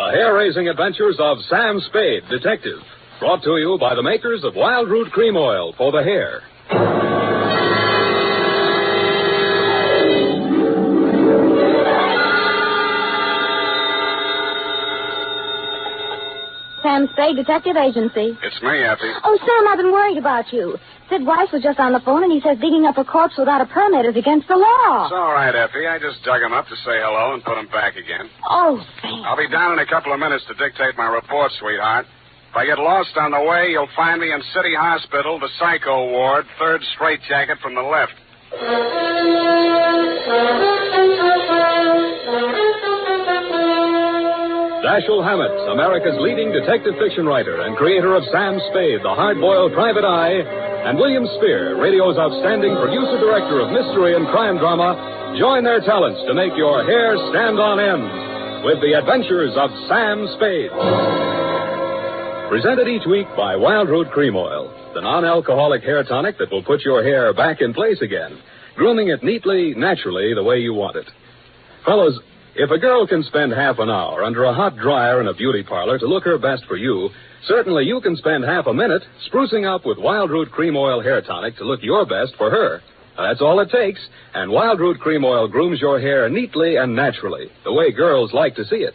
The hair-raising adventures of Sam Spade, detective. Brought to you by the makers of Wild Root Cream Oil for the hair. Sam Spade Detective Agency. It's me, Effie. Oh, Sam, I've been worried about you. Sid Weiss was just on the phone, and he says digging up a corpse without a permit is against the law. It's all right, Effie. I just dug him up to say hello and put him back again. Oh, Sam. I'll be down in a couple of minutes to dictate my report, sweetheart. If I get lost on the way, you'll find me in City Hospital, the Psycho Ward, third straitjacket from the left. Dashiell Hammett, America's leading detective fiction writer and creator of Sam Spade, the hard-boiled private eye, and William Spier, radio's outstanding producer-director of mystery and crime drama, join their talents to make your hair stand on end with the Adventures of Sam Spade. Presented each week by Wild Root Cream Oil, the non-alcoholic hair tonic that will put your hair back in place again, grooming it neatly, naturally, the way you want it. Fellows, if a girl can spend half an hour under a hot dryer in a beauty parlor to look her best for you, certainly you can spend half a minute sprucing up with Wild Root Cream Oil hair tonic to look your best for her. That's all it takes, and Wild Root Cream Oil grooms your hair neatly and naturally, the way girls like to see it.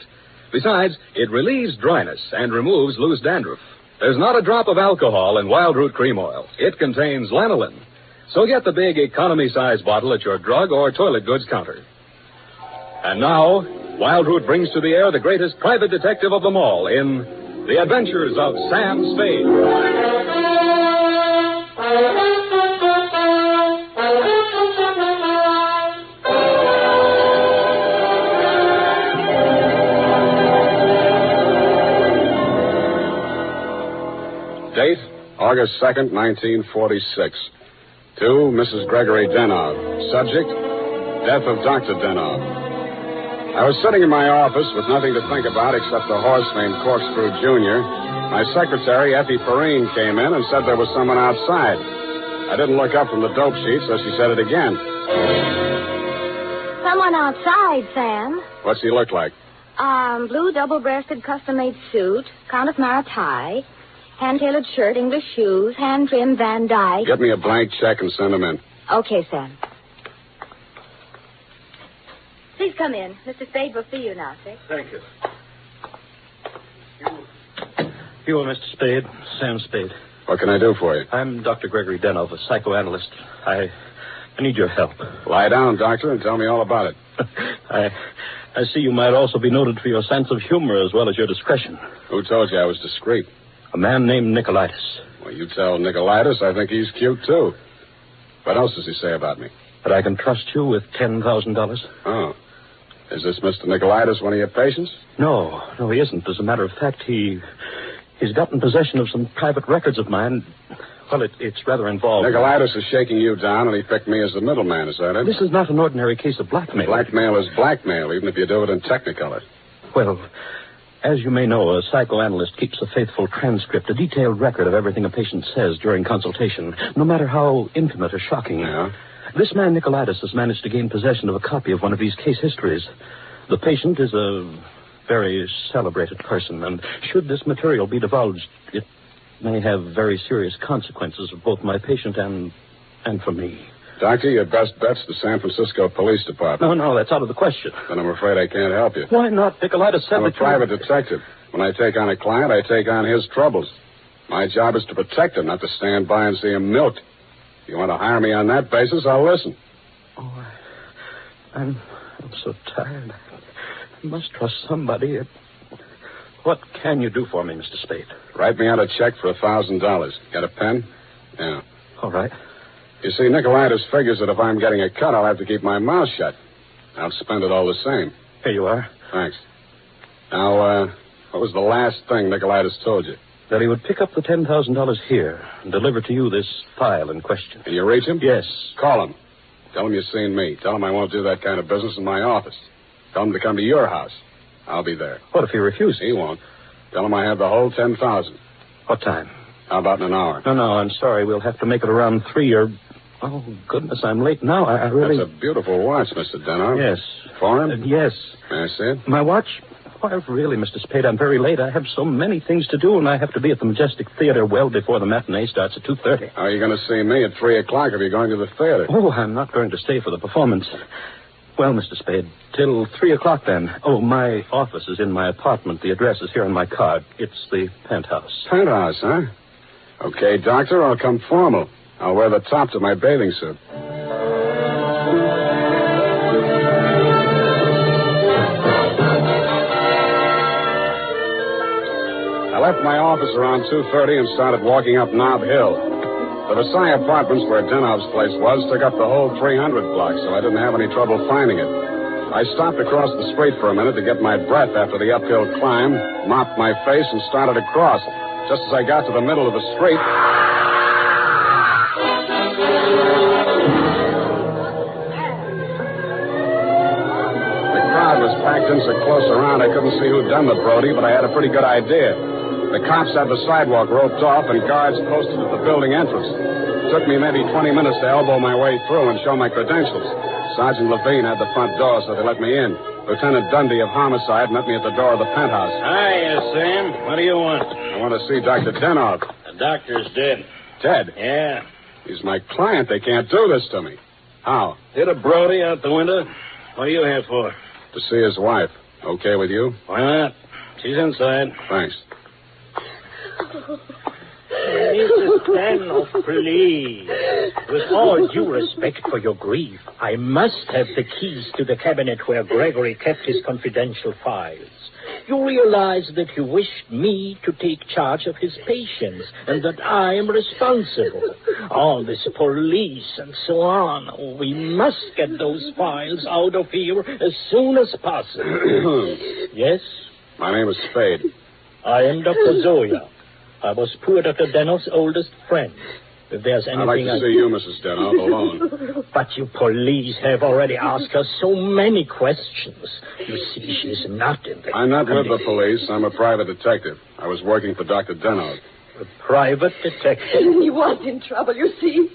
Besides, it relieves dryness and removes loose dandruff. There's not a drop of alcohol in Wild Root Cream Oil. It contains lanolin. So get the big economy-size bottle at your drug or toilet goods counter. And now, Wild Root brings to the air the greatest private detective of them all in The Adventures of Sam Spade. Date, August 2nd, 1946. To Mrs. Gregory Denov. Subject, death of Dr. Denov. I was sitting in my office with nothing to think about except a horse named Corkscrew Jr. My secretary, Effie Perrine, came in and said there was someone outside. I didn't look up from the dope sheet, so she said it again. Someone outside, Sam. What's he look like? Blue double-breasted custom-made suit, Countess Mara tie, hand-tailored shirt, English shoes, hand-trimmed Van Dyke. Get me a blank check and send him in. Okay, Sam. Please come in. Mr. Spade will see you now, sir. Thank you. You are Mr. Spade, Sam Spade. What can I do for you? I'm Dr. Gregory Denov, a psychoanalyst. I need your help. Lie down, doctor, and tell me all about it. I see you might also be noted for your sense of humor as well as your discretion. Who told you I was discreet? A man named Nicolaitis. Well, you tell Nicolaitis I think he's cute, too. What else does he say about me? That I can trust you with $10,000. Oh. Is this Mr. Nicolaitis one of your patients? No, he isn't. As a matter of fact, he's gotten possession of some private records of mine. Well, it's rather involved. Nicolaitis is shaking you down, and he picked me as the middleman, is that it? This is not an ordinary case of blackmail. Blackmail is blackmail, even if you do it in Technicolor. Well, as you may know, a psychoanalyst keeps a faithful transcript, a detailed record of everything a patient says during consultation, no matter how intimate or shocking. Yeah? This man, Nicolaitis, has managed to gain possession of a copy of one of these case histories. The patient is a very celebrated person, and should this material be divulged, it may have very serious consequences for both my patient and for me. Doctor, your best bet's the San Francisco Police Department. No, that's out of the question. Then I'm afraid I can't help you. Why not? Nicolaitis said I'm a private detective. When I take on a client, I take on his troubles. My job is to protect him, not to stand by and see him milked. If you want to hire me on that basis, I'll listen. Oh, I'm so tired. I must trust somebody. What can you do for me, Mr. Spade? Write me out a check for $1,000. Got a pen? Yeah. All right. You see, Nicolaitis figures that if I'm getting a cut, I'll have to keep my mouth shut. I'll spend it all the same. Here you are. Thanks. Now, what was the last thing Nicolaitis told you? That he would pick up the $10,000 here and deliver to you this file in question. Can you reach him? Yes. Call him. Tell him you've seen me. Tell him I won't do that kind of business in my office. Tell him to come to your house. I'll be there. What if he refuses? He won't. Tell him I have the whole $10,000. What time? How about in an hour? No, I'm sorry. We'll have to make it around 3 or... Oh, goodness, I'm late now. I really... That's a beautiful watch, Mr. Denov. Yes. Foreign? Yes. May I see it? My watch? Why, really, Mr. Spade, I'm very late. I have so many things to do, and I have to be at the Majestic Theater well before the matinee starts at 2:30. How are you going to see me at 3 o'clock if you're going to the theater? Oh, I'm not going to stay for the performance. Well, Mr. Spade, till 3 o'clock then. Oh, my office is in my apartment. The address is here on my card. It's the penthouse. Penthouse, huh? Okay, Doctor, I'll come formal. I'll wear the top to my bathing suit. I left my office around 2:30 and started walking up Nob Hill. The Versailles Apartments, where Denov's place was, took up the whole 300 block, so I didn't have any trouble finding it. I stopped across the street for a minute to get my breath after the uphill climb, mopped my face, and started across. Just as I got to the middle of the street... The crowd was packed in so close around I couldn't see who'd done the Brody, but I had a pretty good idea. The cops had the sidewalk roped off and guards posted at the building entrance. It took me maybe 20 minutes to elbow my way through and show my credentials. Sergeant Levine had the front door, so they let me in. Lieutenant Dundee of Homicide met me at the door of the penthouse. Hiya, Sam. What do you want? I want to see Dr. Denov. The doctor's dead. Dead? Yeah. He's my client. They can't do this to me. How? Hit a Brody out the window. What are you here for? To see his wife. Okay with you? Why not? She's inside. Thanks. Mrs. Danoff, please. With all due respect for your grief, I must have the keys to the cabinet where Gregory kept his confidential files. You realize that you wished me to take charge of his patients and that I am responsible. All this police and so on. Oh, we must get those files out of here as soon as possible. Yes? My name is Spade. I am Dr. Zoya. I was poor Dr. Denoff's oldest friend. If there's anything I'd like to see you, Mrs. Denov, alone. But you police have already asked her so many questions. You see, she's not in the... I'm not with the police. I'm a private detective. I was working for Dr. Denov. A private detective? He was in trouble, you see.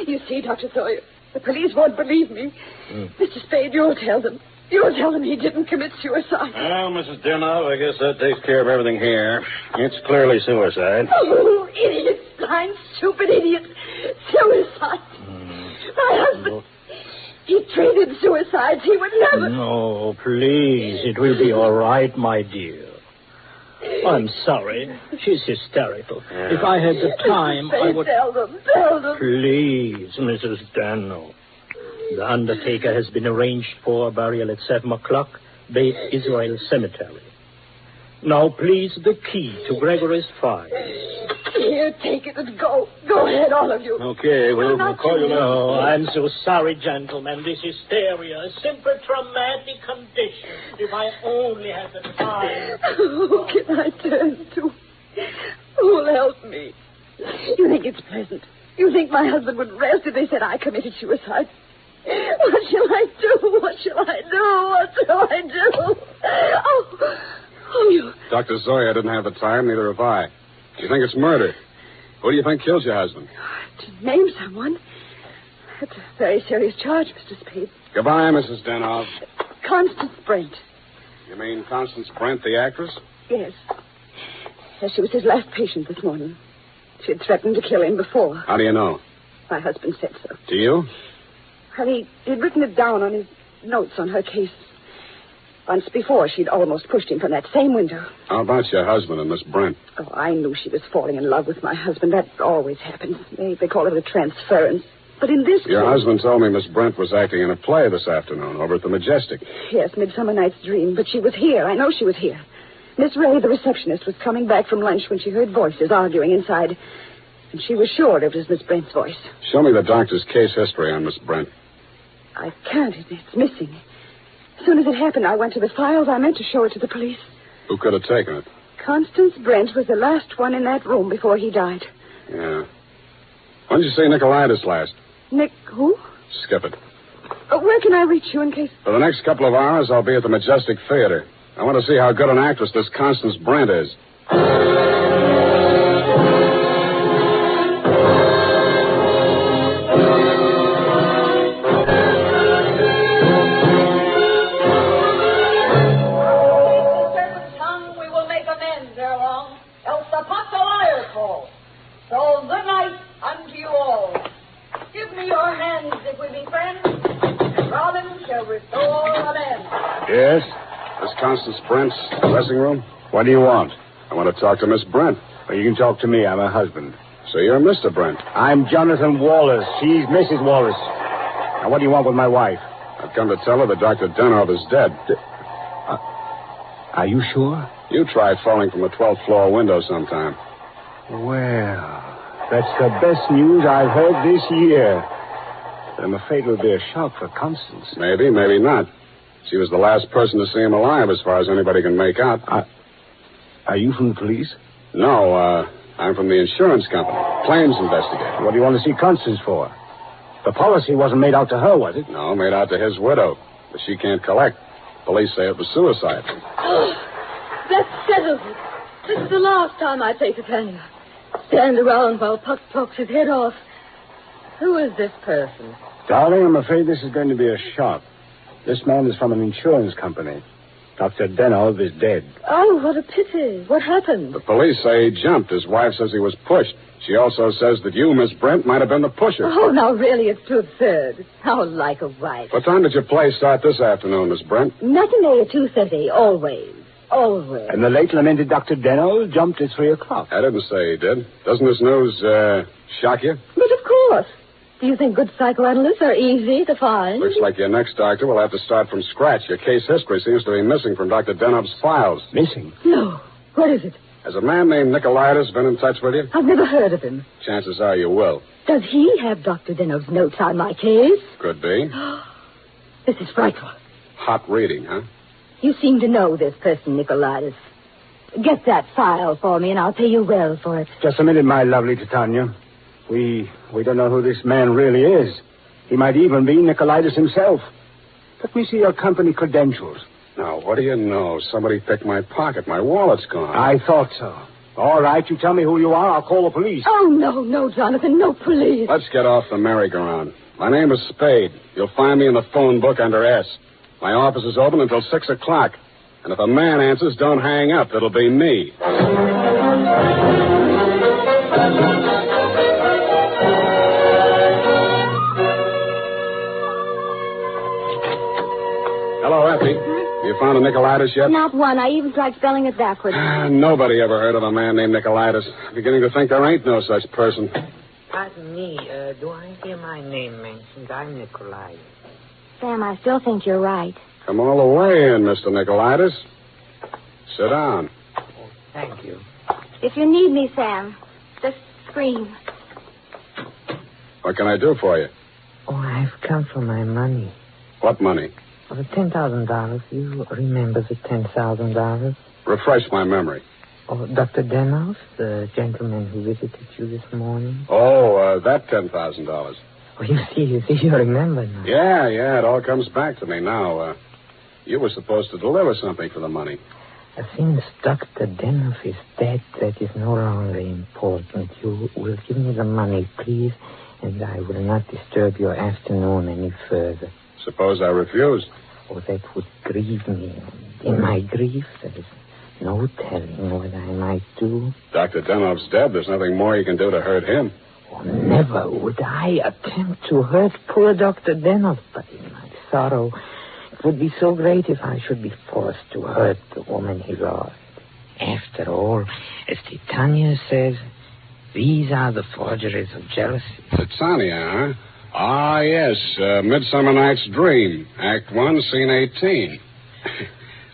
You see, Dr. Sawyer, the police won't believe me. Mr. Spade, you'll tell them. You'll tell them he didn't commit suicide. Well, Mrs. Denov, I guess that takes care of everything here. It's clearly suicide. Oh, idiot. Blind, stupid idiot. Suicide. My husband, he treated suicides. He would never... No, please. It will be all right, my dear. I'm sorry. She's hysterical. Yeah. If I had the time, I would... Tell them. Please, Mrs. Dano. The undertaker has been arranged for burial at 7 o'clock, Beit Israel Cemetery. Now, please, the key to Gregory's files. Here, take it and go. Go ahead, all of you. Okay, we'll call you now. Oh, I'm so sorry, gentlemen. This hysteria, a simple traumatic condition. If I only had the time. Who can I turn to? Who will help me? You think it's pleasant? You think my husband would rest if they said I committed suicide? What shall I do? What shall I do? What shall I do? Oh, you... Dr. Zoya didn't have the time, neither have I. Do you think it's murder? Who do you think killed your husband? To name someone? That's a very serious charge, Mr. Spade. Goodbye, Mrs. Denov. Constance Brent. You mean Constance Brent, the actress? Yes. Yes, she was his last patient this morning. She had threatened to kill him before. How do you know? My husband said so. Do you? Well, he'd written it down on his notes on her case. Once before, she'd almost pushed him from that same window. How about your husband and Miss Brent? Oh, I knew she was falling in love with my husband. That always happens. They call it a transference. But in this Your case... husband told me Miss Brent was acting in a play this afternoon over at the Majestic. Yes, Midsummer Night's Dream. But she was here. I know she was here. Miss Ray, the receptionist, was coming back from lunch when she heard voices arguing inside. And she was sure it was Miss Brent's voice. Show me the doctor's case history on Miss Brent. I can't. It's missing. As soon as it happened, I went to the files. I meant to show it to the police. Who could have taken it? Constance Brent was the last one in that room before he died. Yeah. When did you see Nicolaitis last? Nick, who? Skip it. Where can I reach you in case... For the next couple of hours, I'll be at the Majestic Theater. I want to see how good an actress this Constance Brent is. Yes? This Constance Brent's dressing room? What do you want? I want to talk to Miss Brent. Well, you can talk to me. I'm her husband. So you're Mr. Brent. I'm Jonathan Wallace. She's Mrs. Wallace. Now, what do you want with my wife? I've come to tell her that Dr. Denov is dead. Are you sure? You tried falling from a 12th floor window sometime. Well, that's the best news I've heard this year. But I'm afraid it will be a shock for Constance. Maybe, maybe not. She was the last person to see him alive, as far as anybody can make out. Are you from the police? No, I'm from the insurance company. Claims investigator. What do you want to see Constance for? The policy wasn't made out to her, was it? No, made out to his widow. But she can't collect. Police say it was suicide. Oh, that settles it. This is the last time I say to Tanya. Stand around while Puck talks his head off. Who is this person? Darling, I'm afraid this is going to be a shock. This man is from an insurance company. Dr. Denov is dead. Oh, what a pity. What happened? The police say he jumped. His wife says he was pushed. She also says that you, Miss Brent, might have been the pusher. Oh, now, really, it's too absurd. How like a wife. What time did your play start this afternoon, Miss Brent? Matinee at 2:30, always. Always. And the late lamented Dr. Denov jumped at 3 o'clock. I didn't say he did. Doesn't this news, shock you? But of course. Do you think good psychoanalysts are easy to find? Looks like your next doctor will have to start from scratch. Your case history seems to be missing from Dr. Denov's files. Missing? No. What is it? Has a man named Nicolaitis been in touch with you? I've never heard of him. Chances are you will. Does he have Dr. Denov's notes on my case? Could be. This is frightful. Hot reading, huh? You seem to know this person, Nicolaitis. Get that file for me, and I'll pay you well for it. Just a minute, my lovely Titania. We don't know who this man really is. He might even be Nicolaitis himself. Let me see your company credentials. Now, what do you know? Somebody picked my pocket. My wallet's gone. I thought so. All right, you tell me who you are. I'll call the police. Oh, no, Jonathan. No police. Let's get off the merry-go-round. My name is Spade. You'll find me in the phone book under S. My office is open until 6 o'clock. And if a man answers, don't hang up. It'll be me. Hello, Effie. You found a Nicolaitis yet? Not one. I even tried spelling it backwards. Nobody ever heard of a man named Nicolaitis. I'm beginning to think there ain't no such person. Pardon me, do I hear my name mentioned? I'm Nicolaitis. Sam, I still think you're right. Come all the way in, Mr. Nicolaitis. Sit down. Oh, thank you. If you need me, Sam, just scream. What can I do for you? Oh, I've come for my money. What money? Oh, the $10,000. You remember the $10,000? Refresh my memory. Oh, Dr. Denov, the gentleman who visited you this morning? Oh, that $10,000. Oh, you remember now. Yeah, it all comes back to me now. You were supposed to deliver something for the money. Since Dr. Denov is dead, that is no longer important. You will give me the money, please, and I will not disturb your afternoon any further. Suppose I refuse? Oh, that would grieve me. In my grief, there is no telling what I might do. Dr. Denov's dead. There's nothing more you can do to hurt him. Oh, never would I attempt to hurt poor Dr. Denov, but in my sorrow, it would be so great if I should be forced to hurt the woman he loved. After all, as Titania says, these are the forgeries of jealousy. Titania, huh? Ah, yes. Midsummer Night's Dream. Act 1, Scene 18.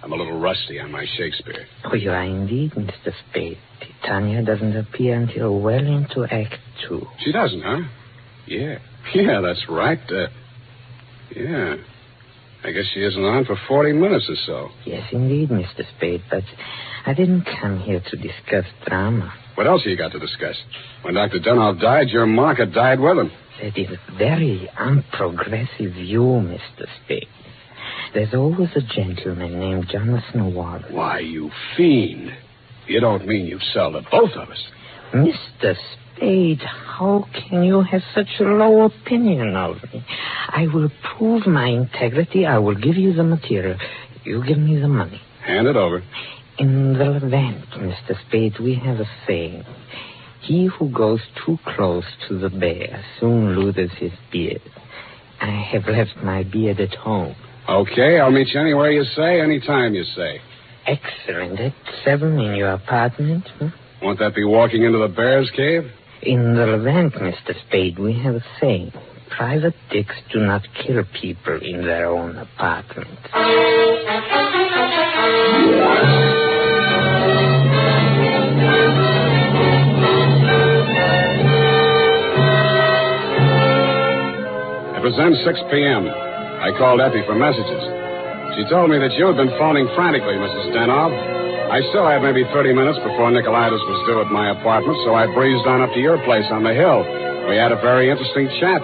I'm a little rusty on my Shakespeare. Oh, you are indeed, Mr. Spade. Titania doesn't appear until well into Act 2. She doesn't, huh? Yeah. Yeah, that's right. Yeah. I guess she isn't on for 40 minutes or so. Yes, indeed, Mr. Spade, but I didn't come here to discuss drama. What else have you got to discuss? When Dr. Denov died, your market died with him. That is a very unprogressive view, Mr. Spade. There's always a gentleman named Jonathan Wallace. Why, you fiend. You don't mean you sell to both of us. Mr. Spade, how can you have such a low opinion of me? I will prove my integrity. I will give you the material. You give me the money. Hand it over. In the Levant, Mr. Spade, we have a saying. He who goes too close to the bear soon loses his beard. I have left my beard at home. Okay, I'll meet you anywhere you say, anytime you say. Excellent. At 7 in your apartment. Won't that be walking into the bear's cave? In the Levant, Mr. Spade, we have a saying. Private dicks do not kill people in their own apartment. It was then 6 p.m. I called Effie for messages. She told me that you had been phoning frantically, Mrs. Denov. I still had maybe 30 minutes before Nicolaitis was due at my apartment, so I breezed on up to your place on the hill. We had a very interesting chat.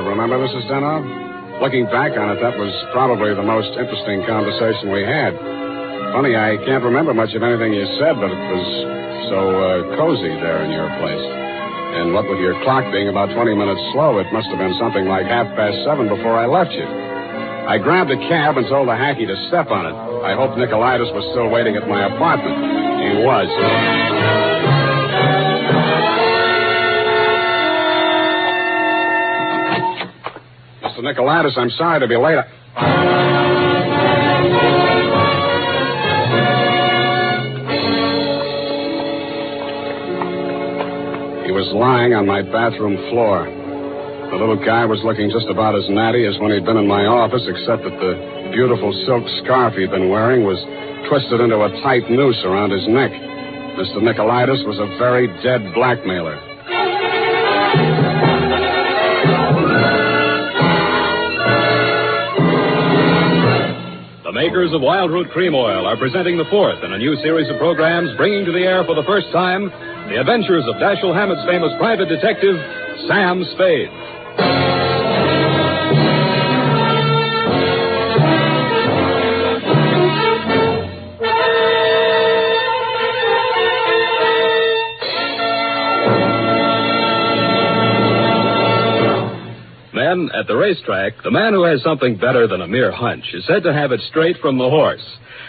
Remember, Mrs. Denov? Looking back on it, that was probably the most interesting conversation we had. Funny, I can't remember much of anything you said, but it was so cozy there in your place. And what with your clock being about 20 minutes slow, it must have been something like 7:30 before I left you. I grabbed a cab and told the hacky to step on it. I hoped Nicolaitis was still waiting at my apartment. He was. Mr. Nicolaitis, I'm sorry to be late. He was lying on my bathroom floor. The little guy was looking just about as natty as when he'd been in my office, except that the beautiful silk scarf he'd been wearing was twisted into a tight noose around his neck. Mr. Nicolaitis was a very dead blackmailer. The makers of Wild Root Cream Oil are presenting the fourth in a new series of programs bringing to the air for the first time the adventures of Dashiell Hammett's famous private detective, Sam Spade. Then, at the racetrack, the man who has something better than a mere hunch is said to have it straight from the horse.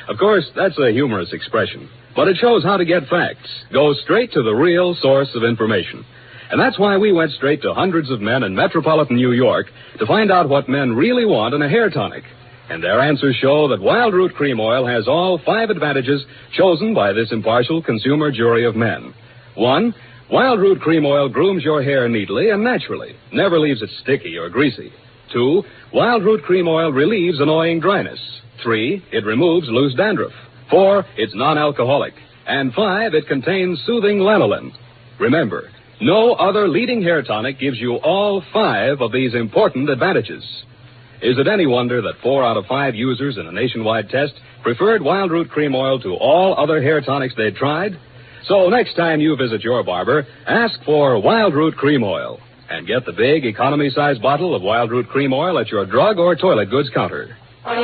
Of course, that's a humorous expression, but it shows how to get facts. Go straight to the real source of information. And that's why we went straight to hundreds of men in metropolitan New York to find out what men really want in a hair tonic. And their answers show that Wild Root Cream Oil has all 5 advantages chosen by this impartial consumer jury of men. 1, Wild Root Cream Oil grooms your hair neatly and naturally, never leaves it sticky or greasy. 2, Wild Root Cream Oil relieves annoying dryness. 3, it removes loose dandruff. 4, it's non-alcoholic. And 5, it contains soothing lanolin. Remember, no other leading hair tonic gives you all 5 of these important advantages. Is it any wonder that 4 out of 5 users in a nationwide test preferred Wild Root Cream Oil to all other hair tonics they'd tried? So next time you visit your barber, ask for Wild Root Cream Oil and get the big economy-size bottle of Wild Root Cream Oil at your drug or toilet goods counter. And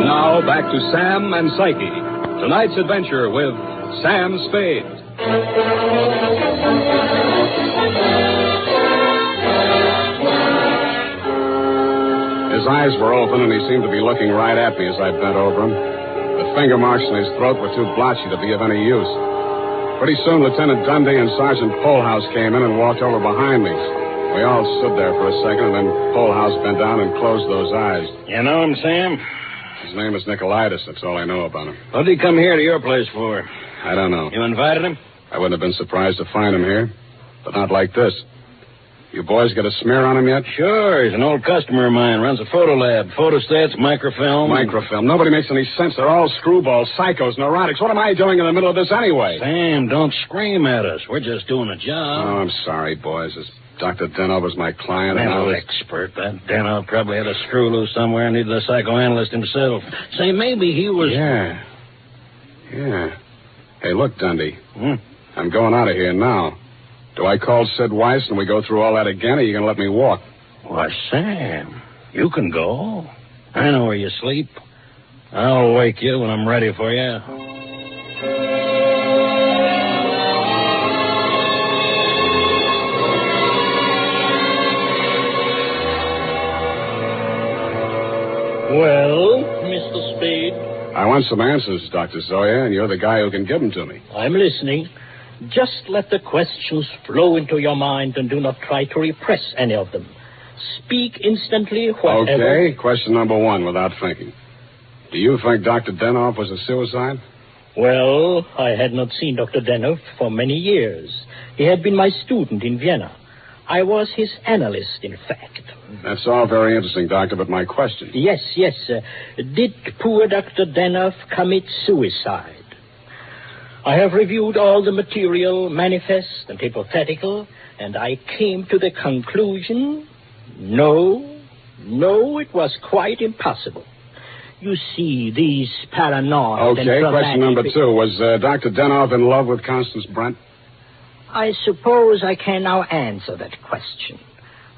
now back to Sam and Psyche. Tonight's adventure with Sam Spade. His eyes were open, and he seemed to be looking right at me as I bent over him. The finger marks in his throat were too blotchy to be of any use. Pretty soon, Lieutenant Dundee and Sergeant Polhouse came in and walked over behind me. We all stood there for a second, and then Polhouse bent down and closed those eyes. You know him, Sam? His name is Nicolaitis. That's all I know about him. What did he come here to your place for? I don't know. You invited him? I wouldn't have been surprised to find him here, but not like this. You boys got a smear on him yet? Sure. He's an old customer of mine. Runs a photo lab. Photostats, microfilm. Microfilm. Nobody makes any sense. They're all screwballs, psychos, neurotics. What am I doing in the middle of this anyway? Sam, don't scream at us. We're just doing a job. Oh, I'm sorry, boys. This Dr. Denov was my client. No expert. That Denov probably had a screw loose somewhere and needed a psychoanalyst himself. Say, maybe he was... Yeah. Hey, look, Dundee. I'm going out of here now. Do I call Sid Weiss and we go through all that again, or are you going to let me walk? Why, Sam, you can go. I know where you sleep. I'll wake you when I'm ready for you. Well, Mr. Spade? I want some answers, Dr. Zoya, and you're the guy who can give them to me. I'm listening. Just let the questions flow into your mind and do not try to repress any of them. Speak instantly, whatever... Okay, question number 1, without thinking. Do you think Dr. Denoff was a suicide? Well, I had not seen Dr. Denoff for many years. He had been my student in Vienna. I was his analyst, in fact. That's all very interesting, Doctor, but my question... Yes. Did poor Dr. Denoff commit suicide? I have reviewed all the material, manifest and hypothetical, and I came to the conclusion... No, it was quite impossible. You see, these paranoid... Okay, question number 2. Was Dr. Denoff in love with Constance Brent? I suppose I can now answer that question.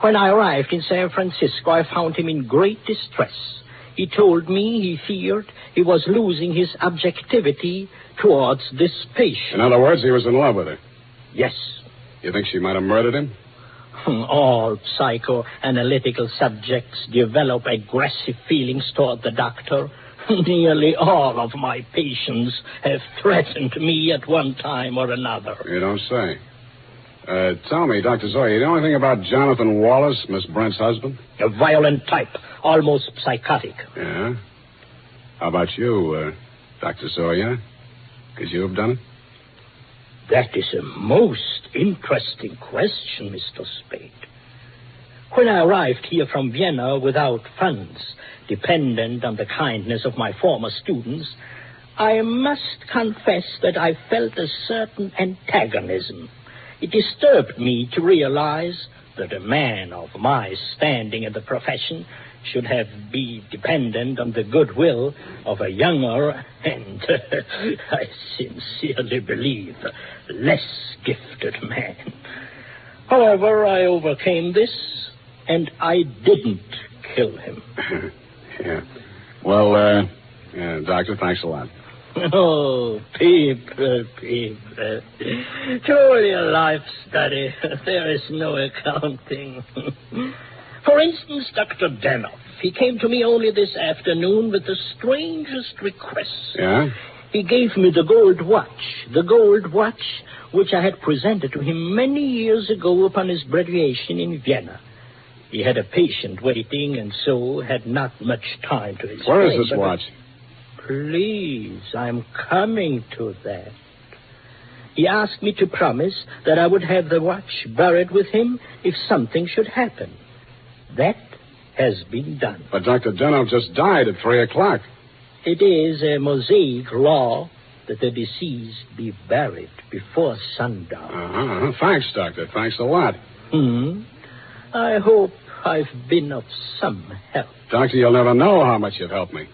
When I arrived in San Francisco, I found him in great distress. He told me he feared he was losing his objectivity towards this patient. In other words, he was in love with her? Yes. You think she might have murdered him? All psychoanalytical subjects develop aggressive feelings toward the doctor. Nearly all of my patients have threatened me at one time or another. You don't say. Tell me, Dr. Zoya, you know anything about Jonathan Wallace, Miss Brent's husband? A violent type, almost psychotic. Yeah? How about you, Dr. Zoya? Could you have done it? That is a most interesting question, Mr. Spade. When I arrived here from Vienna without funds, dependent on the kindness of my former students, I must confess that I felt a certain antagonism. It disturbed me to realize that a man of my standing in the profession should be dependent on the goodwill of a younger and, I sincerely believe, less gifted man. However, I overcame this, and I didn't kill him. Yeah. Well, Doctor, thanks a lot. Oh, people. Truly a life study. There is no accounting. For instance, Dr. Denoff. He came to me only this afternoon with the strangest requests. Yeah? He gave me the gold watch which I had presented to him many years ago upon his graduation in Vienna. He had a patient waiting, and so had not much time to explain. Where is this watch? Please, I'm coming to that. He asked me to promise that I would have the watch buried with him if something should happen. That has been done. But Dr. Denoff just died at 3 o'clock. It is a Mosaic law that the deceased be buried before sundown. Thanks, Doctor. Thanks a lot. I hope I've been of some help. Doctor, you'll never know how much you've helped me.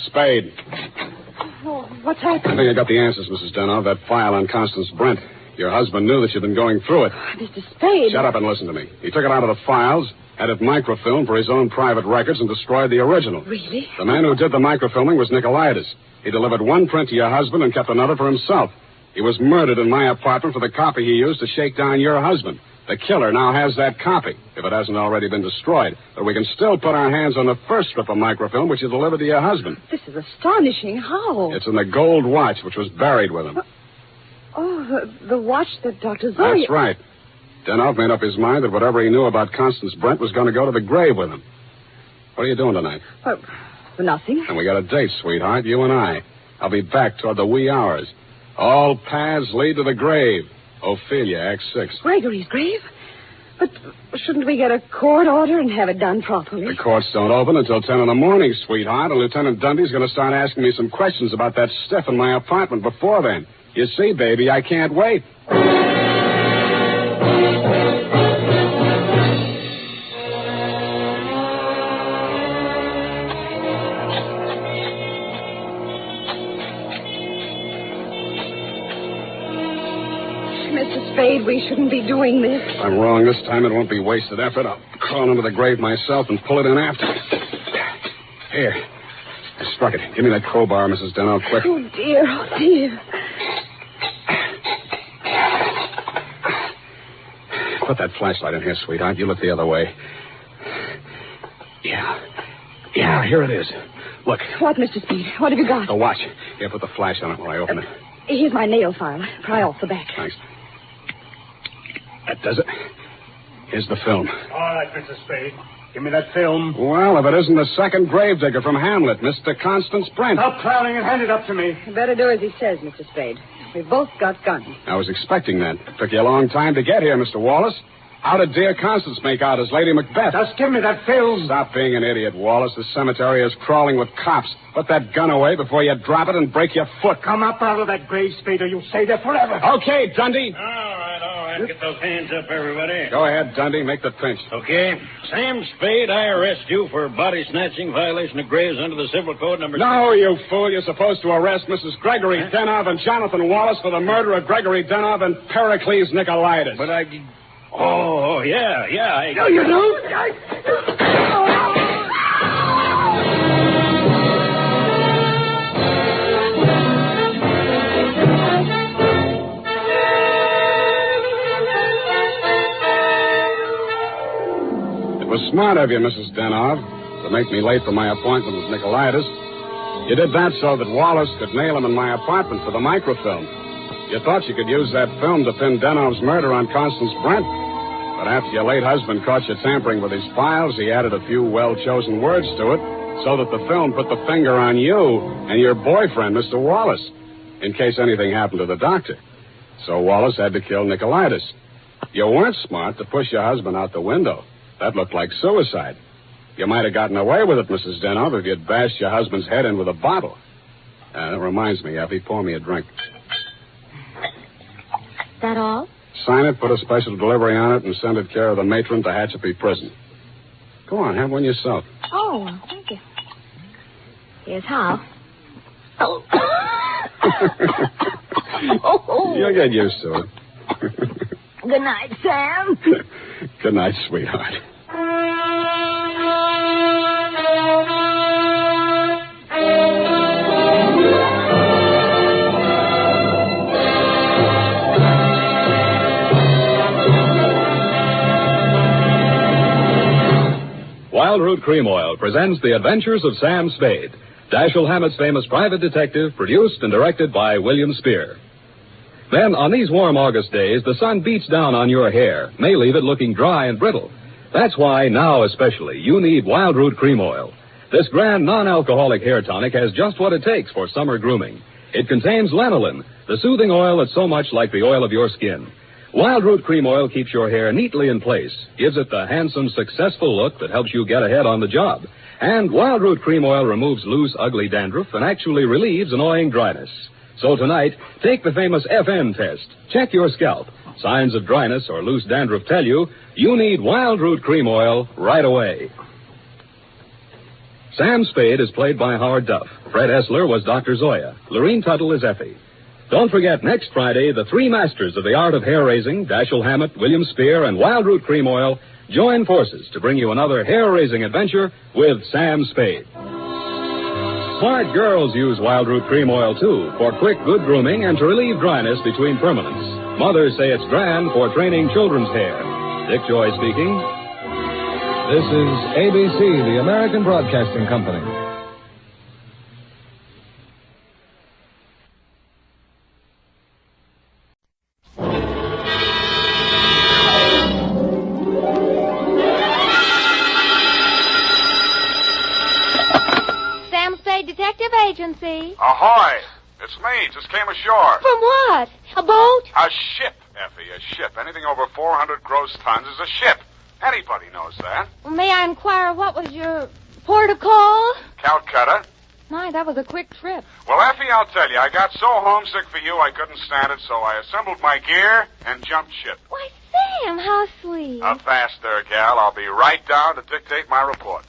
Spade. Oh, what's happened? I think I got the answers, Mrs. Denoff. That file on Constance Brent. Your husband knew that you'd been going through it. Mr. Spade. Shut up and listen to me. He took it out of the files, had it microfilmed for his own private records, and destroyed the original. Really? The man who did the microfilming was Nicolaitis. He delivered one print to your husband and kept another for himself. He was murdered in my apartment for the copy he used to shake down your husband. The killer now has that copy, if it hasn't already been destroyed. But we can still put our hands on the first strip of microfilm, which you delivered to your husband. This is astonishing. How? It's in the gold watch, which was buried with him. The watch that Dr. Zoya... That's right. Denoff made up his mind that whatever he knew about Constance Brent was going to go to the grave with him. What are you doing tonight? Nothing. And we got a date, sweetheart, you and I. I'll be back toward the wee hours. All paths lead to the grave. Ophelia, Act 6. Gregory's grave? But shouldn't we get a court order and have it done properly? The courts don't open until 10 in the morning, sweetheart, and Lieutenant Dundee's going to start asking me some questions about that stiff in my apartment before then. You see, baby, I can't wait. Mr. Spade, we shouldn't be doing this. If I'm wrong this time, it won't be wasted effort. I'll crawl into the grave myself and pull it in after. Here. I struck it. Give me that crowbar, Mrs. Denoff, quick. Oh, dear. Put that flashlight in here, sweetheart. You look the other way. Yeah, here it is. Look. What, Mr. Spade? What have you got? The watch. Here, put the flash on it while I open it. Here's my nail file. Pry off the back. Thanks. That does it. Here's the film. All right, Mr. Spade. Give me that film. Well, if it isn't the second gravedigger from Hamlet, Mr. Constance Brent. Stop clowning and hand it up to me. You better do as he says, Mr. Spade. We've both got guns. I was expecting that. It took you a long time to get here, Mr. Wallace. How did dear Constance make out as Lady Macbeth? Just give me that film. Stop being an idiot, Wallace. The cemetery is crawling with cops. Put that gun away before you drop it and break your foot. Come up out of that grave, Spade, or you'll stay there forever. Okay, Dundee. All right. Get those hands up, everybody. Go ahead, Dundee. Make the pinch. Okay. Sam Spade, I arrest you for body snatching, violation of graves under the Civil Code number... No, you fool. You're supposed to arrest Mrs. Gregory Denov and Jonathan Wallace for the murder of Gregory Denov and Pericles Nicolaitis. But I... Oh, yeah. No, you don't. It was smart of you, Mrs. Denov, to make me late for my appointment with Nicolaitis. You did that so that Wallace could nail him in my apartment for the microfilm. You thought you could use that film to pin Denov's murder on Constance Brent. But after your late husband caught you tampering with his files, he added a few well-chosen words to it so that the film put the finger on you and your boyfriend, Mr. Wallace, in case anything happened to the doctor. So Wallace had to kill Nicolaitis. You weren't smart to push your husband out the window. That looked like suicide. You might have gotten away with it, Mrs. Denov, if you'd bashed your husband's head in with a bottle. That reminds me, Effie, pour me a drink. That all? Sign it, put a special delivery on it, and send it care of the matron to Hatchapee Prison. Go on, have one yourself. Oh, thank you. Here's how. Oh. You'll get used to it. Good night, Sam. Good night, sweetheart. Wild Root Cream Oil presents The Adventures of Sam Spade, Dashiell Hammett's famous private detective, produced and directed by William Spier. Then, on these warm August days, the sun beats down on your hair, may leave it looking dry and brittle. That's why, now especially, you need Wild Root Cream Oil. This grand non-alcoholic hair tonic has just what it takes for summer grooming. It contains lanolin, the soothing oil that's so much like the oil of your skin. Wild Root Cream Oil keeps your hair neatly in place, gives it the handsome, successful look that helps you get ahead on the job. And Wild Root Cream Oil removes loose, ugly dandruff and actually relieves annoying dryness. So tonight, take the famous FN test. Check your scalp. Signs of dryness or loose dandruff tell you need Wild Root Cream Oil right away. Sam Spade is played by Howard Duff. Fred Essler was Dr. Zoya. Lurene Tuttle is Effie. Don't forget, next Friday, the three masters of the art of hair-raising, Dashiell Hammett, William Spier, and Wild Root Cream Oil, join forces to bring you another hair-raising adventure with Sam Spade. Smart girls use Wild Root Cream Oil, too, for quick, good grooming and to relieve dryness between permanents. Mothers say it's grand for training children's hair. Dick Joy speaking. This is ABC, the American Broadcasting Company. Detective Agency. Ahoy! It's me. Just came ashore. From what? A boat? A ship, Effie, a ship. Anything over 400 gross tons is a ship. Anybody knows that. May I inquire what was your port of call? Calcutta. My, that was a quick trip. Well, Effie, I'll tell you, I got so homesick for you I couldn't stand it, so I assembled my gear and jumped ship. Why, Sam, how sweet. Fast there, gal. I'll be right down to dictate my report.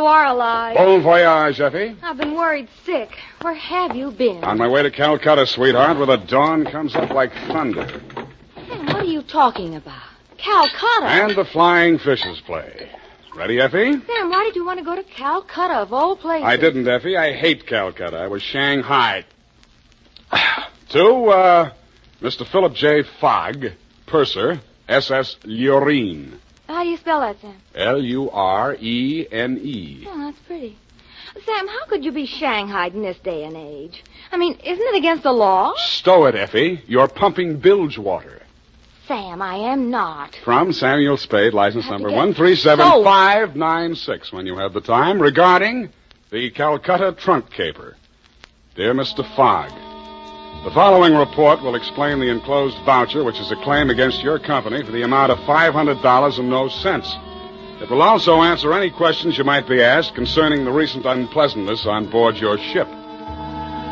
are alive. Bon voyage, Effie. I've been worried sick. Where have you been? On my way to Calcutta, sweetheart, where the dawn comes up like thunder. Sam, what are you talking about? Calcutta? And the flying fishes play. Ready, Effie? Sam, why did you want to go to Calcutta, of all places? I didn't, Effie. I hate Calcutta. I was Shanghai. To, Mr. Philip J. Fogg, purser, SS Lurene. How do you spell that, Sam? Lurene. Oh, that's pretty. Sam, how could you be shanghaied in this day and age? I mean, isn't it against the law? Stow it, Effie. You're pumping bilge water. Sam, I am not. From Samuel Spade, license number 137596, when you have the time, regarding the Calcutta trunk caper. Dear Mr. Fogg, the following report will explain the enclosed voucher, which is a claim against your company for the amount of $500 and no cents. It will also answer any questions you might be asked concerning the recent unpleasantness on board your ship.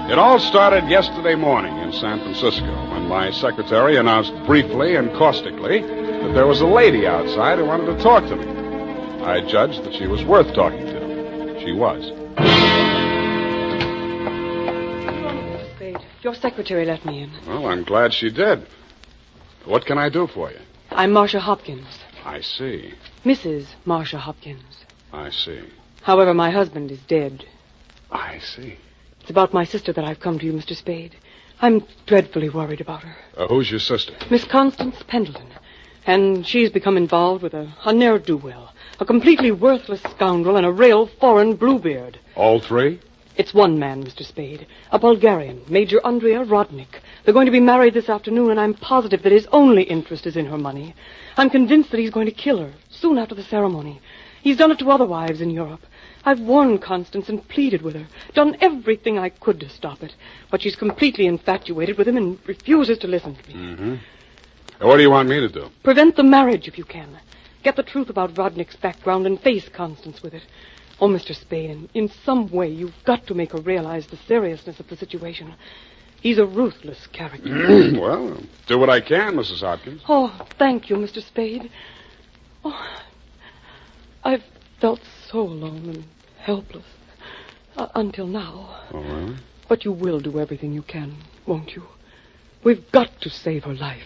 It all started yesterday morning in San Francisco when my secretary announced briefly and caustically that there was a lady outside who wanted to talk to me. I judged that she was worth talking to. She was. Your secretary let me in. Well, I'm glad she did. What can I do for you? I'm Marcia Hopkins. I see. Mrs. Marcia Hopkins. I see. However, my husband is dead. I see. It's about my sister that I've come to you, Mr. Spade. I'm dreadfully worried about her. Who's your sister? Miss Constance Pendleton. And she's become involved with a ne'er-do-well, a completely worthless scoundrel, and a real foreign bluebeard. All three? It's one man, Mr. Spade. A Bulgarian, Major Andrea Rodnik. They're going to be married this afternoon, and I'm positive that his only interest is in her money. I'm convinced that he's going to kill her soon after the ceremony. He's done it to other wives in Europe. I've warned Constance and pleaded with her, done everything I could to stop it. But she's completely infatuated with him and refuses to listen to me. Mm-hmm. What do you want me to do? Prevent the marriage if you can. Get the truth about Rodnik's background and face Constance with it. Oh, Mr. Spade, in some way you've got to make her realize the seriousness of the situation. He's a ruthless character. Well, I'll do what I can, Mrs. Hopkins. Oh, thank you, Mr. Spade. Oh, I've felt so alone and helpless until now. Oh, really? But you will do everything you can, won't you? We've got to save her life.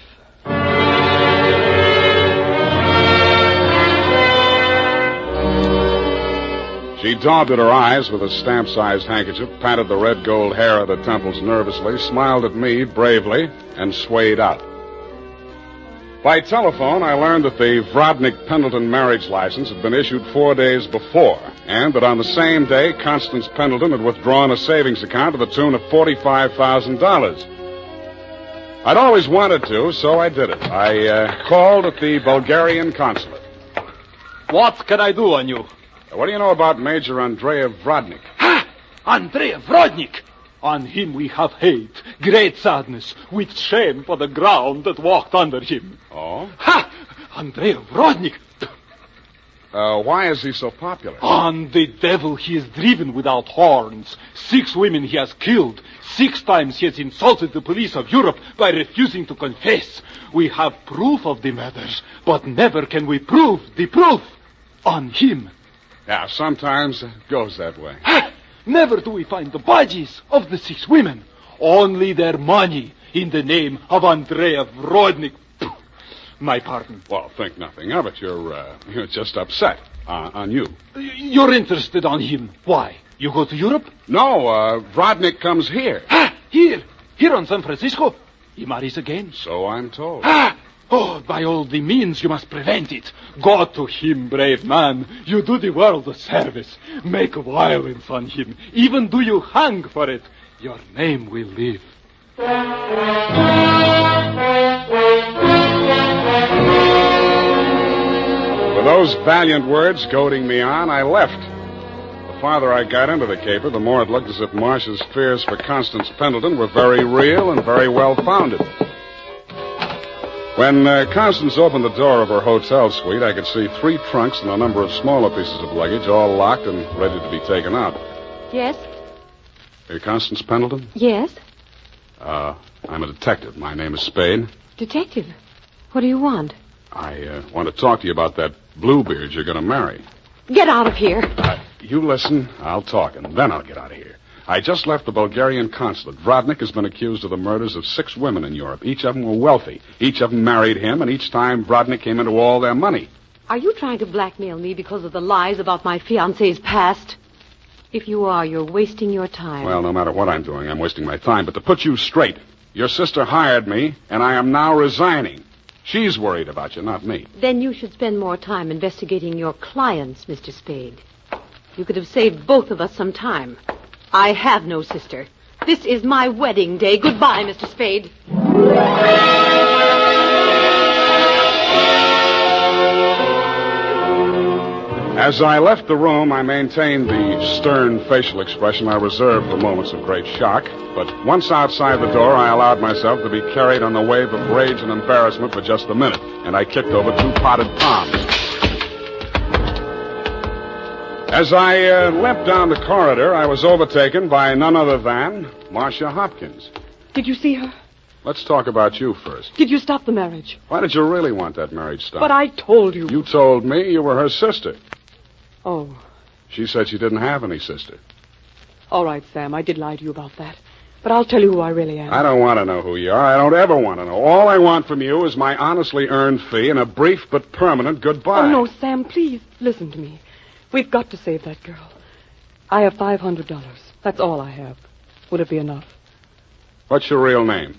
She daubed at her eyes with a stamp-sized handkerchief, patted the red-gold hair at her temples nervously, smiled at me bravely, and swayed out. By telephone, I learned that the Rodnik-Pendleton marriage license had been issued 4 days before, and that on the same day, Constance Pendleton had withdrawn a savings account to the tune of $45,000. I'd always wanted to, so I did it. I called at the Bulgarian consulate. What can I do on you? What do you know about Major Andrea Rodnik? Ha! Andrea Rodnik! On him we have hate, great sadness, with shame for the ground that walked under him. Oh? Ha! Andrea Rodnik! Why is he so popular? On the devil he is driven without horns. 6 women he has killed. 6 times he has insulted the police of Europe by refusing to confess. We have proof of the murders, but never can we prove the proof on him. Yeah, sometimes it goes that way. Ha! Never do we find the bodies of the 6 women. Only their money in the name of Andrea Rodnik. My pardon. Well, think nothing of it. You're just upset on you. You're interested on him. Why? You go to Europe? No, Rodnik comes here. Ha! Here on San Francisco. He marries again. So I'm told. Ha! Oh, by all the means you must prevent it. Go to him, brave man. You do the world a service. Make violence on him. Even do you hang for it. Your name will live. With those valiant words goading me on, I left. The farther I got into the caper, the more it looked as if Marcia's fears for Constance Pendleton were very real and very well-founded. When Constance opened the door of her hotel suite, I could see 3 trunks and a number of smaller pieces of luggage, all locked and ready to be taken out. Yes? Are you Constance Pendleton? Yes? I'm a detective. My name is Spade. Detective? What do you want? I want to talk to you about that Bluebeard you're going to marry. Get out of here. You listen, I'll talk, and then I'll get out of here. I just left the Bulgarian consulate. Rodnik has been accused of the murders of 6 women in Europe. Each of them were wealthy. Each of them married him, and each time Rodnik came into all their money. Are you trying to blackmail me because of the lies about my fiancé's past? If you are, you're wasting your time. Well, no matter what I'm doing, I'm wasting my time. But to put you straight, your sister hired me, and I am now resigning. She's worried about you, not me. Then you should spend more time investigating your clients, Mr. Spade. You could have saved both of us some time. I have no sister. This is my wedding day. Goodbye, Mr. Spade. As I left the room, I maintained the stern facial expression I reserved for moments of great shock. But once outside the door, I allowed myself to be carried on the wave of rage and embarrassment for just a minute, and I kicked over 2 potted palms. As I limped down the corridor, I was overtaken by none other than Marcia Hopkins. Did you see her? Let's talk about you first. Did you stop the marriage? Why did you really want that marriage stopped? But I told you. You told me you were her sister. Oh. She said she didn't have any sister. All right, Sam, I did lie to you about that. But I'll tell you who I really am. I don't want to know who you are. I don't ever want to know. All I want from you is my honestly earned fee and a brief but permanent goodbye. Oh, no, Sam, please listen to me. We've got to save that girl. I have $500. That's all I have. Would it be enough? What's your real name?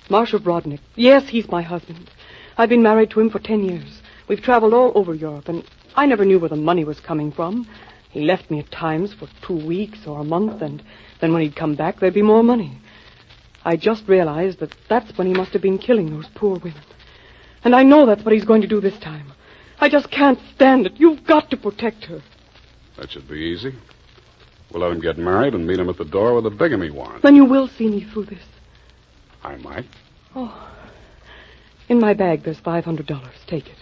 Marshal Rodnik. Yes, he's my husband. I've been married to him for 10 years. We've traveled all over Europe, and I never knew where the money was coming from. He left me at times for 2 weeks or a month, and then when he'd come back, there'd be more money. I just realized that that's when he must have been killing those poor women. And I know that's what he's going to do this time. I just can't stand it. You've got to protect her. That should be easy. We'll let him get married and meet him at the door with a bigamy warrant. Then you will see me through this. I might. Oh. In my bag, there's $500. Take it.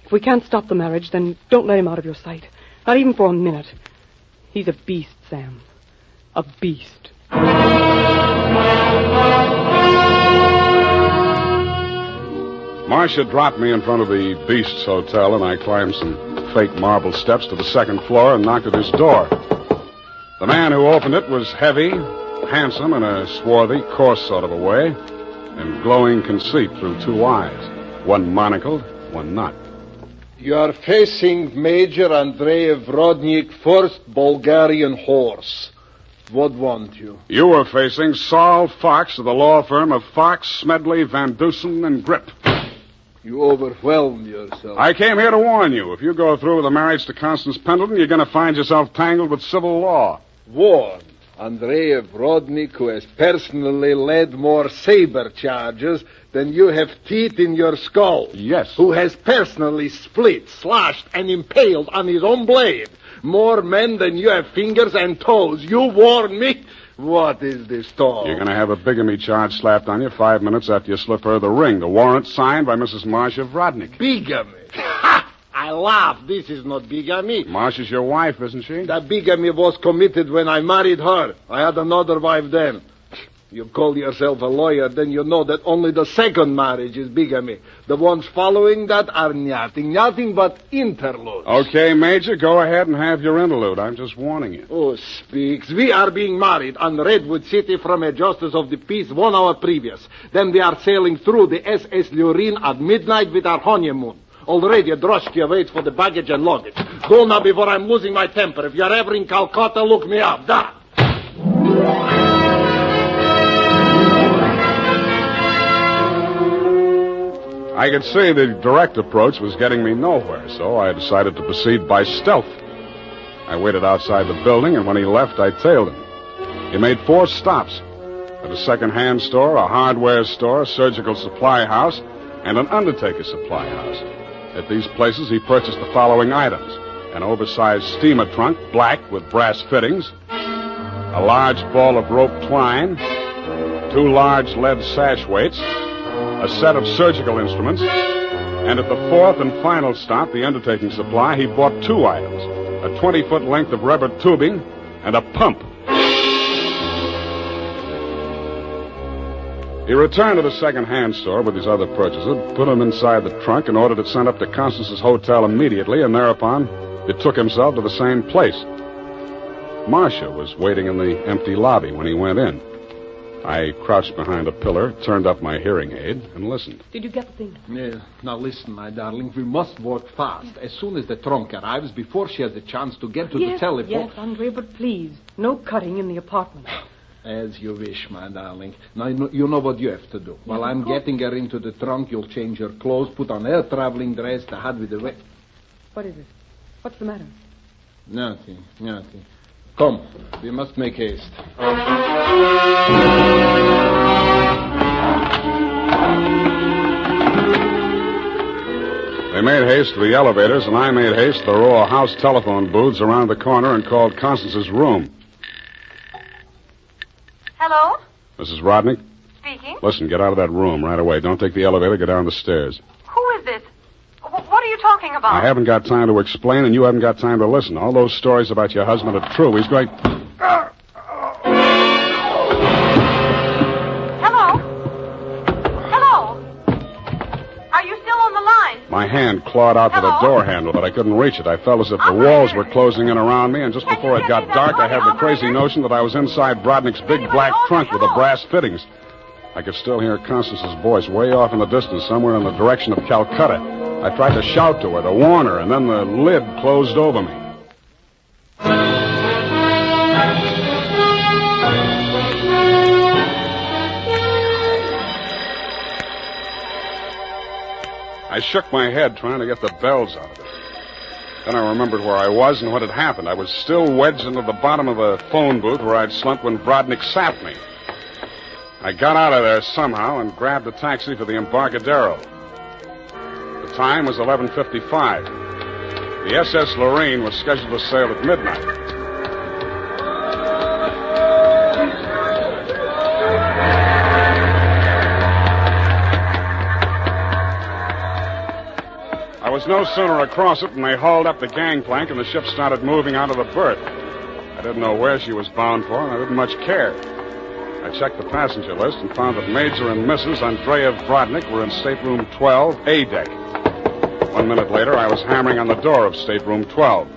If we can't stop the marriage, then don't let him out of your sight. Not even for a minute. He's a beast, Sam. A beast. Marcia dropped me in front of the Beast's Hotel, and I climbed some fake marble steps to the 2nd floor and knocked at his door. The man who opened it was heavy, handsome in a swarthy, coarse sort of a way, and glowing conceit through 2 eyes, one monocled, one not. You are facing Major Andrei Rodnik, 1st Bulgarian Horse. What want you? You were facing Saul Fox of the law firm of Fox, Smedley, Van Dusen, and Grip. You overwhelmed yourself. I came here to warn you. If you go through with the marriage to Constance Pendleton, you're going to find yourself tangled with civil law. Warn Andrei Rodnik, who has personally led more saber charges than you have teeth in your skull. Yes. Who has personally split, slashed, and impaled on his own blade more men than you have fingers and toes. You warn me? What is this talk? You're going to have a bigamy charge slapped on you 5 minutes after you slip her the ring. The warrant signed by Mrs. Marcia Rodnik. Bigamy? Ha! I laugh. This is not bigamy. Marcia's your wife, isn't she? That bigamy was committed when I married her. I had another wife then. You call yourself a lawyer, then you know that only the 2nd marriage is bigamy. The ones following that are nothing but interludes. Okay, Major, go ahead and have your interlude. I'm just warning you. Oh, speaks. We are being married on Redwood City from a justice of the peace 1 hour previous. Then we are sailing through the SS Lurene at midnight with our honeymoon. Already a droshky waits for the baggage and luggage. Go now before I'm losing my temper. If you're ever in Calcutta, look me up. Da! I could see the direct approach was getting me nowhere, so I decided to proceed by stealth. I waited outside the building, and when he left, I tailed him. He made 4 stops at a second-hand store, a hardware store, a surgical supply house, and an undertaker supply house. At these places, he purchased the following items: an oversized steamer trunk, black with brass fittings, a large ball of rope twine, 2 large lead sash weights, a set of surgical instruments, and at the 4th and final stop, the undertaking supply, he bought 2 items: a 20-foot length of rubber tubing and a pump. He returned to the second-hand store with his other purchases, put them inside the trunk, and ordered it sent up to Constance's hotel immediately, and thereupon betook himself to the same place. Marcia was waiting in the empty lobby when he went in. I crouched behind a pillar, turned up my hearing aid, and listened. Did you get the thing? Yeah. Now listen, my darling. We must work fast. As soon as the trunk arrives, before she has a chance to get to the telephone... Yes, Andre, but please, no cutting in the apartment. As you wish, my darling. Now, you know what you have to do. While I'm getting her into the trunk, you'll change her clothes, put on her traveling dress, the hat with the... What is it? What's the matter? Nothing. Come, we must make haste. They made haste to the elevators, and I made haste to the row of house telephone booths around the corner and called Constance's room. Hello? Mrs. Rodnik? Speaking. Listen, get out of that room right away. Don't take the elevator. Get down the stairs. Who is this? What are you talking about? I haven't got time to explain, and you haven't got time to listen. All those stories about your husband are true. He's going... Hello? Are you still on the line? My hand clawed out for the door handle, but I couldn't reach it. I felt as if the walls were closing in around me, and just before it got dark, I had the crazy notion that I was inside Rodnik's big black trunk with the brass fittings. I could still hear Constance's voice way off in the distance, somewhere in the direction of Calcutta. I tried to shout to her, to warn her, and then the lid closed over me. I shook my head trying to get the bells out of it. Then I remembered where I was and what had happened. I was still wedged into the bottom of the phone booth where I'd slumped when Rodnik sapped me. I got out of there somehow and grabbed a taxi for the Embarcadero. The time was 11:55. The SS Lurene was scheduled to sail at midnight. I was no sooner across it than they hauled up the gangplank and the ship started moving out of the berth. I didn't know where she was bound for, and I didn't much care. I checked the passenger list and found that Major and Mrs. Andrea Rodnik were in stateroom 12, A deck. 1 minute later, I was hammering on the door of stateroom 12.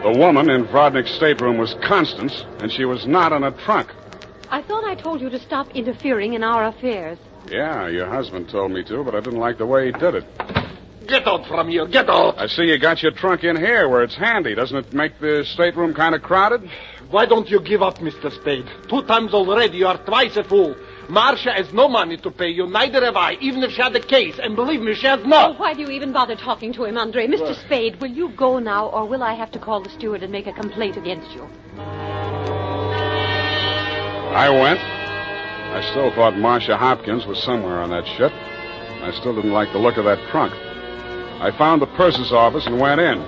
The woman in Rodnik's stateroom was Constance, and she was not in a trunk. I thought I told you to stop interfering in our affairs. Yeah, your husband told me to, but I didn't like the way he did it. Get out from here, get out! I see you got your trunk in here where it's handy. Doesn't it make the stateroom kind of crowded? Why don't you give up, Mr. Spade? 2 times already, you are twice a fool. Marcia has no money to pay you, neither have I, even if she had the case. And believe me, she has not. Oh, why do you even bother talking to him, Andre? Mr. Spade, will you go now, or will I have to call the steward and make a complaint against you? I went. I still thought Marcia Hopkins was somewhere on that ship. I still didn't like the look of that trunk. I found the purser's office and went in.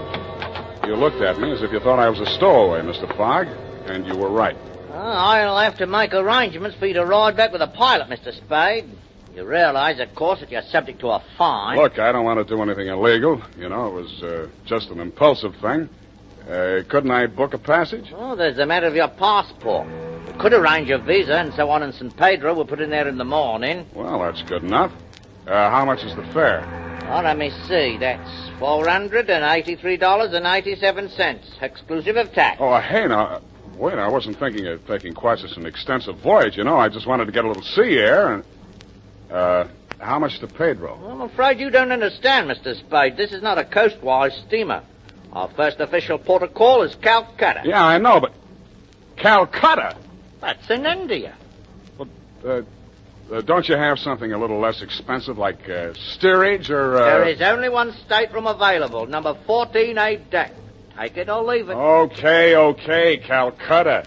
You looked at me as if you thought I was a stowaway, Mr. Fogg, and you were right. I'll have to make arrangements for you to ride back with a pilot, Mr. Spade. You realize, of course, that you're subject to a fine. Look, I don't want to do anything illegal. You know, it was just an impulsive thing. Couldn't I book a passage? Oh, there's the matter of your passport. We could arrange your visa and so on in San Pedro. We'll put in there in the morning. Well, that's good enough. How much is the fare? Oh, let me see. That's $483.87, exclusive of tax. Oh, hey, now, wait, I wasn't thinking of taking quite such an extensive voyage, you know. I just wanted to get a little sea air, and, how much to Pedro? Well, I'm afraid you don't understand, Mr. Spade. This is not a coastwise steamer. Our first official port of call is Calcutta. Yeah, I know, but Calcutta? That's in India. Well, don't you have something a little less expensive, like steerage or... There is only one stateroom available, number 14A deck. Take it or leave it. Okay, Calcutta.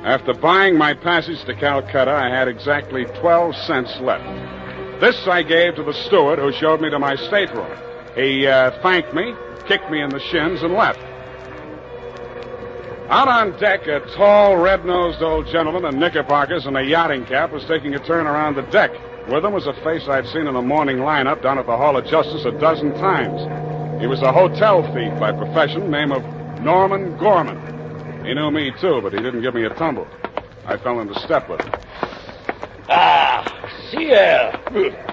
After buying my passage to Calcutta, I had exactly 12 cents left. This I gave to the steward who showed me to my stateroom. He thanked me, kicked me in the shins, and left. Out on deck, a tall, red-nosed old gentleman in knickerbockers and a yachting cap was taking a turn around the deck. With him was a face I'd seen in the morning lineup down at the Hall of Justice a dozen times. He was a hotel thief by profession, name of Norman Gorman. He knew me, too, but he didn't give me a tumble. I fell into step with him. Sea air.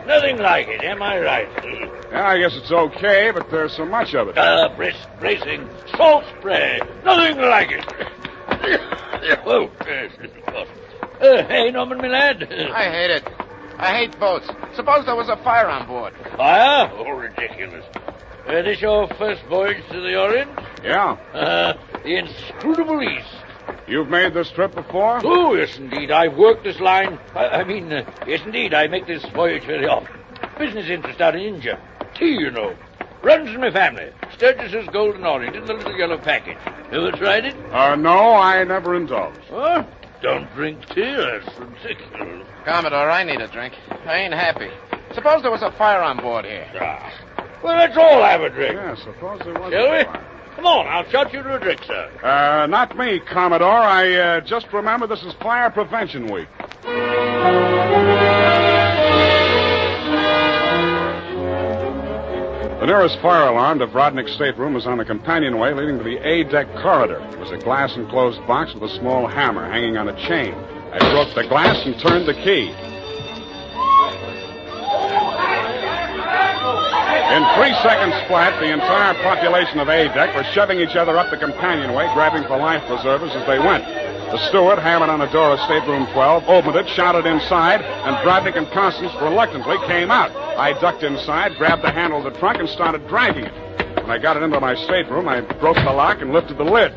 Nothing like it, am I right? Yeah, I guess it's okay, but there's so much of it. Brisk, bracing, salt spray. Nothing like it. Oh, hey, Norman, my lad. I hate it. I hate boats. Suppose there was a fire on board. Fire? Oh, ridiculous. This your first voyage to the Orient? Yeah. The inscrutable East. You've made this trip before? Oh, yes, indeed. I've worked this line. Yes, indeed. I make this voyage very often. Business interest out in India. Tea, you know. Runs in my family. Sturgis's Golden Orient in the little yellow package. Ever tried it? No, I never indulged. Huh? Don't drink tea. That's ridiculous. Commodore, I need a drink. I ain't happy. Suppose there was a fire on board here. Well, let's all have a drink. Yeah, suppose there was Shall a we? fire. Come on, I'll shot you to a drink, sir. Not me, Commodore. I just remember this is Fire Prevention Week. The nearest fire alarm to Rodnik's stateroom was on the companionway leading to the A-deck corridor. It was a glass-enclosed box with a small hammer hanging on a chain. I broke the glass and turned the key. In 3 seconds flat, the entire population of A-deck were shoving each other up the companionway, grabbing for life preservers as they went. The steward hammered on the door of stateroom 12, opened it, shouted inside, and Rodnik and Constance reluctantly came out. I ducked inside, grabbed the handle of the trunk, and started dragging it. When I got it into my stateroom, I broke the lock and lifted the lid.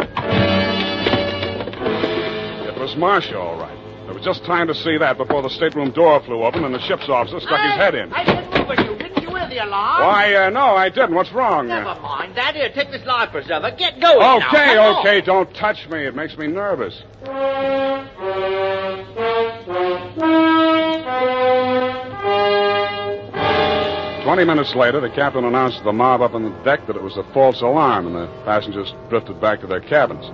It was Marcia, all right. There was just time to see that before the stateroom door flew open and the ship's officer stuck his head in. I didn't move it, you. Didn't you hear the alarm? Why, no, I didn't. What's wrong? Never mind that. Here, take this life preserver. Get going now. Okay, Come on. okay, don't touch me. It makes me nervous. 20 minutes later, the captain announced to the mob up on the deck that it was a false alarm, and the passengers drifted back to their cabins.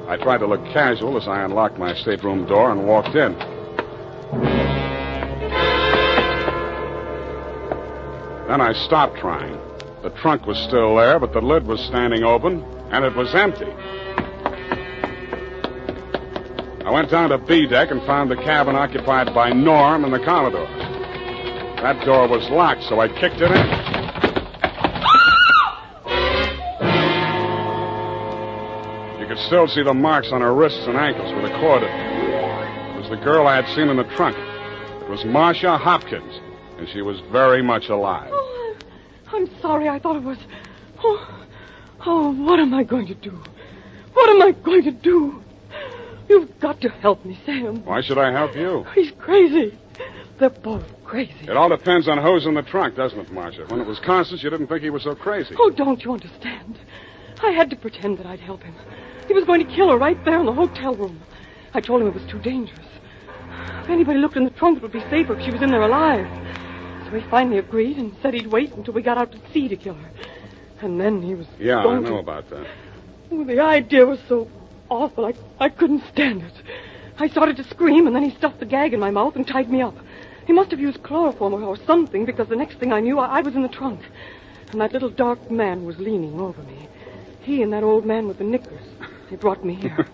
I tried to look casual as I unlocked my stateroom door and walked in. Then I stopped trying. The trunk was still there, but the lid was standing open, and it was empty. I went down to B deck and found the cabin occupied by Norm and the Commodore. That door was locked, so I kicked it in. You could still see the marks on her wrists and ankles where the cord had been. It was the girl I had seen in the trunk. It was Marcia Hopkins, and she was very much alive. Oh, I'm sorry. I thought it was... Oh, what am I going to do? What am I going to do? You've got to help me, Sam. Why should I help you? He's crazy. They're both crazy. It all depends on who's in the trunk, doesn't it, Marcia? When it was Constance, you didn't think he was so crazy. Oh, don't you understand? I had to pretend that I'd help him. He was going to kill her right there in the hotel room. I told him it was too dangerous. If anybody looked in the trunk, it would be safer if she was in there alive. So he finally agreed and said he'd wait until we got out to sea to kill her. And then he was Yeah, I going know to... about that. Oh, the idea was so awful. I couldn't stand it. I started to scream, and then he stuffed the gag in my mouth and tied me up. He must have used chloroform or something, because the next thing I knew, I was in the trunk. And that little dark man was leaning over me. He and that old man with the knickers. They brought me here.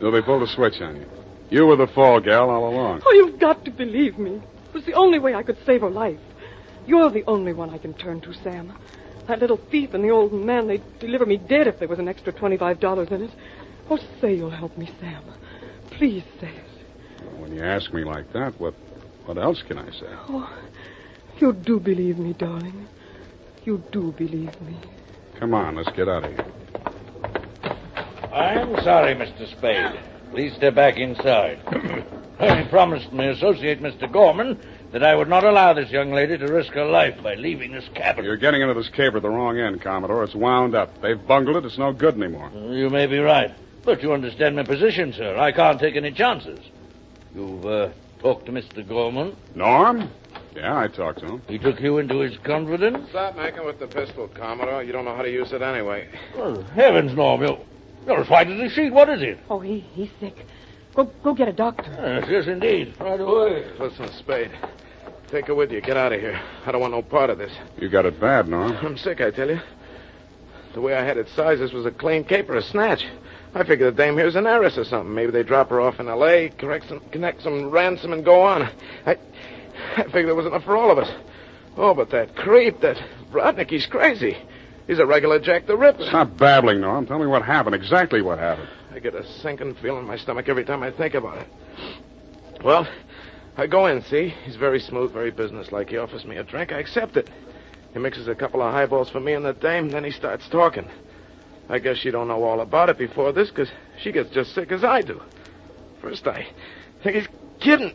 So they pulled a switch on you. You were the fall gal all along. Oh, you've got to believe me. It was the only way I could save her life. You're the only one I can turn to, Sam. That little thief and the old man, they'd deliver me dead if there was an extra $25 in it. Oh, say you'll help me, Sam. Please say it. Well, when you ask me like that, what else can I say? Oh, you do believe me, darling. You do believe me. Come on, let's get out of here. I'm sorry, Mr. Spade. Please step back inside. I promised my associate, Mr. Gorman, that I would not allow this young lady to risk her life by leaving this cabin. You're getting into this caper at the wrong end, Commodore. It's wound up. They've bungled it. It's no good anymore. You may be right. But you understand my position, sir. I can't take any chances. You've talked to Mr. Gorman? Norm? Yeah, I talked to him. He took you into his confidence? Stop making with the pistol, Commodore. You don't know how to use it anyway. Well, heavens, Norm. You're as white as a sheet. What is it? Oh, he's sick. Go get a doctor. Yes, indeed. Right away. Listen, Spade. Take her with you. Get out of here. I don't want no part of this. You got it bad, Norm. I'm sick, I tell you. The way I had it sized, this was a clean caper, a snatch. I figured the dame here's an heiress or something. Maybe they drop her off in L.A., connect some ransom, and go on. I figured there was enough for all of us. Oh, but that creep, that Rodnik, he's crazy. He's a regular Jack the Ripper. Stop babbling, Norm. Tell me what happened, exactly what happened. I get a sinking feeling in my stomach every time I think about it. Well, I go in, see? He's very smooth, very businesslike. He offers me a drink. I accept it. He mixes a couple of highballs for me and the dame, then he starts talking. I guess she don't know all about it before this, because she gets just sick as I do. First, I think he's kidding.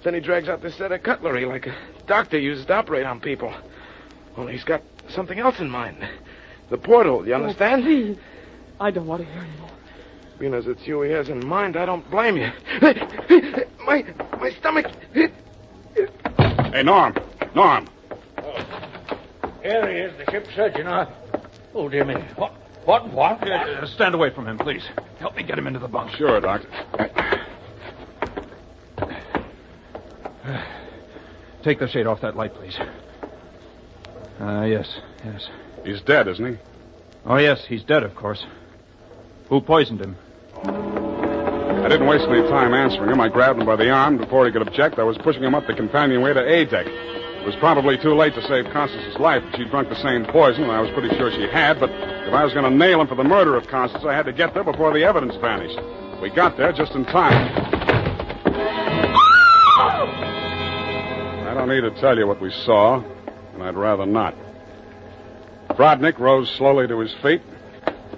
Then he drags out this set of cutlery like a doctor uses to operate on people. Only he's got something else in mind. The porthole, you understand? Please. I don't want to hear anymore. Being as it's you he has in mind, I don't blame you. My stomach. Hey, Norm. Norm. Here he is, the ship's surgeon. Oh, dear me. What? Stand away from him, please. Help me get him into the bunk. Sure, Doctor. Take the shade off that light, please. Yes. He's dead, isn't he? Oh, yes, he's dead, of course. Who poisoned him? I didn't waste any time answering him. I grabbed him by the arm. Before he could object, I was pushing him up the companionway to A deck. It was probably too late to save Constance's life. She'd drunk the same poison, and I was pretty sure she had, but if I was going to nail him for the murder of Constance, I had to get there before the evidence vanished. We got there just in time. I don't need to tell you what we saw, and I'd rather not. Rodnik rose slowly to his feet,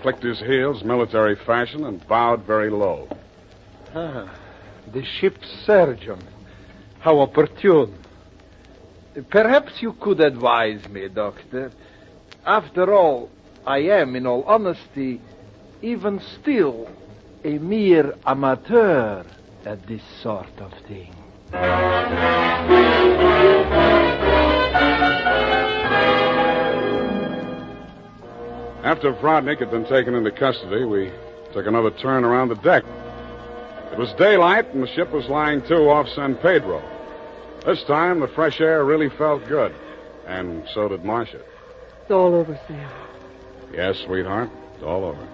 clicked his heels military fashion, and bowed very low. The ship's surgeon. How opportune. Perhaps you could advise me, Doctor. After all, I am, in all honesty, even still, a mere amateur at this sort of thing. After Rodnik had been taken into custody, we took another turn around the deck. It was daylight, and the ship was lying to off San Pedro. This time, the fresh air really felt good, and so did Marcia. It's all over, Sam. Yes, sweetheart, it's all over.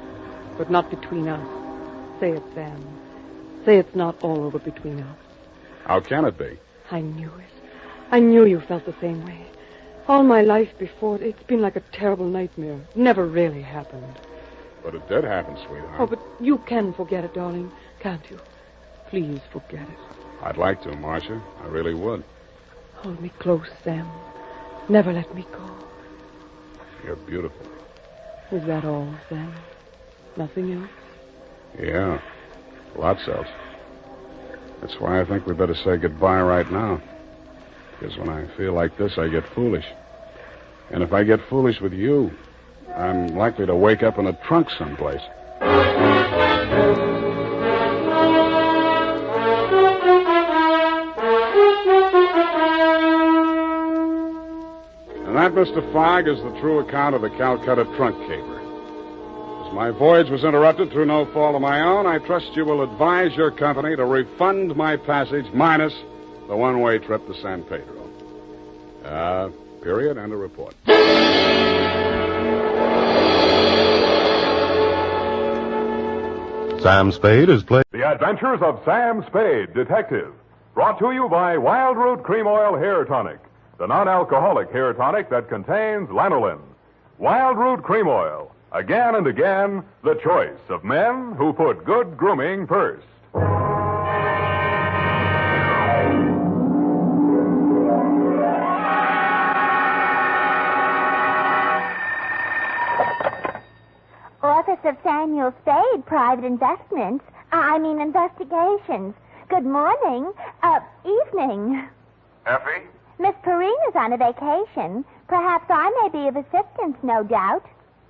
But not between us. Say it, Sam. Say it's not all over between us. How can it be? I knew it. I knew you felt the same way. All my life before, it's been like a terrible nightmare. It never really happened. But it did happen, sweetheart. Oh, but you can forget it, darling, can't you? Please forget it. I'd like to, Marcia. I really would. Hold me close, Sam. Never let me go. You're beautiful. Is that all, Sam? Nothing else? Yeah, lots else. That's why I think we better say goodbye right now. Because when I feel like this, I get foolish. And if I get foolish with you, I'm likely to wake up in a trunk someplace. And that, Mr. Fogg, is the true account of the Calcutta trunk caper. As my voyage was interrupted through no fault of my own, I trust you will advise your company to refund my passage minus the one-way trip to San Pedro. Period, and a report. Sam Spade is played. The Adventures of Sam Spade, Detective. Brought to you by Wild Root Cream Oil Hair Tonic, the non-alcoholic hair tonic that contains lanolin. Wild Root Cream Oil. Again and again, the choice of men who put good grooming first. Office of Samuel Spade, Private Investigations. Good morning. Evening. Effie? Miss Perrine is on a vacation. Perhaps I may be of assistance, no doubt.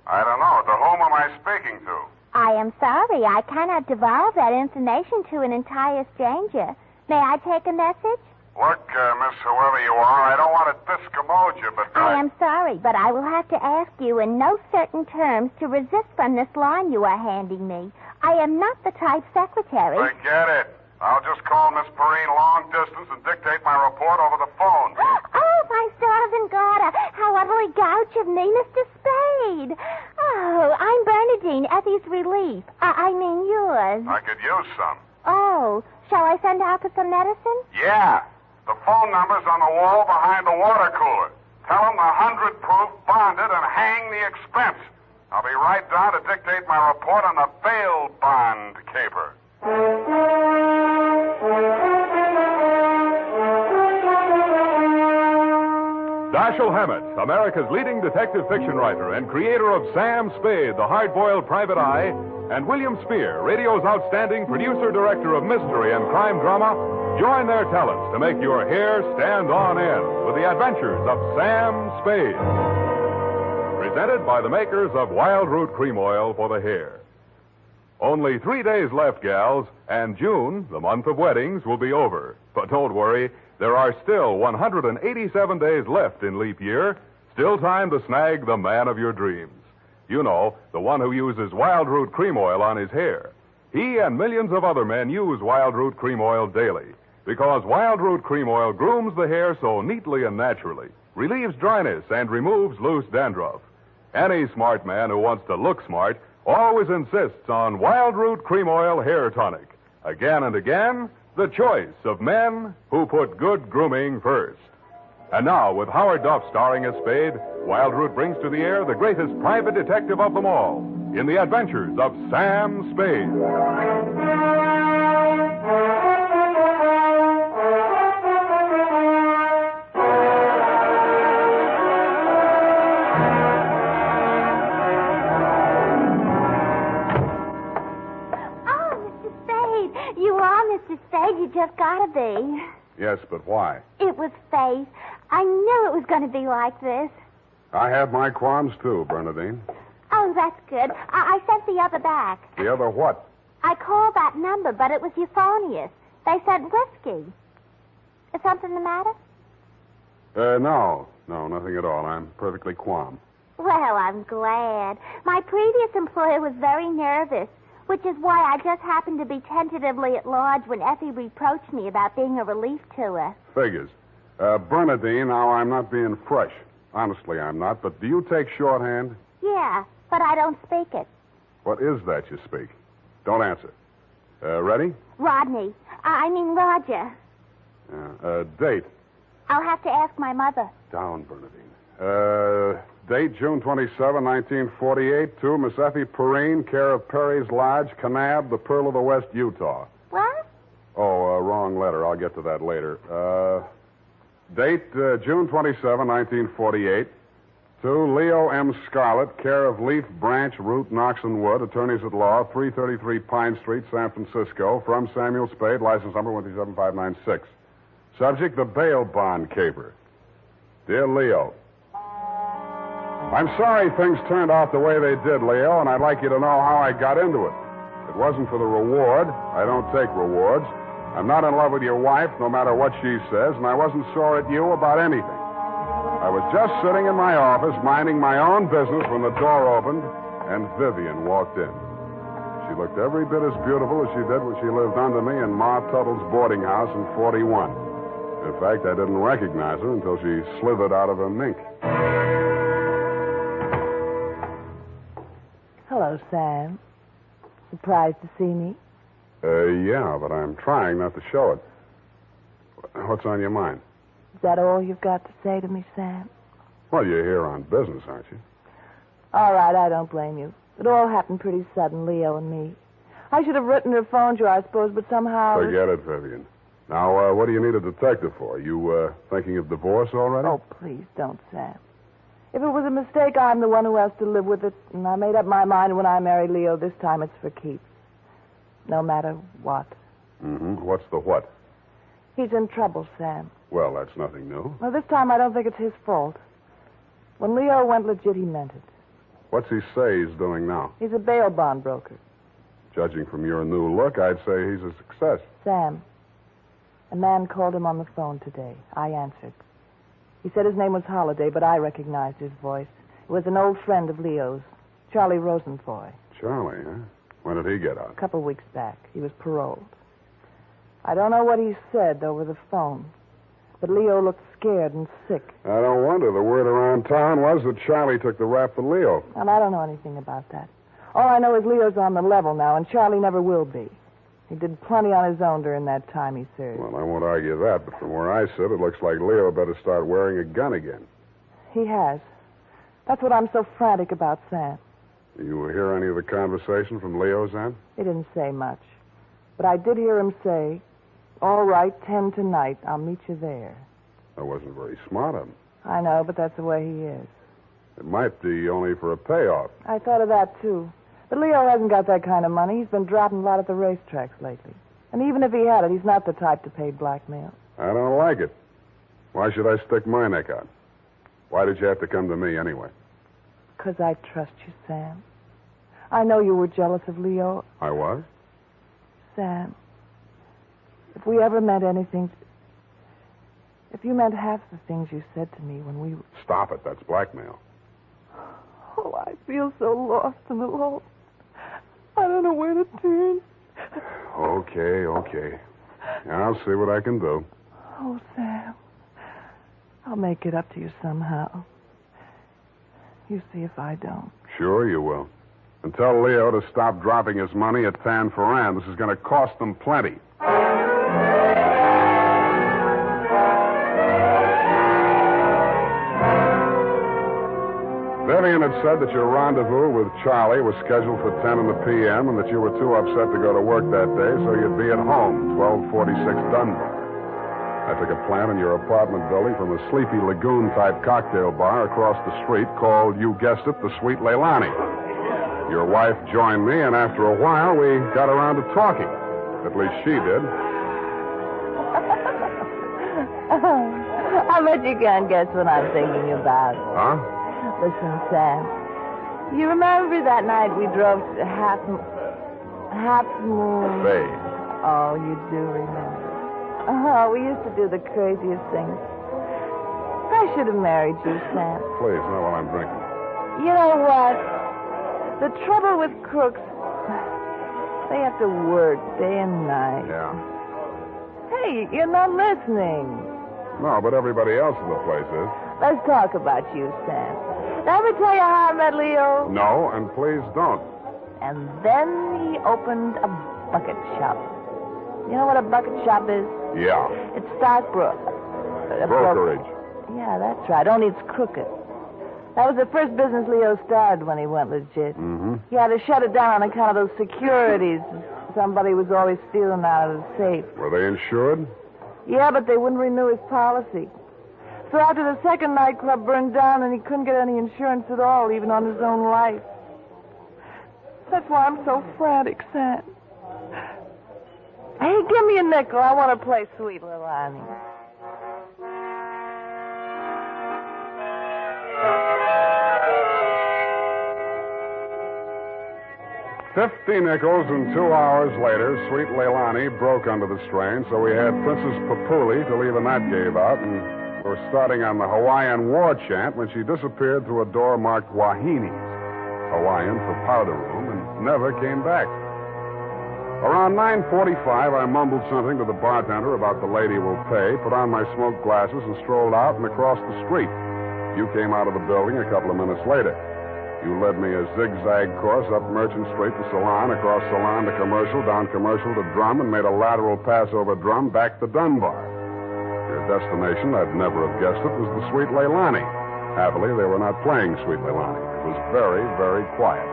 I don't know. To whom am I speaking to? I am sorry. I cannot divulge that information to an entire stranger. May I take a message? Look, Miss whoever you are, I don't want to discommode you, but I am sorry, but I will have to ask you in no certain terms to resist from this line you are handing me. I am not the type secretary. Forget it. I'll just call Miss Perrine long distance and dictate my report over the phone. Oh, my stars and garter. How utterly gouch of me, Mr. Spade. Oh, I'm Bernadine, Effie's relief. I mean yours. I could use some. Oh, shall I send out for some medicine? Yeah. The phone number's on the wall behind the water cooler. Tell them the 100 proof bonded and hang the expense. I'll be right down to dictate my report on the bail bond caper. Dashiell Hammett, America's leading detective fiction writer and creator of Sam Spade, the hard-boiled private eye, and William Spier, radio's outstanding producer-director of mystery and crime drama, join their talents to make your hair stand on end with the adventures of Sam Spade. Presented by the makers of Wild Root Cream Oil for the hair. Only 3 days left, gals, and June, the month of weddings, will be over. But don't worry, there are still 187 days left in leap year, still time to snag the man of your dreams. You know, the one who uses Wild Root Cream Oil on his hair. He and millions of other men use Wild Root Cream Oil daily because Wild Root Cream Oil grooms the hair so neatly and naturally, relieves dryness, and removes loose dandruff. Any smart man who wants to look smart always insists on Wild Root Cream Oil Hair Tonic. Again and again, the choice of men who put good grooming first. And now, with Howard Duff starring as Spade, Wild Root brings to the air the greatest private detective of them all in the adventures of Sam Spade. Mr. Spade, you just gotta be. Yes, but why? It was fate. I knew it was going to be like this. I have my qualms, too, Bernadine. Oh, that's good. I sent the other back. The other what? I called that number, but it was euphonious. They said whiskey. Is something the matter? No, nothing at all. I'm perfectly calm. Well, I'm glad. My previous employer was very nervous, which is why I just happened to be tentatively at large when Effie reproached me about being a relief to her. Figures. Bernadine, now I'm not being fresh. Honestly, I'm not. But do you take shorthand? Yeah, but I don't speak it. What is that you speak? Don't answer. Ready? Rodney. I mean Roger. Date. I'll have to ask my mother. Down, Bernadine. Date, June 27, 1948, to Miss Effie Perrine, care of Perry's Lodge, Kanab, the Pearl of the West, Utah. What? Oh, wrong letter. I'll get to that later. Date, June 27, 1948, to Leo M. Scarlett, care of Leaf Branch, Root, Knox and Wood, attorneys at law, 333 Pine Street, San Francisco, from Samuel Spade, license number 137596. Subject, the bail bond caper. Dear Leo, I'm sorry things turned out the way they did, Leo, and I'd like you to know how I got into it. It wasn't for the reward. I don't take rewards. I'm not in love with your wife, no matter what she says, and I wasn't sore at you about anything. I was just sitting in my office, minding my own business, when the door opened, and Vivian walked in. She looked every bit as beautiful as she did when she lived under me in Ma Tuttle's boarding house in 41. In fact, I didn't recognize her until she slithered out of her mink. Hello, Sam. Surprised to see me? Yeah, but I'm trying not to show it. What's on your mind? Is that all you've got to say to me, Sam? Well, you're here on business, aren't you? All right, I don't blame you. It all happened pretty sudden, Leo and me. I should have written or phoned you, I suppose, but somehow... Forget it, Vivian. Now, what do you need a detective for? You, thinking of divorce already? Oh, please don't, Sam. If it was a mistake, I'm the one who has to live with it. And I made up my mind when I marry Leo, this time it's for keeps. No matter what. Mm-hmm. What's the what? He's in trouble, Sam. Well, that's nothing new. Well, this time I don't think it's his fault. When Leo went legit, he meant it. What's he say he's doing now? He's a bail bond broker. Judging from your new look, I'd say he's a success. Sam, a man called him on the phone today. I answered. He said his name was Holliday, but I recognized his voice. It was an old friend of Leo's, Charlie Rosenfoy. Charlie, huh? When did he get out? A couple weeks back. He was paroled. I don't know what he said over the phone, but Leo looked scared and sick. I don't wonder. The word around town was that Charlie took the rap for Leo. And I don't know anything about that. All I know is Leo's on the level now, and Charlie never will be. He did plenty on his own during that time he served. Well, I won't argue that, but from where I sit, it looks like Leo better start wearing a gun again. He has. That's what I'm so frantic about, Sam. You hear any of the conversation from Leo's end? He didn't say much. But I did hear him say, "All right, 10 tonight. I'll meet you there." That wasn't very smart of him. I know, but that's the way he is. It might be only for a payoff. I thought of that, too. But Leo hasn't got that kind of money. He's been dropping a lot at the racetracks lately. And even if he had it, he's not the type to pay blackmail. I don't like it. Why should I stick my neck out? Why did you have to come to me anyway? 'Cause I trust you, Sam. I know you were jealous of Leo. I was? Sam, if we ever meant anything... If you meant half the things you said to me when we... Stop it. That's blackmail. Oh, I feel so lost and alone. I don't know where to turn. Okay. I'll see what I can do. Oh, Sam. I'll make it up to you somehow. You see if I don't. Sure you will. And tell Leo to stop dropping his money at Tan Ferran. This is going to cost them plenty. Vivian had said that your rendezvous with Charlie was scheduled for 10 in the p.m. and that you were too upset to go to work that day, so you'd be at home, 1246 Dunbar. I took a plant in your apartment building from a sleepy lagoon-type cocktail bar across the street called, you guessed it, the Sweet Leilani. Your wife joined me, and after a while, we got around to talking. At least she did. I bet you can't guess what I'm thinking about. Huh? Listen, Sam. You remember that night we drove to Half Moon? Bay. Oh, you do remember. Oh, we used to do the craziest things. I should have married you, Sam. Please, not while I'm drinking. You know what? The trouble with crooks, they have to work day and night. Yeah. Hey, you're not listening. No, but everybody else in the place is. Let's talk about you, Sam. Did I ever tell you how I met Leo? No, and please don't. And then he opened a bucket shop. You know what a bucket shop is? Yeah. It's stockbrokerage. Yeah, that's right. Only it's crooked. That was the first business Leo started when he went legit. Mm-hmm. He had to shut it down on account of those securities somebody was always stealing out of the safe. Were they insured? Yeah, but they wouldn't renew his policy. So after the second nightclub burned down and he couldn't get any insurance at all, even on his own life. That's why I'm so frantic, Sam. Hey, give me a nickel. I want to play Sweet Leilani. $50 nickels, and 2 hours later, Sweet Leilani broke under the strain, so we had Princess Papuli to leave a knot gave out, and we're starting on the Hawaiian war chant when she disappeared through a door marked Wahines, Hawaiian for powder room, and never came back. Around 9:45, I mumbled something to the bartender about the lady will pay, put on my smoked glasses, and strolled out and across the street. You came out of the building a couple of minutes later. You led me a zigzag course up Merchant Street to Salon, across Salon to Commercial, down Commercial to Drum, and made a lateral pass over Drum back to Dunbar. Your destination, I'd never have guessed it, was the Sweet Leilani. Happily, they were not playing Sweet Leilani. It was very, very quiet.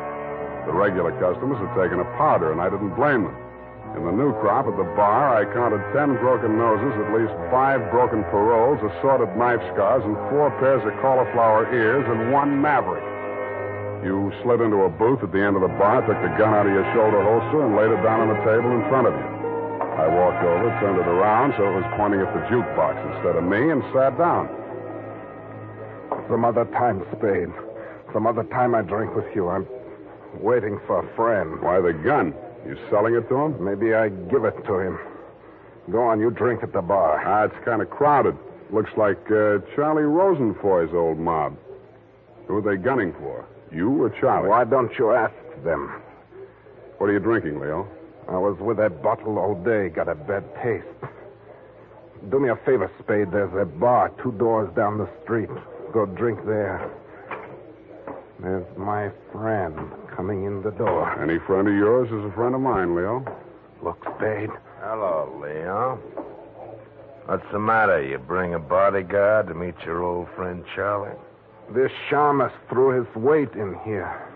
The regular customers had taken a powder, and I didn't blame them. In the new crop at the bar, I counted 10 broken noses, at least 5 broken paroles, assorted knife scars, and 4 pairs of cauliflower ears, and 1 maverick. You slid into a booth at the end of the bar, took the gun out of your shoulder holster, and laid it down on the table in front of you. I walked over, turned it around so it was pointing at the jukebox instead of me, and sat down. Some other time, Spade. Some other time I drink with you. I'm waiting for a friend. Why the gun? You selling it to him? Maybe I give it to him. Go on, you drink at the bar. It's kind of crowded. Looks like Charlie Rosenfoy's old mob. Who are they gunning for? You or Charlie? Why don't you ask them? What are you drinking, Leo? I was with that bottle all day. Got a bad taste. Do me a favor, Spade. There's a bar 2 doors down the street. Go drink there. There's my friend coming in the door. Any friend of yours is a friend of mine, Leo. Look, Spade. Hello, Leo. What's the matter? You bring a bodyguard to meet your old friend Charlie? This shamus threw his weight in here.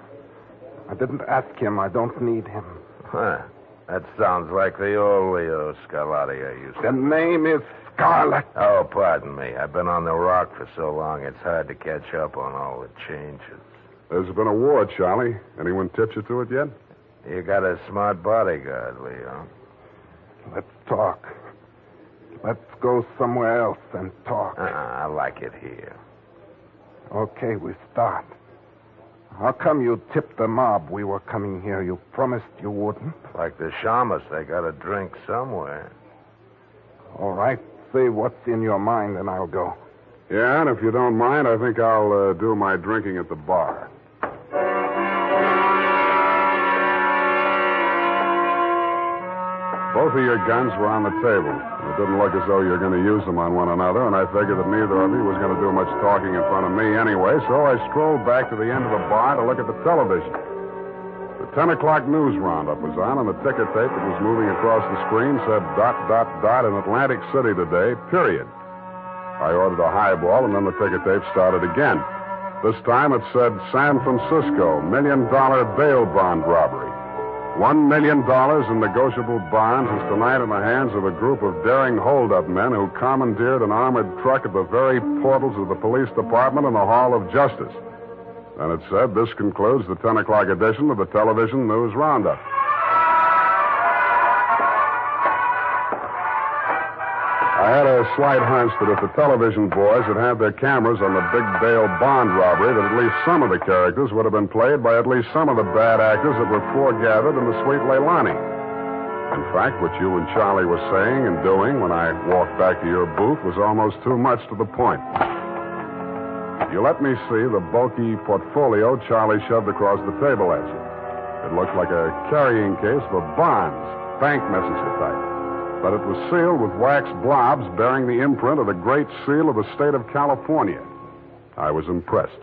I didn't ask him. I don't need him. Huh. That sounds like the old Leo Scarlatti I used to... The name is Scarlet. Oh, pardon me. I've been on the rock for so long, it's hard to catch up on all the changes. There's been a war, Charlie. Anyone tipped you to it yet? You got a smart bodyguard, Leo. Let's talk. Let's go somewhere else and talk. I like it here. Okay, we start. How come you tipped the mob we were coming here? You promised you wouldn't. Like the shamus, they got to drink somewhere. All right. Say what's in your mind, and I'll go. Yeah, and if you don't mind, I think I'll do my drinking at the bar. Both of your guns were on the table. It didn't look as though you were going to use them on one another, and I figured that neither of you was going to do much talking in front of me anyway, so I strolled back to the end of the bar to look at the television. The 10 o'clock news roundup was on, and the ticker tape that was moving across the screen said ... in Atlantic City today, period. I ordered a highball, and then the ticker tape started again. This time it said San Francisco, $1 million bail bond robbery. $1 million in negotiable bonds is tonight in the hands of a group of daring hold-up men who commandeered an armored truck at the very portals of the police department and the Hall of Justice. And it said, this concludes the 10 o'clock edition of the television news roundup. I had a slight hunch that if the television boys had had their cameras on the big bail bond robbery, that at least some of the characters would have been played by at least some of the bad actors that were foregathered in the Sweet Leilani. In fact, what you and Charlie were saying and doing when I walked back to your booth was almost too much to the point. You let me see the bulky portfolio Charlie shoved across the table at you. It looked like a carrying case for bonds, bank messenger type. But it was sealed with wax blobs bearing the imprint of the Great Seal of the state of California. I was impressed.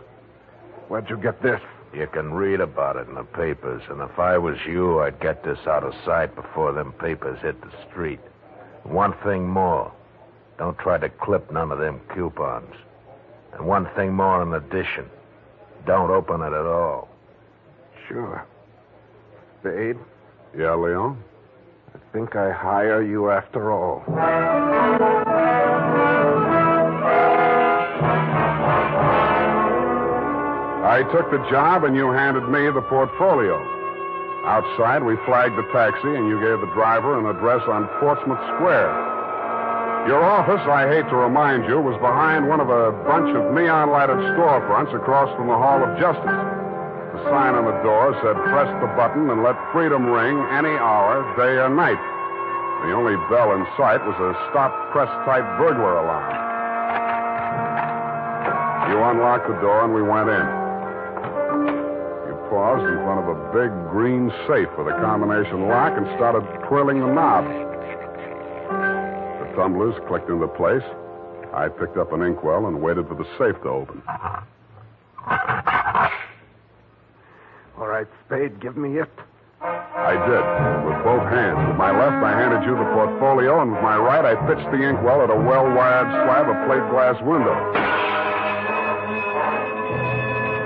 Where'd you get this? You can read about it in the papers, and if I was you, I'd get this out of sight before them papers hit the street. And one thing more, don't try to clip none of them coupons. And one thing more in addition, don't open it at all. Sure. Spade? Yeah, Leon? I think I hire you after all. I took the job, and you handed me the portfolio. Outside, we flagged the taxi, and you gave the driver an address on Portsmouth Square. Your office, I hate to remind you, was behind one of a bunch of neon-lighted storefronts across from the Hall of Justice. The sign on the door said, press the button and let freedom ring any hour, day or night. The only bell in sight was a stop-press-type burglar alarm. You unlocked the door and we went in. You paused in front of a big green safe with a combination lock and started twirling the knob. The tumblers clicked into place. I picked up an inkwell and waited for the safe to open. All right, Spade, give me it. I did, with both hands. With my left, I handed you the portfolio, and with my right, I pitched the inkwell at a well-wired slab of plate glass window.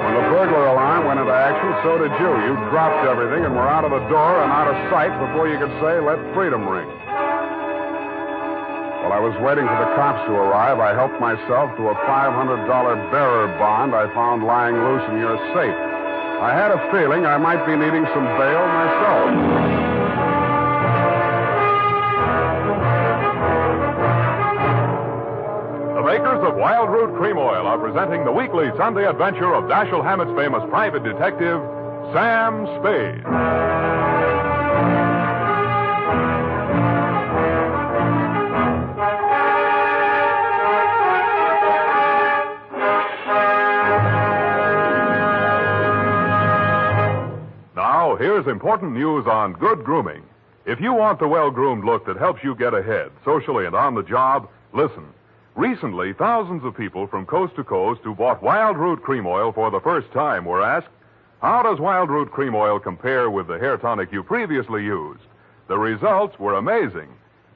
When the burglar alarm went into action, so did you. You dropped everything and were out of the door and out of sight before you could say, let freedom ring. While I was waiting for the cops to arrive, I helped myself to a $500 bearer bond I found lying loose in your safe. I had a feeling I might be needing some bail myself. The makers of Wild Root Cream Oil are presenting the weekly Sunday adventure of Dashiell Hammett's famous private detective, Sam Spade. Now, here's important news on good grooming. If you want the well-groomed look that helps you get ahead, socially and on the job, listen. Recently, thousands of people from coast to coast who bought Wild Root Cream Oil for the first time were asked, how does Wild Root Cream Oil compare with the hair tonic you previously used? The results were amazing.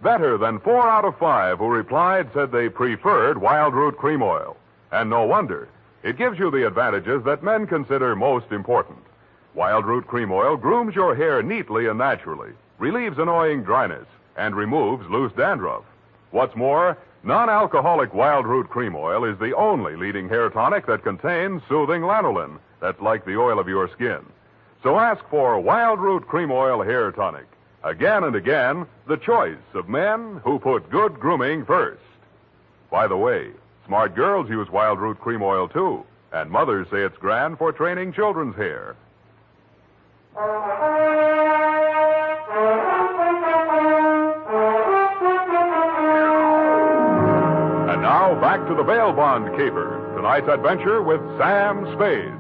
Better than 4 out of 5 who replied said they preferred Wild Root Cream Oil. And no wonder. It gives you the advantages that men consider most important. Wild Root Cream Oil grooms your hair neatly and naturally, relieves annoying dryness, and removes loose dandruff. What's more, non-alcoholic Wild Root Cream Oil is the only leading hair tonic that contains soothing lanolin. That's like the oil of your skin. So ask for Wild Root Cream Oil Hair Tonic. Again and again, the choice of men who put good grooming first. By the way, smart girls use Wild Root Cream Oil, too. And mothers say it's grand for training children's hair. And now, back to the bail bond caper. Tonight's adventure with Sam Spade.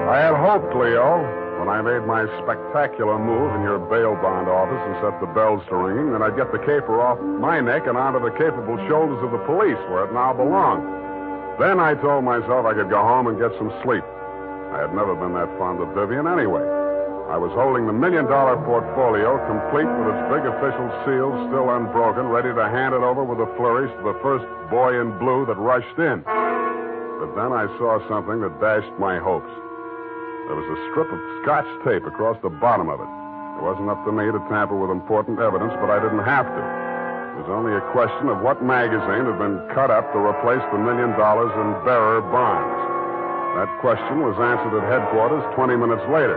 I had hoped, Leo, when I made my spectacular move in your bail bond office and set the bells to ringing, that I'd get the caper off my neck and onto the capable shoulders of the police, where it now belonged. Then I told myself I could go home and get some sleep. I had never been that fond of Vivian anyway. I was holding the $1 million portfolio, complete with its big official seal still unbroken, ready to hand it over with a flourish to the first boy in blue that rushed in. But then I saw something that dashed my hopes. There was a strip of Scotch tape across the bottom of it. It wasn't up to me to tamper with important evidence, but I didn't have to. It was only a question of what magazine had been cut up to replace the $1 million in bearer bonds. That question was answered at headquarters 20 minutes later.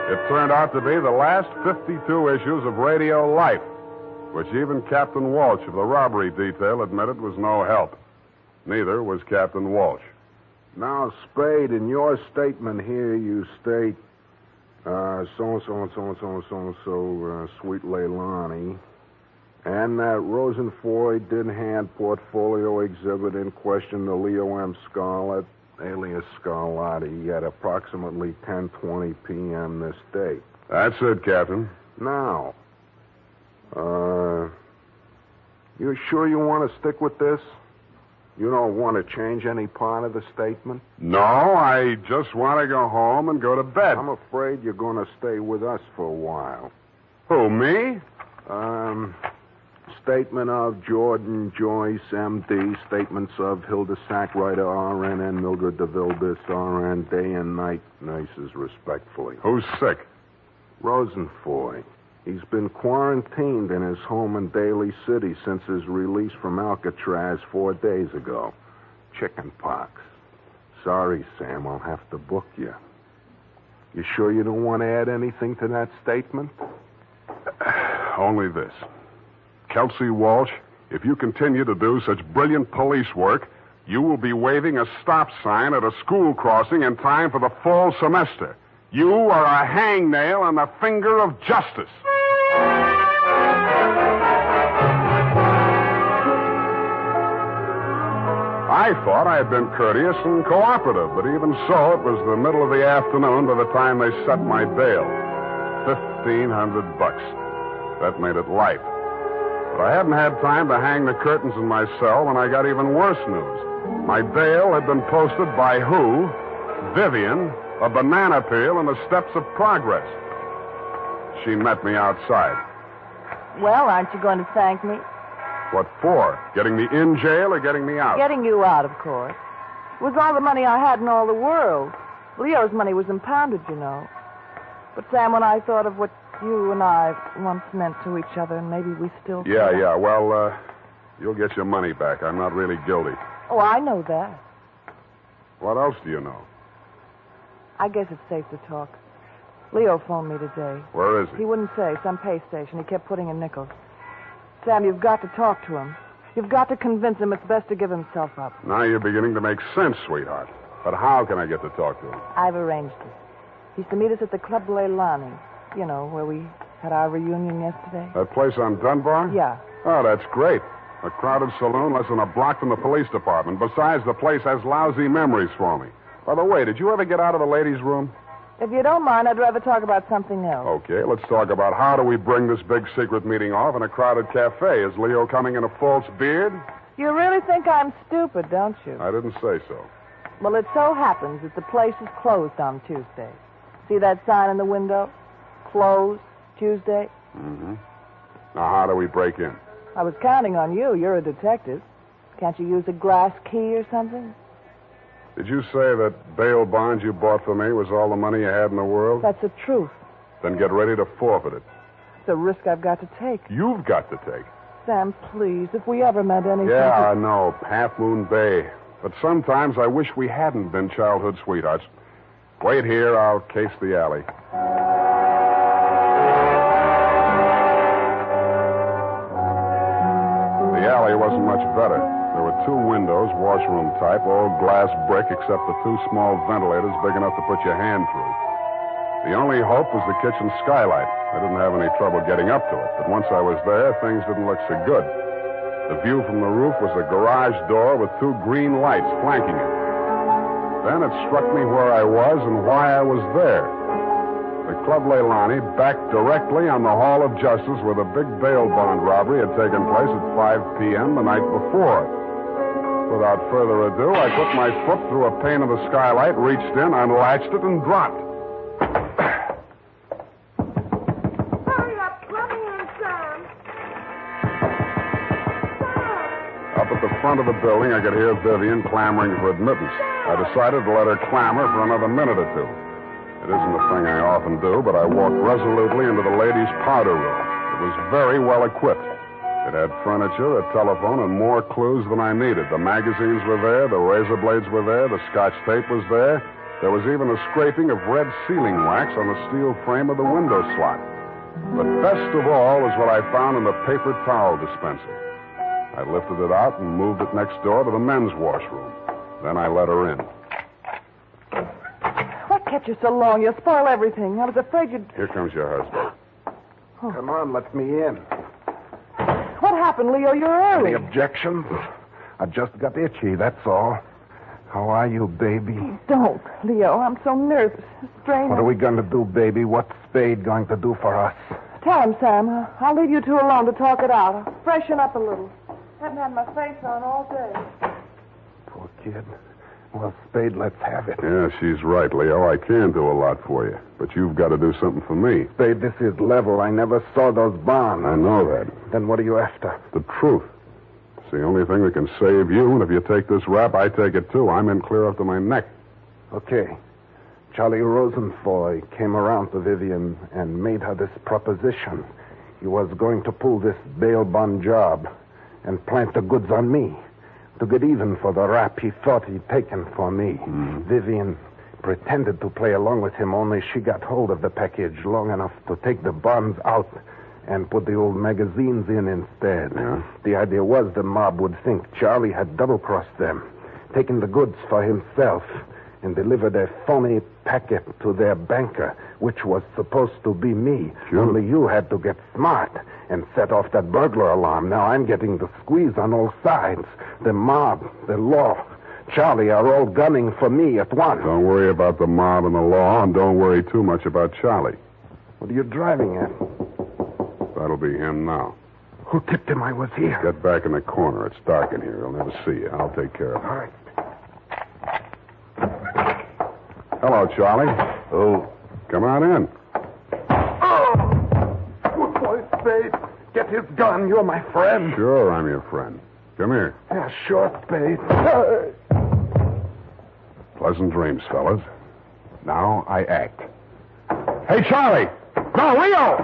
It turned out to be the last 52 issues of Radio Life, which even Captain Walsh of the robbery detail admitted was no help. Neither was Captain Walsh. Now, Spade, in your statement here, you state, so-and-so, Sweet Leilani, and that Rosenfoy did hand portfolio exhibit in question to Leo M. Scarlett, alias Scarlatti, at approximately 10:20 p.m. this day. That's it, Captain. Now, you sure you want to stick with this? You don't want to change any part of the statement? No, I just want to go home and go to bed. I'm afraid you're going to stay with us for a while. Who, me? Statement of Jordan Joyce, M.D. Statements of Hilda Sackwriter, R.N. and Mildred DeVilbiss, R.N. Day and night nurses, respectfully. Who's sick? Rosenfoy. He's been quarantined in his home in Daly City since his release from Alcatraz 4 days ago. Chicken pox. Sorry, Sam, I'll have to book you. You sure you don't want to add anything to that statement? Only this. Kelsey Walsh, if you continue to do such brilliant police work, you will be waving a stop sign at a school crossing in time for the fall semester. You are a hangnail on the finger of justice. I thought I had been courteous and cooperative, but even so, it was the middle of the afternoon by the time they set my bail. $1,500. That made it light. But I hadn't had time to hang the curtains in my cell when I got even worse news. My bail had been posted by who? Vivian, a banana peel, and the steps of progress. She met me outside. Well, aren't you going to thank me? What for? Getting me in jail or getting me out? Getting you out, of course. It was all the money I had in all the world. Leo's money was impounded, you know. But, Sam, when I thought of what you and I once meant to each other, and maybe we still... Yeah. Well, you'll get your money back. I'm not really guilty. Oh, I know that. What else do you know? I guess it's safe to talk. Leo phoned me today. Where is he? He wouldn't say. Some pay station. He kept putting in nickels. Sam, you've got to talk to him. You've got to convince him it's best to give himself up. Now you're beginning to make sense, sweetheart. But how can I get to talk to him? I've arranged it. He's to meet us at the Club Leilani. You know, where we had our reunion yesterday. That place on Dunbar? Yeah. Oh, that's great. A crowded saloon less than a block from the police department. Besides, the place has lousy memories for me. By the way, did you ever get out of the ladies' room? If you don't mind, I'd rather talk about something else. Okay, let's talk about how do we bring this big secret meeting off in a crowded cafe. Is Leo coming in a false beard? You really think I'm stupid, don't you? I didn't say so. Well, it so happens that the place is closed on Tuesday. See that sign in the window? Closed Tuesday? Mm-hmm. Now, how do we break in? I was counting on you. You're a detective. Can't you use a glass key or something? Did you say that bail bond you bought for me was all the money you had in the world? That's the truth. Then get ready to forfeit it. It's a risk I've got to take. You've got to take. Sam, please, if we ever meant anything... Yeah, I know. Half Moon Bay. But sometimes I wish we hadn't been childhood sweethearts. Wait here. I'll case the alley. The alley wasn't much better. There were 2 windows, washroom type, all glass brick, except the 2 small ventilators big enough to put your hand through. The only hope was the kitchen skylight. I didn't have any trouble getting up to it, but once I was there, things didn't look so good. The view from the roof was a garage door with 2 green lights flanking it. Then it struck me where I was and why I was there. The Club Leilani backed directly on the Hall of Justice where the big bail bond robbery had taken place at 5 p.m. the night before. Without further ado, I put my foot through a pane of the skylight, reached in, unlatched it, and dropped. Hurry up. Let me in, Sam. Up at the front of the building, I could hear Vivian clamoring for admittance. I decided to let her clamor for another minute or two. It isn't a thing I often do, but I walked resolutely into the ladies' powder room. It was very well equipped. It had furniture, a telephone, and more clues than I needed. The magazines were there, the razor blades were there, the scotch tape was there. There was even a scraping of red sealing wax on the steel frame of the window slot. But best of all is what I found in the paper towel dispenser. I lifted it out and moved it next door to the men's washroom. Then I let her in. What kept you so long? You'll spoil everything. I was afraid you'd... Here comes your husband. Oh. Come on, let me in. What happened, Leo? You're early. Any objections? I just got itchy, that's all. How are you, baby? Don't, Leo. I'm so nervous. Straining. What are we going to do, baby? What's Spade going to do for us? Tell him, Sam. I'll leave you 2 alone to talk it out. I'll freshen up a little. Haven't had my face on all day. Poor kid. Well, Spade, let's have it. Yeah, she's right, Leo. I can do a lot for you. But you've got to do something for me. Spade, this is level. I never saw those bonds. I know that. Then what are you after? The truth. It's the only thing that can save you, and if you take this rap, I take it too. I'm in clear up to my neck. Okay. Charlie Rosenfoy came around to Vivian and made her this proposition. He was going to pull this bail bond job and plant the goods on me to get even for the rap he thought he'd taken for me. Mm-hmm. Vivian pretended to play along with him, only she got hold of the package long enough to take the bonds out and put the old magazines in instead. Yeah. The idea was the mob would think Charlie had double-crossed them, taken the goods for himself, and delivered a phony packet to their banker, which was supposed to be me. Sure. Only you had to get smart and set off that burglar alarm. Now I'm getting the squeeze on all sides. The mob, the law, Charlie are all gunning for me at once. Don't worry about the mob and the law, and don't worry too much about Charlie. What are you driving at? That'll be him now. Who tipped him I was here? Get back in the corner. It's dark in here. He'll never see you. I'll take care of him. All right. Hello, Charlie. Oh. Come on in. Oh! Good boy, Spade. Get his gun. You're my friend. Sure, I'm your friend. Come here. Yeah, sure, Spade. Pleasant dreams, fellas. Now I act. Hey, Charlie! No, Leo!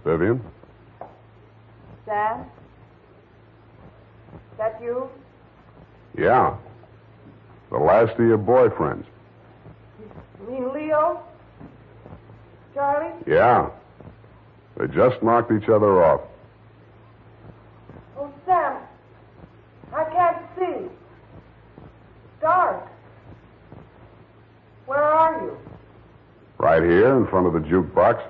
Vivian? Sam? That you? Yeah. The last of your boyfriends. You mean Leo? Charlie? Yeah. They just knocked each other off. Oh, Sam. I can't see. Dark. Right here in front of the jukebox.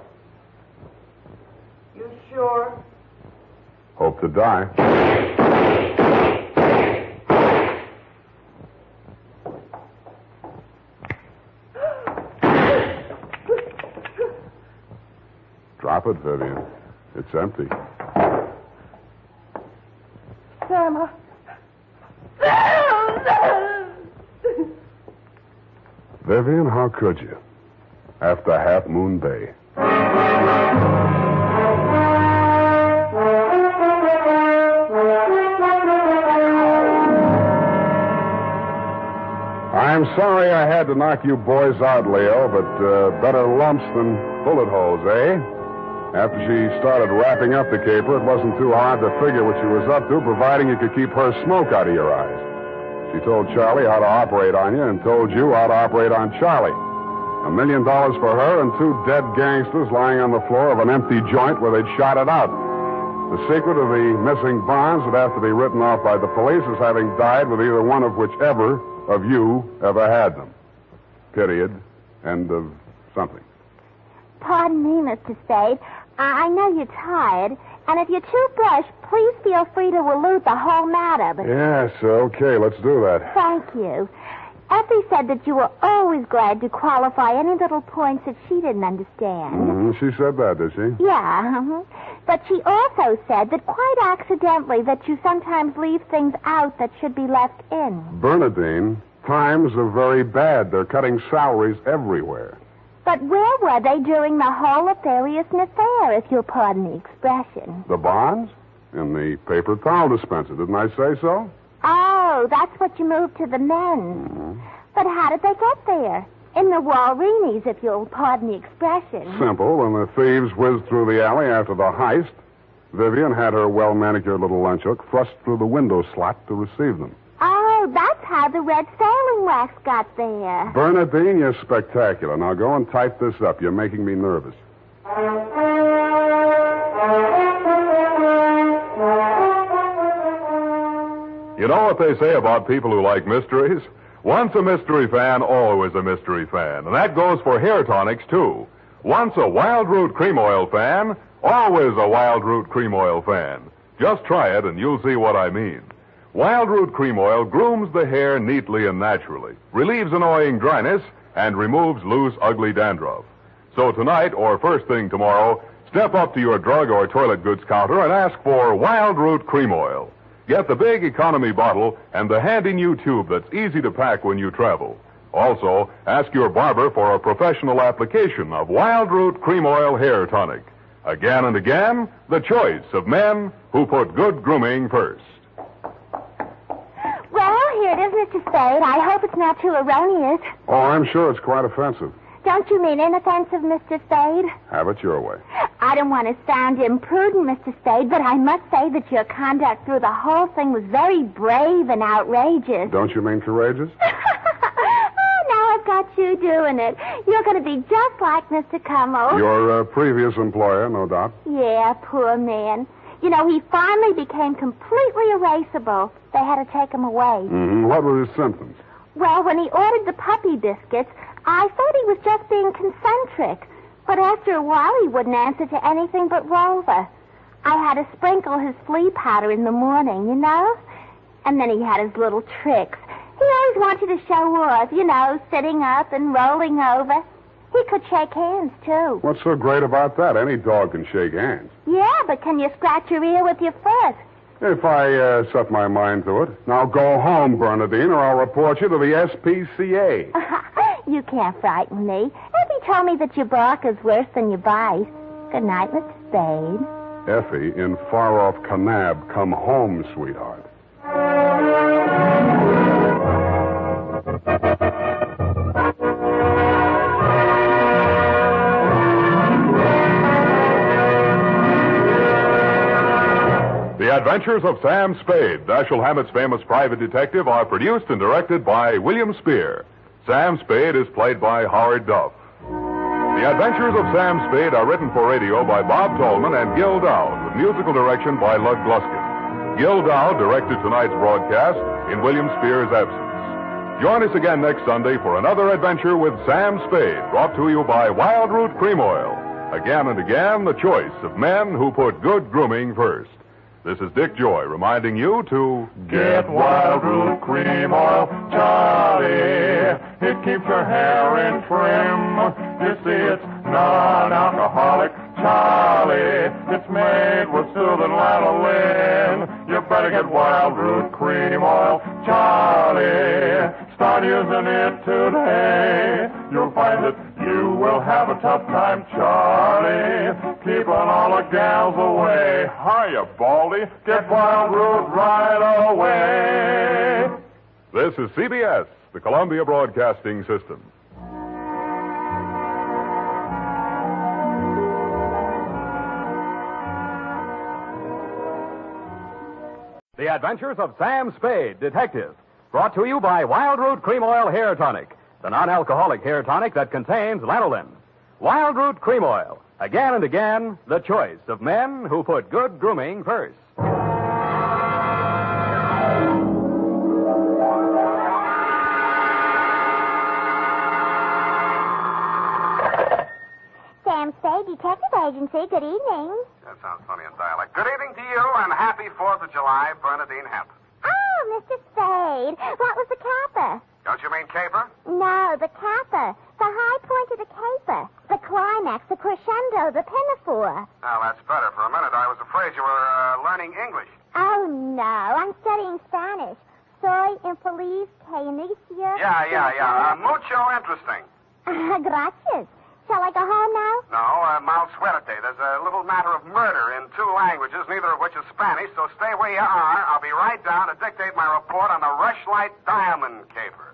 You sure? Hope to die. Drop it, Vivian. It's empty. Sam, Vivian, how could you? After Half Moon Bay. I'm sorry I had to knock you boys out, Leo, but better lumps than bullet holes, eh? After she started wrapping up the caper, it wasn't too hard to figure what she was up to, providing you could keep her smoke out of your eyes. She told Charlie how to operate on you and told you how to operate on Charlie. $1 million for her and 2 dead gangsters lying on the floor of an empty joint where they'd shot it out. The secret of the missing bonds would have to be written off by the police as having died with either one of whichever of you ever had them. Period. End of something. Pardon me, Mr. Spade. I know you're tired, and if you're too brushed, please feel free to allude the whole matter. But Yes, okay, let's do that. thank you. Effie said that you were always glad to qualify any little points that she didn't understand. She said that, did she? Yeah, but she also said that quite accidentally that you sometimes leave things out that should be left in. Bernadine, times are very bad. They're cutting salaries everywhere. But where were they during the whole nefarious affair, if you'll pardon the expression? The bonds? In the paper towel dispenser, didn't I say so? Oh, that's what you moved to the men's. But how did they get there? In the Walreenies, if you'll pardon the expression. Simple. When the thieves whizzed through the alley after the heist, Vivian had her well-manicured little lunch hook thrust through the window slot to receive them. Oh, that's how the red sailing wax got there. Bernadine, you're spectacular. Now go and type this up. You're making me nervous. You know what they say about people who like mysteries? Once a mystery fan, always a mystery fan. And that goes for hair tonics, too. Once a Wild Root Cream Oil fan, always a Wild Root Cream Oil fan. Just try it and you'll see what I mean. Wild Root Cream Oil grooms the hair neatly and naturally, relieves annoying dryness, and removes loose, ugly dandruff. So tonight, or first thing tomorrow, step up to your drug or toilet goods counter and ask for Wild Root Cream Oil. Get the big economy bottle and the handy new tube that's easy to pack when you travel. Also, ask your barber for a professional application of Wild Root Cream Oil Hair Tonic. Again and again, the choice of men who put good grooming first. Well, here it is, Mr. Spade. I hope it's not too erroneous. Oh, I'm sure it's quite offensive. Don't you mean inoffensive, Mr. Spade? Have it your way. I don't want to sound imprudent, Mr. Spade, but I must say that your conduct through the whole thing was very brave and outrageous. Don't you mean courageous? Oh, now I've got you doing it. You're going to be just like Mr. Cummel. Your previous employer, no doubt. Yeah, poor man. You know, he finally became completely erasable. They had to take him away. What were his symptoms? Well, when he ordered the puppy biscuits, I thought he was just being concentric. But after a while, he wouldn't answer to anything but Rover. I had to sprinkle his flea powder in the morning, you know? And then he had his little tricks. He always wanted to show off, you know, sitting up and rolling over. He could shake hands, too. What's so great about that? Any dog can shake hands. Yeah, but can you scratch your ear with your foot? If I set my mind to it. Now go home, Bernadine, or I'll report you to the SPCA. You can't frighten me. Effie told me that your bark is worse than your bite. Good night, Mr. Spade. Effie, in far-off Kanab, come home, sweetheart. The Adventures of Sam Spade, Dashiell Hammett's famous private detective, are produced and directed by William Spier. Sam Spade is played by Howard Duff. The Adventures of Sam Spade are written for radio by Bob Tallman and Gil Dowd, with musical direction by Lud Gluskin. Gil Dowd directed tonight's broadcast in William Spier's absence. Join us again next Sunday for another adventure with Sam Spade, brought to you by Wild Root Cream Oil. Again and again, the choice of men who put good grooming first. This is Dick Joy reminding you to get Wild Root Cream Oil, Charlie. It keeps your hair in trim. You see, it's non-alcoholic, Charlie. It's made with soothing lanolin. You better get Wild Root Cream Oil, Charlie. Start using it today. You'll find that you will have a tough time, Charlie. Keeping all the gals away. Hiya, Baldy. Get Wild Root right away. This is CBS, the Columbia Broadcasting System. The Adventures of Sam Spade, Detective. Brought to you by Wild Root Cream Oil Hair Tonic, the non-alcoholic hair tonic that contains lanolin. Wild Root Cream Oil. Again and again, the choice of men who put good grooming first. Sam Spade, Detective Agency. Good evening. That sounds funny in dialect. Good evening to you, and happy 4th of July, Bernadine Hemp. Oh, Mr. Spade. What was the caper? Don't you mean caper? No, the caper. The high point of the caper. The climax, the crescendo, the pinafore. Oh, that's better. For a minute, I was afraid you were learning English. Oh, no. I'm studying Spanish. Soy infeliz que inicia... Yeah. Mucho interesting. Gracias. Shall I go home now? No, mal suerte. There's a little matter of murder in 2 languages, neither of which is Spanish, so stay where you are. I'll be right down to dictate my report on the Rushlight Diamond caper.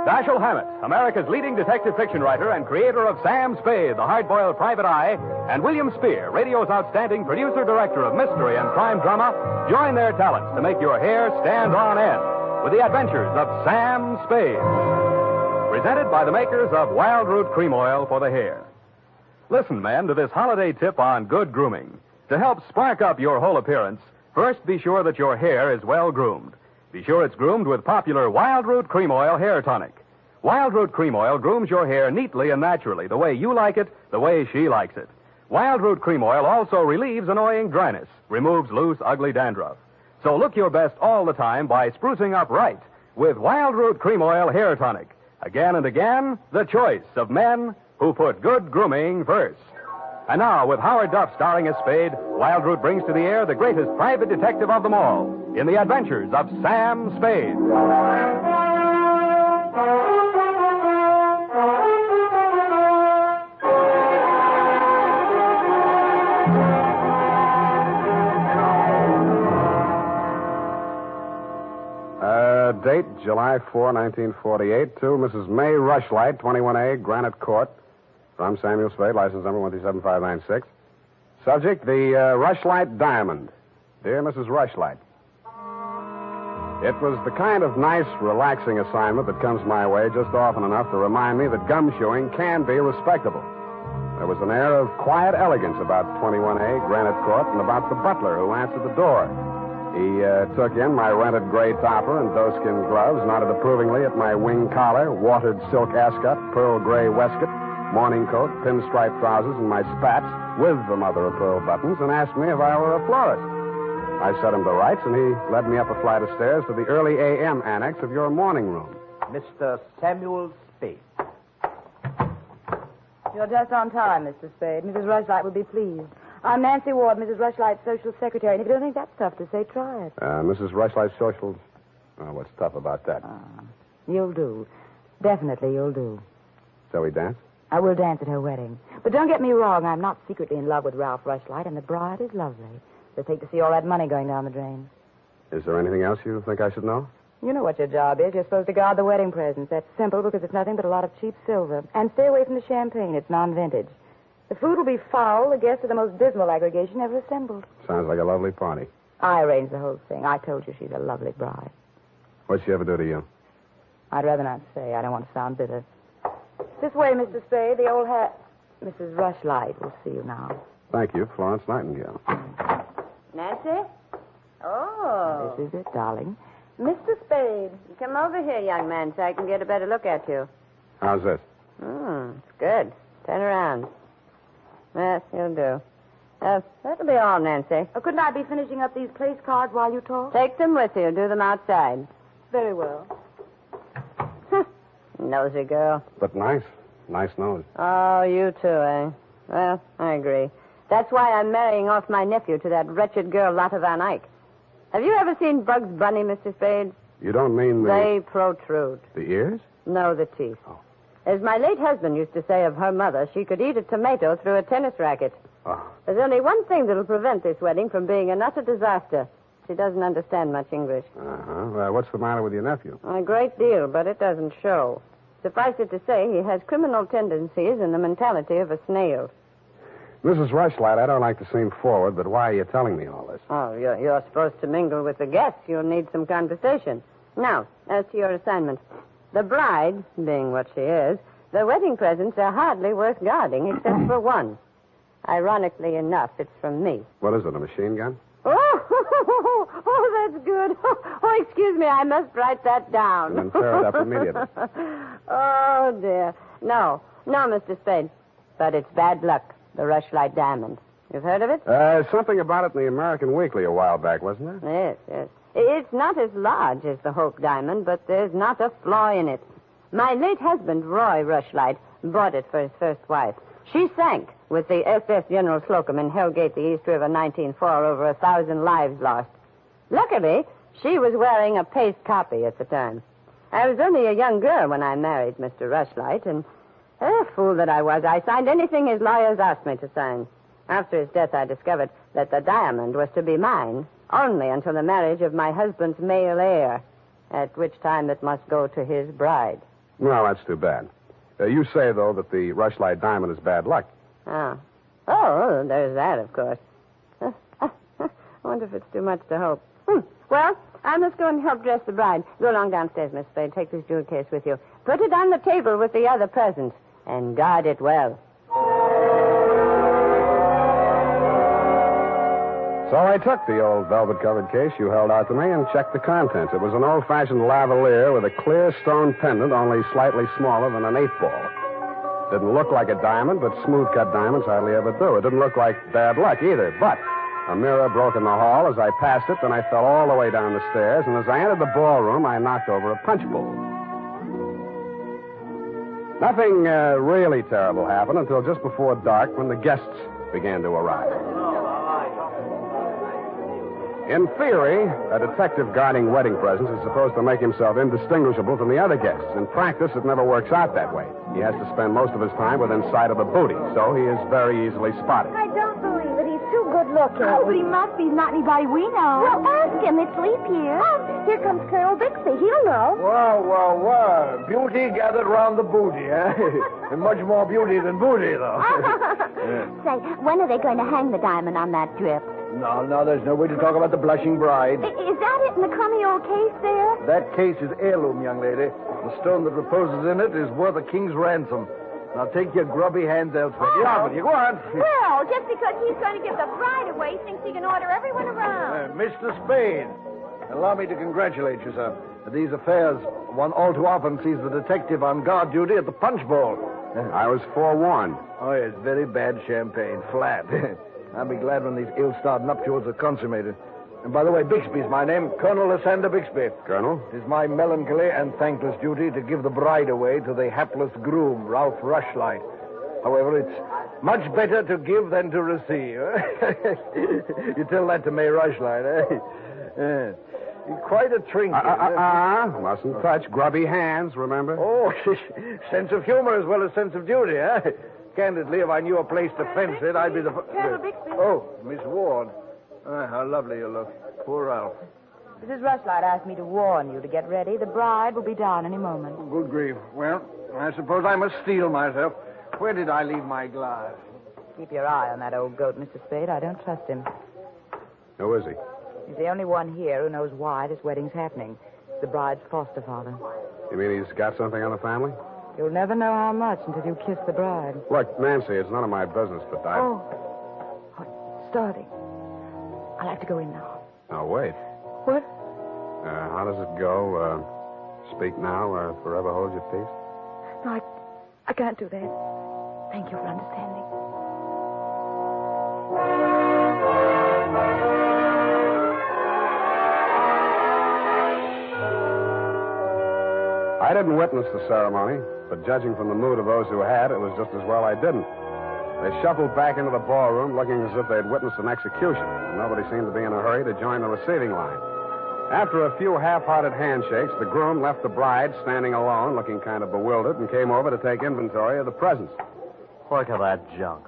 Dashiell Hammett, America's leading detective fiction writer and creator of Sam Spade, the hard-boiled private eye, and William Spier, radio's outstanding producer-director of mystery and crime drama, join their talents to make your hair stand on end with the Adventures of Sam Spade. Presented by the makers of Wild Root Cream Oil for the hair. Listen, men, to this holiday tip on good grooming. To help spark up your whole appearance, first be sure that your hair is well groomed. Be sure it's groomed with popular Wild Root Cream Oil Hair Tonic. Wild Root Cream Oil grooms your hair neatly and naturally, the way you like it, the way she likes it. Wild Root Cream Oil also relieves annoying dryness, removes loose, ugly dandruff. So look your best all the time by sprucing up right with Wild Root Cream Oil Hair Tonic. Again and again, the choice of men who put good grooming first. And now, with Howard Duff starring as Spade, Wild Root brings to the air the greatest private detective of them all in the Adventures of Sam Spade. Date, July 4, 1948, to Mrs. May Rushlight, 21A, Granite Court. From Samuel Spade, license number 137596. Subject, the Rushlight Diamond. Dear Mrs. Rushlight, it was the kind of nice, relaxing assignment that comes my way just often enough to remind me that gumshoeing can be respectable. There was an air of quiet elegance about 21A, Granite Court, and about the butler who answered the door. He took in my rented gray topper and doeskin gloves, nodded approvingly at my wing collar, watered silk ascot, pearl gray waistcoat, morning coat, pinstripe trousers, and my spats with the mother of pearl buttons, and asked me if I were a florist. I set him to rights, and he led me up a flight of stairs to the early A.M. annex of your morning room. Mr. Samuel Spade. You're just on time, Mr. Spade. Mrs. Rushlight will be pleased. I'm Nancy Ward, Mrs. Rushlight's social secretary, and if you don't think that's tough to say, try it. Mrs. Rushlight's socials? What's tough about that? You'll do. Definitely you'll do. Shall we dance? I will dance at her wedding. But don't get me wrong, I'm not secretly in love with Ralph Rushlight, and the bride is lovely. Just hate to see all that money going down the drain. Is there anything else you think I should know? You know what your job is. You're supposed to guard the wedding presents. That's simple because it's nothing but a lot of cheap silver. And stay away from the champagne. It's non-vintage. The food will be foul. The guests are the most dismal aggregation ever assembled. Sounds like a lovely party. I arranged the whole thing. I told you she's a lovely bride. What'd she ever do to you? I'd rather not say. I don't want to sound bitter. This way, Mr. Spade. The old hat. Mrs. Rushlight will see you now. Thank you, Florence Nightingale. Nancy? Oh. This is it, darling. Mr. Spade, come over here, young man, so I can get a better look at you. How's this? It's good. Turn around. Yes, you'll do. That'll be all, Nancy. Couldn't I be finishing up these place cards while you talk? Take them with you. Do them outside. Very well. Nosy girl. But nice. Nice nose. Oh, you too, eh? Well, I agree. That's why I'm marrying off my nephew to that wretched girl, Lotte Van Eyck. Have you ever seen Bugs Bunny, Mr. Spade? You don't mean the... They protrude. The ears? No, the teeth. Oh. As my late husband used to say of her mother, she could eat a tomato through a tennis racket. Oh. There's only one thing that'll prevent this wedding from being an utter disaster. She doesn't understand much English. Uh-huh. Well, what's the matter with your nephew? A great deal, but it doesn't show. Suffice it to say, he has criminal tendencies and the mentality of a snail. Mrs. Rushlight, I don't like to seem forward, but why are you telling me all this? Oh, you're supposed to mingle with the guests. You'll need some conversation. Now, as to your assignment. The bride, being what she is, the wedding presents are hardly worth guarding, except for one. Ironically enough, it's from me. What is it, a machine gun? Oh, that's good. Oh, excuse me, I must write that down. Then tear it up immediately. Oh, dear. No, Mr. Spade. But it's bad luck, the Rushlight Diamond. You've heard of it? Something about it in the American Weekly a while back, wasn't there? Yes. It's not as large as the Hope Diamond, but there's not a flaw in it. My late husband, Roy Rushlight, bought it for his first wife. She sank with the SS General Slocum in Hellgate, the East River, 1904, over 1,000 lives lost. Luckily, she was wearing a paste copy at the time. I was only a young girl when I married Mr. Rushlight, and fool that I was, I signed anything his lawyers asked me to sign. After his death, I discovered that the diamond was to be mine, only until the marriage of my husband's male heir, at which time it must go to his bride. Well, that's too bad. You say, though, that the Rushlight Diamond is bad luck. Oh, there's that, of course. I wonder if it's too much to hope. Well, I must go and help dress the bride. Go along downstairs, Miss Spade. Take this jewel case with you. Put it on the table with the other presents, and guard it well. So I took the old velvet-covered case you held out to me and checked the contents. It was an old-fashioned lavalier with a clear stone pendant only slightly smaller than an 8-ball. Didn't look like a diamond, but smooth-cut diamonds hardly ever do. It didn't look like bad luck either, but a mirror broke in the hall as I passed it, then I fell all the way down the stairs, and as I entered the ballroom, I knocked over a punch bowl. Nothing really terrible happened until just before dark when the guests began to arrive. In theory, a detective guarding wedding presents is supposed to make himself indistinguishable from the other guests. In practice, it never works out that way. He has to spend most of his time within sight of the booty, so he is very easily spotted. I don't believe it. He's too good looking. Oh, but he must be. He's not anybody we know. Well, ask him. It's leap year. Oh, here comes Colonel Bixby. He'll know. Well. Beauty gathered round the booty, eh? And much more beauty than booty, though. Say, when are they going to hang the diamond on that drip? No, there's no way to talk about the blushing bride. Is that it in the crummy old case there? That case is heirloom, young lady. The stone that reposes in it is worth a king's ransom. Now take your grubby hands elsewhere. Get on with you. Go on. Well, just because he's going to give the bride away, thinks he can order everyone around. Mr. Spade, allow me to congratulate you, sir. These affairs, one all too often sees the detective on guard duty at the punch bowl. I was forewarned. Oh, yes, very bad champagne. Flat. I'll be glad when these ill-starred nuptials are consummated. And by the way, Bixby's my name, Colonel Lysander Bixby. Colonel? It is my melancholy and thankless duty to give the bride away to the hapless groom, Ralph Rushlight. However, it's much better to give than to receive. You tell that to May Rushlight, eh? Quite a trinket. Mustn't touch. Grubby hands, remember? Oh, sense of humor as well as sense of duty, eh? Candidly, if I knew a place to fence it, I'd be the... Oh, Miss Ward. How lovely you look. Poor Ralph. Mrs. Rushlight asked me to warn you to get ready. The bride will be down any moment. Good grief. Well, I suppose I must steel myself. Where did I leave my glass? Keep your eye on that old goat, Mr. Spade. I don't trust him. Who is he? He's the only one here who knows why this wedding's happening. It's the bride's foster father. You mean he's got something on the family? You'll never know how much until you kiss the bride. Look, Nancy, it's none of my business, but Oh, starting. I'll have to go in now. Now, wait. What? How does it go? Speak now or forever hold your peace? No, I can't do that. Thank you for understanding. I didn't witness the ceremony, but judging from the mood of those who had, it was just as well I didn't. They shuffled back into the ballroom looking as if they'd witnessed an execution, and nobody seemed to be in a hurry to join the receiving line. After a few half-hearted handshakes, the groom left the bride standing alone, looking kind of bewildered, and came over to take inventory of the presents. Look at that junk.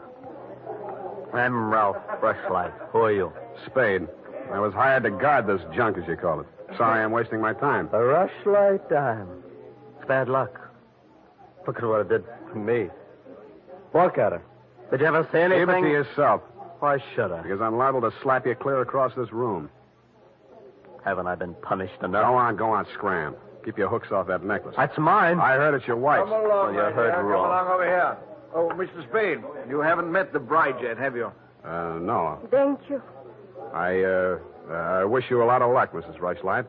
I'm Ralph Rushlight. Who are you? Spade. I was hired to guard this junk, as you call it. Sorry I'm wasting my time. A Rushlight dime. It's bad luck. Look at what it did to me. Look at her. Did you ever say anything? Keep it to yourself. Why should I? Because I'm liable to slap you clear across this room. Haven't I been punished enough? Go on, scram. Keep your hooks off that necklace. That's mine. I heard it's your wife's. Come along, you heard Come wrong. along over here. Oh, Mr. Spade, you haven't met the bride yet, have you? No. Thank you. I wish you a lot of luck, Mrs. Rushlight.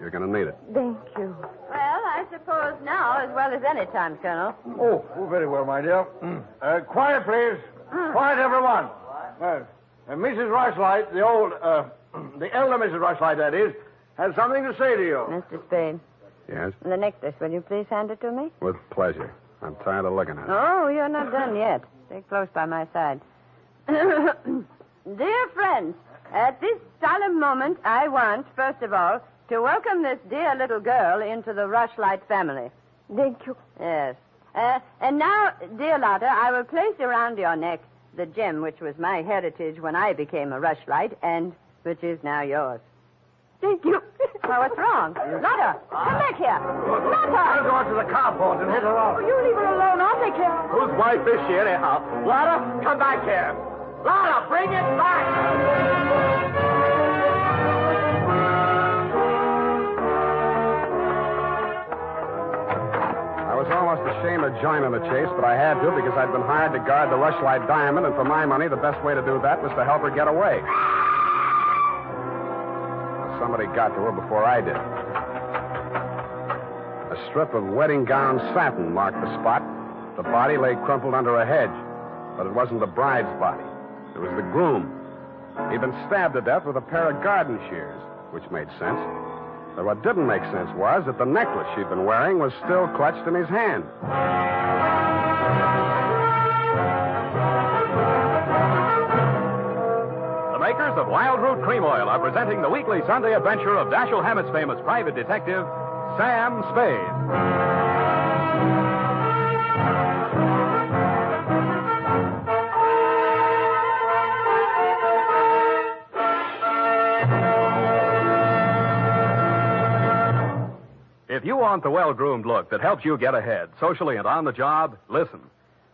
You're going to need it. Thank you. Well, I suppose now, as well as any time, Colonel. Oh, very well, my dear. Quiet, please. Quiet, everyone. Mrs. Rushlight, the elder Mrs. Rushlight, that is, has something to say to you. Mr. Spade. Yes? The necklace, will you please hand it to me? With pleasure. I'm tired of looking at it. Oh, you're not done yet. Stay close by my side. Dear friends, at this solemn moment, I want, first of all, to welcome this dear little girl into the Rushlight family. Thank you. Yes. And now, dear Lotta, I will place around your neck the gem which was my heritage when I became a Rushlight and which is now yours. Thank you. Well, what's wrong? Lotta, come back here. Lotta! I'll go out to the carport and hit her off. Oh, you leave her alone. I'll take care of her. Whose wife is she, anyhow? Lotta, come back here. Lotta, bring it back. I was almost ashamed of joining the chase, but I had to because I'd been hired to guard the Rushlight diamond, and for my money, the best way to do that was to help her get away. Somebody got to her before I did. A strip of wedding gown satin marked the spot. The body lay crumpled under a hedge, but it wasn't the bride's body. It was the groom. He'd been stabbed to death with a pair of garden shears, which made sense. But what didn't make sense was that the necklace she'd been wearing was still clutched in his hand. The makers of Wild Root Cream Oil are presenting the weekly Sunday adventure of Dashiell Hammett's famous private detective, Sam Spade. If you want the well-groomed look that helps you get ahead, socially and on the job, listen.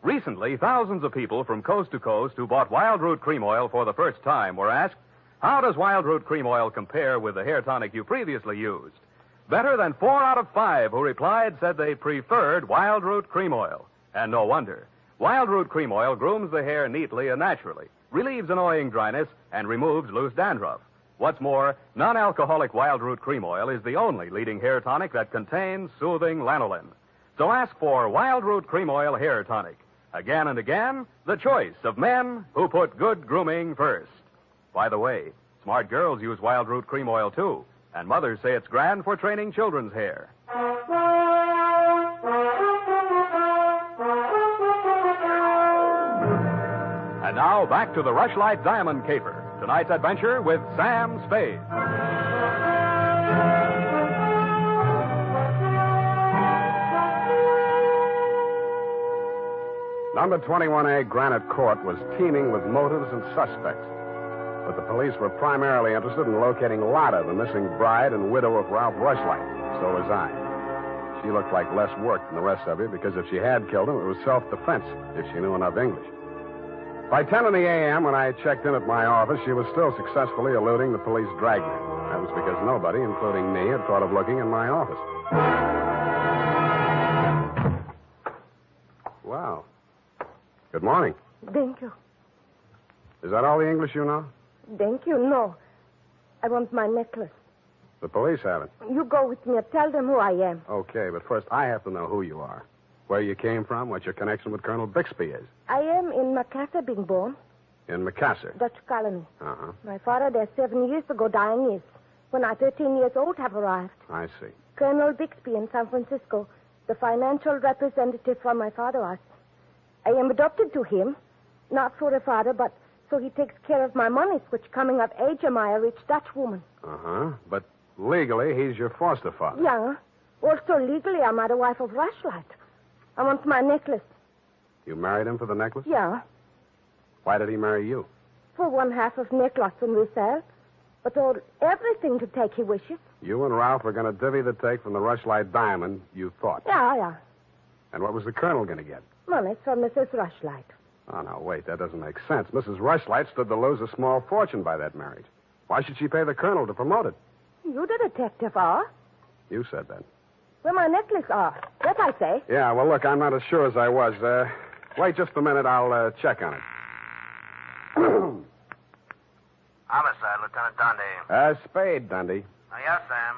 Recently, thousands of people from coast to coast who bought Wild Root Cream Oil for the first time were asked, how does Wild Root Cream Oil compare with the hair tonic you previously used? Better than 4 out of 5 who replied said they preferred Wild Root Cream Oil. And no wonder. Wild Root Cream Oil grooms the hair neatly and naturally, relieves annoying dryness, and removes loose dandruff. What's more, non-alcoholic Wild Root Cream Oil is the only leading hair tonic that contains soothing lanolin. So ask for Wild Root Cream Oil Hair Tonic. Again and again, the choice of men who put good grooming first. By the way, smart girls use Wild Root Cream Oil, too, and mothers say it's grand for training children's hair. And now, back to the Rushlight Diamond Caper. Tonight's adventure with Sam Spade. Number 21A Granite Court was teeming with motives and suspects. But the police were primarily interested in locating Lotta, the missing bride and widow of Ralph Rushlight. So was I. She looked like less work than the rest of you because if she had killed him, it was self-defense, if she knew enough English. By 10 in the a.m., when I checked in at my office, she was still successfully eluding the police dragnet. That was because nobody, including me, had thought of looking in my office. Wow. Good morning. Thank you. Is that all the English you know? Thank you. No. I want my necklace. The police have it. You go with me and tell them who I am. Okay, but first I have to know who you are. Where you came from, what your connection with Colonel Bixby is. I am in Macassar being born. In Macassar? Dutch colony. Uh-huh. My father there 7 years ago dying is. When I 13 years old have arrived. I see. Colonel Bixby in San Francisco, the financial representative from my father was. I am adopted to him, not for a father, but so he takes care of my monies, which coming of age am I a rich Dutch woman. Uh-huh. But legally, he's your foster father. Yeah. Also legally, I'm the wife of Rushlight. I want my necklace. You married him for the necklace? Yeah. Why did he marry you? For one half of necklace and resell. But all everything to take he wishes. You and Ralph were going to divvy the take from the Rushlight diamond, you thought. Yeah. And what was the colonel going to get? Money from Mrs. Rushlight. Oh, no, wait, that doesn't make sense. Mrs. Rushlight stood to lose a small fortune by that marriage. Why should she pay the colonel to promote it? You the detective are. You said that. Where my necklace are. That I say. Yeah, well, look, I'm not as sure as I was. Wait just a minute. I'll check on it. Homicide, Lieutenant Dundee. Spade, Dundee. Oh, yes, Sam.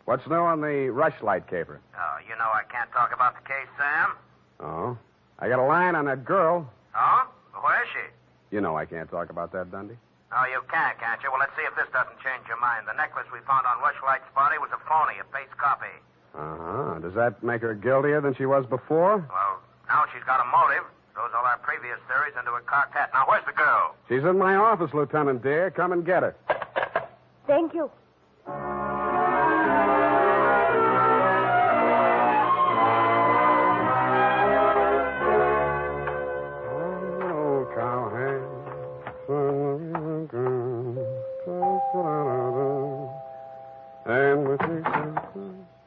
What's new on the Rushlight caper? Oh, you know I can't talk about the case, Sam. Oh? I got a line on that girl. Oh? Where is she? You know I can't talk about that, Dundee. Oh, you can't you? Well, let's see if this doesn't change your mind. The necklace we found on Rushlight's body was a phony, a paste copy. Uh-huh. Does that make her guiltier than she was before? Well, now she's got a motive. Throws all our previous theories into a cocked hat. Now, where's the girl? She's in my office, Lieutenant dear. Come and get her. Thank you.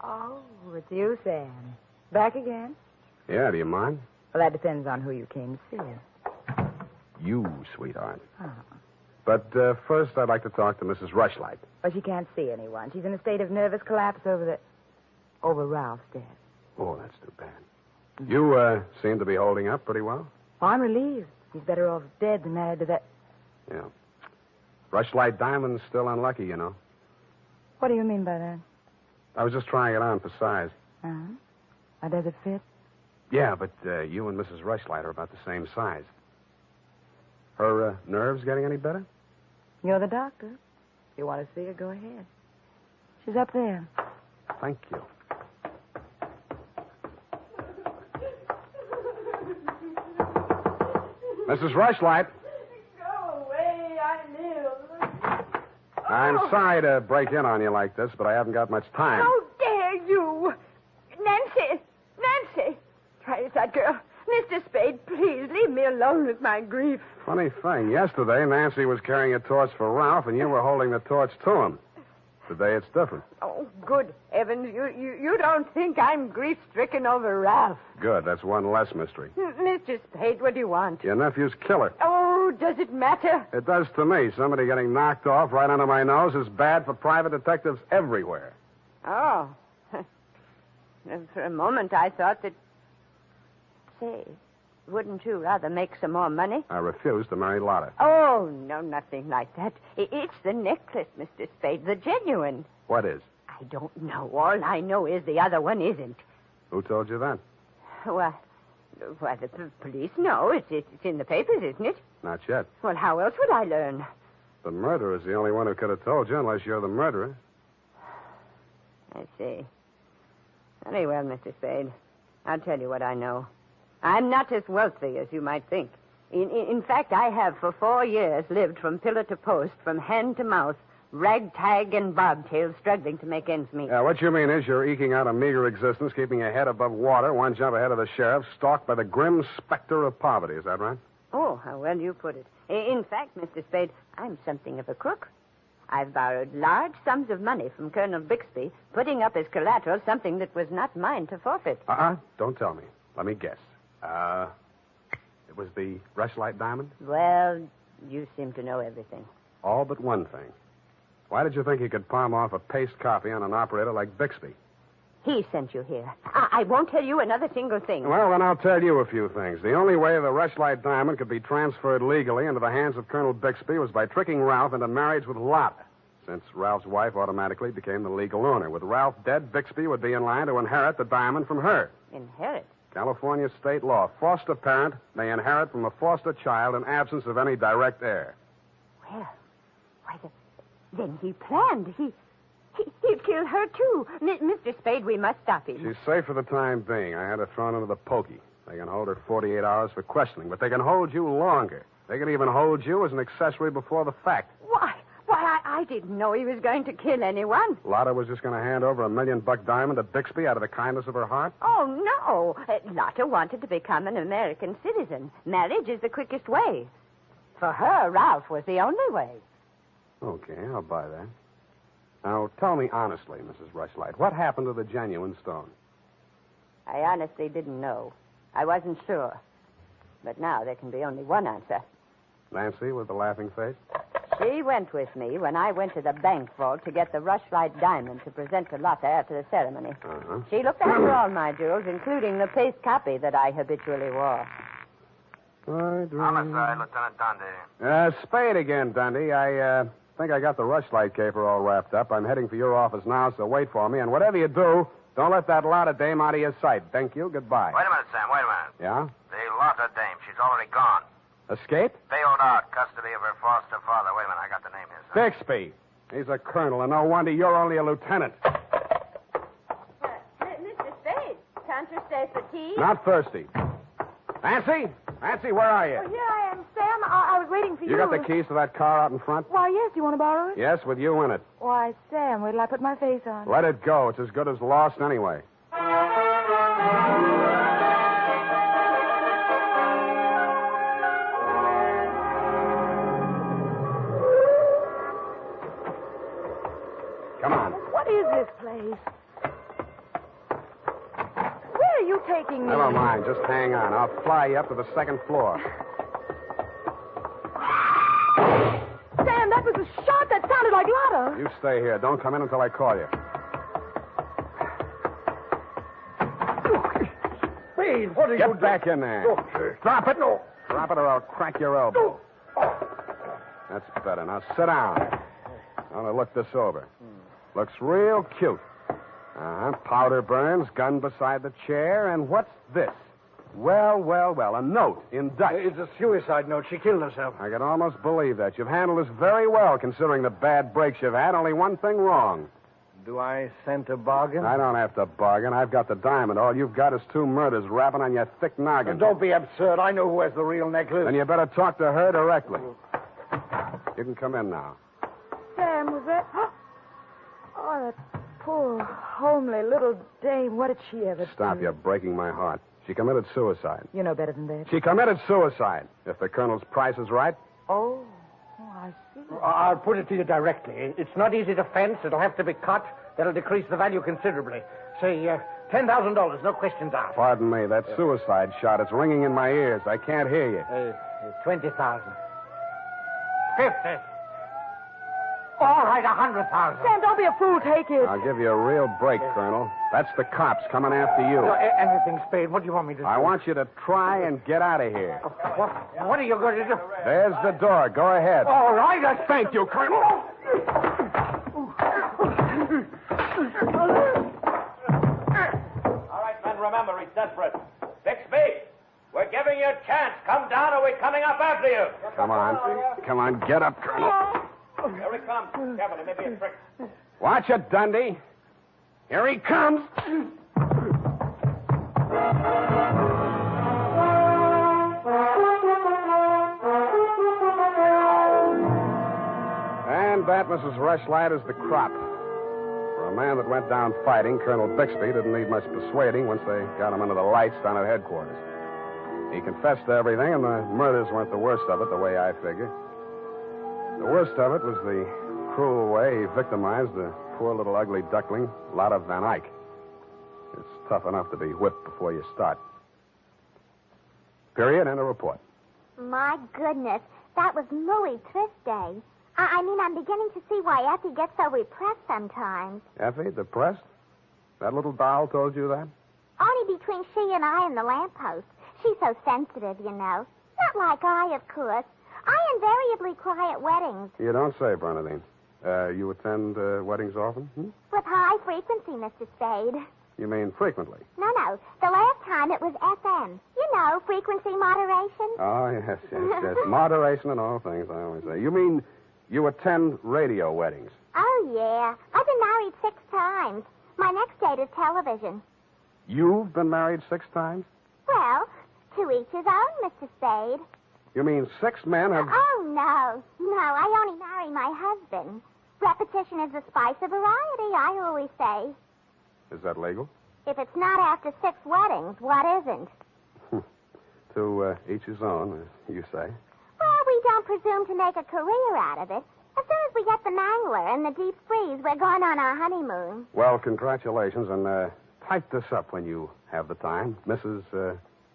Oh, it's you, Sam. Back again? Yeah, do you mind? Well, that depends on who you came to see. You, sweetheart. Oh. But first, I'd like to talk to Mrs. Rushlight. Well, she can't see anyone. She's in a state of nervous collapse over Ralph's death. Oh, that's too bad. You seem to be holding up pretty well. Oh, I'm relieved. He's better off dead than married to that. Yeah. Rushlight Diamond's still unlucky, you know. What do you mean by that? I was just trying it on for size. Uh-huh. How does it fit? Yeah, but you and Mrs. Rushlight are about the same size. Her nerves getting any better? You're the doctor. If you want to see her, go ahead. She's up there. Thank you. Mrs. Rushlight. Go away, I live. I'm sorry to break in on you like this, but I haven't got much time. How dare you? Nancy! Try it, that girl. Mr. Spade, please, leave me alone with my grief. Funny thing. Yesterday, Nancy was carrying a torch for Ralph, and you were holding the torch to him. Today, it's different. Oh, good heavens. You don't think I'm grief-stricken over Ralph. Good. That's one less mystery. Mr. Spade, what do you want? Your nephew's killer. Oh, does it matter? It does to me. Somebody getting knocked off right under my nose is bad for private detectives everywhere. Oh. For a moment, I thought that... Say, wouldn't you rather make some more money? I refuse to marry Lotta. Oh, no, nothing like that. It's the necklace, Mr. Spade, the genuine. What is? I don't know. All I know is the other one isn't. Who told you that? Well, the police know. It's in the papers, isn't it? Not yet. Well, how else would I learn? The murderer's the only one who could have told you, unless you're the murderer. I see. Very well, Mr. Spade. I'll tell you what I know. I'm not as wealthy as you might think. In fact, I have for 4 years lived from pillar to post, from hand to mouth, ragtag and bobtail, struggling to make ends meet. Yeah, what you mean is you're eking out a meager existence, keeping your head above water, one jump ahead of the sheriff, stalked by the grim specter of poverty. Is that right? Oh, how well you put it. In fact, Mr. Spade, I'm something of a crook. I've borrowed large sums of money from Colonel Bixby, putting up as collateral something that was not mine to forfeit. Don't tell me. Let me guess. It was the Rushlight diamond? Well, you seem to know everything. All but one thing. Why did you think you could palm off a paste copy on an operator like Bixby? He sent you here. I won't tell you another single thing. Well, then I'll tell you a few things. The only way the Rushlight diamond could be transferred legally into the hands of Colonel Bixby was by tricking Ralph into marriage with Lotta. since Ralph's wife automatically became the legal owner. With Ralph dead, Bixby would be in line to inherit the diamond from her. Inherit? California state law. Foster parent may inherit from a foster child in absence of any direct heir. Well, then he planned. He'd kill her, too. Mr. Spade, we must stop him. She's safe for the time being. I had her thrown into the pokey. They can hold her 48 hours for questioning, but they can hold you longer. They can even hold you as an accessory before the fact. Why, I didn't know he was going to kill anyone. Lotta was just going to hand over $1 million diamond to Bixby out of the kindness of her heart? Oh, no. Lotta wanted to become an American citizen. Marriage is the quickest way. For her, Ralph was the only way. Okay, I'll buy that. Now, tell me honestly, Mrs. Rushlight, what happened to the genuine stone? I honestly didn't know. I wasn't sure. But now there can be only one answer. Nancy with the laughing face? She went with me when I went to the bank vault to get the Rushlight diamond to present to Lotta after the ceremony. Uh-huh. She looked after all my jewels, including the paste copy that I habitually wore. Homicide, Lieutenant Dundee. Spade again, Dundee. I think I got the Rushlight caper all wrapped up. I'm heading for your office now, so wait for me. And whatever you do, don't let that Lotta dame out of your sight. Thank you. Goodbye. Wait a minute, Sam. Wait a minute. Yeah? The Lotta dame, she's already gone. Escape? Bailed out, custody of her foster father. Wait a minute, I got the name here, son. Bixby. He's a colonel, and no wonder you're only a lieutenant. Mr. Spade, can't you stay for tea? Not thirsty. Nancy? Nancy, where are you? Oh, here I am, Sam. I was waiting for you. You got the keys to that car out in front? Why, yes. Do you want to borrow it? Yes, with you in it. Why, Sam, wait till I put my face on. Let it go. It's as good as lost anyway. Come on. What is this place? Where are you taking me? Never mind. Just hang on. I'll fly you up to the second floor. Sam, that was a shot that sounded like Lotta. You stay here. Don't come in until I call you. Spade, what are you Get doing? back in there. Okay. Drop it. No. Drop it or I'll crack your elbow. That's better. Now sit down. I want to look this over. Looks real cute. Powder burns, gun beside the chair, and what's this? Well, a note in Dutch. It's a suicide note. She killed herself. I can almost believe that. You've handled this very well, considering the bad breaks you've had. Only one thing wrong. Do I scent a bargain? I don't have to bargain. I've got the diamond. All you've got is 2 murders rapping on your thick noggin. Don't be absurd. I know who has the real necklace. Then you better talk to her directly. You can come in now. Sam, was that... Oh, that poor, homely little dame. What did she ever do? Stop. You're breaking my heart. She committed suicide. You know better than that. She committed suicide. If the colonel's price is right. Oh, I see. I'll put it to you directly. It's not easy to fence. It'll have to be cut. That'll decrease the value considerably. Say, $10,000, no questions asked. Pardon me, that suicide shot. It's ringing in my ears. I can't hear you. 20,000. 50. All right, 100,000. Sam, don't be a fool. Take it. I'll give you a real break, Colonel. That's the cops coming after you. Anything, Spade. What do you want me to do? I want you to try and get out of here. What are you going to do? There's the door. Go ahead. All right. Thank you, Colonel. All right, men, remember, he's desperate. Bixby, we're giving you a chance. Come down or we're coming up after you. Come on. Get up, Colonel. Here he comes. Careful, there may be a trick. Watch it, Dundee. Here he comes. And that, Mrs. Rushlight, is the crop. For a man that went down fighting, Colonel Bixby didn't need much persuading once they got him under the lights down at headquarters. He confessed to everything, and the murders weren't the worst of it, the way I figure. The worst of it was the cruel way he victimized the poor little ugly duckling, Lotta Van Eyck. It's tough enough to be whipped before you start. Period, and a report. My goodness, that was Louis Thrift Day. I mean, I'm beginning to see why Effie gets so repressed sometimes. Effie, depressed? That little doll told you that? Only between she and I and the lamppost. She's so sensitive, you know. Not like I, of course. I invariably cry at weddings. You don't say, Bernadine. You attend weddings often? With high frequency, Mr. Spade. You mean frequently? No. The last time it was FM. You know, frequency moderation. Oh, yes. Moderation in all things, I always say. You mean you attend radio weddings? Oh, yeah. I've been married 6 times. My next date is television. You've been married 6 times? Well, to each his own, Mr. Spade. You mean 6 men have... Oh, no. No, I only marry my husband. Repetition is the spice of variety, I always say. Is that legal? If it's not after 6 weddings, what isn't? To each his own, as you say. Well, we don't presume to make a career out of it. As soon as we get the mangler and the deep freeze, we're going on our honeymoon. Well, congratulations, and type this up when you have the time. Mrs.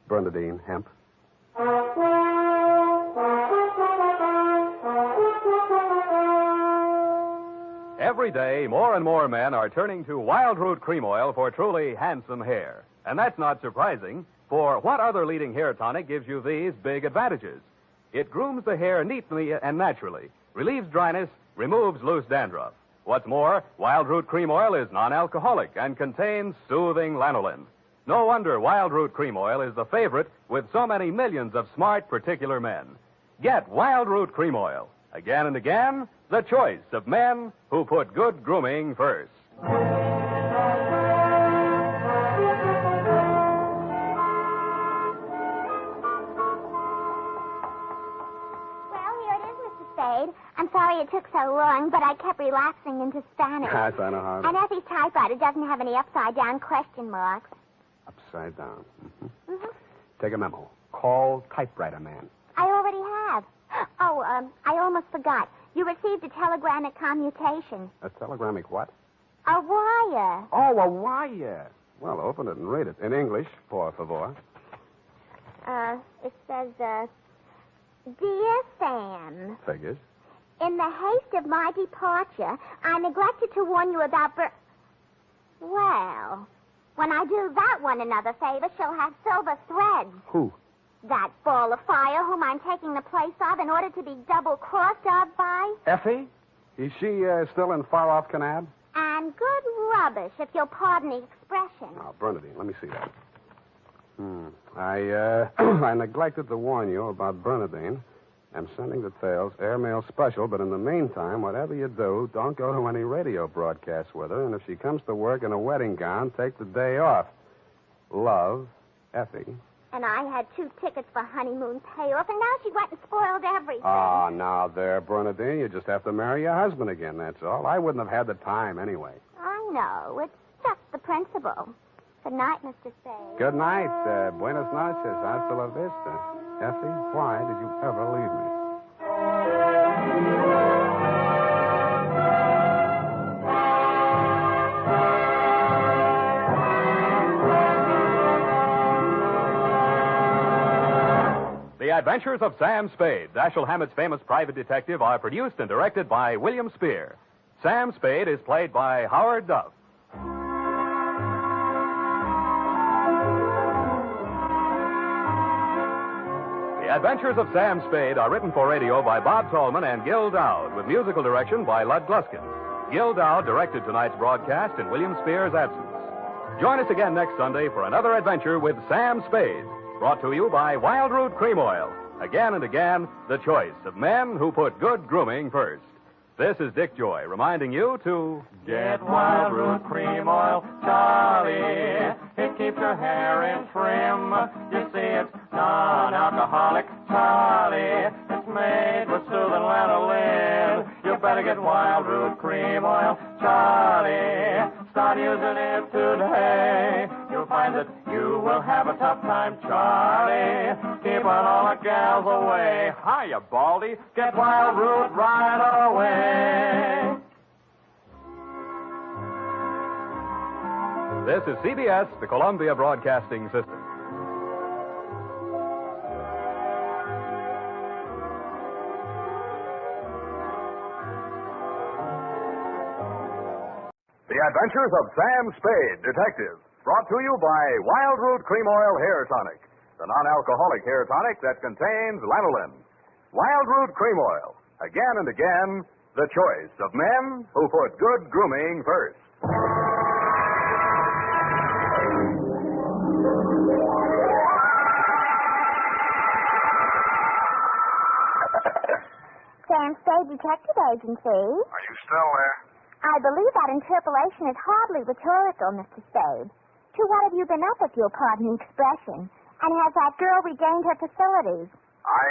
Bernadine Hemp. Every day, more and more men are turning to Wild Root Cream Oil for truly handsome hair. And that's not surprising, for what other leading hair tonic gives you these big advantages? It grooms the hair neatly and naturally, relieves dryness, removes loose dandruff. What's more, Wild Root Cream Oil is non-alcoholic and contains soothing lanolin. No wonder Wild Root Cream Oil is the favorite with so many millions of smart, particular men. Get Wild Root Cream Oil. Again and again, the choice of men who put good grooming first. I'm sorry it took so long, but I kept relapsing into Spanish. I know how. And Effie's typewriter doesn't have any upside-down question marks. Upside down. Mm-hmm. Take a memo. Call typewriter man. I already have. Oh, I almost forgot. You received a telegramic commutation. A telegramic what? A wire. Oh, a wire. Well, open it and read it. In English, por favor. It says, Dear Sam. Figures. In the haste of my departure, I neglected to warn you about Well, when I do that one another favor, she'll have silver threads. Who? That ball of fire whom I'm taking the place of in order to be double-crossed of by. Effie? Is she still in far-off Canab? And good rubbish, if you'll pardon the expression. Now, Bernadine, let me see that. I neglected to warn you about Bernadine. I'm sending details, airmail special, but in the meantime, whatever you do, don't go to any radio broadcasts with her, and if she comes to work in a wedding gown, take the day off. Love, Effie. And I had 2 tickets for honeymoon payoff, and now she went and spoiled everything. Ah, now there, Bernadine, you just have to marry your husband again, that's all. I wouldn't have had the time anyway. I know. It's just the principle. Good night, Mr. Spade. Good night. Buenas noches. Hasta la vista. Effie, why did you ever leave me? The Adventures of Sam Spade, Dashiell Hammett's famous private detective, are produced and directed by William Spier. Sam Spade is played by Howard Duff. The Adventures of Sam Spade are written for radio by Bob Tallman and Gil Dowd, with musical direction by Lud Gluskin. Gil Dowd directed tonight's broadcast in William Spier's absence. Join us again next Sunday for another adventure with Sam Spade, brought to you by Wild Root Cream Oil. Again and again, the choice of men who put good grooming first. This is Dick Joy reminding you to get Wild Root Cream Oil, Charlie. It keeps your hair in trim. You see, it's non-alcoholic, Charlie. It's made with soothing lanolin. You better get Wild Root Cream Oil, Charlie. Start using it today. You'll find that you will have a tough time, Charlie. Keep on all the gals away. Hiya, Baldy. Get Wild Root right away. This is CBS, the Columbia Broadcasting System. The Adventures of Sam Spade, Detective, brought to you by Wild Root Cream Oil Hair Tonic, the non-alcoholic hair tonic that contains lanolin. Wild Root Cream Oil, again and again, the choice of men who put good grooming first. Sam Spade Detective Agency. Are you still there? I believe that interpolation is hardly rhetorical, Mr. Spade. To what have you been up, if you'll pardon the expression? And has that girl regained her facilities? I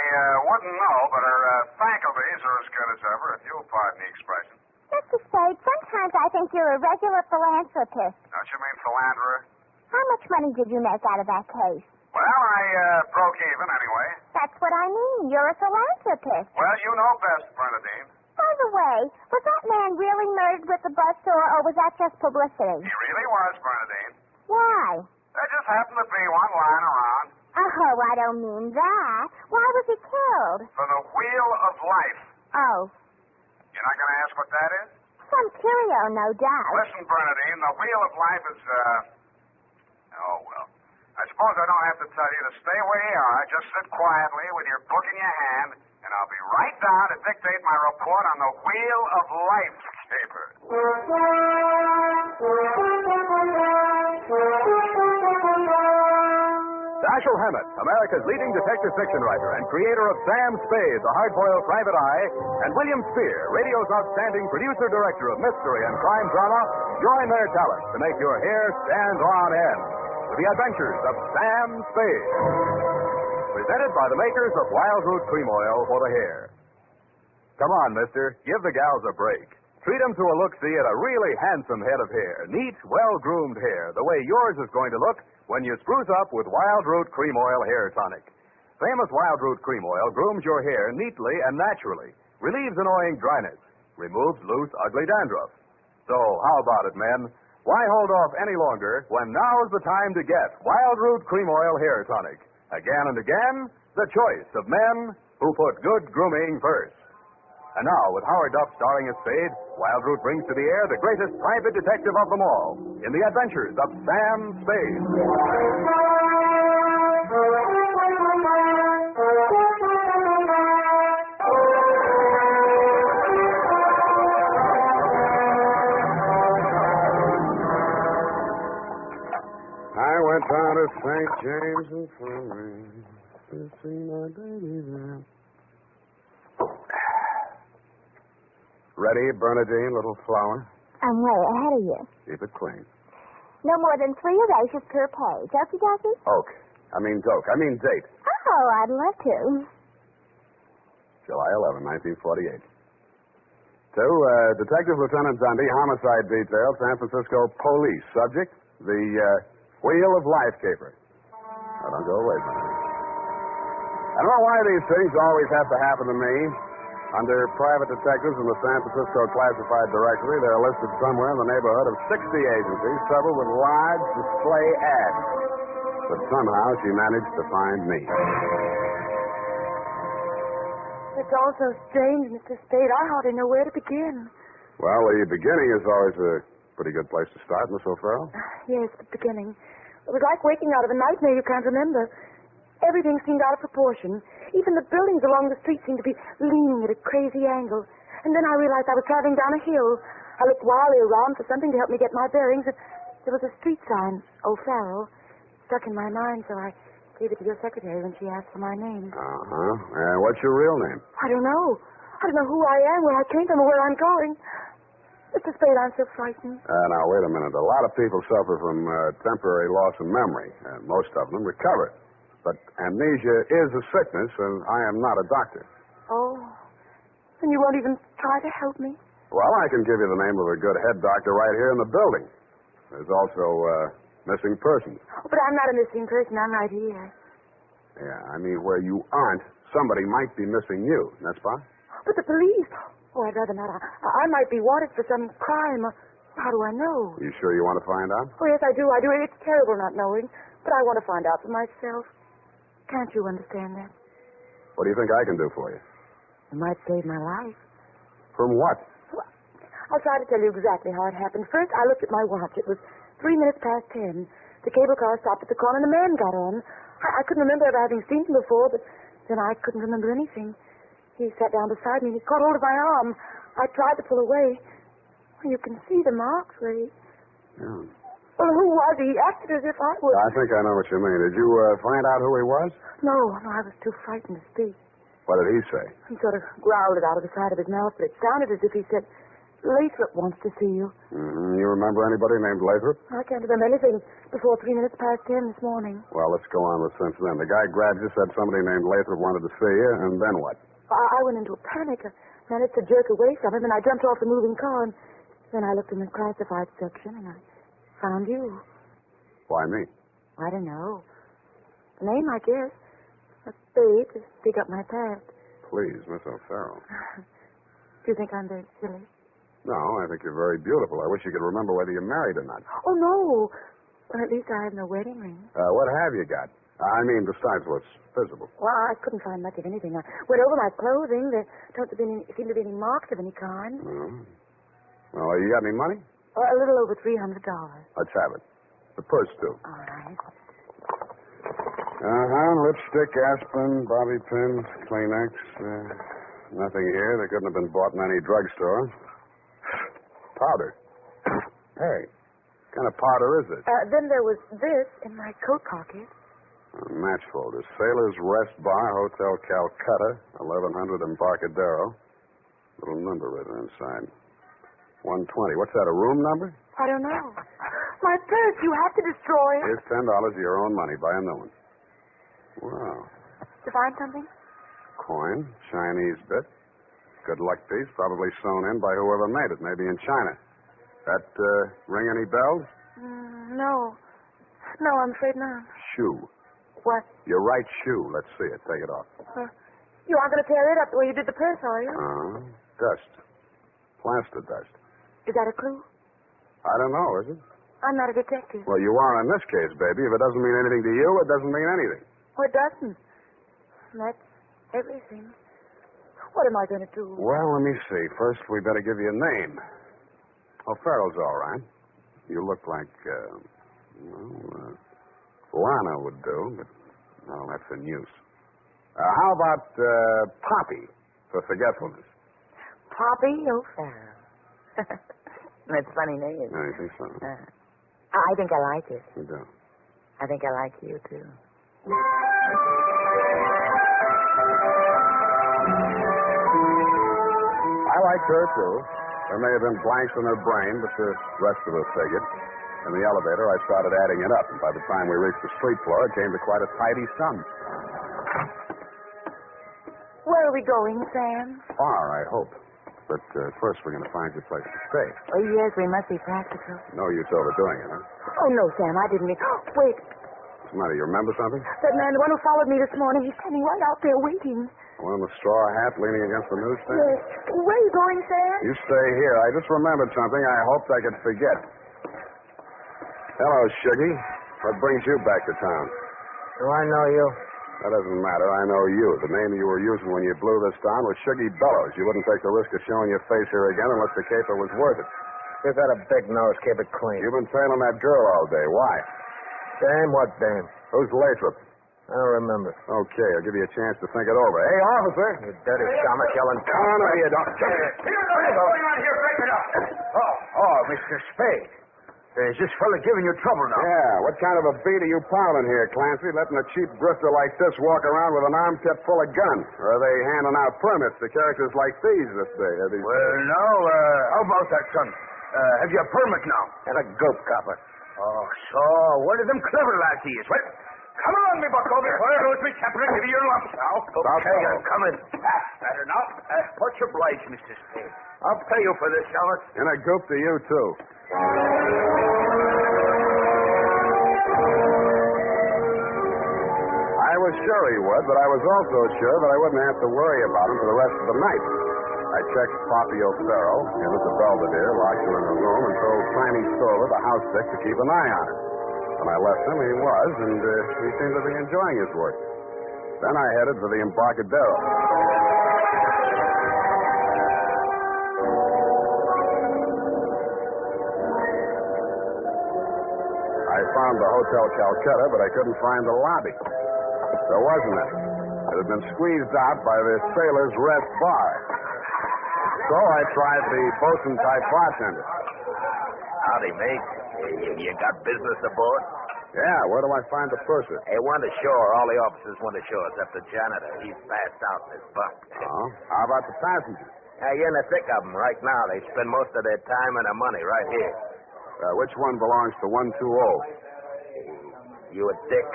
wouldn't know, but her faculties are as good as ever, if you'll pardon the expression. Mr. Spade, sometimes I think you're a regular philanthropist. Don't you mean philanderer? How much money did you make out of that case? Well, I broke even anyway. That's what I mean. You're a philanthropist. Well, you know best, Bernadine. By the way, was that man really murdered with the buzzsaw, or was that just publicity? He really was, Bernadine. Why? There just happened to be one lying around. Oh, I don't mean that. Why was he killed? For the wheel of life. Oh. You're not going to ask what that is? Some curio, no doubt. Listen, Bernadine, the wheel of life is, oh, well. I suppose I don't have to tell you to stay where you are. Just sit quietly with your book in your hand, and I'll be right down to dictate my report on the wheel of life caper. Dashiell Hammett, America's leading detective fiction writer and creator of Sam Spade, the hard-boiled private eye, and William Spier, radio's outstanding producer-director of mystery and crime drama, join their talents to make your hair stand on end with the Adventures of Sam Spade. Presented by the makers of Wild Root Cream Oil for the hair. Come on, mister. Give the gals a break. Treat them to a look-see at a really handsome head of hair. Neat, well-groomed hair, the way yours is going to look when you spruce up with Wild Root Cream Oil Hair Tonic. Famous Wild Root Cream Oil grooms your hair neatly and naturally, relieves annoying dryness, removes loose, ugly dandruff. So, how about it, men? Why hold off any longer when now's the time to get Wild Root Cream Oil Hair Tonic? Again and again, the choice of men who put good grooming first. And now, with Howard Duff starring as Spade, Wild Root brings to the air the greatest private detective of them all in the Adventures of Sam Spade. I went down to St. James Infirmary to see my baby there. Ready, Bernadine, little flower? I'm way ahead of you. Keep it clean. No more than 3 erasures per page. Okie dokie? Doke. I mean date. Oh, I'd love to. July 11, 1948. To Detective Lieutenant Dundee, Homicide Detail, San Francisco Police. Subject, the Wheel of Life caper. Now, don't go away, Bernadine. I don't know why these things always have to happen to me. Under private detectives in the San Francisco Classified Directory, they're listed somewhere in the neighborhood of 60 agencies, several with large display ads. But somehow she managed to find me. It's all so strange, Mr. Spade. I hardly know where to begin. Well, the beginning is always a pretty good place to start, Miss O'Farrell. Yes, the beginning. It was like waking out of a nightmare you can't remember. Everything seemed out of proportion. Even the buildings along the street seemed to be leaning at a crazy angle. And then I realized I was traveling down a hill. I looked wildly around for something to help me get my bearings. There was a street sign, O'Farrell, stuck in my mind, so I gave it to your secretary when she asked for my name. Uh-huh. And what's your real name? I don't know. I don't know who I am, where I came from, or where I'm going. Mr. Spade, I'm so frightened. Now, wait a minute. A lot of people suffer from temporary loss of memory, and most of them recover. But amnesia is a sickness, and I am not a doctor. Oh. And you won't even try to help me? Well, I can give you the name of a good head doctor right here in the building. There's also missing persons. Oh, but I'm not a missing person. I'm right here. Yeah, I mean, where you aren't, somebody might be missing you, n'est-ce pas? But the police. Oh, I'd rather not. I might be wanted for some crime. How do I know? You sure you want to find out? Oh, yes, I do. It's terrible not knowing. But I want to find out for myself. Can't you understand that? What do you think I can do for you? It might save my life. From what? Well, I'll try to tell you exactly how it happened. First, I looked at my watch. It was 3 minutes past 10. The cable car stopped at the corner and a man got on. I couldn't remember ever having seen him before, but then I couldn't remember anything. He sat down beside me and he caught hold of my arm. I tried to pull away. Well, you can see the marks, Ray. Yeah. Well, who was he? He acted as if I was. I think I know what you mean. Did you find out who he was? No, I was too frightened to speak. What did he say? He sort of growled it out of the side of his mouth, but it sounded as if he said, Lathrop wants to see you. Mm-hmm. You remember anybody named Lathrop? I can't remember anything before 3 minutes past 10 this morning. Well, let's go on with since then. The guy grabbed you, said somebody named Lathrop wanted to see you, and then what? I went into a panic. I managed to jerk away from him, and I jumped off the moving car, and then I looked in the classified section, and I found you. Why me? I don't know. The name, I guess. A spade to dig up my past. Please, Miss O'Farrell. Do you think I'm very silly? No, I think you're very beautiful. I wish you could remember whether you're married or not. Oh, no. Well, at least I have no wedding ring. What have you got? I mean, besides what's visible. Well, I couldn't find much of anything. I went over my clothing. There don't seem to be any marks of any kind. Mm. Well, you got any money? A little over $300. Let's have it. The purse, too. All right. Lipstick, aspirin, bobby pins, Kleenex. Nothing here. They couldn't have been bought in any drugstore. Powder. Hey, what kind of powder is it? Then there was this in my coat pocket. Match folder. Sailor's Rest Bar, Hotel Calcutta, 1100 Embarcadero. Little number written inside. 120. What's that, a room number? I don't know. My purse, you have to destroy it. Here's $10 of your own money. Buy a new one. Wow. To find something? Coin, Chinese bit. Good luck piece, probably sewn in by whoever made it, maybe in China. That ring any bells? No. No, I'm afraid not. Shoe. What? Your right shoe. Let's see it. Take it off. You aren't going to tear it up the way you did the purse, are you? Dust. Plaster dust. Is that a clue? I don't know, is it? I'm not a detective. Well, you are in this case, baby. If it doesn't mean anything to you, it doesn't mean anything. Well, it doesn't. That's everything. What am I going to do? Well, let me see. First, we better give you a name. O'Farrell's all right. You look like, Lana would do, but no, that's in use. How about Poppy for forgetfulness? Poppy O'Farrell. That's a funny name. No, you think so? I think I like it. You do? I think I like you, too. I liked her, too. There may have been blanks in her brain, but the rest of her figured. In the elevator, I started adding it up, and by the time we reached the street floor, it came to quite a tidy sum. Where are we going, Sam? Far, I hope. But first, we're going to find you a place to stay. Oh, yes, we must be practical. No use overdoing it, huh? Oh, no, Sam, I didn't mean... Wait. What's the matter? You remember something? That man, the one who followed me this morning, he's standing right out there waiting. The one in the straw hat leaning against the newsstand? Yes. Where are you going, Sam? You stay here. I just remembered something I hoped I could forget. Hello, Shuggy. What brings you back to town? Do I know you? That doesn't matter. I know you. The name you were using when you blew this down was Shuggy Bellows. You wouldn't take the risk of showing your face here again unless the caper was worth it. You've got a big nose. Keep it clean. You've been trailing that girl all day. Why? Dame? What dame? Who's Lathrop? I don't remember. Okay, I'll give you a chance to think it over. Hey, officer! You dirty shaman yelling. No, you don't. What's going on here? Break it up. Oh, Mr. Spade. Is this fella giving you trouble now? Yeah, what kind of a beat are you piling here, Clancy? Letting a cheap grifter like this walk around with an armpit full of guns? Or are they handing out permits to characters like these this day? Well, no. How about that, son? Have you a permit now? And a goat copper. Oh, so one of them clever lads he is. Well, come along, me bucko. Where goes me captain? Give you your lumps now. Okay, I'm coming. Better now. What's your oblige, Mr. Spade? I'll pay you for this, Howard. And a goop to you, too. I was sure he would, but I was also sure that I wouldn't have to worry about him for the rest of the night. I checked Poppy O'Farrell, gave her the Belvedere, locked her in her room, and told Tiny Stover, the house dick, to keep an eye on her. When I left him, he was, and he seemed to be enjoying his work. Then I headed for the Embarcadero. I found the Hotel Calcutta, but I couldn't find the lobby. There wasn't any. It had been squeezed out by the Sailor's Rest Bar. So I tried the bosun-type bartender. Howdy, mate. You got business aboard? Yeah, where do I find the purser? Hey, one ashore. All the officers went ashore except the janitor. He's passed out in his bunk. Oh? How about the passengers? You're in the thick of them right now. They spend most of their time and their money right here. Which one belongs to 120? You a dick?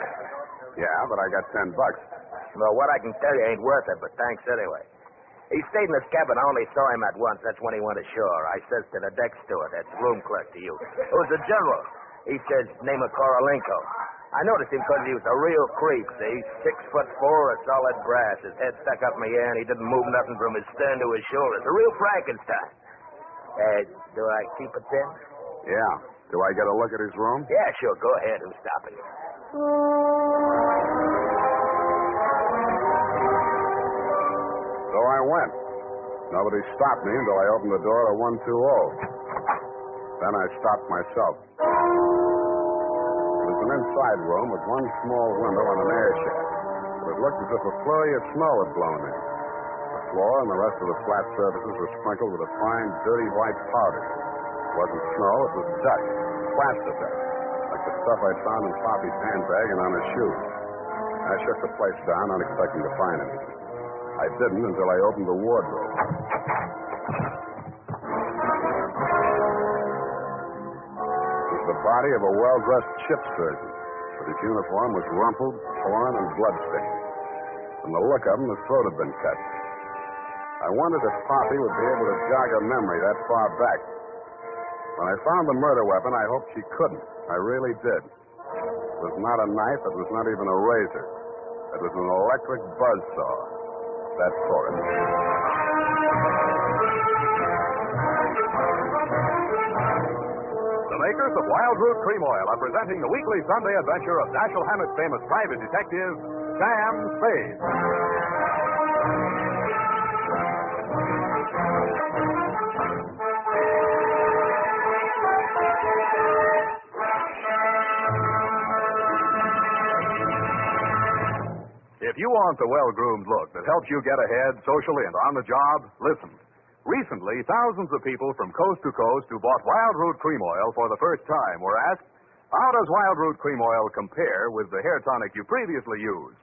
Yeah, but I got $10. Well, what I can tell you ain't worth it, but thanks anyway. He stayed in his cabin. I only saw him at once. That's when he went ashore. I says to the deck steward, that's room clerk to you, who's the general? He says, name of Korolenko. I noticed him because he was a real creep, see? 6'4", of solid brass. His head stuck up in the air, and he didn't move nothing from his stern to his shoulders. A real Frankenstein. Do I keep it then? Yeah. Do I get a look at his room? Yeah, sure. Go ahead. Who's stopping you? So I went. Nobody stopped me until I opened the door to 120. Then I stopped myself. It was an inside room with one small window and an air shaft. But it looked as if a flurry of snow had blown in. The floor and the rest of the flat surfaces were sprinkled with a fine, dirty white powder. It wasn't snow, it was dust, plaster dust, like the stuff I'd found in Poppy's handbag and on his shoes. I shook the place down, unexpecting to find anything. I didn't until I opened the wardrobe. It was the body of a well-dressed ship surgeon, but his uniform was rumpled, torn, and bloodstained. From the look of him, his throat had been cut. I wondered if Poppy would be able to jog her memory that far back. When I found the murder weapon, I hoped she couldn't. I really did. It was not a knife. It was not even a razor. It was an electric buzzsaw. That's for it. The makers of Wild Root Cream Oil are presenting the weekly Sunday adventure of Dashiell Hammett's famous private detective, Sam Spade. If you want the well-groomed look that helps you get ahead socially and on the job, listen. Recently, thousands of people from coast to coast who bought Wild Root Cream Oil for the first time were asked, how does Wild Root Cream Oil compare with the hair tonic you previously used?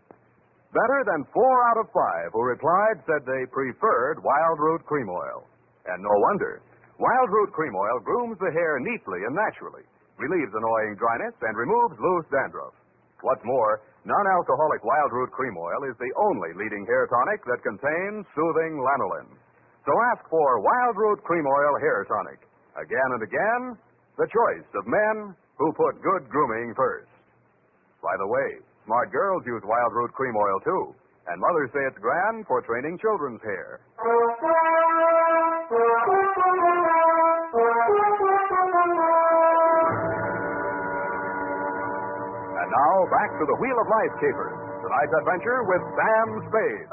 Better than 4 out of 5 who replied said they preferred Wild Root Cream Oil. And no wonder. Wild Root Cream Oil grooms the hair neatly and naturally, relieves annoying dryness, and removes loose dandruff. What's more, non-alcoholic Wild Root Cream Oil is the only leading hair tonic that contains soothing lanolin. So ask for Wild Root Cream Oil Hair Tonic. Again and again, the choice of men who put good grooming first. By the way, smart girls use Wild Root Cream Oil too, and mothers say it's grand for training children's hair. And now, back to the Wheel of Life capers. Tonight's adventure with Sam Spade.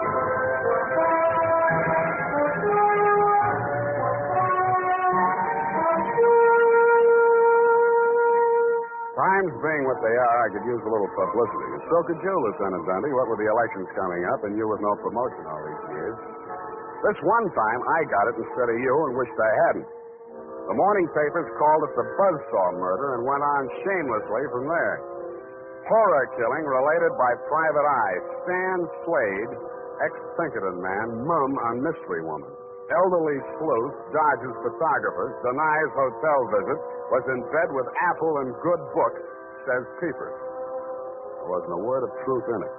Times being what they are, I could use a little publicity. And so could you, Lieutenant Dundee, what with the elections coming up and you with no promotion all these years. This one time, I got it instead of you and wished I hadn't. The morning papers called it the Buzzsaw murder and went on shamelessly from there. Horror killing related by Private Eye. Stan Slade, ex-Pinkerton man, mum on mystery woman. Elderly sleuth, dodges photographers, denies hotel visit, was in bed with Apple and good book, says Peepers. There wasn't a word of truth in it,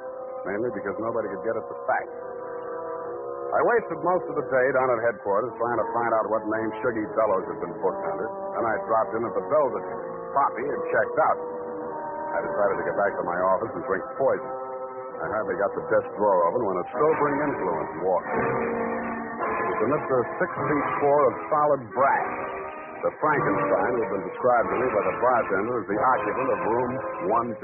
mainly because nobody could get at the facts. I wasted most of the day down at headquarters trying to find out what name Shuggy Bellows had been booked under. Then I dropped in at the Velvet. Poppy had checked out. I decided to get back to my office and drink poison. I hardly got the desk drawer open when a sobering influence walked in. It was a Mr. 6'4" of solid brass. The Frankenstein who had been described to me by the bartender as the occupant of room 120.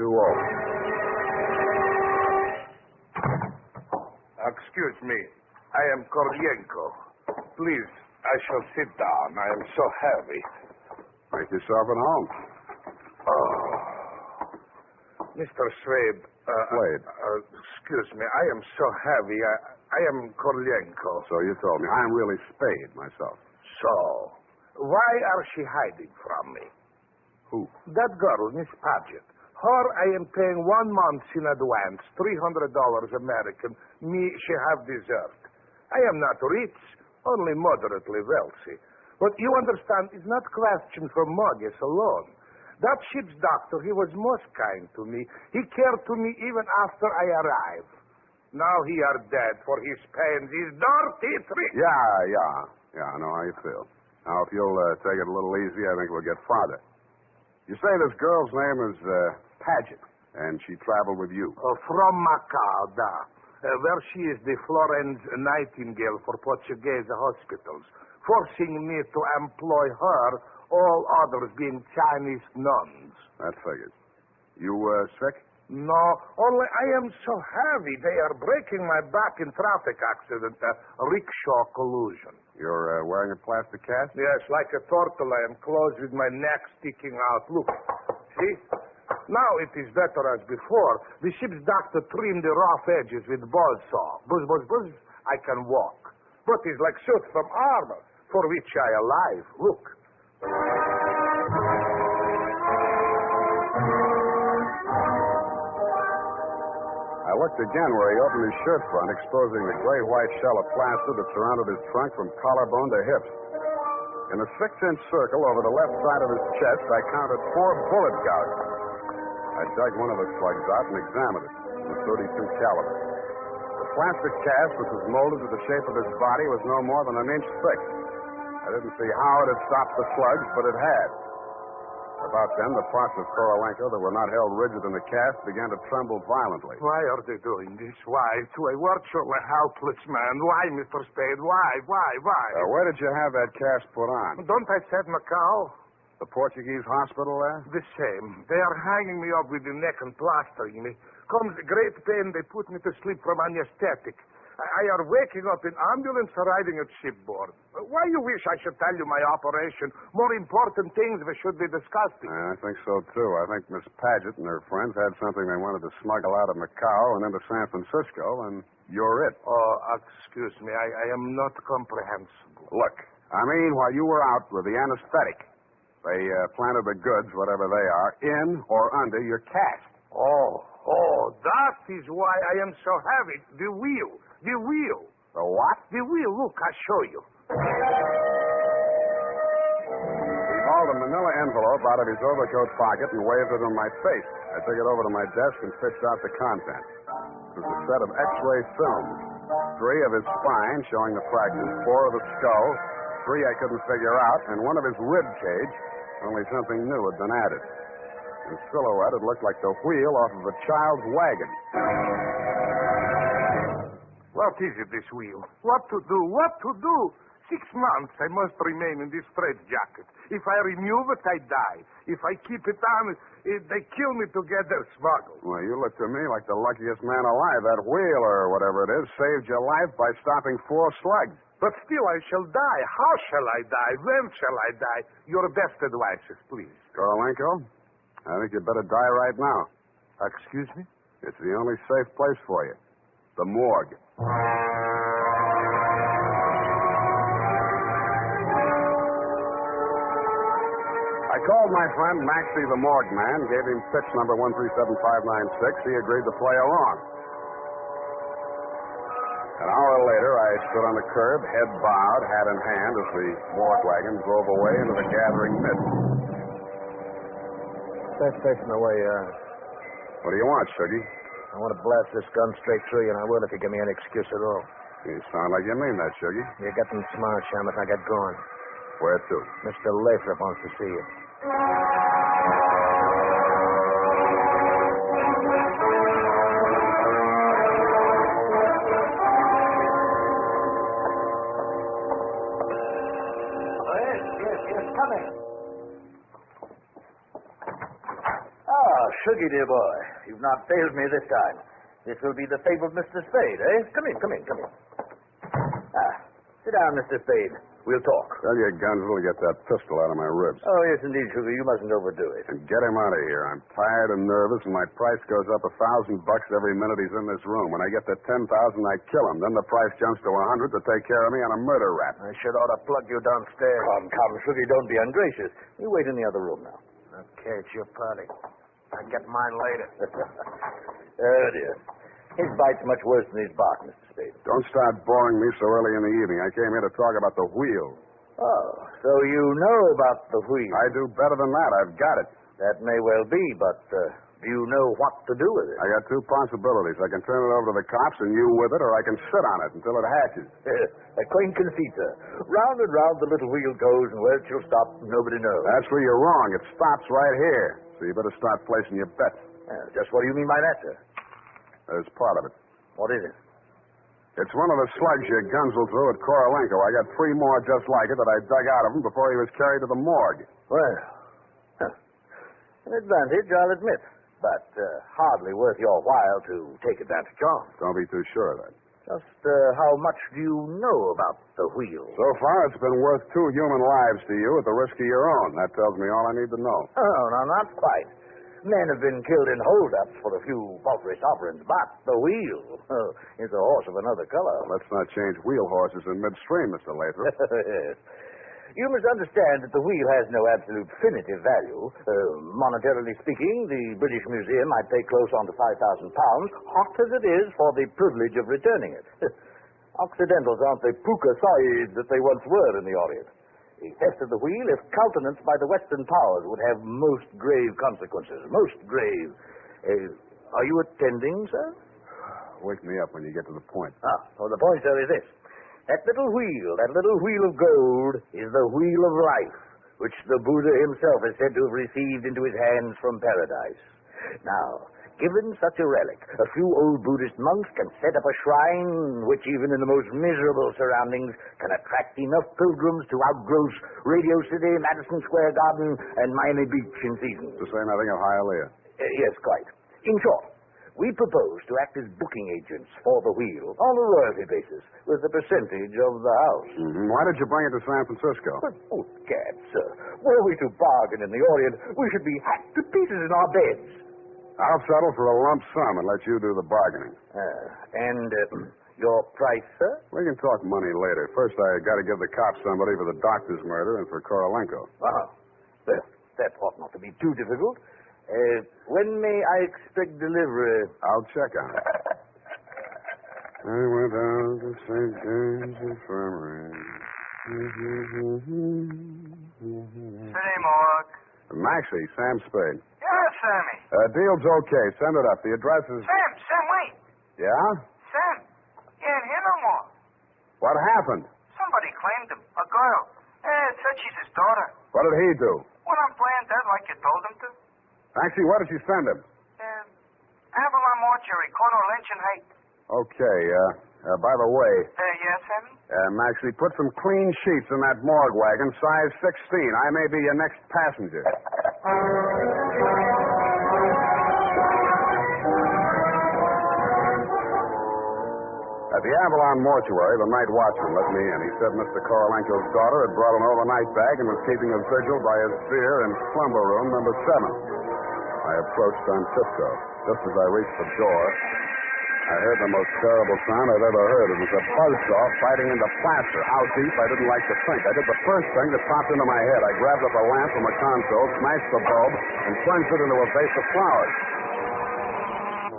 Excuse me. I am Koryenko. Please, I shall sit down. I am so heavy. Make yourself at home. Oh. Mr. Spade. Spade. Excuse me. I am so heavy. I am Koryenko. So you told me. I'm really Spade myself. So, why are she hiding from me? Who? That girl, Miss Paget. Her I am paying 1 month in advance, $300 American. Me, she have deserved. I am not rich, only moderately wealthy. But you understand, it's not question for mortgage alone. That ship's doctor, he was most kind to me. He cared to me even after I arrived. Now he are dead for his pains, his dirty trick. Yeah, I know how you feel. Now, if you'll take it a little easy, I think we'll get farther. You say this girl's name is Paget, and she traveled with you. From Macau, where she is the Florence Nightingale for Portuguese hospitals, forcing me to employ her, all others being Chinese nuns. That figures. You sick? No, only I am so heavy. They are breaking my back in traffic accident, rickshaw collusion. You're wearing a plastic cast? Yes, like a turtle. I am closed with my neck sticking out. Look, see? Now it is better as before. The ship's doctor trimmed the rough edges with buzzsaw. Buzz, buzz, buzz. I can walk. But it's like suit from armor, for which I alive. Look. I looked again where he opened his shirt front, exposing the gray-white shell of plaster that surrounded his trunk from collarbone to hips. In a 6-inch circle over the left side of his chest, I counted 4 bullet gouges. I dug one of the slugs out and examined it. It was .32 caliber. The plastic cast, which was molded to the shape of his body, was no more than 1 inch thick. I didn't see how it had stopped the slugs, but it had. About then, the parts of Korolenko that were not held rigid in the cast began to tremble violently. Why are they doing this? Why? To a virtually helpless man. Why, Mr. Spade? Why? Where did you have that cast put on? Don't I said Macau? The Portuguese hospital there? The same. They are hanging me up with the neck and plastering me. Comes great pain, they put me to sleep from anesthetic. I are waking up in ambulance arriving at shipboard. Why you wish I should tell you my operation? More important things we should be discussing. I think so, too. I think Miss Paget and her friends had something they wanted to smuggle out of Macau and into San Francisco, and you're it. Oh, excuse me. I am not comprehensible. Look, I mean, while you were out with the anesthetic, they planted the goods, whatever they are, in or under your cast. Oh, that is why I am so heavy. The wheel. The what? The wheel. Look, I'll show you. He hauled a manila envelope out of his overcoat pocket and waved it in my face. I took it over to my desk and fished out the contents. It was a set of X-ray films. 3 of his spine, showing the fractures, 4 of the skull, 3 I couldn't figure out, and 1 of his rib cage, only something new had been added. In silhouette, it looked like the wheel off of a child's wagon. What is it, this wheel? What to do? 6 months I must remain in this straitjacket. If I remove it, I die. If I keep it on, they kill me to get their smuggle. Well, you look to me like the luckiest man alive. That wheel, or whatever it is, saved your life by stopping 4 slugs. But still, I shall die. How shall I die? When shall I die? Your best advices, please. Korolenko, I think you'd better die right now. Excuse me? It's the only safe place for you. The morgue. I called my friend Maxie the morgue man, gave him pitch number 137596. He agreed to play along. An hour later, I stood on the curb, head bowed, hat in hand, as the morgue wagon drove away into the gathering mist. Best station away, What do you want, Shuggy? I want to blast this gun straight through you, and I will if you give me any excuse at all. You sound like you mean that, Shuggy. You're getting smart, Hammett. Now get going. Where to? Mr. Lathrop wants to see you. Yes, come in. Shuggy, dear boy, you've not failed me this time. This will be the fabled Mr. Spade, eh? Come in. Sit down, Mr. Spade. We'll talk. Tell your Gunzel to get that pistol out of my ribs. Oh, yes, indeed, Sugar. You mustn't overdo it. And get him out of here. I'm tired and nervous, and my price goes up $1,000 every minute he's in this room. When I get to 10,000, I kill him. Then the price jumps to 100 to take care of me on a murder rap. I should ought to plug you downstairs. Come, Sugar, don't be ungracious. You wait in the other room now. Okay, it's your party. I'll get mine later. Oh, dear. His bite's much worse than his bark, Mr. Spade. Don't start boring me so early in the evening. I came here to talk about the wheel. Oh, so you know about the wheel? I do better than that. I've got it. That may well be, but do you know what to do with it? I got two possibilities. I can turn it over to the cops and you with it, or I can sit on it until it hatches. A quaint conceit, sir. Round and round the little wheel goes, and where it shall stop, nobody knows. That's where you're wrong. It stops right here. So you better start placing your bets. Just what do you mean by that, sir? There's part of it. What is it? It's one of the slugs your Gunzel threw at Korolenko. I got 3 more just like it that I dug out of him before he was carried to the morgue. Well, an advantage, I'll admit. But hardly worth your while to take advantage of. Don't be too sure of that. Just how much do you know about the wheel? So far, it's been worth 2 human lives to you at the risk of your own. That tells me all I need to know. Oh, no, not quite. Men have been killed in holdups for a few paltry sovereigns, but the wheel is a horse of another color. Let's not change wheel horses in midstream, Mr. Lathrop. Yes. You must understand that the wheel has no absolute definitive value. Monetarily speaking, the British Museum might pay close on to £5,000, hot as it is for the privilege of returning it. Occidentals aren't the puka sahibs that they once were in the Orient. The theft of the wheel, if countenanced by the Western powers, would have most grave consequences. Most grave. Are you attending, sir? Wake me up when you get to the point. Well, the point, sir, is this. That little wheel of gold, is the wheel of life, which the Buddha himself is said to have received into his hands from paradise. Now, given such a relic, a few old Buddhist monks can set up a shrine which, even in the most miserable surroundings, can attract enough pilgrims to outgross Radio City, Madison Square Garden, and Miami Beach in season. To say nothing of Hialeah. Yes, quite. In short, we propose to act as booking agents for the wheel on a royalty basis with a percentage of the house. Mm-hmm. Why did you bring it to San Francisco? But, good gad, sir. Were we to bargain in the Orient, we should be hacked to pieces in our beds. I'll settle for a lump sum and let you do the bargaining. Your price, sir? We can talk money later. First, I got to give the cops somebody for the doctor's murder and for Korolenko. Well, that ought not to be too difficult. When may I expect delivery? I'll check on it. I went out to St. James Infirmary. City morgue. Maxie, Sam Spade. Yeah, Sammy. Deal's okay. Send it up. The address is... Sam, wait. Yeah? Sam, he ain't here no more. What happened? Somebody claimed him. A girl. Said she's his daughter. What did he do? Went on playing dead like you told him to. Maxie, what did you send him? Avalon Mortuary, corner of Lynch and Haight. Okay, by the way... Yes, Sammy? Maxie, put some clean sheets in that morgue wagon, size 16. I may be your next passenger. At the Avalon Mortuary, the night watchman let me in. He said Mr. Korolenko's daughter had brought an overnight bag and was keeping a vigil by his bier in slumber room number 7. I approached on tiptoe. Just as I reached the door, I heard the most terrible sound I've ever heard. It was a buzzsaw fighting into plaster. How deep, I didn't like to think. I did the first thing that popped into my head. I grabbed up a lamp from a console, smashed the bulb, and plunged it into a vase of flowers.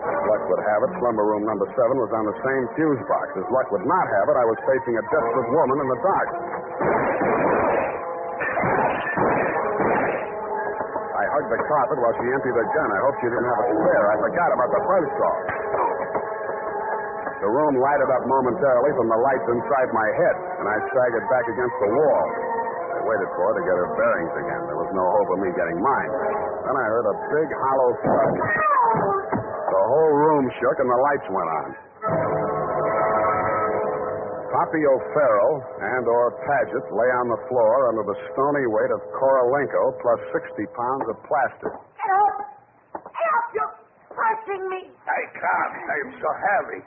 As luck would have it, slumber room number 7 was on the same fuse box. As luck would not have it, I was facing a desperate woman in the dark. I hugged the carpet while she emptied her gun. I hope she didn't have a spare. I forgot about the buzzsaw. The room lighted up momentarily from the lights inside my head, and I staggered back against the wall. I waited for her to get her bearings again. There was no hope of me getting mine. Then I heard a big, hollow thud. The whole room shook, and the lights went on. Poppy O'Farrell and/or Paget lay on the floor under the stony weight of Korolenko plus 60 pounds of plaster. Help! Help, you precious lifting me? I can't. I'm so heavy.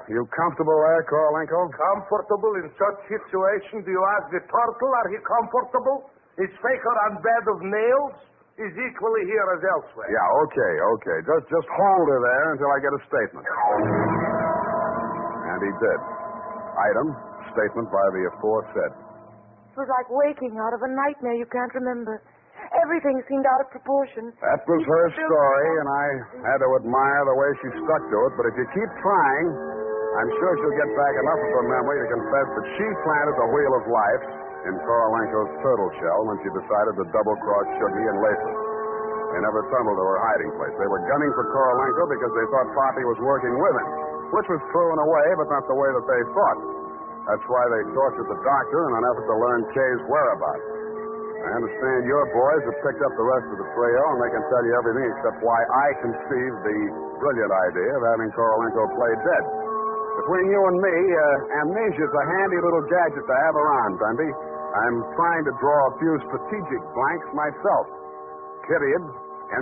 You comfortable there, Korolenko? Comfortable in such situation? Do you ask the turtle? Are he comfortable? Is Faker on bed of nails? He's equally here as elsewhere. Yeah, okay. Just hold her there until I get a statement. And he did. Item, statement by the aforesaid. It was like waking out of a nightmare you can't remember. Everything seemed out of proportion. That was her story, and I had to admire the way she stuck to it. But if you keep trying, I'm sure she'll get back enough of her memory to confess that she planted the wheel of life in Korolenko's turtle shell when she decided to double-cross Shuggy and Latham. They never tumbled to her hiding place. They were gunning for Korolenko because they thought Poppy was working with him, which was true in a way, but not the way that they thought. That's why they tortured the doctor in an effort to learn Kay's whereabouts. I understand your boys have picked up the rest of the trio, and they can tell you everything except why I conceived the brilliant idea of having Korolenko play dead. Between you and me, amnesia's a handy little gadget to have around, Dunby. I'm trying to draw a few strategic blanks myself. Period.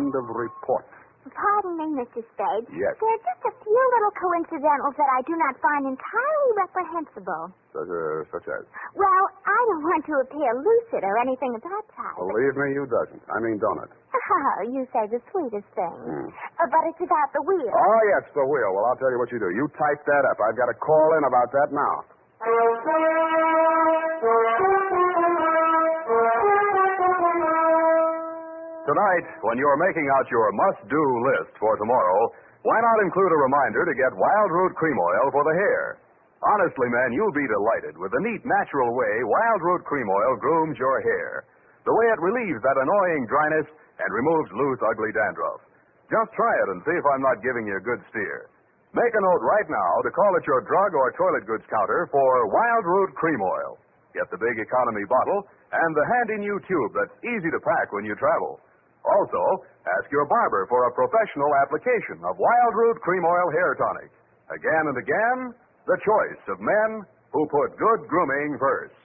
End of report. Pardon me, Mr. Spade. Yes. There are just a few little coincidentals that I do not find entirely reprehensible. Such as? Well, I don't want to appear lucid or anything of that type. Believe me, you doesn't. I mean, don't it? Oh, you say the sweetest thing. But it's about the wheel. Oh, yes, the wheel. Well, I'll tell you what you do. You type that up. I've got to call in about that now. Tonight, when you're making out your must-do list for tomorrow, why not include a reminder to get Wild Root Cream Oil for the hair? Honestly, man, you'll be delighted with the neat, natural way Wild Root Cream Oil grooms your hair. The way it relieves that annoying dryness and removes loose, ugly dandruff. Just try it and see if I'm not giving you a good steer. Make a note right now to call at your drug or toilet goods counter for Wild Root Cream Oil. Get the big economy bottle and the handy new tube that's easy to pack when you travel. Also, ask your barber for a professional application of Wild Root Cream Oil Hair Tonic. Again and again, the choice of men who put good grooming first.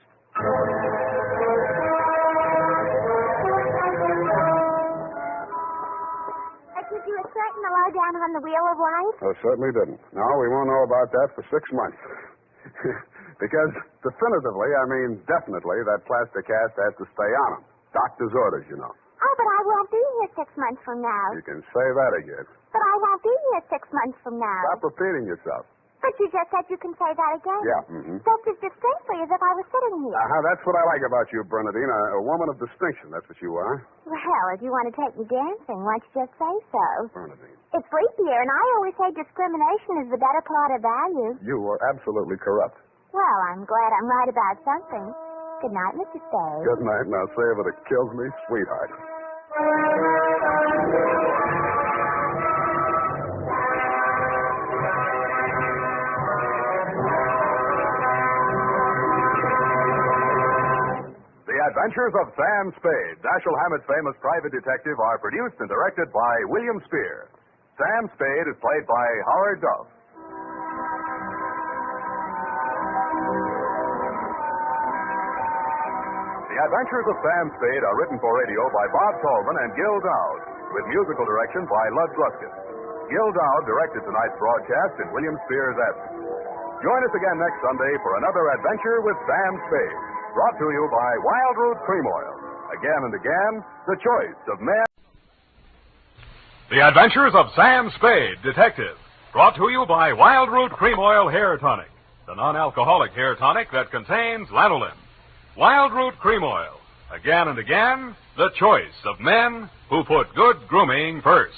Did you assert the lowdown on the wheel of life? Oh, certainly didn't. No, we won't know about that for 6 months. Because definitively, I mean definitely, that plastic cast has to stay on him. Doctor's orders, you know. Oh, but I won't be here 6 months from now. You can say that again. But I won't be here 6 months from now. Stop repeating yourself. But you just said you can say that again. Yeah, Just as distinctly as if I was sitting here. That's what I like about you, Bernadine. A woman of distinction, that's what you are. Well, if you want to take me dancing, why don't you just say so? Bernadine. It's leap year, and I always say discrimination is the better part of value. You are absolutely corrupt. Well, I'm glad I'm right about something. Good night, Mr. Spade. Good night. Now say if it kills me, sweetheart. The Adventures of Sam Spade, Dashiell Hammett's famous private detective, are produced and directed by William Spier. Sam Spade is played by Howard Duff. The Adventures of Sam Spade are written for radio by Bob Tallman and Gil Dowd, with musical direction by Lud Gluskin. Gil Dowd directed tonight's broadcast in William Spier's absence. Join us again next Sunday for another adventure with Sam Spade, brought to you by Wild Root Cream Oil. Again and again, the choice of men. The Adventures of Sam Spade, Detective, brought to you by Wild Root Cream Oil Hair Tonic, the non-alcoholic hair tonic that contains lanolin. Wild Root Cream Oil. Again and again, the choice of men who put good grooming first.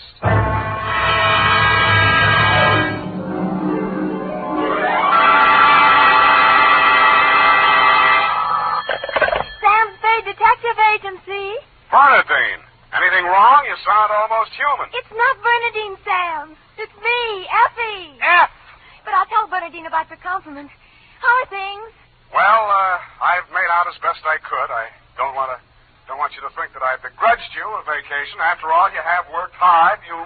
Sam Spade Detective Agency. Bernadine, anything wrong? You sound almost human. It's not Bernadine, Sam. It's me, Effie. F. But I'll tell Bernadine about your compliment. How are things? Well, I've made out as best I could. I don't want you to think that I begrudged you a vacation. After all, you have worked hard. You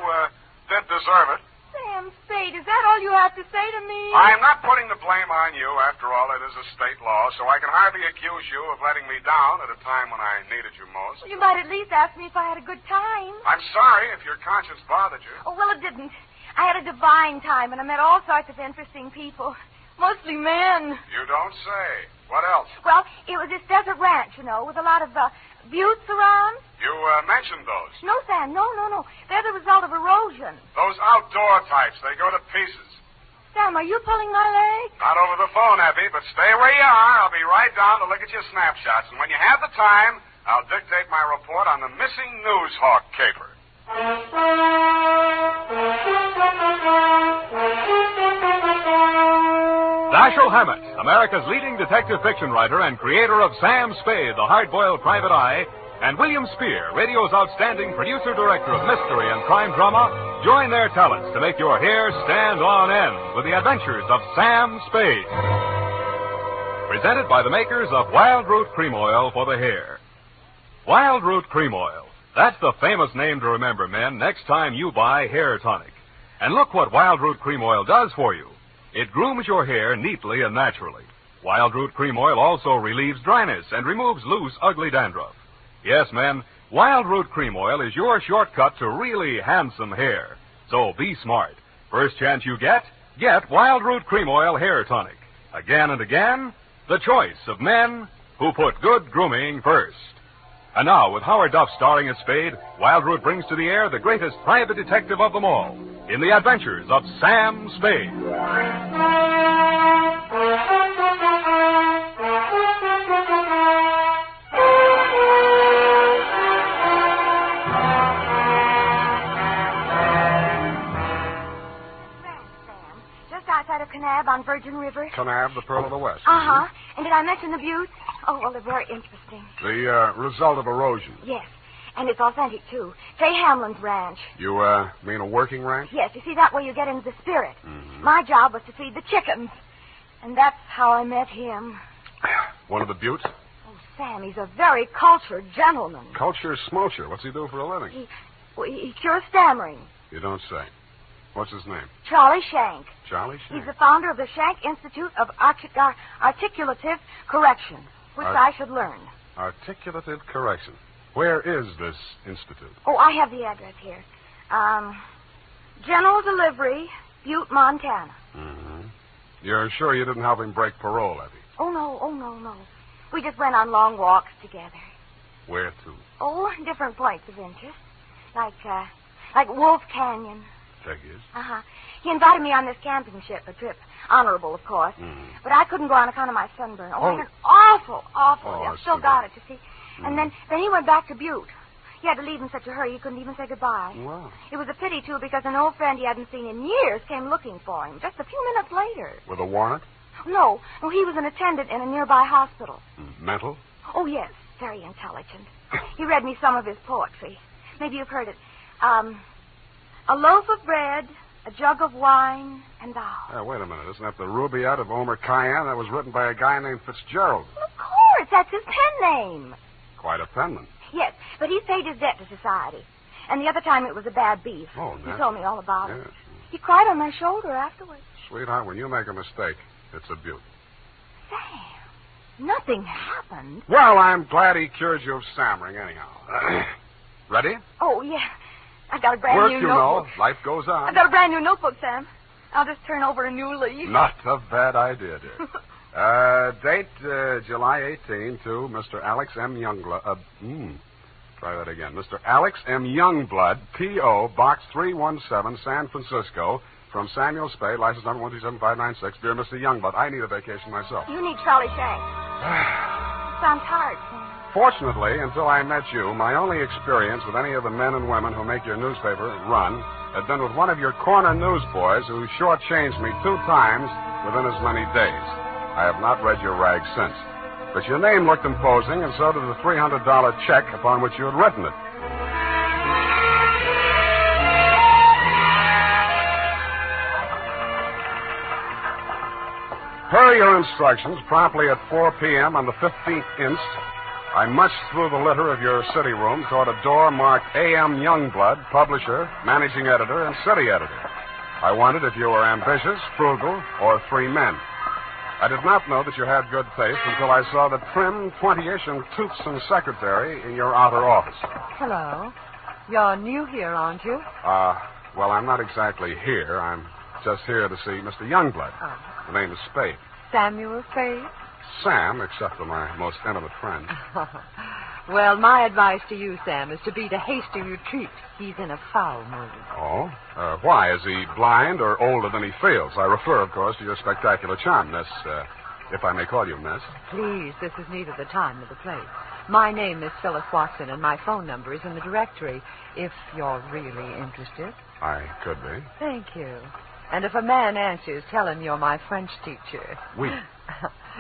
did deserve it. Sam Spade, is that all all you have to say to me? I'm not putting the blame on you. After all, it is a state law, so I can hardly accuse you of letting me down at a time when I needed you most. Well, you might at least ask me if I had a good time. I'm sorry if your conscience bothered you. Oh, well, it didn't. I had a divine time, and I met all sorts of interesting people. Mostly men. You don't say. What else? Well, it was this desert ranch, with a lot of buttes around. You mentioned those. No, Sam, no. They're the result of erosion. Those outdoor types, they go to pieces. Sam, are you pulling my leg? Not over the phone, Effie, but stay where you are. I'll be right down to look at your snapshots. And when you have the time, I'll dictate my report on the missing news hawk caper. Dashiell Hammett, America's leading detective fiction writer and creator of Sam Spade, the hard-boiled private eye, and William Spier, radio's outstanding producer-director of mystery and crime drama, join their talents to make your hair stand on end with the Adventures of Sam Spade. Presented by the makers of Wild Root Cream Oil for the hair. Wild Root Cream Oil. That's the famous name to remember, men, next time you buy hair tonic. And look what Wild Root Cream Oil does for you. It grooms your hair neatly and naturally. Wild Root Cream Oil also relieves dryness and removes loose, ugly dandruff. Yes, men, Wild Root Cream Oil is your shortcut to really handsome hair. So be smart. First chance you get Wild Root Cream Oil Hair Tonic. Again and again, the choice of men who put good grooming first. And now, with Howard Duff starring as Spade, Wild Root brings to the air the greatest private detective of them all, in the Adventures of Sam Spade. Outside of Kanab on Virgin River. Kanab, the Pearl of the West. Uh-huh. And did I mention the buttes? Oh, well, they're very interesting. The result of erosion. Yes. And it's authentic, too. Fay Hamlin's ranch. You, mean a working ranch? Yes. You see, that way you get into the spirit. Mm-hmm. My job was to feed the chickens. And that's how I met him. One of the buttes? Oh, Sam, he's a very cultured gentleman. Culture smulcher. What's he do for a living? He cures stammering. You don't say. What's his name? Charlie Shank. Charlie Shank? He's the founder of the Shank Institute of Articulative Correction, which I should learn. Articulative Correction. Where is this institute? Oh, I have the address here. General Delivery, Butte, Montana. Mm-hmm. You're sure you didn't help him break parole, Effie? Oh, no. We just went on long walks together. Where to? Oh, different points of interest. Like Wolf Canyon. Figures. Uh-huh. He invited me on this camping ship, a trip. Honorable, of course. Mm. But I couldn't go on account of my sunburn. Oh, it was awful. Oh, I've still got it, you see. And then he went back to Butte. He had to leave in such a hurry he couldn't even say goodbye. Wow. It was a pity, too, because an old friend he hadn't seen in years came looking for him just a few minutes later. With a warrant? No, he was an attendant in a nearby hospital. Mental? Oh, yes. Very intelligent. He read me some of his poetry. Maybe you've heard it. A loaf of bread, a jug of wine, and thou. Wait a minute. Isn't that the Rubaiyat of Omer Khayyam? That was written by a guy named Fitzgerald. Well, of course. That's his pen name. Quite a penman. Yes, but he's paid his debt to society. And the other time it was a bad beef. Oh, he told me all about yes. it. He cried on my shoulder afterwards. Sweetheart, when you make a mistake, it's a beaut. Sam, nothing happened. Well, I'm glad he cured you of stammering anyhow. Ready? Oh, yeah. I got a brand Work, new you notebook. know. Life goes on. I got a brand new notebook, Sam. I'll just turn over a new leaf. Not a bad idea, dear. Date July 18 to Mr. Alex M. Youngblood. Try that again. Mr. Alex M. Youngblood, P.O., Box 317, San Francisco. From Samuel Spade, license number 127596. Dear Mr. Youngblood, I need a vacation myself. You need Charlie Shank. Sounds hard, Sam. Fortunately, until I met you, my only experience with any of the men and women who make your newspaper run had been with one of your corner newsboys who shortchanged me 2 times within as many days. I have not read your rag since. But your name looked imposing, and so did the $300 check upon which you had written it. Per your instructions, promptly at 4 p.m. on the 15th inst., I munched through the litter of your city room toward a door marked A.M. Youngblood, publisher, managing editor, and city editor. I wondered if you were ambitious, frugal, or three men. I did not know that you had good taste until I saw the trim, 20-ish, and toothsome secretary in your outer office. Hello. You're new here, aren't you? Well, I'm not exactly here. I'm just here to see Mr. Youngblood. Oh. The name is Spade. Samuel Spade? Sam, except for my most intimate friend. Well, my advice to you, Sam, is to beat a hasty retreat. He's in a foul mood. Oh? Why? Is he blind or older than he feels? I refer, of course, to your spectacular charm, Miss, if I may call you Miss. Please, this is neither the time nor the place. My name is Phyllis Watson, and my phone number is in the directory, if you're really interested. I could be. Thank you. And if a man answers, tell him you're my French teacher. Oui.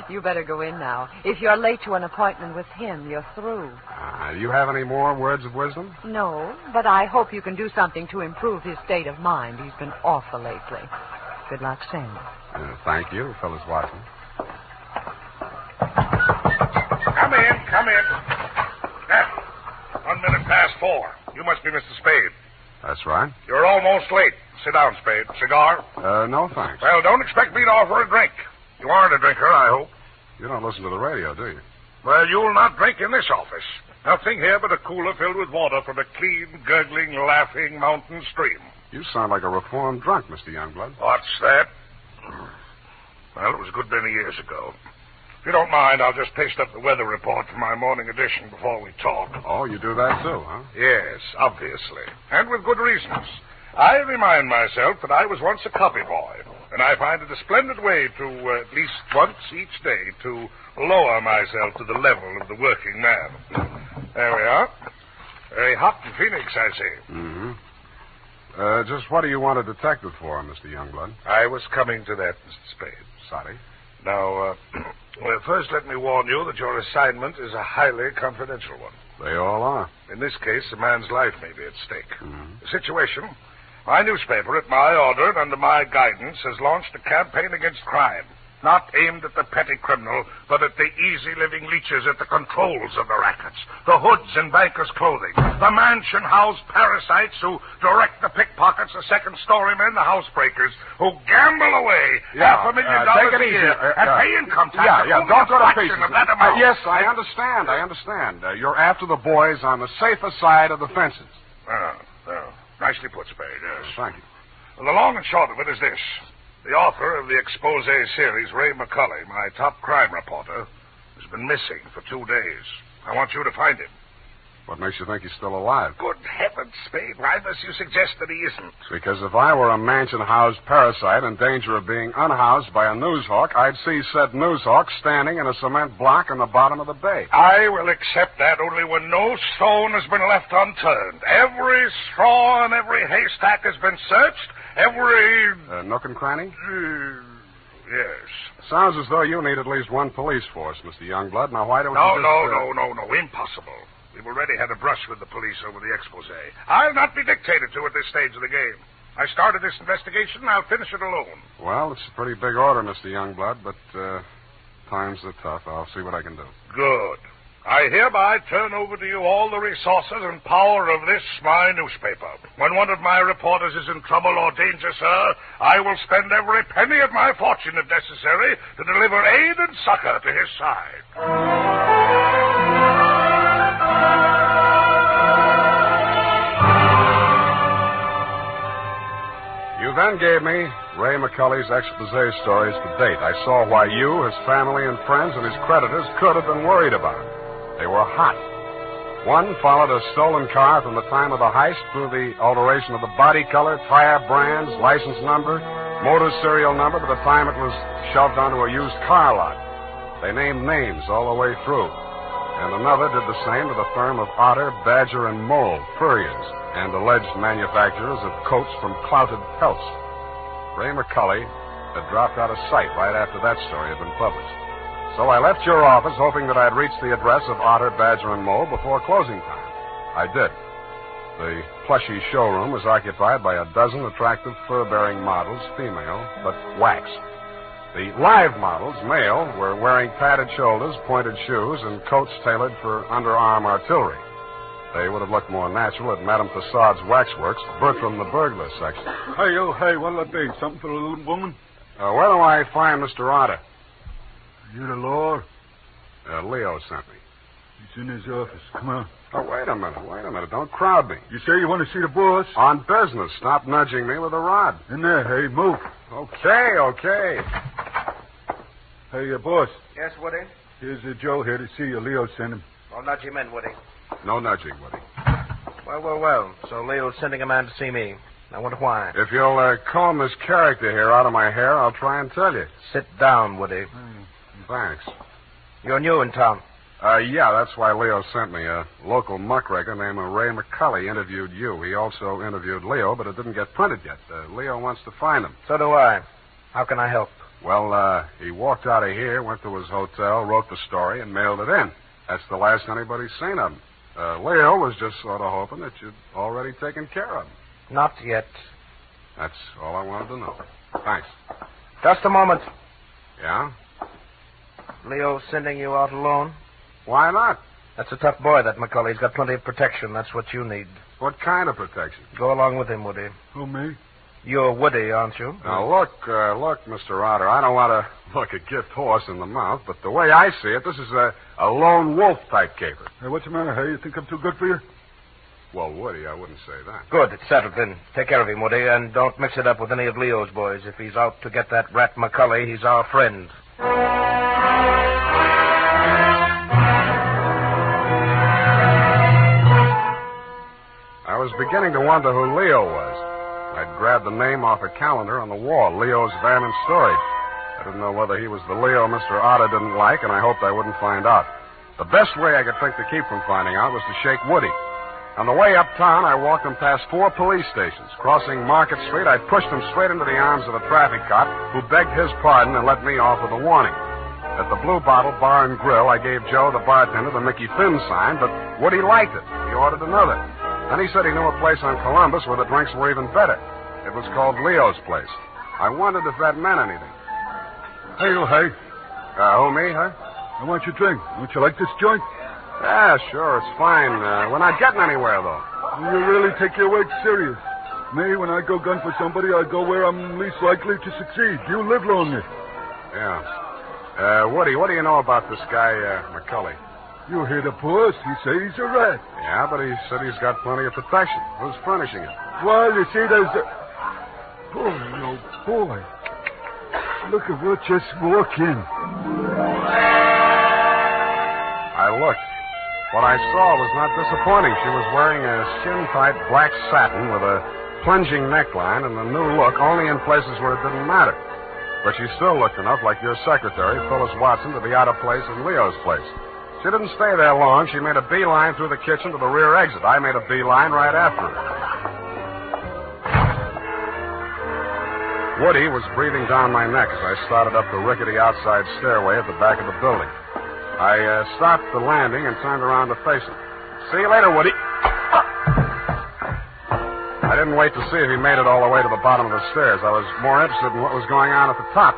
You better go in now. If you're late to an appointment with him, you're through. Do you have any more words of wisdom? No, but I hope you can do something to improve his state of mind. He's been awful lately. Good luck, Sam. Thank you, Phyllis Watson. Come in. 1 minute past 4. You must be Mr. Spade. That's right. You're almost late. Sit down, Spade. Cigar? No, thanks. Well, don't expect me to offer a drink. You aren't a drinker, I hope. You don't listen to the radio, do you? Well, you'll not drink in this office. Nothing here but a cooler filled with water from a clean, gurgling, laughing mountain stream. You sound like a reformed drunk, Mr. Youngblood. What's that? Well, it was a good many years ago. If you don't mind, I'll just paste up the weather report for my morning edition before we talk. Oh, you do that too, huh? Yes, obviously. And with good reasons. I remind myself that I was once a copy boy, and I find it a splendid way to, at least once each day, to lower myself to the level of the working man. There we are. Very hot in Phoenix, I see. Mm-hmm. Just what do you want a detective for, Mr. Youngblood? I was coming to that, Mr. Spade. Sorry. Now, well, first let me warn you that your assignment is a highly confidential one. They all are. In this case, a man's life may be at stake. Mm-hmm. The situation, my newspaper, at my order and under my guidance, has launched a campaign against crime. Not aimed at the petty criminal, but at the easy-living leeches at the controls of the rackets, the hoods and bankers' clothing, the mansion-housed parasites who direct the pickpockets, the second-story men, the housebreakers, who gamble away $500,000 a year and pay income tax. Don't go to pieces. Of that amount. Yes, I understand. You're after the boys on the safer side of the fences. Nicely put, Spade, yes. Thank you. Well, the long and short of it is this. The author of the expose series, Ray McCulley, my top crime reporter, has been missing for 2 days. I want you to find him. What makes you think he's still alive? Good heavens, Spade. Why must you suggest that he isn't? Because if I were a mansion-housed parasite in danger of being unhoused by a newshawk, I'd see said newshawk standing in a cement block in the bottom of the bay. I will accept that only when no stone has been left unturned. Every straw and every haystack has been searched. Every... nook and cranny? Yes. Sounds as though you need at least one police force, Mr. Youngblood. Now, why don't you No, just... no. Impossible. We've already had a brush with the police over the expose. I'll not be dictated to at this stage of the game. I started this investigation, and I'll finish it alone. Well, it's a pretty big order, Mr. Youngblood, but times are tough. I'll see what I can do. Good. I hereby turn over to you all the resources and power of this, my newspaper. When one of my reporters is in trouble or danger, sir, I will spend every penny of my fortune, if necessary, to deliver aid and succor to his side. You then gave me Ray McCulley's expose stories to date. I saw why you, his family and friends, and his creditors could have been worried about him. They were hot. One followed a stolen car from the time of the heist through the alteration of the body color, tire brands, license number, motor serial number to the time it was shoved onto a used car lot. They named names all the way through. And another did the same to the firm of Otter, Badger, and Mole, furriers, and alleged manufacturers of coats from clouted pelts. Ray McCulley had dropped out of sight right after that story had been published. So I left your office hoping that I'd reach the address of Otter, Badger, and Mole before closing time. I did. The plushy showroom was occupied by a dozen attractive fur-bearing models, female, but waxed. The live models, male, were wearing padded shoulders, pointed shoes, and coats tailored for underarm artillery. They would have looked more natural at Madame Tussaud's Waxworks, Bertram the burglar section. Hey, what'll it be? Something for the little woman? Where do I find Mr. Otter? You the law? Leo sent me. He's in his office. Come on. Oh, wait a minute. Don't crowd me. You say you want to see the boss? On business. Stop nudging me with a rod. In there, hey, move. Okay. Hey, boss. Yes, Woody? Here's Joe here to see you. Leo sent him. I'll nudge him in, Woody. No nudging, Woody. Well. So Leo's sending a man to see me. I wonder why. If you'll comb this character here out of my hair, I'll try and tell you. Sit down, Woody. Thanks. You're new in town. Yeah, that's why Leo sent me. A local muckraker named Ray McCully interviewed you. He also interviewed Leo, but it didn't get printed yet. Leo wants to find him. So do I. How can I help? Well, he walked out of here, went to his hotel, wrote the story, and mailed it in. That's the last anybody's seen of him. Leo was just sort of hoping that you'd already taken care of him. Not yet. That's all I wanted to know. Thanks. Just a moment. Yeah? Leo's sending you out alone? Why not? That's a tough boy, that McCully. He's got plenty of protection. That's what you need. What kind of protection? Go along with him, Woody. Who, me? You're Woody, aren't you? Now, look, Mr. Otter, I don't want to look a gift horse in the mouth, but the way I see it, this is a lone wolf type caper. Hey, what's the matter, hey? You think I'm too good for you? Well, Woody, I wouldn't say that. Good, it's settled then. Take care of him, Woody, and don't mix it up with any of Leo's boys. If he's out to get that rat McCully, he's our friend. I was beginning to wonder who Leo was. I'd grabbed the name off a calendar on the wall, Leo's Van and Storage. I didn't know whether he was the Leo Mr. Otter didn't like, and I hoped I wouldn't find out. The best way I could think to keep from finding out was to shake Woody. On the way uptown, I walked him past 4 police stations. Crossing Market Street, I pushed him straight into the arms of a traffic cop who begged his pardon and let me off with a warning. At the Blue Bottle Bar and Grill, I gave Joe, the bartender, the Mickey Finn sign, but Woody liked it. He ordered another. Then he said he knew a place on Columbus where the drinks were even better. It was called Leo's Place. I wondered if that meant anything. Hey, hey. Who, me, huh? I want your drink. Don't you like this joint? Yeah, sure, it's fine. We're not getting anywhere, though. You really take your work serious. Me, when I go gun for somebody, I go where I'm least likely to succeed. You live longer. Yeah. Woody, what do you know about this guy, McCully? You hear the boss. He say he's a rat. Yeah, but he said he's got plenty of protection. Who's furnishing it? Well, you see, there's a... Boy, oh, boy. Look at what just walked in. I looked. What I saw was not disappointing. She was wearing a skin-tight black satin with a plunging neckline and a new look only in places where it didn't matter. But she still looked enough like your secretary, Phyllis Watson, to be out of place in Leo's place. She didn't stay there long. She made a beeline through the kitchen to the rear exit. I made a beeline right after her. Woody was breathing down my neck as I started up the rickety outside stairway at the back of the building. I stopped the landing and turned around to face him. See you later, Woody. I didn't wait to see if he made it all the way to the bottom of the stairs. I was more interested in what was going on at the top.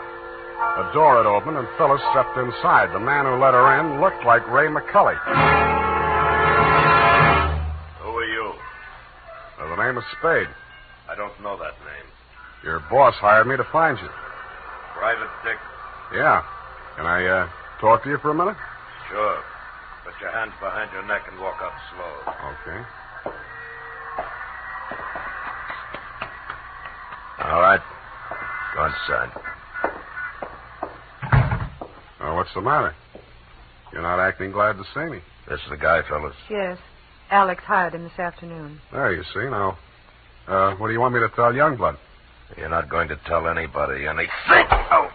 A door had opened, and Phyllis stepped inside. The man who let her in looked like Ray McCully. Who are you? The name is Spade. I don't know that name. Your boss hired me to find you. Private Dick? Yeah. Can I talk to you for a minute? Sure. Put your hands behind your neck and walk up slow. Okay. All right. Go inside. What's the matter? You're not acting glad to see me. This is the guy, fellas. Yes. Alex hired him this afternoon. There, you see. Now, what do you want me to tell Youngblood? You're not going to tell anybody anything. Oh!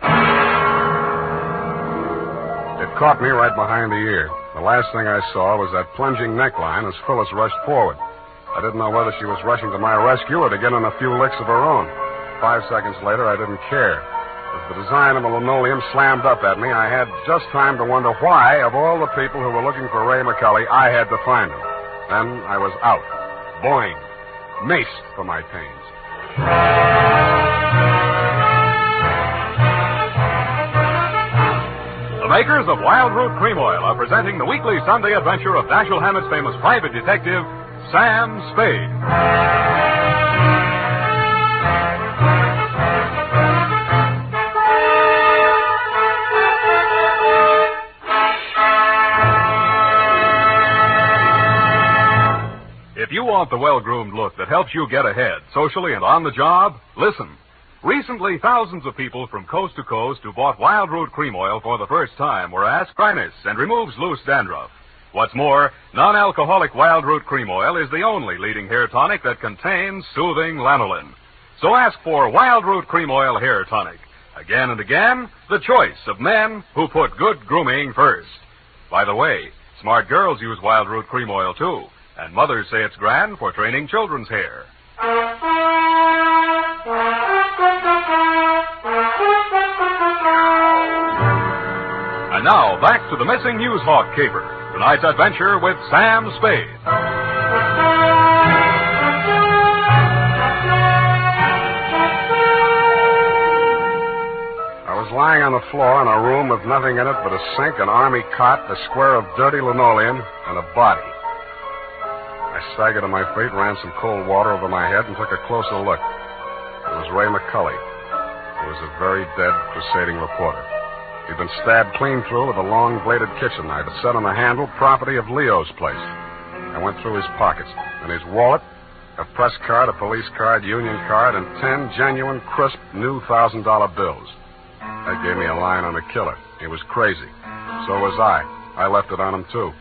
It caught me right behind the ear. The last thing I saw was that plunging neckline as Phyllis rushed forward. I didn't know whether she was rushing to my rescue or to get in a few licks of her own. 5 seconds later, I didn't care. As the design of the linoleum slammed up at me, I had just time to wonder why, of all the people who were looking for Ray McCully, I had to find him. Then I was out. Boing. Maced for my pains. The makers of Wild Root Cream Oil are presenting the weekly Sunday adventure of Dashiell Hammett's famous private detective, Sam Spade. If you want the well-groomed look that helps you get ahead, socially and on the job, listen. Recently, thousands of people from coast to coast who bought Wild Root Cream Oil for the first time were asked dryness and removes loose dandruff. What's more, non-alcoholic Wild Root Cream Oil is the only leading hair tonic that contains soothing lanolin. So ask for Wild Root Cream Oil Hair Tonic. Again and again, the choice of men who put good grooming first. By the way, smart girls use Wild Root Cream Oil, too. And mothers say it's grand for training children's hair. And now, back to the missing news hawk caper. Tonight's adventure with Sam Spade. I was lying on the floor in a room with nothing in it but a sink, an army cot, a square of dirty linoleum, and a body. I staggered to my feet, ran some cold water over my head, and took a closer look. It was Ray McCulley. He was a very dead crusading reporter. He'd been stabbed clean through with a long-bladed kitchen knife. It said on the handle, property of Leo's place. I went through his pockets. In his wallet, a press card, a police card, union card, and 10 genuine, crisp, new $1,000 bills. That gave me a line on the killer. He was crazy. So was I. I left it on him, too.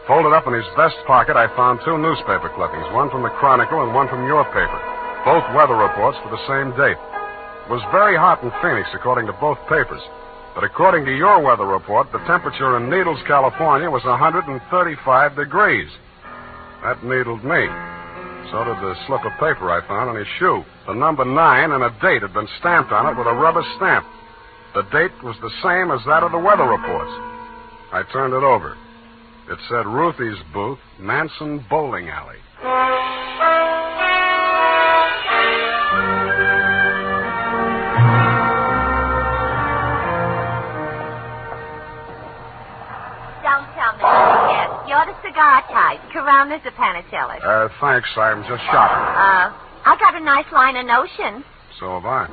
Folded up in his vest pocket, I found 2 newspaper clippings, one from the Chronicle and one from your paper, both weather reports for the same date. It was very hot in Phoenix, according to both papers. But according to your weather report, the temperature in Needles, California was 135 degrees. That needled me. So did the slip of paper I found on his shoe. The number 9 and a date had been stamped on it with a rubber stamp. The date was the same as that of the weather reports. I turned it over. It said Ruthie's Booth, Manson Bowling Alley. Don't tell me yes. You're the cigar type. Coronas or Panicellas? Thanks. I'm just shopping. I got a nice line of notions. So have I.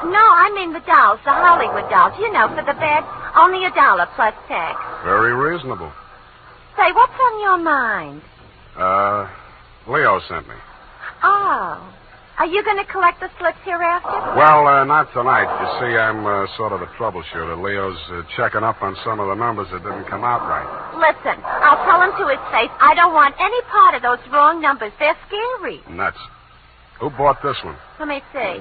No, I mean the dolls, the Hollywood dolls. You know, for the bed, only $1 plus tax. Very reasonable. Say, what's on your mind? Leo sent me. Oh. Are you going to collect the slips hereafter? Well, not tonight. You see, I'm sort of a troubleshooter. Leo's checking up on some of the numbers that didn't come out right. Listen, I'll tell him to his face I don't want any part of those wrong numbers. They're scary. Nuts. Who bought this one? Let me see.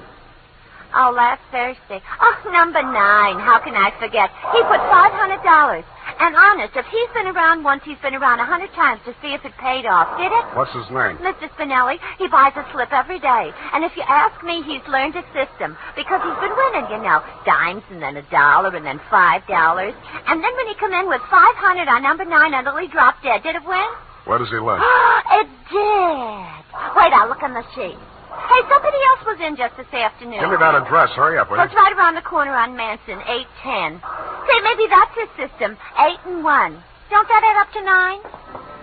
Oh, last Thursday. Oh, number 9. How can I forget? He put $500. And honest, if he's been around once, he's been around 100 times to see if it paid off. Did it? What's his name? Mr. Spinelli. He buys a slip every day. And if you ask me, he's learned a system. Because he's been winning, you know. Dimes and then $1 and then $5. And then when he come in with 500 on number 9 until he dropped dead, did it win? Where does he live? It did. Wait, I'll look on the sheet. Hey, somebody else was in just this afternoon. Give me that address. Hurry up, will you? It's right around the corner on Manson, 810. Say, maybe that's his system, 8 and 1. Don't that add up to 9?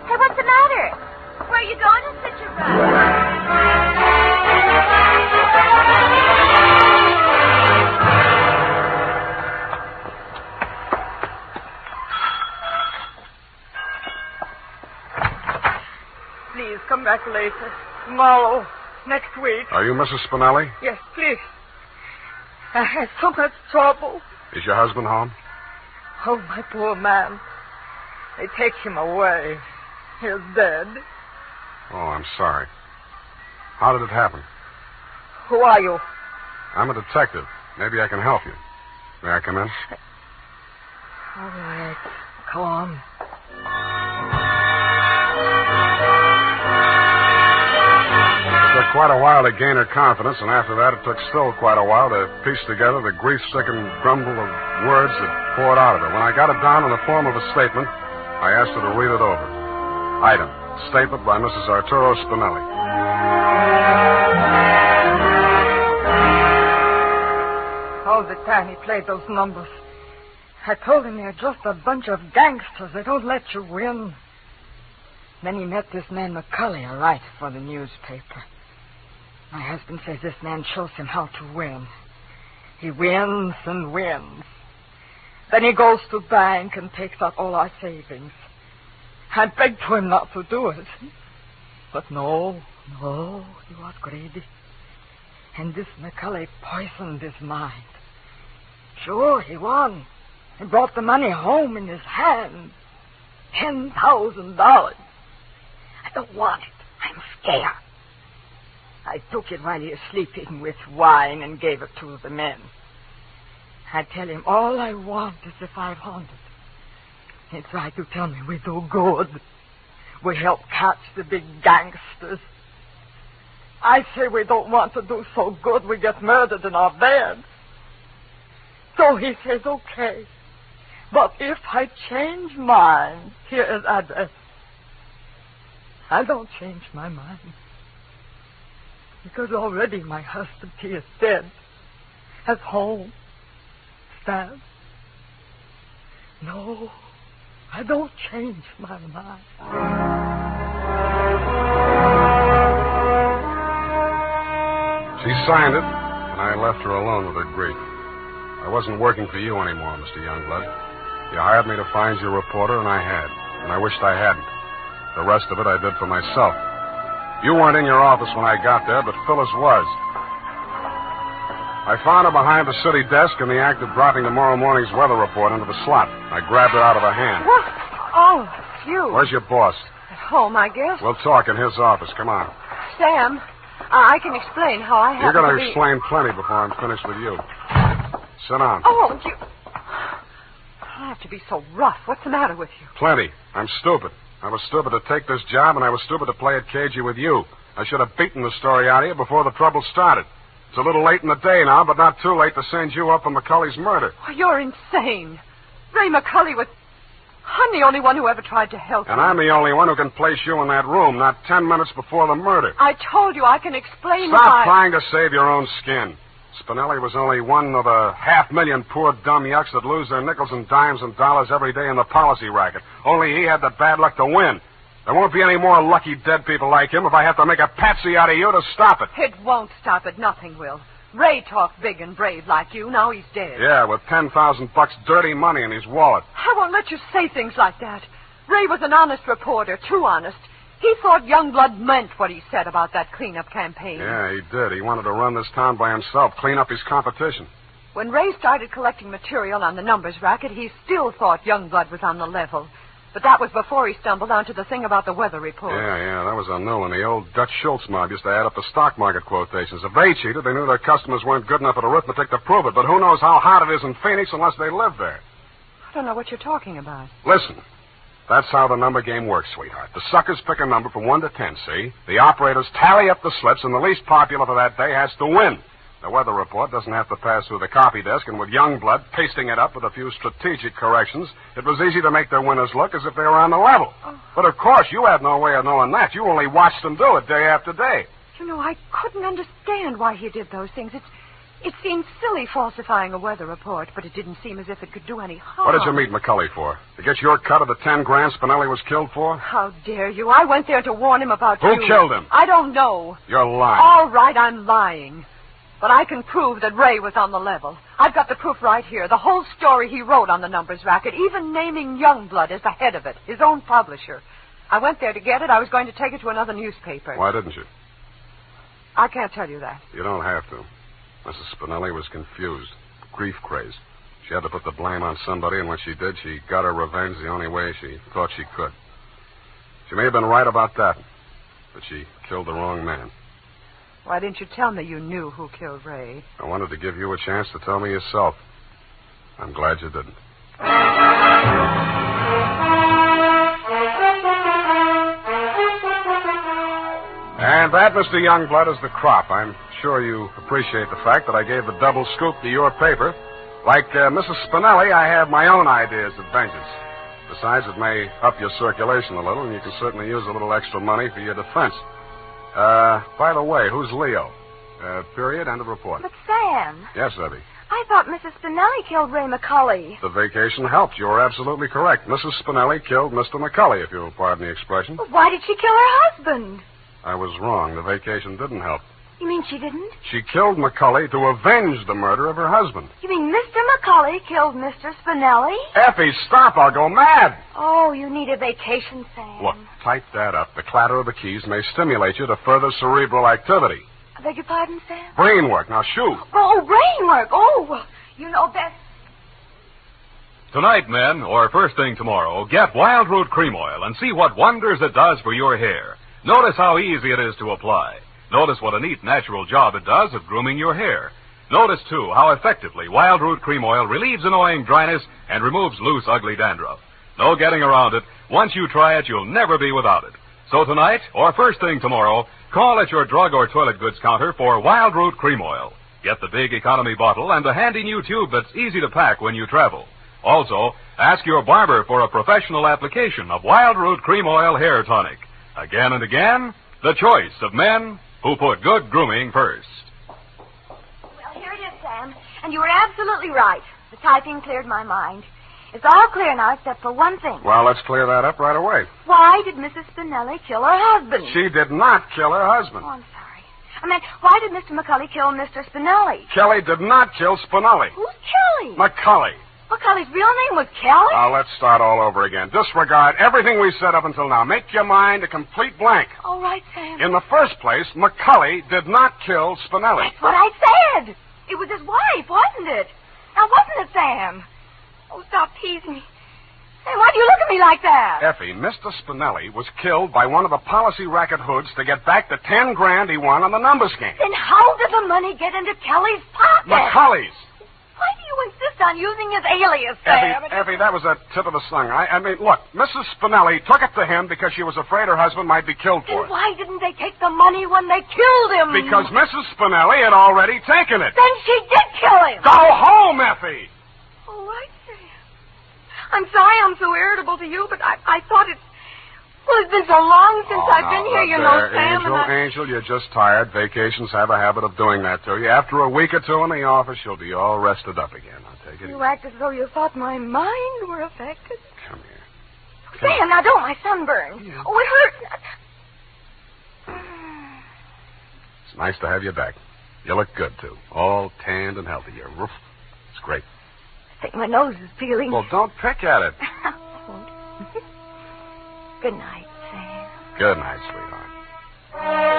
Hey, what's the matter? Where are you going in such a rush? Please, come back later. Tomorrow. Next week. Are you Mrs. Spinelli? Yes, please. I had so much trouble. Is your husband home? Oh, my poor man. They take him away. He's dead. Oh, I'm sorry. How did it happen? Who are you? I'm a detective. Maybe I can help you. May I come in? All right. Come on. It took quite a while to gain her confidence, and after that it took still quite a while to piece together the grief-stricken grumble of words that poured out of her. When I got it down in the form of a statement, I asked her to read it over. Item, statement by Mrs. Arturo Spinelli. All the time he played those numbers. I told him they're just a bunch of gangsters. They don't let you win. Then he met this man McCulley, a writer for the newspaper. My husband says this man shows him how to win. He wins and wins. Then he goes to bank and takes out all our savings. I begged for him not to do it. But no, he was greedy. And this McCulley poisoned his mind. Sure, he won. He brought the money home in his hand. $10,000. I don't want it. I'm scared. I took it while he was sleeping with wine and gave it to the men. I tell him all I want is the 500. He tried to tell me we do good. We help catch the big gangsters. I say we don't want to do so good we get murdered in our beds. So he says, okay. But if I change mine, here is address. I don't change my mind. Because already my husband, he is dead. At home. Stabbed. No, I don't change my mind. She signed it, and I left her alone with her grief. I wasn't working for you anymore, Mr. Youngblood. You hired me to find you a reporter, and I had. And I wished I hadn't. The rest of it I did for myself. You weren't in your office when I got there, but Phyllis was. I found her behind the city desk in the act of dropping tomorrow morning's weather report into the slot. I grabbed her out of her hand. What? Oh, it's you. Where's your boss? At home, I guess. We'll talk in his office. Come on. Sam, I can explain how I have You're going to explain plenty before I'm finished with you. Sit down. Oh, you... I have to be so rough. What's the matter with you? Plenty. I'm stupid. I was stupid to take this job, and I was stupid to play it cagey with you. I should have beaten the story out of you before the trouble started. It's a little late in the day now, but not too late to send you up for McCulley's murder. Oh, you're insane. Ray McCulley was... I'm the only one who ever tried to help And you. I'm the only one who can place you in that room, not 10 minutes before the murder. I told you I can explain Stop trying to save your own skin. Spinelli was only one of a 500,000 poor dumb yucks that lose their nickels and dimes and dollars every day in the policy racket. Only he had the bad luck to win. There won't be any more lucky dead people like him if I have to make a patsy out of you to stop it. It won't stop it. Nothing will. Ray talked big and brave like you. Now he's dead. Yeah, with $10,000 dirty money in his wallet. I won't let you say things like that. Ray was an honest reporter, too honest. He thought Youngblood meant what he said about that cleanup campaign. Yeah, he did. He wanted to run this town by himself, clean up his competition. When Ray started collecting material on the numbers racket, he still thought Youngblood was on the level. But that was before he stumbled onto the thing about the weather report. Yeah, that was a new one. The old Dutch Schultz mob used to add up the stock market quotations. If they cheated, they knew their customers weren't good enough at arithmetic to prove it. But who knows how hot it is in Phoenix unless they live there. I don't know what you're talking about. Listen, that's how the number game works, sweetheart. The suckers pick a number from 1 to 10, see? The operators tally up the slips, and the least popular for that day has to win. The weather report doesn't have to pass through the copy desk, and with Youngblood pasting it up with a few strategic corrections, it was easy to make their winners look as if they were on the level. Oh. But, of course, you had no way of knowing that. You only watched them do it day after day. You know, I couldn't understand why he did those things. It seemed silly falsifying a weather report, but it didn't seem as if it could do any harm. What did you meet McCulley for? To get your cut of the 10 grand Spinelli was killed for? How dare you? I went there to warn him about you. Who killed him? I don't know. You're lying. All right, I'm lying. But I can prove that Ray was on the level. I've got the proof right here. The whole story he wrote on the numbers racket, even naming Youngblood as the head of it, his own publisher. I went there to get it. I was going to take it to another newspaper. Why didn't you? I can't tell you that. You don't have to. Mrs. Spinelli was confused, grief-crazed. She had to put the blame on somebody, and when she did, she got her revenge the only way she thought she could. She may have been right about that, but she killed the wrong man. Why didn't you tell me you knew who killed Ray? I wanted to give you a chance to tell me yourself. I'm glad you didn't. And that, Mr. Youngblood, is the crop. I'm sure you appreciate the fact that I gave the double scoop to your paper. Like Mrs. Spinelli, I have my own ideas of vengeance. Besides, it may up your circulation a little, and you can certainly use a little extra money for your defense. By the way, who's Leo? Period, end of report. But, Sam. Yes, Effie. I thought Mrs. Spinelli killed Ray McCulley. The vacation helped. You were absolutely correct. Mrs. Spinelli killed Mr. McCulley, if you'll pardon the expression. But why did she kill her husband? I was wrong. The vacation didn't help. You mean she didn't? She killed McCulley to avenge the murder of her husband. You mean Mr. McCulley killed Mr. Spinelli? Effie, stop. I'll go mad. Oh, you need a vacation, Sam. Look, type that up. The clatter of the keys may stimulate you to further cerebral activity. I beg your pardon, Sam? Brain work. Now, shoot. Oh, brain work. Oh, well, you know best. Tonight, men, or first thing tomorrow, get Wild Root Cream Oil and see what wonders it does for your hair. Notice how easy it is to apply. Notice what a neat, natural job it does of grooming your hair. Notice, too, how effectively Wild Root Cream Oil relieves annoying dryness and removes loose, ugly dandruff. No getting around it. Once you try it, you'll never be without it. So tonight, or first thing tomorrow, call at your drug or toilet goods counter for Wild Root Cream Oil. Get the big economy bottle and the handy new tube that's easy to pack when you travel. Also, ask your barber for a professional application of Wild Root Cream Oil Hair Tonic. Again and again, the choice of men who put good grooming first. Well, here it is, Sam. And you were absolutely right. The typing cleared my mind. It's all clear now except for one thing. Well, let's clear that up right away. Why did Mrs. Spinelli kill her husband? She did not kill her husband. Oh, I'm sorry. I meant, why did Mr. McCulley kill Mr. Spinelli? Kelly did not kill Spinelli. Who's Kelly? McCulley. McCulley's real name was Kelly? Now, let's start all over again. Disregard everything we said up until now. Make your mind a complete blank. All right, Sam. In the first place, McCulley did not kill Spinelli. That's what I said. It was his wife, wasn't it? Now, wasn't it, Sam? Oh, stop teasing me. Hey, why do you look at me like that? Effie, Mr. Spinelli was killed by one of the policy racket hoods to get back the $10,000 he won on the numbers game. Then how did the money get into Kelly's pocket? McCulley's. Why do you insist on using his alias, Sam? Effie, that was a tip of the tongue. I mean, look, Mrs. Spinelli took it to him because she was afraid her husband might be killed for Then it. why didn't they take the money when they killed him? Because Mrs. Spinelli had already taken it. Then she did kill him. Go home, Effie. All right, Sam. I'm sorry I'm so irritable to you, but I thought it... Well, it's been so long since I've been here, you know, Sam, Angel, you're just tired. Vacations have a habit of doing that to you. After a week or two in the office, you'll be all rested up again. I'll take it easy. You act as though you thought my mind were affected. Come here. Sam, now don't, my sunburn. Yeah. Oh, it hurts. It's nice to have you back. You look good, too. All tanned and healthy. Your roof. It's great. I think my nose is peeling. Well, don't pick at it. Good night, Sam. Good night, sweetheart.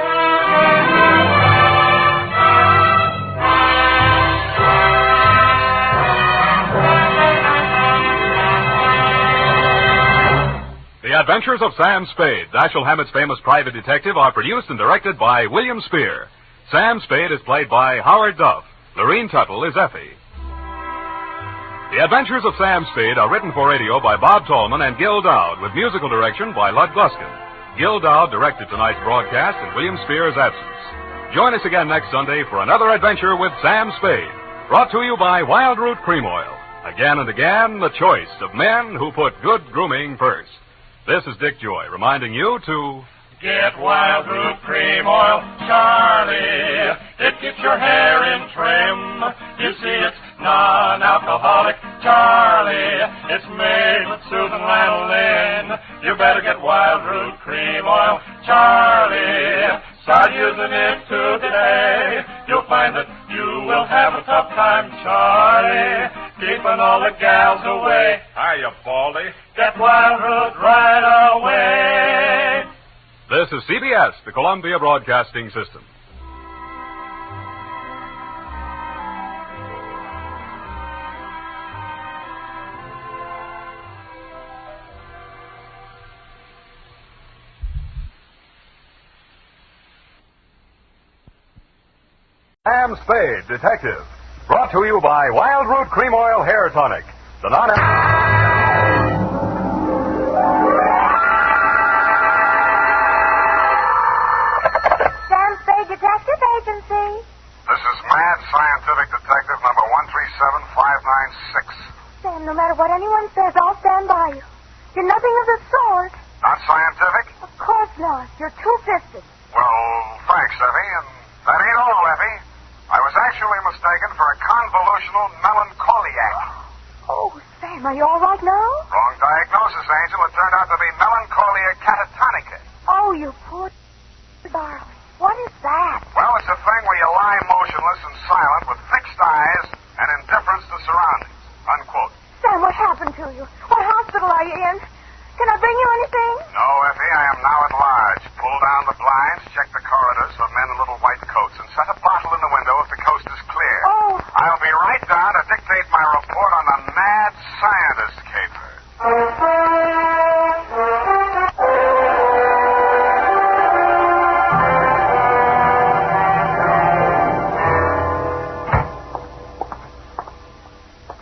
The Adventures of Sam Spade, Dashiell Hammett's famous private detective, are produced and directed by William Spier. Sam Spade is played by Howard Duff. Lurene Tuttle is Effie. The Adventures of Sam Spade are written for radio by Bob Tallman and Gil Dowd, with musical direction by Lud Gluskin. Gil Dowd directed tonight's broadcast in William Spier's absence. Join us again next Sunday for another adventure with Sam Spade, brought to you by Wild Root Cream Oil. Again and again, the choice of men who put good grooming first. This is Dick Joy reminding you to... Get Wild Root Cream Oil, Charlie. It keeps your hair in trim. You see, it's non-alcoholic, Charlie. It's made with soothing lanolin. You better get Wild Root Cream Oil, Charlie. Start using it today. You'll find that you will have a tough time, Charlie, keeping all the gals away. Hiya, Baldy. Get Wild Root right away. This is CBS, the Columbia Broadcasting System. Sam Spade, Detective. Brought to you by Wild Root Cream Oil Hair Tonic. The Sam Spade Detective Agency. This is Mad Scientific Detective number 137596. Sam, no matter what anyone says, I'll stand by you. You're nothing of the sort. Not scientific? Of course not. You're two-fisted. Well, thanks, Effie, and that ain't all, Effie. I was actually mistaken for a convolutional melancholiac. Oh, Sam, are you all right now? Wrong diagnosis, Angel. It turned out to be melancholia catatonica. Oh, you poor darling. What is that? Well, it's a thing where you lie motionless and silent with fixed eyes and indifference to surroundings. Unquote. Sam, what happened to you? What hospital are you in? Can I bring you anything? No, Effie, I am now at large. Pull down the blinds, check the corridors for men in little white coats, and set a bottle in the window if the coast is clear. Oh. I'll be right down to dictate my report on the mad scientist caper.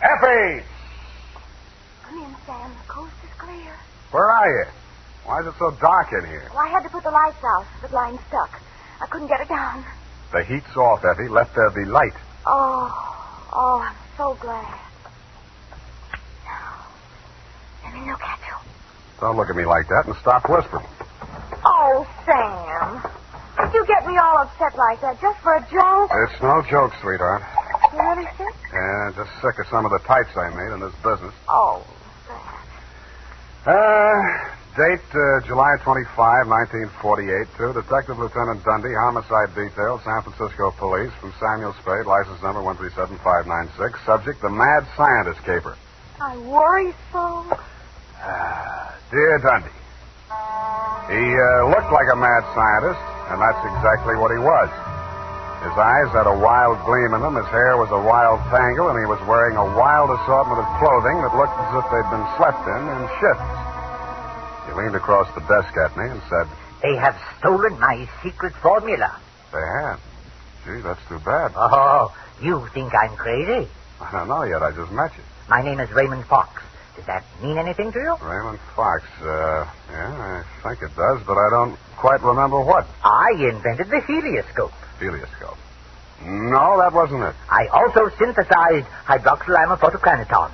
Effie! Come in, Sam. The coast is clear. Where are you? Why is it so dark in here? Well, I had to put the lights out. The line's stuck. I couldn't get it down. The heat's off, Effie. Let there be light. Oh, I'm so glad. Now, let me look at you. Don't look at me like that and stop whispering. Oh, Sam. Did you get me all upset like that just for a joke? It's no joke, sweetheart. You really sick? Yeah, just sick of some of the types I made in this business. Oh, Date, July 25, 1948, to Detective Lieutenant Dundee, Homicide Detail, San Francisco Police, from Samuel Spade, license number 137596. Subject, the mad scientist caper. I worry so. Dear Dundee, he looked like a mad scientist, and that's exactly what he was. His eyes had a wild gleam in them, his hair was a wild tangle, and he was wearing a wild assortment of clothing that looked as if they'd been slept in shifts. He leaned across the desk at me and said, "They have stolen my secret formula." They had. Gee, that's too bad. Oh, you think I'm crazy? I don't know yet. I just met you. My name is Raymond Fox. Does that mean anything to you? Raymond Fox. Yeah, I think it does, but I don't quite remember what. I invented the helioscope. Helioscope? No, that wasn't it. I also synthesized hydroxylamophotoplaniton.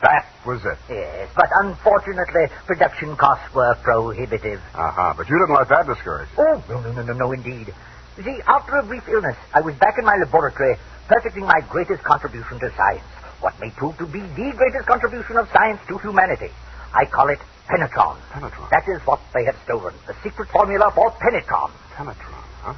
That was it. Yes, but unfortunately, production costs were prohibitive. But you didn't let that discourage you. Oh, no, indeed. You see, after a brief illness, I was back in my laboratory, perfecting my greatest contribution to science. What may prove to be the greatest contribution of science to humanity. I call it penetron. Penetron? That is what they have stolen. The secret formula for penetron. Penetron, huh?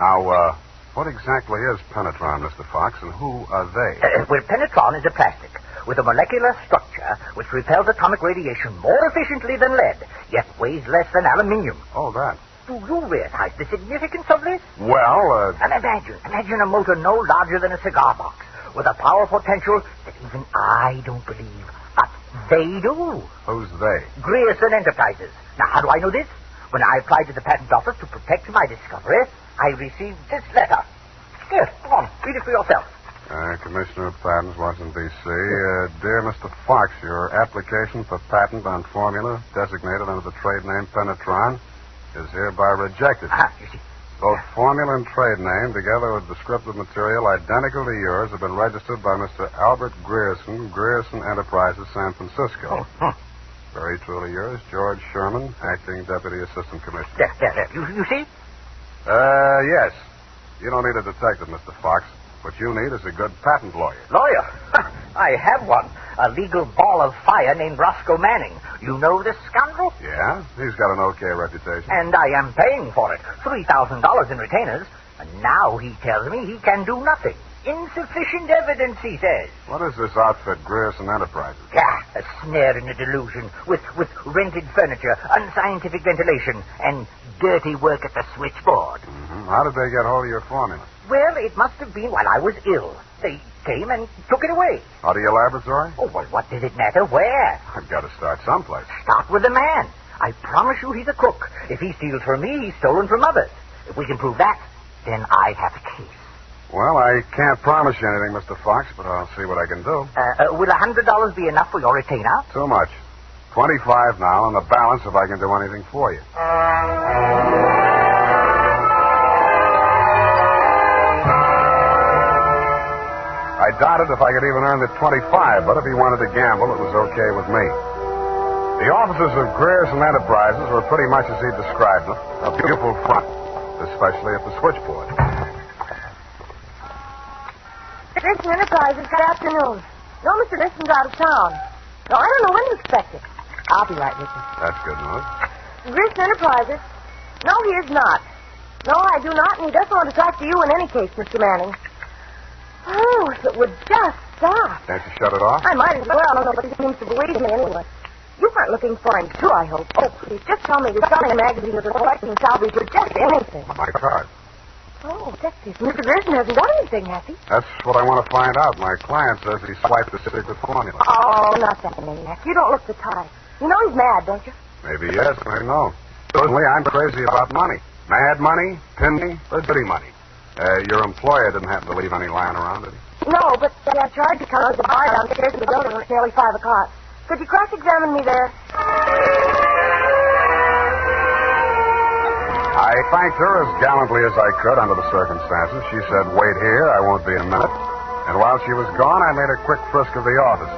Now, what exactly is penetron, Mr. Fox, and who are they? Well, penetron is a plastic with a molecular structure which repels atomic radiation more efficiently than lead, yet weighs less than aluminium. Oh, that. Do you realize the significance of this? Well, And imagine a motor no larger than a cigar box, with a power potential that even I don't believe, but they do. Who's they? Grierson Enterprises. Now, how do I know this? When I applied to the patent office to protect my discovery, I received this letter. Here, come on, read it for yourself. Commissioner of Patents, Washington, D.C. Dear Mr. Fox, your application for patent on formula designated under the trade name Penetron is hereby rejected. You see. Both formula and trade name, together with descriptive material identical to yours, have been registered by Mr. Albert Grierson, Grierson Enterprises, San Francisco. Very truly yours, George Sherman, Acting Deputy Assistant Commissioner. There. You see? Yes. You don't need a detective, Mr. Fox. What you need is a good patent lawyer. Lawyer? I have one. A legal ball of fire named Roscoe Manning. You know this scoundrel? Yeah? He's got an okay reputation. And I am paying for it. $3,000 in retainers. And now he tells me he can do nothing. Insufficient evidence, he says. What is this outfit, Grierson Enterprises? A snare in a delusion, with rented furniture, unscientific ventilation, and dirty work at the switchboard. Mm-hmm. How did they get hold of your formula? Well, it must have been while I was ill. They came and took it away. Out of your laboratory? Oh, well, what does it matter where? I've got to start someplace. Start with the man. I promise you he's a crook. If he steals from me, he's stolen from others. If we can prove that, then I have a case. Well, I can't promise you anything, Mr. Fox, but I'll see what I can do. Will $100 be enough for your retainer? Too much. 25 now, and the balance if I can do anything for you. I doubted if I could even earn the 25, but if he wanted to gamble, it was okay with me. The offices of Grierson Enterprises were pretty much as he described them. A beautiful front, especially at the switchboard. Mr. Grissom Enterprises, good afternoon. No, Mr. Grissom's out of town. No, I don't know when to expect it. I'll be right with you. That's good news. Grissom Enterprises? No, he is not. No, I do not, and he doesn't want to talk to you in any case, Mr. Manning. Oh, if it would just stop. Can't you shut it off? I might as well. Nobody seems to believe me anyway. You weren't looking for him, too, I hope. Oh, please, just tell me you're selling a magazine or collecting salvage or just anything. My card. Oh, detective. Mr. Grissom hasn't done anything, has he? That's what I want to find out. My client says he swiped the secret formula. Oh, not that maniac. You don't look the type. You know he's mad, don't you? Maybe yes, I know. Certainly, I'm crazy about money. Mad money, pin money, or dirty money. Your employer didn't happen to leave any lying around, did he? No, but I tried to come to the bar downstairs in the building when it's nearly 5 o'clock. Could you cross-examine me there? I thanked her as gallantly as I could under the circumstances. She said, wait here, I won't be a minute. And while she was gone, I made a quick frisk of the office.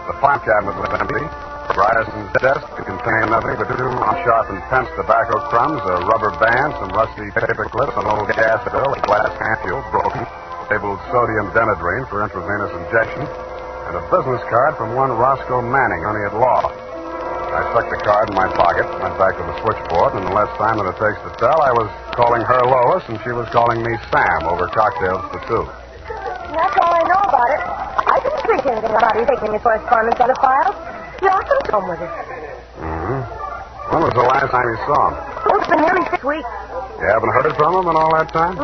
The file cabinet was empty. Ryerson's desk contained nothing but 2 unsharpened pence tobacco crumbs, a rubber band, some rusty paper clips, an old gas bill, a glass ampule broken, labeled sodium denadrine for intravenous injection, and a business card from one Roscoe Manning, honey at law. I stuck the card in my pocket, went back to the switchboard, and in less time than it takes to tell, I was calling her Lois, and she was calling me Sam over cocktails for 2. That's all I know about it. I didn't think anything about him taking his correspondence out of files. He often come with it. Mm-hmm. When was the last time you saw him? Oh, it's been nearly 6 weeks. You haven't heard from him in all that time?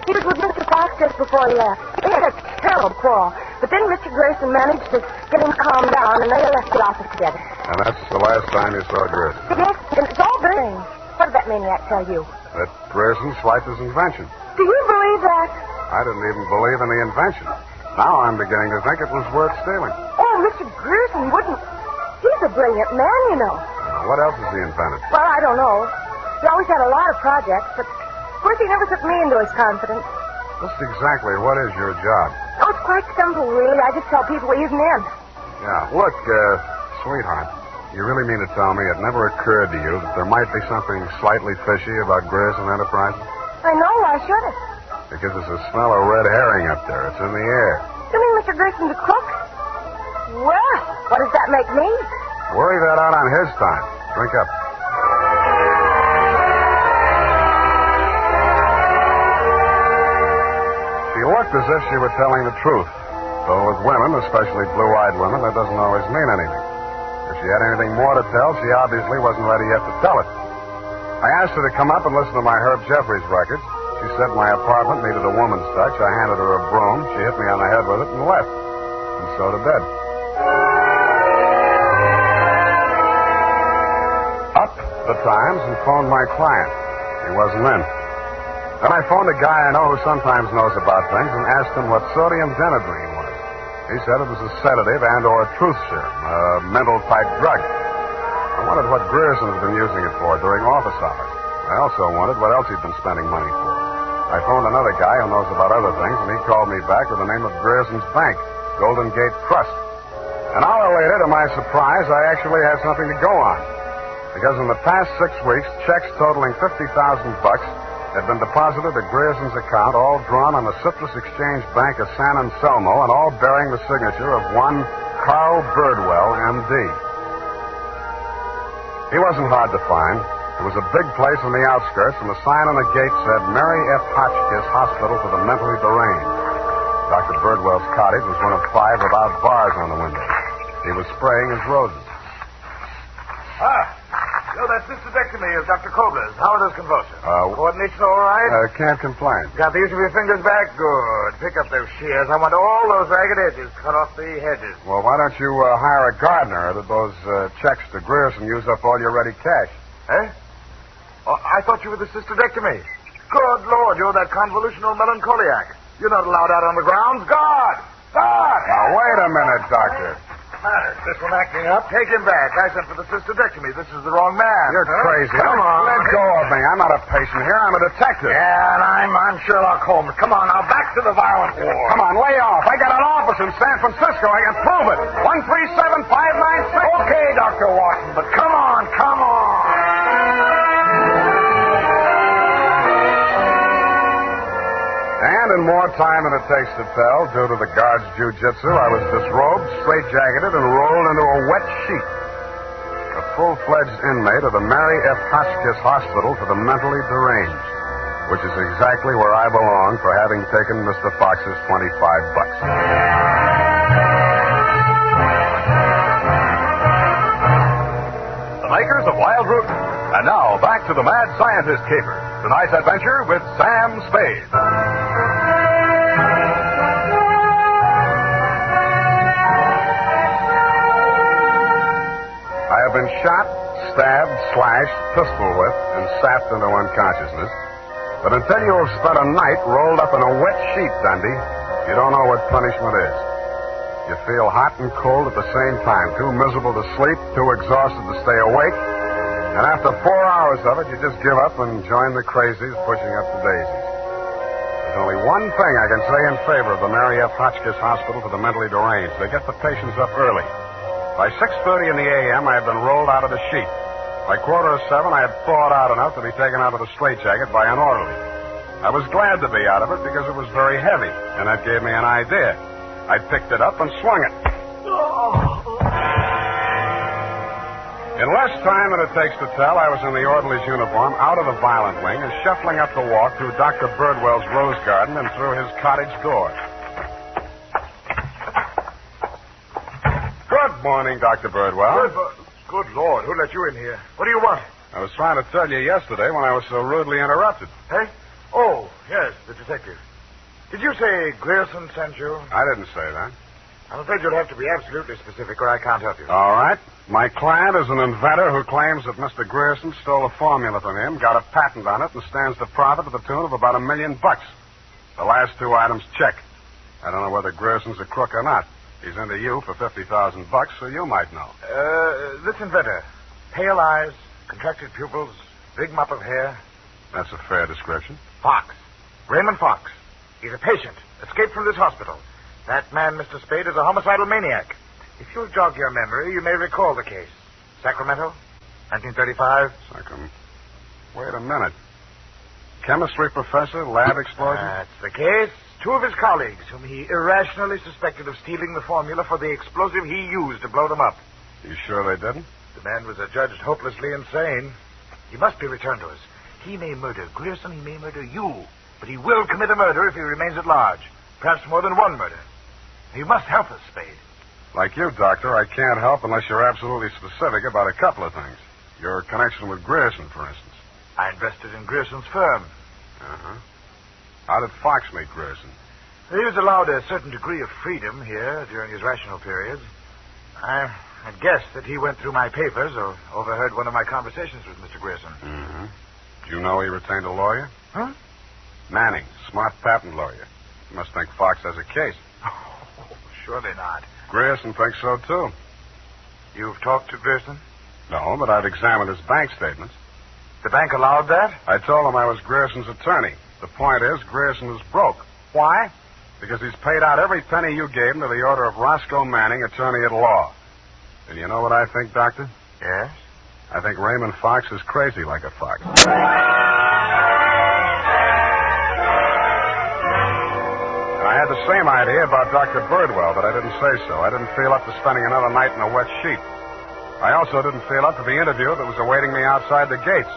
He was with Mr. Fox just before he left. They had a terrible quarrel. But then Mr. Grayson managed to get him calmed down, and they left the office together. And that's the last time you saw Grayson? Yes, and it's all burning. What did that maniac tell you? That Grayson swiped his invention. Do you believe that? I didn't even believe in the invention. Now I'm beginning to think it was worth stealing. Oh, Mr. Grayson wouldn't. He's a brilliant man, you know. What else has he invented? Well, I don't know. He always had a lot of projects, but of course he never took me into his confidence. Just exactly what is your job? Oh, it's quite simple, really. I just tell people he isn't in. Yeah. Look, sweetheart, you really mean to tell me it never occurred to you that there might be something slightly fishy about Grayson Enterprises? I know. Why should it? Because there's a smell of red herring up there. It's in the air. You mean Mr. Grayson's a crook? Well, what does that make me? Worry that out on his time. Drink up. She looked as if she were telling the truth. Though with women, especially blue-eyed women, that doesn't always mean anything. If she had anything more to tell, she obviously wasn't ready yet to tell it. I asked her to come up and listen to my Herb Jeffries records. She said my apartment needed a woman's touch. I handed her a broom. She hit me on the head with it and left. And so to bed. Up the Times and phoned my client. He wasn't in. Then I phoned a guy I know who sometimes knows about things and asked him what sodium denadrine was. He said it was a sedative and or a truth serum, a mental-type drug. I wondered what Grierson had been using it for during office hours. I also wondered what else he'd been spending money for. I phoned another guy who knows about other things, and he called me back with the name of Grierson's Bank, Golden Gate Trust. An hour later, to my surprise, I actually had something to go on. Because in the past 6 weeks, checks totaling $50,000 had been deposited at Grierson's account, all drawn on the Citrus Exchange Bank of San Anselmo, and all bearing the signature of one Carl Birdwell, M.D. He wasn't hard to find. It was a big place on the outskirts, and the sign on the gate said Mary F. Hotchkiss Hospital for the Mentally Deranged. Dr. Birdwell's cottage was one of 5 without bars on the window. He was spraying his roses. That cystectomy of Dr. Kobler's. How are those convulsions? Coordination all right? Can't complain. Got the use of your fingers back? Good. Pick up those shears. I want all those ragged edges. Cut off the hedges. Well, why don't you hire a gardener? Or did those checks to Grierson use up all your ready cash? Eh? Oh, I thought you were the cystectomy. Good Lord, you're that convolutional melancholiac. You're not allowed out on the grounds. Guard! Guard! Now, wait a minute, Doctor. This one acting up. Take him back. I sent for the cystectomy. This is the wrong man. You're crazy. Come on. Let go of me. I'm not a patient here. I'm a detective. Yeah, and I'm Sherlock Holmes. Come on, now, back to the violent war. Come on, lay off. I got an office in San Francisco. I can prove it. 137596. Okay, Dr. Watson, but come on, come on. And in more time than it takes to tell, due to the guard's jiu-jitsu, I was disrobed, straitjacketed, and rolled into a wet sheet. A full-fledged inmate of the Mary F. Hotchkiss Hospital for the Mentally Deranged, which is exactly where I belong for having taken Mr. Fox's $25. The makers of Wild Root. And now, back to the Mad Scientist Caper. Tonight's adventure with Sam Spade. I have been shot, stabbed, slashed, pistol whipped, and sapped into unconsciousness. But until you have spent a night rolled up in a wet sheet, Dundee, you don't know what punishment is. You feel hot and cold at the same time, too miserable to sleep, too exhausted to stay awake. And after 4 hours of it, you just give up and join the crazies pushing up the daisies. There's only one thing I can say in favor of the Mary F. Hotchkiss Hospital for the Mentally Deranged. They get the patients up early. By 6:30 in the a.m., I had been rolled out of the sheet. By 6:45, I had thawed out enough to be taken out of the straitjacket by an orderly. I was glad to be out of it because it was very heavy, and that gave me an idea. I picked it up and swung it. In less time than it takes to tell, I was in the orderly's uniform, out of the violent wing, and shuffling up the walk through Dr. Birdwell's rose garden and through his cottage door. Good morning, Dr. Birdwell. Good Lord, who let you in here? What do you want? I was trying to tell you yesterday when I was so rudely interrupted. Hey? Oh, yes, the detective. Did you say Grierson sent you? I didn't say that. I'm afraid you'll have to be absolutely specific or I can't help you. All right. My client is an inventor who claims that Mr. Grierson stole a formula from him, got a patent on it, and stands to profit to the tune of about $1 million. The last two items check. I don't know whether Grierson's a crook or not. He's into you for $50,000, so you might know. This inventor. Pale eyes, contracted pupils, big mop of hair. That's a fair description. Fox. Raymond Fox. He's a patient. Escaped from this hospital. That man, Mr. Spade, is a homicidal maniac. If you'll jog your memory, you may recall the case. Sacramento, 1935. Wait a minute. Chemistry professor, lab explosion? That's the case. Two of his colleagues, whom he irrationally suspected of stealing the formula for the explosive he used to blow them up. You sure they didn't? The man was adjudged hopelessly insane. He must be returned to us. He may murder Grierson, he may murder you, but he will commit a murder if he remains at large. Perhaps more than one murder. You must help us, Spade. Like you, Doctor, I can't help unless you're absolutely specific about a couple of things. Your connection with Grierson, for instance. I invested in Grierson's firm. Uh-huh. How did Fox meet Grierson? He was allowed a certain degree of freedom here during his rational periods. I had guessed that he went through my papers or overheard one of my conversations with Mr. Grierson. Mm-hmm. Do you know he retained a lawyer? Huh? Manning, smart patent lawyer. You must think Fox has a case. Oh, surely not. Grierson thinks so, too. You've talked to Grierson? No, but I've examined his bank statements. The bank allowed that? I told him I was Grierson's attorney. The point is, Grierson is broke. Why? Because he's paid out every penny you gave him to the order of Roscoe Manning, attorney at law. And you know what I think, Doctor? Yes? I think Raymond Fox is crazy like a fox. I had the same idea about Dr. Birdwell, but I didn't say so. I didn't feel up to spending another night in a wet sheet. I also didn't feel up to the interview that was awaiting me outside the gates.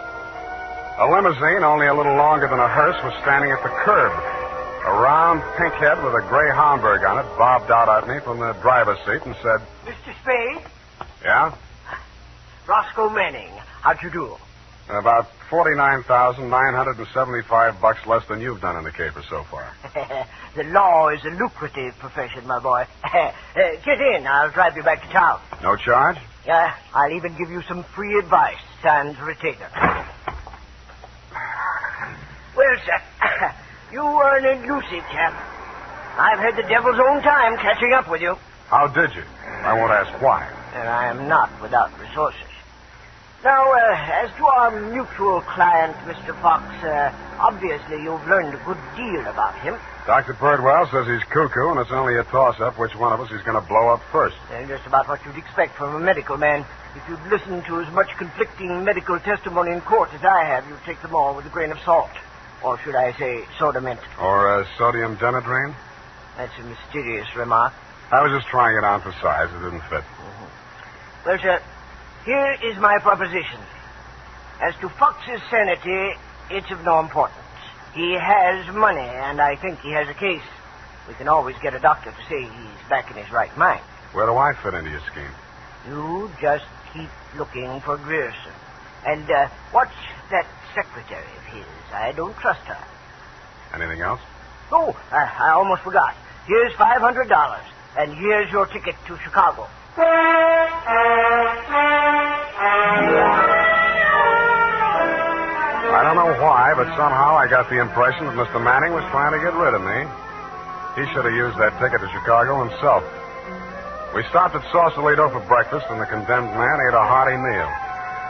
A limousine, only a little longer than a hearse, was standing at the curb. A round pink head with a gray Homburg on it bobbed out at me from the driver's seat and said, Mr. Spade? Yeah? Roscoe Manning. How'd you do? About $49,975 less than you've done in the caper so far. The law is a lucrative profession, my boy. Get in. I'll drive you back to town. No charge? I'll even give you some free advice. Sans retainer. Well, sir, you are an elusive chap. I've had the devil's own time catching up with you. How did you? I won't ask why. And I am not without resources. Now, as to our mutual client, Mr. Fox, obviously you've learned a good deal about him. Dr. Birdwell says he's cuckoo, and it's only a toss-up which one of us he's going to blow up first. Just about what you'd expect from a medical man. If you'd listened to as much conflicting medical testimony in court as I have, you'd take them all with a grain of salt. Or should I say soda mint? Or sodium denadrine? That's a mysterious remark. I was just trying it on for size. It didn't fit. Well, sir, here is my proposition. As to Fox's sanity, it's of no importance. He has money, and I think he has a case. We can always get a doctor to say he's back in his right mind. Where do I fit into your scheme? You just keep looking for Grierson. And watch that secretary of his. I don't trust her. Anything else? Oh, I almost forgot. Here's $500, and here's your ticket to Chicago. I don't know why, but somehow I got the impression that Mr. Manning was trying to get rid of me. He should have used that ticket to Chicago himself. We stopped at Sausalito for breakfast, and the condemned man ate a hearty meal.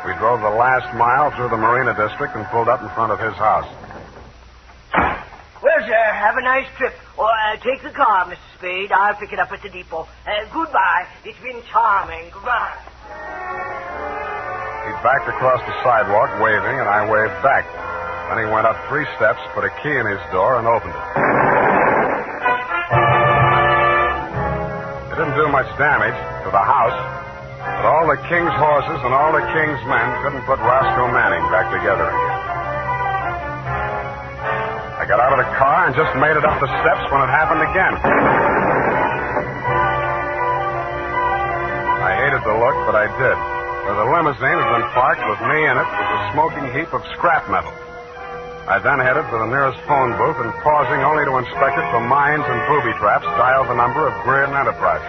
We drove the last mile through the Marina District and pulled up in front of his house. Well, sir, have a nice trip. Or take the car, Mr. Spade. I'll pick it up at the depot. Goodbye. It's been charming. Goodbye. He backed across the sidewalk, waving, and I waved back. Then he went up 3 steps, put a key in his door, and opened it. It didn't do much damage to the house, but all the king's horses and all the king's men couldn't put Roscoe Manning back together again. I got out of the car and just made it up the steps when it happened again. I hated the look, but I did. Where the limousine had been parked with me in it was a smoking heap of scrap metal. I then headed for the nearest phone booth and, pausing only to inspect it for mines and booby traps, dialed the number of Greer Enterprises.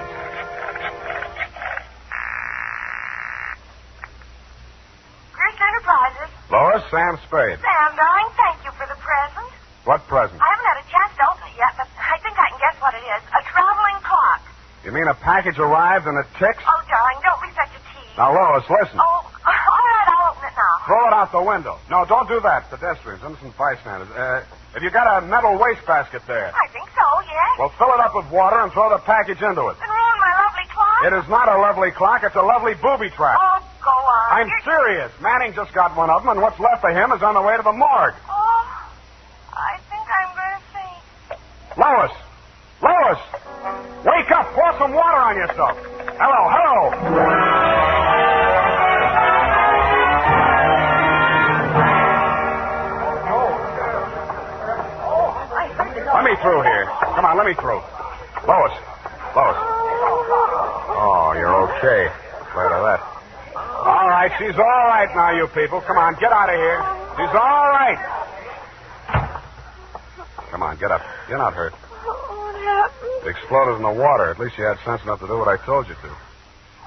Greer Enterprises? Lois, Sam Spade. Sam, darling, thank you for the present. What present? I haven't had a chance to open it yet, but I think I can guess what it is. A traveling clock. You mean a package arrived and it ticks? Oh, darling, don't be such a tease. Now, Lois, listen. Oh, all right, I'll open it now. Throw it out the window. No, don't do that. Pedestrians, innocent bystanders. Have you got a metal wastebasket there? I think so, yes. Well, fill it up with water and throw the package into it. And ruin my lovely clock? It is not a lovely clock. It's a lovely booby trap. Oh, go on. I'm serious. Manning just got one of them, and what's left of him is on the way to the morgue. Oh, I think I'm going to faint. Lois! Lois! Wake up! Pour some water on yourself. Hello! Let me through here. Come on, let me through. Lois. Oh, you're okay. Glad of that. All right, she's all right now, you people. Come on, get out of here. She's all right. Come on, get up. You're not hurt. What happened? It exploded in the water. At least you had sense enough to do what I told you to.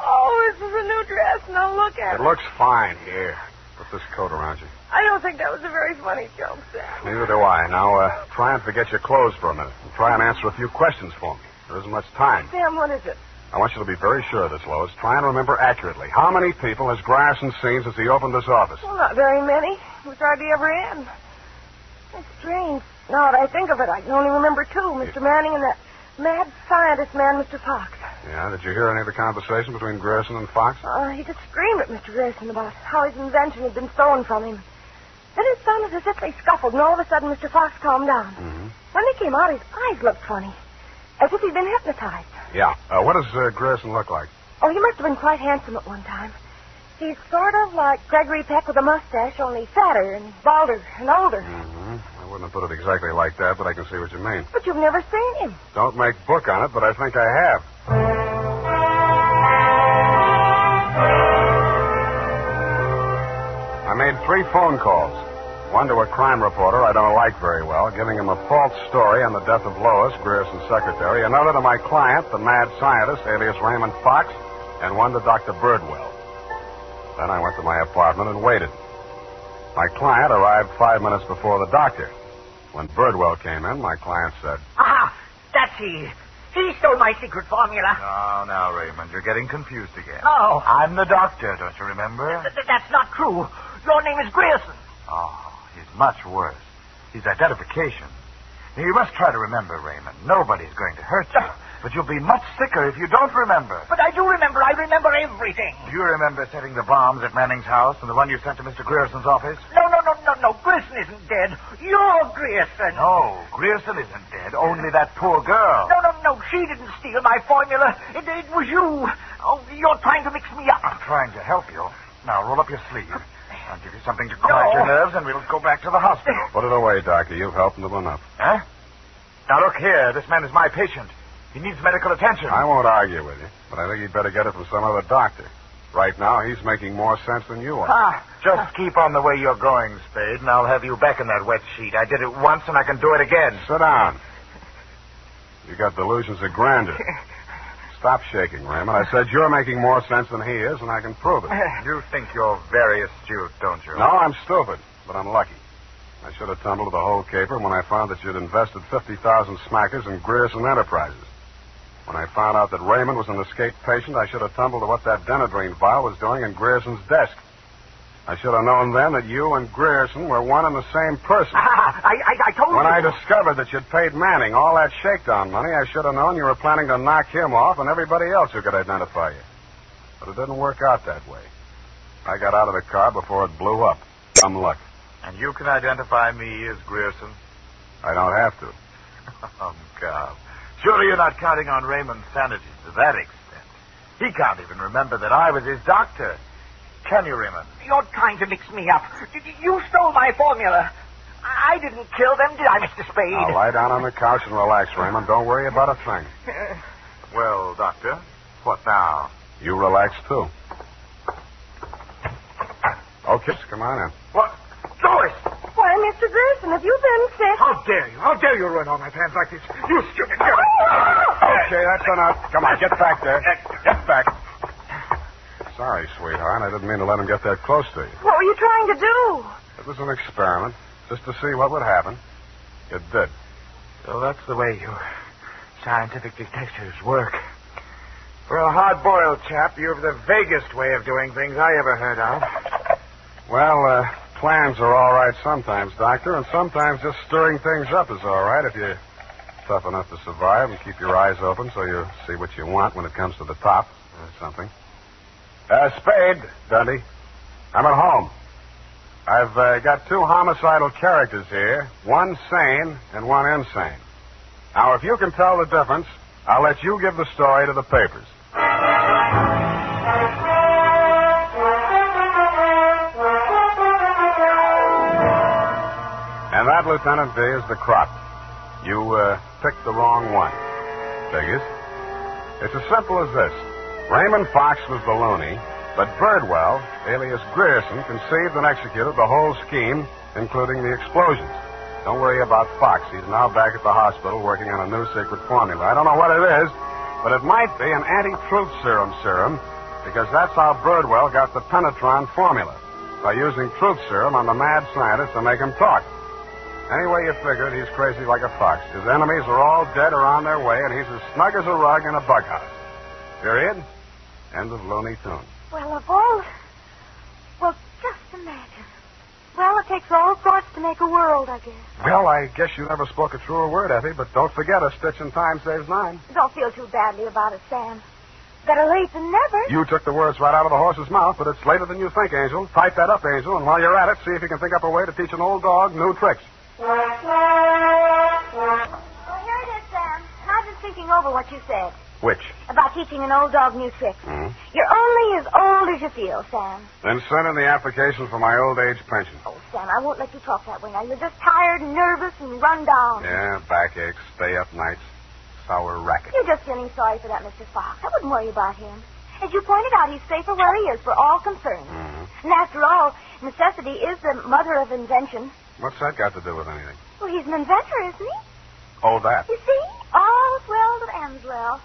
Oh, this is a new dress. Now look at it. It looks fine. Here, put this coat around you. I don't think that was a very funny joke, Sam. Neither do I. Now, try and forget your clothes for a minute. And try and answer a few questions for me. There isn't much time. Sam, what is it? I want you to be very sure of this, Lois. Try and remember accurately. How many people has Grierson seen since he opened this office? Well, not very many. He was hardly ever in. It's strange. Now that I think of it, I can only remember 2. Mr. Manning and that mad scientist man, Mr. Fox. Yeah, did you hear any of the conversation between Grierson and Fox? He just screamed at Mr. Grierson about how his invention had been stolen from him. Then it sounded as if they scuffled, and all of a sudden Mr. Fox calmed down. Mm-hmm. When they came out, his eyes looked funny, as if he'd been hypnotized. Yeah. What does Grierson look like? Oh, he must have been quite handsome at one time. He's sort of like Gregory Peck with a mustache, only fatter and balder and older. Mm-hmm. I wouldn't have put it exactly like that, but I can see what you mean. But you've never seen him. Don't make book on it, but I think I have. I made 3 phone calls. One to a crime reporter I don't like very well, giving him a false story on the death of Lois, Grierson's secretary. Another to my client, the mad scientist, alias Raymond Fox, and one to Dr. Birdwell. Then I went to my apartment and waited. My client arrived 5 minutes before the doctor. When Birdwell came in, my client said, Aha! That's he. He stole my secret formula. Now, Raymond, you're getting confused again. Oh. I'm the doctor, don't you remember? That's not true. Your name is Grierson. Oh, he's much worse. He's identification. Now, you must try to remember, Raymond. Nobody's going to hurt you. But you'll be much sicker if you don't remember. But I do remember. I remember everything. Do you remember setting the bombs at Manning's house and the one you sent to Mr. Grierson's office? No. No. Grierson isn't dead. You're Grierson. No, Grierson isn't dead. Only that poor girl. No. She didn't steal my formula. It was you. Oh, you're trying to mix me up. I'm trying to help you. Now, roll up your sleeve. I'll give you something to quiet your nerves, and we'll go back to the hospital. Put it away, Doctor. You've helped him enough. Huh? Now, look here. This man is my patient. He needs medical attention. I won't argue with you, but I think you'd better get it from some other doctor. Right now, he's making more sense than you are. Just keep on the way you're going, Spade, and I'll have you back in that wet sheet. I did it once, and I can do it again. Sit down. You got delusions of grandeur. Stop shaking, Raymond. I said you're making more sense than he is, and I can prove it. You think you're very astute, don't you? No, I'm stupid, but I'm lucky. I should have tumbled to the whole caper when I found that you'd invested 50,000 smackers in Grierson Enterprises. When I found out that Raymond was an escaped patient, I should have tumbled to what that Denadrine file was doing in Grierson's desk. I should have known then that you and Grierson were one and the same person. I told you. When I discovered that you'd paid Manning all that shakedown money, I should have known you were planning to knock him off and everybody else who could identify you. But it didn't work out that way. I got out of the car before it blew up. Some luck. And you can identify me as Grierson? I don't have to. Oh, God. Surely you're not counting on Raymond's sanity to that extent. He can't even remember that I was his doctor. Can you, Raymond? You're trying to mix me up. You stole my formula. I didn't kill them, did I, Mr. Spade? Now, lie down on the couch and relax, Raymond. Don't worry about a thing. Well, Doctor, what now? You relax, too. Okay, come on in. What? Joyce! Why, Mr. Grierson, have you been sick? How dare you? How dare you ruin all my plans like this? You stupid girl! Okay, that's enough. Come on, get back there. Get back. Sorry, sweetheart. I didn't mean to let him get that close to you. What were you trying to do? It was an experiment, just to see what would happen. It did. So that's the way you scientific detectives work. For a hard-boiled chap, you have the vaguest way of doing things I ever heard of. Well, plans are all right sometimes, Doctor, and sometimes just stirring things up is all right if you're tough enough to survive and keep your eyes open so you see what you want when it comes to the top or something. Spade, Dundee. I'm at home. I've got two homicidal characters here, one sane and one insane. Now, if you can tell the difference, I'll let you give the story to the papers. And that, Lieutenant D, is the crop. You picked the wrong one. Figures. It's as simple as this. Raymond Fox was the loony, but Birdwell, alias Grierson, conceived and executed the whole scheme, including the explosions. Don't worry about Fox. He's now back at the hospital working on a new secret formula. I don't know what it is, but it might be an anti-truth serum, because that's how Birdwell got the Penetron formula, by using truth serum on the mad scientist to make him talk. Anyway you figure it, he's crazy like a fox. His enemies are all dead or on their way, and he's as snug as a rug in a bug house. Period. End of Looney Tune. Well, of all... Well, just imagine. Well, it takes all sorts to make a world, I guess. Well, I guess you never spoke a truer word, Effie, but don't forget a stitch in time saves 9. Don't feel too badly about it, Sam. Better late than never. You took the words right out of the horse's mouth, but it's later than you think, Angel. Type that up, Angel, and while you're at it, see if you can think up a way to teach an old dog new tricks. Well, here it is, Sam. And I've been thinking over what you said. Which? About teaching an old dog new tricks. Mm-hmm. You're only as old as you feel, Sam. Then send in the application for my old age pension. Oh, Sam, I won't let you talk that way now. You're just tired and nervous and run down. Yeah, backaches, stay-up nights, sour racket. You're just feeling sorry for that Mr. Fox. I wouldn't worry about him. As you pointed out, he's safer where he is for all concerned. Mm-hmm. And after all, necessity is the mother of invention. What's that got to do with anything? Well, he's an inventor, isn't he? Oh, that. You see? All's well that ends well.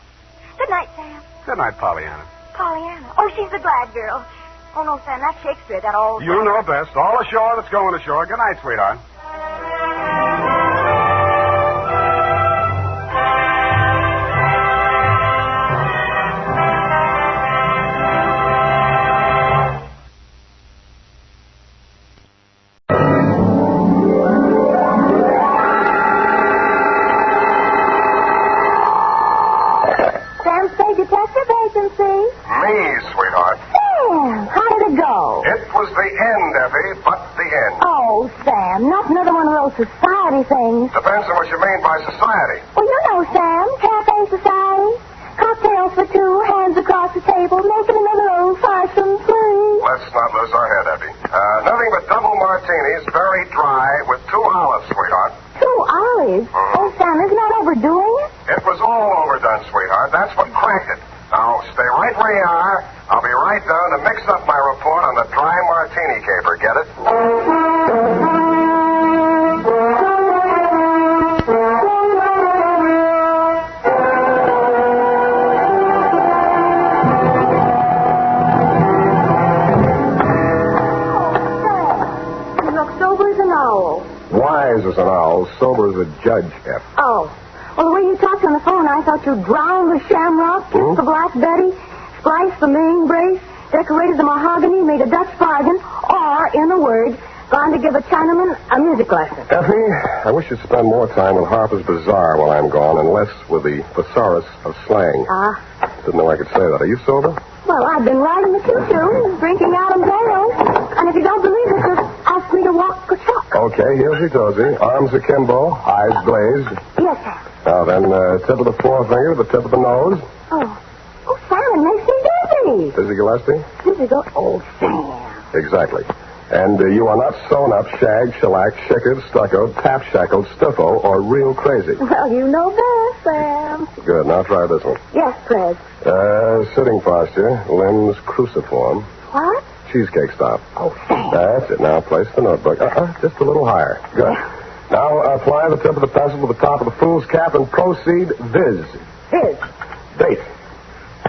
Good night, Sam. Good night, Pollyanna. Pollyanna. Oh, she's the glad girl. Oh, no, Sam, that's Shakespeare, that old... You know best. All ashore that's going ashore. Good night, sweetheart. Me, sweetheart. Sam, how did it go? It was the end, Effie, but the end. Oh, Sam. Not another one of those society things. Depends on what you mean by society. Well, you know, Sam. Cafe society. Cocktails for two, hands across the table, making another old-fashioned play. Let's not lose our head, Effie. Nothing but double martinis, very dry, with 2 olives, sweetheart. 2 olives? Oh, Sam, isn't that overdoing it? It was all overdone, sweetheart. That's what cracked it. Now, stay right where you are. I'll be right down to mix up my report on the dry martini caper. Get it? You look sober as an owl. Wise as an owl, sober as a judge, F. Oh. Well, the way you talked on the phone, I thought you drowned the shamrock, kissed the Black Betty, spliced the Ming brace, decorated the mahogany, made a Dutch bargain, or, in a word, gone to give a Chinaman a music lesson. Effie, I wish you'd spend more time with Harper's Bazaar while I'm gone and less with the thesaurus of slang. Didn't know I could say that. Are you sober? Well, I've been riding the choo-choo, drinking Adam's ale, and if you don't believe it, just ask me to walk a chalk. Okay, heelsy-toesy, arms akimbo, eyes glazed. Yes, sir. Now then, tip of the forefinger, the tip of the nose. Oh, Sam, it makes me dizzy. Dizzy Gillespie? Dizzy go, oh, Sam. Exactly. And you are not sewn up, shagged, shellacked, chickered, stuccoed, tap-shackled, stiffo, or real crazy. Well, you know best, Sam. Good. Now try this one. Yes, Fred. Sitting posture, limbs cruciform. What? Cheesecake stop. Oh, Sam. That's it. Now place the notebook. Just a little higher. Good. Now apply the tip of the pencil to the top of the fool's cap and proceed viz. Viz. Date.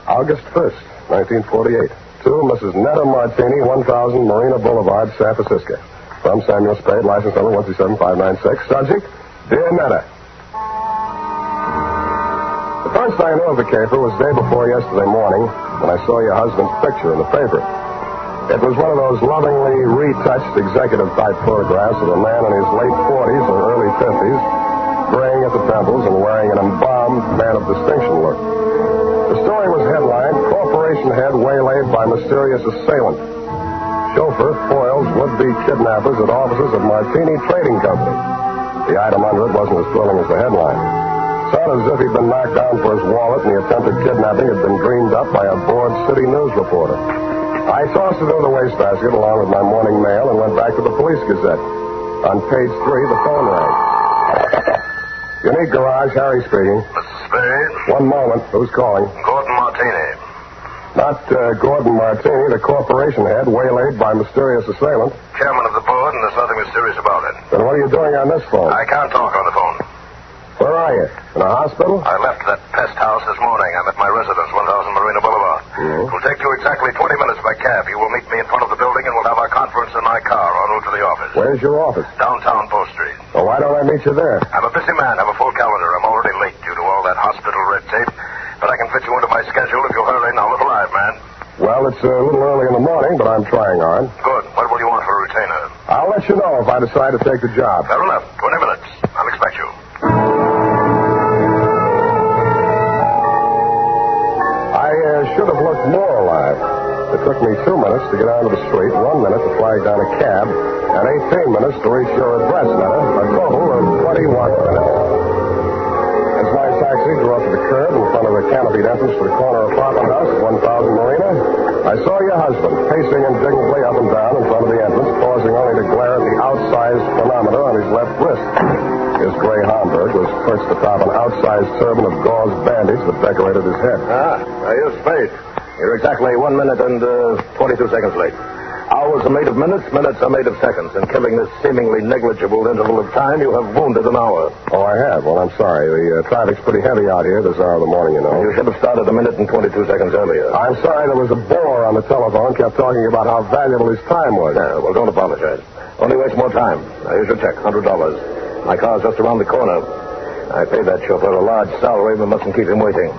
August 1st, 1948. To Mrs. Netta Martini, 1000 Marina Boulevard, San Francisco. From Samuel Spade, license number 137596. Subject, Dear Netta. The first I knew of the caper was day before yesterday morning when I saw your husband's picture in the paper. It was one of those lovingly retouched executive-type photographs of a man in his late 40s or early 50s, graying at the temples and wearing an embalmed man of distinction look. The story was headlined, Corporation Head Waylaid by Mysterious Assailant. Chauffeur foils would-be kidnappers at offices of Martini Trading Company. The item under it wasn't as thrilling as the headline. Sounded as if he'd been knocked down for his wallet and the attempted kidnapping had been dreamed up by a bored city news reporter. I tossed it in the wastebasket along with my morning mail and went back to the Police Gazette. On page 3, the phone rang. Unique Garage, Harry speaking. Mrs. Spade? One moment. Who's calling? Gordon Martini. Not Gordon Martini, the corporation head, waylaid by mysterious assailant. Chairman of the board, and there's nothing mysterious about it. Then what are you doing on this phone? I can't talk on the phone. Where are you? In a hospital? I left that pest house this morning. I'm at my residence, 1000 Marina Boulevard. Mm-hmm. It will take you exactly 20 minutes by cab. You will meet me in front of the building, and we'll have our conference in my car en route to the office. Where's your office? Downtown Post Street. Well, why don't I meet you there? I'm a busy man. I have a full calendar. I'm already late due to all that hospital red tape. But I can fit you into my schedule if you'll hurry. Now, look alive, man. Well, it's a little early in the morning, but I'm trying hard. Good. What will you want for a retainer? I'll let you know if I decide to take the job. Fair enough. 20 minutes. I'll expect you. I should have looked more alive. It took me 2 minutes to get out of the street, 1 minute to flag down a cab, and 18 minutes to reach your address, Netta. A total of 21 minutes. As my taxi drew up to the curb in front of the canopied entrance to the corner apartment house at 1000 Marina, I saw your husband pacing indignantly up and down in front of the entrance, pausing only to glare at the outsized chronometer on his left wrist. His gray Homburg was perched atop an outsized turban of gauze bandage that decorated his head. You're Spade. You're exactly 1 minute and 22 seconds late. Hours are made of minutes, minutes are made of seconds. In killing this seemingly negligible interval of time, you have wounded an hour. Oh, I have? Well, I'm sorry. The traffic's pretty heavy out here this hour of the morning, you know. You should have started 1 minute and 22 seconds earlier. I'm sorry there was a bore on the telephone, kept talking about how valuable his time was. Yeah, well, don't apologize. Only waste more time. Now, here's your check, $100. My car's just around the corner. I paid that chauffeur a large salary, but mustn't keep him waiting.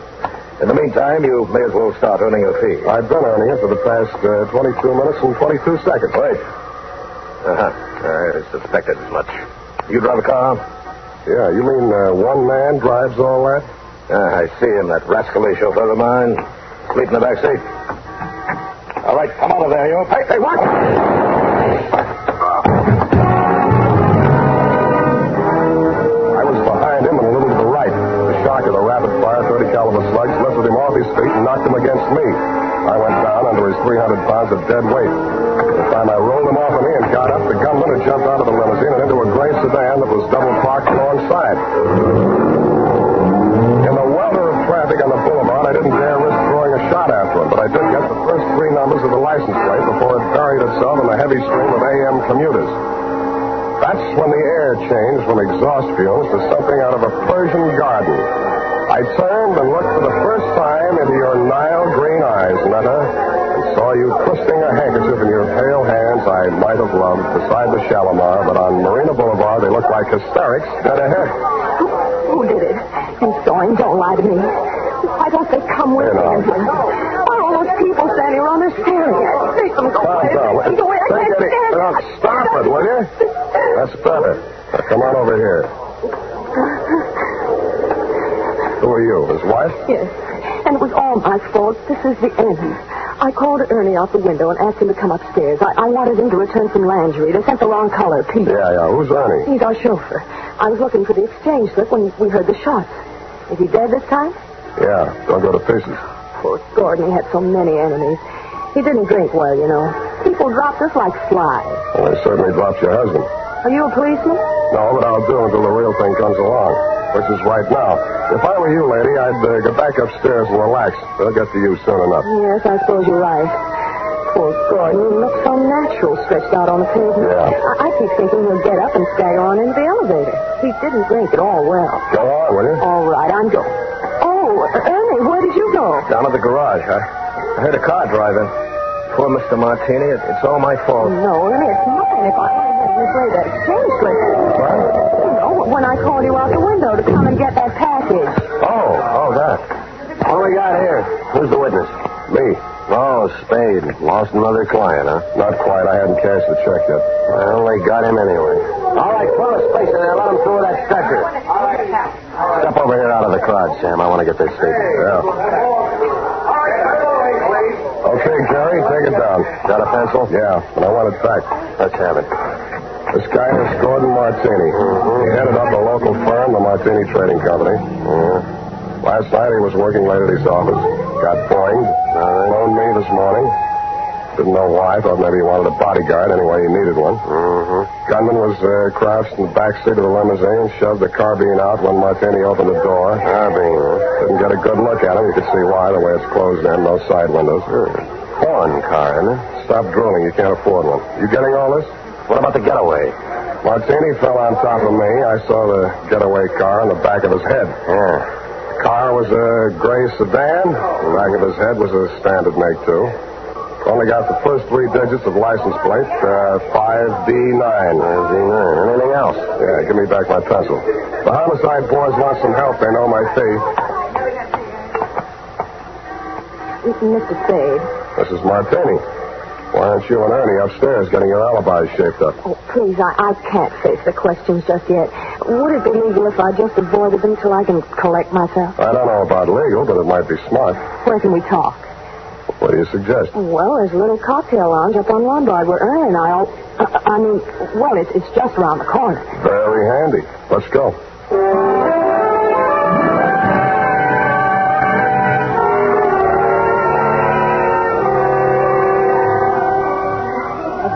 In the meantime, you may as well start earning your fee. I've been earning it for the past 22 minutes and 22 seconds. Wait. I suspected as much. You drive a car? Yeah, you mean one man drives all that? I see him, that rascally chauffeur of mine. Sleep in the back seat. All right, come out of there, you. Hey, what? legs, lifted him off his feet, and knocked him against me. I went down under his 300 pounds of dead weight. By the time I rolled him off of me and got up, the gunman had jumped out of the limousine and into a gray sedan that was double parked alongside. In the welter of traffic on the boulevard, I didn't dare risk throwing a shot after him, but I did get the first 3 numbers of the license plate before it buried itself in the heavy stream of AM commuters. That's when the air changed from exhaust fumes to something out of a Persian garden. I turned and looked for the first time into your Nile green eyes, Netta, and saw you twisting a handkerchief in your pale hands I might have loved beside the Shalimar, but on Marina Boulevard they looked like hysterics dead ahead. Who did it? You saw him. Don't lie to me. Why don't they come with me? Why are all those people standing around there staring at me? Make them go away. Take away. I can't stand it. Stop it, will you? That's better. Now, come on over here. Who are you, his wife? Yes. And it was all my fault. This is the end. I called Ernie out the window and asked him to come upstairs. I wanted him to return some lingerie. They sent the wrong color, Pete. Yeah. Who's Ernie? He's our chauffeur. I was looking for the exchange slip when we heard the shots. Is he dead this time? Yeah. Don't go to pieces. Poor Gordon. He had so many enemies. He didn't drink well, you know. People dropped us like flies. Well, they certainly dropped your husband. Are you a policeman? No, but I'll do until the real thing comes along, which is right now. If I were you, lady, I'd go back upstairs and relax. They'll get to you soon enough. Yes, I suppose you're right. Poor Gordon, he looks so natural stretched out on the pavement. Yeah. I keep thinking he'll get up and stagger on into the elevator. He didn't drink at all well. Go on, will you? All right, I'm going. Oh, Ernie, where did you go? Down at the garage. I heard a car driving. Poor Mr. Martini. It's all my fault. No, Ernie, it's mine. If I hadn't mislaid that exchange slip. What? You know, when I called you out the window to come and get that package. Oh, that. What do we got here? Who's the witness? Me. Oh, Spade. Lost another client, huh? Not quite. I hadn't cashed the check yet. Well, they got him anyway. All right, pull a space in there. Let him through that stretcher. Step over here out of the crowd, Sam. I want to get this statement. Yeah. Okay, Jerry, take it down. Got a pencil? Yeah, and I want it back. Let's have it. This guy is Gordon Martini. He headed up a local firm, the Martini Trading Company. Last night he was working late at his office. Got poinged. Phoned me this morning. Didn't know why. Thought maybe he wanted a bodyguard. Anyway, he needed one. Gunman was crouched in the back seat of the limousine, shoved the carbine out when Martini opened the door. Carbine, huh? Didn't get a good look at him. You could see why, the way it's closed in, no side windows. Foreign car, isn't it? Stop drooling. You can't afford one. You getting all this? What about the getaway? Martini fell on top of me. I saw the getaway car on the back of his head. Yeah. The car was a gray sedan. The back of his head was a standard make, too. Only got the first 3 digits of license plate, 5D9. 5D9. Anything else? Yeah, give me back my pencil. The homicide boys want some help. They know my thief. Mr. Spade. This is Martini. Why aren't you and Ernie upstairs getting your alibis shaped up? Oh, please, I can't face the questions just yet. Would it be legal if I just avoided them till I can collect myself? I don't know about legal, but it might be smart. Where can we talk? What do you suggest? Well, there's a little cocktail lounge up on Lombard where Ernie and I it's just around the corner. Very handy. Let's go.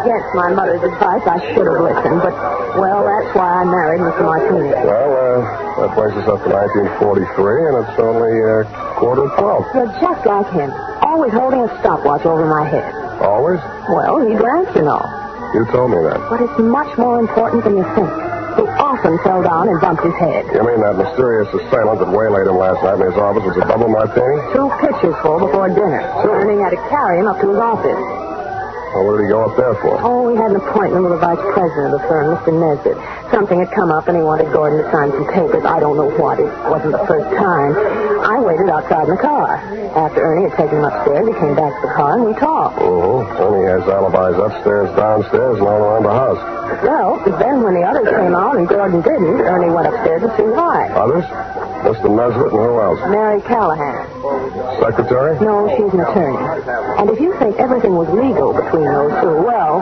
Against my mother's advice, I should have listened, but, well, that's why I married Mr. Martini. Well, that brings us up to 1943, and it's only 11:45. You're just like him, always holding a stopwatch over my head. Always? Well, he drinks, you know. You told me that. But it's much more important than you think. He often fell down and bumped his head. You mean that mysterious assailant that waylaid him last night in his office was a double Martini? 2 pitchers full before dinner. Ernie had to carry him up to his office. Well, what did he go up there for? Oh, we had an appointment with the vice president of the firm, Mr. Nesbitt. Something had come up, and he wanted Gordon to sign some papers. I don't know what. It wasn't the first time. I waited outside in the car. After Ernie had taken him upstairs, he came back to the car, and we talked. Ernie has alibis upstairs, downstairs, and all around the house. Well, then when the others came out and Gordon didn't, Ernie went upstairs to see why. Others? Mr. Nesbitt, and who else? Mary Callahan. Secretary? No, she's an attorney. And if you think everything was legal between those two, well,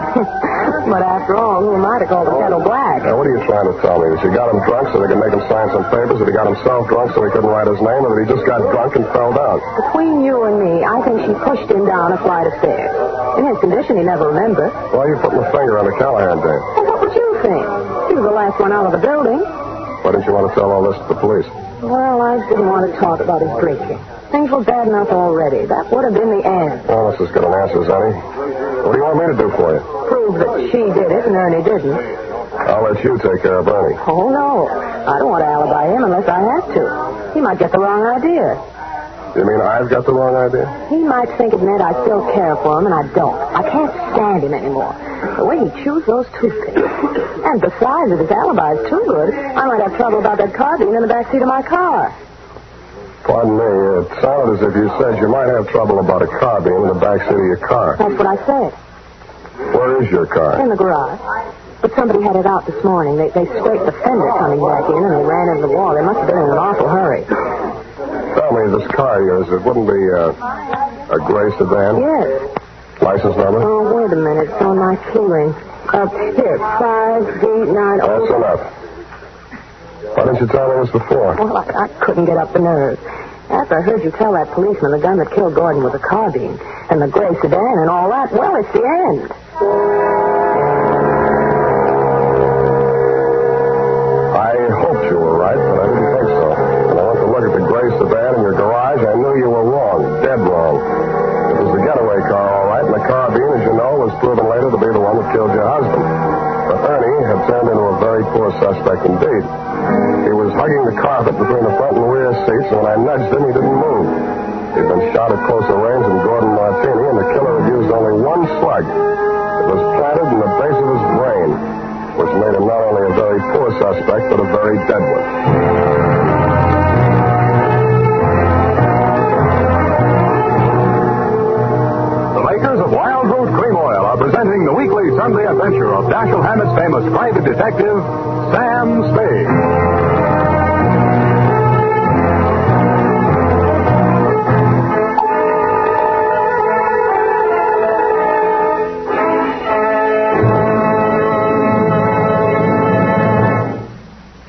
but after all, who am I to call the kettle black? Now, what are you trying to tell me? That you got him drunk so they could make him sign some papers? That he got himself drunk so he couldn't write his name? Or that he just got drunk and fell down? Between you and me, I think she pushed him down a flight of stairs. In his condition, he never remembered. Why are you putting a finger on the Callahan dame? Well, what would you think? He was the last one out of the building. Why didn't you want to tell all this to the police? Well, I didn't want to talk about his drinking. Things were bad enough already. That would have been the end. Well, that's as good an answer as any. What do you want me to do for you? Prove that she did it and Ernie didn't. I'll let you take care of Ernie. Oh, no. I don't want to alibi him unless I have to. He might get the wrong idea. You mean I've got the wrong idea? He might think it meant I still care for him, and I don't. I can't stand him anymore. The way he chews those toothpicks. And besides, if his alibi's too good, I might have trouble about that carbine in the backseat of my car. Pardon me, it sounded as if you said you might have trouble about a carbine in the backseat of your car. That's what I said. Where is your car? In the garage. But somebody had it out this morning. They scraped the fender coming back in, and they ran into the wall. They must have been in an awful hurry. Tell me, this car of yours, it wouldn't be a gray sedan? Yes. License number? Oh, wait a minute. It's on my keyring. Here, 5D9. That's enough. Why didn't you tell me this before? Well, I couldn't get up the nerve. After I heard you tell that policeman the gun that killed Gordon was a carbine, and the gray sedan and all that, well, it's the end. I hoped you were right, but I didn't think so. When I went to look at the gray sedan in your garage, I knew you were wrong, dead wrong. It was the getaway car, all right, and the carbine, as you know, was proven later to be the one that killed your husband. But Ernie had turned into a very poor suspect indeed. He was hugging the carpet between the front and rear seats, and when I nudged him, he didn't move. He'd been shot at closer range than Gordon Martini, and the killer had used only one slug. It was planted in the base of his brain, which made him not only a very poor suspect, but a very dead one. The makers of Wild Root Cream Oil are presenting the weekly Sunday adventure of Dashiell Hammett's famous private detective, Sam Spade.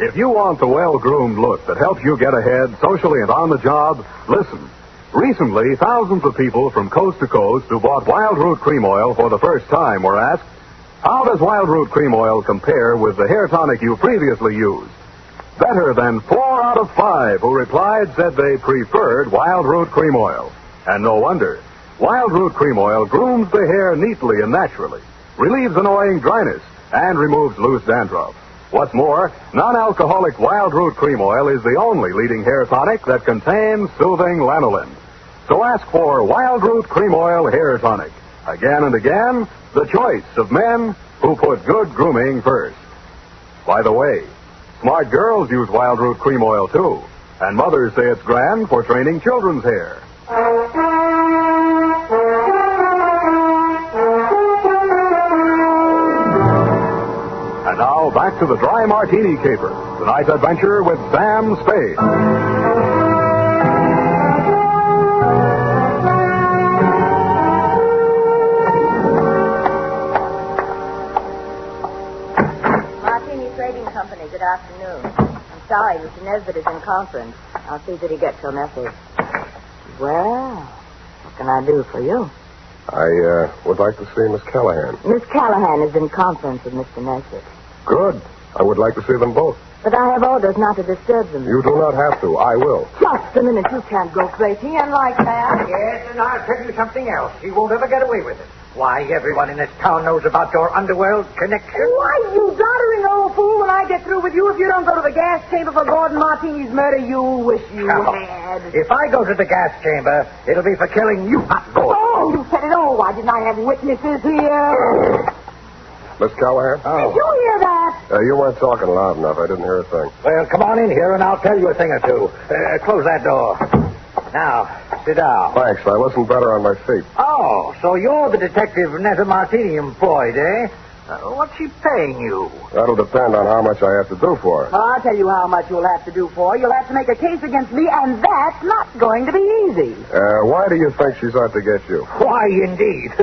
If you want the well-groomed look that helps you get ahead socially and on the job, listen. Recently, thousands of people from coast to coast who bought Wild Root Cream Oil for the first time were asked, how does Wild Root Cream Oil compare with the hair tonic you previously used? Better than 4 out of 5 who replied said they preferred Wild Root Cream Oil. And no wonder. Wild Root Cream Oil grooms the hair neatly and naturally, relieves annoying dryness, and removes loose dandruff. What's more, non-alcoholic Wild Root Cream Oil is the only leading hair tonic that contains soothing lanolin. So ask for Wild Root Cream Oil Hair Tonic. Again and again, the choice of men who put good grooming first. By the way, smart girls use Wild Root Cream Oil too, and mothers say it's grand for training children's hair. And now, back to the Dry Martini Caper, tonight's adventure with Sam Spade. Martini Trading Company, good afternoon. I'm sorry, Mr. Nesbitt is in conference. I'll see that he gets your message. Well, what can I do for you? I would like to see Miss Callahan. Miss Callahan is in conference with Mr. Nesbitt. Good. I would like to see them both. But I have orders not to disturb them. You do not have to. I will. Just a minute. You can't go breaking in like that. Yes, and I'll tell you something else. You won't ever get away with it. Why, everyone in this town knows about your underworld connection. Why, you doddering old fool, when I get through with you, if you don't go to the gas chamber for Gordon Martini's murder, you'll wish you had. If I go to the gas chamber, it'll be for killing you, not Gordon. Oh, you said it all. Why didn't I have witnesses here? Miss Callahan? Did you hear that? You weren't talking loud enough. I didn't hear a thing. Well, come on in here and I'll tell you a thing or two. Close that door. Now, sit down. Thanks. I listen better on my feet. Oh, so you're the detective Netta Martini employed, eh? What's she paying you? That'll depend on how much I have to do for her. Well, I'll tell you how much you'll have to do for her. You'll have to make a case against me, and that's not going to be easy. Why do you think she's out to get you? Why, indeed.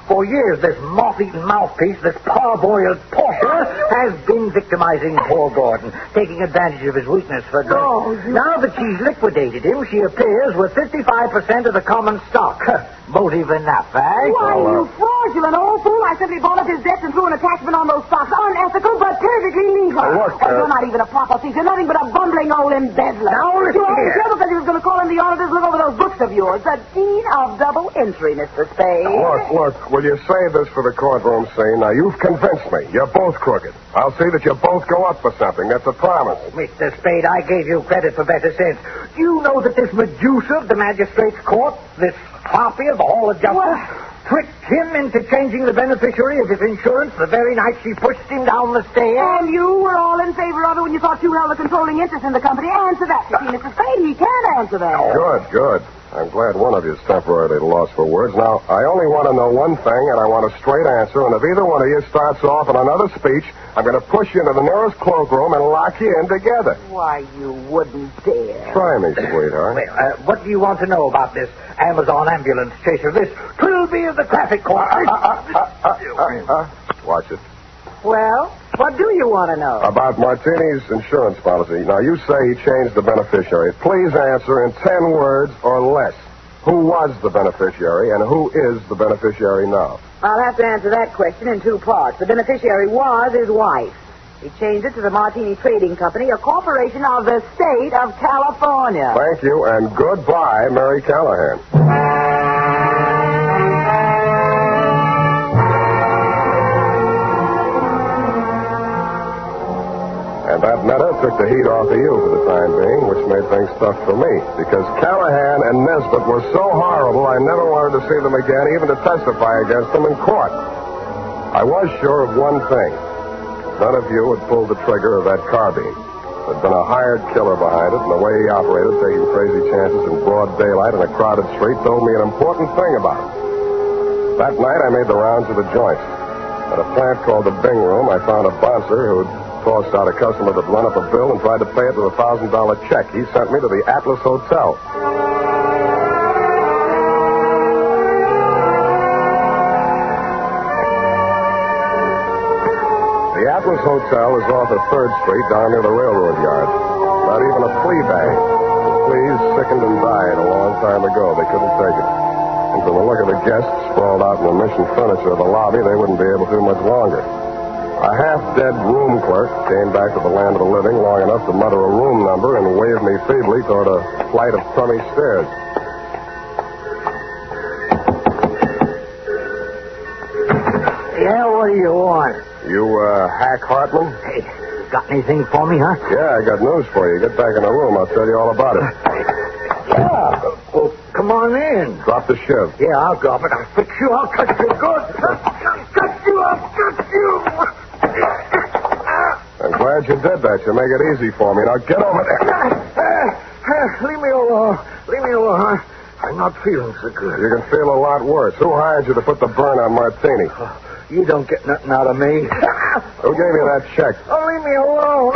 For years, this moth-eaten mouthpiece, this parboiled porter, has been victimizing poor Gordon, taking advantage of his weakness for drink. Oh, Now that she's liquidated him, she appears with 55% of the common stock. Motive enough, eh? Why, you fraudulent old fool. I simply bought up his debts and threw an attachment on those stocks. Unethical, but perfectly legal. Look, you're not even a proper thief. You're nothing but a bumbling old embezzler. Now, listen here. You're because he was going to call in the auditors, look over those books of yours. The deed of double entry, Mr. Spade. Look, will you save this for the courtroom scene? Now, you've convinced me. You're both crooked. I'll see that you both go up for something. That's a promise. Mr. Spade, I gave you credit for better sense. Do you know that this Medusa of the magistrate's court, this harpy of the Hall of Justice, tricked him into changing the beneficiary of his insurance the very night she pushed him down the stairs? And you were all in favor of it when you thought you held a controlling interest in the company. Answer that, you see, Mr. Spade. He can't answer that. Good. I'm glad one of you is temporarily lost for words. Now, I only want to know one thing, and I want a straight answer. And if either one of you starts off on another speech, I'm going to push you into the nearest cloakroom and lock you in together. Why, you wouldn't dare. Try me, sweetheart. Well, what do you want to know about this Amazon ambulance chaser? This Trilby of the traffic court? Watch it. Well, what do you want to know? About Martini's insurance policy. Now, you say he changed the beneficiary. Please answer in 10 words or less. Who was the beneficiary and who is the beneficiary now? I'll have to answer that question in two parts. The beneficiary was his wife. He changed it to the Martini Trading Company, a corporation of the state of California. Thank you, and goodbye, Mary Callahan. And that matter took the heat off of you for the time being, which made things tough for me. Because Callahan and Nesbitt were so horrible, I never wanted to see them again, even to testify against them in court. I was sure of one thing. None of you had pulled the trigger of that carbine. There'd been a hired killer behind it, and the way he operated, taking crazy chances in broad daylight in a crowded street, told me an important thing about it. That night, I made the rounds of the joints. At a plant called the Bing Room, I found a bouncer who'd tossed out a customer that run up a bill and tried to pay it with a $1,000 check. He sent me to the Atlas Hotel. The Atlas Hotel is off of 3rd Street down near the railroad yard. Not even a flea bag. The fleas sickened and died a long time ago. They couldn't take it. And from the look of the guests sprawled out in the mission furniture of the lobby, they wouldn't be able to much longer. A half-dead room clerk came back to the land of the living long enough to mutter a room number and wave me feebly toward a flight of crummy stairs. Yeah, what do you want? You, Hack Hartman? Hey, got anything for me, huh? Yeah, I got news for you. Get back in the room. I'll tell you all about it. Yeah. Well, come on in. Drop the shiv. Yeah, I'll drop it. I'll fix you. I'll cut you good. I'll cut you. I'm glad you did that. You make it easy for me. Now get over there. Leave me alone. Leave me alone. I'm not feeling so good. You can feel a lot worse. Who hired you to put the burn on Martini? You don't get nothing out of me. Who gave you that check? Oh, leave me alone.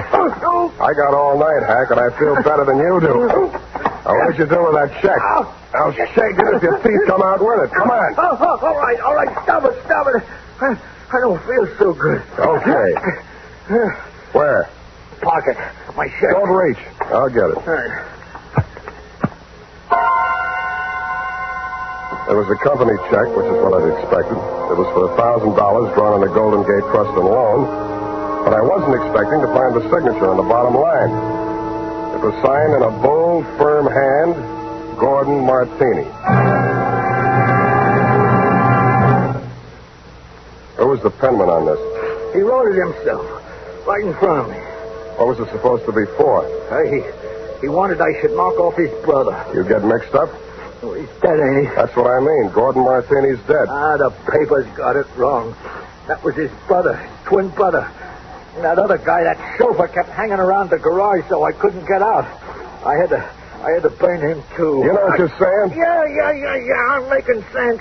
I got all night, Hack, and I feel better than you do. Now, what did you do with that check? Now, shake it if your teeth come out with it. Come on. Oh, all right. Stop it. I don't feel so good. Okay. Where? Pocket. My shirt. Don't reach. I'll get it. All right. It was a company check, which is what I'd expected. It was for $1,000 drawn on the Golden Gate Trust and Loan. But I wasn't expecting to find the signature on the bottom line. It was signed in a bold, firm hand, Gordon Martini. Who was the penman on this? He wrote it himself, right in front of me. What was it supposed to be for? He wanted I should knock off his brother. You get mixed up? Oh, he's dead, ain't he? That's what I mean. Gordon Martini's dead. The papers got it wrong. That was his brother, his twin brother. And that other guy, that chauffeur, kept hanging around the garage so I couldn't get out. I had I had to burn him, too. You know what you're saying? Yeah. I'm making sense.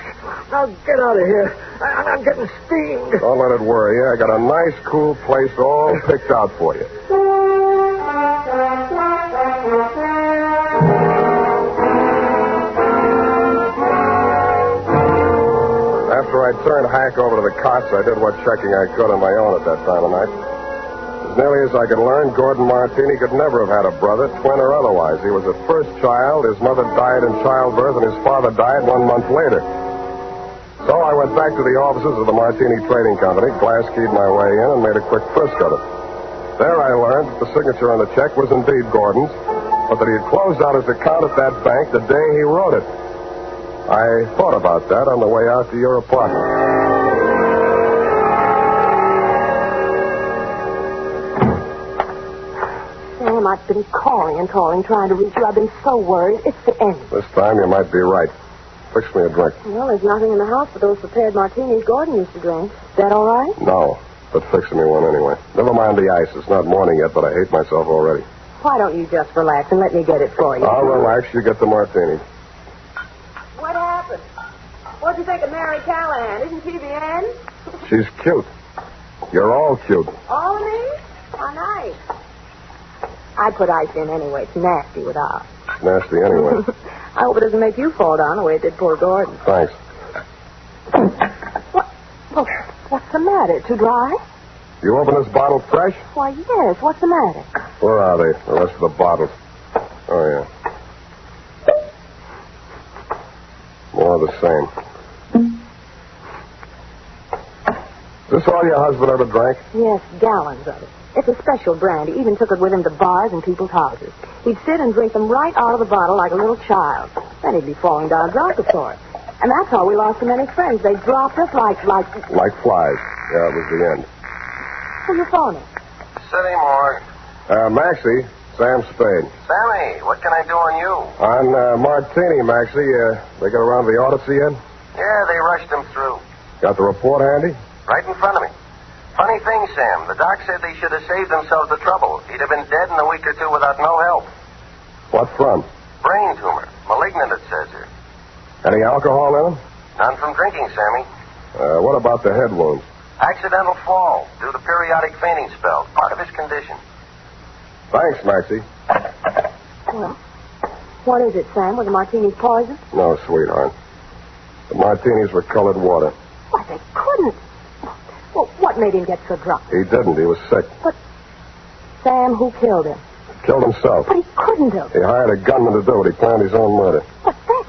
Now get out of here. I'm getting steamed. Don't let it worry you. I got a nice, cool place all picked out for you. After I turned Hank over to the cops, I did what checking I could on my own at that time of night. As nearly as I could learn, Gordon Martini could never have had a brother, twin or otherwise. He was a first child. His mother died in childbirth, and his father died 1 month later. So I went back to the offices of the Martini Trading Company, glass-keyed my way in, and made a quick frisk of it. There I learned that the signature on the check was indeed Gordon's, but that he had closed out his account at that bank the day he wrote it. I thought about that on the way out to your apartment. Sam, I've been calling and calling, trying to reach you. I've been so worried. It's the end. This time you might be right. Fix me a drink. Well, there's nothing in the house but those prepared martinis Gordon used to drink. Is that all right? No, but fix me one anyway. Never mind the ice. It's not morning yet, but I hate myself already. Why don't you just relax and let me get it for you? I'll relax. You get the martini. What happened? What'd you think of Mary Callahan? Isn't she the end? She's cute. You're all cute. All of me? How nice. I put ice in anyway. It's nasty without. It's nasty anyway. I hope it doesn't make you fall down the way it did poor Gordon. Thanks. What's the matter? Too dry? You open this bottle fresh? Why, yes. What's the matter? Where are they? The rest of the bottles. Oh, yeah. More of the same. Is this all your husband ever drank? Yes, gallons of it. It's a special brand. He even took it with him to bars and people's houses. He'd sit and drink them right out of the bottle like a little child. Then he'd be falling down drunk, of course. And that's how we lost so many friends. They dropped us like... Like flies. Yeah, it was the end. Who's your phone? City morgue. Maxie, Sam Spade. Sammy, what can I do on you? On Martini, Maxie. They got around the autopsy yet? Yeah, they rushed him through. Got the report handy? Right in front of me. Funny thing, Sam. The doc said they should have saved themselves the trouble. He'd have been dead in a week or two without no help. What from? Brain tumor. Malignant, it says here. Any alcohol in them? None from drinking, Sammy. What about the head wounds? Accidental fall due to periodic fainting spells. Part of his condition. Thanks, Maxie. Well, what is it, Sam? Was the martinis poison? No, sweetheart. The martinis were colored water. Why, they couldn't. Well, what made him get so drunk? He didn't. He was sick. But, Sam, who killed him? Killed himself. But he couldn't have. He hired a gunman to do it. He planned his own murder. But that...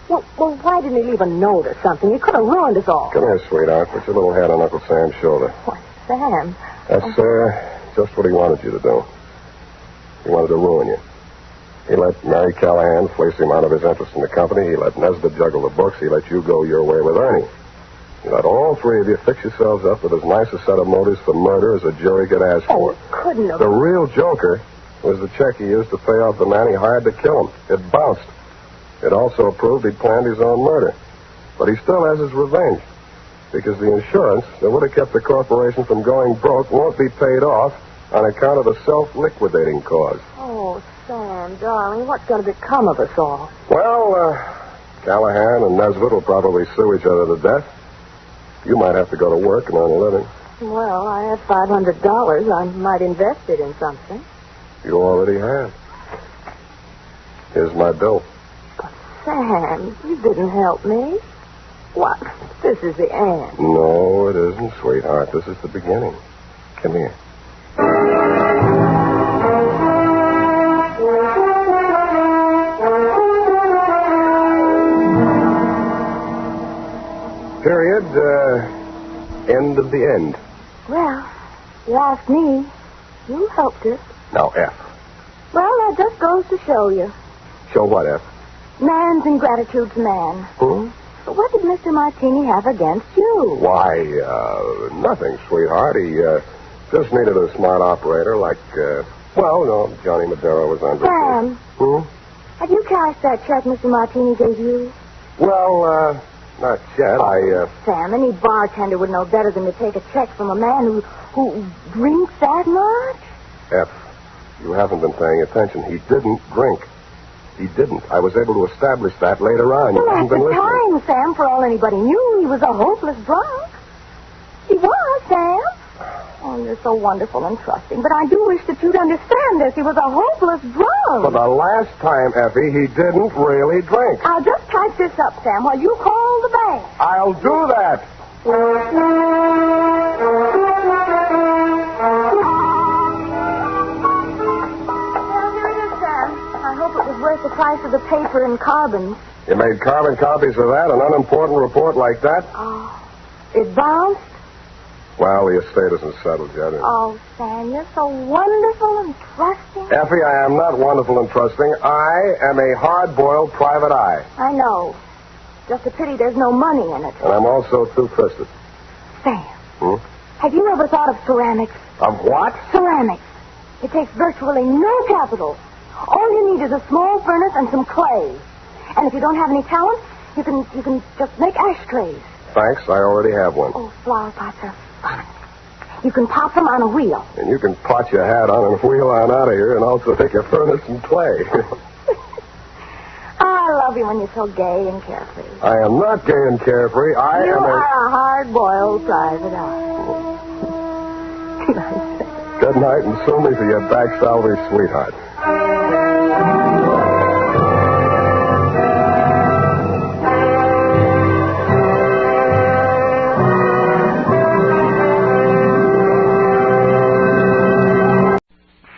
Well, why didn't he leave a note or something? He could have ruined us all. Come here, sweetheart. Put your little head on Uncle Sam's shoulder. Why, Sam... That's, just what he wanted you to do. He wanted to ruin you. He let Mary Callahan fleece him out of his interest in the company. He let Nesbitt juggle the books. He let you go your way with Ernie. He let all three of you fix yourselves up with as nice a set of motives for murder as a jury could ask for. Couldn't have... The real joker was the check he used to pay off the man he hired to kill him. It bounced. It also proved he'd planned his own murder. But he still has his revenge. Because the insurance that would have kept the corporation from going broke won't be paid off on account of the self-liquidating cause. Oh, Sam, darling, what's going to become of us all? Well, Callahan and Nesbitt will probably sue each other to death. You might have to go to work and earn a living. Well, I have $500. I might invest it in something. You already have. Here's my bill. But, Sam, you didn't help me. What? This is the end. No, it isn't, sweetheart. This is the beginning. Come here. Period. End of the end. Well, you asked me. You helped us. Now, F. Well, that just goes to show you. Show what, F? Man's ingratitude to man. But what did Mr. Martini have against you? Why, nothing, sweetheart. He just needed a smart operator like, Johnny Madero was under. Sam. Have you cashed that check Mr. Martini gave you? Well, not yet. Sam, any bartender would know better than to take a check from a man who drinks that much. F. You haven't been paying attention. He didn't drink. He didn't. I was able to establish that later on. You Well, haven't at the been listening. time, Sam, for all anybody knew, he was a hopeless drunk. He was, Sam. Oh, you're so wonderful and trusting. But I do wish that you'd understand this. He was a hopeless drunk. For the last time, Effie, he didn't really drink. I'll just type this up, Sam, while you call the bank. I'll do that. I hope it was worth the price of the paper and carbon. You made carbon copies of that, an unimportant report like that? Oh, it bounced? Well, the estate isn't settled yet. Oh, Sam, you're so wonderful and trusting. Effie, I am not wonderful and trusting. I am a hard-boiled private eye. I know. Just a pity there's no money in it. And I'm also two-fisted. Sam, Hmm? have you ever thought of ceramics? Of what? Ceramics. It takes virtually no capital. All you need is a small furnace and some clay. And if you don't have any talent, you can just make ashtrays. Thanks, I already have one. Oh, flower pots are fun. You can pop them on a wheel. And you can pot your hat on and wheel on out of here and also take your furnace and clay. I love you when you're so gay and carefree. I am not gay and carefree. You are a hard-boiled private eye. Good night, and sue me for your back salary, sweetheart.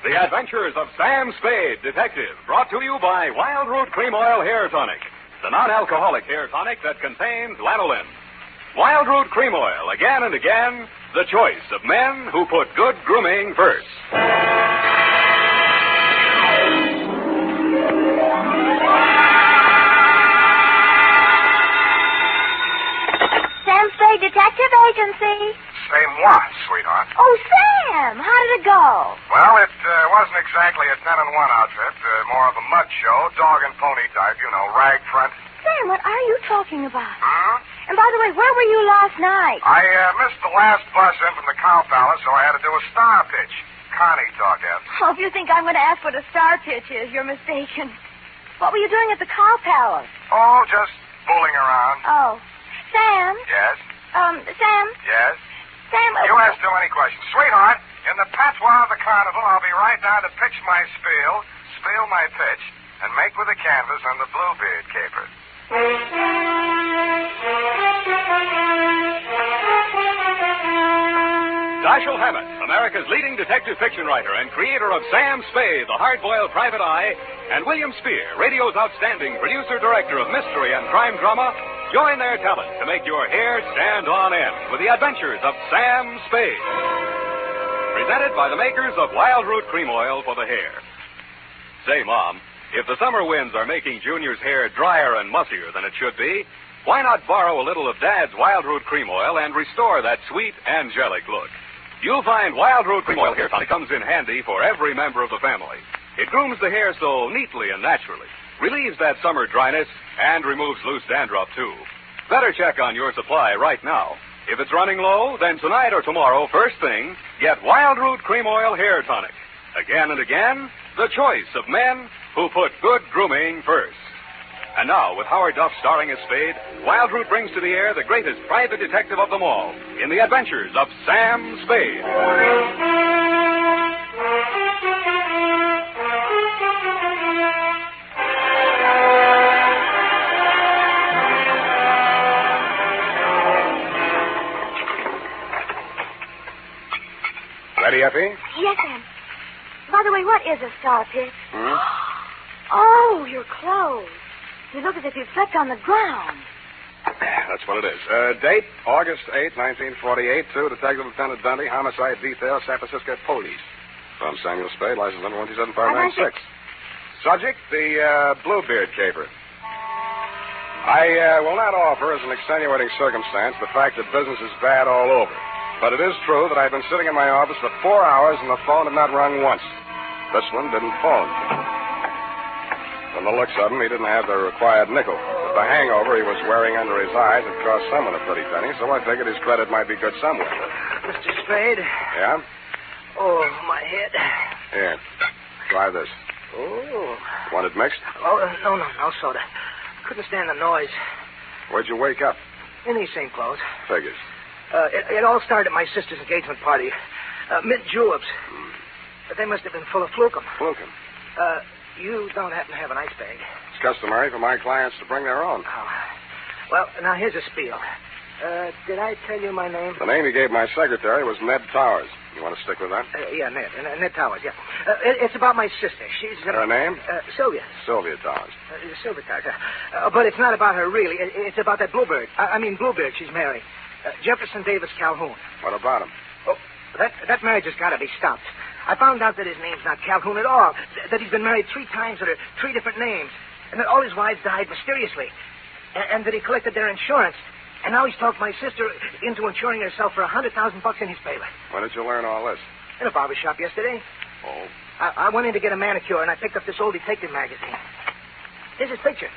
The Adventures of Sam Spade, Detective, brought to you by Wild Root Cream Oil Hair Tonic, the non-alcoholic hair tonic that contains lanolin. Wild Root Cream Oil, again and again, the choice of men who put good grooming first. Sam Spade Detective Agency. Same what, sweetheart? Oh, Sam, how did it go? Well, it wasn't exactly a 10-in-1 outfit. More of a mud show, dog and pony type, rag front. Sam, what are you talking about? And by the way, where were you last night? I missed the last bus in from the Cow Palace, so I had to do a star pitch. Connie talk at me. Oh, if you think I'm going to ask what a star pitch is, you're mistaken. What were you doing at the Cow Palace? Oh, just fooling around. Oh. Sam? Yes? Sam? Yes? Sam... You ask too many questions. Sweetheart, in the patois of the carnival, I'll be right down to pitch my spiel my pitch, and make with the canvas and the bluebeard caper. Dashiell Hammett, America's leading detective fiction writer and creator of Sam Spade, the hard-boiled private eye, and William Spier, radio's outstanding producer-director of mystery and crime drama, join their talent to make your hair stand on end with the Adventures of Sam Spade. Presented by the makers of Wild Root Cream Oil for the hair. Say, Mom, if the summer winds are making Junior's hair drier and mussier than it should be, why not borrow a little of Dad's Wild Root Cream Oil and restore that sweet, angelic look? You'll find Wild Root Cream Oil Hair Tonic comes in handy for every member of the family. It grooms the hair so neatly and naturally, relieves that summer dryness, and removes loose dandruff, too. Better check on your supply right now. If it's running low, then tonight or tomorrow, first thing, get Wild Root Cream Oil Hair Tonic. Again and again, the choice of men who put good grooming first. And now, with Howard Duff starring as Spade, Wild Root brings to the air the greatest private detective of them all in the Adventures of Sam Spade. Ready, Effie? Yes, Sam. By the way, what is a star pitch? Oh, your clothes. You look as if you slept on the ground. That's what it is. Date, August 8, 1948, to Detective Lieutenant Dundee, Homicide Detail, San Francisco Police. From Samuel Spade, license number 127596. Subject, the Bluebeard caper. I will not offer as an extenuating circumstance the fact that business is bad all over. But it is true that I've been sitting in my office for 4 hours and the phone had not rung once. This one didn't phone. From the looks of him, he didn't have the required nickel. But the hangover he was wearing under his eyes had cost someone a pretty penny, so I figured his credit might be good somewhere. Mr. Spade? Yeah? Oh, my head. Here. Try this. Oh. Want it mixed? Oh, no soda. Couldn't stand the noise. Where'd you wake up? In these same clothes. Figures. It all started at my sister's engagement party. Mint juleps. But they must have been full of flukum. Flukum? You don't happen to have an ice bag? It's customary for my clients to bring their own. Oh. Well, now here's a spiel. Did I tell you my name? The name you gave my secretary was Ned Towers. You want to stick with that? Yeah, Ned. Ned Towers, yeah. It's about my sister. She's... Her name? Sylvia. Sylvia Towers. Sylvia Towers, but it's not about her, really. It's about that Bluebird. Bluebird she's married. Jefferson Davis Calhoun. What about him? Oh, that marriage has got to be stopped. I found out that his name's not Calhoun at all. That he's been married 3 times under 3 different names. And that all his wives died mysteriously. And that he collected their insurance. And now he's talked my sister into insuring herself for $100,000 in his favor. When did you learn all this? In a barber shop yesterday. Oh? I went in to get a manicure, and I picked up this old detective magazine. Here's his picture.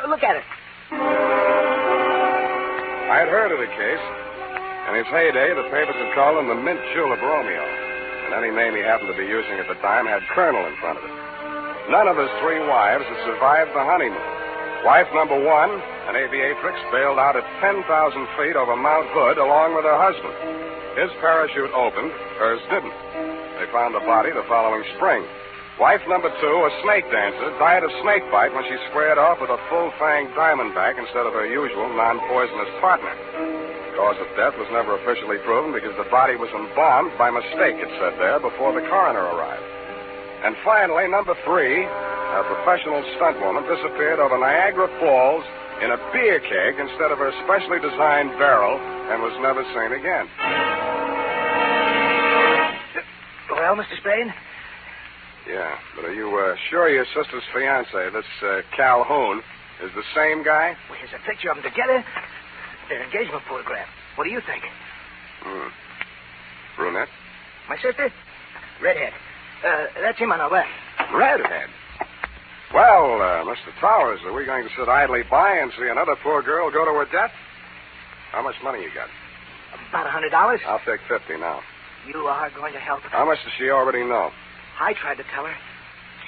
Look at it. I had heard of the case. In its heyday, the papers had called him the Mint Julep Romeo. And any name he happened to be using at the time had Colonel in front of it. None of his 3 wives had survived the honeymoon. Wife number 1, an aviatrix, bailed out at 10,000 feet over Mount Hood along with her husband. His parachute opened, hers didn't. They found the body the following spring. Wife number 2, a snake dancer, died of snake bite when she squared off with a full-fanged diamondback instead of her usual non-poisonous partner. Cause of death was never officially proven because the body was embalmed by mistake, it said there, before the coroner arrived. And finally, number 3, a professional stunt woman, disappeared over Niagara Falls in a beer keg instead of her specially designed barrel and was never seen again. Well, Mr. Spade? Yeah, but are you sure your sister's fiancé, this Calhoun, is the same guy? Well, here's a picture of them together. Their engagement photograph. What do you think? Brunette? My sister? Redhead. That's him on the left. Redhead? Well, Mr. Towers, are we going to sit idly by and see another poor girl go to her death? How much money you got? About $100. I'll take 50 now. You are going to help her. How much does she already know? I tried to tell her.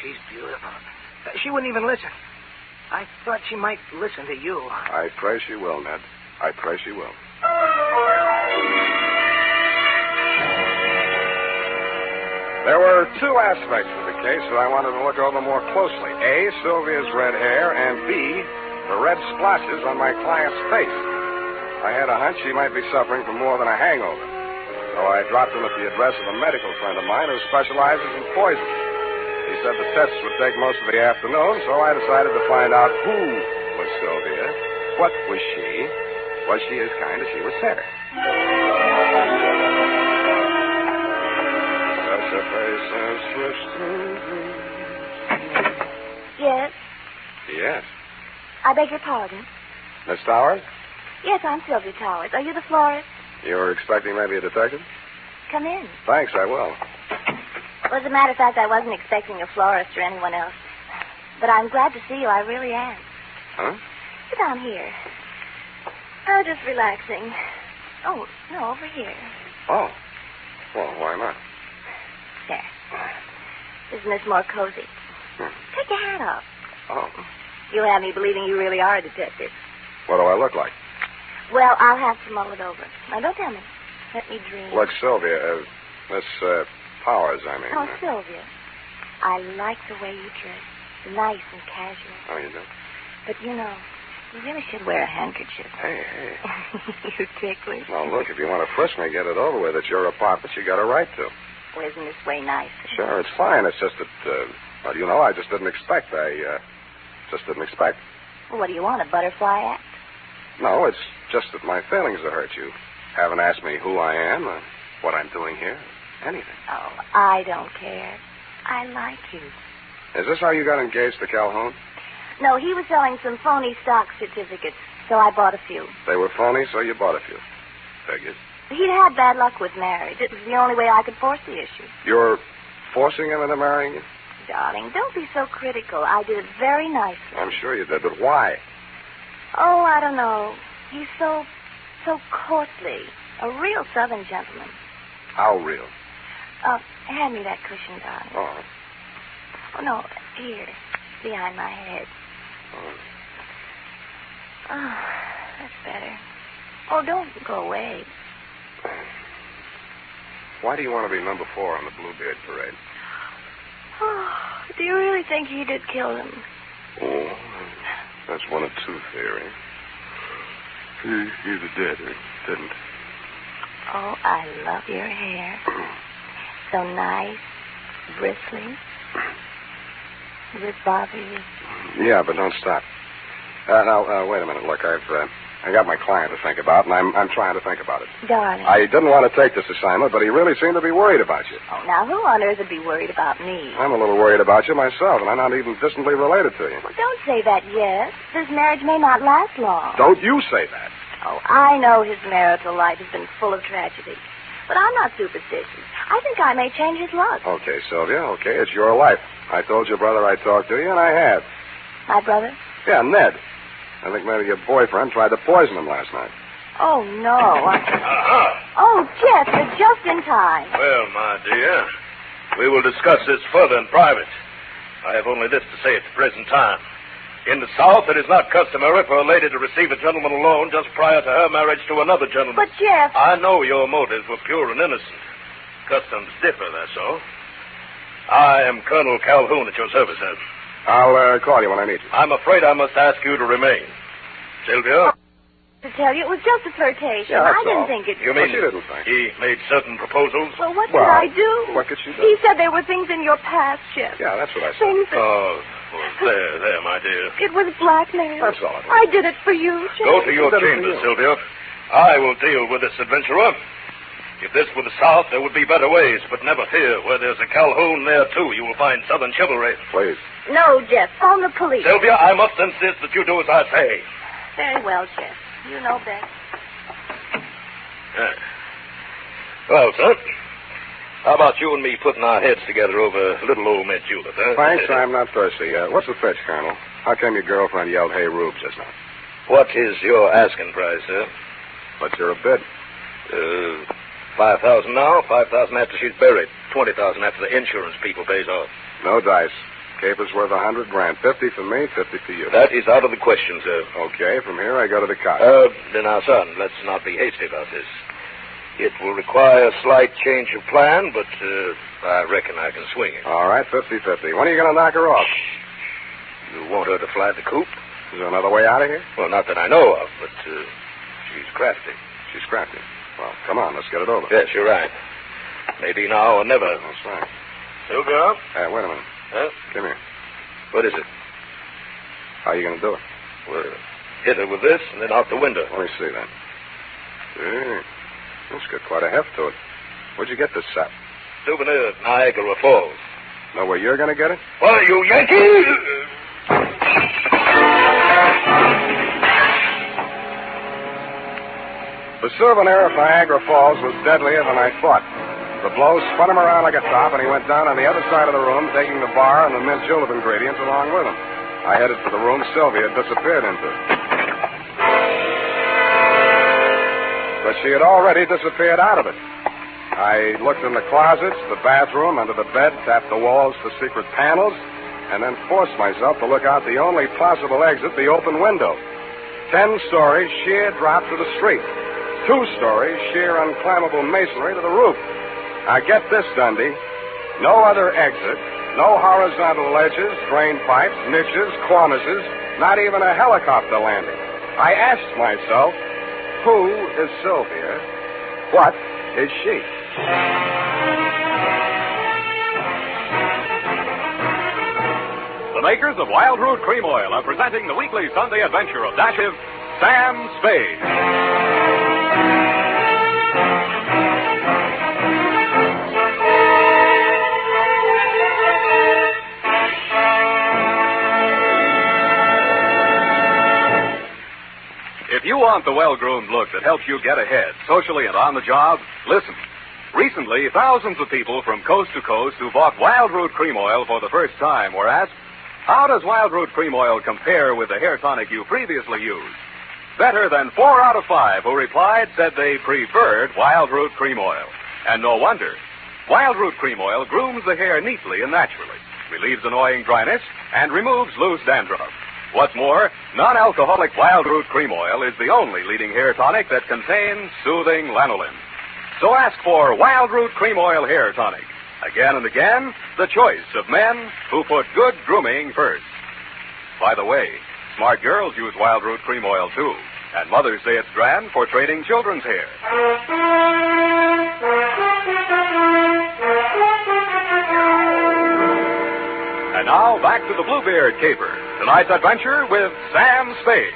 She's beautiful. She wouldn't even listen. I thought she might listen to you. I pray she will, Ned. I pray she will. There were 2 aspects of the case that I wanted to look over more closely. A, Sylvia's red hair, and B, the red splotches on my client's face. I had a hunch she might be suffering from more than a hangover. So I dropped in at the address of a medical friend of mine who specializes in poison. He said the tests would take most of the afternoon, so I decided to find out who was Sylvia, what was she as kind as she was fair. Yes? Yes. I beg your pardon? Miss Towers? Yes, I'm Sylvia Towers. Are you the florist? You were expecting maybe a detective? Come in. Thanks, I will. Well, as a matter of fact, I wasn't expecting a florist or anyone else. But I'm glad to see you. I really am. Huh? Sit down here. Oh, just relaxing. Oh, no, over here. Oh. Well, why not? There. Isn't this more cozy? Take your hat off. Oh. You'll have me believing you really are a detective. What do I look like? Well, I'll have to mull it over. Now, don't tell me. Let me dream. Look, Sylvia, Miss Powers, I mean. Oh, Sylvia. I like the way you dress. Nice and casual. Oh, you do? But, you really should wear a handkerchief. Hey. You ticklish. Well, look, if you want to frisk me, get it over with. It's your apartment. You got a right to. Well, isn't this way nice? Sure, it's fine. It's just that, I just didn't expect. Just didn't expect. Well, what do you want, a butterfly act? No, it's just that my feelings have hurt you. Haven't asked me who I am, or what I'm doing here, anything. Oh, I don't care. I like you. Is this how you got engaged to Calhoun? No, he was selling some phony stock certificates, so I bought a few. They were phony, so you bought a few. Figured. He'd had bad luck with marriage. It was the only way I could force the issue. You're forcing him into marrying you? Darling, don't be so critical. I did it very nicely. I'm sure you did, but why? Oh, I don't know. He's so courtly. A real Southern gentleman. How real? Hand me that cushion, darling. Oh. Oh, no, here, behind my head. Oh, that's better. Oh, don't go away. Why do you want to be number 4 on the Bluebeard parade? Oh, do you really think he did kill him? Oh, that's one of 2 theories. He either did or didn't. Oh, I love your hair. So nice, bristly. Does it bother you? Yeah, but don't stop. Now, wait a minute. Look, I got my client to think about, and I'm trying to think about it. Darling. I didn't want to take this assignment, but he really seemed to be worried about you. Oh, now, who on earth would be worried about me? I'm a little worried about you myself, and I'm not even distantly related to you. Well, don't say that yet. This marriage may not last long. Don't you say that. Oh, I know his marital life has been full of tragedy. But I'm not superstitious. I think I may change his luck. Okay, Sylvia, okay, it's your life. I told your brother I'd talk to you, and I have. My brother? Yeah, Ned. I think maybe your boyfriend tried to poison him last night. Oh, no. Oh, Jeff, you're just in time. Well, my dear, we will discuss this further in private. I have only this to say at the present time. In the South, it is not customary for a lady to receive a gentleman alone just prior to her marriage to another gentleman. But, Jeff... I know your motives were pure and innocent. Customs differ, that's all. I am Colonel Calhoun at your service, sir. I'll call you when I need you. I'm afraid I must ask you to remain. Sylvia? To tell you, it was just a flirtation. Yeah, that's I didn't all. think it... You mean she didn't think? He made certain proposals? Well, what could I do? What could she do? He said there were things in your past, Jeff. Yeah, that's what I said. Things that... Oh, well, there, my dear. It was blackmail. That's all it was. I did it for you, Jeff. Go to your chambers, Sylvia. I will deal with this adventurer. If this were the South, there would be better ways, but never fear. Where there's a Calhoun there, too, you will find Southern chivalry. Please. No, Jeff. Phone the police. Sylvia, I must insist that you do as I say. Very well, Jeff. You know best. Well, son, how about you and me putting our heads together over little old Miss Judith, huh? Thanks, I'm not thirsty. What's the fetch, Colonel? How come your girlfriend yelled, "Hey, Rube," just now? What is your asking price, sir? What's your bid? $5,000 now, $5,000 after she's buried, $20,000 after the insurance people pays off. No dice. Caper's worth $100,000. 50 for me, 50 for you. That is out of the question, sir. Okay, from here I go to the cot. Now, son, let's not be hasty about this. It will require a slight change of plan, but I reckon I can swing it. All right, 50-50. When are you going to knock her off? You want her to fly the coop? Is there another way out of here? Well, not that I know of, but she's crafty. She's crafty. Well, come on, let's get it over. Yes, you're right. Maybe now or never. That's right. Sylvia? Wait a minute. Huh? Come here. What is it? How are you going to do it? Well, hit her with this and then out the window. Let me see that. It's got quite a heft to it. Where'd you get this set? Souvenir at Niagara Falls. Know where you're going to get it? Well, you Yankee! The souvenir of Niagara Falls was deadlier than I thought. The blow spun him around like a top, and he went down on the other side of the room, taking the bar and the mint julep ingredients along with him. I headed for the room Sylvia had disappeared into. But she had already disappeared out of it. I looked in the closets, the bathroom, under the bed, tapped the walls for secret panels, and then forced myself to look out the only possible exit, the open window. 10 stories, sheer drop to the street. 2 stories, sheer unclimbable masonry to the roof. Now get this, Dundee. No other exit, no horizontal ledges, drain pipes, niches, cornices, not even a helicopter landing. I asked myself, who is Sylvia? What is she? The makers of Wild Root Cream Oil are presenting the weekly Sunday adventure of Dashiell Sam Spade. If you want the well-groomed look that helps you get ahead, socially and on the job, listen. Recently, thousands of people from coast to coast who bought Wild Root Cream Oil for the first time were asked, how does Wild Root Cream Oil compare with the hair tonic you previously used? Better than 4 out of 5 who replied said they preferred Wild Root Cream Oil. And no wonder. Wild Root Cream Oil grooms the hair neatly and naturally, relieves annoying dryness, and removes loose dandruff. What's more, non-alcoholic Wild Root Cream Oil is the only leading hair tonic that contains soothing lanolin. So ask for Wild Root Cream Oil Hair Tonic. Again and again, the choice of men who put good grooming first. By the way, smart girls use Wild Root Cream Oil, too. And mothers say it's grand for training children's hair. And now, back to the Bluebeard Caper. Tonight's adventure with Sam Spade.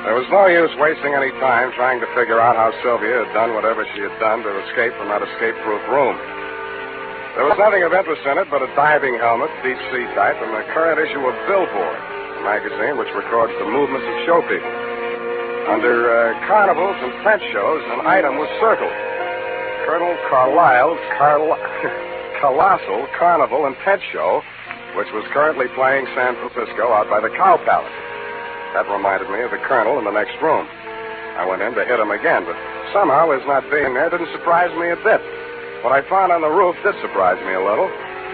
There was no use wasting any time trying to figure out how Sylvia had done whatever she had done to escape from that escape-proof room. There was nothing of interest in it but a diving helmet, deep sea type, and the current issue of Billboard, a magazine which records the movements of show people. Under carnivals and French shows, an item was circled. Colonel Carlisle's Colossal Carnival and Tent Show, which was currently playing San Francisco out by the Cow Palace. That reminded me of the Colonel in the next room. I went in to hit him again, but somehow his not being there didn't surprise me a bit. What I found on the roof did surprise me a little.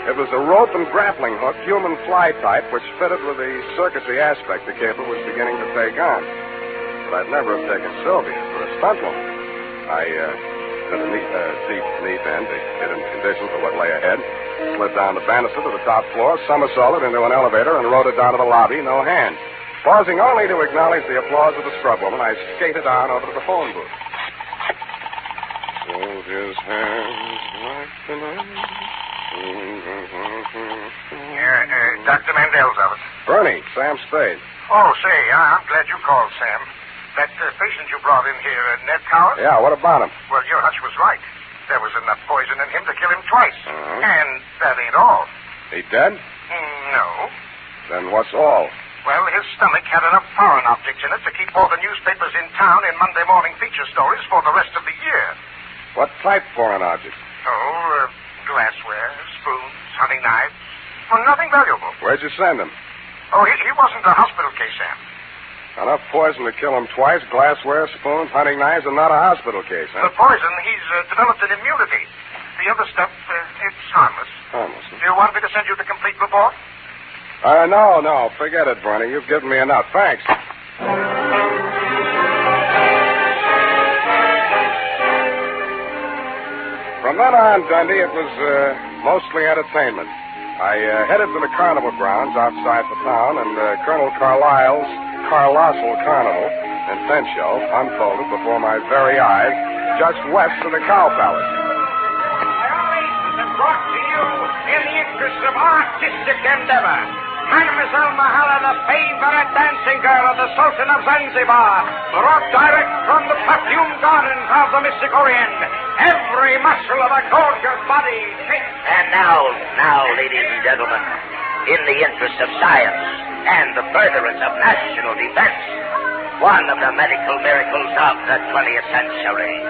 It was a rope and grappling hook, human fly type, which fitted with the circusy aspect the caper was beginning to take on. But I'd never have taken Sylvia for a stunt woman. I did a deep knee bend to get in condition for what lay ahead, slid down the banister to the top floor, somersaulted into an elevator, and rode it down to the lobby, no hand. Pausing only to acknowledge the applause of the scrub woman, I skated on over to the phone booth. Soldier's hands like the night. Dr. Mandel's office. Bernie, Sam Spade. Oh, say, I'm glad you called, Sam. That patient you brought in here, Ned Coward? Yeah, what about him? Well, your hunch was right. There was enough poison in him to kill him twice. And that ain't all. He dead? No. Then what's all? Well, his stomach had enough foreign objects in it to keep all the newspapers in town in Monday morning feature stories for the rest of the year. What type foreign objects? Oh, glassware, spoons, hunting knives. Well, nothing valuable. Where'd you send him? Oh, he wasn't a hospital case, Sam. Enough poison to kill him twice, glassware, spoons, hunting knives, and not a hospital case, huh? The poison, he's developed an immunity. The other stuff, it's harmless. Harmless. Do you want me to send you the complete report? No. Forget it, Bernie. You've given me enough. Thanks. From then on, Dundee, it was mostly entertainment. I headed for the carnival grounds outside the town, and Colonel Carlisle's Colossal Carnival and Tent Show unfolded before my very eyes just west of the Cow Palace. Brought to you in the interest of artistic endeavor. Mademoiselle Mahala, the favorite dancing girl of the Sultan of Zanzibar, brought direct from the perfumed gardens of the Mystic Orient. Every muscle of a gorgeous body. And now, ladies and gentlemen, in the interest of science and the furtherance of national defense, one of the medical miracles of the 20th century.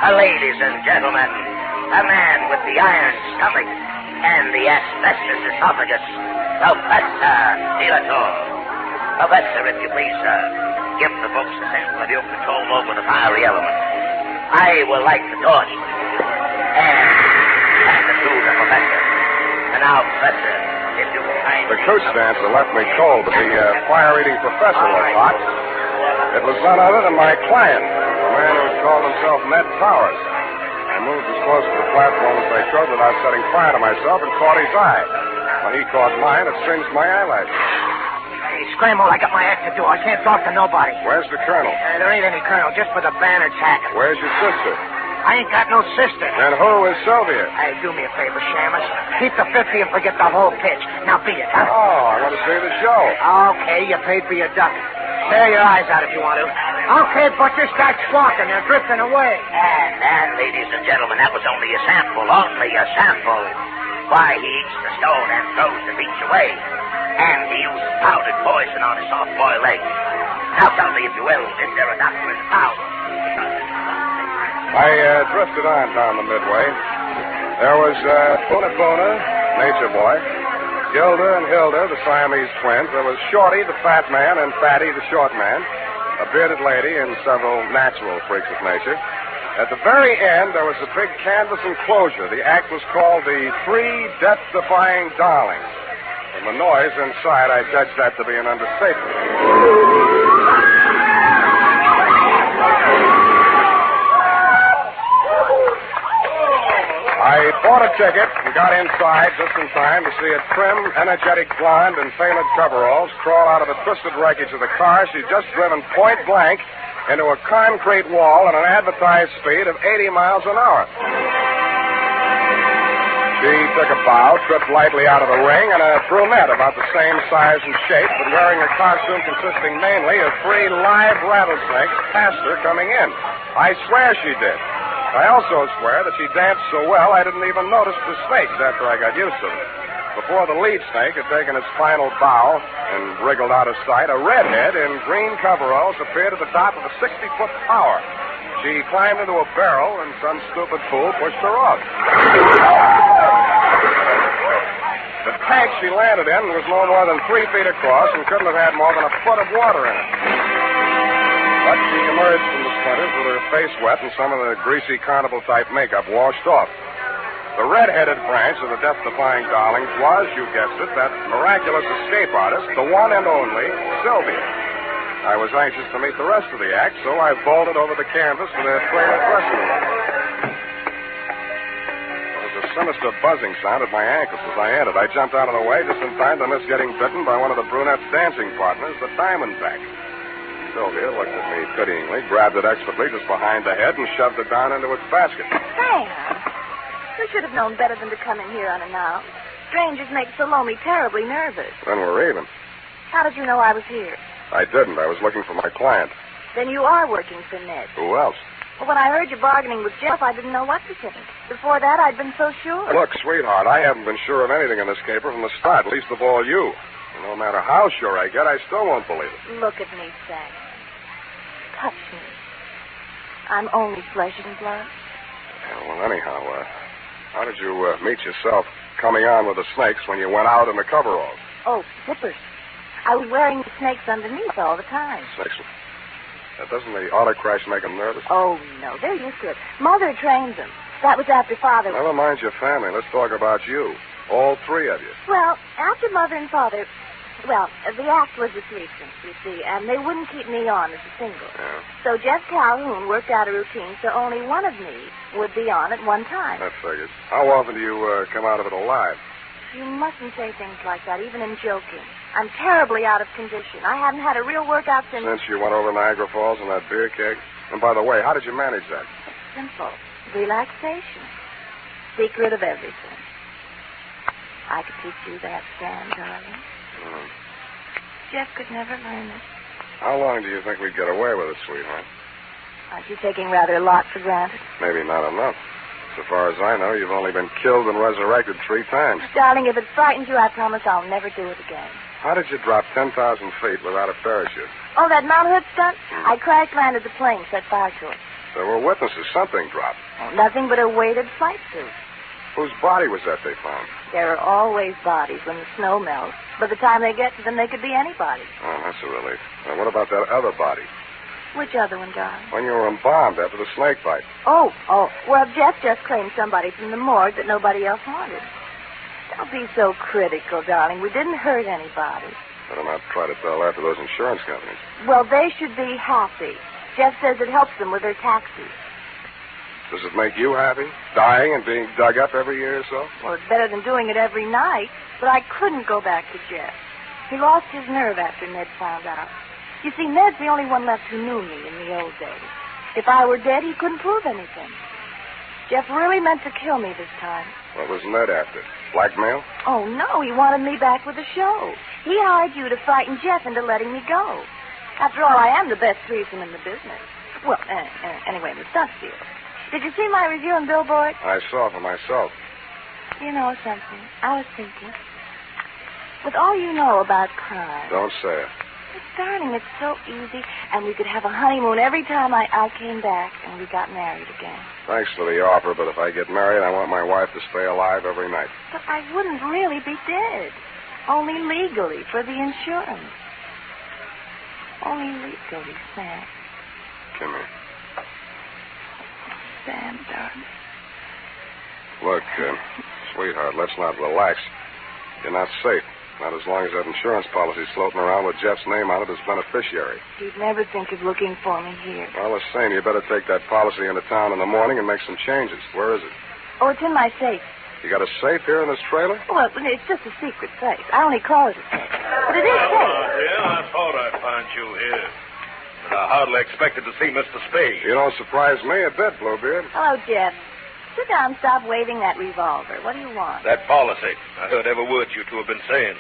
Ladies and gentlemen, a man with the iron stomach and the asbestos esophagus, Professor Dilator. Professor, if you please, sir, give the folks a sample of your control over the fiery element. I will light the torch and hand it to the professor. And now, Professor, if you will kindly... The coach dancer left me cold, but the fire-eating professor was hot. It was none other than my client, the man who had called himself Ned Powers. I moved as close to the platform as I could without setting fire to myself and caught his eye. When he caught mine, it singed my eyelashes. Hey, scramble, I got my act to do. I can't talk to nobody. Where's the colonel? There ain't any colonel, just for the banner tagging. Where's your sister? I ain't got no sister. And who is Sylvia? Hey, do me a favor, Shamus. Keep the 50 and forget the whole pitch. Now beat it, huh? Oh, I want to see the show. Okay, you paid for your duck. Tear your eyes out if you want to. Okay, Butcher, start squawking. They're drifting away. And, ladies and gentlemen, that was only a sample. Why, he eats the stone and throws the beach away. And he used powdered poison on his soft-boiled eggs. Now tell me, if you will, is there a doctor in the town? I drifted on down the midway. There was Bona, Nature Boy, Gilda and Hilda, the Siamese twins. There was Shorty, the fat man, and Fatty, the short man. a bearded lady, and several natural freaks of nature. At the very end, there was a big canvas enclosure. The act was called The Three Death-Defying Darlings. From the noise inside, I judged that to be an understatement. I bought a ticket and got inside just in time to see a trim, energetic blonde in tailored coveralls crawl out of the twisted wreckage of the car she'd just driven point blank into a concrete wall at an advertised speed of 80 miles an hour. She took a bow, tripped lightly out of the ring, and a brunette about the same size and shape, but wearing a costume consisting mainly of 3 live rattlesnakes passed her coming in. I swear she did. I also swear that she danced so well I didn't even notice the snakes after I got used to them. Before the lead snake had taken its final bow and wriggled out of sight, a redhead in green coveralls appeared at the top of a 60-foot tower. She climbed into a barrel, and some stupid fool pushed her off. The tank she landed in was no more than 3 feet across and couldn't have had more than a foot of water in it. But she emerged from the splinters with her face wet and some of the greasy carnival-type makeup washed off. The red-headed branch of the death-defying darlings was, you guessed it, that miraculous escape artist, the one and only Sylvia. I was anxious to meet the rest of the act, so I bolted over the canvas to the trailer dressing room. There was a sinister buzzing sound at my ankles as I entered. I jumped out of the way just in time to miss getting bitten by one of the brunette's dancing partners, the Diamondback. Sylvia looked at me pityingly, grabbed it expertly just behind the head, and shoved it down into its basket. Sam, you should have known better than to come in here unannounced. Strangers make Salome terribly nervous. Then we're even. How did you know I was here? I didn't. I was looking for my client. Then you are working for Ned. Who else? Well, when I heard you bargaining with Jeff, I didn't know what to think. Before that, I'd been so sure. Look, sweetheart, I haven't been sure of anything in this caper from the start, least of all you. And no matter how sure I get, I still won't believe it. Look at me, Sam. Touch me. I'm only flesh and blood. Yeah, well, anyhow, how did you meet yourself coming on with the snakes when you went out in the coveralls? Oh, zippers. I was wearing the snakes underneath all the time. Snakes? Doesn't the auto crash make them nervous? Oh, no. They're used to it. Mother trained them. That was after Father... Never mind your family. Let's talk about you. All 3 of you. Well, after Mother and Father... Well, the act was a threesome, you see, and they wouldn't keep me on as a single. Yeah. So Jeff Calhoun worked out a routine so only one of me would be on at one time. That figures. How often do you come out of it alive? You mustn't say things like that, even in joking. I'm terribly out of condition. I haven't had a real workout since... Since you went over Niagara Falls in that beer keg? And by the way, how did you manage that? Simple. Relaxation. Secret of everything. I could teach you that, Sam, darling. Jeff could never learn it. How long do you think we'd get away with it, sweetheart? Aren't you taking rather a lot for granted? Maybe not enough. So far as I know, you've only been killed and resurrected 3 times. Darling, if it frightens you, I promise I'll never do it again. How did you drop 10,000 feet without a parachute? Oh, that Mount Hood stunt? I crash-landed the plane, set fire to it. There were witnesses. Something dropped. Oh, nothing but a weighted flight suit. Whose body was that they found? There are always bodies when the snow melts. By the time they get to them, they could be anybody. Oh, that's a relief. Now, what about that other body? Which other one, darling? When you were embalmed after the snake bite. Oh. Well, Jeff just claimed somebody from the morgue that nobody else wanted. Don't be so critical, darling. We didn't hurt anybody. Better not try to tell that to those insurance companies. Well, they should be happy. Jeff says it helps them with their taxes. Does it make you happy? Dying and being dug up every year or so? Well, it's better than doing it every night. But I couldn't go back to Jeff. He lost his nerve after Ned found out. You see, Ned's the only one left who knew me in the old days. If I were dead, he couldn't prove anything. Jeff really meant to kill me this time. What was Ned after? Blackmail? Oh, no, he wanted me back with the show. He hired you to frighten Jeff into letting me go. After all, I am the best threesome in the business. Well, anyway, the stunt field. Did you see my review in Billboard? I saw for myself. You know something? I was thinking. With all you know about crime... Don't say it. Darling, it's so easy, and we could have a honeymoon every time I came back and we got married again. Thanks for the offer, but if I get married, I want my wife to stay alive every night. But I wouldn't really be dead. Only legally, for the insurance. Only wait till he's Sam. Come here. Sam, darling. Look, sweetheart, let's not relax. You're not safe. Not as long as that insurance policy's floating around with Jeff's name on it as beneficiary. He'd never think of looking for me here. Well, the same. You better take that policy into town in the morning and make some changes. Where is it? Oh, it's in my safe. You got a safe here in this trailer? Well, it's just a secret safe. I only call it a safe. But it is safe. Yeah, I thought I'd find you here. But I hardly expected to see Mr. Spade. You don't surprise me a bit, Bluebeard. Hello, Jeff. Sit down and stop waving that revolver. What do you want? That policy. I heard every word you two have been saying.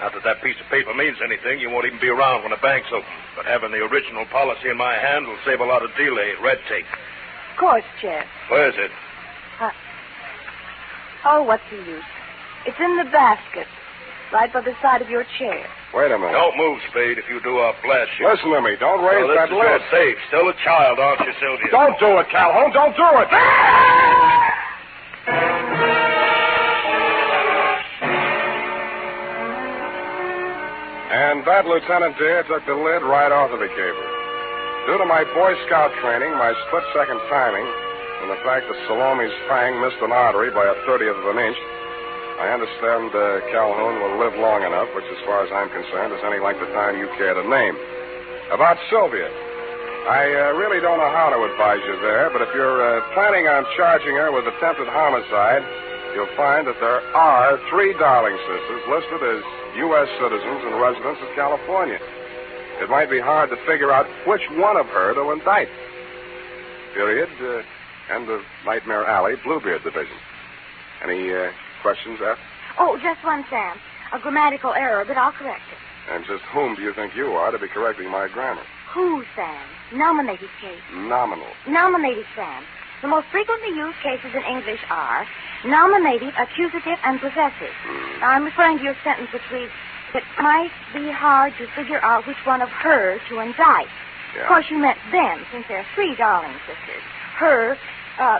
Not that piece of paper means anything. You won't even be around when the bank's open. But having the original policy in my hand will save a lot of delay, red tape. Of course, Jeff. Where is it? Oh, what's the use? It's in the basket, right by the side of your chair. Wait a minute. Don't move, Spade. If you do, I'll blast you. Listen to me. Don't raise that lid. lid. You're safe. Still a child, aren't you, Sylvia? Don't do it, Calhoun. Don't do it. And that, Lieutenant dear, took the lid right off of the caper. Due to my Boy Scout training, my split-second timing, and the fact that Salome's fang missed an artery by a 30th of an inch, I understand Calhoun will live long enough, which, as far as I'm concerned, is any length of time you care to name. About Sylvia, I really don't know how to advise you there, but if you're planning on charging her with attempted homicide, you'll find that there are 3 Darling sisters listed as U.S. citizens and residents of California. It might be hard to figure out which one of her to indict. Period. End of Nightmare Alley, Bluebeard Division. Any questions, F? Oh, just one, Sam. A grammatical error, but I'll correct it. And just whom do you think you are to be correcting my grammar? Who, Sam? Nominative case. Nominal. Nominative, Sam. The most frequently used cases in English are nominative, accusative, and possessive. Now, I'm referring to your sentence which reads, it might be hard to figure out which one of her to indict. Yeah. Of course, you meant them, since there are 3 Darling sisters. Her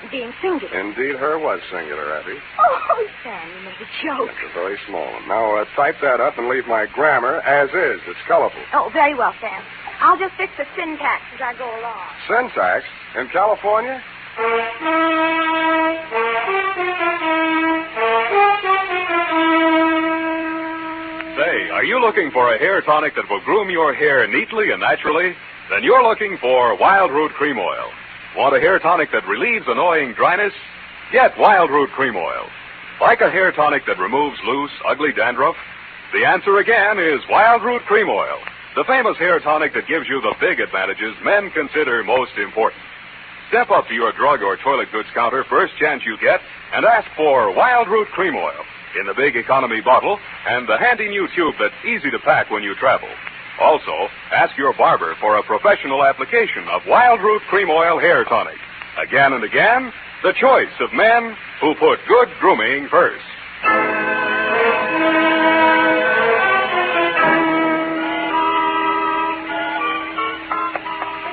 being singular. Indeed, her was singular, Effie. Oh, Sam, you made a joke. It's a very small one. Now, type that up and leave my grammar as is. It's colorful. Oh, very well, Sam. I'll just fix the syntax as I go along. Syntax? In California? Say, are you looking for a hair tonic that will groom your hair neatly and naturally? Then you're looking for Wild Root Cream Oil. Want a hair tonic that relieves annoying dryness? Get Wild Root Cream Oil. Like a hair tonic that removes loose, ugly dandruff? The answer again is Wild Root Cream Oil, the famous hair tonic that gives you the big advantages men consider most important. Step up to your drug or toilet goods counter first chance you get and ask for Wild Root Cream Oil in the big economy bottle and the handy new tube that's easy to pack when you travel. Also, ask your barber for a professional application of Wild Root Cream Oil Hair Tonic. Again and again, the choice of men who put good grooming first.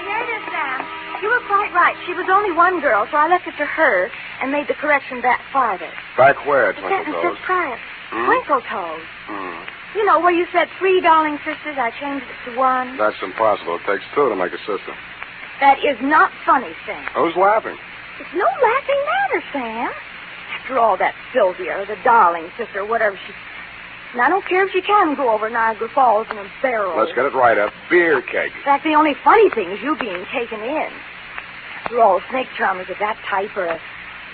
Here it is, Sam. You were quite right. She was only one girl, so I left it to her and made the correction back farther. Back where, The Twinkle sentence Toes? says prior. Hmm? Twinkle Toes. You know, where you said 3 Darling sisters, I changed it to 1. That's impossible. It takes 2 to make a sister. That is not funny, Sam. Who's laughing? It's no laughing matter, Sam. After all, that Sylvia, or the Darling sister, whatever she... And I don't care if she can go over Niagara Falls in a barrel. Let's get it right. A beer keg. In fact, the only funny thing is you being taken in. After all, snake charmers of that type are a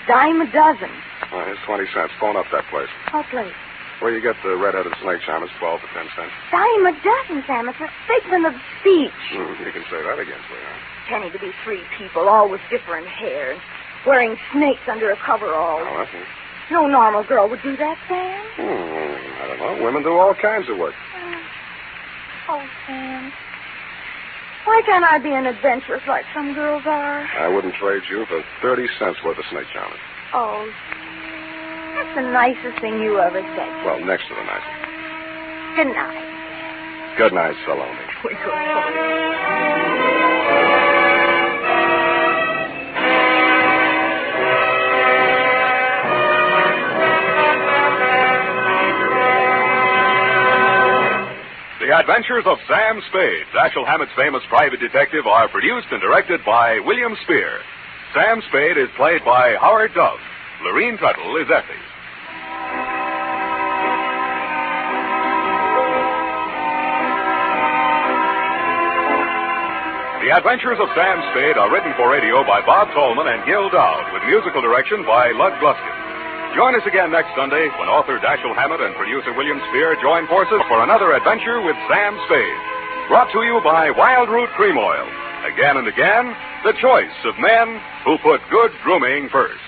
dime a dozen. Here's 20 cents. Phone up that place. What place? Where you get the red-headed snake charmers, 12 for 10 cents. Dime a dozen, Sam. It's a figment of speech. You can say that again, sweetheart. Pretending to be 3 people, all with different hair, and wearing snakes under a coverall. Oh, that's it. No normal girl would do that, Sam. I don't know. Women do all kinds of work. Oh, Sam. Why can't I be an adventuress like some girls are? I wouldn't trade you for 30 cents worth of snake charmers. Oh, that's the nicest thing you ever said. Well, next to the nicest. Good night. Good night, Salome. Twinkle toes. The Adventures of Sam Spade, Dashiell Hammett's famous private detective, are produced and directed by William Spier. Sam Spade is played by Howard Duff. Lurene Tuttle is Effie. The Adventures of Sam Spade are written for radio by Bob Tallman and Gil Dowd, with musical direction by Lud Gluskin. Join us again next Sunday when author Dashiell Hammett and producer William Spier join forces for another adventure with Sam Spade. Brought to you by Wild Root Cream Oil. Again and again, the choice of men who put good grooming first.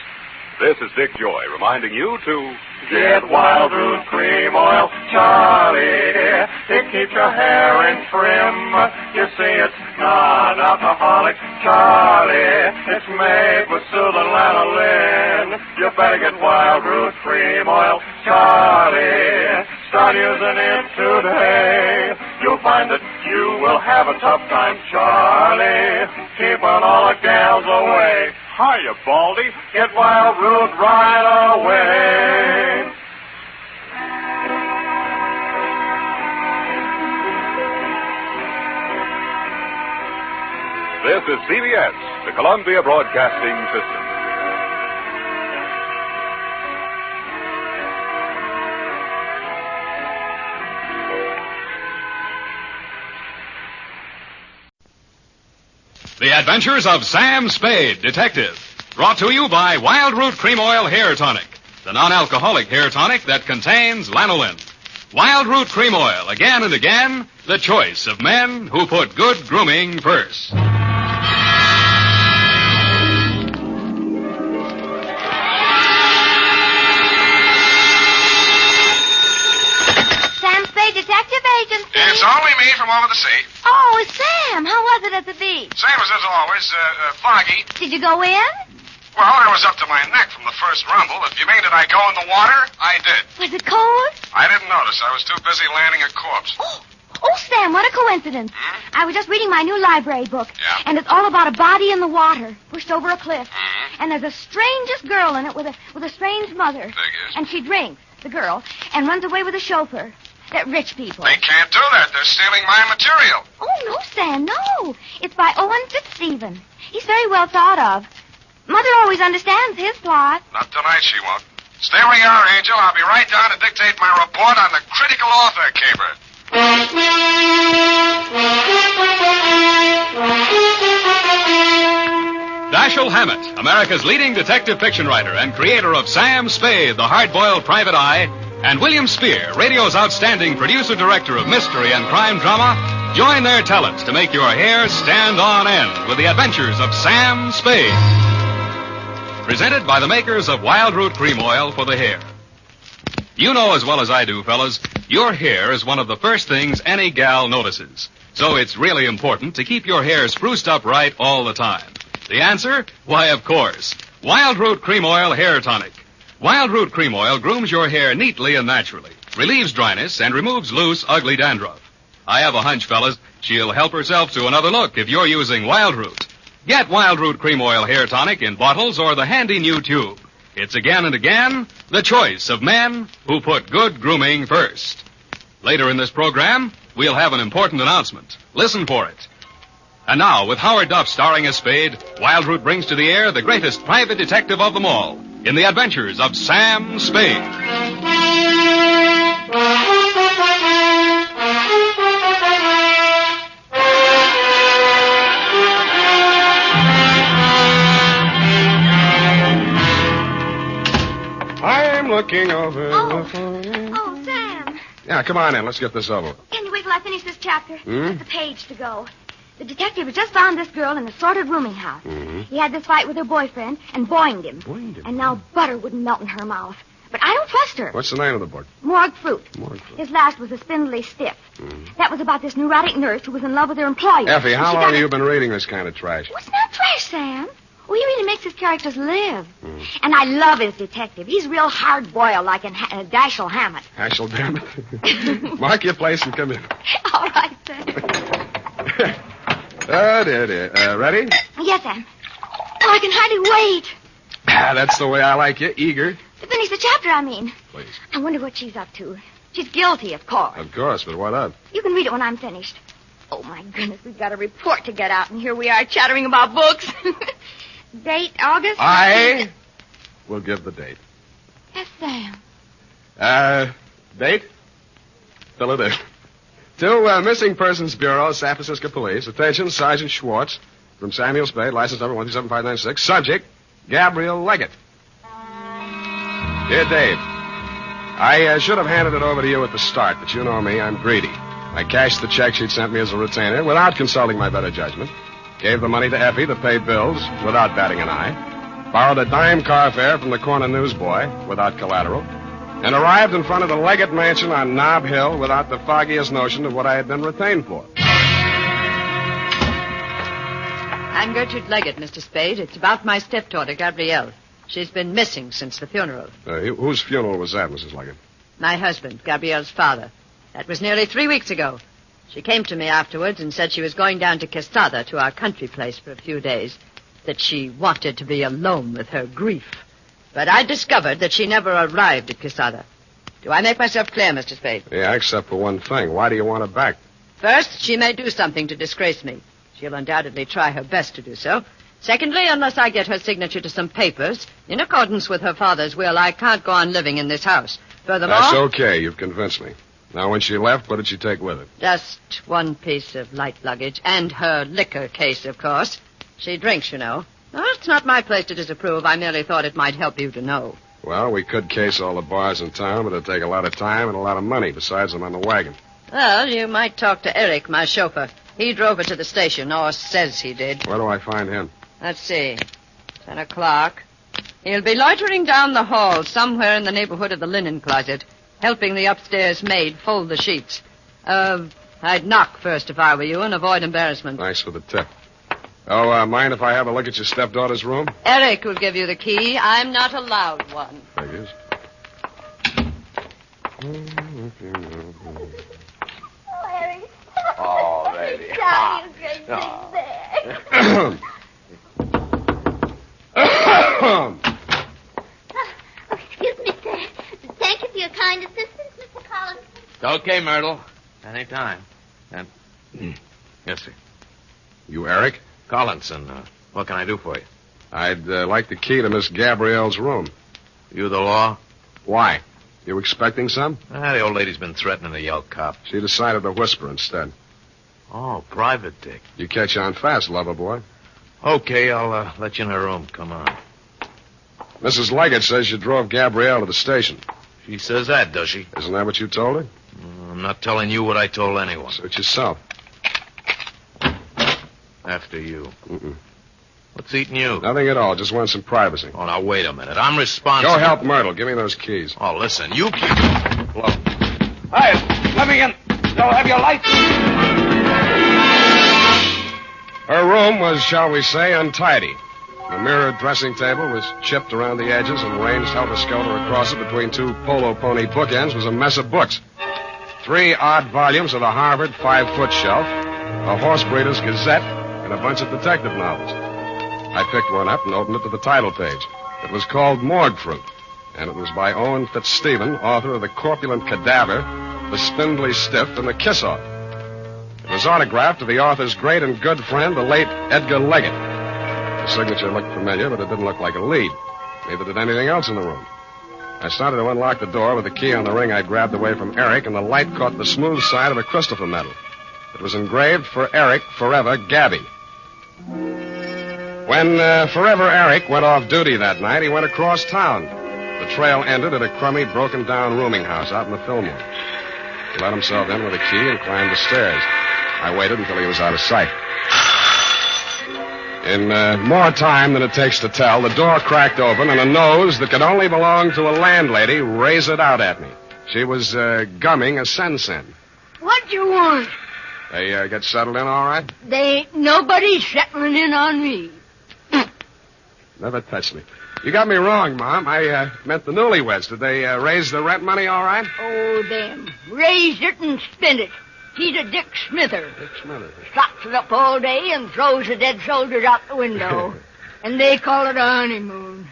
This is Dick Joy reminding you to get Wild Root Cream Oil, Charlie dear. It keeps your hair in trim. You see, it's non-alcoholic, Charlie. It's made with soothing lanolin. You better get Wild Root Cream Oil, Charlie. Start using it today. You'll find that you will have a tough time, Charlie. Keep on all the gals away. Hiya, Baldy. Get Wild Root right away. This is CBS, the Columbia Broadcasting System. The Adventures of Sam Spade, Detective. Brought to you by Wild Root Cream Oil Hair Tonic, the non-alcoholic hair tonic that contains lanolin. Wild Root Cream Oil, again and again, the choice of men who put good grooming first. Sam Spade, Detective Agency. It's only me from over the sea. Oh, Sam, how was it at the beach? Same as always, foggy. Did you go in? Well, I was up to my neck from the first rumble. If you mean did I go in the water, I did. Was it cold? I didn't notice. I was too busy landing a corpse. Oh, Sam, what a coincidence. I was just reading my new library book. Yeah? And it's all about a body in the water, pushed over a cliff. And there's the strangest girl in it with a strange mother. Figures. And she drinks, the girl, and runs away with a chauffeur. They're rich people. They can't do that. They're stealing my material. Oh, no, Sam, no. It's by Owen Fitzstephen. He's very well thought of. Mother always understands his plot. Not tonight, she won't. Stay where you are, Angel. I'll be right down to dictate my report on the critical author caper. Dashiell Hammett, America's leading detective fiction writer and creator of Sam Spade, the hard-boiled private eye, and William Spier, radio's outstanding producer-director of mystery and crime drama, join their talents to make your hair stand on end with the Adventures of Sam Spade. Presented by the makers of Wild Root Cream Oil for the hair. You know as well as I do, fellas, your hair is one of the first things any gal notices. So it's really important to keep your hair spruced up right all the time. The answer? Why, of course. Wild Root Cream Oil Hair Tonic. Wild Root Cream Oil grooms your hair neatly and naturally, relieves dryness, and removes loose, ugly dandruff. I have a hunch, fellas, she'll help herself to another look if you're using Wild Root. Get Wild Root Cream Oil Hair Tonic in bottles or the handy new tube. It's again and again the choice of men who put good grooming first. Later in this program, we'll have an important announcement. Listen for it. And now, with Howard Duff starring as Spade, Wild Root brings to the air the greatest private detective of them all in the Adventures of Sam Spade. I'm looking over the phone. Oh, Sam. Yeah, come on in. Let's get this over. Can you wait till I finish this chapter? Hmm? Just a page to go. The detective has just found this girl in a sordid rooming house. He had this fight with her boyfriend and boinged him. And now butter wouldn't melt in her mouth. But I don't trust her. What's the name of the book? Morgue Fruit. Morgue Fruit. His last was a spindly stiff. That was about this neurotic nurse who was in love with her employer. Effie, how And she long got have you been reading this kind of trash? What's not trash, Sam? Well, he really makes his characters live. And I love his detective. He's real hard-boiled, like in Dashiell Hammett. Dashiell, damn it. Mark your place and come in. All right, Sam. Ready? Yes, Sam. Oh, I can hardly wait. That's the way I like you, eager. To finish the chapter, I mean. Please. I wonder what she's up to. She's guilty, of course. Of course, but what of? You can read it when I'm finished. Oh, my goodness, we've got a report to get out, and here we are chattering about books. Date, August? I will give the date. Yes, Sam. Date? Fill it in. To Missing Persons Bureau, San Francisco Police. Attention, Sergeant Schwartz from Samuel Spade, license number 127596. Subject, Gabrielle Leggett. Dear Dave, I should have handed it over to you at the start, but you know me, I'm greedy. I cashed the check she'd sent me as a retainer without consulting my better judgment. Gave the money to Effie to pay bills without batting an eye. Borrowed a dime car fare from the corner newsboy without collateral. And arrived in front of the Leggett Mansion on Nob Hill without the foggiest notion of what I had been retained for. I'm Gertrude Leggett, Mr. Spade. It's about my stepdaughter, Gabrielle. She's been missing since the funeral. Whose funeral was that, Mrs. Leggett? My husband, Gabrielle's father. That was nearly 3 weeks ago. She came to me afterwards and said she was going down to Quesada, to our country place, for a few days. That she wanted to be alone with her grief. But I discovered that she never arrived at Quesada. Do I make myself clear, Mr. Spade? Yeah, except for one thing. Why do you want her back? First, she may do something to disgrace me. She'll undoubtedly try her best to do so. Secondly, unless I get her signature to some papers, in accordance with her father's will, I can't go on living in this house. Furthermore... That's okay. You've convinced me. Now, when she left, what did she take with her? Just one piece of light luggage, and her liquor case, of course. She drinks, you know. Well, it's not my place to disapprove. I merely thought it might help you to know. Well, we could case all the bars in town, but it'd take a lot of time and a lot of money. Besides, I'm on the wagon. Well, you might talk to Eric, my chauffeur. He drove her to the station, or says he did. Where do I find him? Let's see. 10 o'clock. He'll be loitering down the hall somewhere in the neighborhood of the linen closet, helping the upstairs maid fold the sheets. I'd knock first if I were you and avoid embarrassment. Thanks for the tip. Oh, mind if I have a look at your stepdaughter's room? Eric will give you the key. I'm not allowed one. Figures. Oh, Eric. Oh, baby. Darling, you great big bear. Oh, excuse me, sir. Thank you for your kind assistance, Mr. Collins. It's okay, Myrtle. Any time. And yes, sir. You Eric? Collinson, what can I do for you? I'd like the key to Miss Gabrielle's room. You the law? Why? You expecting some? The old lady's been threatening to yell cop. She decided to whisper instead. Oh, private dick. You catch on fast, lover boy. Okay, I'll let you in her room. Come on. Mrs. Leggett says you drove Gabrielle to the station. She says that, does she? Isn't that what you told her? I'm not telling you what I told anyone. Suit yourself. After you. Mm-mm. What's eating you? Nothing at all. Just want some privacy. Oh, now, wait a minute. I'm responsible. Go help Myrtle. Give me those keys. Oh, listen, you keep... Hello. Hey, let me in. Don't have your lights. Her room was, shall we say, untidy. The mirrored dressing table was chipped around the edges, and ranged helter-skelter across it between two polo pony bookends was a mess of books. 3 odd volumes of a Harvard 5-foot shelf, a horse breeder's gazette, and a bunch of detective novels. I picked one up and opened it to the title page. It was called Morgue Fruit, and it was by Owen Fitzstephen, author of The Corpulent Cadaver, The Spindly Stiff, and The Kiss-Off. It was autographed to the author's great and good friend, the late Edgar Leggett. The signature looked familiar, but it didn't look like a lead. Neither did anything else in the room. I started to unlock the door with the key on the ring I'd grabbed away from Eric, and the light caught the smooth side of a Christopher medal. It was engraved for Eric, forever, Gabby. When Forever Eric went off duty that night, he went across town. The trail ended at a crummy, broken-down rooming house out in the Fillmore. He let himself in with a key and climbed the stairs. I waited until he was out of sight. In more time than it takes to tell, the door cracked open, and a nose that could only belong to a landlady raised it out at me. She was gumming a sen-sen. What you want? They get settled in all right? They ain't nobody settling in on me. Never touched me. You got me wrong, Mom. I meant the newlyweds. Did they raise the rent money all right? Oh, them. Raised it and spent it. He's a Dick Smither. Dick Smither. Stocks it up all day and throws the dead soldiers out the window. And they call it a honeymoon.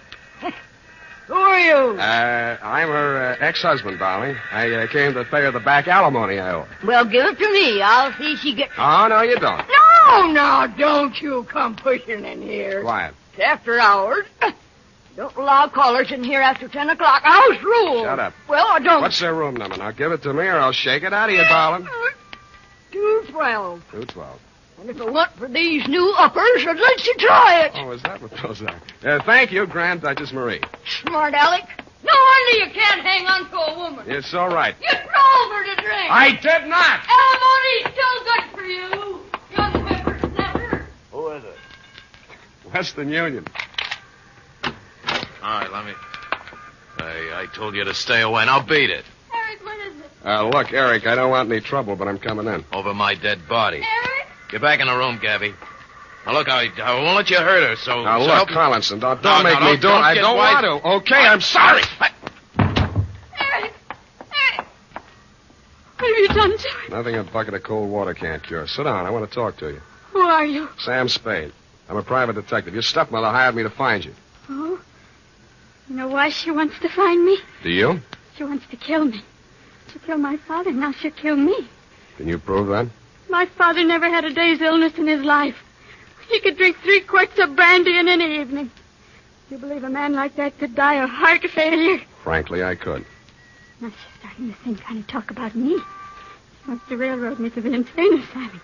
Who are you? I'm her ex-husband, darling. I came to pay her the back alimony I owe. Well, give it to me. I'll see she gets it. Oh, no, you don't. No, now, don't you come pushing in here. Quiet. It's after hours. Don't allow callers in here after 10 o'clock. House rule. Shut up. Well, I don't. What's their room number? Now, give it to me or I'll shake it out of you, darling. 212. 212. And if it weren't for these new uppers, I'd let you try it. Oh, is that what those are? Thank you, Grand Duchess Marie. Smart Alec. No wonder you can't hang on to a woman. You're so right. You drove her to drink. I did not. Alimony's still good for you, young whippersnapper. Who is it? Western Union. All right, let me... I told you to stay away. Now beat it. Eric, what is it? Look, Eric, I don't want any trouble, but I'm coming in. Over my dead body. Eric? Get back in the room, Gabby. Now, look, I won't let you hurt her, so... Now, so look, help- Collinson, don't No, make me do it. I don't want to. Okay, I'm sorry. Eric! What have you done to her? Nothing a bucket of cold water can't cure. Sit down. I want to talk to you. Who are you? Sam Spade. I'm a private detective. Your stepmother hired me to find you. Oh? You know why she wants to find me? Do you? She wants to kill me. She killed my father, now she'll kill me. Can you prove that? My father never had a day's illness in his life. He could drink 3 quarts of brandy in any evening. You believe a man like that could die of heart failure? Frankly, I could. Now she's starting the same kind of talk about me. She wants to railroad me to the insane asylum.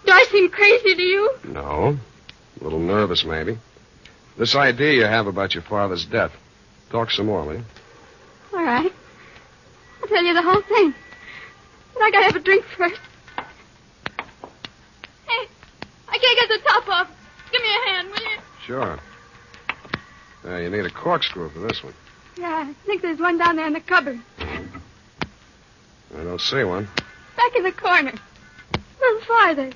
Do I seem crazy to you? No. A little nervous, maybe. This idea you have about your father's death. Talk some more, will you? All right. I'll tell you the whole thing. But I gotta have a drink first. Hey, I can't get the top off. Give me a hand, will you? Sure. You need a corkscrew for this one. Yeah, I think there's one down there in the cupboard. I don't see one. Back in the corner. A little farther.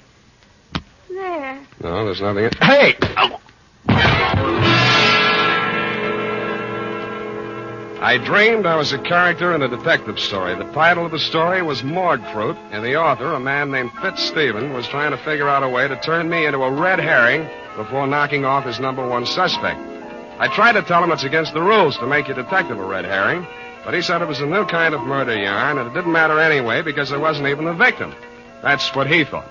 There. No, there's nothing in... Hey! Oh! I dreamed I was a character in a detective story. The title of the story was Morgue Fruit, and the author, a man named Fitzstephen, was trying to figure out a way to turn me into a red herring before knocking off his number one suspect. I tried to tell him it's against the rules to make your detective a red herring, but he said it was a new kind of murder yarn, and it didn't matter anyway because there wasn't even a victim. That's what he thought.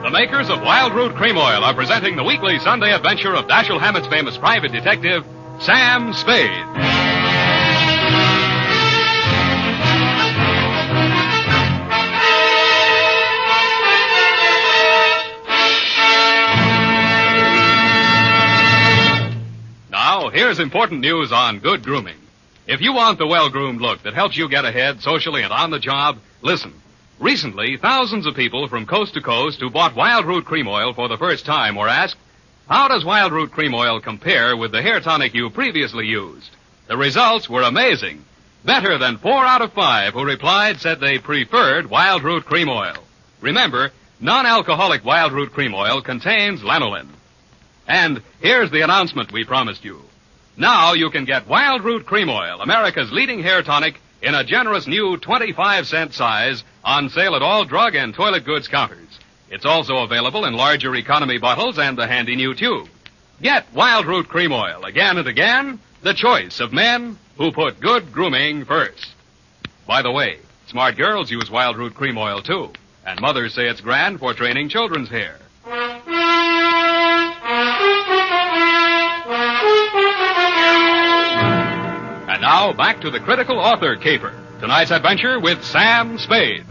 The makers of Wild Root Cream Oil are presenting the weekly Sunday adventure of Dashiell Hammett's famous private detective, Sam Spade. Now, here's important news on good grooming. If you want the well-groomed look that helps you get ahead socially and on the job, listen. Recently, thousands of people from coast to coast who bought Wild Root Cream Oil for the first time were asked, how does Wild Root Cream Oil compare with the hair tonic you previously used? The results were amazing. Better than 4 out of 5 who replied said they preferred Wild Root Cream Oil. Remember, non-alcoholic Wild Root Cream Oil contains lanolin. And here's the announcement we promised you. Now you can get Wild Root Cream Oil, America's leading hair tonic, in a generous new 25-cent size on sale at all drug and toilet goods counters. It's also available in larger economy bottles and the handy new tube. Get Wild Root Cream Oil again and again, the choice of men who put good grooming first. By the way, smart girls use Wild Root Cream Oil too, and mothers say it's grand for training children's hair. And now, back to the critical author caper. Tonight's adventure with Sam Spade.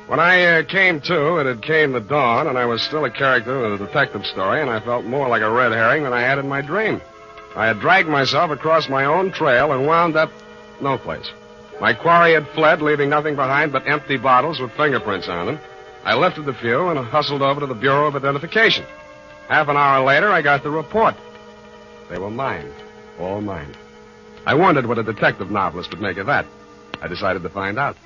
When I came to, it had came the dawn, and I was still a character in a detective story, and I felt more like a red herring than I had in my dream. I had dragged myself across my own trail and wound up no place. My quarry had fled, leaving nothing behind but empty bottles with fingerprints on them. I lifted the few and hustled over to the Bureau of Identification. Half an hour later, I got the report. They were mine. All mine. I wondered what a detective novelist would make of that. I decided to find out.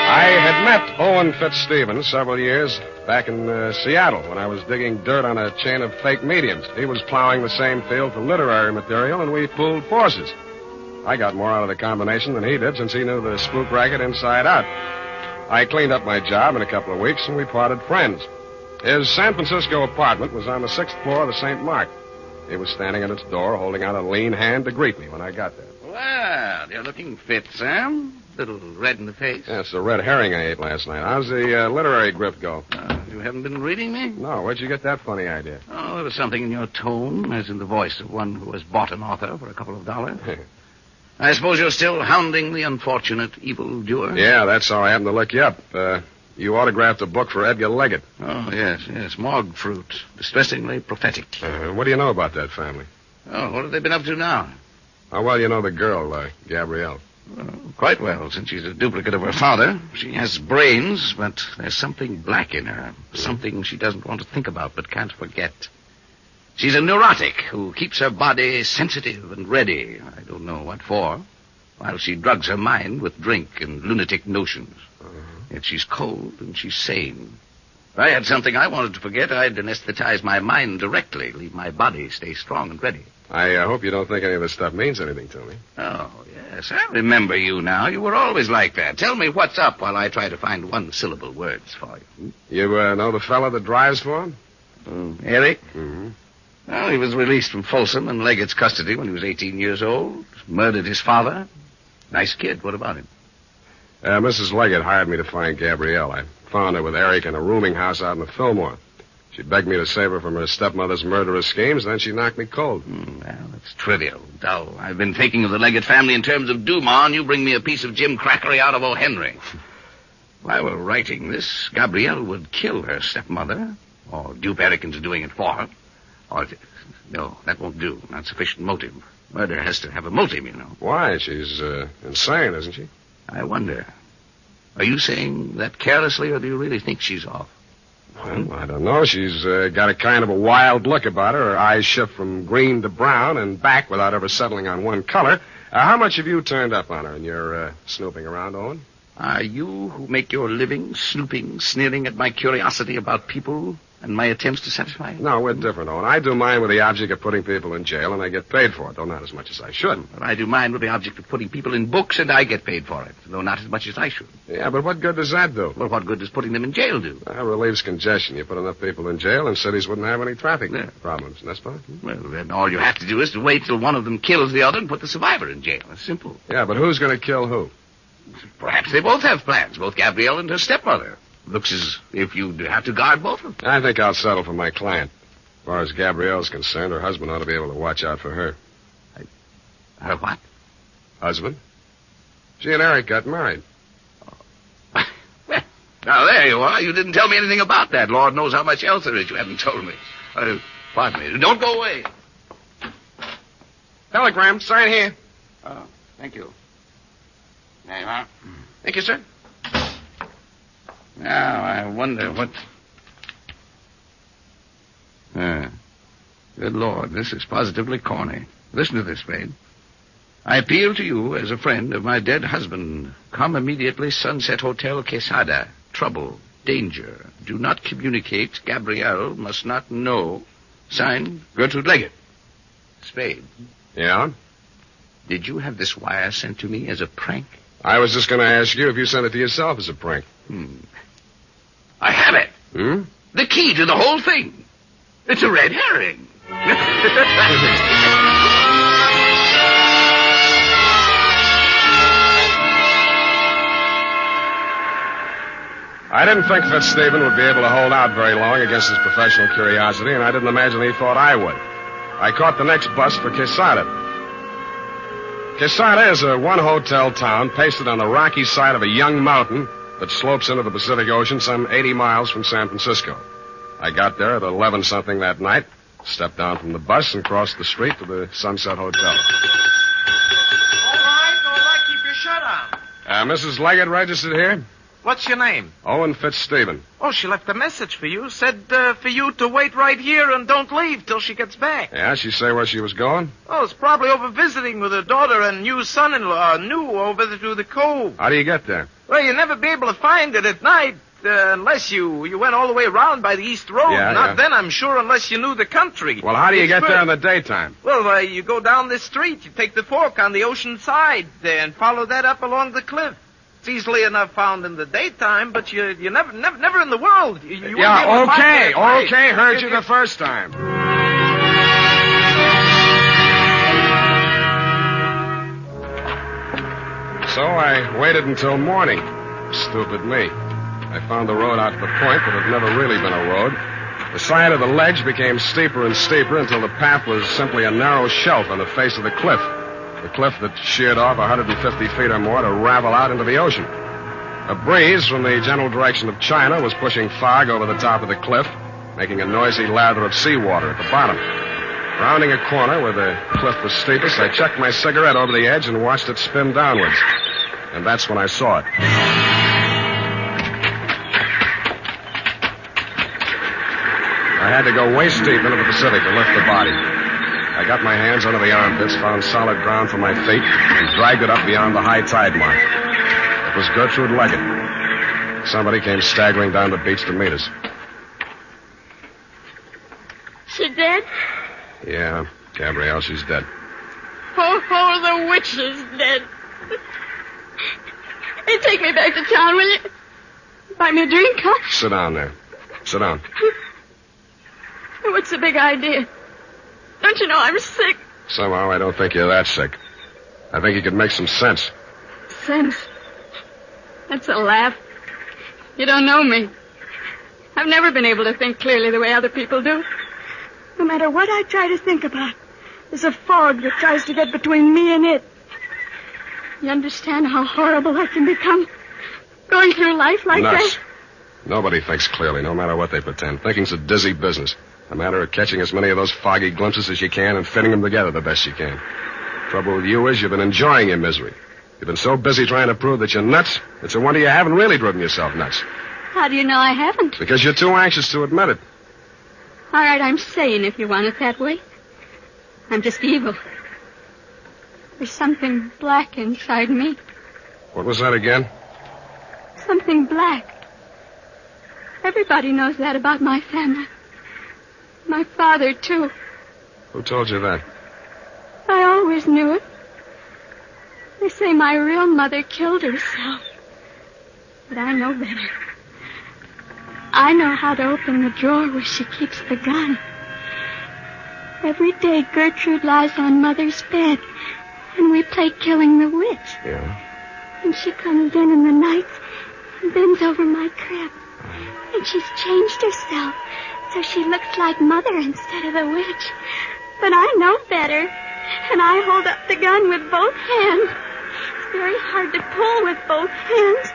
I had met Owen Fitzstephen several years back in Seattle when I was digging dirt on a chain of fake mediums. He was plowing the same field for literary material, and we pooled forces. I got more out of the combination than he did since he knew the spook racket inside out. I cleaned up my job in a couple of weeks, and we parted friends. His San Francisco apartment was on the 6th floor of the St. Mark. He was standing at its door, holding out a lean hand to greet me when I got there. Well, you're looking fit, Sam. Little red in the face. Yeah, it's the red herring I ate last night. How's the literary grip go? You haven't been reading me? No, where'd you get that funny idea? Oh, there was something in your tone, as in the voice of one who has bought an author for a couple of dollars. I suppose you're still hounding the unfortunate evildoer? Yeah, that's how I happened to look you up. You autographed a book for Edgar Leggett. Oh, yes. Morgue fruit. Distressingly prophetic. What do you know about that family? Oh, what have they been up to now? How well you know the girl, Gabrielle? Quite well, since she's a duplicate of her father. She has brains, but there's something black in her. Something she doesn't want to think about but can't forget. She's a neurotic who keeps her body sensitive and ready. I don't know what for. While she drugs her mind with drink and lunatic notions. Yet she's cold and she's sane. If I had something I wanted to forget, I'd anesthetize my mind directly, leave my body stay strong and ready. I hope you don't think any of this stuff means anything to me. Oh, yes. I remember you now. You were always like that. Tell me what's up while I try to find one-syllable words for you. You know the fella that drives for him? Eric? Mm-hmm. Well, he was released from Folsom and Leggett's custody when he was 18 years old. Murdered his father. Nice kid. What about him? Mrs. Leggett hired me to find Gabrielle. I found her with Eric in a rooming house out in the Fillmore. She begged me to save her from her stepmother's murderous schemes, then she knocked me cold. Well, that's trivial, dull. I've been thinking of the Leggett family in terms of Dumas, and you bring me a piece of Jim Crackery out of O. Henry. If I were writing this, Gabrielle would kill her stepmother, or dupe Eric into doing it for her. No, that won't do. Not sufficient motive. Murder has to have a motive, you know. Why? She's insane, isn't she? I wonder. Are you saying that carelessly, or do you really think she's off? Well, I don't know. She's got a kind of a wild look about her. Her eyes shift from green to brown and back without ever settling on one color. How much have you turned up on her in your snooping around, Owen? Are you who make your living snooping, sneering at my curiosity about people and my attempts to satisfy it? No, we're different, Owen. I do mine with the object of putting people in jail, and I get paid for it, though not as much as I should. But I do mine with the object of putting people in books, and I get paid for it, though not as much as I should. Yeah, but what good does that do? Well, what good does putting them in jail do? That relieves congestion. You put enough people in jail, and cities wouldn't have any traffic problems, n'est-ce pas? Well, then all you have to do is to wait till one of them kills the other and put the survivor in jail. It's simple. Yeah, but who's going to kill who? Perhaps they both have plans, both Gabrielle and her stepmother. Looks as if you'd have to guard both of them. I think I'll settle for my client. As far as Gabrielle's concerned, her husband ought to be able to watch out for her. Her what? Husband. She and Eric got married. Well, now there you are. You didn't tell me anything about that. Lord knows how much else there is you haven't told me. Pardon me. Don't go away. Telegram. Sign here. Oh, thank you. There you are. Thank you, sir. Now, I wonder what... Good Lord, this is positively corny. Listen to this, Spade. I appeal to you as a friend of my dead husband. Come immediately, Sunset Hotel, Quesada. Trouble, danger. Do not communicate. Gabrielle must not know. Signed, Gertrude Leggett. Spade. Yeah? Did you have this wire sent to me as a prank? I was just going to ask you if you sent it to yourself as a prank. I have it. The key to the whole thing. It's a red herring. I didn't think Fitzstephen would be able to hold out very long against his professional curiosity, and I didn't imagine he thought I would. I caught the next bus for Quesada. Quesada is a one-hotel town pasted on the rocky side of a young mountain that slopes into the Pacific Ocean some 80 miles from San Francisco. I got there at 11-something that night, stepped down from the bus, and crossed the street to the Sunset Hotel. All right. Keep your shirt on. Mrs. Leggett registered here? What's your name? Owen Fitzstephen. Oh, she left a message for you. Said for you to wait right here and don't leave till she gets back. Yeah, she say where she was going? Oh, it's probably over visiting with her daughter and new son-in-law, new over to the cove. How do you get there? Well, you'll never be able to find it at night. unless you went all the way around by the East Road. Not then, I'm sure, unless you knew the country. Well, how do you get there in the daytime? Well, you go down this street. You take the fork on the ocean side and follow that up along the cliff. It's easily enough found in the daytime, but you never in the world. You okay, heard you the first time. So I waited until morning. Stupid me. I found the road out to the point, but it had never really been a road. The side of the ledge became steeper and steeper until the path was simply a narrow shelf on the face of the cliff. The cliff that sheared off 150 feet or more to ravel out into the ocean. A breeze from the general direction of China was pushing fog over the top of the cliff, making a noisy lather of seawater at the bottom. Rounding a corner where the cliff was steepest, I chucked my cigarette over the edge and watched it spin downwards. And that's when I saw it. I had to go waist deep into the Pacific to lift the body. I got my hands under the armpits, found solid ground for my feet, and dragged it up beyond the high tide mark. It was Gertrude Leggett. Somebody came staggering down the beach to meet us. She dead? Yeah, Gabrielle, she's dead. Oh, the witch is dead. Hey, take me back to town, will you? Buy me a drink, huh? Sit down there. Sit down. What's the big idea? Don't you know I'm sick? Somehow I don't think you're that sick. I think you could make some sense. Sense? That's a laugh. You don't know me. I've never been able to think clearly the way other people do. No matter what I try to think about, there's a fog that tries to get between me and it. You understand how horrible I can become? Going through life like Nuts. that? Nobody thinks clearly, no matter what they pretend. Thinking's a dizzy business. A matter of catching as many of those foggy glimpses as you can and fitting them together the best you can. Trouble with you is you've been enjoying your misery. You've been so busy trying to prove that you're nuts, it's a wonder you haven't really driven yourself nuts. How do you know I haven't? Because you're too anxious to admit it. All right, I'm sane if you want it that way. I'm just evil. There's something black inside me. What was that again? Something black. Everybody knows that about my family. My father, too. Who told you that? I always knew it. They say my real mother killed herself. But I know better. I know how to open the drawer where she keeps the gun. Every day Gertrude lies on Mother's bed, and we play Killing the Witch. Yeah? And she comes in the nights and bends over my crib. And she's changed herself so she looks like Mother instead of the witch. But I know better, and I hold up the gun with both hands. It's very hard to pull with both hands.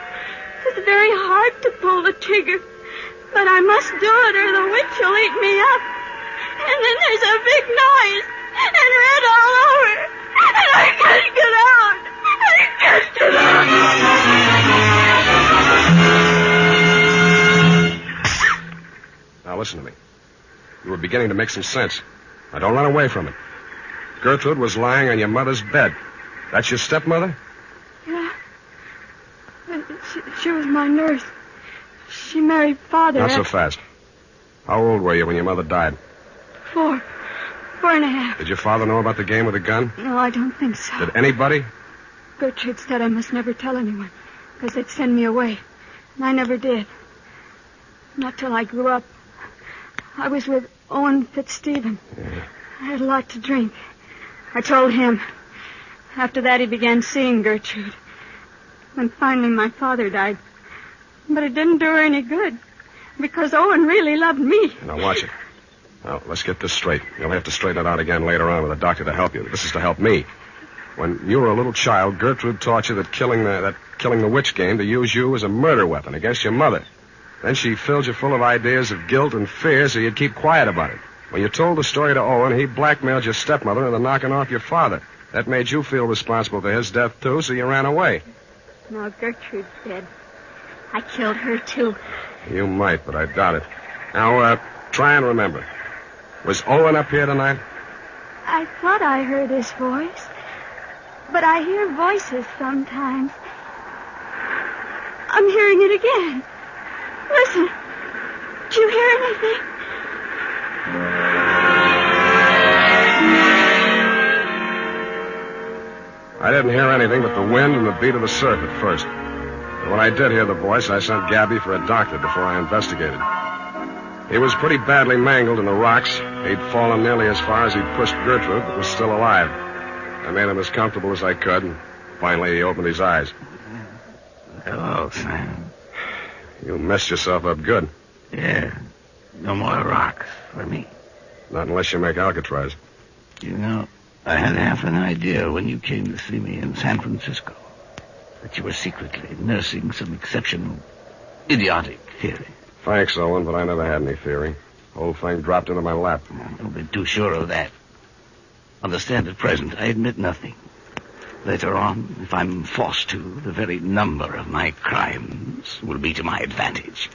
It's very hard to pull the trigger. But I must do it or the witch will eat me up. And then there's a big noise and red all over. And I can't get out. I can't get out. Now listen to me. You were beginning to make some sense. Now don't run away from it. Gertrude was lying on your mother's bed. That's your stepmother? Yeah. She was my nurse. She married Father. Not so fast. How old were you when your mother died? 4 and a half. Did your father know about the game with the gun? No, I don't think so. Did anybody? Gertrude said I must never tell anyone, because they'd send me away. And I never did. Not till I grew up. I was with Owen Fitzstephen. Yeah. I had a lot to drink. I told him. After that, he began seeing Gertrude. When finally my father died. But it didn't do her any good, because Owen really loved me. Now, watch it. Now, let's get this straight. You'll have to straighten it out again later on with a doctor to help you. This is to help me. When you were a little child, Gertrude taught you that killing the witch game to use you as a murder weapon against your mother. Then she filled you full of ideas of guilt and fear so you'd keep quiet about it. When you told the story to Owen, he blackmailed your stepmother into knocking off your father. That made you feel responsible for his death, too, so you ran away. Now, Gertrude's dead. I killed her, too. You might, but I doubt it. Now, try and remember. Was Owen up here tonight? I thought I heard his voice. But I hear voices sometimes. I'm hearing it again. Listen. Did you hear anything? I didn't hear anything but the wind and the beat of the surf at first. But when I did hear the voice, I sent Gabby for a doctor before I investigated. He was pretty badly mangled in the rocks. He'd fallen nearly as far as he'd pushed Gertrude, but was still alive. I made him as comfortable as I could, and finally he opened his eyes. Hello, Sam. You messed yourself up good. Yeah. No more rocks for me. Not unless you make Alcatraz. You know, I had half an idea when you came to see me in San Francisco that you were secretly nursing some exceptional, idiotic theory. Thanks, Owen, but I never had any theory. The whole thing dropped into my lap. Don't be too sure of that. Understand at present, I admit nothing. Later on, if I'm forced to, the very number of my crimes will be to my advantage.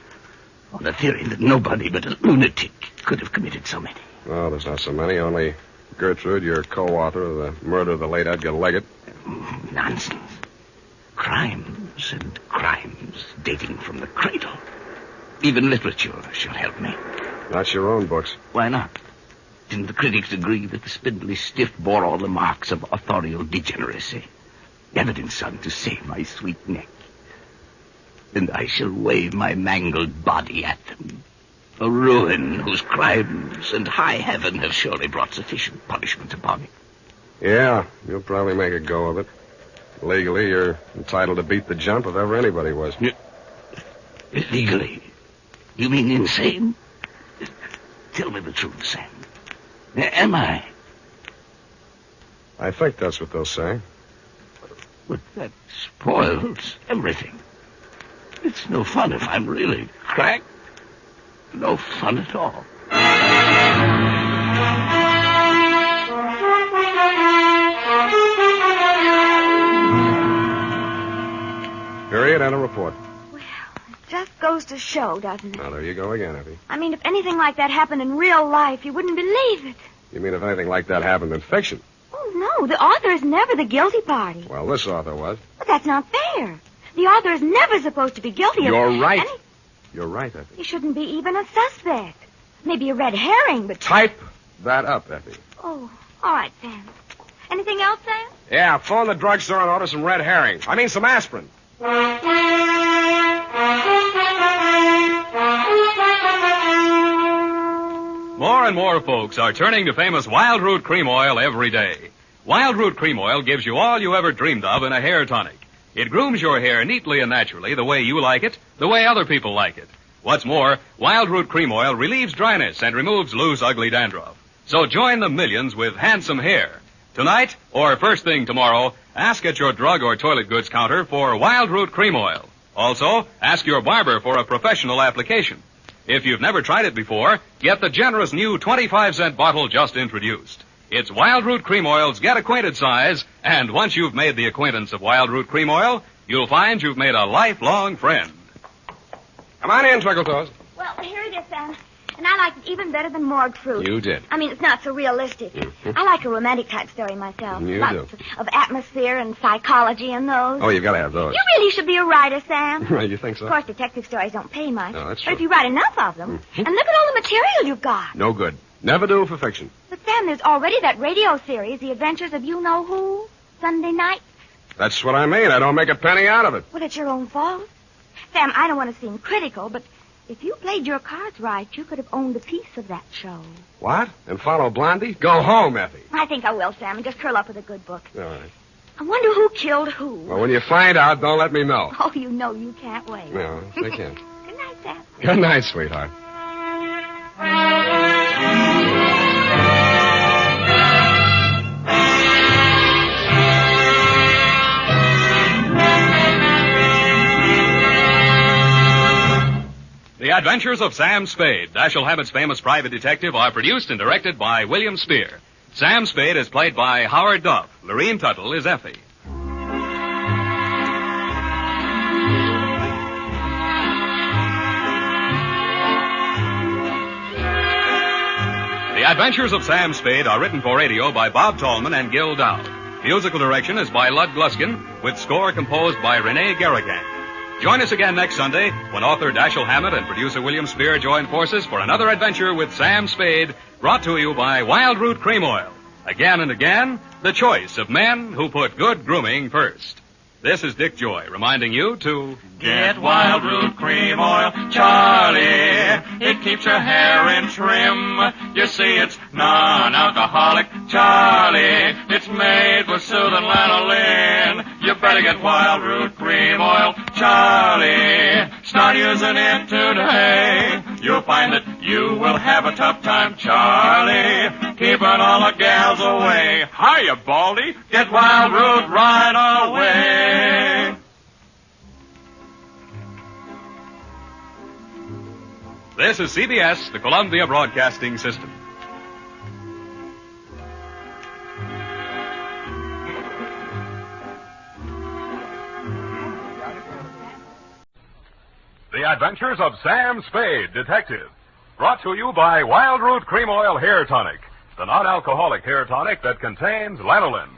On the theory that nobody but a lunatic could have committed so many. Oh, there's not so many. Only Gertrude, your co-author of the murder of the late Edgar Leggett. Nonsense. Crimes and crimes dating from the cradle. Even literature should help me. Not your own books. Why not? Didn't the critics agree that the spindly stiff bore all the marks of authorial degeneracy? Evidence on to save my sweet neck. And I shall wave my mangled body at them. A ruin whose crimes and high heaven have surely brought sufficient punishment upon it. Yeah, you'll probably make a go of it. Legally, you're entitled to beat the jump if ever anybody was. Legally? You mean insane? Tell me the truth, Sam. Am I? I think that's what they'll say. But that spoils everything. It's no fun if I'm really cracked. No fun at all. Period and a report. Well, it just goes to show, doesn't it? Now, there you go again, Effie. I mean, if anything like that happened in real life, you wouldn't believe it. You mean if anything like that happened in fiction? Oh, no, the author is never the guilty party. Well, this author was. But that's not fair. The author is never supposed to be guilty of... You're right. You're right, Effie. He shouldn't be even a suspect. Maybe a red herring, but... Type that up, Effie. Oh, all right, Sam. Anything else, Sam? Yeah, phone the drugstore and order some red herring. I mean some aspirin. More and more folks are turning to famous Wild Root Cream Oil every day. Wild Root Cream Oil gives you all you ever dreamed of in a hair tonic. It grooms your hair neatly and naturally the way you like it, the way other people like it. What's more, Wild Root Cream Oil relieves dryness and removes loose, ugly dandruff. So join the millions with handsome hair. Tonight, or first thing tomorrow, ask at your drug or toilet goods counter for Wild Root Cream Oil. Also, ask your barber for a professional application. If you've never tried it before, get the generous new 25-cent bottle just introduced. It's Wild Root Cream Oil's Get Acquainted size, and once you've made the acquaintance of Wild Root Cream Oil, you'll find you've made a lifelong friend. Come on in, Twinkletoes. Well, here it is, Sam. And I like it even better than morgue fruit. You did. I mean, it's not so realistic. Mm-hmm. I like a romantic type story myself. You Lots do. of atmosphere and psychology in those. Oh, you've got to have those. You really should be a writer, Sam. You think so? Of course, detective stories don't pay much. No, that's But true. if you write enough of them, and look at all the material you've got. No good. Never do for fiction. But, Sam, there's already that radio series, The Adventures of You-Know-Who, Sunday night. That's what I mean. I don't make a penny out of it. Well, it's your own fault. Sam, I don't want to seem critical, but if you played your cards right, you could have owned a piece of that show. What? And follow Blondie? Go home, Effie. I think I will, Sam, and just curl up with a good book. All right. I wonder who killed who. Well, when you find out, don't let me know. Oh, you know you can't wait. No, I can't. Good night, Sam. Good night, sweetheart. The Adventures of Sam Spade, Dashiell Hammett's famous private detective, are produced and directed by William Spier. Sam Spade is played by Howard Duff. Lurene Tuttle is Effie. The Adventures of Sam Spade are written for radio by Bob Tallman and Gil Dow. Musical direction is by Lud Gluskin, with score composed by Rene Garrigan. Join us again next Sunday when author Dashiell Hammett and producer William Spier join forces for another adventure with Sam Spade, brought to you by Wild Root Cream Oil. Again and again, the choice of men who put good grooming first. This is Dick Joy reminding you to get Wild Root Cream Oil, Charlie. It keeps your hair in trim. You see, it's non-alcoholic, Charlie. It's made with soothing lanolin. You better get Wild Root Cream Oil, Charlie. Start using it today. You'll find that you will have a tough time, Charlie, keeping all the gals away. Hiya, Baldy. Get Wild Root right away. This is CBS, the Columbia Broadcasting System. The Adventures of Sam Spade, Detective. Brought to you by Wild Root Cream Oil Hair Tonic, the non-alcoholic hair tonic that contains lanolin.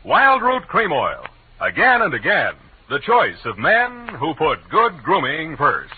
Wild Root Cream Oil. Again and again, the choice of men who put good grooming first.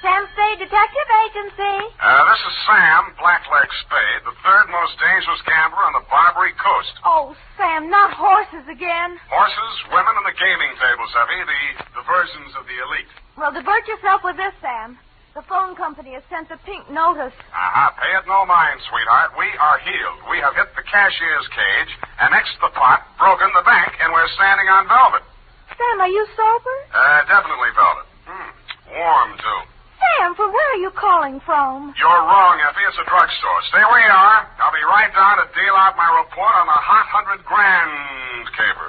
Sam Spade Detective Agency. This is Sam, Blackleg Spade, the third most dangerous gambler on the Barbary Coast. Oh, Sam, not horses again. Horses, women, and the gaming tables, Effie, the diversions of the elite. Well, divert yourself with this, Sam. The phone company has sent a pink notice. Pay it no mind, sweetheart. We are healed. We have hit the cashier's cage, annexed the pot, broken the bank, and we're standing on velvet. Sam, are you sober? Definitely velvet. Warm, too. Sam, from where are you calling from? You're wrong, Effie. It's a drugstore. Stay where you are. I'll be right down to deal out my report on the hot 100 grand caper.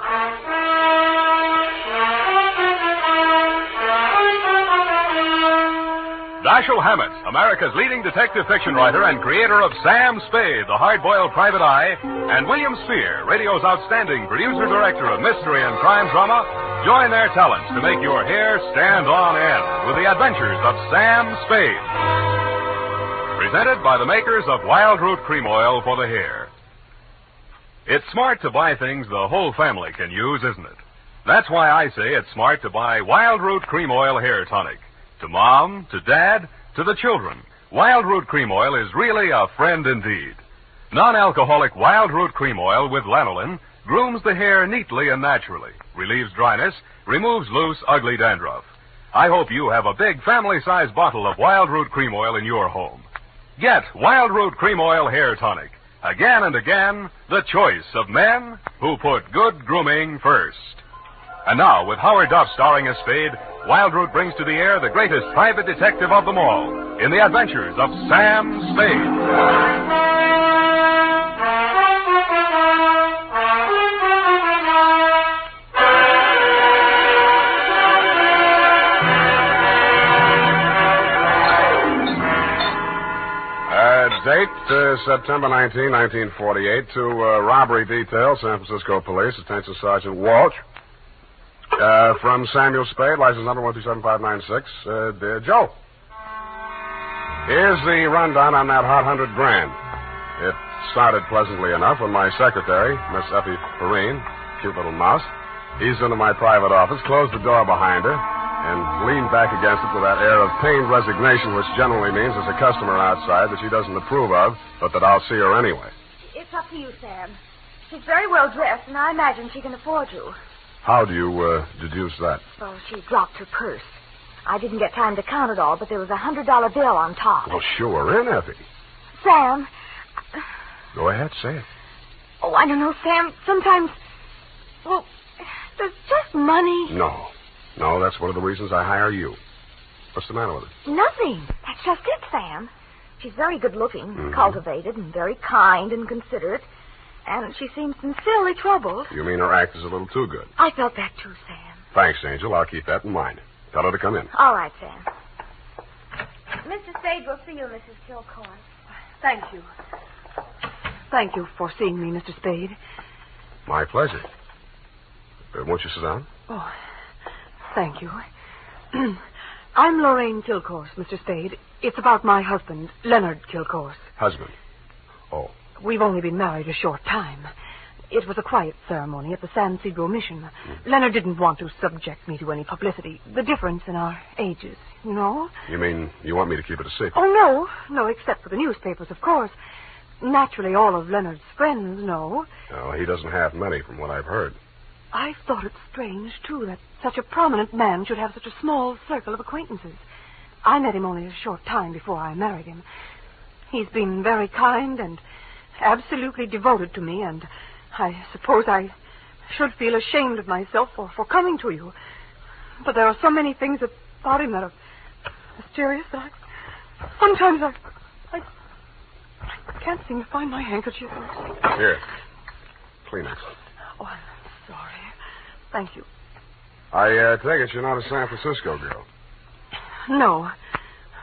Dashiell Hammett, America's leading detective fiction writer and creator of Sam Spade, the hard-boiled private eye, and William Spier, radio's outstanding producer-director of mystery and crime drama, join their talents to make your hair stand on end with the Adventures of Sam Spade. Presented by the makers of Wild Root Cream Oil for the hair. It's smart to buy things the whole family can use, isn't it? That's why I say it's smart to buy Wild Root Cream Oil Hair Tonic. To Mom, to Dad, to the children, Wild Root Cream Oil is really a friend indeed. Non-alcoholic Wild Root Cream Oil with lanolin grooms the hair neatly and naturally, relieves dryness, removes loose, ugly dandruff. I hope you have a big family-sized bottle of Wild Root Cream Oil in your home. Get Wild Root Cream Oil Hair Tonic. Again and again, the choice of men who put good grooming first. And now, with Howard Duff starring as Spade, Wild Root brings to the air the greatest private detective of them all in the Adventures of Sam Spade. Date, September 19, 1948, to robbery detail, San Francisco Police, attention Sergeant Walsh. From Samuel Spade, license number 127596. Dear Joe, here's the rundown on that hot 100 grand. It started pleasantly enough when my secretary, Miss Effie Perrine, cute little mouse, eased into my private office, closed the door behind her, and leaned back against it with that air of pained resignation, which generally means there's a customer outside that she doesn't approve of, but that I'll see her anyway. It's up to you, Sam. She's very well dressed, and I imagine she can afford you. How do you deduce that? Well, she dropped her purse. I didn't get time to count it all, but there was a $100 bill on top. Well, sure, in, Effie. Sam. Go ahead, say it. Oh, I don't know, Sam. Sometimes, well, there's just money. No, that's one of the reasons I hire you. What's the matter with it? Nothing. That's just it, Sam. She's very good-looking, cultivated, and very kind and considerate. And she seems sincerely troubled. You mean her act is a little too good? I felt that too, Sam. Thanks, Angel. I'll keep that in mind. Tell her to come in. All right, Sam. Mr. Spade will see you, Mrs. Kilcoyne. Thank you. Thank you for seeing me, Mr. Spade. My pleasure. Won't you sit down? Oh, thank you. I'm Lurene Kilcourse, Mr. Spade. It's about my husband, Leonard Kilcourse. Husband? Oh. We've only been married a short time. It was a quiet ceremony at the San Isidro Mission. Leonard didn't want to subject me to any publicity. The difference in our ages, you know? You mean you want me to keep it a secret? Oh, no. No, except for the newspapers, of course. Naturally, all of Leonard's friends know. No, he doesn't have many from what I've heard. I thought it strange, too, that such a prominent man should have such a small circle of acquaintances. I met him only a short time before I married him. He's been very kind and absolutely devoted to me, and I suppose I should feel ashamed of myself for coming to you. But there are so many things about him that are mysterious that sometimes I can't seem to find my handkerchief. Here. Kleenex. Oh, I'm sorry. Thank you. I take it you're not a San Francisco girl. No.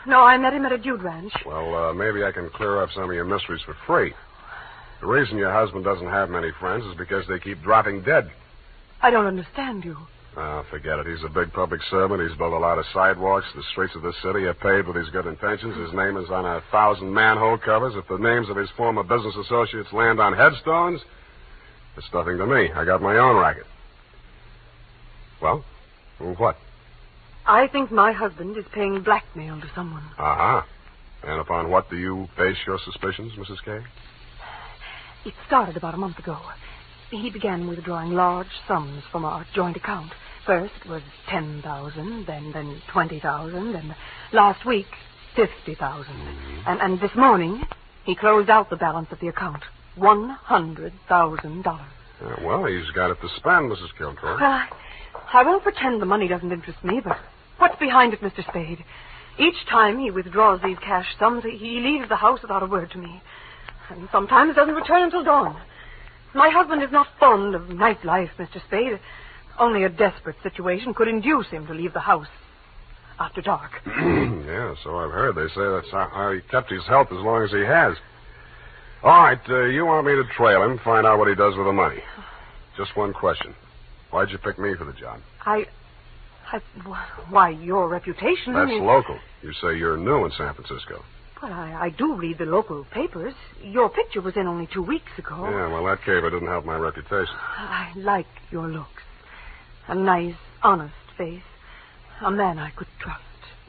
No, I met him at a dude ranch. Well, maybe I can clear up some of your mysteries for free. The reason your husband doesn't have many friends is because they keep dropping dead. I don't understand you. Forget it. He's a big public servant. He's built a lot of sidewalks. The streets of this city are paved with his good intentions. His name is on 1,000 manhole covers. If the names of his former business associates land on headstones, it's nothing to me. I got my own racket. Well, what? I think my husband is paying blackmail to someone. Uh-huh. And upon what do you base your suspicions, Mrs. Kay? It started about a month ago. He began withdrawing large sums from our joint account. First it was 10,000, then 20,000, and last week 50,000. And this morning he closed out the balance of the account, $100,000. Well, he's got it to spend, Mrs. Kilcourse. Well, I won't pretend the money doesn't interest me, but what's behind it, Mr. Spade? Each time he withdraws these cash sums, he leaves the house without a word to me. And sometimes doesn't return until dawn. My husband is not fond of nightlife, Mr. Spade. Only a desperate situation could induce him to leave the house after dark. Yeah, so I've heard. They say that's how he kept his health as long as he has. All right, you want me to trail him, find out what he does with the money. Just one question. Why'd you pick me for the job? Why, your reputation... That's local. You say you're new in San Francisco. Well, I do read the local papers. Your picture was in only 2 weeks ago. Yeah, well, that caper didn't help my reputation. I like your looks. A nice, honest face. A man I could trust.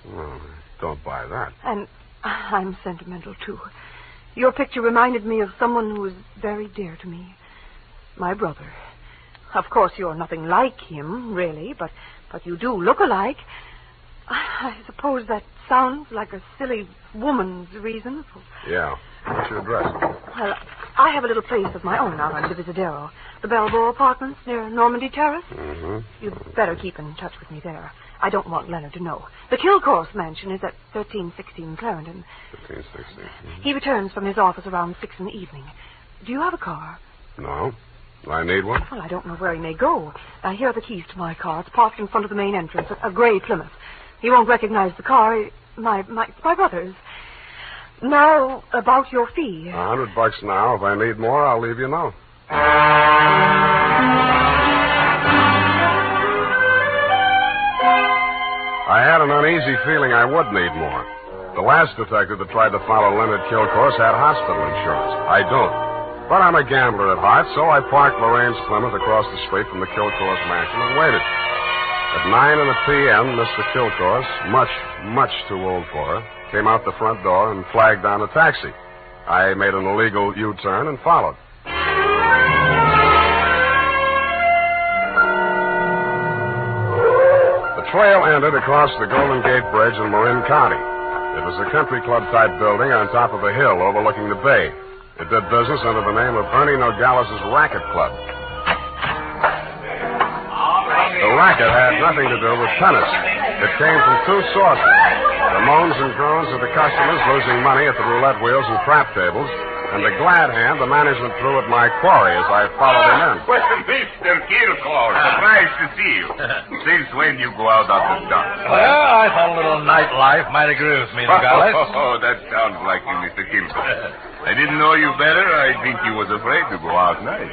Well, don't buy that. And I'm sentimental, too. Your picture reminded me of someone who was very dear to me. My brother. Of course, you're nothing like him, really, but you do look alike. I suppose that sounds like a silly woman's reason for... Yeah. What's your address? Well, I have a little place of my own out on Divisadero. The Balboa Apartments near Normandy Terrace. Mm-hmm. You'd better keep in touch with me there. I don't want Leonard to know. The Kilcourse mansion is at 1316 Clarendon. 1316. Mm-hmm. He returns from his office around 6 in the evening. Do you have a car? No. I need one? Well, I don't know where he may go. Here are the keys to my car. It's parked in front of the main entrance, a gray Plymouth. He won't recognize the car. My brother's. Now, about your fee. $100 now. If I need more, I'll leave you know. I had an uneasy feeling I would need more. The last detective that tried to follow Leonard Kilcourse had hospital insurance. I don't. But I'm a gambler at heart, so I parked Lorene's Plymouth across the street from the Kilcourse mansion and waited. At 9 p.m., Mr. Kilcourse, much too old for her, came out the front door and flagged down a taxi. I made an illegal U-turn and followed. The trail ended across the Golden Gate Bridge in Marin County. It was a country club-type building on top of a hill overlooking the bay. It did business under the name of Ernie Nogales' Racket Club. The racket had nothing to do with tennis. It came from two sources. The moans and groans of the customers losing money at the roulette wheels and crap tables, and the glad hand the management threw at my quarry as I followed him in. Well, Mr. Kilgore, surprised to see you. Since when you go out after dark? Well, I thought a little nightlife might agree with me, Nogales. Oh, that sounds like you, Mr. Kilgore. I didn't know you better. I think you was afraid to go out night.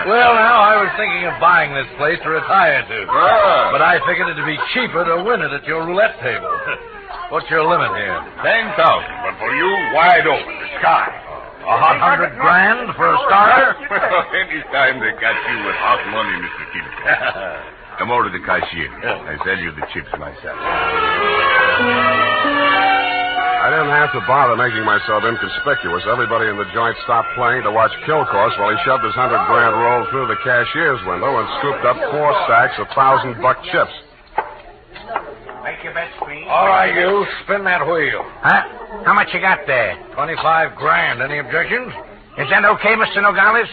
Well, now, I was thinking of buying this place to retire to. But I figured it'd be cheaper to win it at your roulette table. What's your limit here? 10,000, but for you, wide open, the sky. $100 grand for a starter? Any time they catch you with hot money, Mr. Kilgore. Come over to the cashier. I sell you the chips myself. I didn't have to bother making myself inconspicuous. Everybody in the joint stopped playing to watch kill course while he shoved his $100 grand roll through the cashier's window and scooped up 4 stacks of $1,000 chips. Make your bets, please. All right, you. Spin that wheel. Huh? How much you got there? 25 grand. Any objections? Is that okay, Mr. Nogales?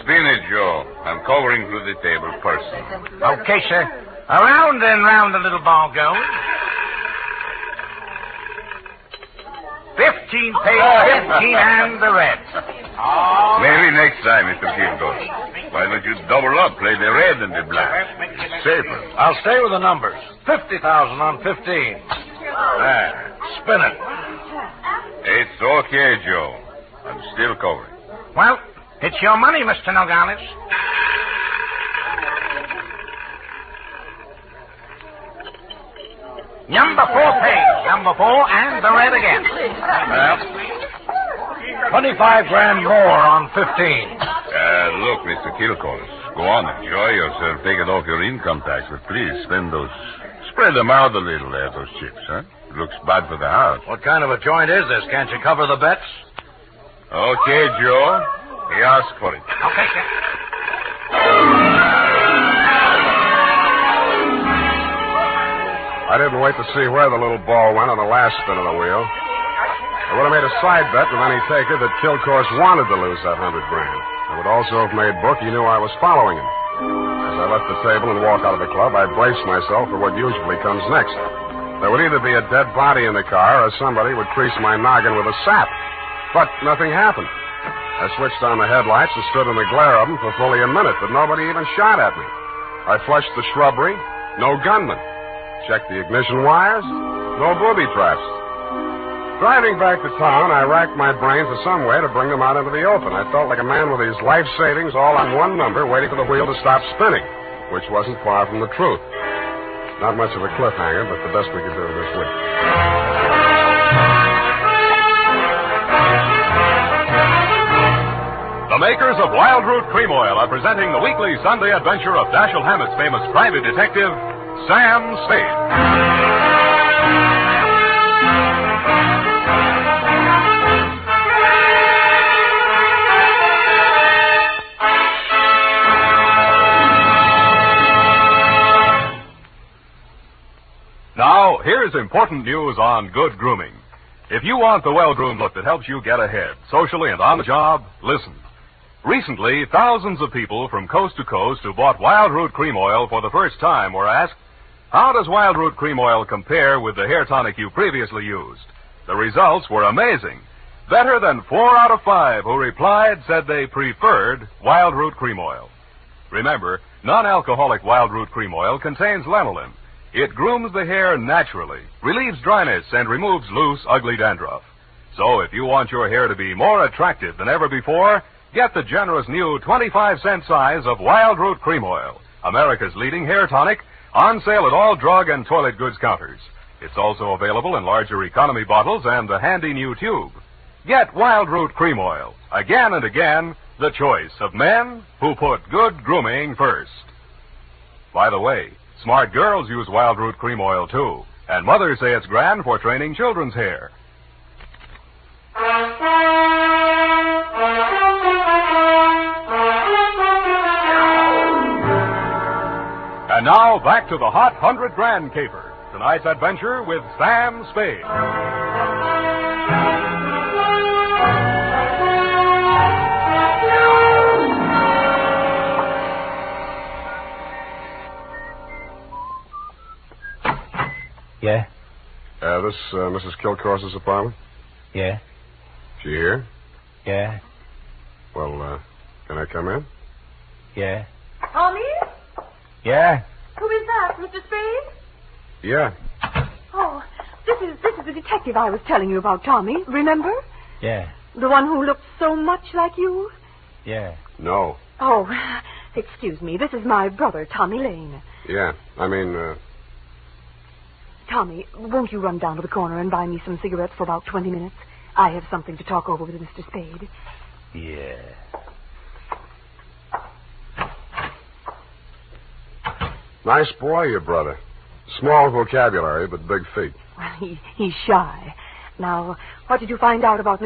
Spin it, Joe. I'm covering through the table personally. Okay, sir. Around and round the little ball goes. 15 pays 15 and the rest. Maybe next time, Mr. Kilgore. Why don't you double up, play the red and the black? Safer. I'll stay with the numbers. 50,000 on 15. There. Spin it. It's okay, Joe. I'm still covering. Well, it's your money, Mr. Nogales. Number 4 pays. Number 4 and the red again. Well, 25 grand more on 15. Look, Mr. Kilgore, go on, enjoy yourself. Take it off your income tax, but please spend those. Spread them out a little there, those chips, huh? It looks bad for the house. What kind of a joint is this? Can't you cover the bets? Okay, Joe. He asked for it. Okay, sir. I didn't wait to see where the little ball went on the last spin of the wheel. I would have made a side bet with any taker that Kilcourse wanted to lose that $100 grand. I would also have made book he knew I was following him. As I left the table and walked out of the club, I braced myself for what usually comes next. There would either be a dead body in the car or somebody would crease my noggin with a sap. But nothing happened. I switched on the headlights and stood in the glare of them for fully a minute, but nobody even shot at me. I flushed the shrubbery. No gunman. Checked the ignition wires. No booby traps. Driving back to town, I racked my brains for some way to bring them out into the open. I felt like a man with his life savings all on one number, waiting for the wheel to stop spinning, which wasn't far from the truth. Not much of a cliffhanger, but the best we could do this week. The makers of Wild Root Cream Oil are presenting the weekly Sunday adventure of Dashiell Hammett's famous private detective, Sam Spade. Now, here's important news on good grooming. If you want the well-groomed look that helps you get ahead, socially and on the job, listen. Recently, thousands of people from coast to coast who bought Wild Root Cream Oil for the first time were asked, how does Wild Root Cream Oil compare with the hair tonic you previously used? The results were amazing. Better than 4 out of 5 who replied said they preferred Wild Root Cream Oil. Remember, non-alcoholic Wild Root Cream Oil contains lanolin. It grooms the hair naturally, relieves dryness, and removes loose, ugly dandruff. So if you want your hair to be more attractive than ever before, get the generous new 25-cent size of Wild Root Cream Oil, America's leading hair tonic, on sale at all drug and toilet goods counters. It's also available in larger economy bottles and the handy new tube. Get Wild Root Cream Oil, again and again, the choice of men who put good grooming first. By the way, smart girls use Wild Root Cream Oil, too. And mothers say it's grand for training children's hair. And now, back to the hot $100 grand caper. Tonight's adventure with Sam Spade. Yeah? This Mrs. Kilcourse's apartment? Yeah. She here? Yeah. Well, can I come in? Yeah. Tommy? Yeah. Who is that, Mr. Spade? Yeah. Oh, this is the detective I was telling you about, Tommy. Remember? Yeah. The one who looked so much like you? Yeah. No. Oh, excuse me. This is my brother, Tommy Lane. Yeah. I mean, Tommy, won't you run down to the corner and buy me some cigarettes for about 20 minutes? I have something to talk over with Mr. Spade. Yeah. nice boy, your brother. Small vocabulary, but big feet. Well, he's shy. Now, what did you find out about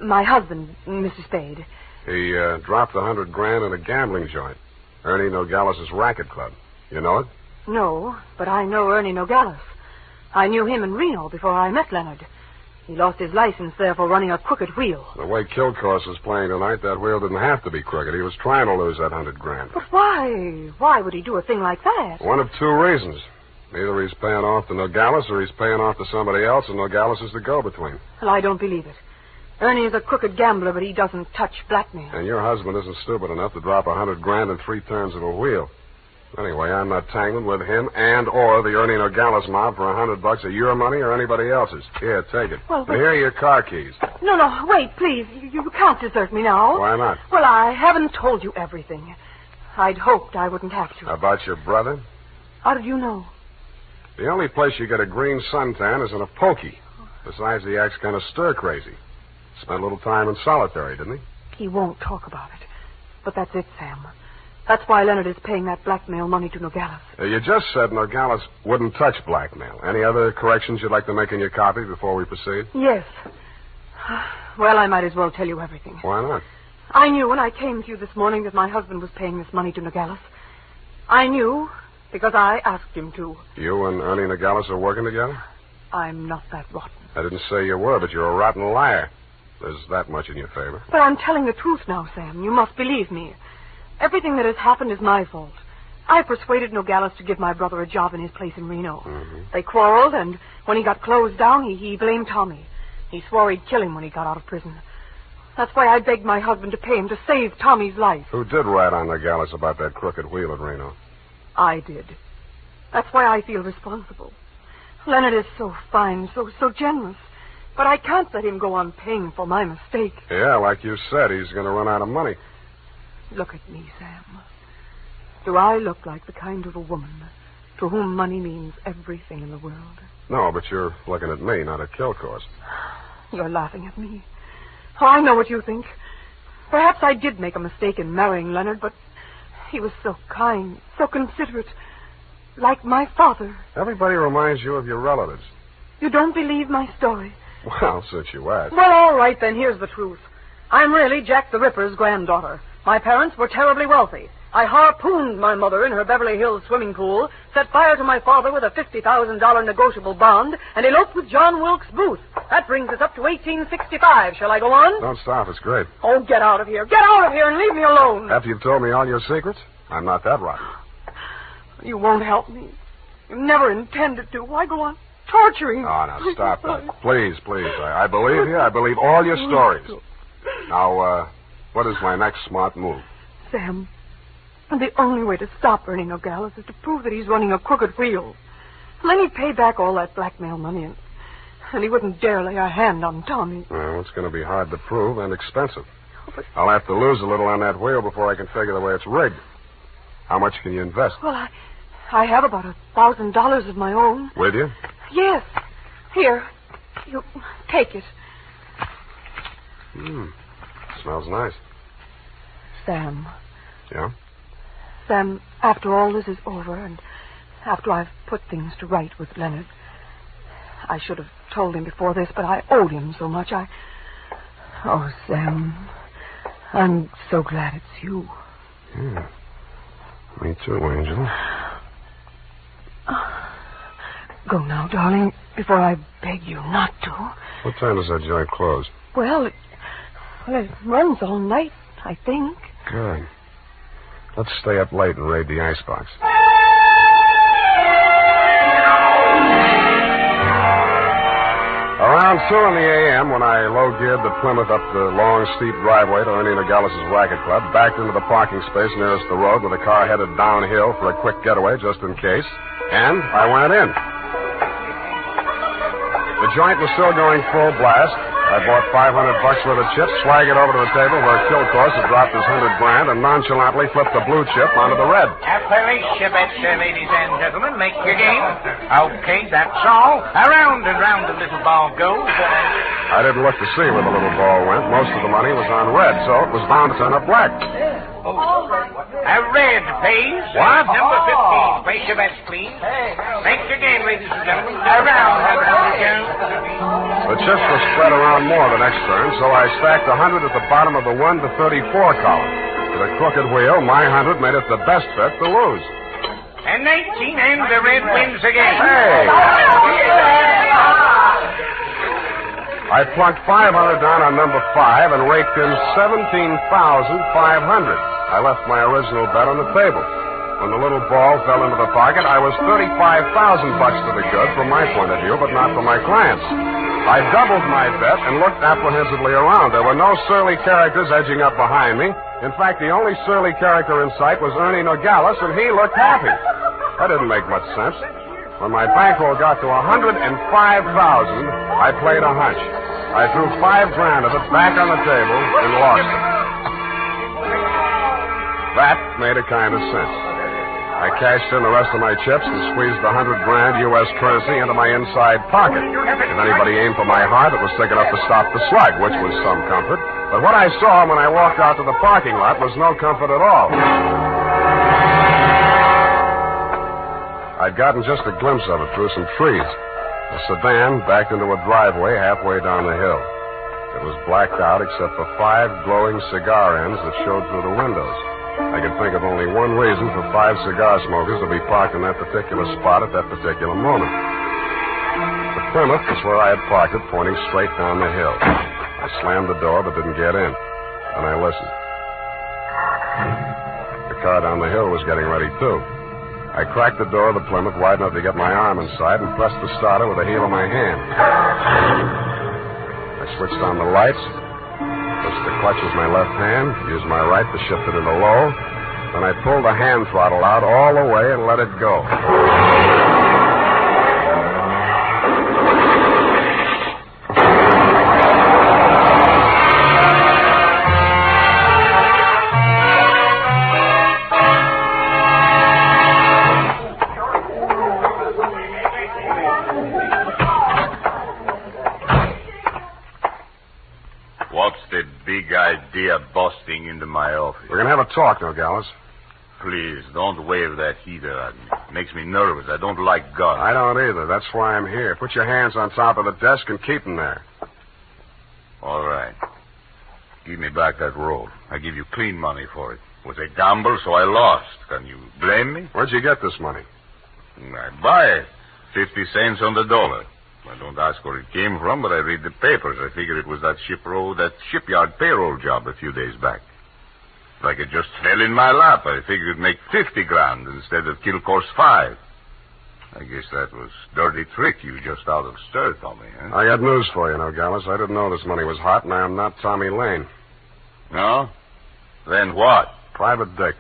my husband, Mr. Spade? He dropped $100,000 in a gambling joint. Ernie Nogales' racket club. You know it? No, but I know Ernie Nogales. I knew him in Reno before I met Leonard. He lost his license there for running a crooked wheel. The way Kilcourse was playing tonight, that wheel didn't have to be crooked. He was trying to lose that $100,000. But why? Why would he do a thing like that? One of two reasons. Either he's paying off to Nogales or he's paying off to somebody else, and Nogales is the go-between. Well, I don't believe it. Ernie is a crooked gambler, but he doesn't touch blackmail. And your husband isn't stupid enough to drop $100,000 in 3 turns of a wheel. Anyway, I'm not tangling with him and or the Ernie Nogales mob for $100 of your money or anybody else's. Here, take it. Well, but... And here are your car keys. No, wait, please. You can't desert me now. Why not? Well, I haven't told you everything. I'd hoped I wouldn't have to. About your brother? How did you know? The only place you get a green suntan is in a pokey. Besides, he acts kind of stir-crazy. Spent a little time in solitary, didn't he? He won't talk about it. But that's it, Sam. That's why Leonard is paying that blackmail money to Nogales. You just said Nogales wouldn't touch blackmail. Any other corrections you'd like to make in your copy before we proceed? Yes. Well, I might as well tell you everything. Why not? I knew when I came to you this morning that my husband was paying this money to Nogales. I knew because I asked him to. You and Ernie Nogales are working together? I'm not that rotten. I didn't say you were, but you're a rotten liar. There's that much in your favor. But I'm telling the truth now, Sam. You must believe me. Everything that has happened is my fault. I persuaded Nogales to give my brother a job in his place in Reno. Mm-hmm. They quarreled, and when he got closed down, he blamed Tommy. He swore he'd kill him when he got out of prison. That's why I begged my husband to pay him to save Tommy's life. Who did rat on Nogales about that crooked wheel at Reno? I did. That's why I feel responsible. Leonard is so fine, so generous. But I can't let him go on paying for my mistake. Yeah, like you said, he's going to run out of money. Look at me, Sam. Do I look like the kind of a woman to whom money means everything in the world? No, but you're looking at me, not at Kilcourse. You're laughing at me. Oh, I know what you think. Perhaps I did make a mistake in marrying Leonard, but he was so kind, so considerate, like my father. Everybody reminds you of your relatives. You don't believe my story? Well, since you asked. Well, all right, then, here's the truth. I'm really Jack the Ripper's granddaughter. My parents were terribly wealthy. I harpooned my mother in her Beverly Hills swimming pool, set fire to my father with a $50,000 negotiable bond, and eloped with John Wilkes Booth. That brings us up to 1865. Shall I go on? Don't stop. It's great. Oh, get out of here. Get out of here and leave me alone. After you've told me all your secrets? I'm not that rotten. You won't help me. You never intended to. Why go on torturing? Oh, now, stop that. Please. I believe you. I believe all your stories. Now, what is my next smart move? Sam, the only way to stop Ernie Nogales is to prove that he's running a crooked wheel. And then he'd pay back all that blackmail money, and he wouldn't dare lay a hand on Tommy. Well, it's going to be hard to prove and expensive. I'll have to lose a little on that wheel before I can figure the way it's rigged. How much can you invest? Well, I have about $1,000 of my own. With you? Yes. Here. You take it. Smells nice. Sam. Yeah? Sam, after all this is over, and after I've put things to right with Leonard, I should have told him before this, but I owed him so much. Oh, Sam, I'm so glad it's you. Yeah. Me too, Angel. Go now, darling, before I beg you not to. What time does that joint close? Well, it runs all night, I think. Good. Let's stay up late and raid the icebox. Around 2 in the a.m., when I low-geared the Plymouth up the long, steep driveway to Ernie Nogales' racket club, backed into the parking space nearest the road with the car headed downhill for a quick getaway just in case, and I went in. The joint was still going full blast. I bought $500 worth of chips, swaggered over to the table where Kilcourse had dropped his $100 and nonchalantly flipped the blue chip onto the red. Affiliations, ladies and gentlemen. Make your game. Okay, that's all. Around and round the little ball goes. I didn't look to see where the little ball went. Most of the money was on red, so it was bound to turn up black. A red pays. What? Number 15. Place your bets, please. Make your game, ladies and gentlemen. Around and round it goes. The chips were spread around more the next turn, so I stacked 100 at the bottom of the 1 to 34 column. With a crooked wheel, my 100 made it the best bet to lose. And 19, and the red wins again. Hey! I plunked $500 down on number 5 and raked in $17,500. I left my original bet on the table. When the little ball fell into the pocket, I was $35,000 to the good from my point of view, but not from my clients. I doubled my bet and looked apprehensively around. There were no surly characters edging up behind me. In fact, the only surly character in sight was Ernie Nogales, and he looked happy. That didn't make much sense. When my bankroll got to $105,000, I played a hunch. I threw $5,000 of it back on the table and lost it. That made a kind of sense. I cashed in the rest of my chips and squeezed the $100,000 U.S. currency into my inside pocket. If anybody aimed for my heart, it was thick enough to stop the slug, which was some comfort. But what I saw when I walked out to the parking lot was no comfort at all. I'd gotten just a glimpse of it through some trees. The sedan backed into a driveway halfway down the hill. It was blacked out except for 5 glowing cigar ends that showed through the windows. I could think of only one reason for 5 cigar smokers to be parked in that particular spot at that particular moment. The Plymouth was where I had parked it, pointing straight down the hill. I slammed the door but didn't get in. And I listened. The car down the hill was getting ready, too. I cracked the door of the Plymouth wide enough to get my arm inside and pressed the starter with the heel of my hand. I switched on the lights, pushed the clutch with my left hand, used my right to shift it into low, then I pulled the hand throttle out all the way and let it go. Idea busting into my office. We're going to have a talk, Nogales. Please, don't wave that heater at me. It makes me nervous. I don't like guns. I don't either. That's why I'm here. Put your hands on top of the desk and keep them there. All right. Give me back that roll. I give you clean money for it. It was a gamble, so I lost. Can you blame me? Where'd you get this money? I buy it. 50 cents on the dollar. I don't ask where it came from, but I read the papers. I figured it was that shipyard payroll job a few days back. Like it just fell in my lap. I figured it'd make $50,000 instead of Kilcourse 5. I guess that was dirty trick you just out of stir, Tommy, huh? I got news for you, Nogales. I didn't know this money was hot, and I am not Tommy Lane. No? Then what? Private Dick.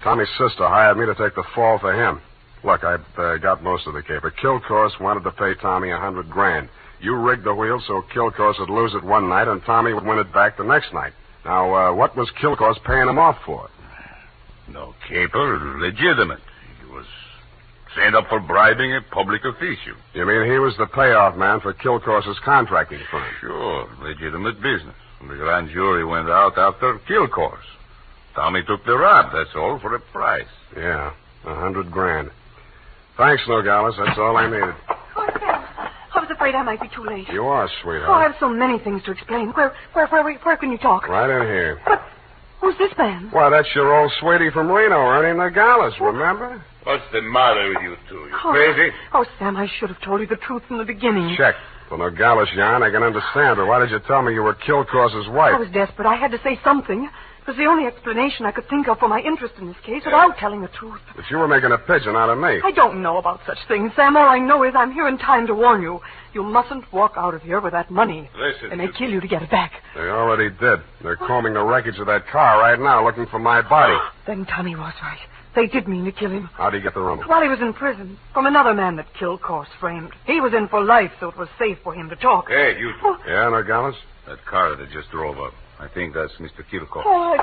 Tommy's sister hired me to take the fall for him. Look, I've got most of the caper. Kilcourse wanted to pay Tommy $100,000. You rigged the wheel so Kilcourse would lose it one night and Tommy would win it back the next night. Now, what was Kilcourse paying him off for? No caper, legitimate. He was sent up for bribing a public official. You mean he was the payoff man for Kilcourse's contracting firm? Sure, legitimate business. The grand jury went out after Kilcourse. Tommy took the rap, that's all, for a price. Yeah, $100,000. Thanks, Nogales. That's all I needed. Oh, Sam, I was afraid I might be too late. You are, sweetheart. Oh, I have so many things to explain. Where can you talk? Right in here. But who's this man? Why, that's your old sweetie from Reno, Ernie Nogales, remember? What's the matter with you two? You crazy? Oh, Sam, I should have told you the truth from the beginning. Check. The Nogales yarn, I can understand, but why did you tell me you were Kilcourse's wife? I was desperate. I had to say something. It was the only explanation I could think of for my interest in this case without telling the truth. But you were making a pigeon out of me. I don't know about such things, Sam. All I know is I'm here in time to warn you. You mustn't walk out of here with that money. Listen. They may kill you to get it back. They already did. They're combing the wreckage of that car right now, looking for my body. Then Tommy was right. They did mean to kill him. How'd he get the room? While he was in prison, from another man that killed Course framed. He was in for life, so it was safe for him to talk. Hey, you two. Yeah, Nogales? That car that just drove up. I think that's Mr. Kilcock. Oh,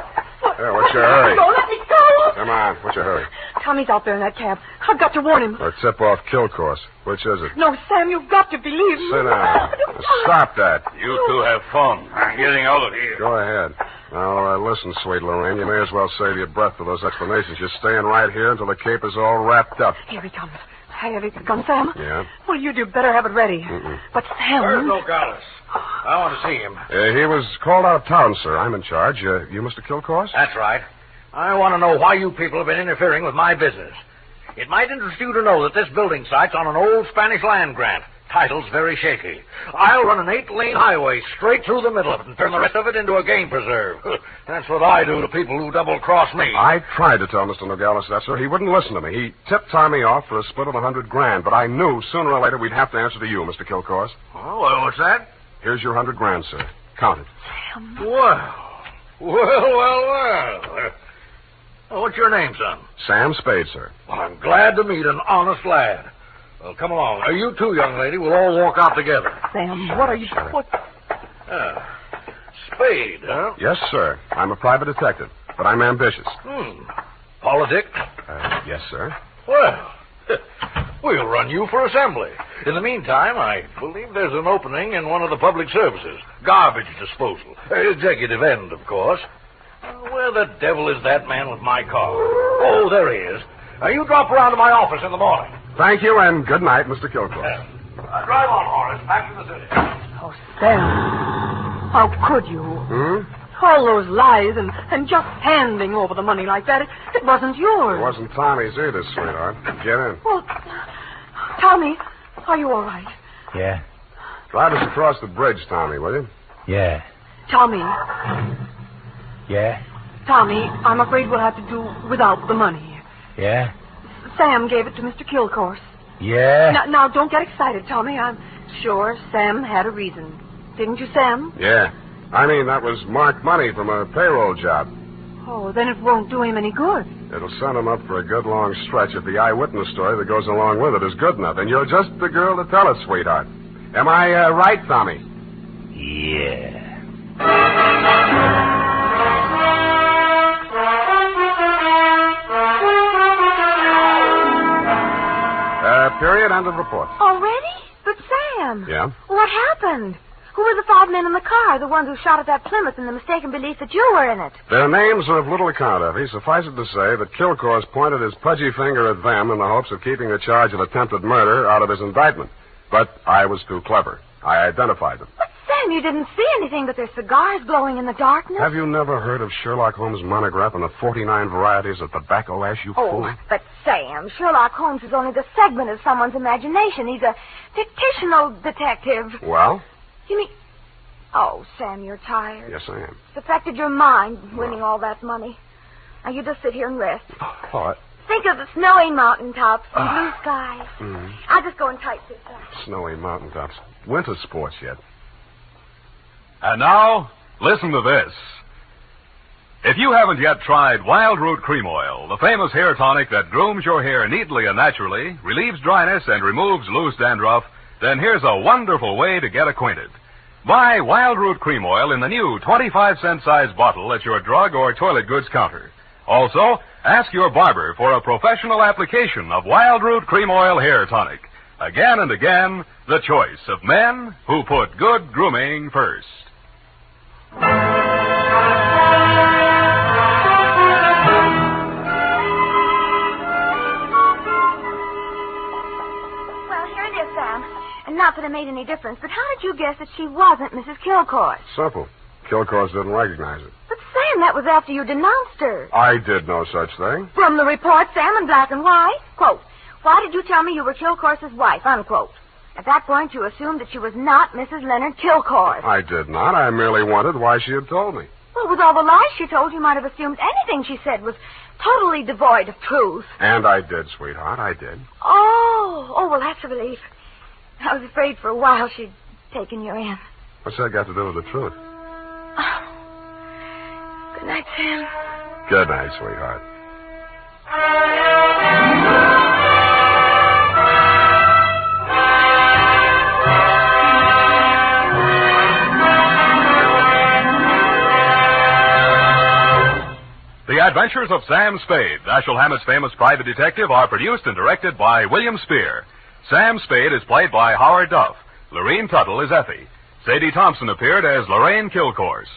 Yeah, what's your hurry? Let me go! Come on, what's your hurry? Tommy's out there in that cab. I've got to warn him. Or tip off kill course. Which is it? No, Sam, you've got to believe me. Sit down. Stop that. You two have fun. I'm getting out of here. Go ahead. Now, listen, sweet Lurene, you may as well save your breath for those explanations. You're staying right here until the cape is all wrapped up. Here he comes. Have you gun, Sam? Yeah? Well, you better have it ready. Mm-mm. But Sam... Where's Nogales? I want to see him. He was called out of town, sir. I'm in charge. You Mr. Kilcourse? That's right. I want to know why you people have been interfering with my business. It might interest you to know that this building site's on an old Spanish land grant. Title's very shaky. I'll run an 8-lane highway straight through the middle of it and turn the rest of it into a game preserve. That's what I do to people who double-cross me. I tried to tell Mr. Nogales that, sir. He wouldn't listen to me. He tipped Tommy off for a split of $100,000, but I knew sooner or later we'd have to answer to you, Mr. Kilcourse. Oh, well, what's that? Here's your $100,000, sir. Count it. Sam. Well. What's your name, son? Sam Spade, sir. Well, I'm glad to meet an honest lad. Well, come along. You two, young lady, we'll all walk out together. Sam, what are you... What? Spade, huh? Yes, sir. I'm a private detective, but I'm ambitious. Politics? Yes, sir. Well, we'll run you for assembly. In the meantime, I believe there's an opening in one of the public services. Garbage disposal. Executive end, of course. Where the devil is that man with my car? Oh, there he is. You drop around to my office in the morning. Thank you, and good night, Mr. Kilcourse. Drive on, Horace. Back to the city. Oh, Sam. How could you? All those lies and just handing over the money like that. It wasn't yours. It wasn't Tommy's either, sweetheart. Get in. Well, Tommy, are you all right? Yeah. Drive us across the bridge, Tommy, will you? Yeah. Tommy. Yeah. Tommy, I'm afraid we'll have to do without the money. Yeah. Sam gave it to Mr. Kilcourse. Yeah. Now, don't get excited, Tommy. I'm sure Sam had a reason. Didn't you, Sam? Yeah. I mean, that was marked money from a payroll job. Oh, then it won't do him any good. It'll send him up for a good long stretch if the eyewitness story that goes along with it is good enough. And you're just the girl to tell it, sweetheart. Am I right, Tommy? Yeah. Period. End of report. Already? But Sam. Yeah? What happened? Who were the 5 men in the car, the ones who shot at that Plymouth in the mistaken belief that you were in it? Their names are of little account, Effie. Suffice it to say that Kilcourse pointed his pudgy finger at them in the hopes of keeping the charge of attempted murder out of his indictment. But I was too clever. I identified them. But Sam, you didn't see anything but their cigars glowing in the darkness. Have you never heard of Sherlock Holmes' monograph on the 49 varieties of tobacco ash, you fool? But Sam, Sherlock Holmes is only the segment of someone's imagination. He's a fictional detective. Well? You mean... Oh, Sam, you're tired. Yes, I am. It's affected your mind, winning all that money. Now, you just sit here and rest. What? Think of the snowy mountaintops and blue skies. Mm-hmm. I'll just go and type this up. Snowy mountaintops. Winter sports yet. And now, listen to this. If you haven't yet tried Wild Root Cream Oil, the famous hair tonic that grooms your hair neatly and naturally, relieves dryness, and removes loose dandruff, then here's a wonderful way to get acquainted. Buy Wild Root Cream Oil in the new 25-cent size bottle at your drug or toilet goods counter. Also, ask your barber for a professional application of Wild Root Cream Oil hair tonic. Again and again, the choice of men who put good grooming first. Not that it made any difference, but how did you guess that she wasn't Mrs. Kilcourse? Simple. Kilcourse didn't recognize it. But, Sam, that was after you denounced her. I did no such thing. From the report, Sam, in black and white. Quote, why did you tell me you were Kilcourse's wife? Unquote. At that point, you assumed that she was not Mrs. Leonard Kilcourse. I did not. I merely wondered why she had told me. Well, Well, with all the lies she told, you might have assumed anything she said was totally devoid of truth. And I did, sweetheart. I did. Oh, well, that's a relief. I was afraid for a while she'd taken you in. What's that got to do with the truth? Oh. Good night, Sam. Good night, sweetheart. The Adventures of Sam Spade, Dashiell Hammett's famous private detective, are produced and directed by William Spier. Sam Spade is played by Howard Duff. Lurene Tuttle is Effie. Sadie Thompson appeared as Lorraine Kilcourse.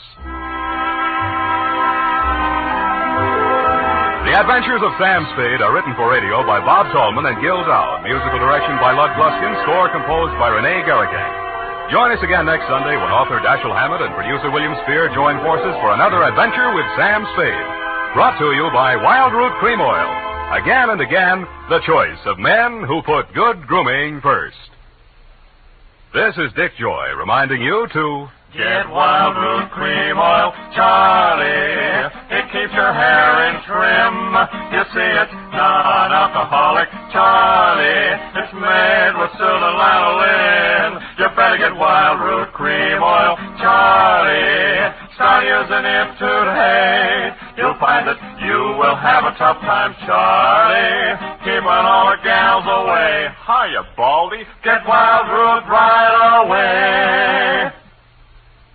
The Adventures of Sam Spade are written for radio by Bob Tallman and Gil Dowd. Musical direction by Lud Gluskin. Score composed by Renee Garrigan. Join us again next Sunday when author Dashiell Hammett and producer William Spier join forces for another adventure with Sam Spade. Brought to you by Wild Root Cream Oil. Again and again, the choice of men who put good grooming first. This is Dick Joy reminding you to get Wild Root Cream Oil, Charlie. It keeps your hair in trim. You see, it's non-alcoholic, Charlie. It's made with silver lanolin. You better get Wild Root Cream Oil, Charlie. Start using it today. You'll find that you will have a tough time, Charlie. Keeping all the gals away. Hiya, Baldy. Get Wild Root right away.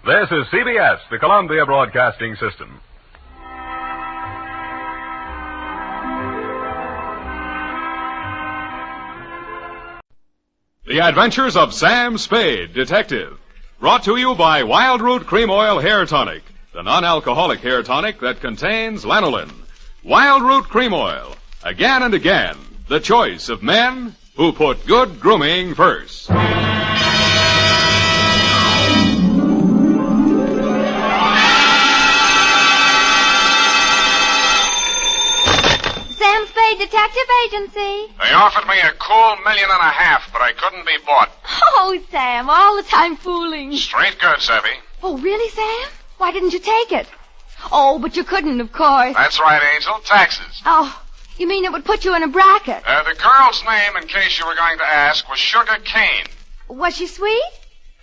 This is CBS, the Columbia Broadcasting System. The Adventures of Sam Spade, Detective. Brought to you by Wild Root Cream Oil Hair Tonic, the non-alcoholic hair tonic that contains lanolin. Wild Root Cream Oil. Again and again, the choice of men who put good grooming first. Sam Spade Detective Agency. They offered me a cool $1.5 million, but I couldn't be bought. Oh, Sam, all the time fooling. Straight goods, Effie. Oh, really, Sam? Why didn't you take it? Oh, but you couldn't, of course. That's right, Angel. Taxes. Oh, you mean it would put you in a bracket? The girl's name, in case you were going to ask, was Sugar Cane. Was she sweet?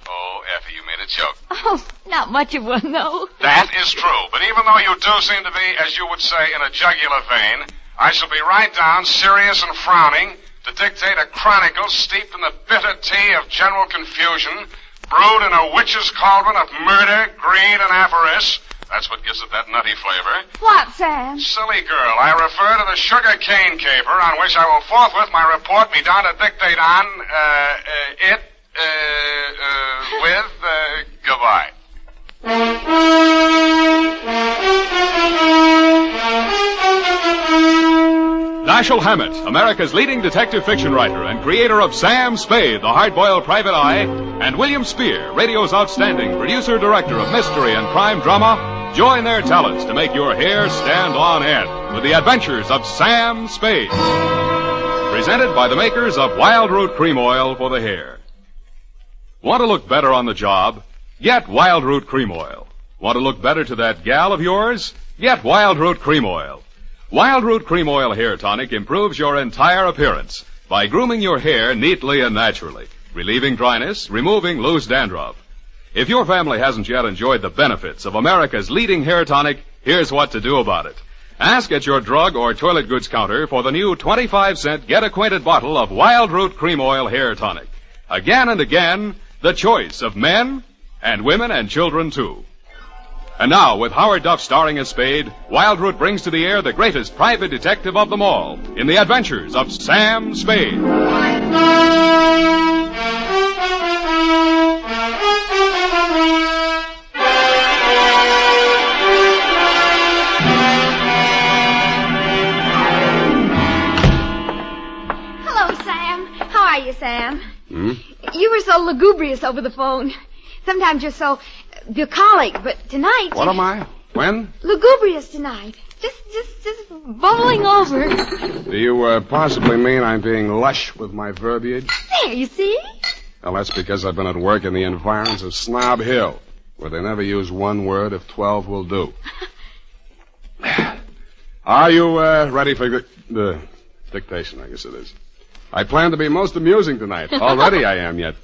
Oh, Effie, you made a joke. Oh, not much of one, though. That is true. But even though you do seem to be, as you would say, in a jugular vein, I shall be right down, serious and frowning, to dictate a chronicle steeped in the bitter tea of general confusion, brewed in a witch's cauldron of murder, greed, and avarice. That's what gives it that nutty flavor. What, Sam? Silly girl, I refer to the sugar cane caper, on which I will forthwith my report be down to dictate on, goodbye. Dashiell Hammett, America's leading detective fiction writer and creator of Sam Spade, the hard-boiled private eye, and William Spier, radio's outstanding producer-director of mystery and crime drama, join their talents to make your hair stand on end with the Adventures of Sam Spade. Presented by the makers of Wild Root Cream Oil for the hair. Want to look better on the job? Get Wild Root Cream Oil. Want to look better to that gal of yours? Get Wild Root Cream Oil. Wild Root Cream Oil Hair Tonic improves your entire appearance by grooming your hair neatly and naturally, relieving dryness, removing loose dandruff. If your family hasn't yet enjoyed the benefits of America's leading hair tonic, here's what to do about it. Ask at your drug or toilet goods counter for the new 25-cent get-acquainted bottle of Wild Root Cream Oil Hair Tonic. Again and again, the choice of men and women and children, too. And now, with Howard Duff starring as Spade, Wild Root brings to the air the greatest private detective of them all in the Adventures of Sam Spade. Hello, Sam. How are you, Sam? You were so lugubrious over the phone. Sometimes you're so bucolic, but tonight... What am I? When? Lugubrious tonight. Just bubbling over. Do you possibly mean I'm being lush with my verbiage? There, you see? Well, that's because I've been at work in the environs of Snob Hill, where they never use one word if 12 will do. Are you ready for the dictation, I guess it is? I plan to be most amusing tonight. Already I am yet.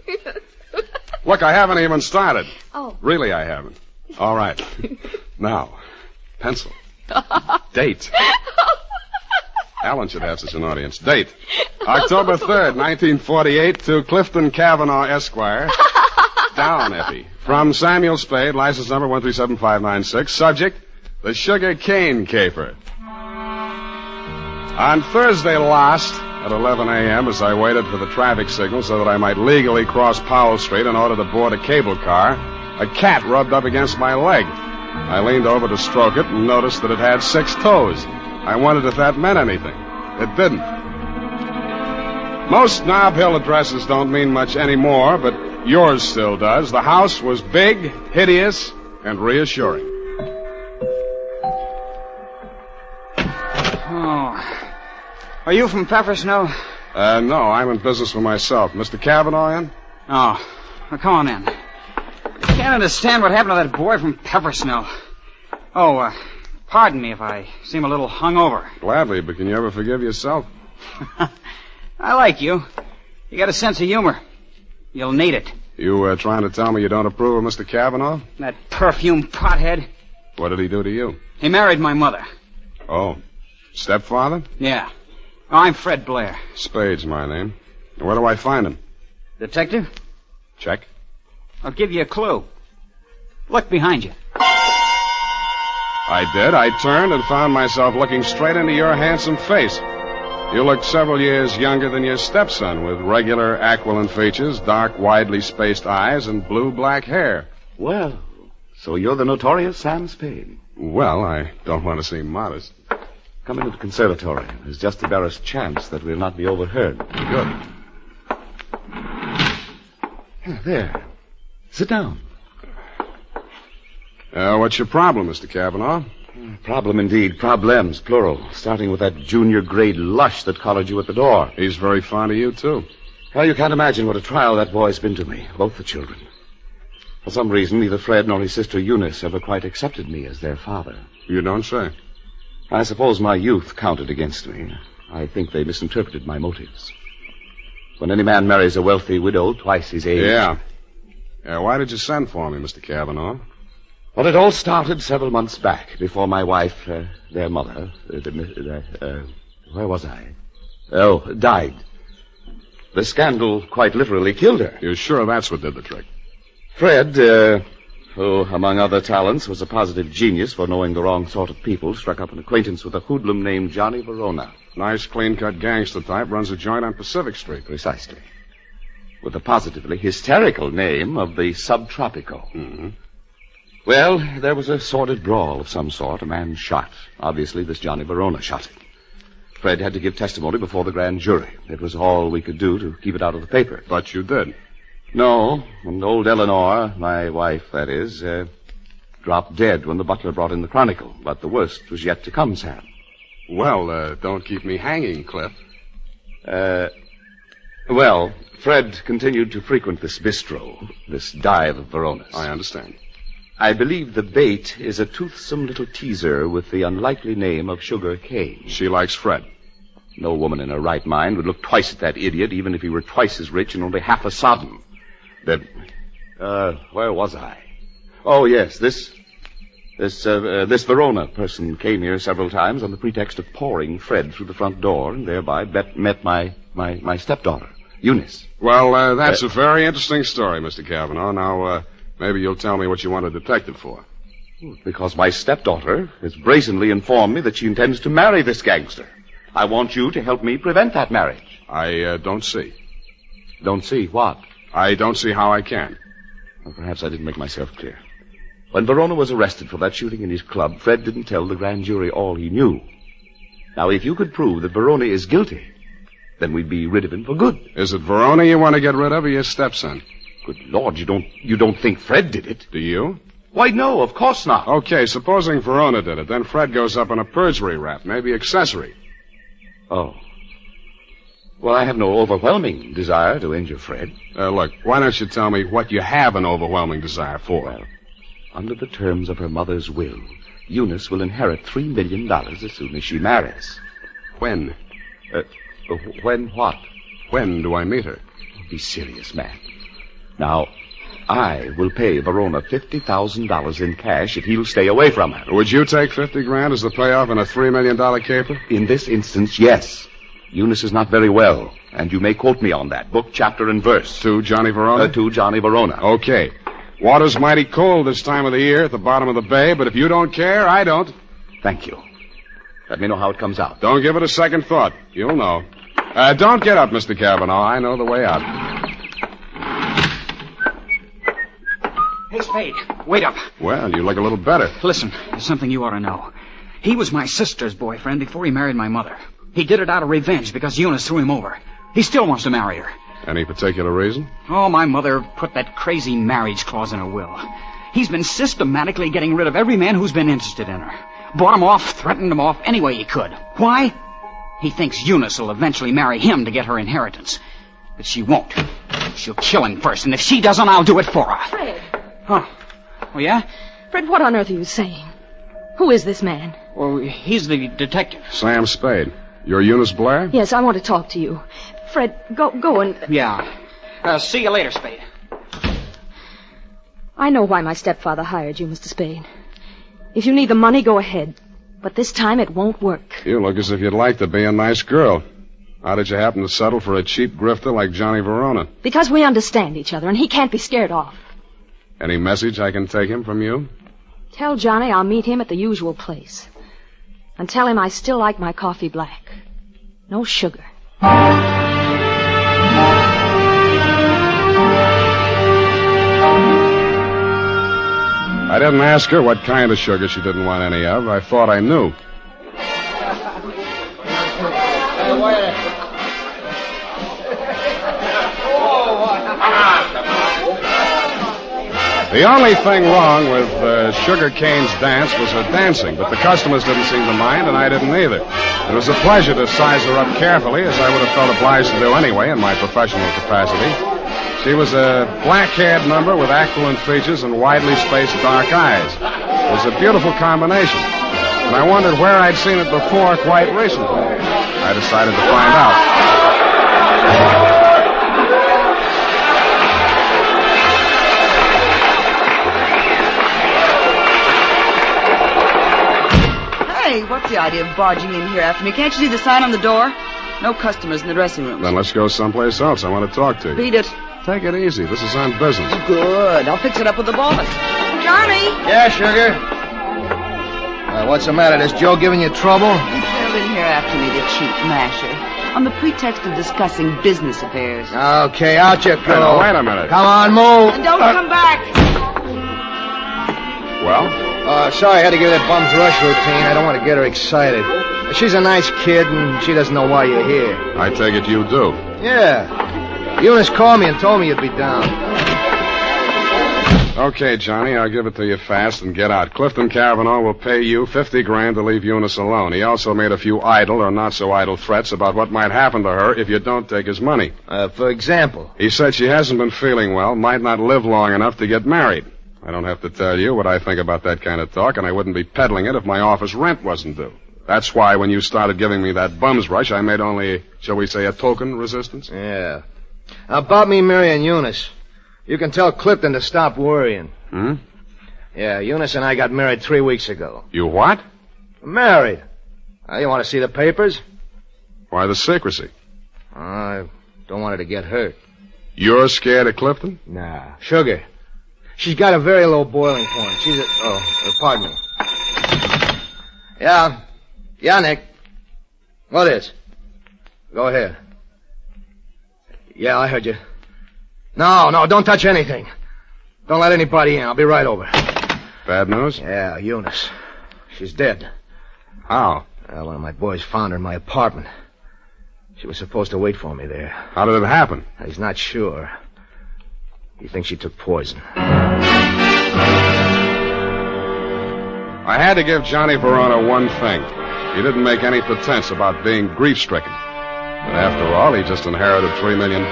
Look, I haven't even started. Oh. Really, I haven't. All right. Now, pencil. Date. Alan should have such an audience. Date. October 3rd, 1948, to Clifton Cavanaugh, Esquire. Down, Effie. From Samuel Spade, license number 137596. Subject, the sugar cane caper. On Thursday last, at 11 a.m., as I waited for the traffic signal so that I might legally cross Powell Street in order to board a cable car, a cat rubbed up against my leg. I leaned over to stroke it and noticed that it had 6 toes. I wondered if that meant anything. It didn't. Most Nob Hill addresses don't mean much anymore, but yours still does. The house was big, hideous, and reassuring. Oh. Are you from Peppersnow? No, I'm in business for myself. Mr. Cavanaugh in? Oh. Well, come on in. I can't understand what happened to that boy from Peppersnow. Oh, pardon me if I seem a little hungover. Gladly, but can you ever forgive yourself? I like you. You got a sense of humor. You'll need it. You trying to tell me you don't approve of Mr. Cavanaugh? That perfume pothead. What did he do to you? He married my mother. Oh. Stepfather? Yeah. Oh, I'm Fred Blair. Spade's my name. Where do I find him? Detective? Check. I'll give you a clue. Look behind you. I did. I turned and found myself looking straight into your handsome face. You looked several years younger than your stepson, with regular aquiline features, dark, widely spaced eyes, and blue-black hair. Well, so you're the notorious Sam Spade. Well, I don't want to seem modest. Come into the conservatory. There's just the barest chance that we'll not be overheard. Good. There. Sit down. What's your problem, Mr. Cavanaugh? Problem indeed. Problems, plural. Starting with that junior grade lush that collared you at the door. He's very fond of you, too. Well, you can't imagine what a trial that boy's been to me. Both the children. For some reason, neither Fred nor his sister Eunice ever quite accepted me as their father. You don't say. I suppose my youth counted against me. I think they misinterpreted my motives. When any man marries a wealthy widow twice his age... Yeah. Why did you send for me, Mr. Cavanaugh? Well, it all started several months back, before my wife, their mother, where was I? Oh, died. The scandal quite literally killed her. You're sure that's what did the trick? Fred, who, among other talents, was a positive genius for knowing the wrong sort of people, struck up an acquaintance with a hoodlum named Johnny Verona. Nice, clean-cut gangster type, runs a joint on Pacific Street. Precisely. With the positively hysterical name of the Subtropico. Mm-hmm. Well, there was a sordid brawl of some sort. A man shot. Obviously, this Johnny Verona shot him. Fred had to give testimony before the grand jury. It was all we could do to keep it out of the paper. But you did. No, and old Eleanor, my wife, that is, dropped dead when the butler brought in the Chronicle. But the worst was yet to come, Sam. Well, don't keep me hanging, Cliff. Well, Fred continued to frequent this bistro, this dive of Verona's. I understand. I believe the bait is a toothsome little teaser with the unlikely name of Sugar Cane. She likes Fred. No woman in her right mind would look twice at that idiot, even if he were twice as rich and only half as sodden. Where was I? Oh, yes, this Verona person came here several times on the pretext of pouring Fred through the front door and thereby met my stepdaughter, Eunice. Well, that's a very interesting story, Mr. Cavanaugh. Now, maybe you'll tell me what you want a detective for. Because my stepdaughter has brazenly informed me that she intends to marry this gangster. I want you to help me prevent that marriage. I don't see. Don't see what? I don't see how I can. Well, perhaps I didn't make myself clear. When Verona was arrested for that shooting in his club, Fred didn't tell the grand jury all he knew. Now, if you could prove that Verona is guilty, then we'd be rid of him for good. Is it Verona you want to get rid of, or your stepson? Good Lord, you don't think Fred did it? Do you? Why, no, of course not. Okay, supposing Verona did it, then Fred goes up on a perjury rap, maybe accessory. Oh. Well, I have no overwhelming desire to injure Fred. Look, why don't you tell me what you have an overwhelming desire for? Well, Under the terms of her mother's will, Eunice will inherit $3 million as soon as she marries. When? When what? When do I meet her? Be serious, man. Now, I will pay Verona $50,000 in cash if he'll stay away from her. Would you take $50,000 as the payoff in a $3 million caper? In this instance, yes. Eunice is not very well, and you may quote me on that. Book, chapter, and verse. To Johnny Verona? To Johnny Verona. Okay. Water's mighty cold this time of the year at the bottom of the bay, but if you don't care, I don't. Thank you. Let me know how it comes out. Don't give it a second thought. You'll know. Don't get up, Mr. Cavanaugh. I know the way out. Hey, Spade, wait up. Well, you look a little better. Listen, there's something you ought to know. He was my sister's boyfriend before he married my mother. He did it out of revenge because Eunice threw him over. He still wants to marry her. Any particular reason? Oh, my mother put that crazy marriage clause in her will. He's been systematically getting rid of every man who's been interested in her. Bought him off, threatened him off any way he could. Why? He thinks Eunice will eventually marry him to get her inheritance. But she won't. She'll kill him first, and if she doesn't, I'll do it for her. Fred. Huh. Oh, yeah? Fred, what on earth are you saying? Who is this man? Well, he's the detective. Sam Spade. You're Eunice Blair? Yes, I want to talk to you. Fred, go and... Yeah. See you later, Spade. I know why my stepfather hired you, Mr. Spade. If you need the money, go ahead. But this time it won't work. You look as if you'd like to be a nice girl. How did you happen to settle for a cheap grifter like Johnny Verona? Because we understand each other, and he can't be scared off. Any message I can take him from you? Tell Johnny I'll meet him at the usual place. And tell him I still like my coffee black. No sugar. I didn't ask her what kind of sugar she didn't want any of. I thought I knew. The only thing wrong with Sugar Cane's dance was her dancing, but the customers didn't seem to mind, and I didn't either. It was a pleasure to size her up carefully, as I would have felt obliged to do anyway in my professional capacity. She was a black-haired number with aquiline features and widely spaced dark eyes. It was a beautiful combination, and I wondered where I'd seen it before quite recently. I decided to find out. Hey, what's the idea of barging in here after me? Can't you see the sign on the door? No customers in the dressing room. Then let's go someplace else. I want to talk to you. Beat it. Take it easy. This is on business. Good. I'll fix it up with the boss. Johnny! Yeah, sugar? What's the matter? Is Joe giving you trouble? He trailed in here after me, the cheap masher, on the pretext of discussing business affairs. Okay, out you go. Now, wait a minute. Come on, move. And don't come back. Well? Sorry I had to give that bum's rush routine. I don't want to get her excited. She's a nice kid, and she doesn't know why you're here. I take it you do. Yeah. Eunice called me and told me you'd be down. Okay, Johnny, I'll give it to you fast and get out. Clifton Cavanaugh will pay you $50,000 to leave Eunice alone. He also made a few idle or not so idle threats about what might happen to her if you don't take his money. For example? He said she hasn't been feeling well, might not live long enough to get married. I don't have to tell you what I think about that kind of talk, and I wouldn't be peddling it if my office rent wasn't due. That's why when you started giving me that bum's rush, I made only, shall we say, a token resistance? Yeah. About me marrying Eunice, you can tell Clifton to stop worrying. Hmm? Yeah, Eunice and I got married 3 weeks ago. You what? Married. You want to see the papers? Why the secrecy? I don't want her to get hurt. You're scared of Clifton? Nah. Sugar. She's got a very low boiling point. She's a... pardon me. Yeah. Yeah, Nick. What is? Go ahead. Yeah, I heard you. No, don't touch anything. Don't let anybody in. I'll be right over. Bad news? Yeah, Eunice. She's dead. How? One of my boys found her in my apartment. She was supposed to wait for me there. How did it happen? He's not sure. He thinks she took poison. I had to give Johnny Verona one thing. He didn't make any pretense about being grief-stricken. But after all, he just inherited $3 million.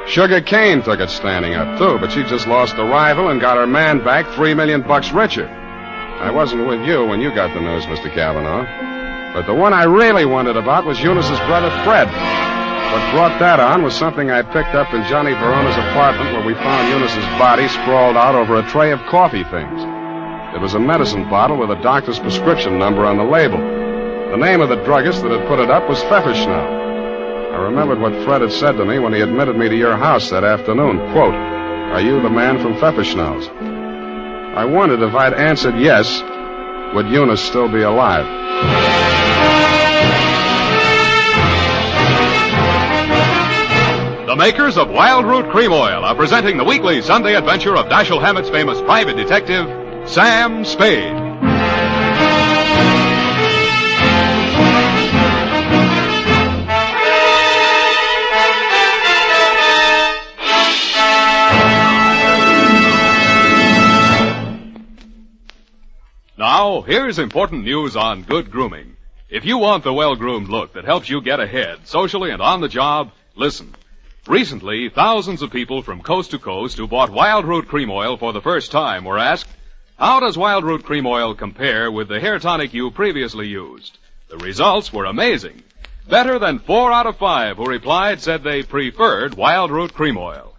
Sugar Cane took it standing up, too, but she just lost the rival and got her man back $3 million richer. I wasn't with you when you got the news, Mr. Cavanaugh. But the one I really wondered about was Eunice's brother, Fred. What brought that on was something I picked up in Johnny Verona's apartment where we found Eunice's body sprawled out over a tray of coffee things. It was a medicine bottle with a doctor's prescription number on the label. The name of the druggist that had put it up was Pfefferschnell. I remembered what Fred had said to me when he admitted me to your house that afternoon. Quote, "Are you the man from Pfefferschnell's?" I wondered if I'd answered yes, would Eunice still be alive? The makers of Wild Root Cream Oil are presenting the weekly Sunday adventure of Dashiell Hammett's famous private detective, Sam Spade. Now, here's important news on good grooming. If you want the well-groomed look that helps you get ahead, socially and on the job, listen. Recently, thousands of people from coast to coast who bought Wild Root Cream Oil for the first time were asked, how does Wild Root Cream Oil compare with the hair tonic you previously used? The results were amazing. Better than 4 out of 5 who replied said they preferred Wild Root Cream Oil.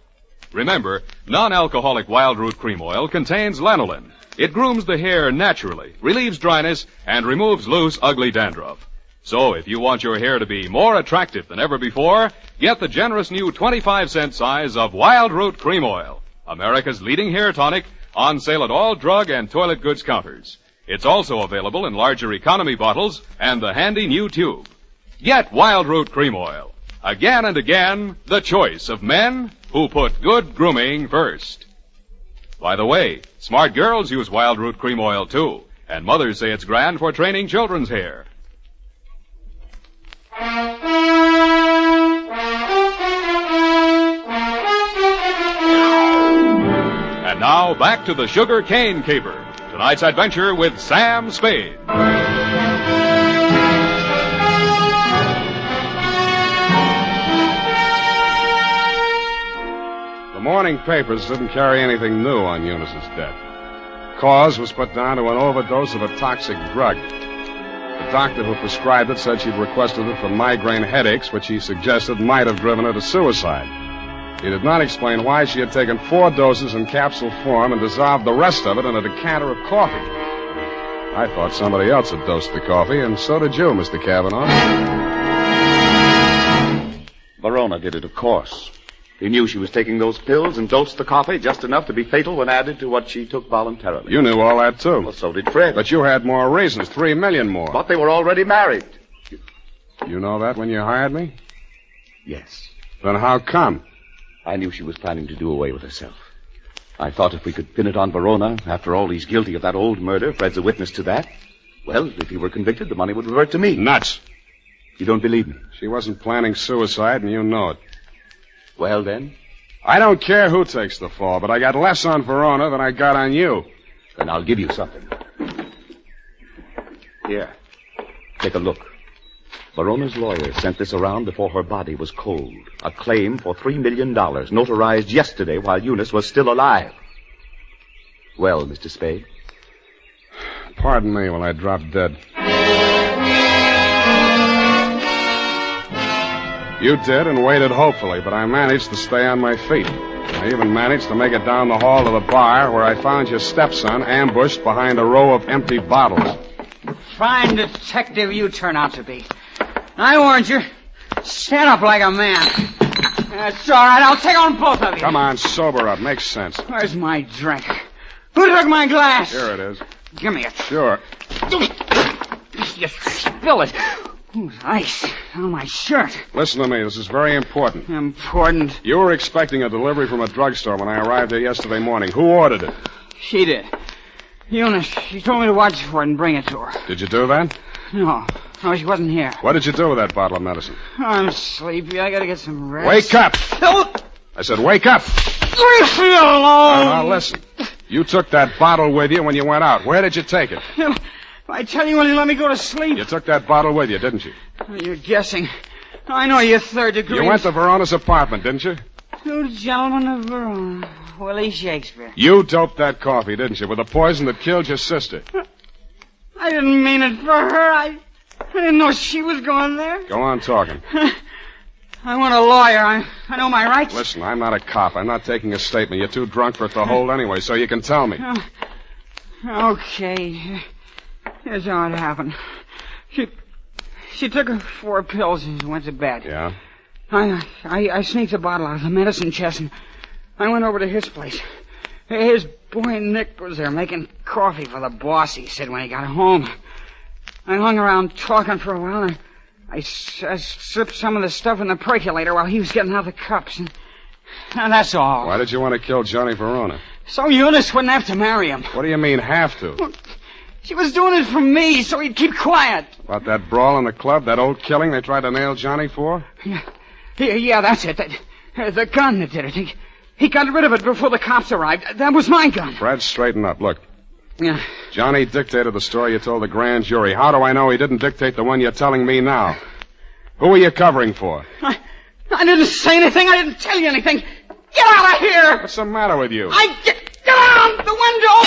Remember, non-alcoholic Wild Root Cream Oil contains lanolin. It grooms the hair naturally, relieves dryness, and removes loose, ugly dandruff. So if you want your hair to be more attractive than ever before, get the generous new 25-cent size of Wild Root Cream Oil, America's leading hair tonic, on sale at all drug and toilet goods counters. It's also available in larger economy bottles and the handy new tube. Get Wild Root Cream Oil. Again and again, the choice of men who put good grooming first. By the way, smart girls use Wild Root Cream Oil, too, and mothers say it's grand for training children's hair. And now, back to the Sugar Cane Caper. Tonight's adventure with Sam Spade. The morning papers didn't carry anything new on Eunice's death. Cause was put down to an overdose of a toxic drug. The doctor who prescribed it said she'd requested it for migraine headaches, which he suggested might have driven her to suicide. He did not explain why she had taken 4 doses in capsule form and dissolved the rest of it in a decanter of coffee. I thought somebody else had dosed the coffee, and so did you, Mr. Cavanaugh. Verona did it, of course. He knew she was taking those pills and dosed the coffee just enough to be fatal when added to what she took voluntarily. You knew all that, too. Well, so did Fred. But you had more reasons, 3 million more. But they were already married. You know that when you hired me? Yes. Then how come? I knew she was planning to do away with herself. I thought if we could pin it on Verona, after all, he's guilty of that old murder. Fred's a witness to that. Well, if he were convicted, the money would revert to me. Nuts. You don't believe me? She wasn't planning suicide, and you know it. Well, then? I don't care who takes the fall, but I got less on Verona than I got on you. Then I'll give you something. Here. Take a look. Verona's lawyer sent this around before her body was cold. A claim for $3 million, notarized yesterday while Eunice was still alive. Well, Mr. Spade? Pardon me while I drop dead. You did and waited hopefully, but I managed to stay on my feet. I even managed to make it down the hall to the bar where I found your stepson ambushed behind a row of empty bottles. Fine detective you turn out to be. I warned you. Stand up like a man. That's all right. I'll take on both of you. Come on, sober up. Makes sense. Where's my drink? Who took my glass? Here it is. Give me it. Sure. You spill it. Ooh, ice on my shirt. Listen to me. This is very important. Important? You were expecting a delivery from a drugstore when I arrived here yesterday morning. Who ordered it? She did. Eunice. She told me to watch for it and bring it to her. Did you do that? No, she wasn't here. What did you do with that bottle of medicine? I'm sleepy. I gotta get some rest. Wake up! No. I said wake up! Leave me alone! Now, listen. You took that bottle with you when you went out. Where did you take it? I tell you when you let me go to sleep. You took that bottle with you, didn't you? You're guessing. I know you're third degree. You went to Verona's apartment, didn't you? To the gentleman of Verona, Willie Shakespeare. You doped that coffee, didn't you, with the poison that killed your sister? I didn't mean it for her. I didn't know she was going there. Go on talking. I want a lawyer. I know my rights. Listen, I'm not a cop. I'm not taking a statement. You're too drunk for it to hold anyway, so you can tell me. Okay. Here's how it happened. She took her 4 pills and went to bed. Yeah? I sneaked a bottle out of the medicine chest and I went over to his place. His boy Nick was there making coffee for the boss, he said, when he got home. I hung around talking for a while and I slipped some of the stuff in the percolator while he was getting out the cups. And that's all. Why did you want to kill Johnny Verona? So Eunice wouldn't have to marry him. What do you mean, have to? Well, she was doing it for me, so he'd keep quiet. About that brawl in the club, that old killing they tried to nail Johnny for? Yeah, that's it. The gun that did it. He got rid of it before the cops arrived. That was my gun. Fred, straighten up. Look. Yeah. Johnny dictated the story you told the grand jury. How do I know he didn't dictate the one you're telling me now? Who are you covering for? I didn't say anything. I didn't tell you anything. Get out of here! What's the matter with you? Get out the window!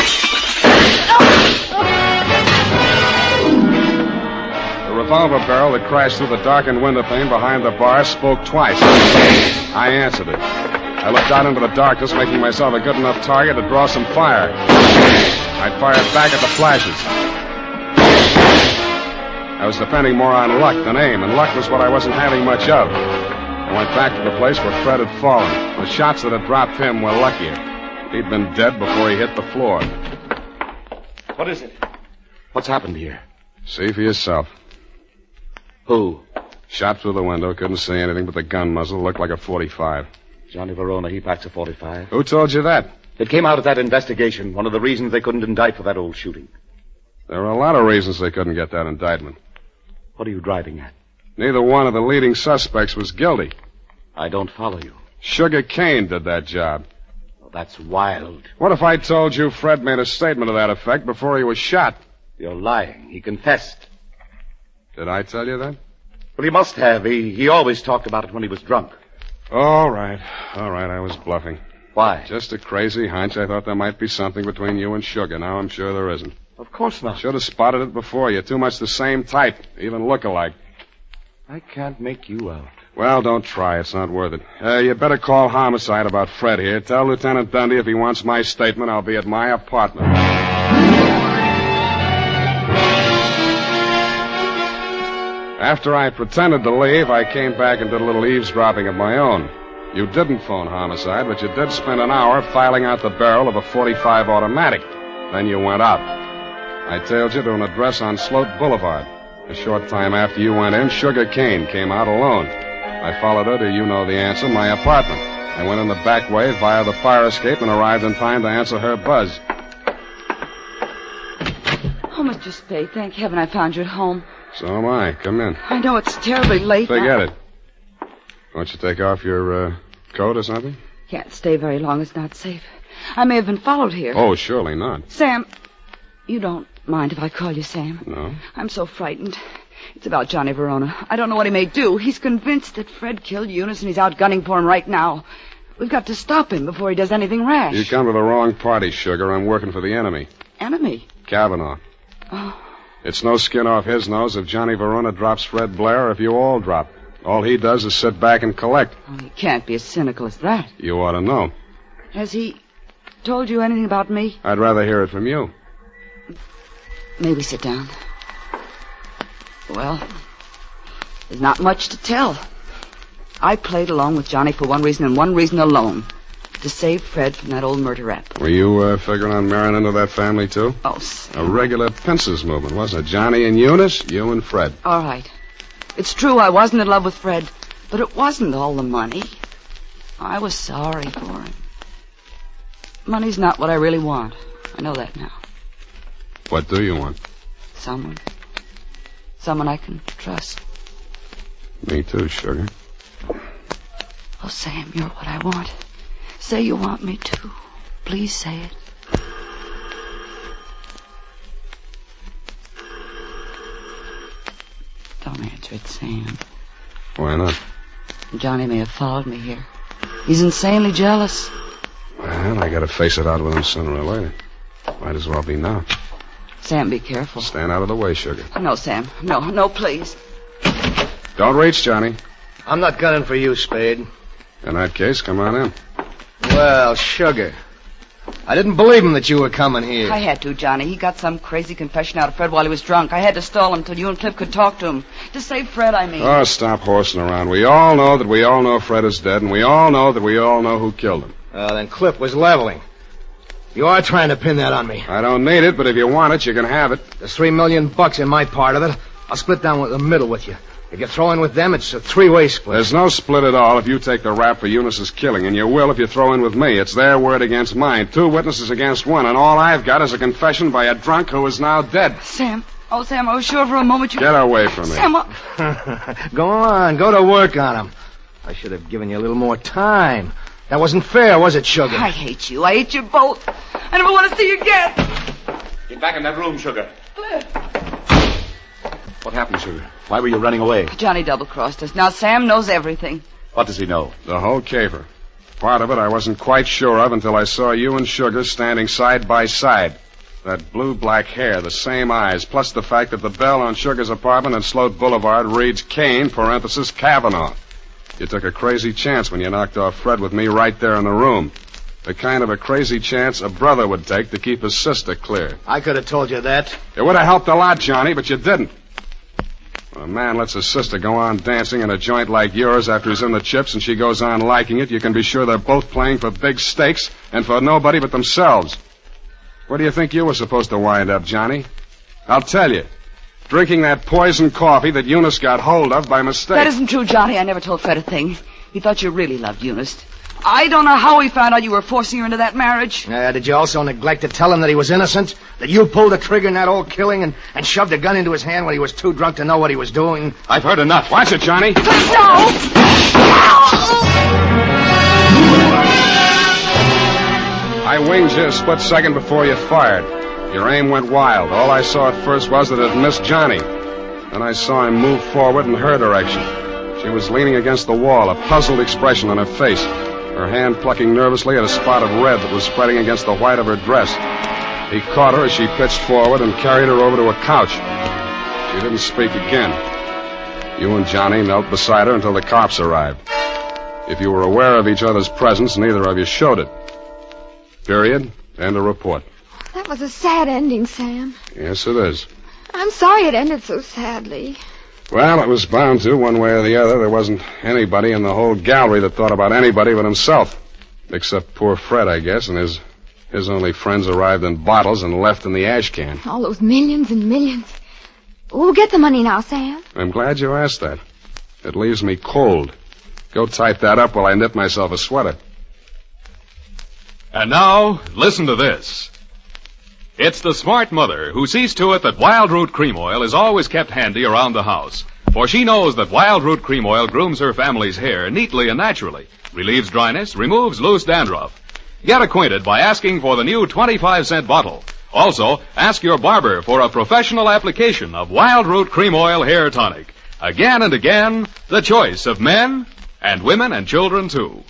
The revolver barrel that crashed through the darkened window pane behind the bar spoke twice. I answered it. I looked out into the darkness, making myself a good enough target to draw some fire. I fired back at the flashes. I was depending more on luck than aim, and luck was what I wasn't having much of. I went back to the place where Fred had fallen. The shots that had dropped him were luckier. He'd been dead before he hit the floor. What is it? What's happened here? See for yourself. Who? Shot through the window, couldn't see anything but the gun muzzle. Looked like a .45. Johnny Verona, he packs a .45. Who told you that? It came out of that investigation. One of the reasons they couldn't indict for that old shooting. There were a lot of reasons they couldn't get that indictment. What are you driving at? Neither one of the leading suspects was guilty. I don't follow you. Sugar Cane did that job. Well, that's wild. What if I told you Fred made a statement to that effect before he was shot? You're lying. He confessed. Did I tell you that? Well, he must have. He always talked about it when he was drunk. All right. I was bluffing. Why? Just a crazy hunch. I thought there might be something between you and Sugar. Now I'm sure there isn't. Of course not. Should have spotted it before. You're too much the same type. Even look alike. I can't make you out. Well, don't try. It's not worth it. You better call homicide about Fred here. Tell Lieutenant Dundee if he wants my statement, I'll be at my apartment. After I pretended to leave, I came back and did a little eavesdropping of my own. You didn't phone homicide, but you did spend an hour filing out the barrel of a .45 automatic. Then you went out. I tailed you to an address on Sloat Boulevard. A short time after you went in, Sugar Cane came out alone. I followed her to, you know the answer, my apartment. I went in the back way via the fire escape and arrived in time to answer her buzz. Oh, Mr. Spade, thank heaven I found you at home. So am I. Come in. I know it's terribly late. Forget it. Won't you take off your coat or something? Can't stay very long. It's not safe. I may have been followed here. Oh, surely not. Sam, you don't mind if I call you Sam? No. I'm so frightened. It's about Johnny Verona. I don't know what he may do. He's convinced that Fred killed Eunice and he's out gunning for him right now. We've got to stop him before he does anything rash. You come to the wrong party, Sugar. I'm working for the enemy. Enemy? Kavanaugh. Oh. It's no skin off his nose if Johnny Verona drops Fred Blair or if you all drop. All he does is sit back and collect. Oh, he can't be as cynical as that. You ought to know. Has he told you anything about me? I'd rather hear it from you. Maybe sit down. Well, there's not much to tell. I played along with Johnny for one reason and one reason alone. To save Fred from that old murder rap. Were you figuring on marrying into that family, too? Oh, Sam. A regular pincers movement, wasn't it? Johnny and Eunice, you and Fred. All right. It's true I wasn't in love with Fred, but it wasn't all the money. I was sorry for him. Money's not what I really want. I know that now. What do you want? Someone I can trust. Me too, Sugar. Oh, Sam, you're what I want. Say you want me to. Please say it. Don't answer it, Sam. Why not? Johnny may have followed me here. He's insanely jealous. Well, I gotta face it out with him sooner or later. Might as well be now. Sam, be careful. Stand out of the way, sugar. No, Sam. No, please. Don't reach, Johnny. I'm not gunning for you, Spade. In that case, come on in. Well, sugar. I didn't believe him that you were coming here. I had to, Johnny. He got some crazy confession out of Fred while he was drunk. I had to stall him till you and Cliff could talk to him. To save Fred, I mean. Oh, stop horsing around. We all know that we all know Fred is dead, and we all know that we all know who killed him. Then Cliff was leveling. You are trying to pin that on me. I don't need it, but if you want it, you can have it. There's $3 million in my part of it. I'll split down the middle with you. If you throw in with them, it's a three-way split. There's no split at all if you take the rap for Eunice's killing, and you will if you throw in with me. It's their word against mine. 2 witnesses against 1, and all I've got is a confession by a drunk who is now dead. Sam. Oh, Sam, I was sure for a moment you... Get away from me. Sam, Go on. Go to work on him. I should have given you a little more time. That wasn't fair, was it, Sugar? I hate you. I hate you both. I never want to see you again. Get back in that room, Sugar. What happened, Sugar? Why were you running away? Johnny double-crossed us. Now Sam knows everything. What does he know? The whole caper. Part of it I wasn't quite sure of until I saw you and Sugar standing side by side. That blue-black hair, the same eyes, plus the fact that the bell on Sugar's apartment on Sloat Boulevard reads Kane, parenthesis, Kavanaugh. You took a crazy chance when you knocked off Fred with me right there in the room. The kind of a crazy chance a brother would take to keep his sister clear. I could have told you that. It would have helped a lot, Johnny, but you didn't. When a man lets his sister go on dancing in a joint like yours after he's in the chips and she goes on liking it, you can be sure they're both playing for big stakes and for nobody but themselves. Where do you think you were supposed to wind up, Johnny? I'll tell you. Drinking that poison coffee that Eunice got hold of by mistake. That isn't true, Johnny. I never told Fred a thing. He thought you really loved Eunice. I don't know how he found out you were forcing her into that marriage. Did you also neglect to tell him that he was innocent? That you pulled the trigger in that old killing and shoved a gun into his hand when he was too drunk to know what he was doing? I've heard enough. Watch it, Johnny. No! I winged you a split second before you fired. Your aim went wild. All I saw at first was that it missed Johnny. Then I saw him move forward in her direction. She was leaning against the wall, a puzzled expression on her face, her hand plucking nervously at a spot of red that was spreading against the white of her dress. He caught her as she pitched forward and carried her over to a couch. She didn't speak again. You and Johnny knelt beside her until the cops arrived. If you were aware of each other's presence, neither of you showed it. Period. End of report. That was a sad ending, Sam. Yes, it is. I'm sorry it ended so sadly. Well, it was bound to, one way or the other. There wasn't anybody in the whole gallery that thought about anybody but himself. Except poor Fred, I guess, and his only friends arrived in bottles and left in the ash can. All those millions and millions. We'll get the money now, Sam. I'm glad you asked that. It leaves me cold. Go type that up while I knit myself a sweater. And now, listen to this. It's the smart mother who sees to it that Wild Root Cream Oil is always kept handy around the house. For she knows that Wild Root Cream Oil grooms her family's hair neatly and naturally, relieves dryness, removes loose dandruff. Get acquainted by asking for the new 25-cent bottle. Also, ask your barber for a professional application of Wild Root Cream Oil Hair Tonic. Again and again, the choice of men and women and children, too.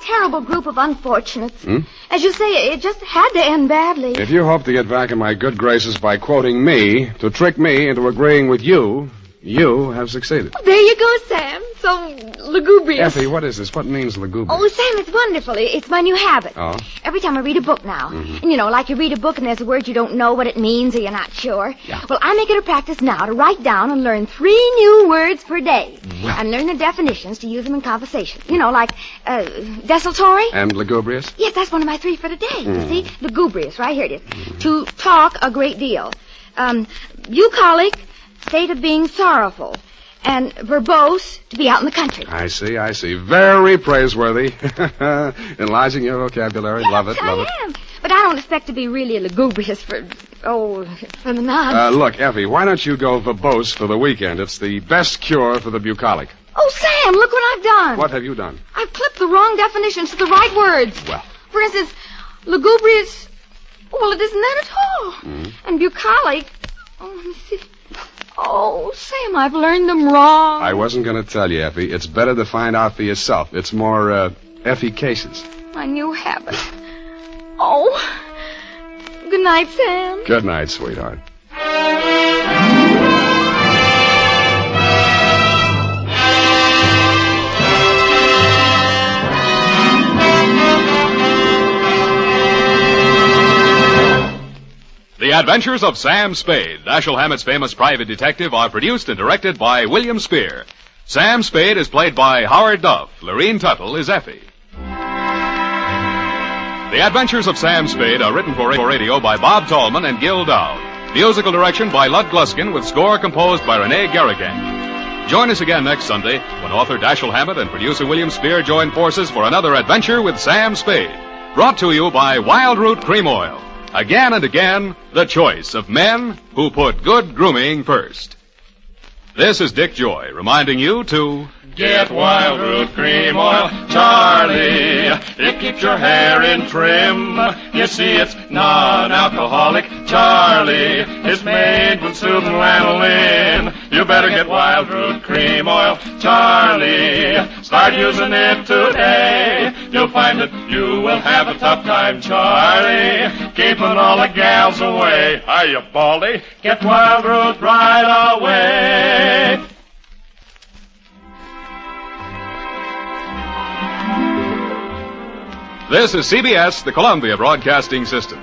Terrible group of unfortunates. As you say, it just had to end badly. If you hope to get back in my good graces by quoting me, to trick me into agreeing with you, you have succeeded. There you go, Sam. So lugubrious. Effie, what is this? What means lugubrious? Oh, Sam, it's wonderful. It's my new habit. Oh? Every time I read a book now. And you know, like you read a book and there's a word you don't know what it means or you're not sure. Yeah. Well, I make it a practice now to write down and learn 3 new words per day. Well. And learn the definitions to use them in conversation. You know, like desultory. And lugubrious? Yes, that's one of my 3 for today. You see? Lugubrious. Right here it is. To talk a great deal. Bucolic, state of being sorrowful. And verbose, to be out in the country. I see. Very praiseworthy. Enlarging your vocabulary. Yes, love it. I am. But I don't expect to be really lugubrious for the nonsense. Look, Effie, why don't you go verbose for the weekend? It's the best cure for the bucolic. Oh, Sam, look what I've done. What have you done? I've clipped the wrong definitions to the right words. Well. For instance, lugubrious Well, it isn't that at all. And bucolic. Oh, let me see. Oh, Sam, I've learned them wrong. I wasn't going to tell you, Effie. It's better to find out for yourself. It's more, efficacious. My new habit. Oh. Good night, Sam. Good night, sweetheart. The Adventures of Sam Spade, Dashiell Hammett's famous private detective, are produced and directed by William Spier. Sam Spade is played by Howard Duff. Lurene Tuttle is Effie. The Adventures of Sam Spade are written for radio by Bob Tallman and Gil Dowd. Musical direction by Lud Gluskin with score composed by Rene Garrigan. Join us again next Sunday when author Dashiell Hammett and producer William Spier join forces for another adventure with Sam Spade. Brought to you by Wild Root Cream Oil. Again and again, the choice of men who put good grooming first. This is Dick Joy reminding you to get Wild Root Cream Oil, Charlie. It keeps your hair in trim. You see, it's non-alcoholic, Charlie. It's made with soothing lanolin. You better get Wild Root Cream Oil, Charlie. Start using it today. You'll find that you will have a tough time, Charlie, keeping all the gals away. Are you baldy? Get Wild Root right away. This is CBS, the Columbia Broadcasting System.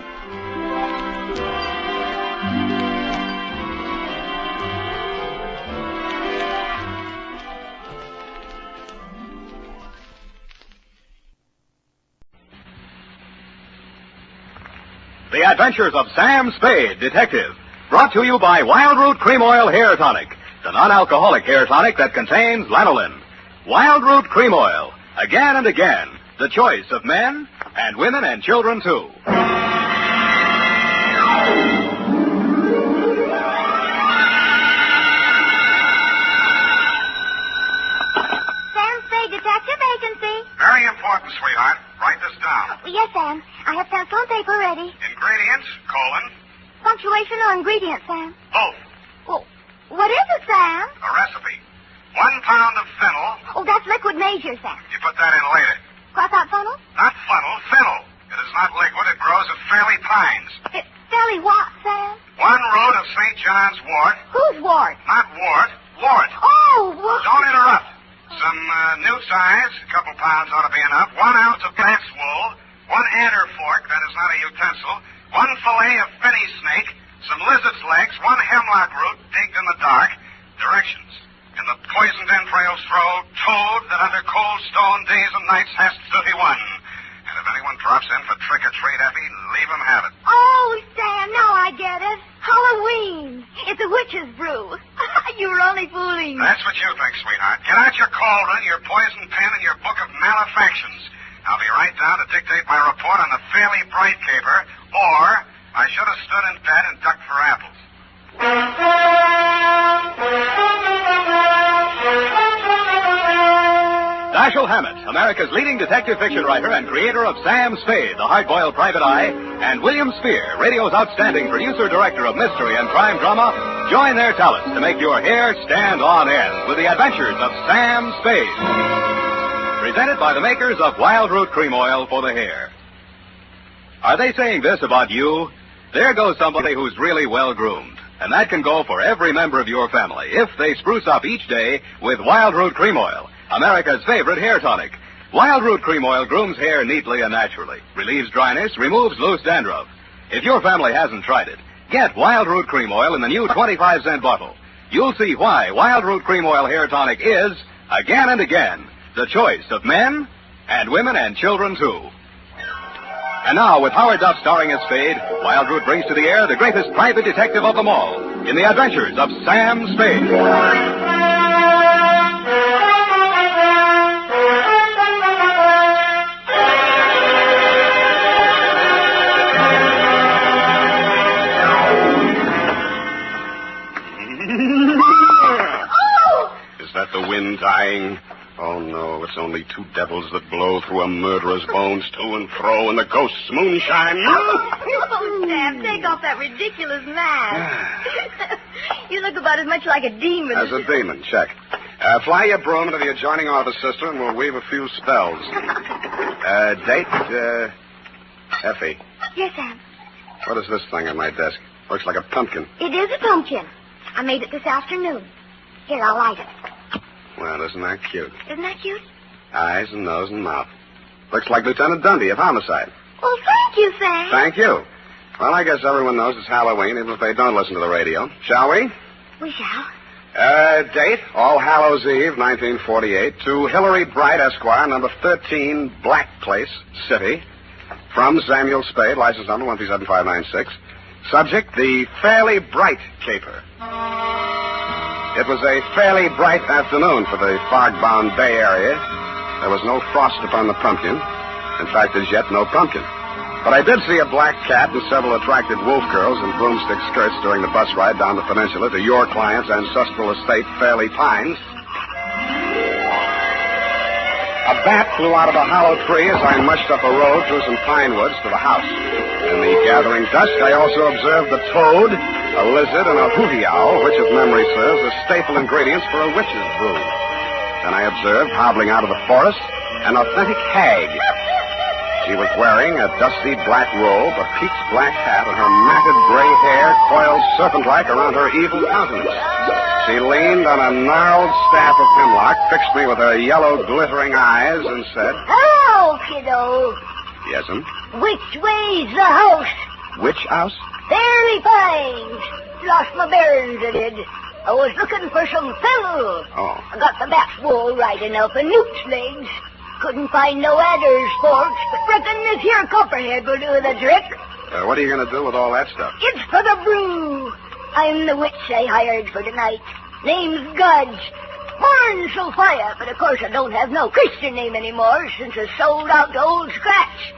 The Adventures of Sam Spade, Detective. Brought to you by Wild Root Cream Oil Hair Tonic, the non-alcoholic hair tonic that contains lanolin. Wild Root Cream Oil. Again and again. The choice of men and women and children, too. Sam Spade, detective agency. Very important, sweetheart. Write this down. Yes, Sam. I have pencil and paper ready. Ingredients, colon. Punctuation or ingredient, Sam? Both. Well, what is it, Sam? A recipe. 1 pound of fennel. Oh, that's liquid measure, Sam. You put that in later. Cross out funnel? Not funnel, fennel. It is not liquid. It grows at Fairley Pines. It's fairly what, Sam? 1 root of St. John's wort. Whose wart? Not wart, wart. Oh, what? Don't interrupt. Some new size, a couple pounds ought to be enough. 1 ounce of bat's wool. 1 adder fork, that is not a utensil. 1 fillet of finny snake. Some lizard's legs. 1 hemlock root digged in the dark. Directions. In the poisoned entrails throw toad that under cold stone days and nights hast 31. And if anyone drops in for trick-or-treat, Effie, leave him have it. Oh, Sam, now I get it. Halloween. It's a witch's brew. You were only fooling. That's what you think, sweetheart. Get out your cauldron, your poison pen, and your book of malefactions. I'll be right down to dictate my report on the Fairly Bright caper, or I should have stood in bed and ducked for apples. Dashiell Hammett, America's leading detective fiction writer and creator of Sam Spade, the hard-boiled private eye, and William Spier, radio's outstanding producer-director of mystery and crime drama, join their talents to make your hair stand on end with the Adventures of Sam Spade. Presented by the makers of Wild Root Cream Oil for the hair. Are they saying this about you? There goes somebody who's really well-groomed. And that can go for every member of your family if they spruce up each day with Wild Root Cream Oil, America's favorite hair tonic. Wild Root Cream Oil grooms hair neatly and naturally, relieves dryness, removes loose dandruff. If your family hasn't tried it, get Wild Root Cream Oil in the new 25-cent bottle. You'll see why Wild Root Cream Oil hair tonic is, again and again, the choice of men and women and children, too. And now, with Howard Duff starring as Spade, Wild Root brings to the air the greatest private detective of them all in the Adventures of Sam Spade. Is that the wind dying? Oh, no, it's only 2 devils that blow through a murderer's bones to and fro in the ghost's moonshine. Sam, take off that ridiculous mask. You look about as much like a demon. As a demon, check. Fly your broom into the adjoining office, sister, and we'll weave a few spells. Date, Effie. Yes, Sam. What is this thing on my desk? Looks like a pumpkin. It is a pumpkin. I made it this afternoon. Here, I'll light it. Well, isn't that cute? Isn't that cute? Eyes and nose and mouth. Looks like Lieutenant Dundee of Homicide. Oh, thank you, Sam. Thank you. Well, I guess everyone knows it's Halloween, even if they don't listen to the radio. Shall we? We shall. Date, All Hallows Eve, 1948, to Hillary Bright, Esquire, number 13, Black Place, City. From Samuel Spade, license number 137596. Subject, the Fairly Bright Caper. It was a fairly bright afternoon for the fog-bound Bay Area. There was no frost upon the pumpkin. In fact, as yet, no pumpkin. But I did see a black cat and several attractive wolf girls in broomstick skirts during the bus ride down the peninsula to your client's ancestral estate, Fairley Pines. A bat flew out of a hollow tree as I mushed up a road through some pine woods to the house. In the gathering dusk, I also observed the toad, a lizard, and a hooty owl, which, if memory serves, are staple ingredients for a witch's brew. Then I observed, hobbling out of the forest, an authentic hag. She was wearing a dusty black robe, a peaked black hat, and her matted gray hair coiled serpent-like around her evil countenance. She leaned on a gnarled staff of hemlock, fixed me with her yellow, glittering eyes, and said, Hello, kiddo. Yes'm. Which way's the house? Which house? Fairly Pines. Lost my bearings, I did. I was looking for some fennel. Oh. I got the bat's wool right enough and newt's legs. Couldn't find no adder's forks, but reckon this here copperhead will do the trick. What are you going to do with all that stuff? It's for the brew. I'm the witch I hired for tonight. Name's Gudge. Born Sophia, but of course I don't have no Christian name anymore since I sold out to Old Scratch.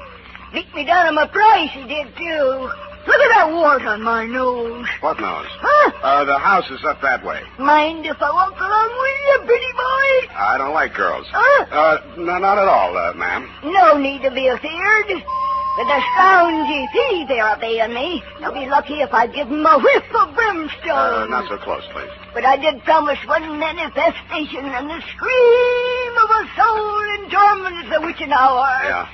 Beat me down on my price, he did, too. Look at that wart on my nose. What nose? Huh? The house is up that way. Mind if I walk along with you, pretty boy? I don't like girls. Huh? No, not at all, ma'am. No need to be afeared. With the scoungy fee they're paying me, I'll be lucky if I give them a whiff of brimstone. Not so close, please. But I did promise one manifestation and the scream of a soul in torment at the witching hour. Yeah.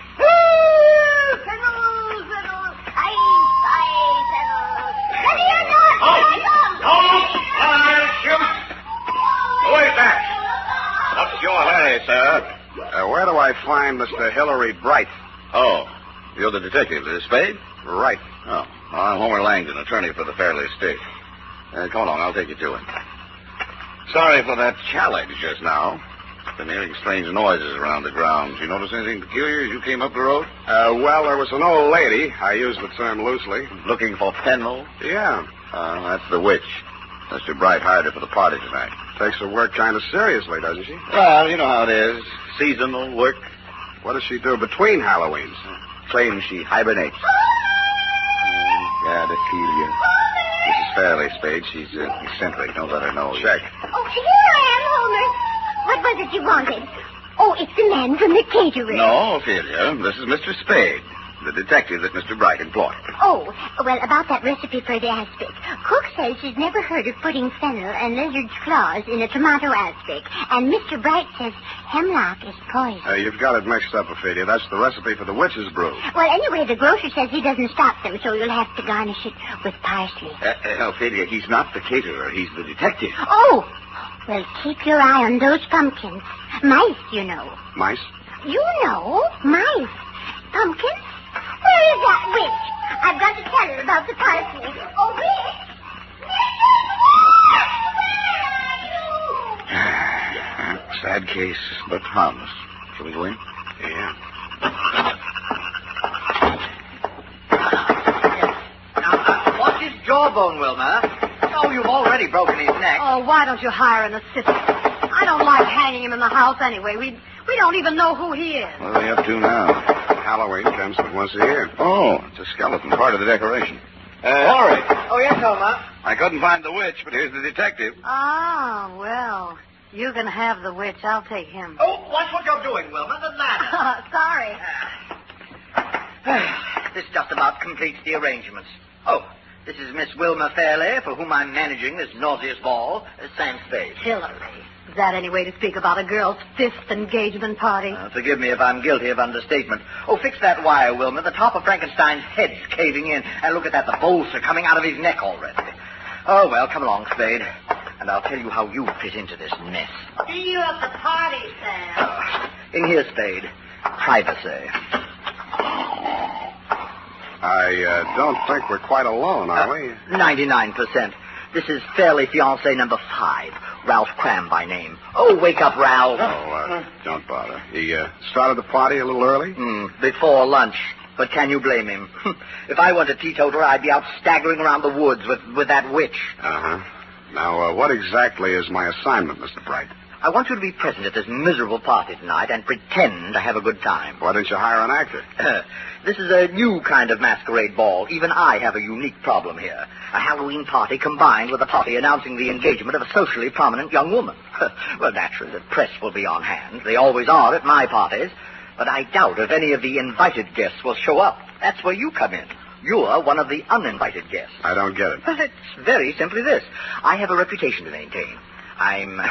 Fiddle, fiddle, aye, fiddle. Ready or not? Who is that? What's your hurry, sir? Where do I find Mr. Hillary Bright? Oh, you're the detective, Spade? Right. Oh, I'm Homer Langdon, attorney for the Fairley estate. Come along, I'll take you to him. Sorry for that challenge just now. Been hearing strange noises around the grounds. You notice anything peculiar as you came up the road? Well, there was an old lady. I use the term loosely. Looking for Fennel? Yeah. That's the witch. Mr. Bright hired her for the party tonight. Takes her work kind of seriously, doesn't she? Well, you know how it is. Seasonal work. What does she do between Halloweens? Claims she hibernates. God, Ophelia. Mrs. Fairley, Spade. She's eccentric. Don't let her know. Check. Oh, here I am, Homer. What was it you wanted? Oh, it's the man from the catering. No, Ophelia. This is Mr. Spade, the detective that Mr. Bright employed. Oh, well, about that recipe for the aspic. Cook says she's never heard of putting fennel and lizard's claws in a tomato aspic. And Mr. Bright says hemlock is poison. You've got it mixed up, Ophelia. That's the recipe for the witch's brew. Well, anyway, the grocer says he doesn't stock them, so you'll have to garnish it with parsley. Ophelia, he's not the caterer. He's the detective. Oh! Well, keep your eye on those pumpkins. Mice, you know. Mice? You know, mice. Pumpkins? Where is that witch? I've got to tell her about the parsley. Oh, witch! Sad case, but harmless. Shall we go in? Yeah. Now, watch his jawbone, Wilma. Oh, you've already broken his neck. Oh, why don't you hire an assistant? I don't like hanging him in the house anyway. We don't even know who he is. What are they up to now? Halloween comes but once a year. Oh, it's a skeleton, part of the decoration. Hillary. Oh, yes, Wilma. I couldn't find the witch, but here's the detective. Ah, well, you can have the witch. I'll take him. Oh, watch what you're doing, Wilma. The ladder. Sorry. This just about completes the arrangements. Oh, this is Miss Wilma Fairley, for whom I'm managing this nauseous ball. Sam Spade. Hillary. Is that any way to speak about a girl's fifth engagement party? Forgive me if I'm guilty of understatement. Oh, fix that wire, Wilma. The top of Frankenstein's head's caving in. And look at that. The bolts are coming out of his neck already. Oh, well, come along, Spade. And I'll tell you how you fit into this mess. See you at the party, Sam. In here, Spade. Privacy. I don't think we're quite alone, are we? 99%. This is Fairley fiancé number 5. Ralph Cram by name. Oh, wake up, Ralph. Don't bother. He started the party a little early? Before lunch. But can you blame him? If I weren't a teetotaler, I'd be out staggering around the woods with that witch. Uh-huh. Now, what exactly is my assignment, Mr. Bright? I want you to be present at this miserable party tonight and pretend to have a good time. Why didn't you hire an actor? This is a new kind of masquerade ball. Even I have a unique problem here. A Halloween party combined with a party announcing the engagement of a socially prominent young woman. Well, naturally, the press will be on hand. They always are at my parties. But I doubt if any of the invited guests will show up. That's where you come in. You're one of the uninvited guests. I don't get it. Well, it's very simply this. I have a reputation to maintain. I'm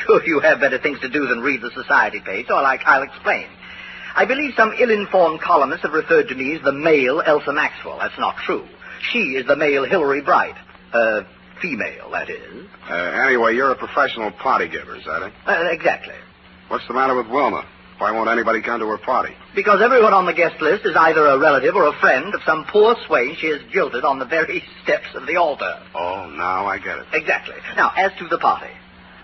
sure you have better things to do than read the society page, so I'll explain. I believe some ill-informed columnists have referred to me as the male Elsa Maxwell. That's not true. She is the male Hillary Bright. Female, that is. Anyway, you're a professional party giver, is that it? Exactly. What's the matter with Wilma? Why won't anybody come to her party? Because everyone on the guest list is either a relative or a friend of some poor swain she has jilted on the very steps of the altar. Oh, now I get it. Exactly. Now, as to the party.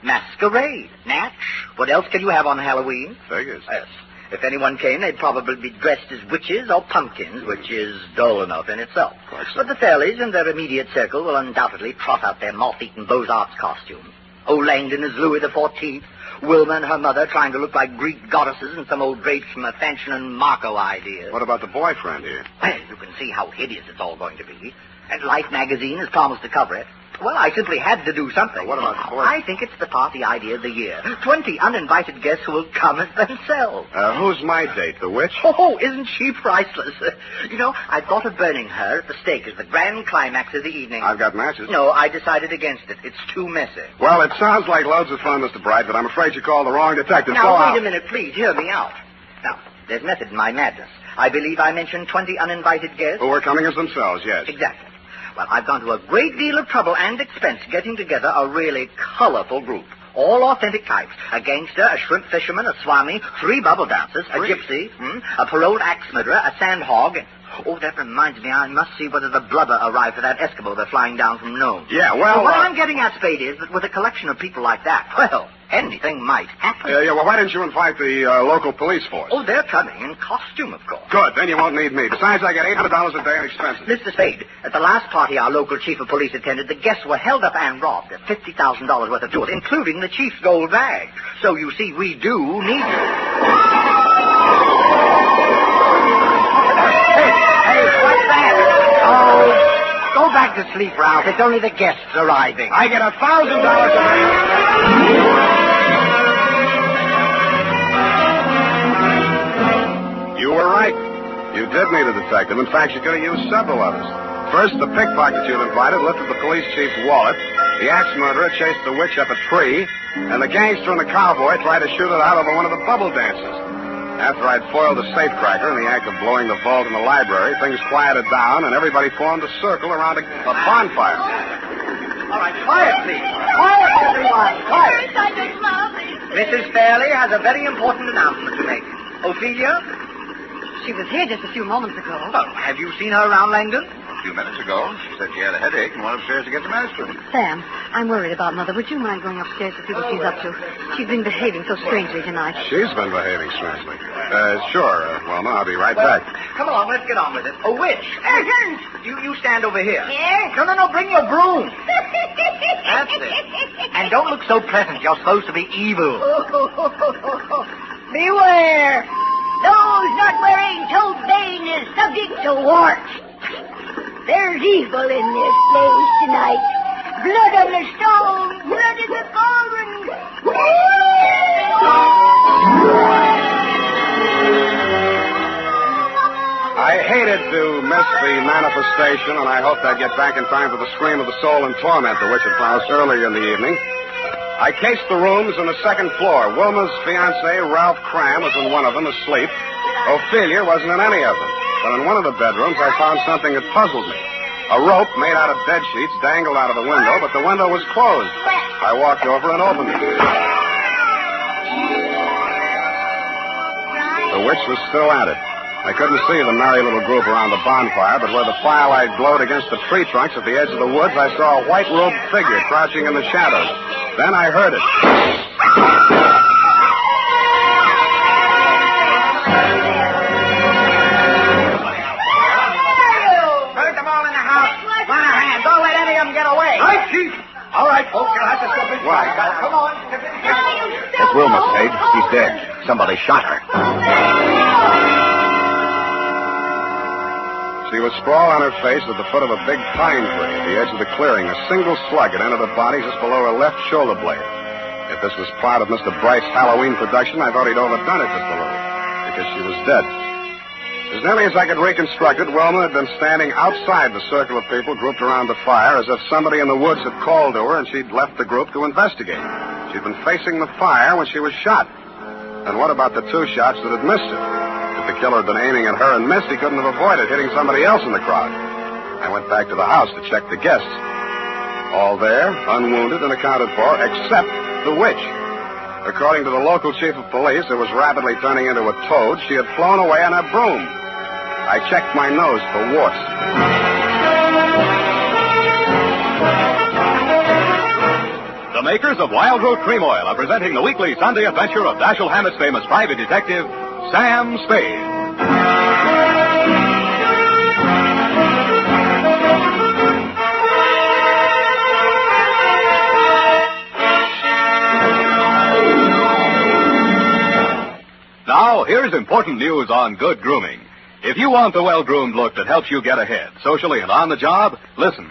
Masquerade. Natch. What else can you have on Halloween? Figures. Yes. If anyone came, they'd probably be dressed as witches or pumpkins, which is dull enough in itself. But the Fairleys and their immediate circle will undoubtedly trot out their moth-eaten Beaux-Arts costumes. Old Langdon is Louis XIV. Wilma and her mother trying to look like Greek goddesses and some old drapes from a Fanchon and Marco idea. What about the boyfriend here? Well, you can see how hideous it's all going to be. And Life magazine has promised to cover it. Well, I simply had to do something. What about the boyfriend? I think it's the party idea of the year. 20 uninvited guests who will come as themselves. Who's my date, the witch? Oh, isn't she priceless? You know, I thought of burning her at the stake as the grand climax of the evening. I've got matches. No, I decided against it. It's too messy. Well, it sounds like loads of fun, Mr. Bright, but I'm afraid you called the wrong detective. Now, wait a minute, please. Hear me out. Now, there's method in my madness. I believe I mentioned 20 uninvited guests. Who are coming as themselves, yes. Exactly. Well, I've gone to a great deal of trouble and expense getting together a really colorful group. All authentic types. A gangster, a shrimp fisherman, a swami, 3 bubble dancers, a gypsy, a paroled axe murderer, a sandhog. Oh, that reminds me, I must see whether the blubber arrived for that escapade they're flying down from Nome. Yeah, well... What I'm getting at, Spade, is that with a collection of people like that, well, anything might happen. Well, why didn't you invite the local police force? Oh, they're coming in costume, of course. Good, then you won't need me. Besides, I get $800 a day in expenses. Mr. Spade, at the last party our local chief of police attended, the guests were held up and robbed of $50,000 worth of jewels, including the chief's gold bag. So, you see, we do need you. What's that? Oh, go back to sleep, Ralph. It's only the guests arriving. I get $1,000 a day. You were right. You did need a detective. In fact, you could have used several others. First, the pickpocket you'd invited lifted the police chief's wallet. The axe murderer chased the witch up a tree. And the gangster and the cowboy tried to shoot it out over one of the bubble dances. After I'd foiled the safecracker in the act of blowing the vault in the library, things quieted down, and everybody formed a circle around a bonfire. All right, quiet, please. Quiet, everyone. Quiet. Mrs. Fairley has a very important announcement to make. Ophelia? She was here just a few moments ago. Oh, have you seen her around Langdon? A few minutes ago. She said she had a headache and went upstairs to get some aspirin. Sam, I'm worried about Mother. Would you mind going upstairs to see what she's up to? She's been behaving so strangely tonight. She's been behaving strangely. Sure, Wilma. I'll be right back. Come along, let's get on with it. A witch. Urgent. You stand over here. Here? No, bring your broom. That's it. And don't look so pleasant. You're supposed to be evil. Beware. Those not wearing toad bane is subject to warts. There's evil in this place tonight. Blood on the stone, blood in the cauldron. I hated to miss the manifestation, and I hoped I'd get back in time for the scream of the soul in torment, the which had found us earlier in the evening. I cased the rooms on the second floor. Wilma's fiancé, Ralph Cram, was in one of them, asleep. Ophelia wasn't in any of them. But in one of the bedrooms, I found something that puzzled me. A rope made out of bed sheets dangled out of the window, but the window was closed. I walked over and opened it. The witch was still at it. I couldn't see the merry little group around the bonfire, but where the firelight glowed against the tree trunks at the edge of the woods, I saw a white-robed figure crouching in the shadows. Then I heard it. Put them all in the house. Run a hand. Don't let any of them get away. Right, Chief. All right, folks, you'll have to step inside. Now, come on. It's Wilma, Spade. She's dead. Somebody shot her. She was sprawled on her face at the foot of a big pine tree at the edge of the clearing. A single slug had entered her body just below her left shoulder blade. If this was part of Mr. Bright's Halloween production, I thought he'd overdone it just a little, because she was dead. As nearly as I could reconstruct it, Wilma had been standing outside the circle of people grouped around the fire, as if somebody in the woods had called to her and she'd left the group to investigate. She'd been facing the fire when she was shot. And what about the two shots that had missed her? If the killer had been aiming at her and missed, he couldn't have avoided hitting somebody else in the crowd. I went back to the house to check the guests. All there, unwounded and accounted for, except the witch. According to the local chief of police, who was rapidly turning into a toad, she had flown away on her broom. I checked my nose for warts. The makers of Wild Root Cream Oil are presenting the weekly Sunday adventure of Dashiell Hammett's famous private detective, Sam Spade. Now, here's important news on good grooming. If you want the well-groomed look that helps you get ahead, socially and on the job, listen.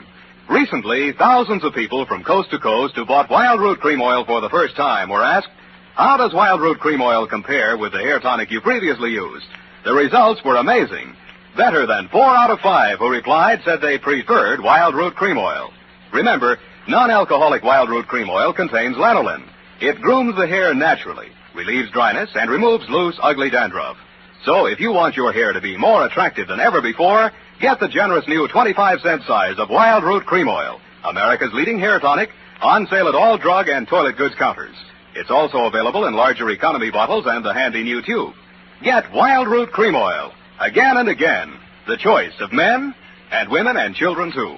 Recently, thousands of people from coast to coast who bought Wild Root Cream Oil for the first time were asked, how does Wild Root Cream Oil compare with the hair tonic you previously used? The results were amazing. Better than 4 out of 5 who replied said they preferred Wild Root Cream Oil. Remember, non-alcoholic Wild Root Cream Oil contains lanolin. It grooms the hair naturally, relieves dryness, and removes loose, ugly dandruff. So if you want your hair to be more attractive than ever before, get the generous new 25-cent size of Wild Root Cream Oil, America's leading hair tonic, on sale at all drug and toilet goods counters. It's also available in larger economy bottles and the handy new tube. Get Wild Root Cream Oil, again and again, the choice of men and women and children, too.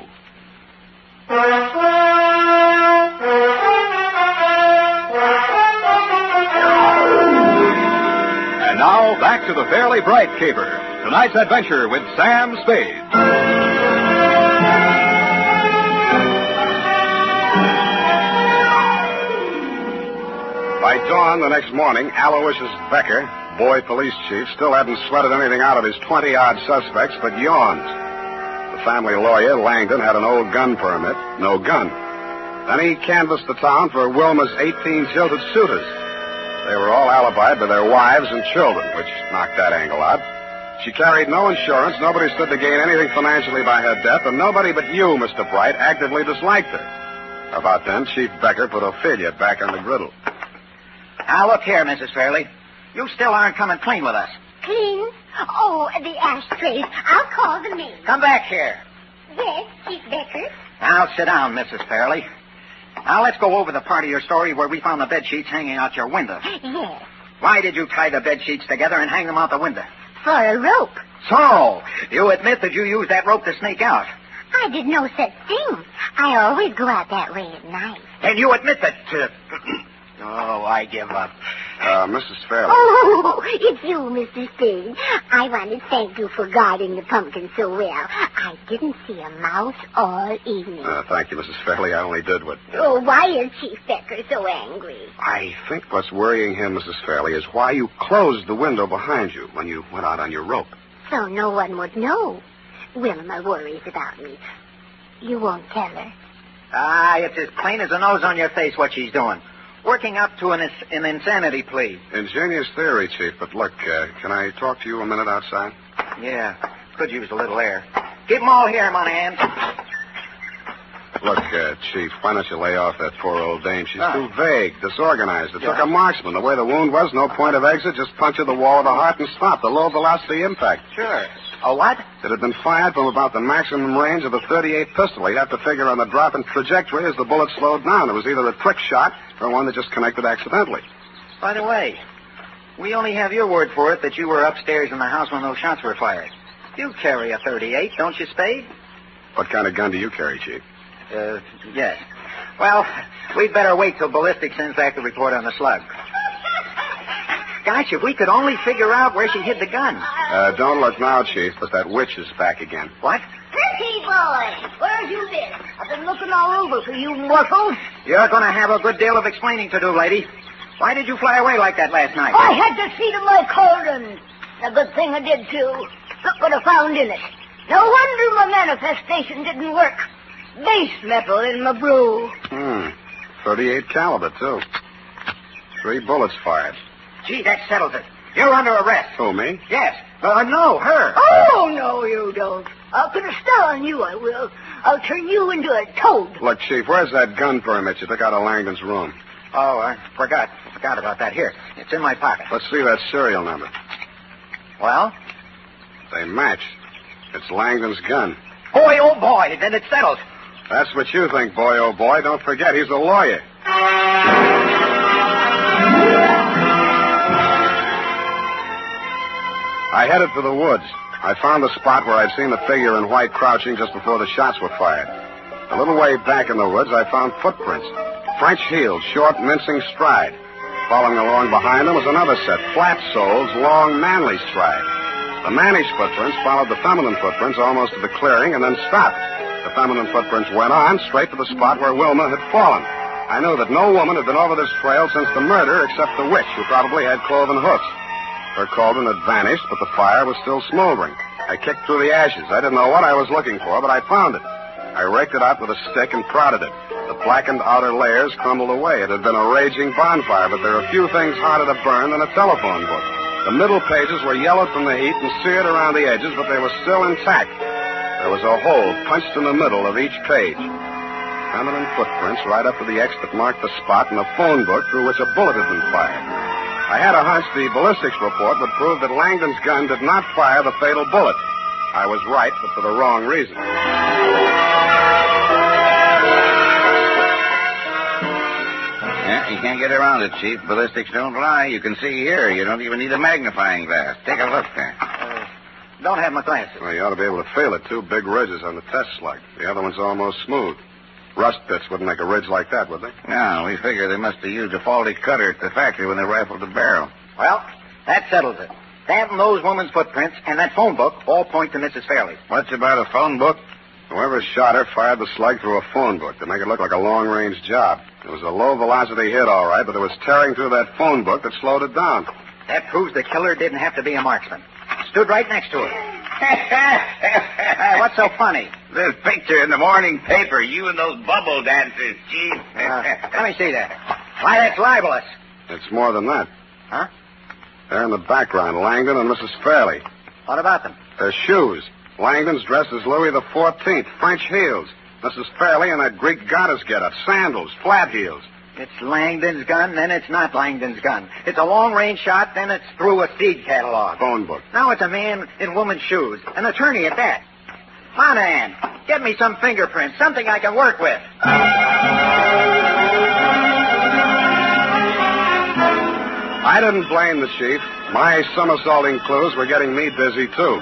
And now, back to the Fairly Bright Caper. Tonight's adventure with Sam Spade. By dawn the next morning, Aloysius Becker, boy police chief, still hadn't sweated anything out of his 20-odd suspects, but yawned. The family lawyer, Langdon, had an old gun permit, no gun. Then he canvassed the town for Wilma's 18 jilted suitors. They were all alibied by their wives and children, which knocked that angle out. She carried no insurance, nobody stood to gain anything financially by her death, and nobody but you, Mr. Bright, actively disliked her. About then, Chief Becker put Ophelia back on the griddle. Now, look here, Mrs. Fairley. You still aren't coming clean with us. Clean? Oh, the ashtrays. I'll call the maid. Come back here. Yes, Chief Becker. Now, sit down, Mrs. Fairley. Now, let's go over the part of your story where we found the bed sheets hanging out your window. Yes. Why did you tie the bed sheets together and hang them out the window? For a rope. So, you admit that you used that rope to sneak out. I did no such thing. I always go out that way at night. And you admit that... Oh, I give up. Mrs. Fairley. Oh, it's you, Mr. Spade. I want to thank you for guarding the pumpkin so well. I didn't see a mouse all evening. Thank you, Mrs. Fairley. I only did what... Oh, why is Chief Becker so angry? I think what's worrying him, Mrs. Fairley, is why you closed the window behind you when you went out on your rope. So no one would know. Wilma worries about me. You won't tell her? Ah, it's as plain as a nose on your face what she's doing. Working up to an insanity plea. Ingenious theory, Chief, but look, can I talk to you a minute outside? Yeah, could use a little air. Keep them all here, Monahan. Look, Chief, why don't you lay off that poor old dame? She's too vague, disorganized. It took a marksman. The way the wound was, no point of exit, just puncture the wall of the heart and stop. The low velocity impact. Sure. A what? It had been fired from about the maximum range of the .38 pistol. You'd have to figure on the drop in trajectory as the bullet slowed down. It was either a trick shot or one that just connected accidentally. By the way, we only have your word for it that you were upstairs in the house when those shots were fired. You carry a .38, don't you, Spade? What kind of gun do you carry, Chief? Yes. Well, we'd better wait till ballistics sends back the report on the slug. Gosh, if we could only figure out where she hid the gun. Don't look now, Chief, but that witch is back again. What? Pretty boy, where have you been? I've been looking all over for you mortals. You're going to have a good deal of explaining to do, lady. Why did you fly away like that last night? I had to see to my cauldron. A good thing I did, too. Look what I found in it. No wonder my manifestation didn't work. Base metal in my brew. 38 caliber, too. 3 bullets fired. Gee, that settles it. You're under arrest. Who, me? Yes. No, her. Oh, no, you don't. I'll put a star on you, I will. I'll turn you into a toad. Look, Chief, where's that gun permit you took out of Langdon's room? Oh, I forgot about that. Here, it's in my pocket. Let's see that serial number. Well? They match. It's Langdon's gun. Boy, oh boy, then it's settled. That's what you think, boy, oh boy. Don't forget, he's a lawyer. I headed for the woods. I found the spot where I'd seen the figure in white crouching just before the shots were fired. A little way back in the woods, I found footprints. French heels, short, mincing stride. Following along behind them was another set, flat soles, long, manly stride. The mannish footprints followed the feminine footprints almost to the clearing and then stopped. The feminine footprints went on straight to the spot where Wilma had fallen. I knew that no woman had been over this trail since the murder except the witch, who probably had cloven hoofs. Her cauldron had vanished, but the fire was still smoldering. I kicked through the ashes. I didn't know what I was looking for, but I found it. I raked it out with a stick and prodded it. The blackened outer layers crumbled away. It had been a raging bonfire, but there are few things harder to burn than a telephone book. The middle pages were yellowed from the heat and seared around the edges, but they were still intact. There was a hole punched in the middle of each page. Feminine footprints right up to the X that marked the spot in the phone book through which a bullet had been fired. I had a hunch the ballistics report would prove that Langdon's gun did not fire the fatal bullet. I was right, but for the wrong reason. Yeah, you can't get around it, Chief. Ballistics don't lie. You can see here. You don't even need a magnifying glass. Take a look there. Don't have my glasses. Well, you ought to be able to feel it. 2 big ridges on the test slug. The other one's almost smooth. Rust pits wouldn't make a ridge like that, would they? No, we figure they must have used a faulty cutter at the factory when they rifled the barrel. Well, that settles it. That and those women's footprints and that phone book all point to Mrs. Fairley. What's about a phone book? Whoever shot her fired the slug through a phone book to make it look like a long-range job. It was a low-velocity hit, all right, but it was tearing through that phone book that slowed it down. That proves the killer didn't have to be a marksman. Stood right next to her. What's so funny? This picture in the morning paper, you and those bubble dancers, Chief. Let me see that. Why, that's libelous. It's more than that. Huh? There in the background, Langdon and Mrs. Fairley. What about them? Their shoes. Langdon's dressed as Louis XIV, French heels. Mrs. Fairley in that Greek goddess getup, sandals, flat heels. It's Langdon's gun, then it's not Langdon's gun. It's a long-range shot, then it's through a seed catalog. Phone book. Now it's a man in woman's shoes. An attorney at that. Monahan, get me some fingerprints, something I can work with. I didn't blame the chief. My somersaulting clues were getting me busy, too.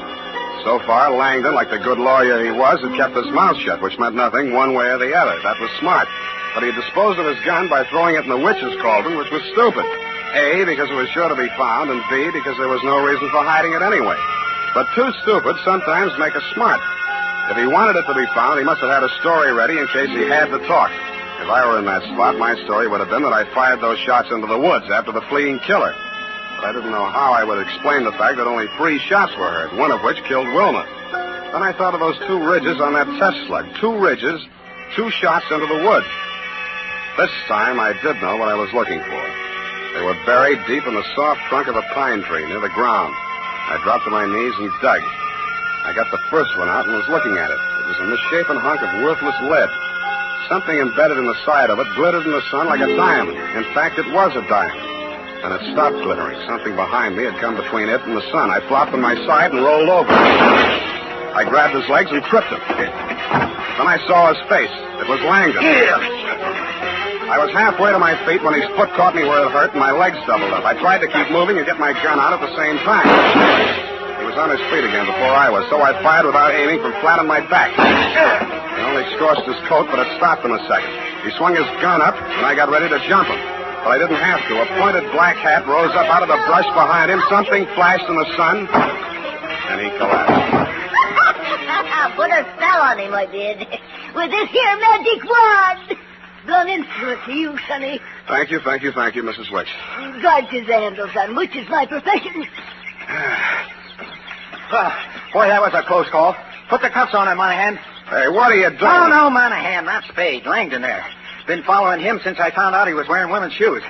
So far, Langdon, like the good lawyer he was, had kept his mouth shut, which meant nothing one way or the other. That was smart. But he disposed of his gun by throwing it in the witch's cauldron, which was stupid. A, because it was sure to be found, and B, because there was no reason for hiding it anyway. But two stupid sometimes make us smart. If he wanted it to be found, he must have had a story ready in case he had to talk. If I were in that spot, my story would have been that I fired those shots into the woods after the fleeing killer. But I didn't know how I would explain the fact that only 3 shots were heard, one of which killed Wilma. Then I thought of those 2 ridges on that test slug. 2 ridges, 2 shots into the woods. This time I did know what I was looking for. They were buried deep in the soft trunk of a pine tree near the ground. I dropped to my knees and dug. I got the first one out and was looking at it. It was a misshapen hunk of worthless lead. Something embedded in the side of it glittered in the sun like a diamond. In fact, it was a diamond. And it stopped glittering. Something behind me had come between it and the sun. I flopped on my side and rolled over. I grabbed his legs and tripped him. Then I saw his face. It was Langdon. I was halfway to my feet when his foot caught me where it hurt and my legs doubled up. I tried to keep moving and get my gun out at the same time. He was on his feet again before I was, so I fired without aiming from flat on my back. He only scorched his coat, but it stopped in a second. He swung his gun up, and I got ready to jump him. But I didn't have to. A pointed black hat rose up out of the brush behind him. Something flashed in the sun, and he collapsed. Put a spell on him, I did. With this here magic wand. Done instrument to you, sonny. Thank you, Mrs. Wicks. God is the handle, son, which is my profession. Boy, that was a close call. Put the cuffs on him, Monahan. Hey, what are you doing? Oh, no, Monahan, not Spade. Langdon there. Been following him since I found out he was wearing women's shoes.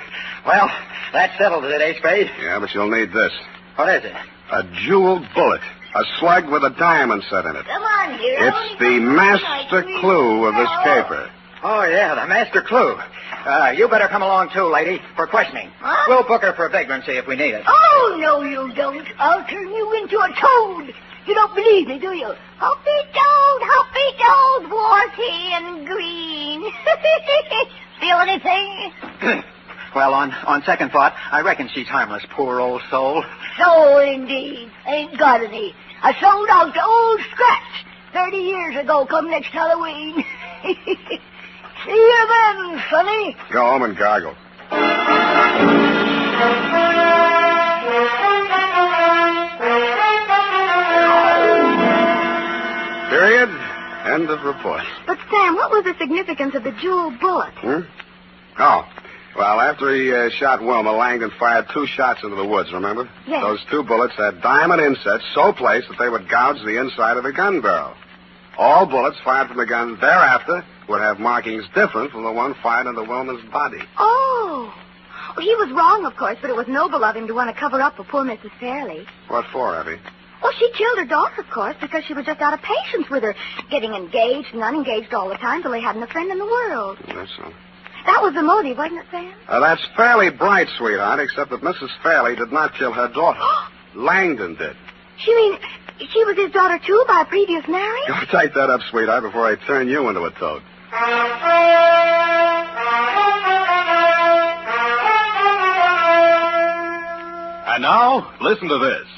Well, that settled it, eh, Spade? Yeah, but you'll need this. What is it? A jeweled bullet. A slug with a diamond set in it. Come on, here. It's the master clue of this caper. Oh, yeah, the master clue. You better come along, too, lady, for questioning. Huh? We'll book her for vagrancy if we need it. Oh, no, you don't. I'll turn you into a toad. You don't believe me, do you? Hoppy toad, warty and green. Feel anything? Well, on second thought, I reckon she's harmless, poor old soul. Soul, indeed. Ain't got any. I sold out to old Scratch 30 years ago come next Halloween. See you then, sonny. Go home and gargle. Period. End of report. But, Sam, what was the significance of the jeweled bullet? Oh. Well, after he shot Wilma, Langdon fired 2 shots into the woods, remember? Yes. Those 2 bullets had diamond insets so placed that they would gouge the inside of the gun barrel. All bullets fired from the gun thereafter would have markings different from the one fired into Wilma's body. Oh. Well, he was wrong, of course, but it was noble of him to want to cover up for poor Mrs. Fairley. What for, Effie? Well, she killed her daughter, of course, because she was just out of patience with her, getting engaged and unengaged all the time till they hadn't a friend in the world. That's so. That was the motive, wasn't it, Sam? That's fairly bright, sweetheart, except that Mrs. Fairley did not kill her daughter. Langdon did. You mean she was his daughter, too, by a previous marriage? Go tight that up, sweetheart, before I turn you into a toad. And now, listen to this.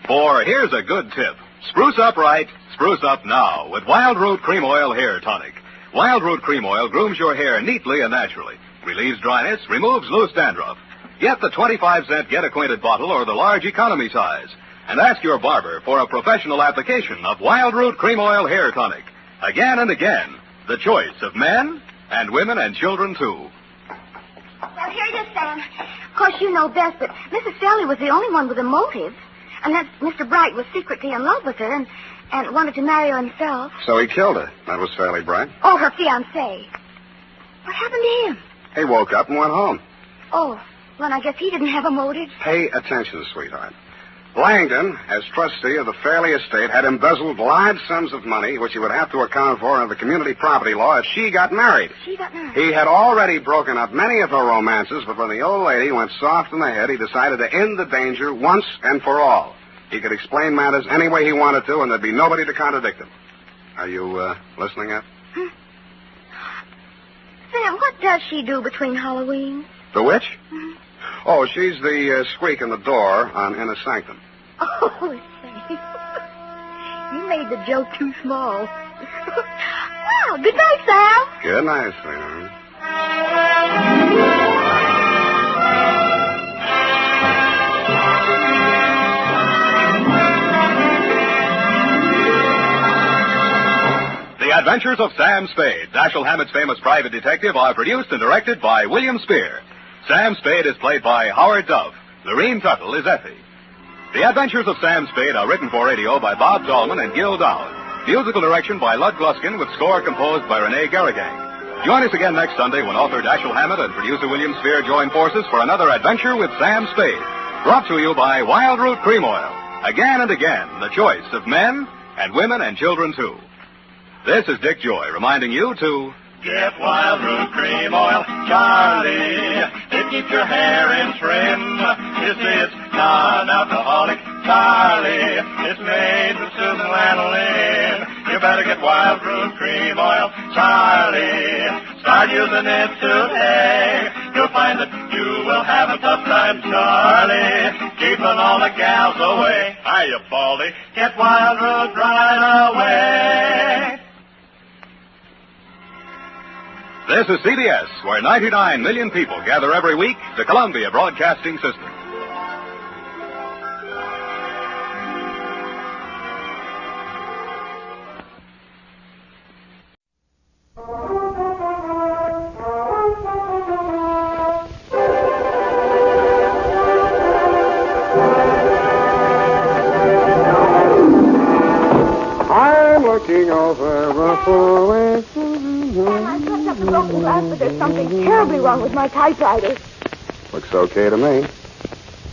For here's a good tip. Spruce up right, spruce up now with Wild Root Cream Oil Hair Tonic. Wild Root Cream Oil grooms your hair neatly and naturally, relieves dryness, removes loose dandruff. Get the 25-cent get-acquainted bottle or the large economy size. And ask your barber for a professional application of Wild Root Cream Oil Hair Tonic. Again and again, the choice of men and women and children, too. Well, here it is, Sam. Of course, you know best, but Mrs. Fairley was the only one with a motive. And that Mr. Bright was secretly in love with her and wanted to marry her himself. So he killed her. That was fairly bright. Oh, her fiancé. What happened to him? He woke up and went home. Oh, well, I guess he didn't have a motive. Pay attention, sweetheart. Langdon, as trustee of the Fairley estate, had embezzled large sums of money, which he would have to account for under the community property law if she got married. She got married? He had already broken up many of her romances, but when the old lady went soft in the head, he decided to end the danger once and for all. He could explain matters any way he wanted to, and there'd be nobody to contradict him. Are you listening, Ed? Sam, what does she do between Halloween? The witch? Mm-hmm. Oh, she's the squeak in the door on Inner Sanctum. Oh, Sam. You made the joke too small. Well, good night, Sam. Good night, sweetheart. The Adventures of Sam Spade, Dashiell Hammett's famous private detective, are produced and directed by William Spier. Sam Spade is played by Howard Duff. Lurene Tuttle is Effie. The Adventures of Sam Spade are written for radio by Bob Tallman and Gil Dowd. Musical direction by Lud Gluskin with score composed by Renee Garrigang. Join us again next Sunday when author Dashiell Hammett and producer William Spier join forces for another adventure with Sam Spade. Brought to you by Wild Root Cream Oil. Again and again, the choice of men and women and children, too. This is Dick Joy reminding you to... Get Wild Root Cream Oil, Charlie. It keeps your hair in trim. You see, it's non-alcoholic, Charlie. It's made with soothing lanolin. You better get Wild Root Cream Oil, Charlie. Start using it today. You'll find that you will have a tough time, Charlie. Keeping all the gals away. Hiya, Baldy. Get Wild Root right away. This is CBS, where 99 million people gather every week, the Columbia Broadcasting System. I'm looking over a four-way... I touched up the broken glass, but there's something terribly wrong with my typewriter. Looks okay to me.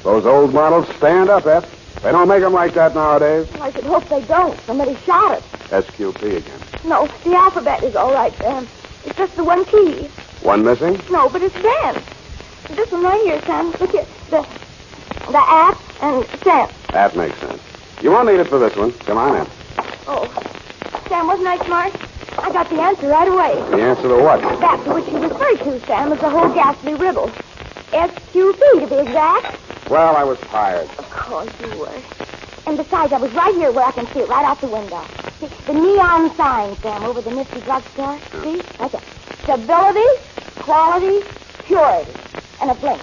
Those old models stand up, Eph. They don't make them like that nowadays. Well, I should hope they don't. Somebody shot it. SQP again. No, the alphabet is all right, Sam. It's just the one key. One missing? No, but it's bent. This one right here, Sam. Look at the at and Sam. That makes sense. You won't need it for this one. Come on in. Oh, Sam, wasn't I smart? I got the answer right away. The answer to what? That to which you referred to, Sam, is the whole ghastly riddle. SQP, to be exact. Well, I was tired. Of course you were. And besides, I was right here where I can see it right out the window. See, the neon sign, Sam, over the nifty drugstore. See? That's it. Stability, quality, purity. And a blink.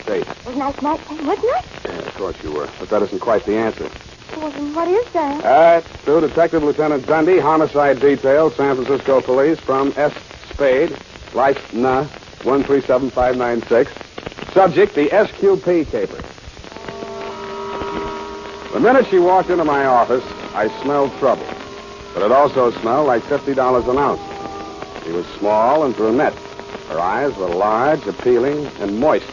Safe. Wasn't I smart, Sam? Wasn't I? Yeah, of course you were. But that isn't quite the answer. Well, then what is that? To Detective Lieutenant Dundee, Homicide Detail, San Francisco Police, from S. Spade, Life Na, 137596. Subject, the SQP caper. The minute she walked into my office, I smelled trouble. But it also smelled like $50 an ounce. She was small and brunette. Her eyes were large, appealing, and moist.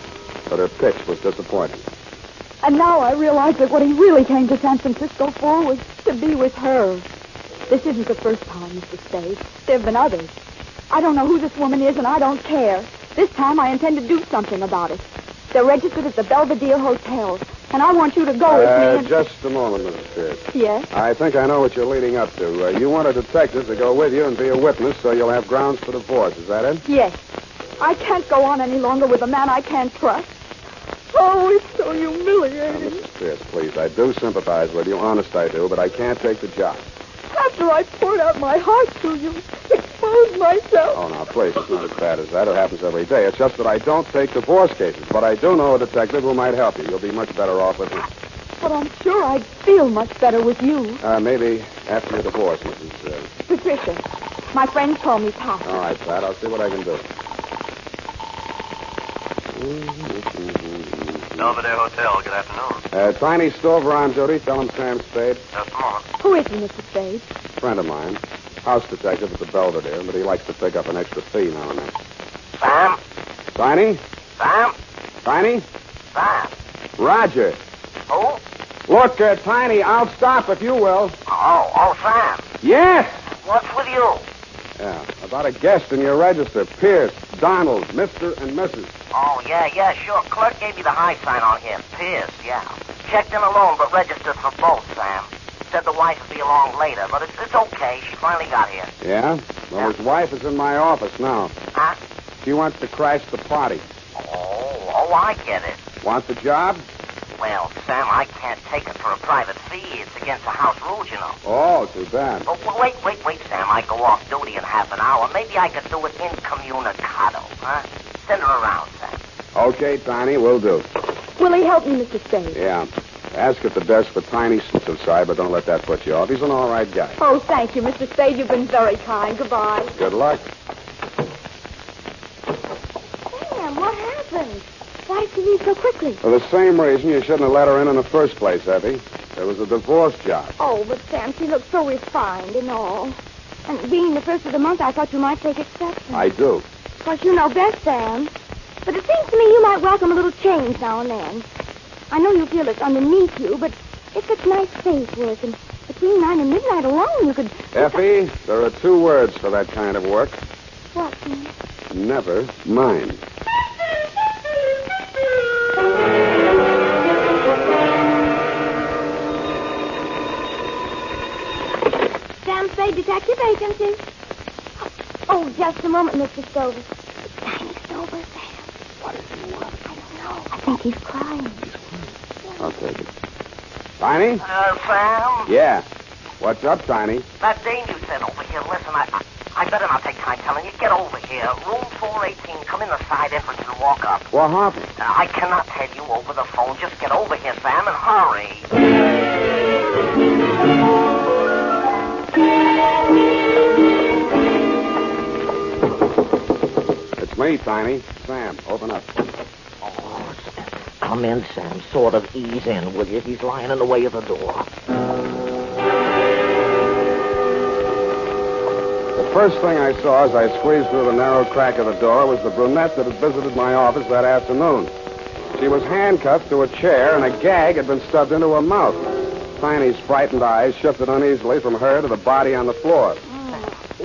But her pitch was disappointing. And now I realize that what he really came to San Francisco for was to be with her. This isn't the first time, Mr. Spade. There have been others. I don't know who this woman is, and I don't care. This time I intend to do something about it. They're registered at the Belvedere Hotel, and I want you to go with me. And... Just a moment, Mrs. Pierce. Yes? I think I know what you're leading up to. You want a detective to go with you and be a witness so you'll have grounds for divorce. Is that it? Yes. I can't go on any longer with a man I can't trust. Oh, it's so humiliating. Now, Mrs. Pierce, please, I do sympathize with you. Honest, I do, but I can't take the job. After I poured out my heart to you, exposed myself. Oh, now, please, it's not as bad as that. It happens every day. It's just that I don't take divorce cases. But I do know a detective who might help you. You'll be much better off with him. But I'm sure I'd feel much better with you. Maybe after your divorce, Mrs. Patricia. My friends call me Pat. All right, Pat. I'll see what I can do. Belvedere Hotel, good afternoon. Tiny Stover on duty. Tell him Sam Spade. Just a moment. Who is he, Mr. Spade? Friend of mine. House detective at the Belvedere, but he likes to pick up an extra fee now and then. Sam? Tiny? Sam? Tiny? Sam? Roger. Who? Look, Tiny, I'll stop if you will. Oh, Sam. Yes! What's with you? Yeah, about a guest in your register. Pierce, Donald, Mr. and Mrs. Oh, yeah, sure. Clerk gave me the high sign on him. Pierce, yeah. Checked in alone, but registered for both, Sam. Said the wife would be along later, but it's okay. She finally got here. Yeah? Well, his wife is in my office now. Huh? She wants to crash the party. Oh, I get it. Want the job? Well, Sam, I can't take it for a private fee. It's against the house rules, you know. Oh, too bad. Oh, wait, Sam. I go off duty in half an hour. Maybe I could do it incommunicado, huh? Send her around, Sam. Okay, Tiny, will do. Will he help me, Mr. Spade? Yeah. Ask at the desk for Tiny side, but don't let that put you off. He's an all right guy. Oh, thank you, Mr. Spade. You've been very kind. Goodbye. Good luck. Sam, what happened? Why did you leave so quickly? For the same reason you shouldn't have let her in the first place, Effie. There was a divorce job. Oh, but Sam, she looked so refined and all. And being the first of the month, I thought you might take exception. I do. Of course, you know best, Sam. But it seems to me you might welcome a little change now and then. I know you feel it's underneath you, but it's such nice face work, and between 9 and midnight alone, you could... Effie, there are 2 words for that kind of work. What, Sam? Never mind. Sam Spade Detective Agency. Oh, just a moment, Mr. Stover. Tiny Stover, Sam. What does he want? I don't know. I think he's crying. I'll take it. Tiny? Sam? Yeah. What's up, Tiny? That dame you sent over here, listen, I better not take time telling you. Get over here. Room 418. Come in the side entrance and walk up. What happened? I cannot tell you over the phone. Just get over here, Sam, and hurry. It's me, Tiny. Sam, open up. Oh, come in, Sam. Sort of ease in, will you? He's lying in the way of the door. The first thing I saw as I squeezed through the narrow crack of the door was the brunette that had visited my office that afternoon. She was handcuffed to a chair, and a gag had been stuffed into her mouth. Tiny's frightened eyes shifted uneasily from her to the body on the floor.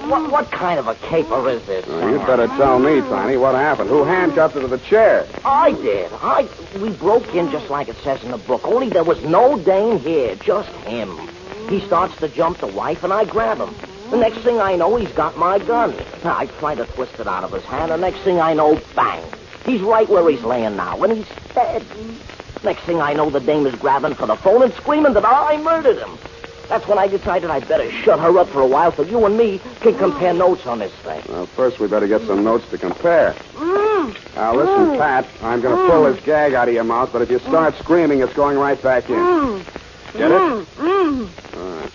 What kind of a caper is this? You better tell me, Tiny, what happened. Who handcuffed her to the chair? I did. We broke in just like it says in the book, only there was no dame here, just him. He starts to jump the wife, and I grab him. The next thing I know, he's got my gun. I try to twist it out of his hand. The next thing I know, bang. He's right where he's laying now, and he's dead. Next thing I know, the dame is grabbing for the phone and screaming that I murdered him. That's when I decided I'd better shut her up for a while so you and me can compare notes on this thing. Well, first we better get some notes to compare. Now, listen, Pat, I'm going to pull this gag out of your mouth, but if you start screaming, it's going right back in. Get it? All right.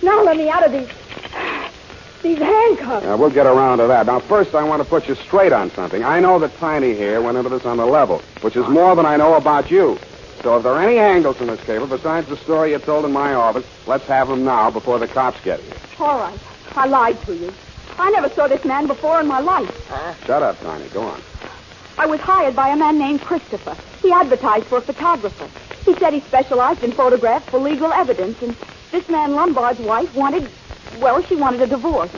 Now let me out of these handcuffs. We'll get around to that. Now, first, I want to put you straight on something. I know that Tiny here went into this on the level, which is more than I know about you. So if there are any angles in this caper besides the story you told in my office, let's have them now before the cops get here. All right. I lied to you. I never saw this man before in my life. Shut up, Tiny. Go on. I was hired by a man named Christopher. He advertised for a photographer. He said he specialized in photographs for legal evidence, and this man Lombard's wife she wanted a divorce.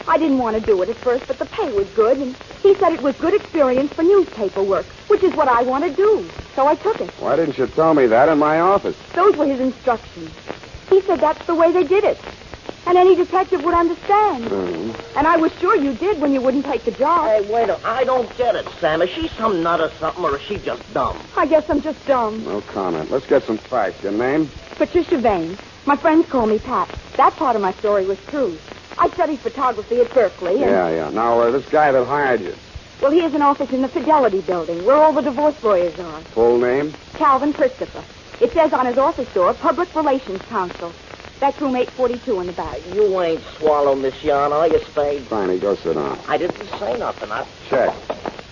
I didn't want to do it at first, but the pay was good, and he said it was good experience for newspaper work, which is what I want to do. So I took it. Why didn't you tell me that in my office? Those were his instructions. He said that's the way they did it, and any detective would understand. And I was sure you did when you wouldn't take the job. Hey, wait a minute. I don't get it, Sam. Is she some nut or something, or is she just dumb? I guess I'm just dumb. No comment. Let's get some facts. Your name? Patricia Vane. My friends call me Pat. That part of my story was true. I studied photography at Berkeley. And... Yeah. Now, this guy that hired you. Well, he has an office in the Fidelity Building, where all the divorce lawyers are. Full name? Calvin Christopher. It says on his office door, Public Relations Counsel. That's room 842 in the back. You ain't swallowed this yarn, are you, Spade? Tiny, go sit down. I didn't say nothing. Check.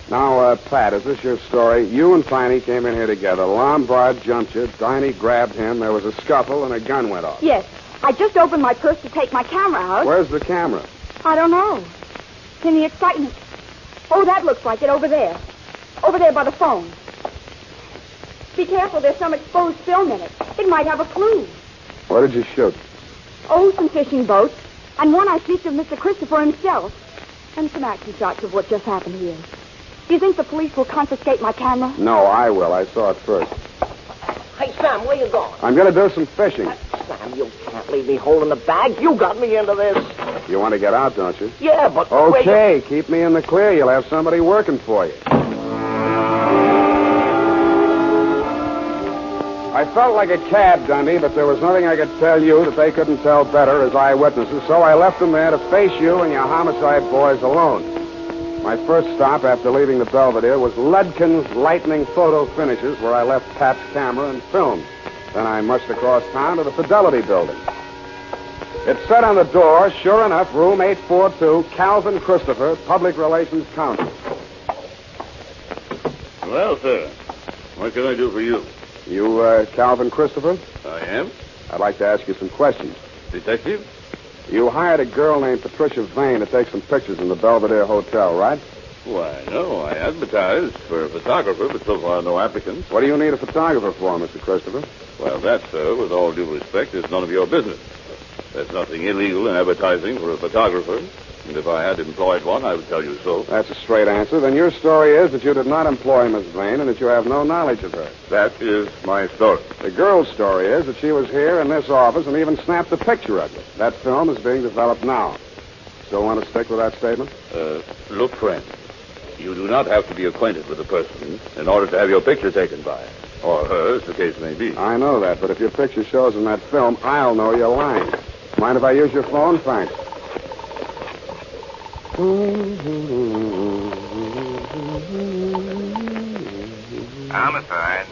Now, Pat, is this your story? You and Tiny came in here together. Lombard jumped you. Tiny grabbed him. There was a scuffle, and a gun went off. Yes. I just opened my purse to take my camera out. Where's the camera? I don't know. In the excitement. Oh, that looks like it over there. Over there by the phone. Be careful, there's some exposed film in it. It might have a clue. What did you shoot? Oh, some fishing boats. And one I sneaked of Mr. Christopher himself. And some action shots of what just happened here. Do you think the police will confiscate my camera? No, I will. I saw it first. Hey, Sam, where you going? I'm going to do some fishing. Sam, you can't leave me holding the bag. You got me into this. You want to get out, don't you? Yeah, but... Okay, keep me in the clear. You'll have somebody working for you. I felt like a cad, Dundee, but there was nothing I could tell you that they couldn't tell better as eyewitnesses, so I left them there to face you and your homicide boys alone. My first stop after leaving the Belvedere was Ludkin's Lightning Photo Finishes, where I left Pat's camera and film. Then I mushed across town to the Fidelity Building. It said on the door, sure enough, room 842, Calvin Christopher, Public Relations Counsel. Well, sir, what can I do for you? You, Calvin Christopher? I am. I'd like to ask you some questions. Detective? You hired a girl named Patricia Vane to take some pictures in the Belvedere Hotel, right? Why, no. I advertised for a photographer, but so far no applicants. What do you need a photographer for, Mr. Christopher? Well, that, sir, with all due respect, is none of your business. There's nothing illegal in advertising for a photographer. And if I had employed one, I would tell you so. That's a straight answer. Then your story is that you did not employ Miss Vane and that you have no knowledge of her. That is my story. The girl's story is that she was here in this office and even snapped a picture of you. That film is being developed now. Still want to stick with that statement? Look, friend, you do not have to be acquainted with a person in order to have your picture taken by her. Or her, as the case may be. I know that, but if your picture shows in that film, I'll know you're lying. Mind if I use your phone? Thanks. Mr. Hyde.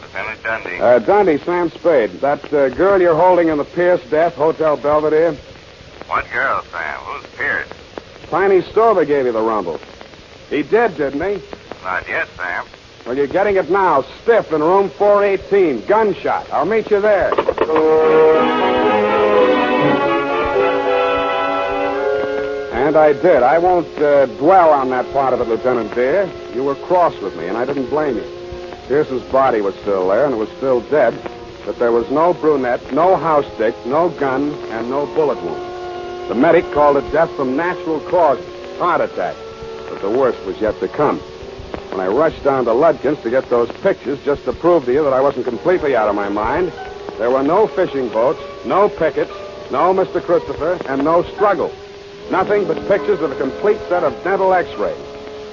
Lieutenant Dundee. Dundee, Sam Spade. That girl you're holding in the Pierce death, Hotel Belvedere? What girl, Sam? Who's Pierce? Tiny Stover gave you the rumble. He did, didn't he? Not yet, Sam. Well, you're getting it now, stiff in room 418. Gunshot. I'll meet you there. And I did. I won't dwell on that part of it, Lieutenant dear. You were cross with me, and I didn't blame you. Pearson's body was still there, and it was still dead, but there was no brunette, no house stick, no gun, and no bullet wound. The medic called it death from natural causes, heart attack, but the worst was yet to come. When I rushed down to Ludkin's to get those pictures, just to prove to you that I wasn't completely out of my mind, there were no fishing boats, no pickets, no Mr. Christopher, and no struggle. Nothing but pictures of a complete set of dental x-rays.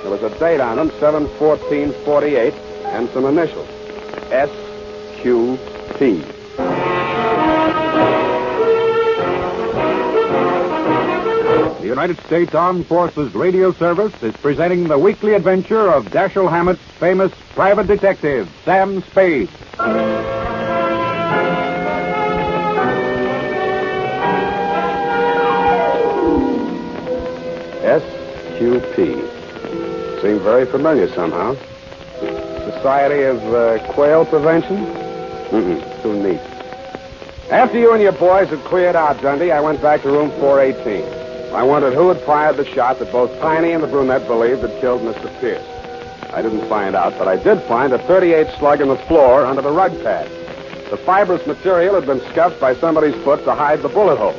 There was a date on them, 7/14/48, and some initials. SQT. The United States Armed Forces Radio Service is presenting the weekly adventure of Dashiell Hammett's famous private detective, Sam Spade. SQP. Seemed very familiar somehow. Society of Quail Prevention? Too neat. After you and your boys had cleared out, Dundee, I went back to room 418. I wondered who had fired the shot that both Tiny and the brunette believed had killed Mr. Pierce. I didn't find out, but I did find a .38 slug in the floor under the rug pad. The fibrous material had been scuffed by somebody's foot to hide the bullet hole.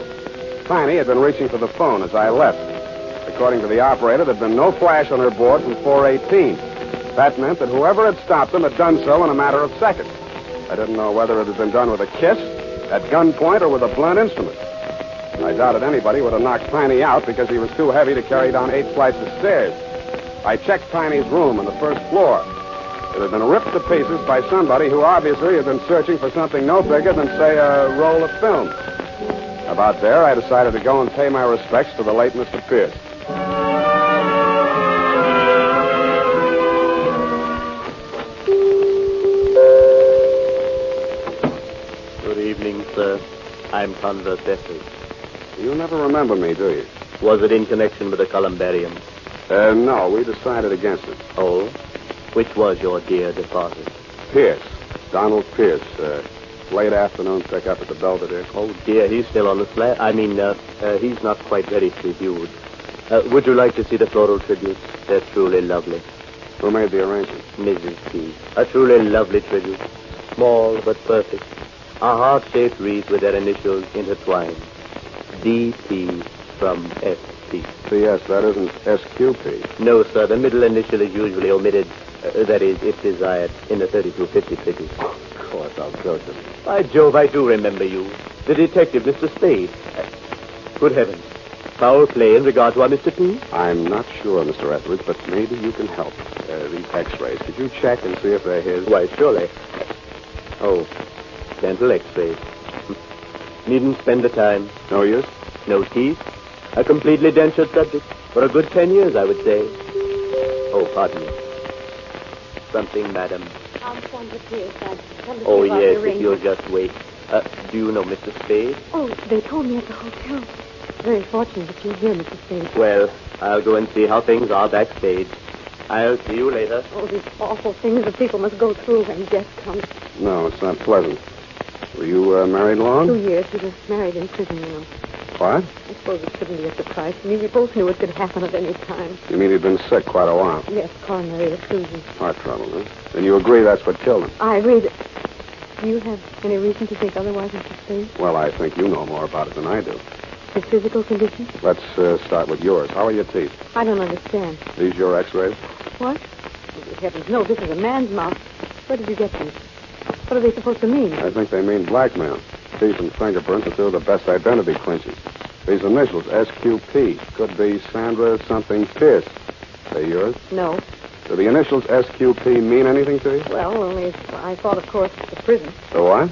Tiny had been reaching for the phone as I left. According to the operator, there'd been no flash on her board from 418. That meant that whoever had stopped them had done so in a matter of seconds. I didn't know whether it had been done with a kiss, at gunpoint, or with a blunt instrument. I doubted anybody would have knocked Tiny out because he was too heavy to carry down 8 flights of stairs. I checked Tiny's room on the first floor. It had been ripped to pieces by somebody who obviously had been searching for something no bigger than, say, a roll of film. About there, I decided to go and pay my respects to the late Mr. Pierce. Good evening, sir. I'm controversies. You never remember me, do you? Was it in connection with the columbarium? No, we decided against it. Oh? Which was your dear departed? Pierce. Donald Pierce. Late afternoon pickup at the Belvedere. Oh, dear, he's still on the flat. He's not quite ready to be viewed. Would you like to see the floral tributes? They're truly lovely. Who made the arrangement? Mrs. P. A truly lovely tribute. Small but perfect. A heart-shaped wreath with their initials intertwined. DP from SP. P.S., that isn't SQP. No, sir. The middle initial is usually omitted. That is, if desired, in the 3250 figures. Of course, I'll Joseph. By Jove, I do remember you. The detective, Mr. Spade. Good heavens. Foul play in regard to our Mr. P? I'm not sure, Mr. Etheridge, but maybe you can help. These x-rays. Could you check and see if they're his? Why, surely. Oh, dental x-rays. Needn't spend the time. No use? No teeth. A completely dentured subject. For a good 10 years, I would say. Oh, pardon me. Something, madam. I'm Sandra Pierce. I've come to Oh, see about yes, the if you'll arrangement. just wait. Do you know Mr. Spade? Oh, they told me at the hotel. Very fortunate that you're here, Mr. Spade. Well, I'll go and see how things are backstage. I'll see you later. Oh, these awful things that people must go through when death comes. No, it's not pleasant. Were you married long? 2 years. We were married in prison, you know. What? I suppose it shouldn't be a surprise to me. We both knew it could happen at any time. You mean he'd been sick quite a while? Yes, coronary effusion. Heart trouble, huh? Then you agree that's what killed him? I agree that... Do you have any reason to think otherwise, Mr. Spade? Well, I think you know more about it than I do. His physical condition? Let's start with yours. How are your teeth? I don't understand. These your x-rays? What? Oh, good heavens, no, this is a man's mouth. Where did you get these? What are they supposed to mean? I think they mean blackmail. Teeth and fingerprints are two of the best identity clinches. These initials, SQP, could be Sandra something Pierce. They yours? No. Do the initials SQP mean anything to you? Well, only I thought, of course, the prison. The what?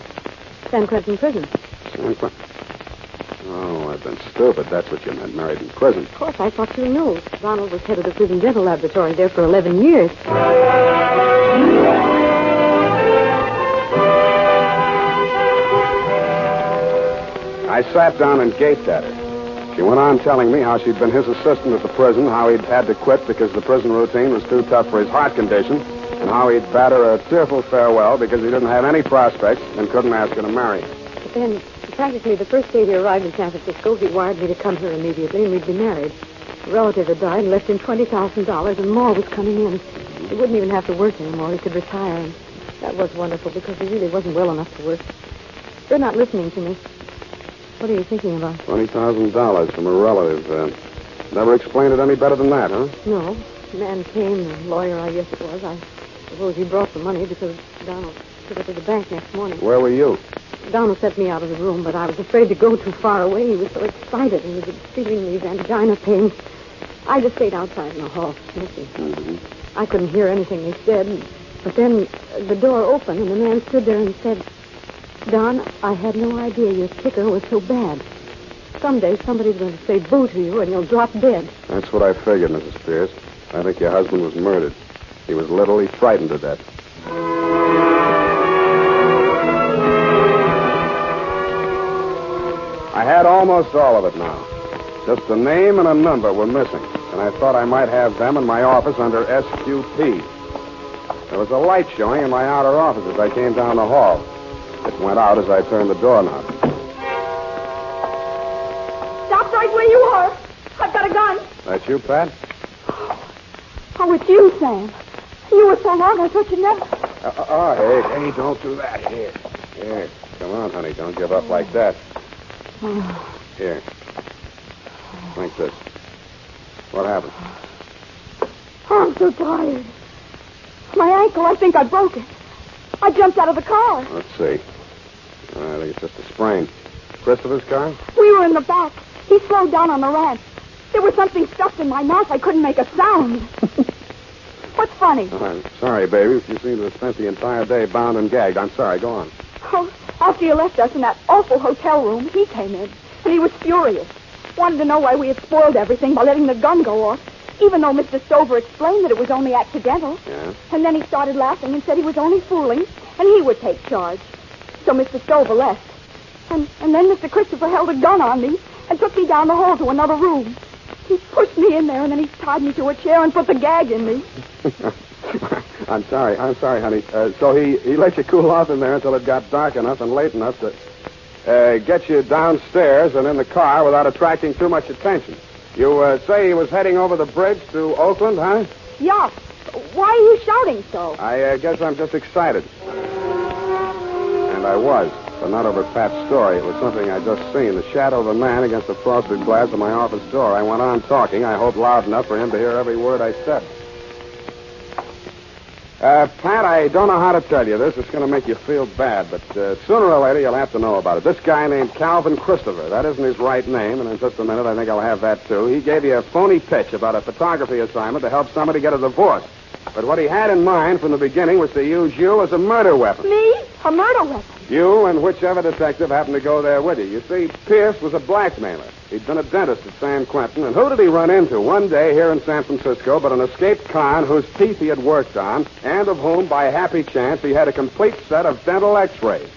San Quentin prison. San Quentin. Oh, I've been stupid. That's what you meant, married in prison. Of course, I thought you knew. Donald was head of the prison dental laboratory there for 11 years. I sat down and gaped at her. She went on telling me how she'd been his assistant at the prison, how he'd had to quit because the prison routine was too tough for his heart condition, and how he'd bade her a tearful farewell because he didn't have any prospects and couldn't ask her to marry him. But then, practically the first day he arrived in San Francisco, he wired me to come here immediately and we'd be married. A relative had died and left him $20,000 and more was coming in. He wouldn't even have to work anymore. He could retire. And that was wonderful because he really wasn't well enough to work. You're not listening to me. What are you thinking about? $20,000 from a relative. Never explained it any better than that, huh? No. The man came, the lawyer, I guess it was. I suppose he brought the money because Donald took it to the bank next morning. Where were you? Donald sent me out of the room, but I was afraid to go too far away. He was so excited, and he was feeling these angina pains. I just stayed outside in the hall, listening. Mm-hmm. I couldn't hear anything they said, but then the door opened, and the man stood there and said, Don, I had no idea your ticker was so bad. Someday somebody's going to say boo to you, and you'll drop dead. That's what I figured, Mrs. Pierce. I think your husband was murdered. He was literally frightened to death. I had almost all of it now. Just a name and a number were missing, and I thought I might have them in my office under SQP. There was a light showing in my outer office as I came down the hall. It went out as I turned the doorknob. Stop right where you are. I've got a gun. That you, Pat? Oh, it's you, Sam. You were so long, I thought you'd never... Hey, don't do that. Here. Come on, honey, don't give up like that. Here. Drink this. What happened? Oh, I'm so tired. My ankle, I think I broke it. I jumped out of the car. Let's see. I think it's just a sprain. Christopher's car? We were in the back. He slowed down on the ramp. There was something stuffed in my mouth. I couldn't make a sound. What's funny? I'm sorry, baby. You seem to have spent the entire day bound and gagged. I'm sorry. Go on. Oh, after you left us in that awful hotel room, he came in, and he was furious. Wanted to know why we had spoiled everything by letting the gun go off, even though Mr. Stover explained that it was only accidental. Yeah? And then he started laughing and said he was only fooling, and he would take charge. So Mr. Stover left. And then Mr. Christopher held a gun on me and took me down the hall to another room. He pushed me in there, and then he tied me to a chair and put the gag in me. I'm sorry, honey. So he let you cool off in there until it got dark enough and late enough to get you downstairs and in the car without attracting too much attention. You say he was heading over the bridge to Oakland, huh? Yeah. Why are you shouting so? I guess I'm just excited. And I was, but not over Pat's story. It was something I'd just seen. The shadow of a man against the frosted glass of my office door. I went on talking, I hope loud enough for him to hear every word I said. Pat, I don't know how to tell you this. It's going to make you feel bad, but sooner or later you'll have to know about it. This guy named Calvin Christopher, that isn't his right name, and in just a minute I think I'll have that too. He gave you a phony pitch about a photography assignment to help somebody get a divorce. But what he had in mind from the beginning was to use you as a murder weapon. Me? A murder weapon? You and whichever detective happened to go there with you. You see, Pierce was a blackmailer. He'd been a dentist at San Quentin, and who did he run into one day here in San Francisco but an escaped con whose teeth he had worked on, and of whom, by happy chance, he had a complete set of dental x-rays.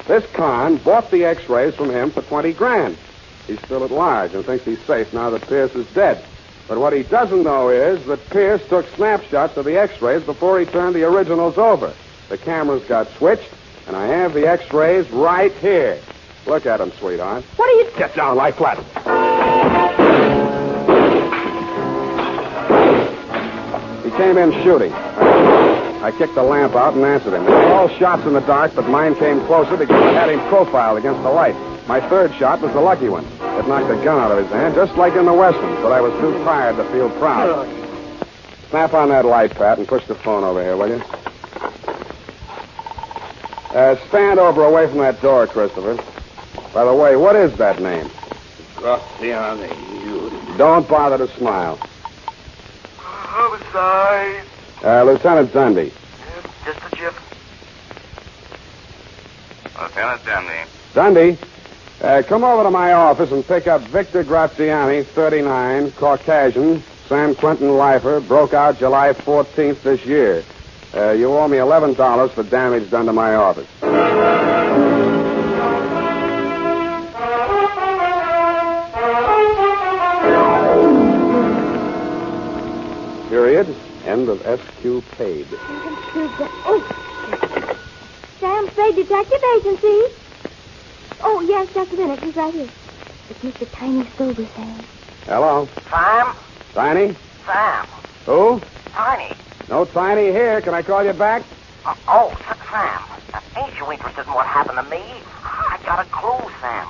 This con bought the x-rays from him for $20,000. He's still at large and thinks he's safe now that Pierce is dead. But what he doesn't know is that Pierce took snapshots of the x-rays before he turned the originals over. The cameras got switched, and I have the x-rays right here. Look at him, sweetheart. What are you... Get down, lie flat. He came in shooting. I kicked the lamp out and answered him. They were all shots in the dark, but mine came closer because I had him profiled against the light. My third shot was the lucky one. It knocked the gun out of his hand, just like in the Westerns, but I was too tired to feel proud. Snap on that light, Pat, and push the phone over here, will you? Stand over away from that door, Christopher. By the way, what is that name? Don't bother to smile. Homicide. Lieutenant Dundee. Just a jiff. Lieutenant Dundee. Dundee, come over to my office and pick up Victor Graziani, 39, Caucasian, San Quentin lifer, broke out July 14th this year. You owe me $11 for damage done to my office. Period. End of escapade. Oh. Sam Spade Detective Agency. Oh, yes, just a minute. He's right here. It's Mr. Tiny Silver, Sam. Hello. Sam? Tiny? Sam. Who? Tiny. No Tiny here. Can I call you back? Sam. Ain't you interested in what happened to me? I got a clue, Sam.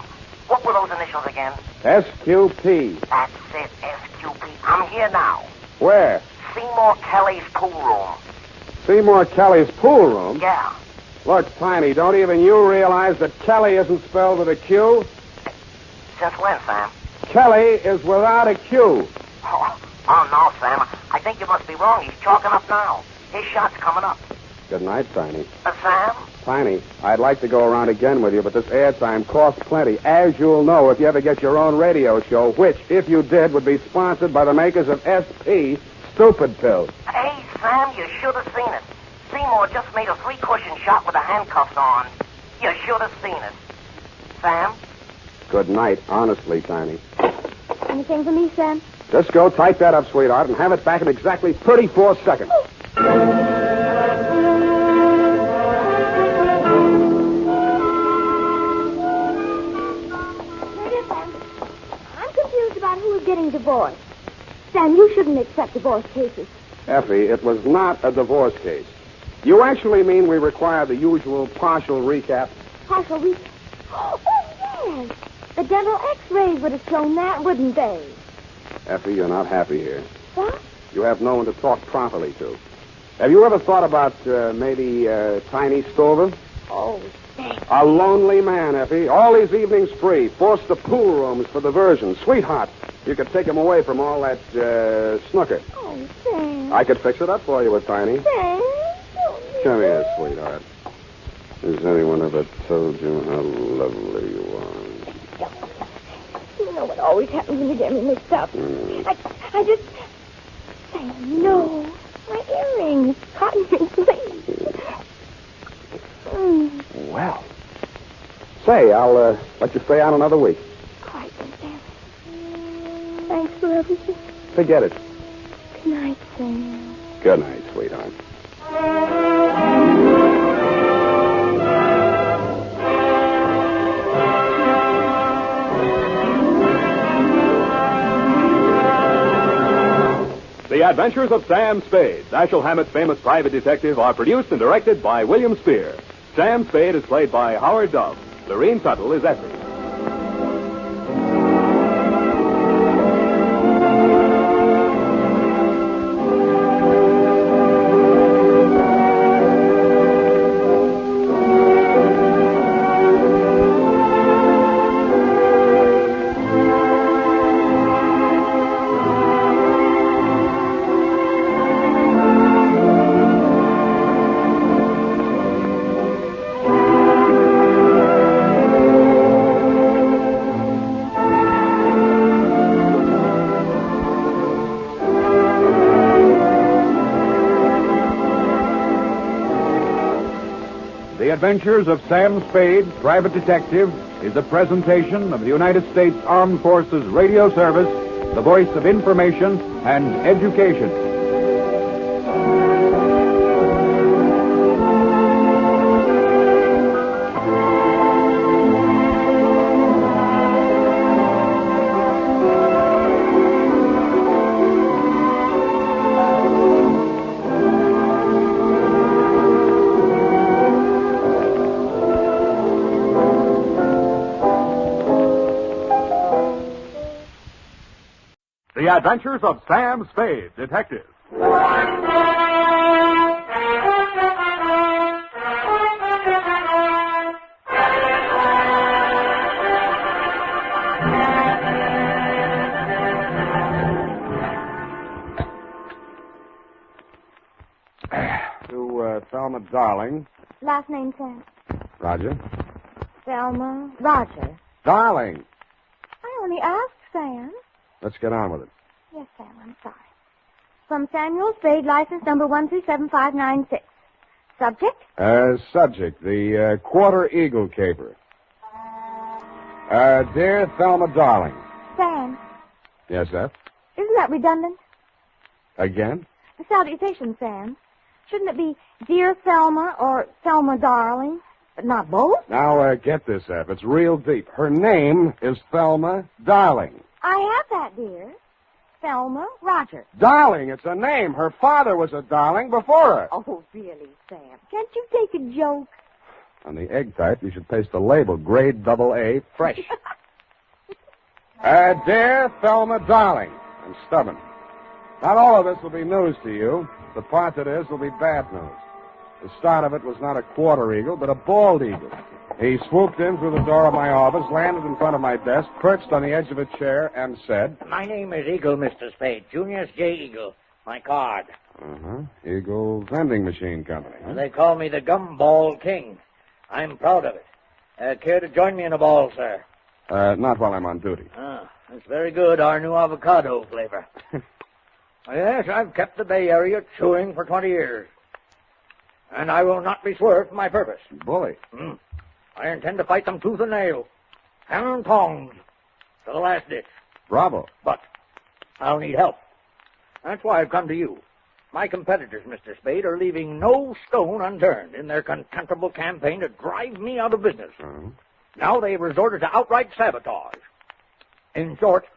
What were those initials again? SQP. That's it, SQP. I'm here now. Where? Seymour Kelly's pool room. Seymour Kelly's pool room? Yeah. Look, Tiny, don't even you realize that Kelly isn't spelled with a Q? Since when, Sam? Kelly is without a Q. Oh, no, Sam. I think you must be wrong. He's chalking up now. His shot's coming up. Good night, Tiny. Sam? Tiny, I'd like to go around again with you, but this airtime costs plenty. As you'll know if you ever get your own radio show, which, if you did, would be sponsored by the makers of SP Stupid Pills. Hey, Sam, you should have seen it. Seymour just made a 3-cushion shot with the handcuffs on. You should have seen it. Sam? Good night, honestly, Tiny. Anything for me, Sam? Just go type that up, sweetheart, and have it back in exactly 34 seconds. I'm confused about who is getting divorced. Sam, you shouldn't accept divorce cases. Effie, it was not a divorce case. You actually mean we require the usual partial recap? Partial recap? Oh, yes. The dental x-rays would have shown that, wouldn't they? Effie, you're not happy here. What? You have no one to talk properly to. Have you ever thought about maybe Tiny Stover? Oh, thanks. A lonely man, Effie. All these evenings free. Forced to pool rooms for diversion. Sweetheart, you could take him away from all that snooker. Oh, Sam. I could fix it up for you with Tiny. Sam. Come here, sweetheart. Has anyone ever told you how lovely you are? You know what always happens when you get me mixed up. I just... Sam, no. My earrings. Cotton rings, please. Well. Say, I'll let you stay out another week. Quite, Sam. Thanks for everything. Forget it. Good night, Sam. Good night, sweetheart. The Adventures of Sam Spade, Dashiell Hammett's famous private detective, are produced and directed by William Spier. Sam Spade is played by Howard Duff. Lurene Tuttle is Effie. The Adventures of Sam Spade, Private Detective, is a presentation of the United States Armed Forces Radio Service, the voice of information and education. The Adventures of Sam Spade, Detective. To Thelma Darling. Last name, Sam. Roger. Thelma Roger. Darling. I only asked, Sam. Let's get on with it. Yes, Sam, I'm sorry. From Samuel Spade, license number 1375596. Subject? Subject, the Quarter Eagle caper. Dear Thelma Darling. Sam, Yes, F? isn't that redundant? Again? The salutation, Sam. Shouldn't it be Dear Thelma or Thelma Darling? But not both? Now, get this, F. It's real deep. Her name is Thelma Darling. I have that, dear. Thelma Roger. Darling, it's a name. Her father was a darling before her. Oh, really, Sam? Can't you take a joke? On the egg type, you should paste a label, grade AA, fresh. Dear Thelma Darling. I'm stubborn. Not all of this will be news to you. The part that is will be bad news. The start of it was not a quarter eagle, but a bald eagle. He swooped in through the door of my office, landed in front of my desk, perched on the edge of a chair, and said... My name is Eagle, Mr. Spade. Junius J. Eagle. My card. Uh-huh. Eagle Vending Machine Company. Huh? They call me the Gumball King. I'm proud of it. Care to join me in a ball, sir? Not while I'm on duty. Ah, that's very good. Our new avocado flavor. Yes, I've kept the Bay Area chewing for 20 years. And I will not be swerved from my purpose. Bully. I intend to fight them tooth and nail. Hammer and tongs. To the last ditch. Bravo. But I'll need help. That's why I've come to you. My competitors, Mr. Spade, are leaving no stone unturned in their contemptible campaign to drive me out of business. Uh-huh. Now they've resorted to outright sabotage. In short,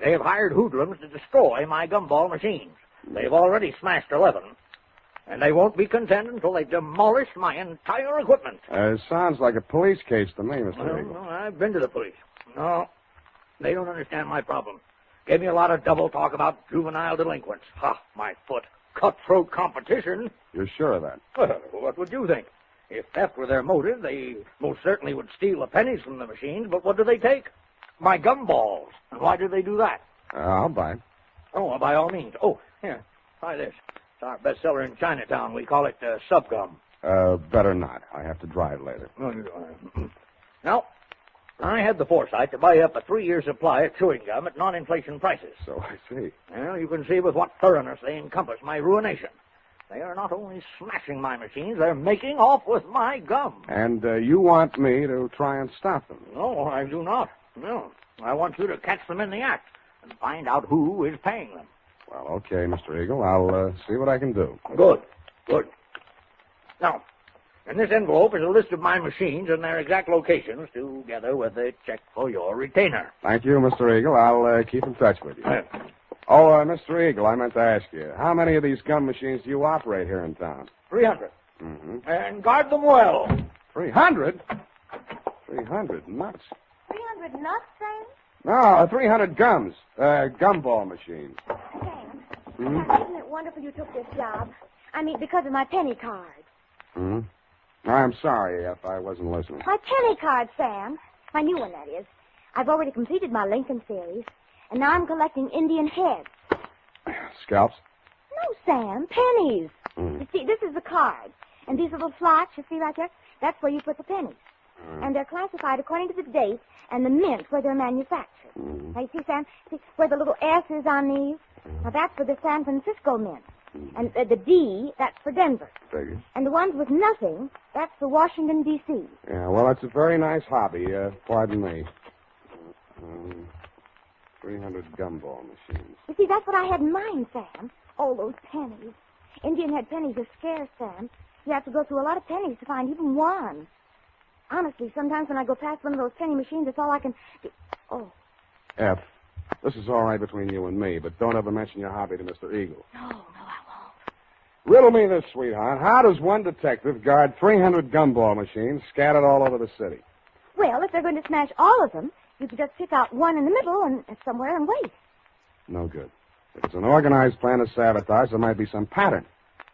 they have hired hoodlums to destroy my gumball machines. They've already smashed 11. And they won't be content until they've demolished my entire equipment. Sounds like a police case to me, Mr. Eagle. Well, I've been to the police. No, they don't understand my problem. Gave me a lot of double talk about juvenile delinquents. Ha, my foot. Cutthroat competition. You're sure of that? Well, what would you think? If theft were their motive, they most certainly would steal the pennies from the machines, but what do they take? My gumballs. And why do they do that? I'll buy it. Oh, well, by all means. Oh, here, try this. It's our bestseller in Chinatown. We call it Subgum. Better not. I have to drive later. Now, I had the foresight to buy up a 3-year supply of chewing gum at non-inflation prices. So I see. Well, you can see with what thoroughness they encompass my ruination. They are not only smashing my machines, they're making off with my gum. And you want me to try and stop them? No, I do not. No. I want you to catch them in the act and find out who is paying them. Well, okay, Mr. Eagle. I'll see what I can do. Good. Good. Now, in this envelope is a list of my machines and their exact locations, together with a check for your retainer. Thank you, Mr. Eagle. I'll keep in touch with you. Mr. Eagle, I meant to ask you, how many of these gum machines do you operate here in town? 300. Mm-hmm. And guard them well. 300? 300 nuts. 300 nuts, Sam? No, 300 gums. Gumball machines. Sam, Hmm? isn't it wonderful you took this job? I mean, because of my penny card. Hmm? I'm sorry if I wasn't listening. My penny card, Sam. My new one, that is. I've already completed my Lincoln series, and now I'm collecting Indian heads. Scalps? No, Sam, pennies. Mm. You see, this is the card. And these little slots, you see right there, that's where you put the pennies. And they're classified according to the date and the mint where they're manufactured. Now, you see, Sam, see where the little S is on these? Now, that's for the San Francisco mint. And the D, that's for Denver. Figures. And the ones with nothing, that's for Washington, D.C. Yeah, well, it's a very nice hobby. Pardon me. 300 gumball machines. You see, that's what I had in mind, Sam. All those pennies. Indian head pennies are scarce, Sam. You have to go through a lot of pennies to find even one. Honestly, sometimes when I go past one of those penny machines, that's all I can do. Oh. F, this is all right between you and me, but don't ever mention your hobby to Mr. Eagle. No, I won't. Riddle me this, sweetheart. How does one detective guard 300 gumball machines scattered all over the city? Well, if they're going to smash all of them, you could just pick out one in the middle and somewhere and wait. No good. If it's an organized plan of sabotage, there might be some pattern.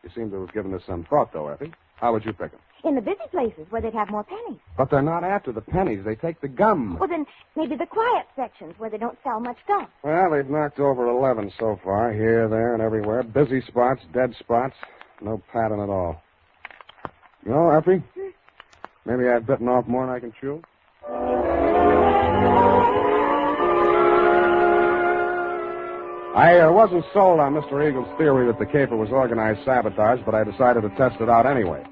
You seem to have given this some thought, though, Effie. How would you pick them? In the busy places where they'd have more pennies. But they're not after the pennies. They take the gum. Well, then maybe the quiet sections where they don't sell much gum. Well, they've knocked over 11 so far, here, there, and everywhere. Busy spots, dead spots. No pattern at all. You know, Effie, maybe I've bitten off more than I can chew. I wasn't sold on Mr. Eagle's theory that the caper was organized sabotage, but I decided to test it out anyway.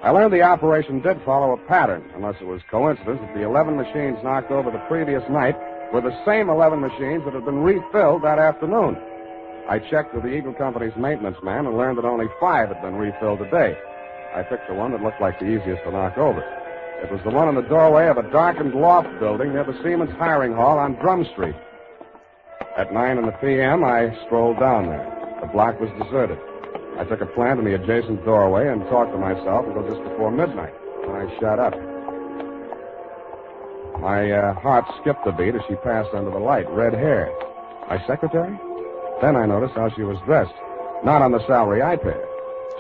I learned the operation did follow a pattern, unless it was coincidence that the 11 machines knocked over the previous night were the same 11 machines that had been refilled that afternoon. I checked with the Eagle Company's maintenance man and learned that only 5 had been refilled today. I picked the one that looked like the easiest to knock over. It was the one in the doorway of a darkened loft building near the Seamen's Hiring Hall on Drum Street. At 9 p.m., I strolled down there. The block was deserted. I took a plant in the adjacent doorway and talked to myself until just before midnight. Then I shut up. My heart skipped a beat as she passed under the light. Red hair. My secretary? Then I noticed how she was dressed. Not on the salary I paid her.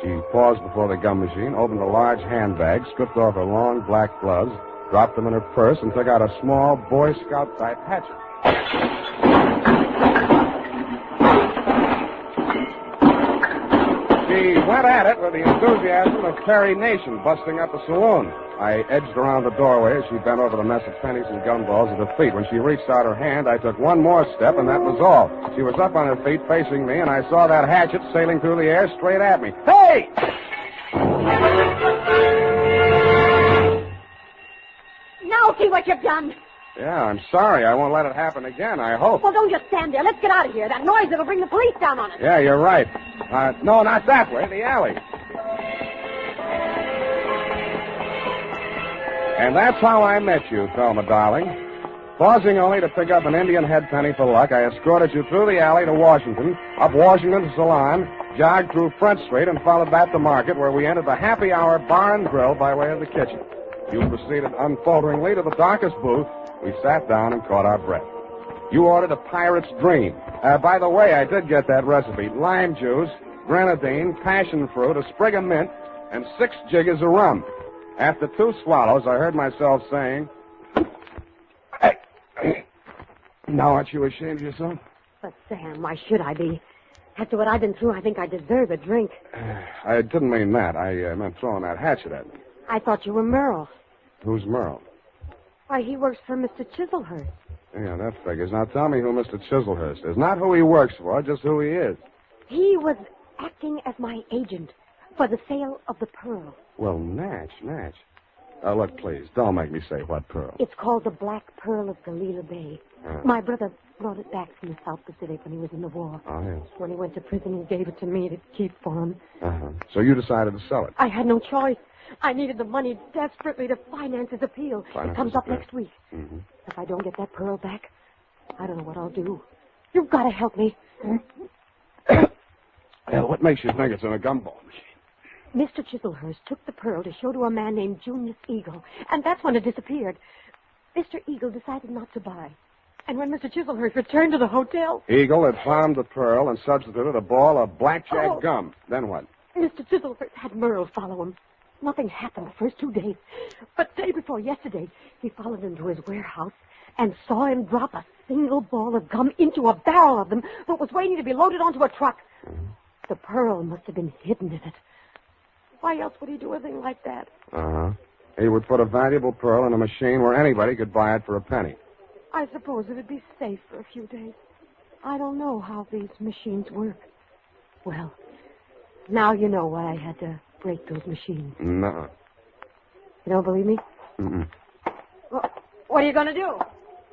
She paused before the gum machine, opened a large handbag, stripped off her long black gloves, dropped them in her purse, and took out a small Boy Scout-type hatchet. She went at it with the enthusiasm of Perry Nation busting up a saloon. I edged around the doorway as she bent over the mess of pennies and gumballs at her feet. When she reached out her hand, I took one more step, and that was all. She was up on her feet facing me, and I saw that hatchet sailing through the air straight at me. Hey! Now see what you've done. Yeah, I'm sorry. I won't let it happen again, I hope. Well, don't just stand there. Let's get out of here. That noise will bring the police down on us. Yeah, you're right. No, not that way. The alley. And that's how I met you, Thelma, darling. Pausing only to pick up an Indian head penny for luck, I escorted you through the alley to Washington, up Washington to Salon, jogged through Front Street, and followed back to Market, where we entered the Happy Hour Bar and Grill by way of the kitchen. You proceeded unfalteringly to the darkest booth. We sat down and caught our breath. You ordered a pirate's dream. By the way, I did get that recipe. Lime juice, grenadine, passion fruit, a sprig of mint, and 6 jiggers of rum. After 2 swallows, I heard myself saying, now aren't you ashamed of yourself? But, Sam, why should I be? After what I've been through, I think I deserve a drink. I didn't mean that. I meant throwing that hatchet at me. I thought you were Merle. Who's Merle? Why, he works for Mr. Chiselhurst. Yeah, that figures. Now tell me who Mr. Chiselhurst is. Not who he works for, just who he is. He was acting as my agent for the sale of the pearl. Well, Natch. Look, please, don't make me say what pearl. It's called the Black Pearl of Galila Bay. My brother brought it back from the South Pacific when he was in the war. Oh, yes. When he went to prison, he gave it to me to keep for him. Uh-huh. So you decided to sell it? I had no choice. I needed the money desperately to finance his appeal. It comes up next week. Mm-hmm. If I don't get that pearl back, I don't know what I'll do. You've got to help me. Well, what makes you think it's in a gumball machine? Mr. Chiselhurst took the pearl to show to a man named Junius Eagle, and that's when it disappeared. Mr. Eagle decided not to buy. And when Mr. Chiselhurst returned to the hotel... Eagle had found the pearl and substituted a ball of blackjack gum. Then what? Mr. Chiselhurst had Merle follow him. Nothing happened the first 2 days. But day before yesterday, he followed him to his warehouse and saw him drop a single ball of gum into a barrel of them that was waiting to be loaded onto a truck. The pearl must have been hidden in it. Why else would he do a thing like that? Uh-huh. He would put a valuable pearl in a machine where anybody could buy it for a penny. I suppose it'd be safe for a few days. I don't know how these machines work. Well, now you know why I had to break those machines. No. You don't believe me? Mm-mm. Well, what are you going to do?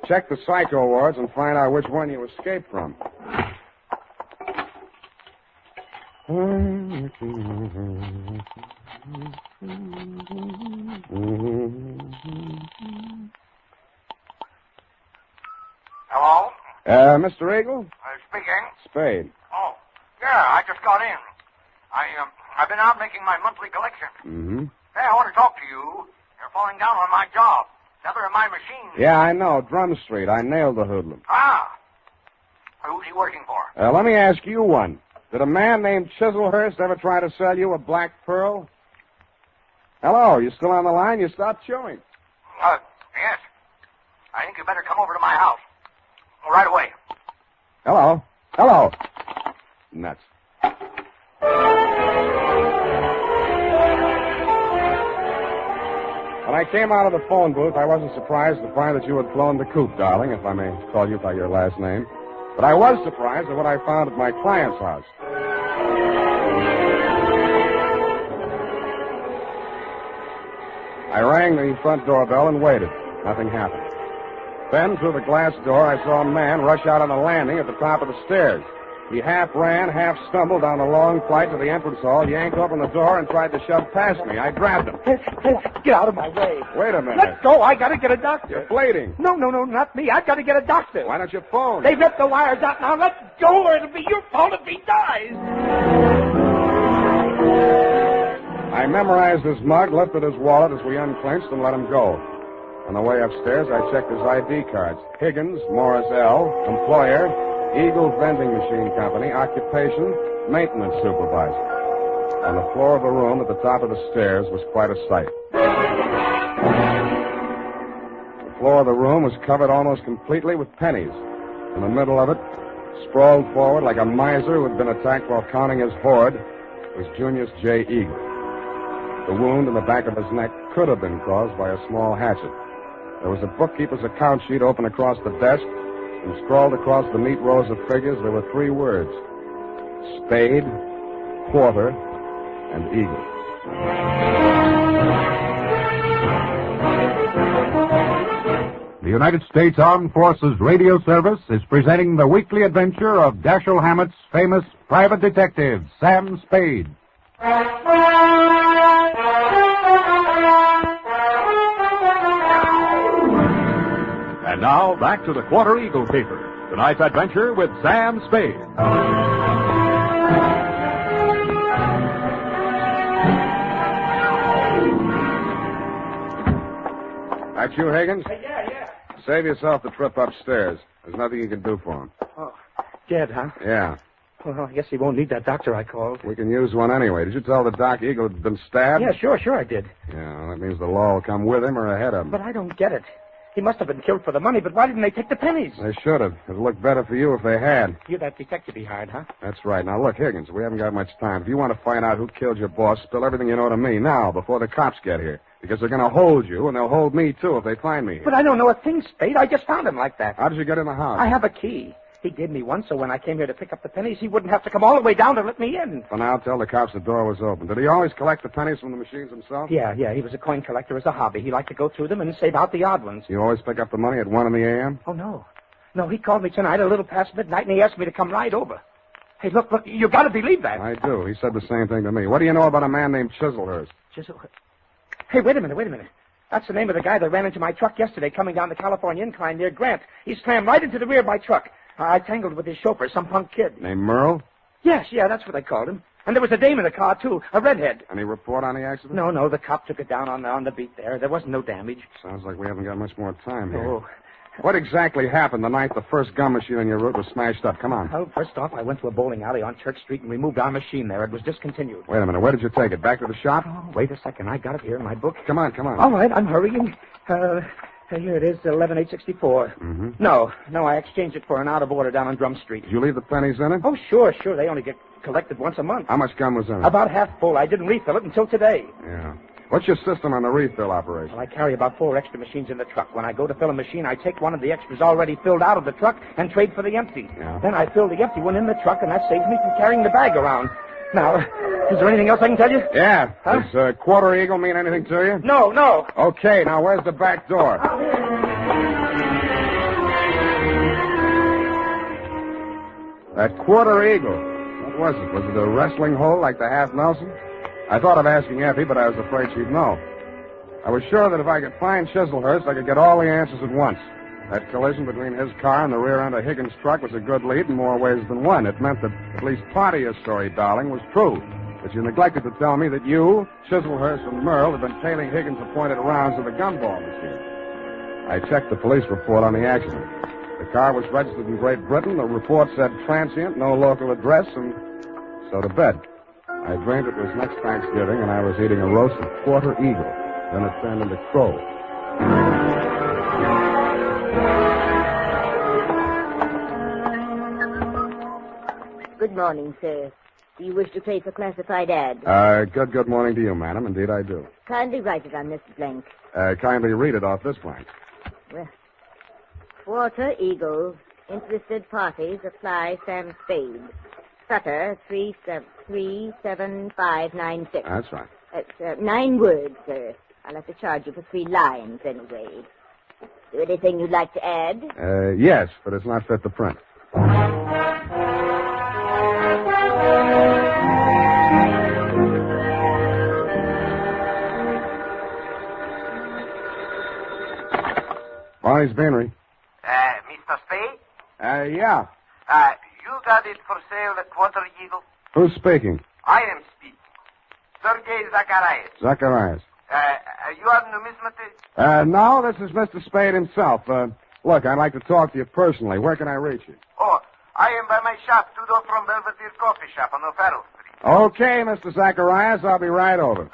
Check the psycho wards and find out which one you escaped from. Hello? Mr. Eagle? Speaking. Spade. Oh, yeah, I just got in. I've been out making my monthly collection. Mm-hmm. Hey, I want to talk to you. You're falling down on my job. Another of my machines. Yeah, I know. Drum Street. I nailed the hoodlum. Ah. Who's he working for? Let me ask you one. Did a man named Chiselhurst ever try to sell you a black pearl? Hello, you still on the line? You stopped chewing. Yes. I think you better come over to my house. Right away. Hello. Hello. Nuts. When I came out of the phone booth, I wasn't surprised to find that you had flown the coop, darling, if I may call you by your last name. But I was surprised at what I found at my client's house. I rang the front doorbell and waited. Nothing happened. Then, through the glass door, I saw a man rush out on the landing at the top of the stairs. He half ran, half stumbled down the long flight to the entrance hall, yanked open the door, and tried to shove past me. I grabbed him. Hey, get out of my way. Wait a minute. Let go. I got to get a doctor. You're bleeding. No, not me. I've got to get a doctor. Why don't you phone? They've ripped the wires out now. Let go, or it'll be your fault if he dies. I memorized his mug, lifted his wallet as we unclinched, and let him go. On the way upstairs, I checked his ID cards. Higgins, Morris L., employer, Eagle Vending Machine Company, occupation, maintenance supervisor. On the floor of the room at the top of the stairs was quite a sight. The floor of the room was covered almost completely with pennies. In the middle of it, sprawled forward like a miser who had been attacked while counting his hoard, was Junius J. Eagle. The wound in the back of his neck could have been caused by a small hatchet. There was a bookkeeper's account sheet open across the desk, and scrawled across the neat rows of figures there were 3 words: Spade, Quarter, and Eagle. The United States Armed Forces Radio Service is presenting the weekly adventure of Dashiell Hammett's famous private detective, Sam Spade. And now, back to the Quarter Eagle paper. Tonight's adventure with Sam Spade. That you, Higgins? Yeah. Save yourself the trip upstairs. There's nothing you can do for him. Oh, dead, huh? Yeah. Well, I guess he won't need that doctor I called. We can use one anyway. Did you tell the doc Eagle had been stabbed? Yeah, sure I did. Yeah, well, that means the law will come with him or ahead of him. But I don't get it. He must have been killed for the money, but why didn't they take the pennies? They should have. It'd look better for you if they had. You're that detective he hired, huh? That's right. Now, look, Higgins, we haven't got much time. If you want to find out who killed your boss, spill everything you know to me now, before the cops get here. Because they're going to hold you, and they'll hold me, too, if they find me here. But I don't know a thing, Spade. I just found him like that. How did you get in the house? I have a key. He gave me one, so when I came here to pick up the pennies, he wouldn't have to come all the way down to let me in. For now, tell the cops the door was open. Did he always collect the pennies from the machines himself? Yeah. He was a coin collector as a hobby. He liked to go through them and save out the odd ones. You always pick up the money at 1 in the a.m.? Oh, no. No, he called me tonight a little past midnight, and he asked me to come right over. Hey, look, you got to believe that. I do. He said the same thing to me. What do you know about a man named Chiselhurst? Hey, wait a minute. That's the name of the guy that ran into my truck yesterday coming down the California incline near Grant. He slammed right into the rear of my truck. I tangled with his chauffeur, some punk kid. Named Merle? Yes, that's what they called him. And there was a dame in the car, too, a redhead. Any report on the accident? No, the cop took it down on the beat there. There wasn't no damage. Sounds like we haven't got much more time here. Oh. What exactly happened the night the first gum machine on your route was smashed up? Come on. Well, first off, I went to a bowling alley on Church Street and removed our machine there. It was discontinued. Wait a minute. Where did you take it? Back to the shop? Oh, wait a second. I got it here in my book. Come on. All right, I'm hurrying. Here it is, 11864. Mm-hmm. No, I exchanged it for an out of order down on Drum Street. Did you leave the pennies in it? Oh, sure. They only get collected once a month. How much gum was in it? About half full. I didn't refill it until today. Yeah. What's your system on the refill operation? Well, I carry about 4 extra machines in the truck. When I go to fill a machine, I take one of the extras already filled out of the truck and trade for the empty. Yeah. Then I fill the empty one in the truck, and that saves me from carrying the bag around. Now, is there anything else I can tell you? Yeah. Huh? Does Quarter Eagle mean anything to you? No. Okay, now where's the back door? That Quarter Eagle. What was it? Was it a wrestling hole like the Half Nelson? I thought of asking Effie, but I was afraid she'd know. I was sure that if I could find Chiselhurst, I could get all the answers at once. That collision between his car and the rear end of Higgins' truck was a good lead in more ways than one. It meant that at least part of your story, darling, was true. But you neglected to tell me that you, Chiselhurst, and Merle had been tailing Higgins' appointed rounds of the gumball machine. I checked the police report on the accident. The car was registered in Great Britain. The report said transient, no local address, and so to bed. I dreamed it was next Thanksgiving, and I was eating a roasted quarter eagle. Then it turned into crow. Good morning, sir. Do you wish to place a classified ad? Good morning to you, madam. Indeed, I do. Kindly write it on this blank. Kindly read it off this blank. Well, Quarter Eagle. Interested parties apply Sam Spade. Sutter 37596. That's right. That's 9 words, sir. I'll have to charge you for 3 lines anyway. Is there anything you'd like to add? Yes, but it's not fit to print. Barney's Beanery. Mr. Spade? Yeah. You got it for sale at Quarter Eagle? Who's speaking? I am speaking. Sergei Zacharias. Zacharias. You are numismatist? No, this is Mr. Spade himself. Look, I'd like to talk to you personally. Where can I reach you? Oh, I am by my shop, 2 doors from Belvedere Coffee Shop on O'Farrell Street. Okay, Mr. Zacharias, I'll be right over.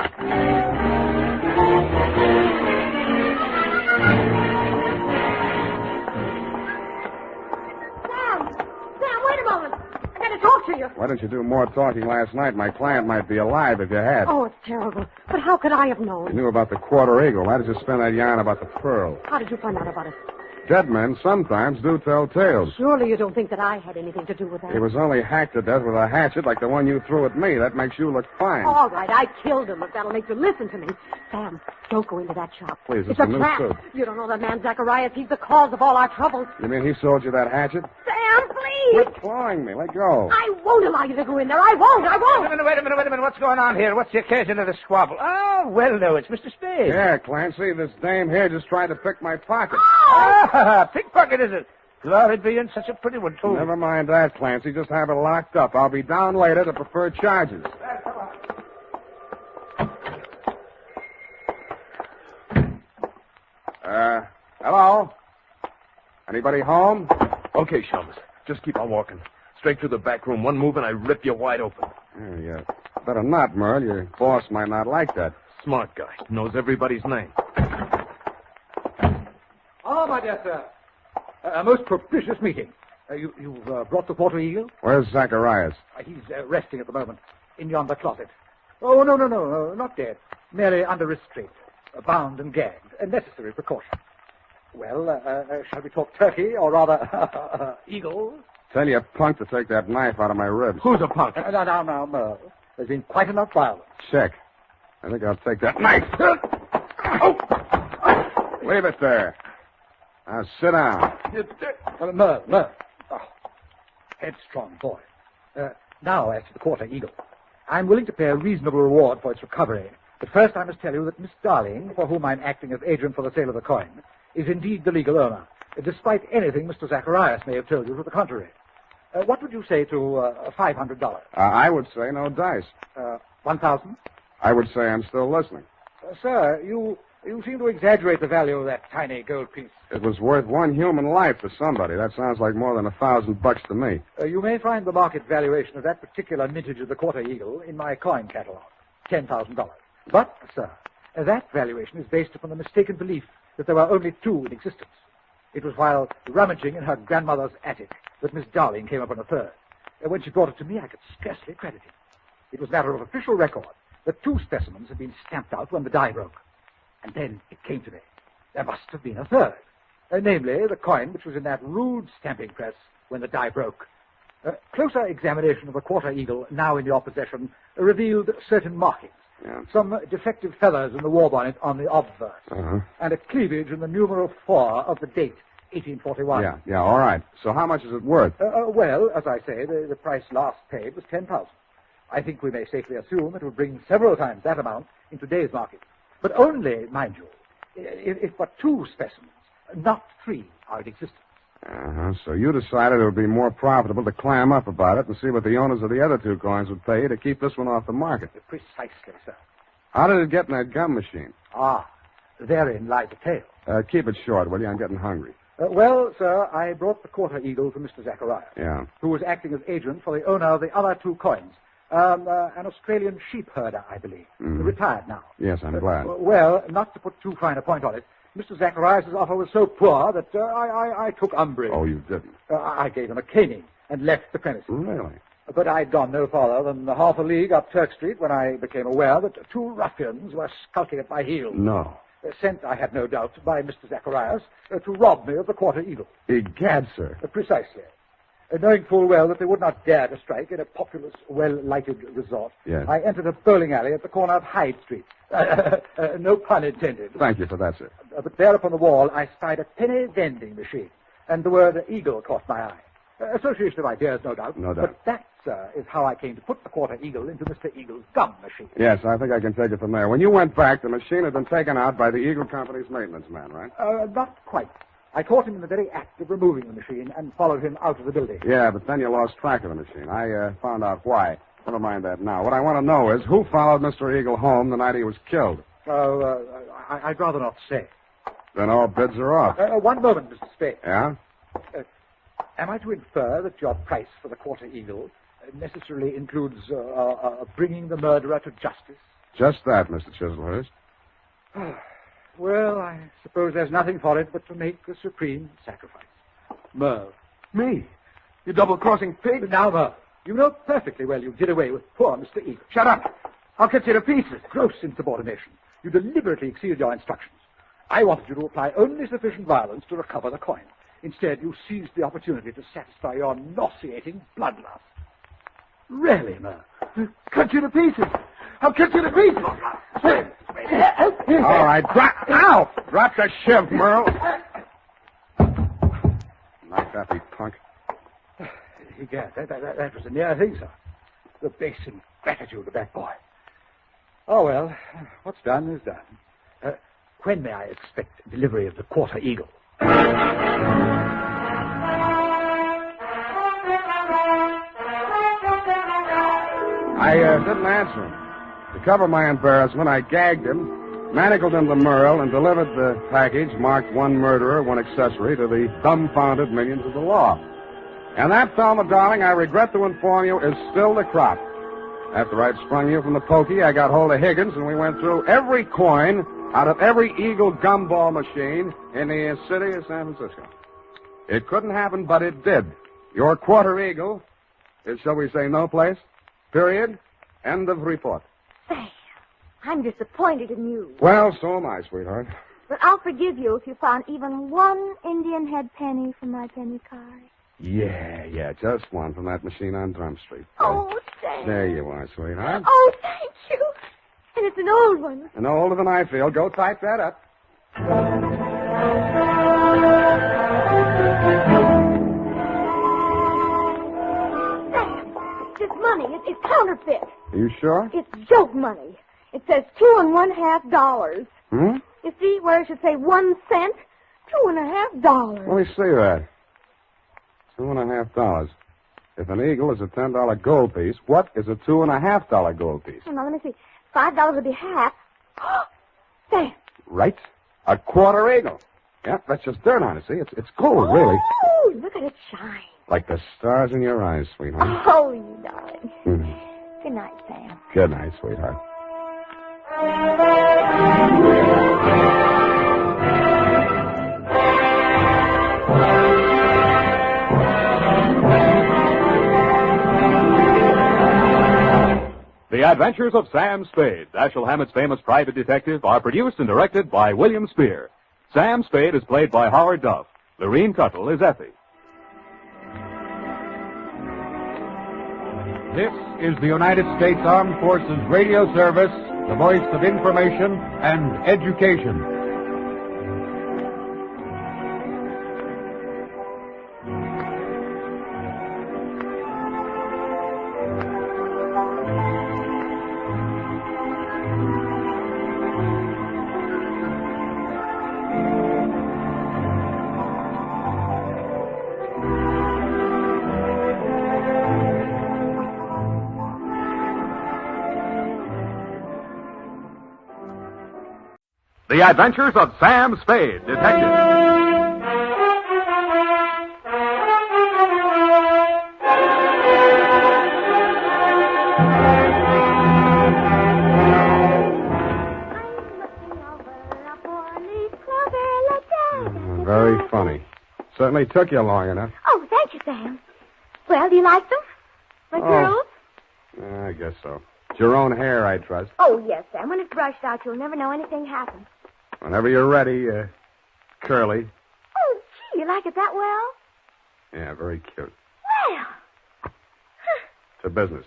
Talk to you. Why didn't you do more talking last night? My client might be alive if you had. Oh, it's terrible. But how could I have known? You knew about the Quarter Eagle. Why did you spin that yarn about the pearl? How did you find out about it? Dead men sometimes do tell tales. Surely you don't think that I had anything to do with that. He was only hacked to death with a hatchet like the one you threw at me. That makes you look fine. All right, I killed him, if that'll make you listen to me. Sam, don't go into that shop. Please, it's a a new trap. suit. You don't know that man Zacharias. He's the cause of all our troubles. You mean he sold you that hatchet? Sam, please! Quit clawing me. Let go. I won't allow you to go in there. I won't. Wait a minute. What's going on here? What's the occasion of the squabble? Oh, well, no, it's Mr. Spade. Yeah, Clancy, this dame here just tried to pick my pocket. Ah, pickpocket, is it? Glory be, and such a pretty one, too. Never mind that, Clancy. Just have it locked up. I'll be down later to prefer charges. Hello? Anybody home? Okay, Chalmers. Just keep on walking. Straight through the back room. One move and I rip you wide open. Yeah. Better not, Merle. Your boss might not like that. Smart guy. Knows everybody's name. Oh, my dear sir. A most propitious meeting. You've brought the Quarter Eagle? Where's Zacharias? He's resting at the moment in yonder closet. Oh, no, not dead. Merely under restraint. Bound and gagged. A necessary precaution. Well, shall we talk turkey, or rather, eagle? Tell you, punk, to take that knife out of my ribs. Who's a punk? Now, Merle. There's been quite enough violence. Check. I think I'll take that knife. Leave it there. Now, sit down. Merle. Oh, headstrong boy. Now, as to the Quarter Eagle. I'm willing to pay a reasonable reward for its recovery. But first I must tell you that Miss Darling, for whom I'm acting as agent for the sale of the coin, is indeed the legal owner, despite anything Mr. Zacharias may have told you to the contrary. What would you say to $500? I would say no dice. 1,000? I would say I'm still listening. Sir, you seem to exaggerate the value of that tiny gold piece. It was worth one human life to somebody. That sounds like more than $1,000 to me. You may find the market valuation of that particular mintage of the Quarter Eagle in my coin catalog, $10,000. But, sir, that valuation is based upon the mistaken belief that there were only 2 in existence. It was while rummaging in her grandmother's attic that Miss Darling came upon a third. When she brought it to me, I could scarcely credit it. It was a matter of official record that 2 specimens had been stamped out when the die broke. And then it came to me. There must have been a third. Namely, the coin which was in that rude stamping press when the die broke. Closer examination of the Quarter Eagle, now in your possession, revealed certain markings. Yeah. Some defective feathers in the war bonnet on the obverse. And a cleavage in the numeral 4 of the date, 1841. Yeah, all right. So how much is it worth? Well, as I say, the price last paid was $10,000. I think we may safely assume it will bring several times that amount in today's market. But only, mind you, if but 2 specimens, not 3, are in existence. So you decided it would be more profitable to clam up about it and see what the owners of the other 2 coins would pay to keep this one off the market. Precisely, sir. How did it get in that gum machine? Therein lies the tale. Keep it short, will you? I'm getting hungry. Well, sir, I brought the quarter eagle for Mr. Zacharias. Yeah. Who was acting as agent for the owner of the other 2 coins. An Australian sheep herder, I believe. Retired now. Yes, I'm glad. Well, not to put too fine a point on it, Mr. Zacharias' offer was so poor that I took umbrage. Oh, you didn't? I gave him a caning and left the premises. Really? But I'd gone no farther than half a league up Turk Street when I became aware that 2 ruffians were skulking at my heels. No. Sent, I have no doubt, by Mr. Zacharias to rob me of the quarter eagle. Egad, sir. Precisely. Knowing full well that they would not dare to strike in a populous, well-lighted resort, Yes. I entered a bowling alley at the corner of Hyde Street. No pun intended. Thank you for that, sir. But there upon the wall, I spied a penny vending machine, and the word eagle caught my eye. Association of ideas, no doubt. No doubt. But that, sir, is how I came to put the quarter eagle into Mr. Eagle's gum machine. Yes, I think I can take it from there. When you went back, the machine had been taken out by the Eagle Company's maintenance man, right? Not quite. I caught him in the very act of removing the machine and followed him out of the building. Yeah, but then you lost track of the machine. I found out why. Never mind that now. What I want to know is who followed Mr. Eagle home the night he was killed. I'd rather not say. Then all bids are off. One moment, Mr. Spade. Yeah? Am I to infer that your price for the quarter eagle necessarily includes bringing the murderer to justice? Just that, Mr. Chislehurst. Well, I suppose there's nothing for it but to make the supreme sacrifice. Merle. Me? You double-crossing pig? Now, Merle, you know perfectly well you did away with poor Mr. Eagle. Shut up. I'll cut you to pieces. Gross insubordination. You deliberately exceeded your instructions. I wanted you to apply only sufficient violence to recover the coin. Instead, you seized the opportunity to satisfy your nauseating bloodlust. Really, Merle? Cut you to pieces. I'll cut you to pieces. All right, ow! Drop the shiv, Merle. Knock that, you punk. Egad, that was a near thing, sir. The base ingratitude of that boy. Oh, well, what's done is done. When may I expect delivery of the quarter eagle? I didn't answer him. To cover my embarrassment, I gagged him, manacled him to Merle, and delivered the package marked 1 murderer, 1 accessory to the dumbfounded millions of the law. And that, Thelma, darling, I regret to inform you, is still the crop. After I'd sprung you from the pokey, I got hold of Higgins, and we went through every coin out of every Eagle gumball machine in the city of San Francisco. It couldn't happen, but it did. Your quarter eagle is, shall we say, no place. Period. End of report. Sam, I'm disappointed in you. Well, so am I, sweetheart. But I'll forgive you if you found even 1 Indian head penny from my penny card. Yeah, just 1 from that machine on Drum Street. Oh, Sam. There you are, sweetheart. Oh, thank you. And it's an old one. And no older than I feel. Go type that up. Sam, this money is counterfeit. Are you sure? It's joke money. It says $2.50. Hmm? You see where it should say 1 cent? $2.50. Let me see that. $2.50. If an eagle is a $10 gold piece, what is a $2.50 gold piece? Now, let me see. $5 would be half. Sam. Right. A quarter eagle. Yeah, that's just dirt on it, see? It's gold, really. Oh, look at it shine. Like the stars in your eyes, sweetheart. Oh, you darling. Mm. Good night, Sam. Good night, sweetheart. The Adventures of Sam Spade, Dashiell Hammett's famous private detective, are produced and directed by William Spier. Sam Spade is played by Howard Duff. Lurene Tuttle is Effie. This is the United States Armed Forces Radio Service, the voice of information and education. The Adventures of Sam Spade, Detective. certainly took you long enough. Oh, thank you, Sam. Well, do you like them? My girls? I guess so. It's your own hair, I trust. Oh, yes, Sam. When it's brushed out, you'll never know anything happened. Whenever you're ready, Curly. Oh, gee, you like it that well? Yeah, very cute. Well. To business.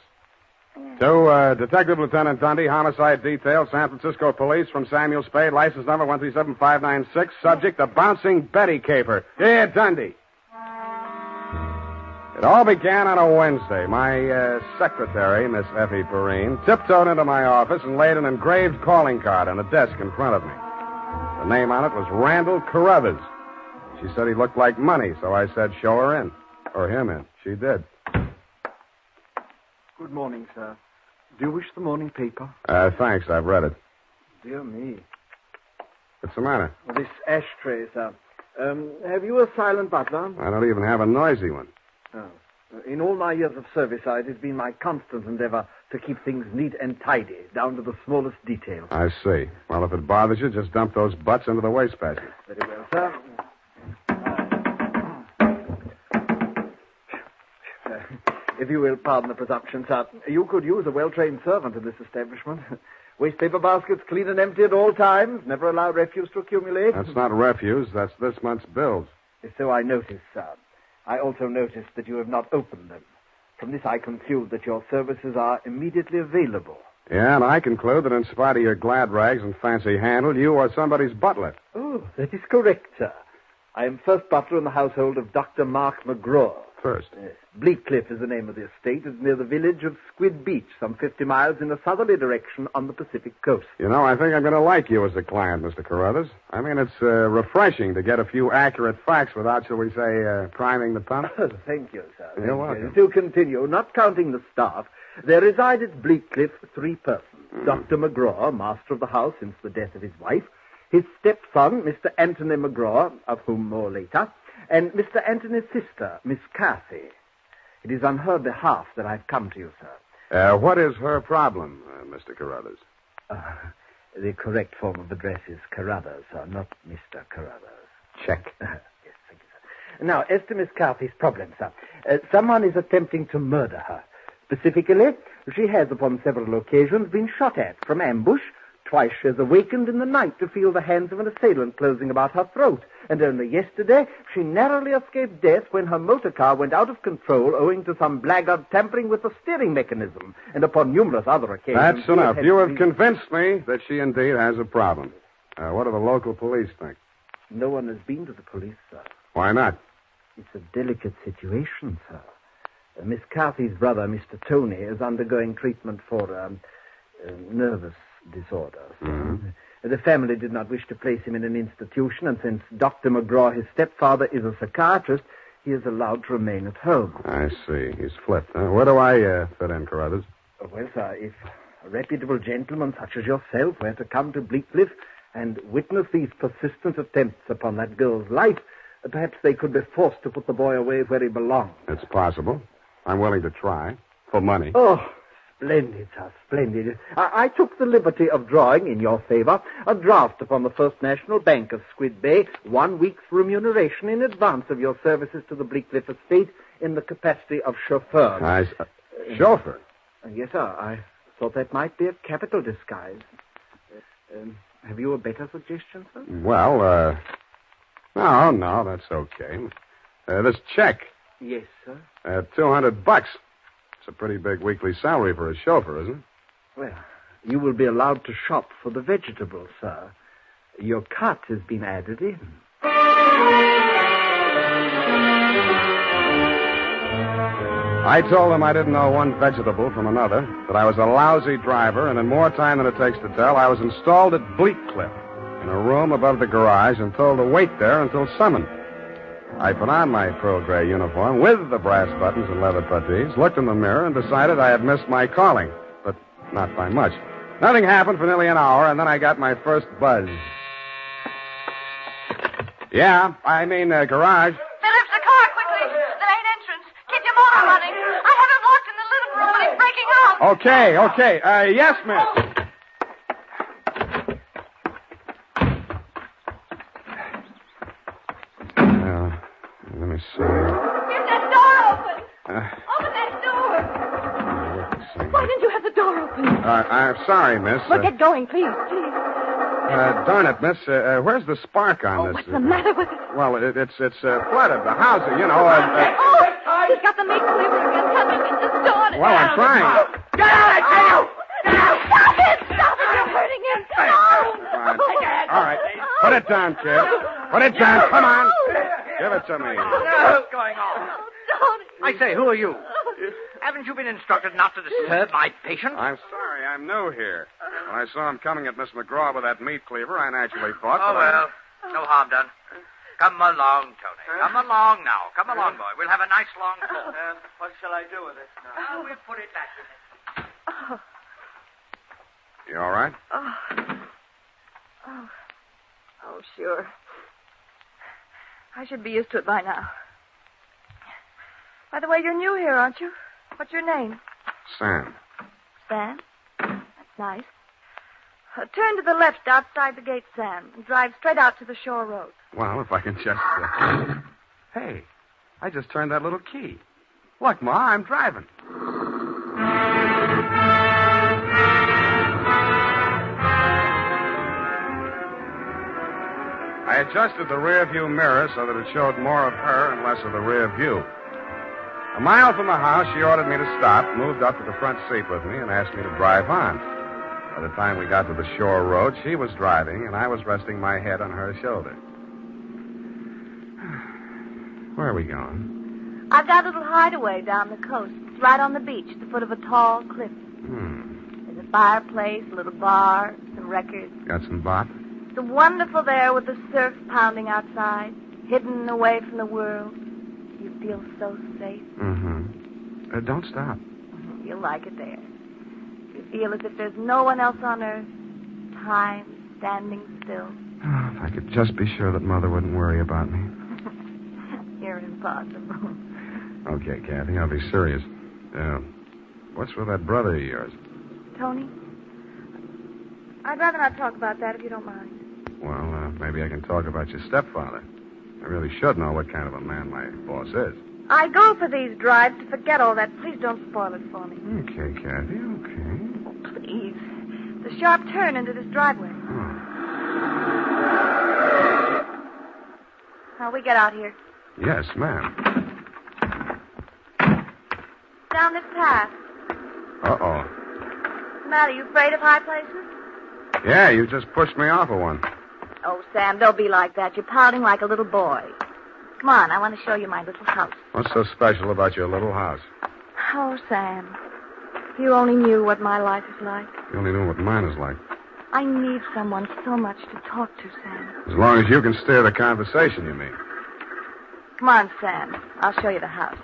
To Detective Lieutenant Dundee, Homicide Detail, San Francisco Police, from Samuel Spade, license number 137596, subject, the bouncing Betty caper. Yeah, Dundee. It all began on a Wednesday. My secretary, Miss Effie Perrine, tiptoed into my office and laid an engraved calling card on the desk in front of me. The name on it was Randall Carruthers. She said he looked like money, so I said, show her in. Or him in. She did. Good morning, sir. Do you wish the morning paper? Thanks, I've read it. Dear me. What's the matter? This ashtray, sir. Have you a silent butler? I don't even have a noisy one. Oh. In all my years of service, it has been my constant endeavor to keep things neat and tidy, down to the smallest detail. I see. Well, if it bothers you, just dump those butts into the wastebasket. Very well, sir. If you will pardon the presumption, sir, you could use a well-trained servant in this establishment. Wastepaper baskets clean and empty at all times, never allow refuse to accumulate. That's not refuse, that's this month's bills. So I noticed, sir. I also noticed that you have not opened them. From this I conclude that your services are immediately available. Yeah, and I conclude that in spite of your glad rags and fancy handle, you are somebody's butler. Oh, that is correct, sir. I am first butler in the household of Dr. Mark McGraw. First? Yes. Bleakcliff is the name of the estate. It's near the village of Squid Beach, some 50 miles in a southerly direction on the Pacific coast. You know, I think I'm going to like you as a client, Mr. Carruthers. I mean, it's refreshing to get a few accurate facts without, shall we say, priming the pump. Thank you, sir. You're welcome. To continue, not counting the staff, there reside at Bleakcliff 3 persons. Dr. McGraw, master of the house since the death of his wife, his stepson, Mr. Anthony McGraw, of whom more later, and Mr. Anthony's sister, Miss Cathy. It is on her behalf that I've come to you, sir. What is her problem, Mr. Carruthers? The correct form of address is Carruthers, sir, not Mr. Carruthers. Check. Yes, thank you, sir. Now, as to Miss Cathy's problem, sir, someone is attempting to murder her. Specifically, she has upon several occasions been shot at from ambush. Twice she has awakened in the night to feel the hands of an assailant closing about her throat. And only yesterday, she narrowly escaped death when her motor car went out of control owing to some blackguard tampering with the steering mechanism. And upon numerous other occasions... That's enough. You have convinced me that she indeed has a problem. What do the local police think? No one has been to the police, sir. Why not? It's a delicate situation, sir. Miss Cathy's brother, Mr. Tony, is undergoing treatment for nervous disorder. Mm-hmm. The family did not wish to place him in an institution, and since Dr. McGraw, his stepfather, is a psychiatrist, he is allowed to remain at home. I see. He's flipped. Where do I fit in, Carruthers? Well, sir, if a reputable gentleman such as yourself were to come to Bleakcliff and witness these persistent attempts upon that girl's life, perhaps they could be forced to put the boy away where he belongs. It's possible. I'm willing to try. For money. Oh, splendid, sir, splendid. I took the liberty of drawing, in your favor, a draft upon the First National Bank of Squid Bay, 1 week's remuneration in advance of your services to the Bleakcliff estate in the capacity of chauffeur. Chauffeur? Yes, sir. I thought that might be a capital disguise. Have you a better suggestion, sir? Well, no, that's okay. This check. Yes, sir. $200. It's a pretty big weekly salary for a chauffeur, isn't it? Well, you will be allowed to shop for the vegetables, sir. Your cut has been added in. I told them I didn't know one vegetable from another, that I was a lousy driver, and in more time than it takes to tell, I was installed at Bleakcliff in a room above the garage and told to wait there until summoned. I put on my pearl gray uniform with the brass buttons and leather puttees, looked in the mirror, and decided I had missed my calling, but not by much. Nothing happened for nearly an hour, and then I got my first buzz. Yeah, garage. Phillips, the car, quickly. The main entrance. Keep your motor running. I have him locked in the living room, but he's breaking out. Okay. Yes, miss. I'm sorry, miss. Well, get going, please. Darn it, miss. Where's the spark on this? What's the matter with it? Well, it's flooded. The house, you know. He's got the meat cleaver again. Coming in the door. Well, I'm trying. Get out, I tell you! Get out! Stop it! You're hurting him. All right. Put it down, kid. Put it down. Come on. Give it to me. What's going on? I say, who are you? Haven't you been instructed not to disturb my patient? I'm sorry. I'm new here. When I saw him coming at Miss McGraw with that meat cleaver, I naturally thought... Oh, well. No harm done. Come along, Tony. Come along now. Come along, boy. We'll have a nice long talk. What shall I do with it now? We'll put it back in it. You all right? Oh, sure. I should be used to it by now. By the way, you're new here, aren't you? What's your name? Sam. Sam? That's nice. Turn to the left outside the gate, Sam, and drive straight out to the shore road. Well, if I can just... Hey, I just turned that little key. Look, Ma, I'm driving. I adjusted the rear view mirror so that it showed more of her and less of the rear view. A mile from the house, she ordered me to stop, moved up to the front seat with me, and asked me to drive on. By the time we got to the shore road, she was driving, and I was resting my head on her shoulder. Where are we going? I've got a little hideaway down the coast. It's right on the beach, at the foot of a tall cliff. There's a fireplace, a little bar, some records. Got some bop? It's wonderful there with the surf pounding outside, hidden away from the world. You feel so safe. Don't stop. You'll like it there. You feel as if there's no one else on earth. Time standing still. Oh, if I could just be sure that Mother wouldn't worry about me. You're impossible. Okay, Kathy, I'll be serious. What's with that brother of yours? Tony? I'd rather not talk about that if you don't mind. Well, maybe I can talk about your stepfather. I really should know what kind of a man my boss is. I go for these drives to forget all that. Please don't spoil it for me. Okay, Kathy, okay. Oh, please. The sharp turn into this driveway. Now, we get out here. Yes, ma'am. Down this path. Uh-oh. What's the matter? You afraid of high places? Yeah, you just pushed me off of one. Oh, Sam, don't be like that. You're pouting like a little boy. Come on, I want to show you my little house. What's so special about your little house? Oh, Sam, if you only knew what my life is like. You only know what mine is like. I need someone so much to talk to, Sam. As long as you can steer the conversation, you mean. Come on, Sam. I'll show you the house.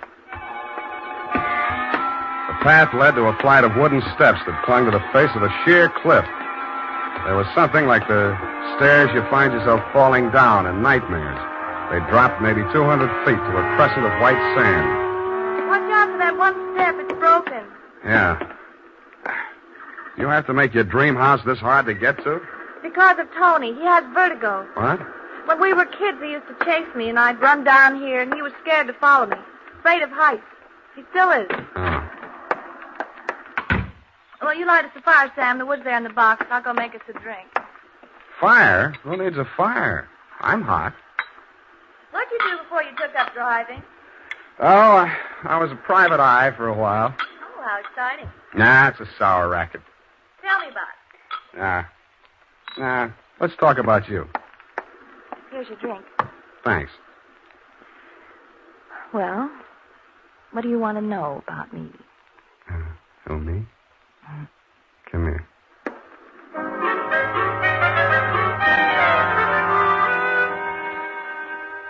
The path led to a flight of wooden steps that clung to the face of a sheer cliff. There was something like the stairs you find yourself falling down in nightmares. They dropped maybe 200 feet to a crescent of white sand. Watch out for that one step. It's broken. Yeah. You have to make your dream house this hard to get to? Because of Tony. He has vertigo. What? When we were kids, he used to chase me, and I'd run down here, and he was scared to follow me. Afraid of heights. He still is. Oh. Well, you light us a fire, Sam. The wood's there in the box. I'll go make us a drink. Fire? Who needs a fire? I'm hot. What'd you do before you took up driving? Oh, I was a private eye for a while. Oh, how exciting. Nah, it's a sour racket. Tell me about it. Nah. Let's talk about you. Here's your drink. Thanks. Well, what do you want to know about me? Who, me? Come here.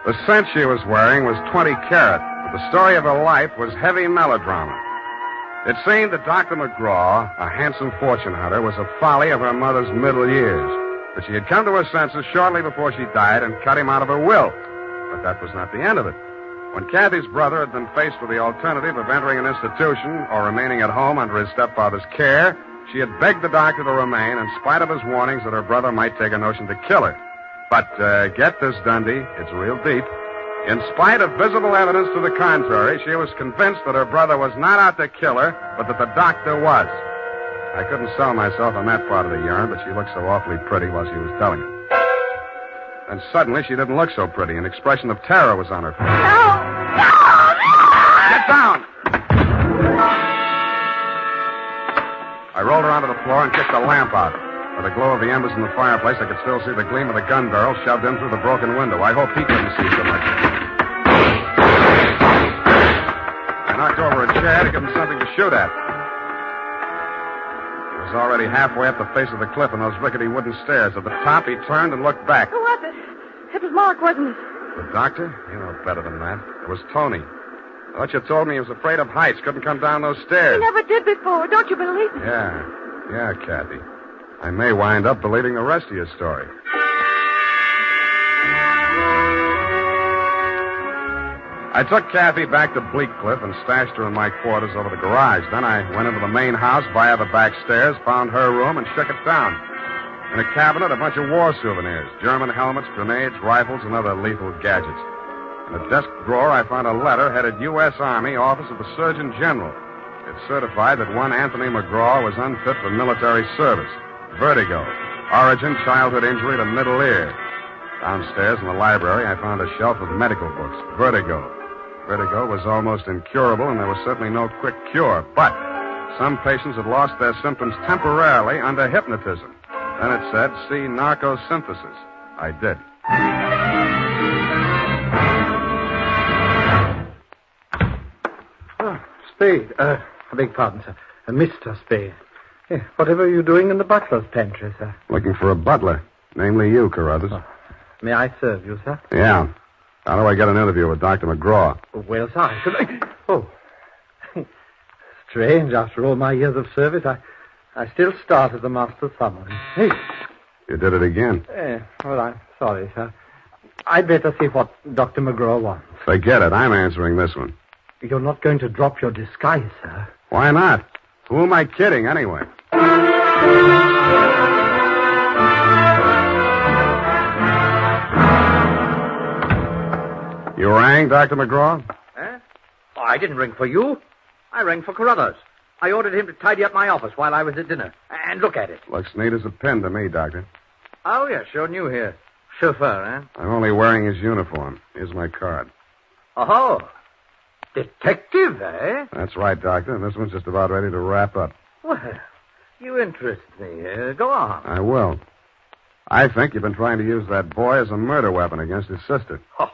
The scent she was wearing was 20 carat, but the story of her life was heavy melodrama. It seemed that Dr. McGraw, a handsome fortune hunter, was a folly of her mother's middle years. But she had come to her senses shortly before she died and cut him out of her will. But that was not the end of it. When Kathy's brother had been faced with the alternative of entering an institution or remaining at home under his stepfather's care, she had begged the doctor to remain in spite of his warnings that her brother might take a notion to kill her. But get this, Dundee, it's real deep. In spite of visible evidence to the contrary, she was convinced that her brother was not out to kill her, but that the doctor was. I couldn't sell myself on that part of the yarn, but she looked so awfully pretty while she was telling it. And suddenly, she didn't look so pretty. An expression of terror was on her face. No! Get down! I rolled her onto the floor and kicked the lamp out. By the glow of the embers in the fireplace, I could still see the gleam of the gun barrel shoved in through the broken window. I hoped he couldn't see so much. I knocked over a chair to give him something to shoot at. He was already halfway up the face of the cliff on those rickety wooden stairs. At the top, he turned and looked back. Who was it? It was Mark, wasn't it? The doctor? You know better than that. It was Tony. I thought you told me he was afraid of heights, couldn't come down those stairs. He never did before. Don't you believe me? Yeah, Kathy. I may wind up believing the rest of your story. I took Kathy back to Bleak Cliff and stashed her in my quarters over the garage. Then I went into the main house via the back stairs, found her room, and shook it down. In a cabinet, a bunch of war souvenirs, German helmets, grenades, rifles, and other lethal gadgets. In a desk drawer, I found a letter headed U.S. Army, Office of the Surgeon General. It certified that one Anthony McGraw was unfit for military service. Vertigo. Origin, childhood injury to middle ear. Downstairs in the library, I found a shelf of medical books. Vertigo. Vertigo was almost incurable, and there was certainly no quick cure. But some patients had lost their symptoms temporarily under hypnotism. Then it said, see narcosynthesis. I did. Spade. I beg pardon, sir. Mr. Spade. Whatever are you doing in the butler's pantry, sir? Looking for a butler. Namely you, Carruthers. Oh. May I serve you, sir? Yeah. How do I get an interview with Dr. McGraw? Well, sir, I should... Oh. Strange, after all my years of service, I still start as a master summary. Hey. You did it again. Well, I'm sorry, sir. I'd better see what Dr. McGraw wants. Forget it. I'm answering this one. You're not going to drop your disguise, sir. Why not? Who am I kidding, anyway? You rang, Dr. McGraw? Oh, I didn't ring for you. I rang for Carruthers. I ordered him to tidy up my office while I was at dinner. And look at it. Looks neat as a pin to me, Doctor. Oh, yeah, sure new here. Chauffeur, eh? I'm only wearing his uniform. Here's my card. Oh, detective, eh? That's right, Doctor. And this one's just about ready to wrap up. Well, you interest me. Go on. I will. I think you've been trying to use that boy as a murder weapon against his sister. Oh,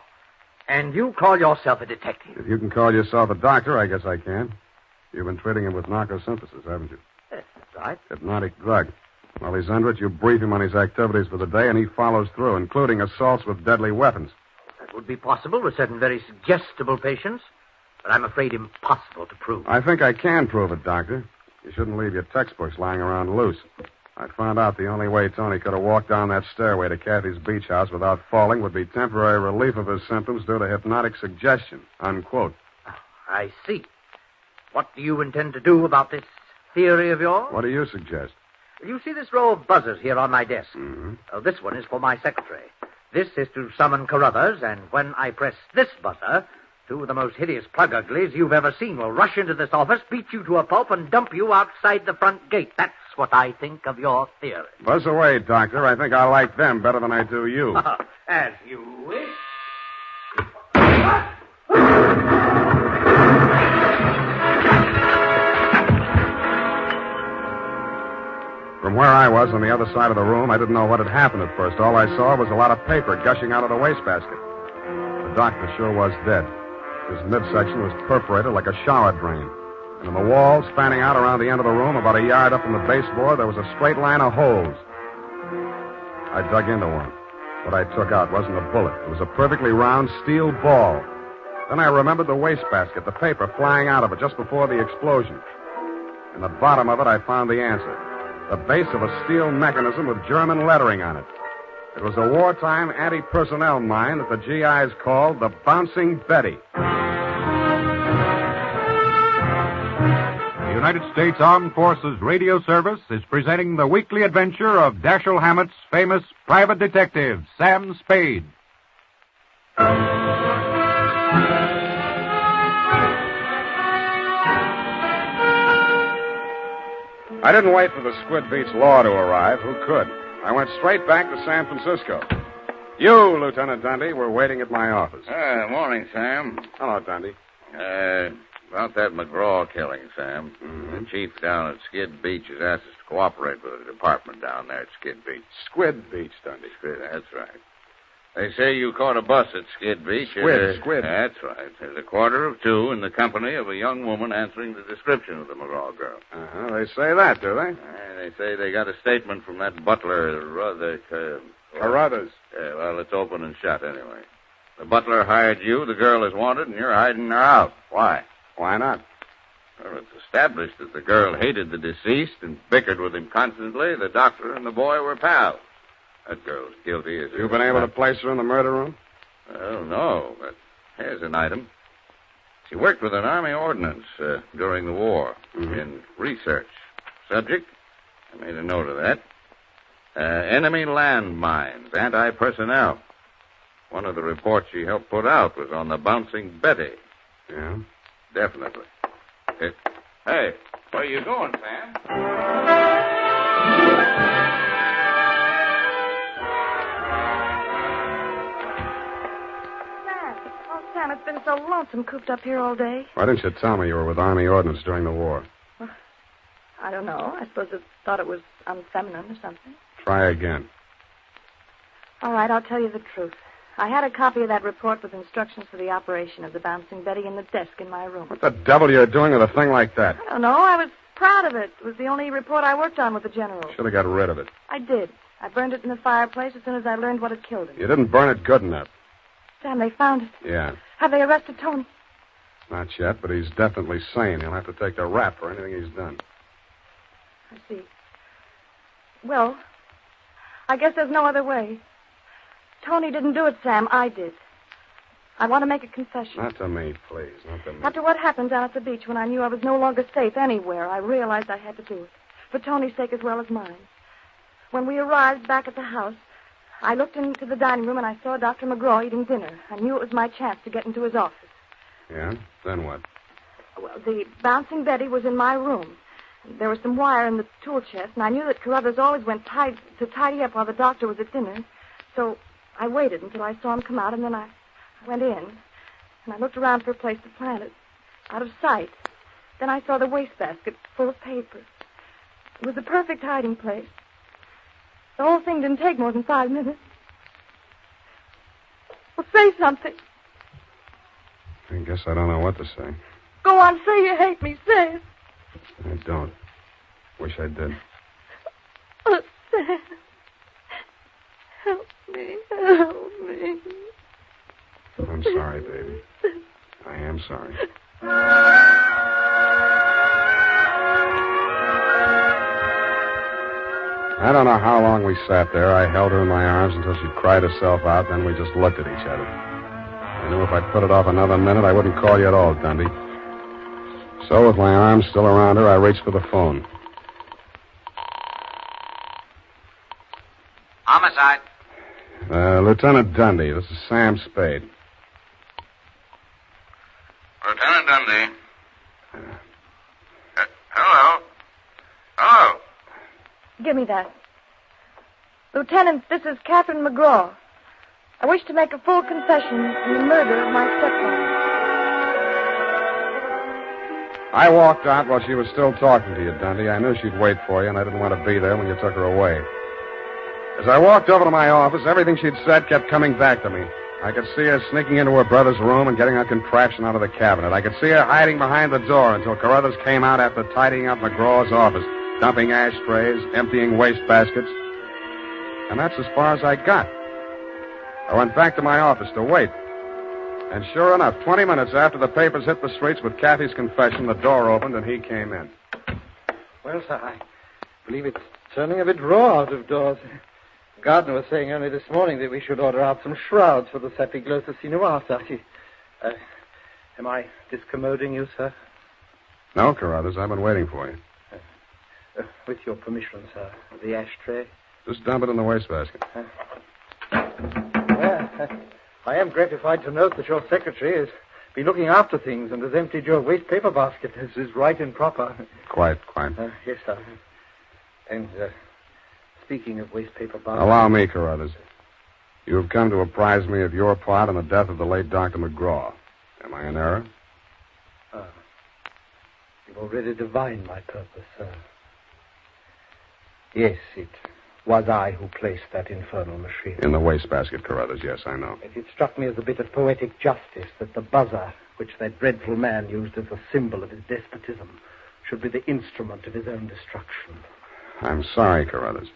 and you call yourself a detective? If you can call yourself a doctor, I guess I can. You've been treating him with narcosynthesis, haven't you? Yes, that's right. Hypnotic drug. While he's under it, you brief him on his activities for the day, and he follows through, including assaults with deadly weapons. That would be possible with certain very suggestible patients, but I'm afraid impossible to prove. I think I can prove it, Doctor. You shouldn't leave your textbooks lying around loose. I found out the only way Tony could have walked down that stairway to Kathy's beach house without falling would be temporary relief of his symptoms due to hypnotic suggestion. Unquote. I see. What do you intend to do about this theory of yours? What do you suggest? You see this row of buzzers here on my desk? Mm-hmm. This one is for my secretary. This is to summon Carruthers, and when I press this buzzer, two of the most hideous plug uglies you've ever seen will rush into this office, beat you to a pulp, and dump you outside the front gate. That's what I think of your theory. Buzz away, Doctor. I think I like them better than I do you. As you wish. From where I was on the other side of the room, I didn't know what had happened at first. All I saw was a lot of paper gushing out of the wastebasket. The doctor sure was dead. His midsection was perforated like a shower drain. And in the wall, spanning out around the end of the room, about a yard up from the baseboard, there was a straight line of holes. I dug into one. What I took out wasn't a bullet. It was a perfectly round steel ball. Then I remembered the wastebasket, the paper flying out of it just before the explosion. In the bottom of it, I found the answer. The base of a steel mechanism with German lettering on it. It was a wartime anti-personnel mine that the GIs called the Bouncing Betty. The United States Armed Forces Radio Service is presenting the weekly adventure of Dashiell Hammett's famous private detective, Sam Spade. I didn't wait for the Squid Beach law to arrive. Who could? I went straight back to San Francisco. You, Lieutenant Dundee, were waiting at my office. Morning, Sam. Hello, Dundee. About that McGraw killing, Sam. The chief down at Skid Beach has asked us to cooperate with the department down there at Skid Beach. Squid Beach, Dundee. That's right. They say you caught a bus at Skid Beach. Squid. That's right. At 1:45 in the company of a young woman answering the description of the McGraw girl. They say that, do they? They say they got a statement from that butler, Carruthers. Well, it's open and shut anyway. The butler hired you, the girl is wanted, and you're hiding her out. Why? Why not? Well, it's established that the girl hated the deceased and bickered with him constantly. The doctor and the boy were pals. That girl's guilty as... You've been able to place her in the murder room? Well, no, but here's an item. She worked with an Army ordnance during the war in research. Subject? I made a note of that. Enemy landmines, anti-personnel. One of the reports she helped put out was on the Bouncing Betty. Yeah? Definitely. Hey, where you going, Sam? Sam, it's been so lonesome cooped up here all day. Why didn't you tell me you were with Army ordnance during the war? Well, I don't know. I suppose it thought it was unfeminine or something. Try again. All right, I'll tell you the truth. I had a copy of that report with instructions for the operation of the Bouncing Betty in the desk in my room. What the devil are you doing with a thing like that? I don't know. I was proud of it. It was the only report I worked on with the general. Should have got rid of it. I did. I burned it in the fireplace as soon as I learned what had killed him. You didn't burn it good enough. Sam, they found it. Yeah. Have they arrested Tony? Not yet, but he's definitely sane. He'll have to take the rap for anything he's done. I see. Well, I guess there's no other way. Tony didn't do it, Sam. I did. I want to make a confession. Not to me, please. Not to me. After what happened down at the beach when I knew I was no longer safe anywhere, I realized I had to do it. For Tony's sake as well as mine. When we arrived back at the house, I looked into the dining room and I saw Dr. McGraw eating dinner. I knew it was my chance to get into his office. Yeah? Then what? Well, the Bouncing Betty was in my room. There was some wire in the tool chest, and I knew that Carruthers always went to tidy up while the doctor was at dinner. So I waited until I saw him come out, and then I went in, and I looked around for a place to plant it, out of sight. Then I saw the wastebasket full of papers. It was the perfect hiding place. The whole thing didn't take more than 5 minutes. Well, say something. I guess I don't know what to say. Go on, say you hate me. Say it. I don't. Wish I did. Oh, Sam. Help me. Help me. I'm sorry, baby. I am sorry. I don't know how long we sat there. I held her in my arms until she cried herself out, then we just looked at each other. I knew if I put it off another minute, I wouldn't call you at all, Dundee. So, with my arms still around her, I reached for the phone. Homicide. Lieutenant Dundee, this is Sam Spade. Lieutenant Dundee. Hello? Hello? Give me that. Lieutenant, this is Catherine McGraw. I wish to make a full confession in the murder of my stepmother. I walked out while she was still talking to you, Dundee. I knew she'd wait for you, and I didn't want to be there when you took her away. As I walked over to my office, everything she'd said kept coming back to me. I could see her sneaking into her brother's room and getting a contraption out of the cabinet. I could see her hiding behind the door until Carruthers came out after tidying up McGraw's office, dumping ashtrays, emptying wastebaskets. And that's as far as I got. I went back to my office to wait. And sure enough, 20 minutes after the papers hit the streets with Kathy's confession, the door opened and he came in. Well, sir, I believe it's turning a bit raw out of doors. The gardener was saying only this morning that we should order out some shrouds for the Sapiglosa Sinuasa. Am I discommoding you, sir? No, Carruthers, I've been waiting for you. With your permission, sir. The ashtray. Just dump it in the wastebasket. I am gratified to note that your secretary has been looking after things and has emptied your waste paper basket. This is right and proper. Quite. Yes, sir. And, speaking of waste paper bottles... Allow me, Carruthers. You have come to apprise me of your part in the death of the late Dr. McGraw. Am I in error? You've already divined my purpose, sir. Yes, it was I who placed that infernal machine. In the wastebasket, Carruthers, yes, I know. It struck me as a bit of poetic justice that the buzzer, which that dreadful man used as a symbol of his despotism, should be the instrument of his own destruction. I'm sorry, Carruthers.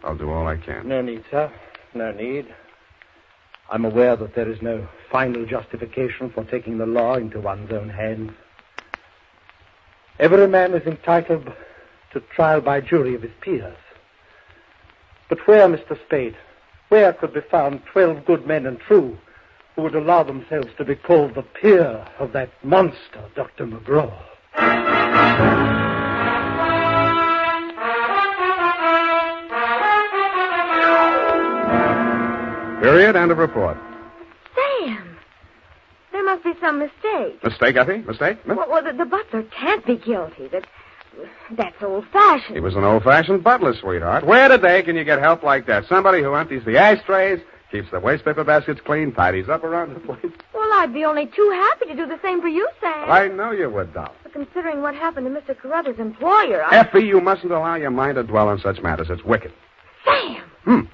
I'll do all I can. No need, sir. No need. I'm aware that there is no final justification for taking the law into one's own hands. Every man is entitled to trial by jury of his peers. But where, Mr. Spade, where could be found 12 good men and true who would allow themselves to be called the peer of that monster, Dr. McGraw? Period. End of report. Sam, there must be some mistake. Mistake, Effie? Mistake? Well, the butler can't be guilty. That's old-fashioned. He was an old-fashioned butler, sweetheart. Where today can you get help like that? Somebody who empties the ashtrays, keeps the waste paper baskets clean, tidies up around the place. Well, I'd be only too happy to do the same for you, Sam. I know you would, doll. But considering what happened to Mr. Carruthers' employer, Effie, you mustn't allow your mind to dwell on such matters. It's wicked. Sam!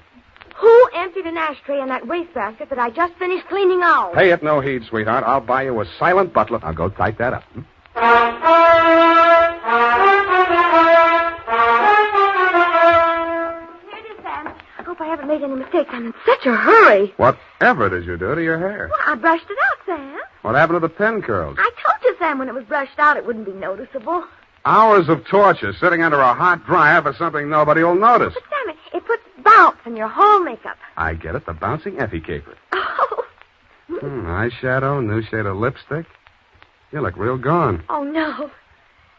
Who emptied an ashtray in that wastebasket that I just finished cleaning out? Pay it no heed, sweetheart. I'll buy you a silent butler. I'll go type that up. Here it is, Sam. I hope I haven't made any mistakes. I'm in such a hurry. Whatever did you do to your hair? Well, I brushed it out, Sam. What happened to the pin curls? I told you, Sam, when it was brushed out, it wouldn't be noticeable. Hours of torture sitting under a hot dryer for something nobody will notice. But, Sam, it puts bounce in your whole makeup. I get it. The bouncing Effie caper. Oh. Eyeshadow, new shade of lipstick. You look real gone. Oh, no.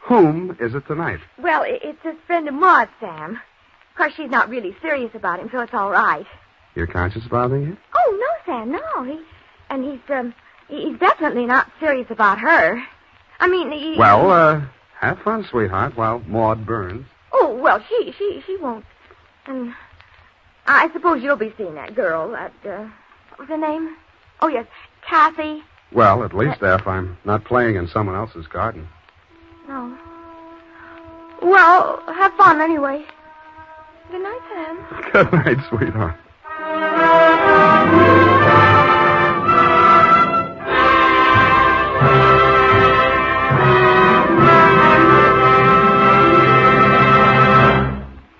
Whom is it tonight? Well, it's this friend of Maud's, Sam. Of course, she's not really serious about him, so it's all right. Your conscience bothering you? Oh, no, Sam, no. He's definitely not serious about her. I mean, Well, have fun, sweetheart, while Maud burns. Oh, well, she won't. And I suppose you'll be seeing that girl, what was her name? Oh, yes, Kathy. Well, at least if I'm not playing in someone else's garden. No. Well, have fun anyway. Good night, Sam. Good night, sweetheart.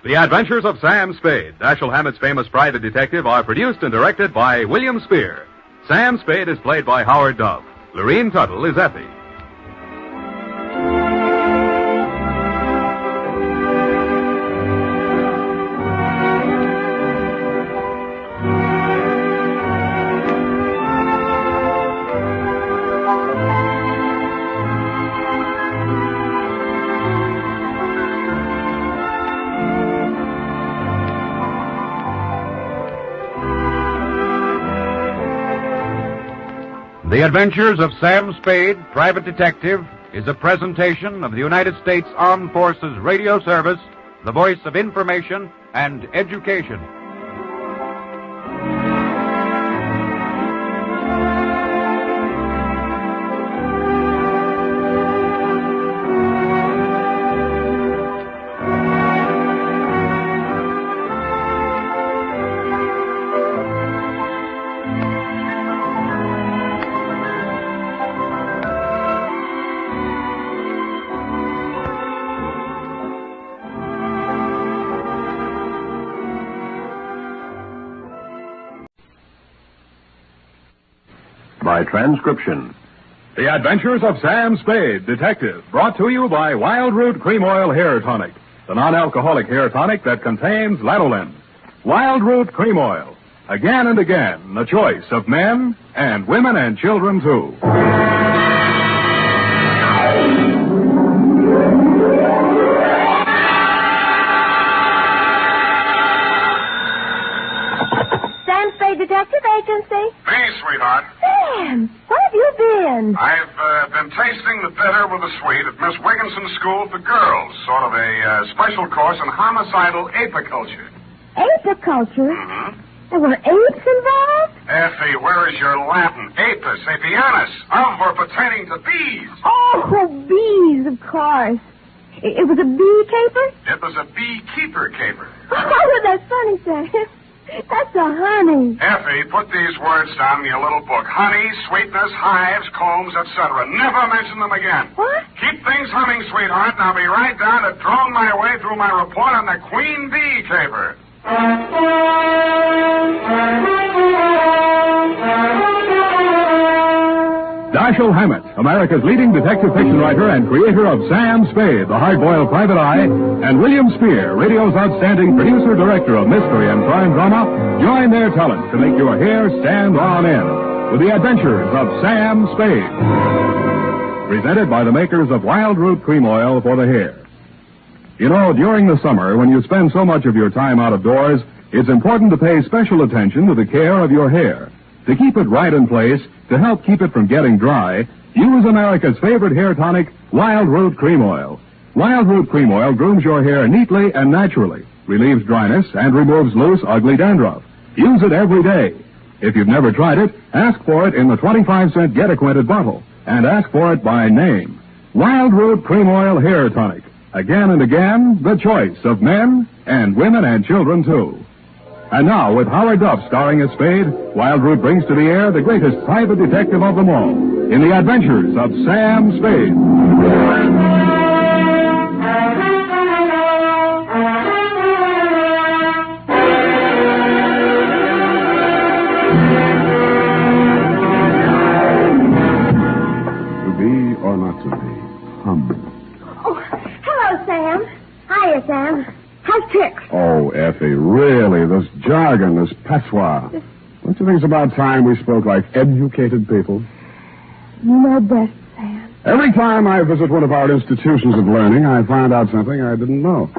The Adventures of Sam Spade, Dashiell Hammett's famous private detective, are produced and directed by William Spier. Sam Spade is played by Howard Duff. Lurene Tuttle is Effie. The Adventures of Sam Spade, Private Detective, is a presentation of the United States Armed Forces Radio Service, the voice of information and education. By transcription. The Adventures of Sam Spade, Detective, brought to you by Wild Root Cream Oil Hair Tonic, the non-alcoholic hair tonic that contains lanolin. Wild Root Cream Oil, again and again, the choice of men and women and children, too. Sam Spade Spade Detective Agency. Me, sweetheart. Sam, where have you been? I've been tasting the bitter with the sweet at Miss Wigginson's School for Girls. Sort of a special course in homicidal apiculture. Apiculture? Mm-hmm. There were apes involved? Effie, where is your Latin? Apis, apianus, of or pertaining to bees. Oh, bees, of course. It was a bee caper? It was a beekeeper caper. Oh, that's funny, Sam. That's a honey. Effie, put these words down in your little book. Honey, sweetness, hives, combs, etc. Never mention them again. What? Keep things humming, sweetheart, and I'll be right down to drone my way through my report on the queen bee caper. Dashiell Hammett, America's leading detective fiction writer and creator of Sam Spade, the hard-boiled private eye, and William Spier, radio's outstanding producer-director of mystery and crime drama, join their talents to make your hair stand on end with the Adventures of Sam Spade. Presented by the makers of Wild Root Cream Oil for the hair. You know, during the summer, when you spend so much of your time out of doors, it's important to pay special attention to the care of your hair. To keep it right in place, to help keep it from getting dry, use America's favorite hair tonic, Wild Root Cream Oil. Wild Root Cream Oil grooms your hair neatly and naturally, relieves dryness, and removes loose, ugly dandruff. Use it every day. If you've never tried it, ask for it in the 25-cent Get Acquainted bottle, and ask for it by name. Wild Root Cream Oil Hair Tonic. Again and again, the choice of men and women and children, too. And now, with Howard Duff starring as Spade, Wild Root brings to the air the greatest private detective of them all, in the Adventures of Sam Spade. To be or not to be? Oh, hello, Sam. Hiya, Sam. How's Tricks? Oh, Effie, really, this jargon, this patois. Don't you think it's about time we spoke like educated people? You know best, Sam. Every time I visit one of our institutions of learning, I find out something I didn't know.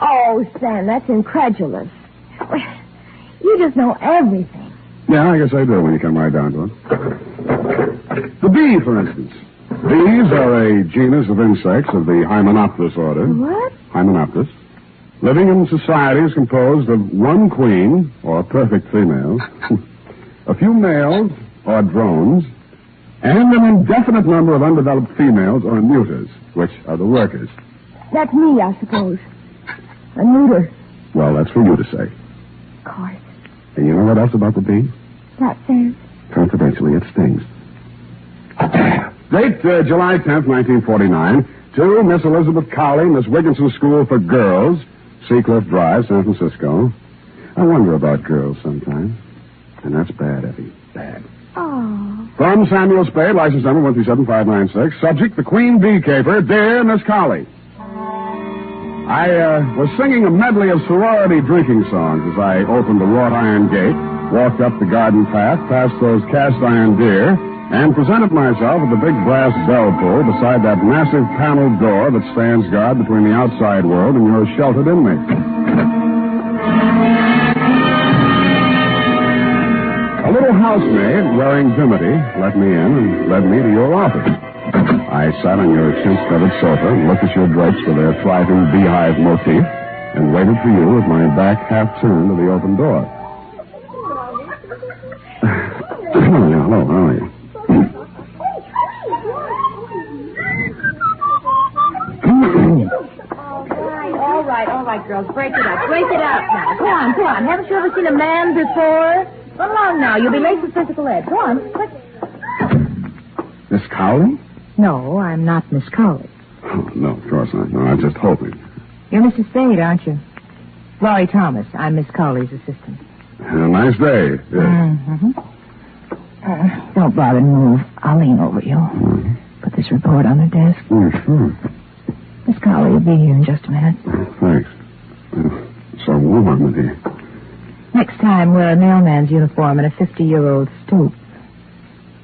Oh, Sam, that's incredulous. You just know everything. Yeah, I guess I do when you come right down to it. The bee, for instance. Bees are a genus of insects of the Hymenopterus order. What? Hymenopterus. Living in societies composed of one queen, or perfect female, a few males, or drones, and an indefinite number of undeveloped females, or neuters, which are the workers. That's me, I suppose. A neuter. Well, that's for you to say. Of course. And you know what else about the bee? What, Sam? Confidentially, it stings. Date, July 10th, 1949. To Miss Elizabeth Cowley, Miss Wigginson's School for Girls, Seacliff Drive, San Francisco. I wonder about girls sometimes. And that's bad, Effie. Bad. Oh. From Samuel Spade, license number 137596. Subject, the Queen Bee Caper. Dear Miss Cowley. I was singing a medley of sorority drinking songs as I opened the wrought iron gate, walked up the garden path, past those cast iron deer, and presented myself at the big brass bell pull beside that massive paneled door that stands guard between the outside world and your sheltered inmates. A little housemaid wearing dimity let me in and led me to your office. I sat on your chintz-covered sofa and looked at your drapes with their thriving beehive motif and waited for you with my back half turned to the open door. Hello, how are you? All right, girls, break it up. Break it up now. Go on. Haven't you ever seen a man before? Run along now. You'll be late for physical ed. Go on, quick. Miss Cowley? No, I'm not Miss Cowley. Oh, no, of course not. No, I'm just hoping. You're Mrs. Spade, aren't you? Laurie Thomas. I'm Miss Cowley's assistant. Nice day. Yes. Mm-hmm. Don't bother to move. I'll lean over you. Mm-hmm. Put this report on the desk. Oh, sure. Miss Cowley will be here in just a minute. Thanks. So warm in here. Next time, wear a mailman's uniform and a 50-year-old stoop.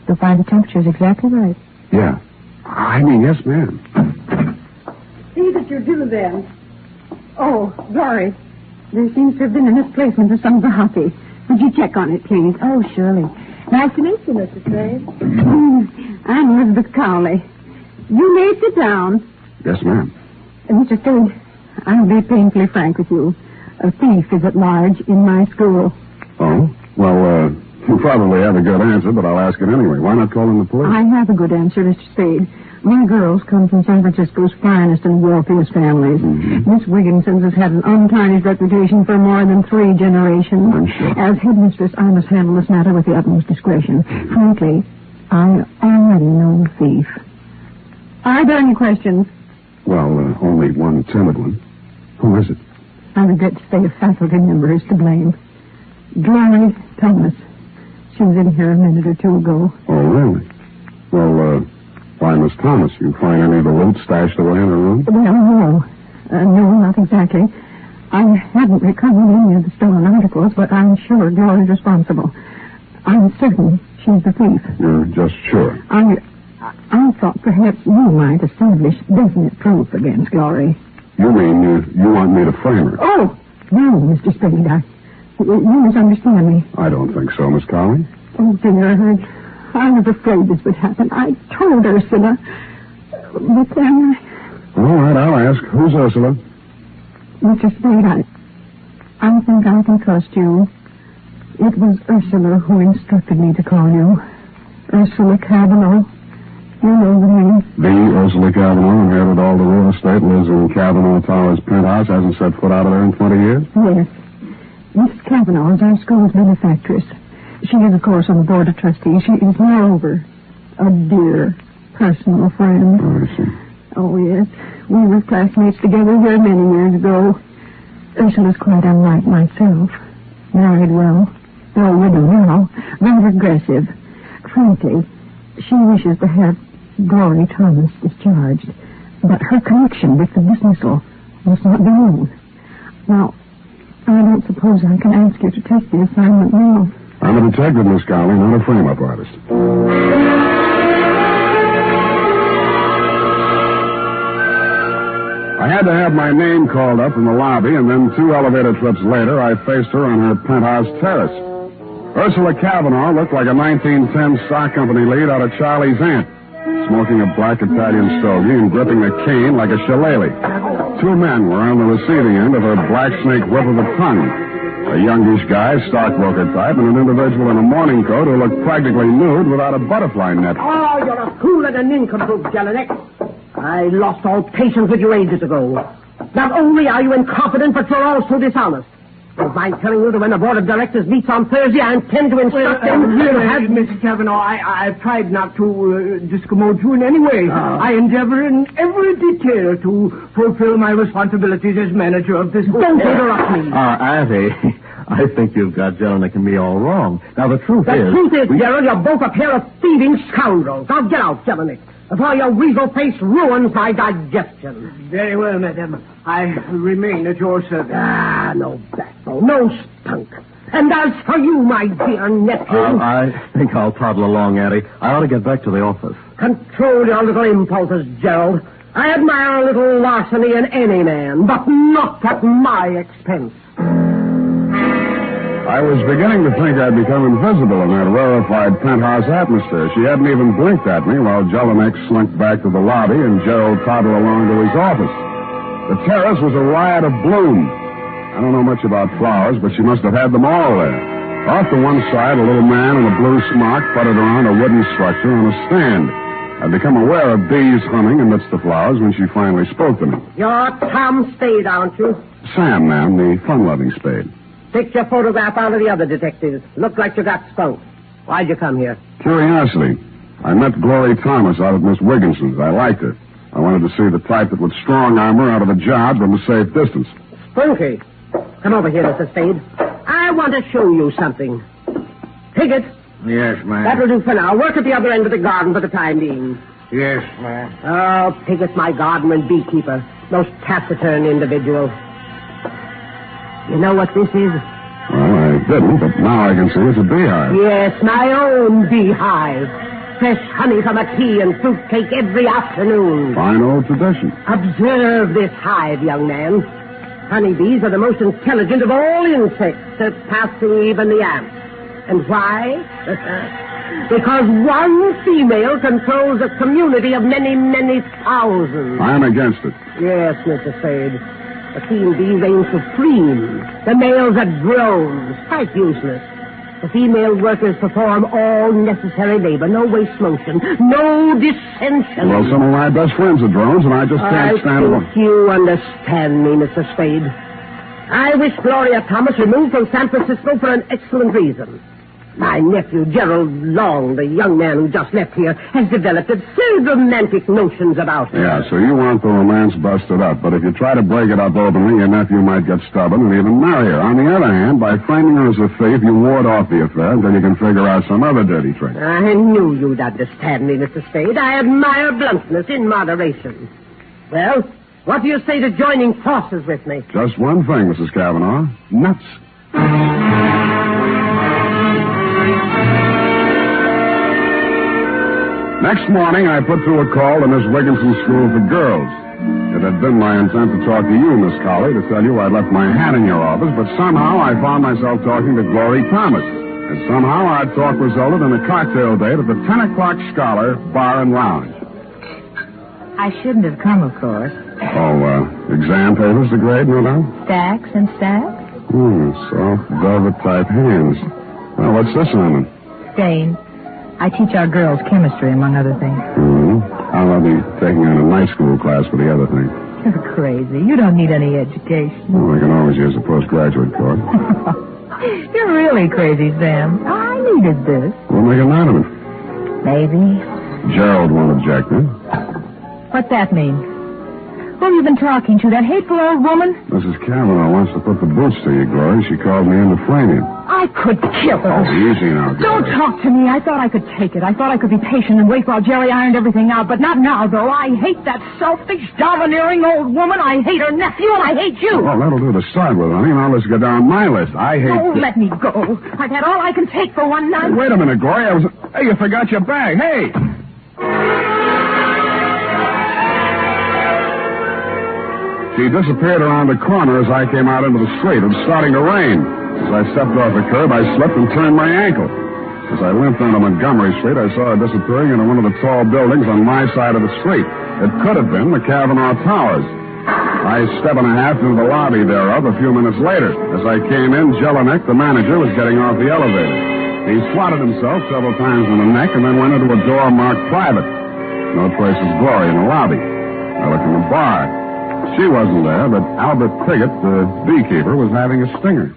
You'll find the temperature's exactly right. Yeah. I mean, yes, ma'am. See that you do, then. Oh, sorry. There seems to have been a misplacement of some variety. Would you check on it, please? Oh, surely. Nice to meet you, Mr. Spade. I'm Elizabeth Cowley. You may sit down. Yes, ma'am. Mr. Spade, I'll be painfully frank with you. A thief is at large in my school. Oh? Well, you probably have a good answer, but I'll ask it anyway. Why not call in the police? I have a good answer, Mr. Spade. My girls come from San Francisco's finest and wealthiest families. Mm-hmm. Miss Wigginson's has had an untarnished reputation for more than 3 generations. I'm sure. As headmistress, I must handle this matter with the utmost discretion. Frankly, I already know the thief. Are there any questions? Well, only one timid one. Who is it? I regret to say a faculty member is to blame. Lurene Tuttle. She was in here a minute or two ago. Oh, really? Well, why, Miss Thomas, you find any of the loot stashed away in her room? Well, no, not exactly. I haven't recovered any of the stolen articles, but I'm sure Glory's responsible. I'm certain she's the thief. You're just sure? I thought perhaps you might establish definite proof against Glory. You mean you want me to frame her? Oh, no, Mr. Spade, you misunderstand me. I don't think so, Miss Cowley. Oh, dear, I was afraid this would happen. I told Ursula. But then... All right, I'll ask. Who's Ursula? Mr. Spade, I think I can trust you. It was Ursula who instructed me to call you. Ursula Cavanaugh. You know the name. The Ursula Cavanaugh, inherited all the real estate, lives in Cavanaugh Towers penthouse, hasn't set foot out of there in 20 years? Yes. Miss Cavanaugh is our school's benefactress. She is, of course, on the board of trustees. She is, moreover, a dear personal friend. Oh, I see. Oh, yes. We were classmates together here many years ago. Ursula's quite unlike myself. Married well. Though widow now. Rather aggressive. Frankly, she wishes to have Glory Thomas discharged. But her connection with the dismissal must not be known. Now, I don't suppose I can ask you to take the assignment now. I'm a detective, Miss Cowley, not a frame-up artist. I had to have my name called up in the lobby, and then 2 elevator trips later, I faced her on her penthouse terrace. Ursula Cavanaugh looked like a 1910 stock company lead out of Charlie's Aunt, smoking a black Italian stogie and gripping a cane like a shillelagh. 2 men were on the receiving end of her black snake whip of a tongue. A youngish guy, stockbroker type, and an individual in a morning coat who looked practically nude without a butterfly net. Oh, you're a fool and a nincompoop, Jelinek. I lost all patience with you ages ago. Not only are you incompetent, but you're also dishonest. Don't mind telling you that when the board of directors meets on Thursday, I intend to instruct them to have... Mr. Cavanaugh, I've tried not to discommode you in any way. I endeavor in every detail to fulfill my responsibilities as manager of this hotel. Don't interrupt me. Auntie, I think you've got Jelinek and me all wrong. Now, the truth is... Gerald, you're both a pair of thieving scoundrels. Now get out, Jelinek, before your weasel face ruins my digestion. Very well, madam. I remain at your service. Ah, no backbone, no spunk. And as for you, my dear nephew... I think I'll toddle along, Auntie. I ought to get back to the office. Control your little impulses, Gerald. I admire a little larceny in any man, but not at my expense. I was beginning to think I'd become invisible in that rarefied penthouse atmosphere. She hadn't even blinked at me while Jelinek slinked back to the lobby and Gerald toddled along to his office. The terrace was a riot of bloom. I don't know much about flowers, but she must have had them all there. Off to one side, a little man in a blue smock puttered around a wooden structure on a stand. I'd become aware of bees humming amidst the flowers when she finally spoke to me. You're Tom Spade, aren't you? Sam, ma'am, the fun-loving Spade. Take your photograph out of the other detectives. Looked like you got skunked. Why'd you come here? Curiosity. I met Glory Thomas out at Miss Wigginson's. I liked her. I wanted to see the type that would strong-arm her out of a job from a safe distance. Spunky. Come over here, Mr. Spade. I want to show you something. Take it. Yes, ma'am. That'll do for now. Work at the other end of the garden for the time being. Yes, ma'am. Oh, Pigot's my gardener and beekeeper. Most taciturn individual. You know what this is? Well, I didn't, but now I can see it's a beehive. Yes, my own beehive. Fresh honey from a tea and fruitcake every afternoon. Fine old tradition. Observe this hive, young man. Honeybees are the most intelligent of all insects, surpassing even the ants. And why? Because one female controls a community of many, many thousands. I'm against it. Yes, Mr. Spade. The queen bee reigns supreme. The males are drones, quite useless. The female workers perform all necessary labor, no waste motion, no dissension. Well, some of my best friends are drones, and I just can't stand them. I think you understand me, Mr. Spade. I wish Gloria Thomas removed from San Francisco for an excellent reason. My nephew, Gerald Long, the young man who just left here, has developed absurd romantic notions about her. Yeah, so you want the romance busted up, but if you try to break it up openly, your nephew might get stubborn and even marry her. On the other hand, by framing her as a thief, you ward off the affair until you can figure out some other dirty trick. I knew you'd understand me, Mr. Spade. I admire bluntness in moderation. Well, what do you say to joining forces with me? Just one thing, Mrs. Cavanaugh. Nuts. Next morning, I put through a call to Miss Wigginson's School for Girls. It had been my intent to talk to you, Miss Colley, to tell you I'd left my hat in your office, but somehow I found myself talking to Glory Thomas. And somehow our talk resulted in a cocktail date at the 10 o'clock Scholar Bar and Lounge. I shouldn't have come, of course. Oh, exam papers to grade, no doubt? Stacks and stacks? Soft velvet-type hands. Well, what's this on them? Stain. I teach our girls chemistry, among other things. I'll be taking on a night school class for the other thing. You're crazy. You don't need any education. Well, I can always use a postgraduate course. You're really crazy, Sam. I needed this. We'll make a night of it. Maybe. Gerald won't object, huh? What's that mean? Who have you been talking to? That hateful old woman? Mrs. Cavanaugh wants to put the boots to you, Glory. She called me in to frame you. I could kill her. Oh, easy now, Glory. Don't talk to me. I thought I could take it. I thought I could be patient and wait while Jerry ironed everything out, but not now, though. I hate that selfish, domineering old woman. I hate her nephew, and I hate you. Well, that'll do to start with, honey. Now let's get down my list. I hate... Oh, let me go. I've had all I can take for one night. Wait a minute, Glory. Hey, you forgot your bag. Hey! She disappeared around the corner as I came out into the street. It was starting to rain. As I stepped off the curb, I slipped and turned my ankle. As I limped onto Montgomery Street, I saw her disappearing into one of the tall buildings on my side of the street. It could have been the Cavanaugh Towers. I step and a half into the lobby thereof a few minutes later. As I came in, Jelinek, the manager, was getting off the elevator. He swatted himself several times in the neck and then went into a door marked private. No traces of Glory in the lobby. I looked in the bar. She wasn't there, but Albert Piggott, the beekeeper, was having a stinger.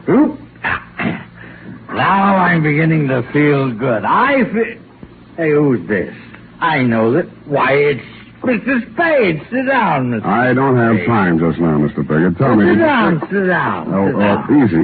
Oop. Now I'm beginning to feel good. Hey, who's this? I know that. Why, it's Mr. Spade. Sit down, Mr. I don't have time just now, Mr. Piggott. Tell me... Sit down. Easy.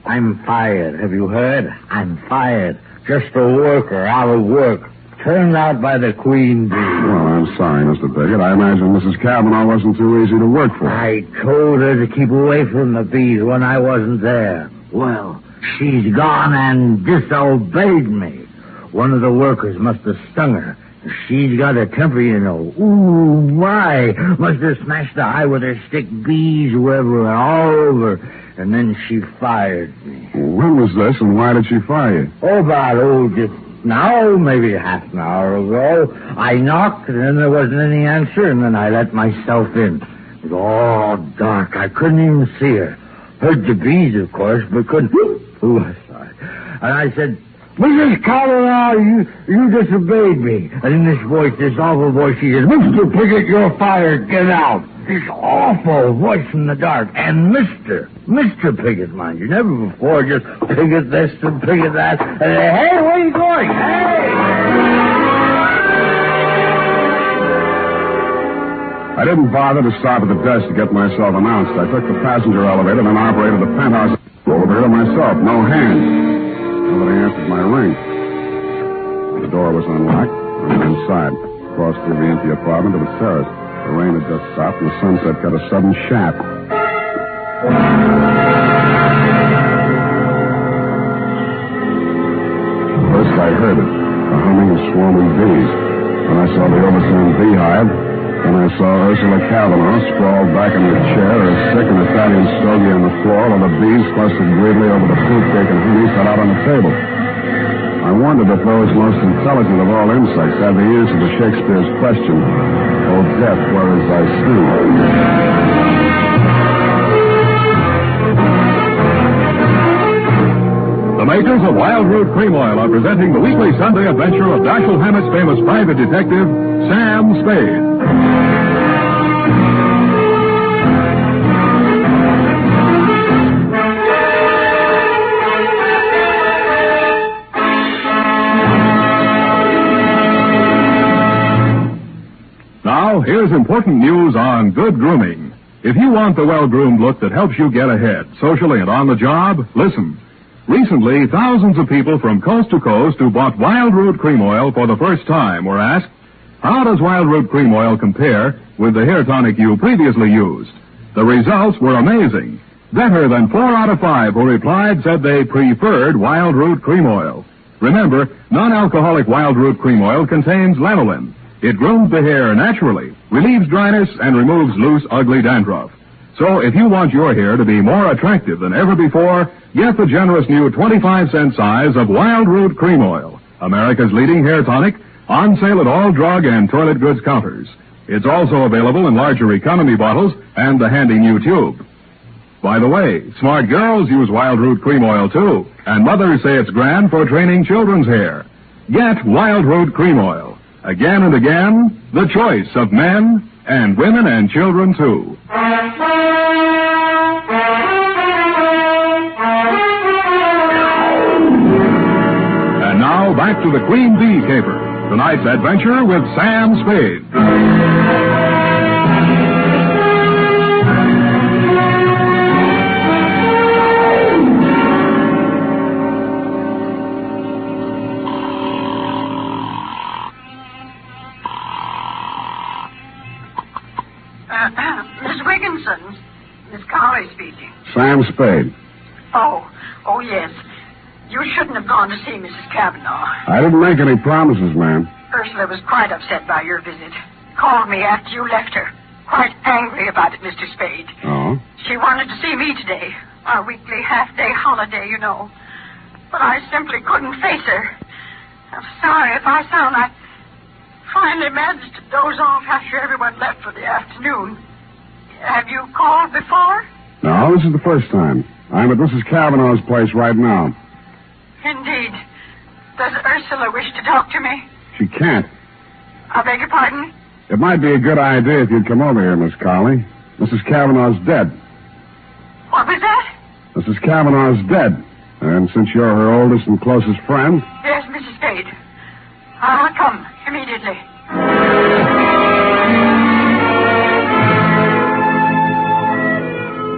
I'm fired. Have you heard? I'm fired. Just a worker out of work. Turned out by the queen bee. Well, I'm sorry, Mr. Piggott. I imagine Mrs. Cavanaugh wasn't too easy to work for. I told her to keep away from the bees when I wasn't there. Well, she's gone and disobeyed me. One of the workers must have stung her. She's got a temper, you know. Ooh, my. Must have smashed the eye with her stick. Bees were everywhere, all over. And then she fired me. When was this, and why did she fire you? Just now, maybe half an hour ago. I knocked, and then there wasn't any answer, and then I let myself in. It was all dark. I couldn't even see her. Heard the bees, of course, but couldn't... Ooh, sorry. And I said, Mrs. Cavanaugh, you disobeyed me. And in this voice, this awful voice, she says, Mr. Piggott, you're fired. Get out. This awful voice from the dark. And Mr. Piggott, mind you. Never before, just Piggott this and Piggott that. And hey, where are you going? Hey! I didn't bother to stop at the desk to get myself announced. I took the passenger elevator and operated the penthouse elevator myself. No hands. Nobody answered my ring. The door was unlocked. I went inside. Crossed through the empty apartment to the terrace. The rain had just stopped and the sunset got a sudden shaft. First I heard it. The humming of swarming bees. Then I saw the overturned beehive. Then I saw Ursula Cavanaugh sprawled back in her chair, a sick and Italian stogie on the floor, while the bees clustered greedily over the fruit cake and honey set out on the table. I wondered if those most intelligent of all insects had the answer to Shakespeare's question, "O death, where is thy sting?" The makers of Wild Root Cream Oil are presenting the weekly Sunday adventure of Dashiell Hammett's famous private detective, Sam Spade. Now, here's important news on good grooming. If you want the well-groomed look that helps you get ahead, socially and on the job, listen. Recently, thousands of people from coast to coast who bought Wild Root Cream Oil for the first time were asked, how does Wild Root Cream Oil compare with the hair tonic you previously used? The results were amazing. Better than 4 out of 5 who replied said they preferred Wild Root Cream Oil. Remember, non-alcoholic Wild Root Cream Oil contains lanolin. It grooms the hair naturally, relieves dryness, and removes loose, ugly dandruff. So if you want your hair to be more attractive than ever before, get the generous new 25-cent size of Wild Root Cream Oil, America's leading hair tonic, on sale at all drug and toilet goods counters. It's also available in larger economy bottles and the handy new tube. By the way, smart girls use Wild Root Cream Oil too, and mothers say it's grand for training children's hair. Get Wild Root Cream Oil. Again and again, the choice of men and women and children too. And now back to the Queen Bee Caper. Tonight's adventure with Sam Spade. Miss Wigginson, Miss Cowley speaking. Sam Spade. Oh, yes. You shouldn't have gone to see Mrs. Cavanaugh. I didn't make any promises, ma'am. Ursula was quite upset by your visit. Called me after you left her. Quite angry about it, Mr. Spade. Oh? She wanted to see me today. Our weekly half-day holiday, you know. But I simply couldn't face her. I'm sorry if I sound like... Finally managed to doze off after everyone left for the afternoon. Have you called before? No, this is the first time. I'm at Mrs. Cavanaugh's place right now. Indeed. Does Ursula wish to talk to me? She can't. I beg your pardon? It might be a good idea if you'd come over here, Miss Cowley. Mrs. Cavanaugh's dead. What was that? Mrs. Cavanaugh's dead. And since you're her oldest and closest friend... Yes, Mrs. Spade. I will come immediately.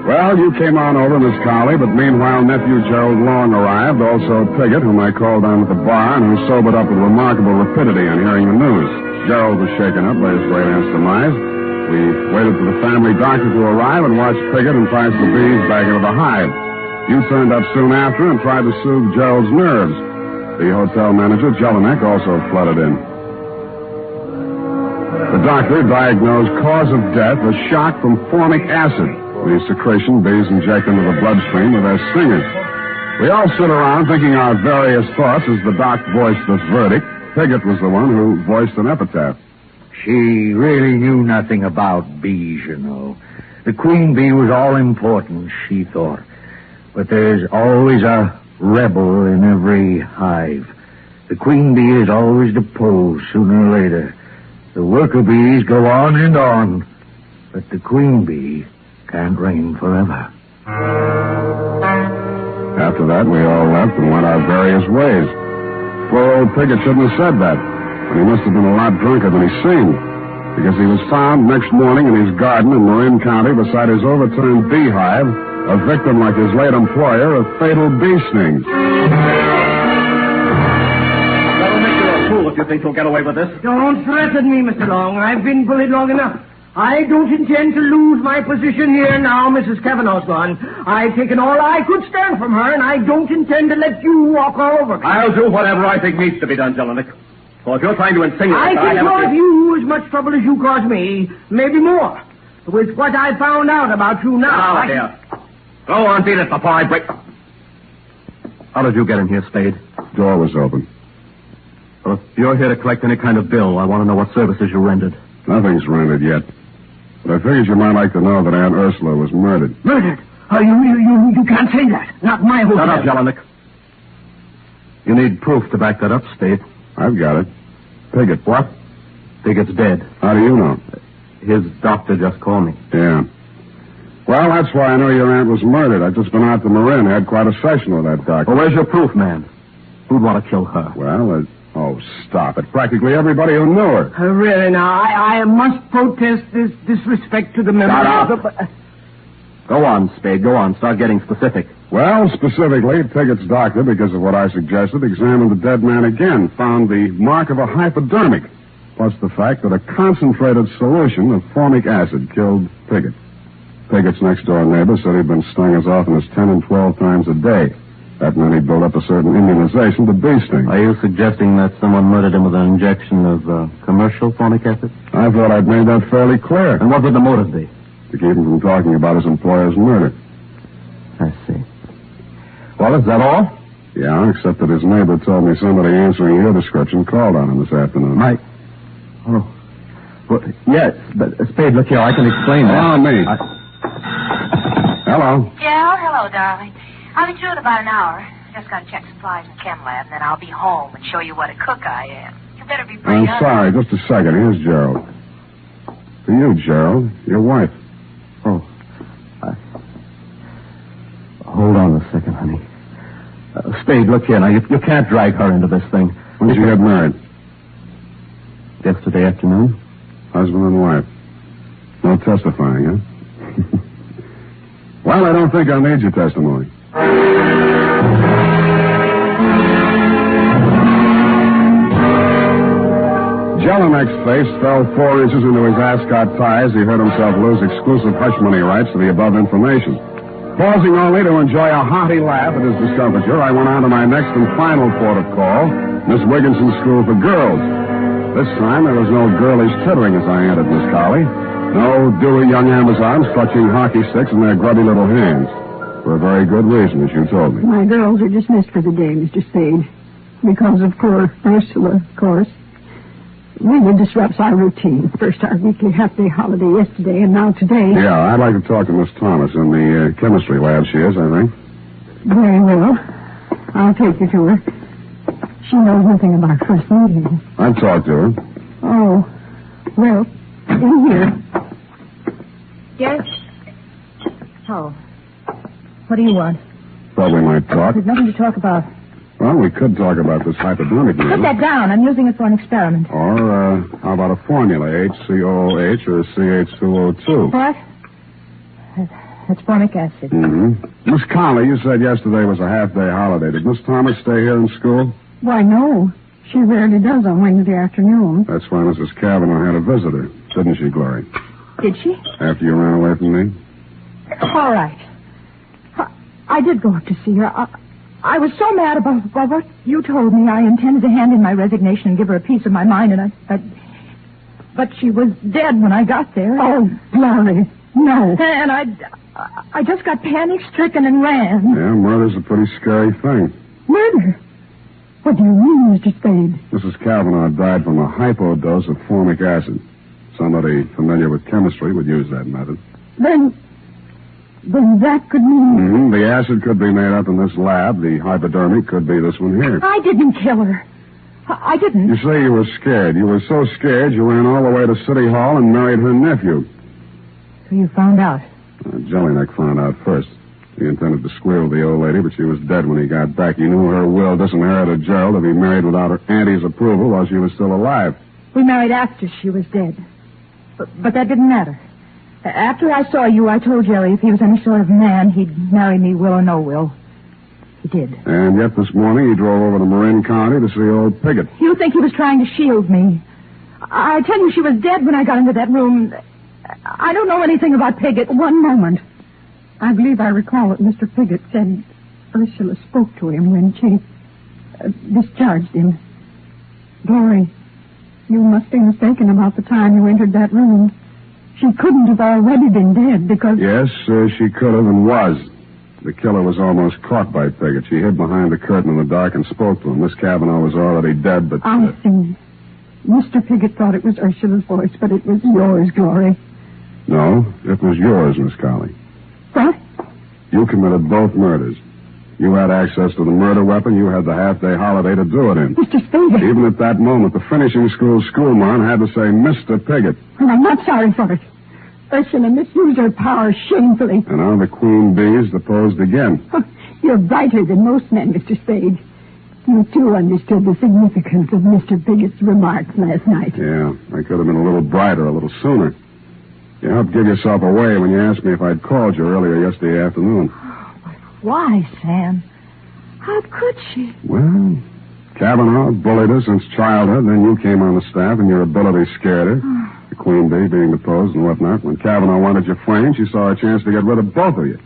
Well, you came on over, Miss Cowley, but meanwhile, nephew Gerald Long arrived, also Piggott, whom I called down at the bar, and who sobered up with remarkable rapidity on hearing the news. Gerald was shaken up by his great aunt's demise. We waited for the family doctor to arrive and watched Piggott entice the bees back into the hive. You turned up soon after and tried to soothe Gerald's nerves. The hotel manager, Jelinek, also flooded in. The doctor diagnosed cause of death as shock from formic acid, the secretion bees inject into the bloodstream with their stingers. We all stood around thinking our various thoughts as the doc voiced this verdict. Piggott was the one who voiced an epitaph. She really knew nothing about bees, you know. The queen bee was all important, she thought. But there's always a rebel in every hive. The queen bee is always deposed sooner or later. The worker bees go on and on, but the queen bee can't reign forever. After that, we all left and went our various ways. Poor old Piggott shouldn't have said that, and he must have been a lot drunker than he seemed, because he was found next morning in his garden in Marin County beside his overturned beehive, a victim like his late employer of fatal bee stings. That'll make you a fool if you think you'll get away with this. Don't threaten me, Mr. Long. I've been bullied long enough. I don't intend to lose my position here now Mrs. Cavanaugh's gone. I've taken all I could stand from her, and I don't intend to let you walk all over me. I'll do whatever I think needs to be done, Jelinek. Well, if you're trying to insinuate... I can cause you as much trouble as you caused me, maybe more. With what I found out about you now... Now, dear. Go on, beat it before I break... How did you get in here, Spade? Door was open. Well, if you're here to collect any kind of bill, I want to know what services you rendered. Nothing's rendered yet. But I figured you might like to know that Aunt Ursula was murdered. Murdered? Oh, you can't say that. Not my hotel. Shut up, Jelinek. You need proof to back that up, Spade. I've got it. Piggott. What? Piggott's dead. How do you know? His doctor just called me. Yeah. Well, that's why I know your aunt was murdered. I've just been out to Marin, had quite a session with that doctor. Well, where's your proof, man? Who'd want to kill her? Well, oh, stop it. Practically everybody who knew her. Really, now, I must protest this disrespect to the memory Shut of up. Go on, Spade. Go on. Start getting specific. Well, specifically, Piggott's doctor, because of what I suggested, examined the dead man again, found the mark of a hypodermic, plus the fact that a concentrated solution of formic acid killed Piggott. Piggott's next-door neighbor said he'd been stung as often as 10 and 12 times a day. That meant he'd built up a certain immunization to bee sting. Are you suggesting that someone murdered him with an injection of commercial formic acid? I thought I'd made that fairly clear. And what would the motive be? To keep him from talking about his employer's murder. I see. Well, is that all? Yeah, except that his neighbor told me somebody answering your description called on him this afternoon. Mike. Oh. Well, yes, but Spade, look here, I can explain that. Oh, me. Hello. Yeah, hello, darling. I'll be through in about an hour. Just got to check supplies in chem lab, and then I'll be home and show you what a cook I am. You better be pretty I'm sorry, just a second. Here's Gerald. To you, Gerald, your wife. Oh. Hold on a second, honey. Spade, look here now. You can't drag her into this thing. When did you get married? Yesterday afternoon. Husband and wife. No testifying, huh? Well, I don't think I'll need your testimony. Jelinek's face fell 4 inches into his ascot tie as he heard himself lose exclusive hush money rights to the above information. Pausing only to enjoy a hearty laugh at his discomfiture, I went on to my next and final port of call, Miss Wigginson's School for Girls. This time, there was no girlish tittering as I entered Miss Colley. No dewy young Amazons clutching hockey sticks in their grubby little hands. For a very good reason, as you told me. My girls are dismissed for the day, Mr. Spade. Because of poor Ursula, of course. Really disrupts our routine. First our weekly half-day holiday yesterday, and now today. Yeah, I'd like to talk to Miss Thomas in the chemistry lab she is, I think. Very well. I'll take you to her. She knows nothing about first meeting. I've talked to her. Oh, well, in here. Yes? Oh. What do you want? Thought we might talk. There's nothing to talk about. Well, we could talk about this hypodermic needle. Put that down. I'm using it for an experiment. Or, how about a formula, HCOOH or CH2O2? What? That's formic acid. Mm-hmm. Miss Conley, you said yesterday was a half-day holiday. Did Miss Thomas stay here in school? Why, no. She rarely does on Wednesday afternoon. That's why Mrs. Cavanaugh had a visitor, didn't she, Glory? Did she? After you ran away from me? All right. I did go up to see her. I was so mad about what you told me. I intended to hand in my resignation and give her a piece of my mind, and but she was dead when I got there. Oh, Glory, no. And I just got panic-stricken and ran. Yeah, murder's a pretty scary thing. Murder? What do you mean, Mr. Spade? Mrs. Cavanaugh died from a hypodose of formic acid. Somebody familiar with chemistry would use that method. Then that could mean... Mm-hmm. The acid could be made up in this lab. The hypodermic could be this one here. I didn't kill her. I didn't. You say you were scared. You were so scared you ran all the way to City Hall and married her nephew. So you found out? Jelinek found out first. He intended to squeal the old lady, but she was dead when he got back. He knew her will disinherited Gerald to be married without her auntie's approval while she was still alive. We married after she was dead. But that didn't matter. After I saw you, I told Jerry if he was any sort of man, he'd marry me, will or no will. He did. And yet this morning he drove over to Marin County to see old Piggott. You think he was trying to shield me? I tell you, she was dead when I got into that room. I don't know anything about Piggott. One moment. I believe I recall that Mr. Piggott said Ursula spoke to him when she discharged him. Glory, you must be mistaken about the time you entered that room. She couldn't have already been dead because... Yes, she could have and was. The killer was almost caught by Piggott. She hid behind the curtain in the dark and spoke to him. Miss Cavanaugh was already dead, but... I see. Mr. Piggott thought it was Ursula's voice, but it was yours, Glory. No, it was yours, Miss Colley. What? You committed both murders. You had access to the murder weapon. You had the half-day holiday to do it in. Mr. Spade. Even at that moment, the finishing school schoolmarm had to say Mr. Piggott. And I'm not sorry for it. Ursula misused her power shamefully. And now the queen bees deposed again. You're brighter than most men, Mr. Spade. You, too, understood the significance of Mr. Piggott's remarks last night. Yeah, I could have been a little brighter, a little sooner. You helped give yourself away when you asked me if I'd called you earlier yesterday afternoon. Why, Sam? How could she? Well, Cavanaugh bullied her since childhood. Then you came on the staff and your ability scared her. The queen bee being deposed and whatnot. When Cavanaugh wanted you framed, she saw a chance to get rid of both of you.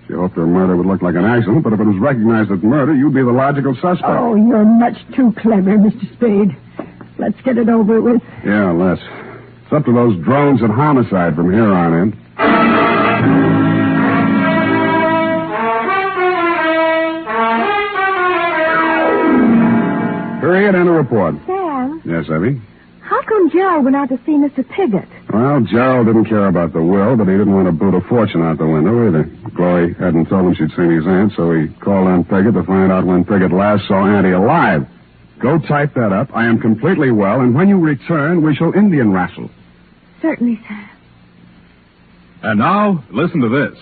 She hoped her murder would look like an accident, but if it was recognized as murder, you'd be the logical suspect. Oh, you're much too clever, Mr. Spade. Let's get it over with. Yeah, let's. It's up to those drones at homicide from here on in. Period and a report. Sam? Yes, Effie? How come Gerald went out to see Mr. Piggott? Well, Gerald didn't care about the will, but he didn't want to boot a fortune out the window either. Glory hadn't told him she'd seen his aunt, so he called on Piggott to find out when Piggott last saw Auntie alive. Go type that up. I am completely well, and when you return, we shall Indian wrestle. Certainly, Sam. And now, listen to this.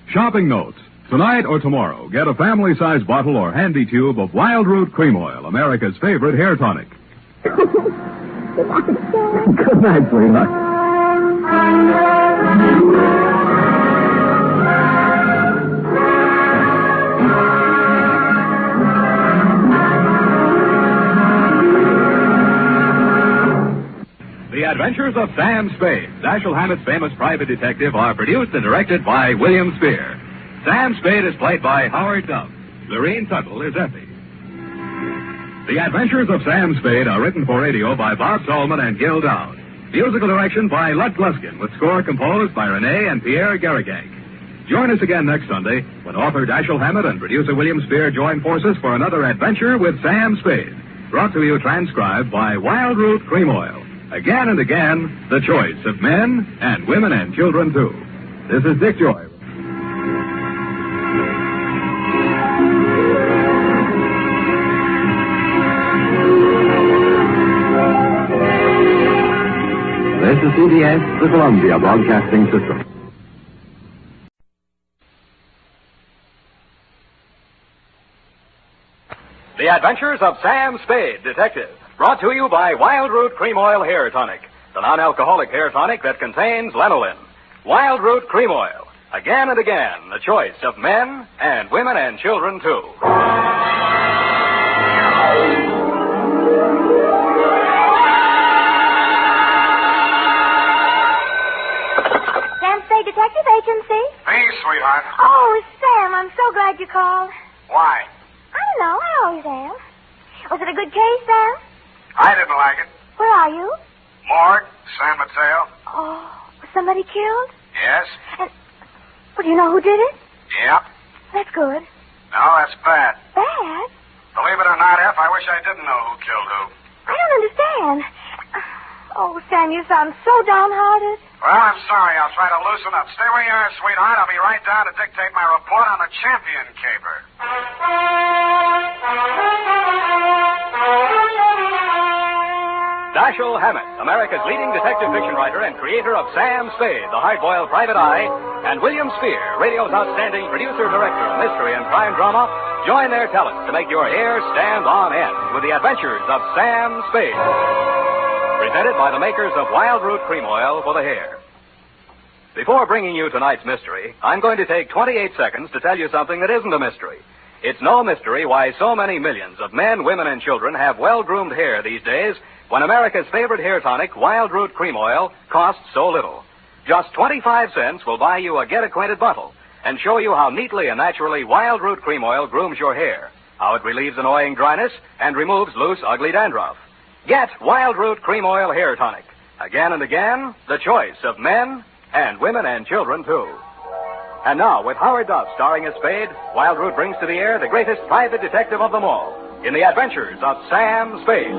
Shopping note. Tonight or tomorrow, get a family-sized bottle or handy tube of Wild Root Cream Oil, America's favorite hair tonic. Good night, sweetheart. The Adventures of Sam Spade, Dashiell Hammett's famous private detective, are produced and directed by William Spier. Sam Spade is played by Howard Duff. Lurene Tuttle is Effie. The Adventures of Sam Spade are written for radio by Bob Tallman and Gil Dowd. Musical direction by Lud Gluskin, with score composed by Renee and Pierre Garrigank. Join us again next Sunday when author Dashiell Hammett and producer William Spier join forces for another adventure with Sam Spade. Brought to you transcribed by Wild Root Cream Oil. Again and again, the choice of men and women and children, too. This is Dick Joy. This is CBS, the Columbia Broadcasting System. The Adventures of Sam Spade, Detective. Brought to you by Wild Root Cream Oil Hair Tonic, the non-alcoholic hair tonic that contains lanolin. Wild Root Cream Oil. Again and again, the choice of men and women and children, too. Sam Spade Detective Agency? Me, sweetheart. Oh, Sam, I'm so glad you called. Why? I don't know. I always am. Was it a good case, Sam? I didn't like it. Where are you? Morgue, San Mateo. Oh, was somebody killed? Yes. Well, do you know who did it? Yep. That's good. No, that's bad. Bad? Believe it or not, F, I wish I didn't know who killed who. I don't understand. Oh, Sam, you sound so downhearted. Well, I'm sorry. I'll try to loosen up. Stay where you are, sweetheart. I'll be right down to dictate my report on the champion caper. Dashiell Hammett, America's leading detective fiction writer and creator of Sam Spade, the hard-boiled private eye, and William Spier, radio's outstanding producer-director of mystery and crime drama, join their talents to make your hair stand on end with the Adventures of Sam Spade. Presented by the makers of Wild Root Cream Oil for the hair. Before bringing you tonight's mystery, I'm going to take 28 seconds to tell you something that isn't a mystery. It's no mystery why so many millions of men, women, and children have well-groomed hair these days when America's favorite hair tonic, Wild Root Cream Oil, costs so little. Just 25 cents will buy you a get-acquainted bottle and show you how neatly and naturally Wild Root Cream Oil grooms your hair, how it relieves annoying dryness and removes loose, ugly dandruff. Get Wild Root Cream Oil Hair Tonic. Again and again, the choice of men and women and children, too. And now, with Howard Duff starring as Spade, Wild Root brings to the air the greatest private detective of them all in the Adventures of Sam Spade.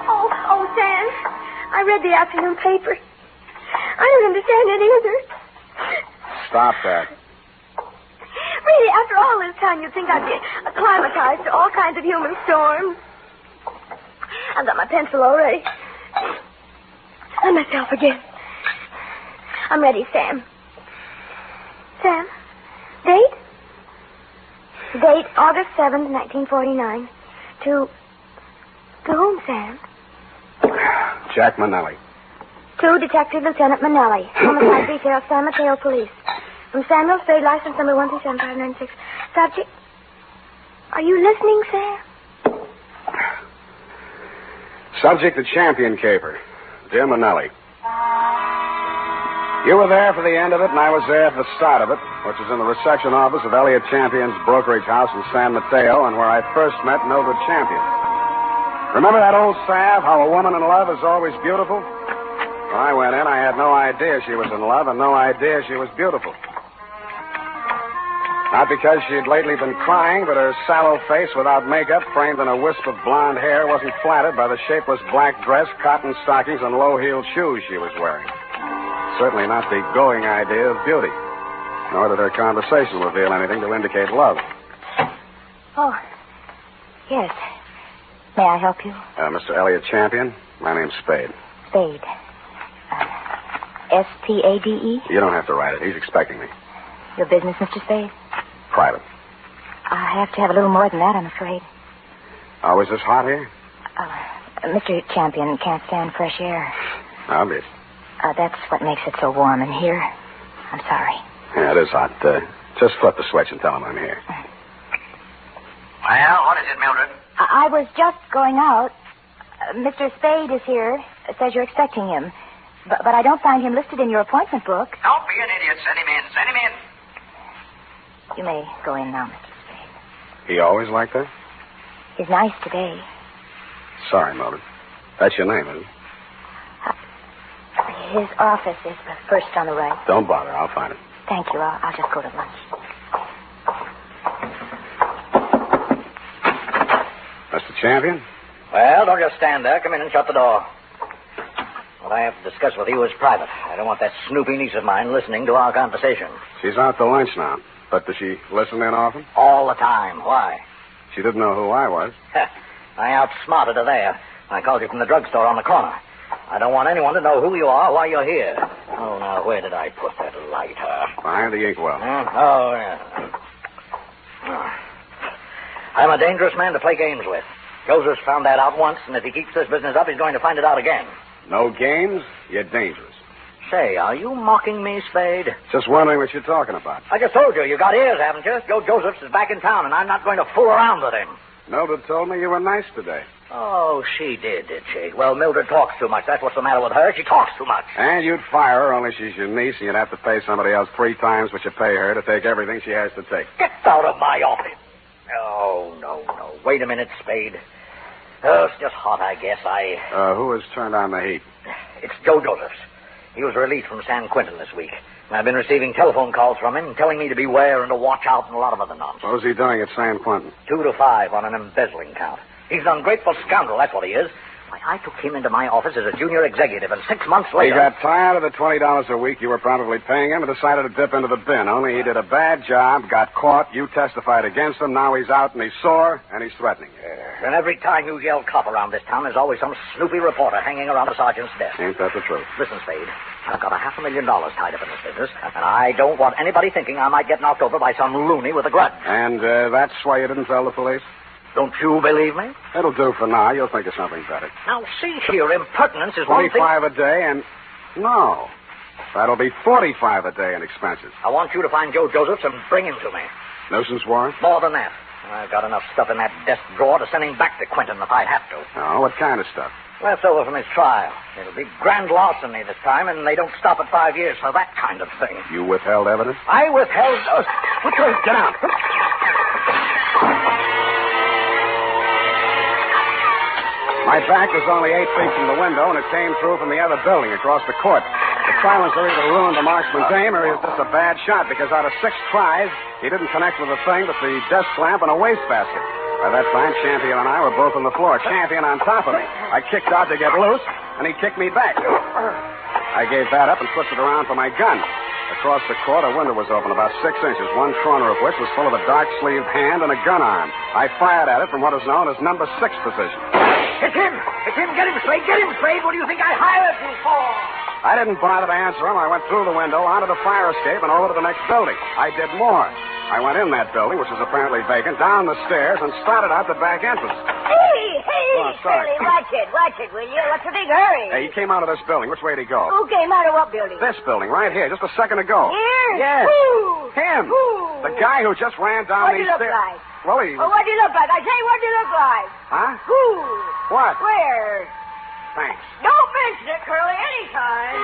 Oh, Sam, I read the afternoon paper. I don't understand it either. Stop that. Really, after all this time, you'd think I'd be acclimatized to all kinds of human storms. I've got my pencil already. And myself again. I'm ready, Sam. Sam, date? Date August 7th, 1949. To whom, Sam? Jack Manelli. To Detective Lieutenant Manelli. Homicide Detail, San Mateo Police. From Samuel Spade, license number 137-596. Subject. Are you listening, Sam? Subject, the champion caper. Dear Manelli. You were there for the end of it, and I was there for the start of it, which is in the reception office of Elliot Champion's brokerage house in San Mateo, and where I first met Mildred Champion. Remember that old salve, how a woman in love is always beautiful? When I went in, I had no idea she was in love and no idea she was beautiful. Not because she'd lately been crying, but her sallow face without makeup, framed in a wisp of blonde hair, wasn't flattered by the shapeless black dress, cotton stockings, and low-heeled shoes she was wearing. Certainly not the going idea of beauty. Nor did her conversation reveal anything to indicate love. Oh, yes. May I help you? Mr. Elliot Champion, my name's Spade. Spade. S-P-A-D-E? You don't have to write it. He's expecting me. Your business, Mr. Spade? Private. I have to have a little more than that, I'm afraid. Oh, is this hot here? Mr. Champion can't stand fresh air. Obvious. That's what makes it so warm in here. I'm sorry. Yeah, it is hot. Just flip the switch and tell him I'm here. Well, what is it, Mildred? I was just going out. Mr. Spade is here. Says you're expecting him. But I don't find him listed in your appointment book. Don't be an idiot. Send him in. Send him in. You may go in now, Mr. Spade. He always like that? He's nice today. Sorry, Mildred. That's your name, isn't it? His office is the first on the right. Don't bother. I'll find it. Thank you. I'll just go to lunch. Mr. Champion? Well, don't just stand there. Come in and shut the door. What I have to discuss with you is private. I don't want that snoopy niece of mine listening to our conversation. She's out to lunch now. But does she listen in often? All the time. Why? She didn't know who I was. I outsmarted her there. I called you from the drugstore on the corner. I don't want anyone to know who you are while you're here. Oh, now, where did I put that lighter? Behind the inkwell. Oh, yeah. I'm a dangerous man to play games with. Joseph's found that out once, and if he keeps this business up, he's going to find it out again. No games? You're dangerous. Say, are you mocking me, Spade? Just wondering what you're talking about. I just told you got ears, haven't you? Joe Josephs is back in town, and I'm not going to fool around with him. Mildred told me you were nice today. Oh, she did she? Well, Mildred talks too much. That's what's the matter with her. She talks too much. And you'd fire her, only she's your niece, and you'd have to pay somebody else 3 times what you pay her to take everything she has to take. Get out of my office. Oh, no. Wait a minute, Spade. Oh, it's just hot, I guess. Who has turned on the heat? It's Joe Josephs. He was released from San Quentin this week. And I've been receiving telephone calls from him telling me to beware and to watch out and a lot of other nonsense. What was he doing at San Quentin? 2 to 5 on an embezzling count. He's an ungrateful scoundrel, that's what he is. Why, I took him into my office as a junior executive, and 6 months later... He got tired of the $20 a week you were probably paying him and decided to dip into the bin. Only he did a bad job, got caught, you testified against him, now he's out and he's sore, and he's threatening you. And every time you yell cop around this town, there's always some snoopy reporter hanging around the sergeant's desk. Ain't that the truth? Listen, Spade, I've got $500,000 tied up in this business, and I don't want anybody thinking I might get knocked over by some loony with a grudge. And that's why you didn't tell the police? Don't you believe me? It'll do for now. You'll think of something better. Now, see here, impertinence is one thing... 25 a day and... No. That'll be 45 a day in expenses. I want you to find Joe Josephs and bring him to me. Nuisance warrant? More than that. I've got enough stuff in that desk drawer to send him back to Quentin if I have to. Oh, what kind of stuff? Left over from his trial. It'll be grand larceny this time, and they don't stop at 5 years for that kind of thing. You withheld evidence? I withheld... Get out. My back was only 8 feet from the window, and it came through from the other building across the court. The silencer either ruined the marksman's aim, or he was just a bad shot, because out of 6 tries, he didn't connect with a thing but the desk lamp and a wastebasket. By that time, Champion and I were both on the floor, Champion on top of me. I kicked out to get loose, and he kicked me back. I gave that up and flipped it around for my gun. Across the court, a window was open about 6 inches, one corner of which was full of a dark-sleeved hand and a gun arm. I fired at it from what is known as number 6 position. It's him! It's him! Get him, Spade! Get him, Spade! What do you think I hired you for? I didn't bother to answer him. I went through the window, onto the fire escape, and over to the next building. I did more. I went in that building, which was apparently vacant, down the stairs, and started out the back entrance. Hey, Oh, sorry. Shirley, watch it, will you? What's the big hurry? Hey, he came out of this building. Which way did he go? Who came out of what building? This building, right here, just a second ago. Here? Yes. Who? Him. Who? The guy who just ran down What'd these he look stairs. like? Well, he... Oh, what'd he look like? I say, what'd he look like? Huh? Who? What? Where? Thanks. Don't mention it, Curly, anytime.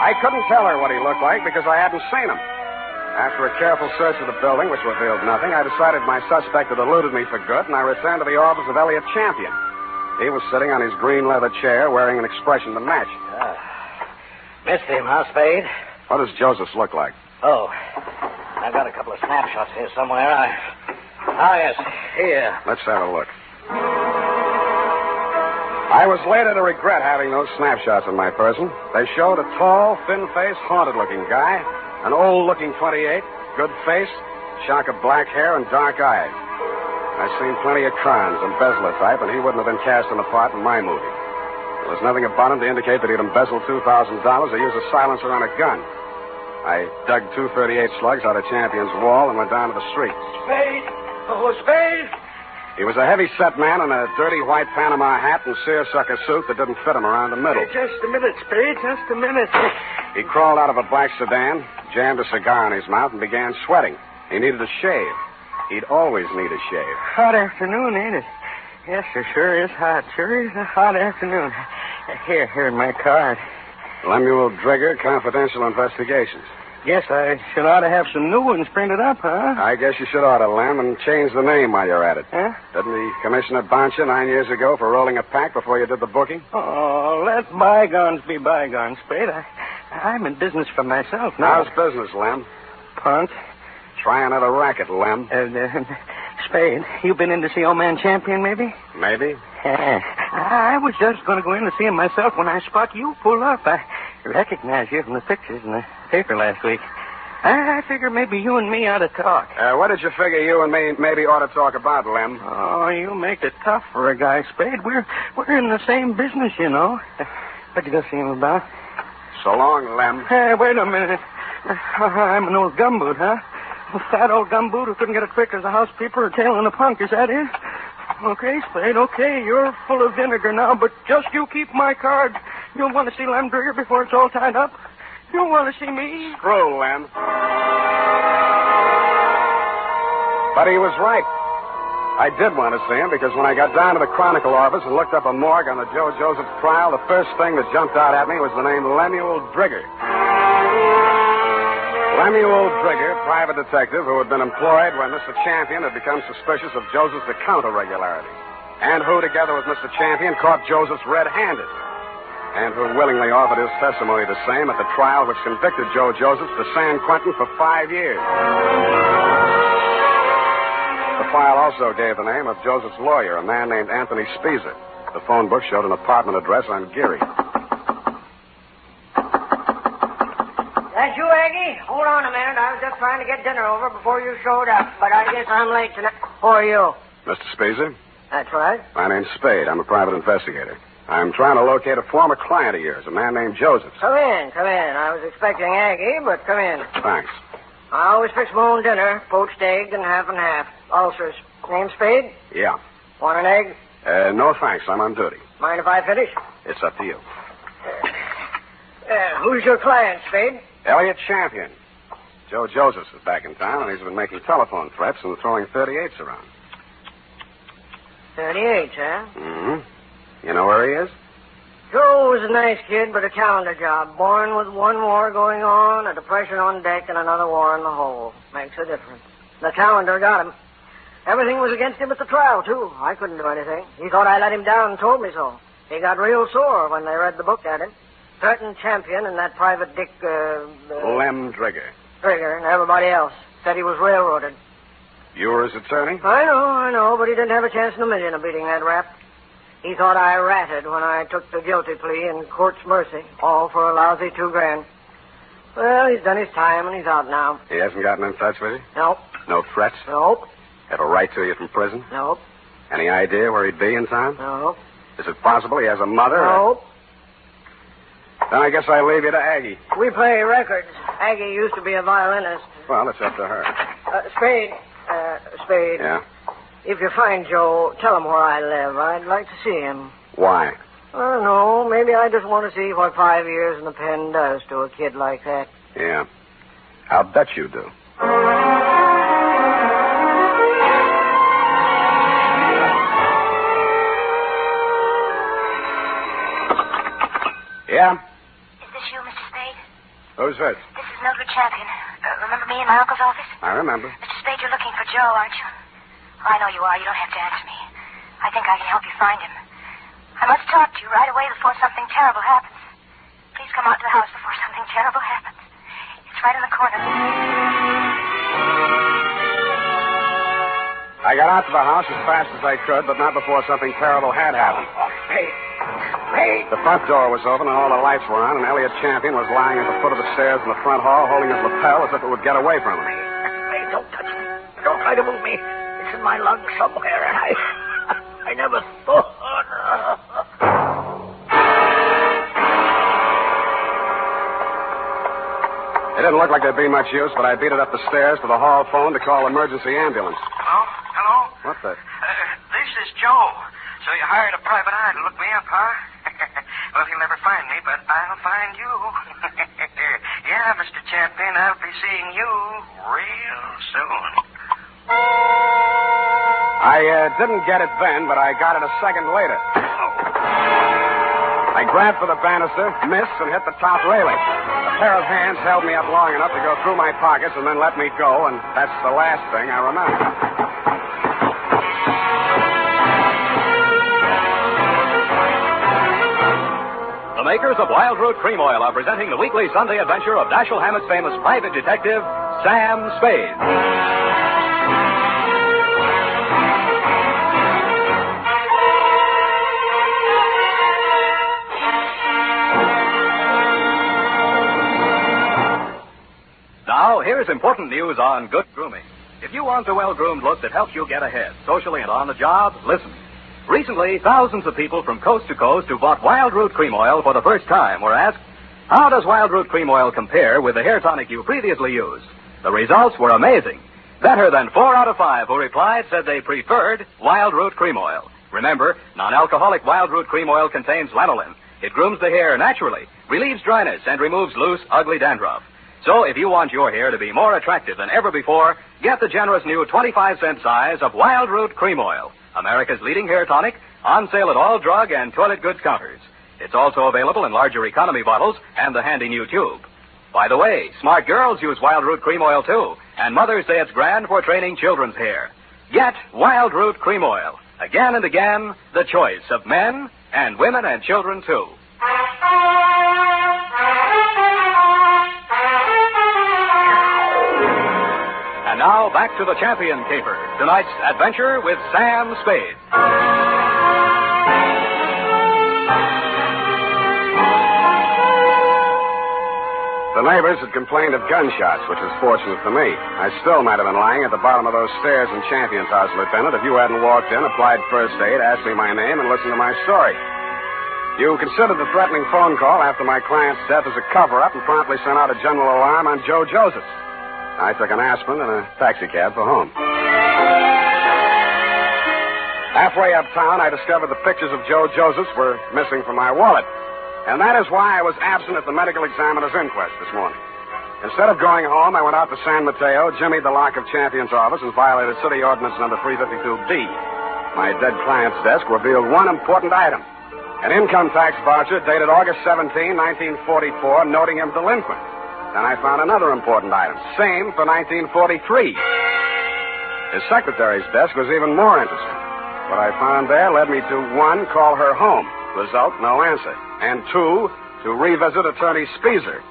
I couldn't tell her what he looked like because I hadn't seen him. After a careful search of the building, which revealed nothing, I decided my suspect had eluded me for good, and I returned to the office of Elliot Champion. He was sitting on his green leather chair, wearing an expression to match. Missed him, huh, Spade? What does Joseph look like? Oh, I've got a couple of snapshots here somewhere. Yes, here. Let's have a look. I was later to regret having those snapshots of my person. They showed a tall, thin-faced, haunted-looking guy, an old-looking 28, good face, shock of black hair, and dark eyes. I've seen plenty of crowns, embezzler type, and he wouldn't have been cast in a part in my movie. There was nothing about him to indicate that he'd embezzled $2,000 or used a silencer on a gun. I dug 238 slugs out of Champion's wall and went down to the street. Spade! Oh, Spade! He was a heavy-set man in a dirty white Panama hat and seersucker suit that didn't fit him around the middle. Just a minute, Spade, just a minute. He crawled out of a black sedan, jammed a cigar in his mouth, and began sweating. He needed a shave. He'd always need a shave. Hot afternoon, ain't it? Yes, sir, sure is hot. Sure is a hot afternoon. Here, my card. Lemuel Drigger, Confidential Investigations. Guess I should ought to have some new ones printed up, huh? I guess you should order, Lem, and change the name while you're at it. Huh? Didn't the commissioner bounce you 9 years ago for rolling a pack before you did the booking? Oh, let bygones be bygones, Spade. I'm in business for myself now. How's business, Lem? Punt. Try another racket, Lem. Spade, you been in to see old man Champion, maybe? Maybe. I was just going to go in to see him myself when I spot you pull up. I recognize you from the pictures in the paper last week. I figure maybe you and me ought to talk. What did you figure you and me maybe ought to talk about, Lem? Oh, you make it tough for a guy, Spade. We're in the same business, you know. What you go see him about? So long, Lem. Wait a minute. I'm an old gumboot, huh? A fat old gumboot who couldn't get a trick as a housekeeper or tailing a punk, is that it? Okay, Spade, okay. You're full of vinegar now, but just you keep my card. You'll want to see Lem Drigger before it's all tied up. You'll want to see me. Screw, Lem. But he was right. I did want to see him because when I got down to the Chronicle office and looked up a morgue on the Joe Joseph trial, the first thing that jumped out at me was the name Lemuel Drigger. Lemuel Drigger, private detective who had been employed when Mr. Champion had become suspicious of Joseph's account irregularities, and who, together with Mr. Champion, caught Joseph's red-handed, and who willingly offered his testimony the same at the trial which convicted Joe Joseph to San Quentin for 5 years. The file also gave the name of Joseph's lawyer, a man named Anthony Spier. The phone book showed an apartment address on Geary. That you, Aggie? Hold on a minute. I was just trying to get dinner over before you showed up, but I guess I'm late tonight. Who are you? Mr. Spier? That's right. My name's Spade. I'm a private investigator. I'm trying to locate a former client of yours, a man named Joseph. Come in. I was expecting Aggie, but come in. Thanks. I always fix my own dinner, poached egg and half and half. Ulcers. Name Spade? Yeah. Want an egg? No thanks. I'm on duty. Mind if I finish? It's up to you. Who's your client, Spade? Elliot Champion. Joe Joseph is back in town, and he's been making telephone threats and throwing 38s around. 38, huh? Mm-hmm. You know where he is? Joe was a nice kid, but a calendar job. Born with one war going on, a depression on deck, and another war in the hold. Makes a difference. The calendar got him. Everything was against him at the trial, too. I couldn't do anything. He thought I let him down and told me so. He got real sore when they read the book at him. Threatened Champion and that Private Dick, Lem Drigger. Drigger and everybody else. Said he was railroaded. You were his attorney? I know, but he didn't have a chance in a million of beating that rap. He thought I ratted when I took the guilty plea in court's mercy, all for a lousy $2,000. Well, he's done his time, and he's out now. He hasn't gotten in touch with you? Nope. No threats? Nope. Have a right to you from prison? Nope. Any idea where he'd be in town? Nope. Is it possible he has a mother? Nope. Then I guess I leave you to Aggie. We play records. Aggie used to be a violinist. Well, it's up to her. Spade. Spade. Yeah? If you find Joe, tell him where I live. I'd like to see him. Why? I don't know. Maybe I just want to see what 5 years in the pen does to a kid like that. Yeah. I'll bet you do. Yeah? Is this you, Mr. Spade? Who's this? This is Mildred Champion. Remember me in my uncle's office? I remember. Mr. Spade, you're looking for Joe, aren't you? Oh, I know you are. You don't have to answer me. I think I can help you find him. I must talk to you right away before something terrible happens. Please come out to the house before something terrible happens. It's right in the corner. I got out to the house as fast as I could, but not before something terrible had happened. Hey. The front door was open and all the lights were on, and Elliot Champion was lying at the foot of the stairs in the front hall holding his lapel as if it would get away from him. Hey, don't touch me. Don't try to move me. It's in my lungs somewhere, and I never thought. It didn't look like there'd be much use, but I beat it up the stairs to the hall phone to call emergency ambulance. Hello? What the? This is Joe. So you hired a private eye to look me up, huh? Well, he'll never find me, but I'll find you. Yeah, Mr. Champion, I'll be seeing you real soon. I didn't get it then, but I got it a second later. I grabbed for the banister, missed, and hit the top railing. A pair of hands held me up long enough to go through my pockets and then let me go, and that's the last thing I remember. The makers of Wild Root Cream Oil are presenting the weekly Sunday adventure of Dashiell Hammett's famous private detective, Sam Spade. Now, here's important news on good grooming. If you want the well-groomed look that helps you get ahead, socially and on the job, listen. Recently, thousands of people from coast to coast who bought Wild Root Cream Oil for the first time were asked, how does Wild Root Cream Oil compare with the hair tonic you previously used? The results were amazing. Better than 4 out of 5 who replied said they preferred Wild Root Cream Oil. Remember, non-alcoholic Wild Root Cream Oil contains lanolin. It grooms the hair naturally, relieves dryness, and removes loose, ugly dandruff. So if you want your hair to be more attractive than ever before, get the generous new 25-cent size of Wild Root Cream Oil, America's leading hair tonic, on sale at all drug and toilet goods counters. It's also available in larger economy bottles and the handy new tube. By the way, smart girls use Wild Root Cream Oil, too, and mothers say it's grand for training children's hair. Get Wild Root Cream Oil. Again and again, the choice of men and women and children, too. And now, back to the Champion Caper. Tonight's adventure with Sam Spade. The neighbors had complained of gunshots, which was fortunate for me. I still might have been lying at the bottom of those stairs in Champion's house, Lieutenant, if you hadn't walked in, applied first aid, asked me my name, and listened to my story. You considered the threatening phone call after my client's death as a cover-up and promptly sent out a general alarm on Joe Joseph. I took an aspirin and a taxicab for home. Halfway uptown, I discovered the pictures of Joe Josephs were missing from my wallet. And that is why I was absent at the medical examiner's inquest this morning. Instead of going home, I went out to San Mateo, jimmied the lock of Champion's office, and violated City Ordinance number 352B. My dead client's desk revealed one important item. An income tax voucher dated August 17, 1944, noting him delinquent. Then I found another important item. Same for 1943. His secretary's desk was even more interesting. What I found there led me to, 1, call her home. Result, no answer. And 2, to revisit Attorney Spieser.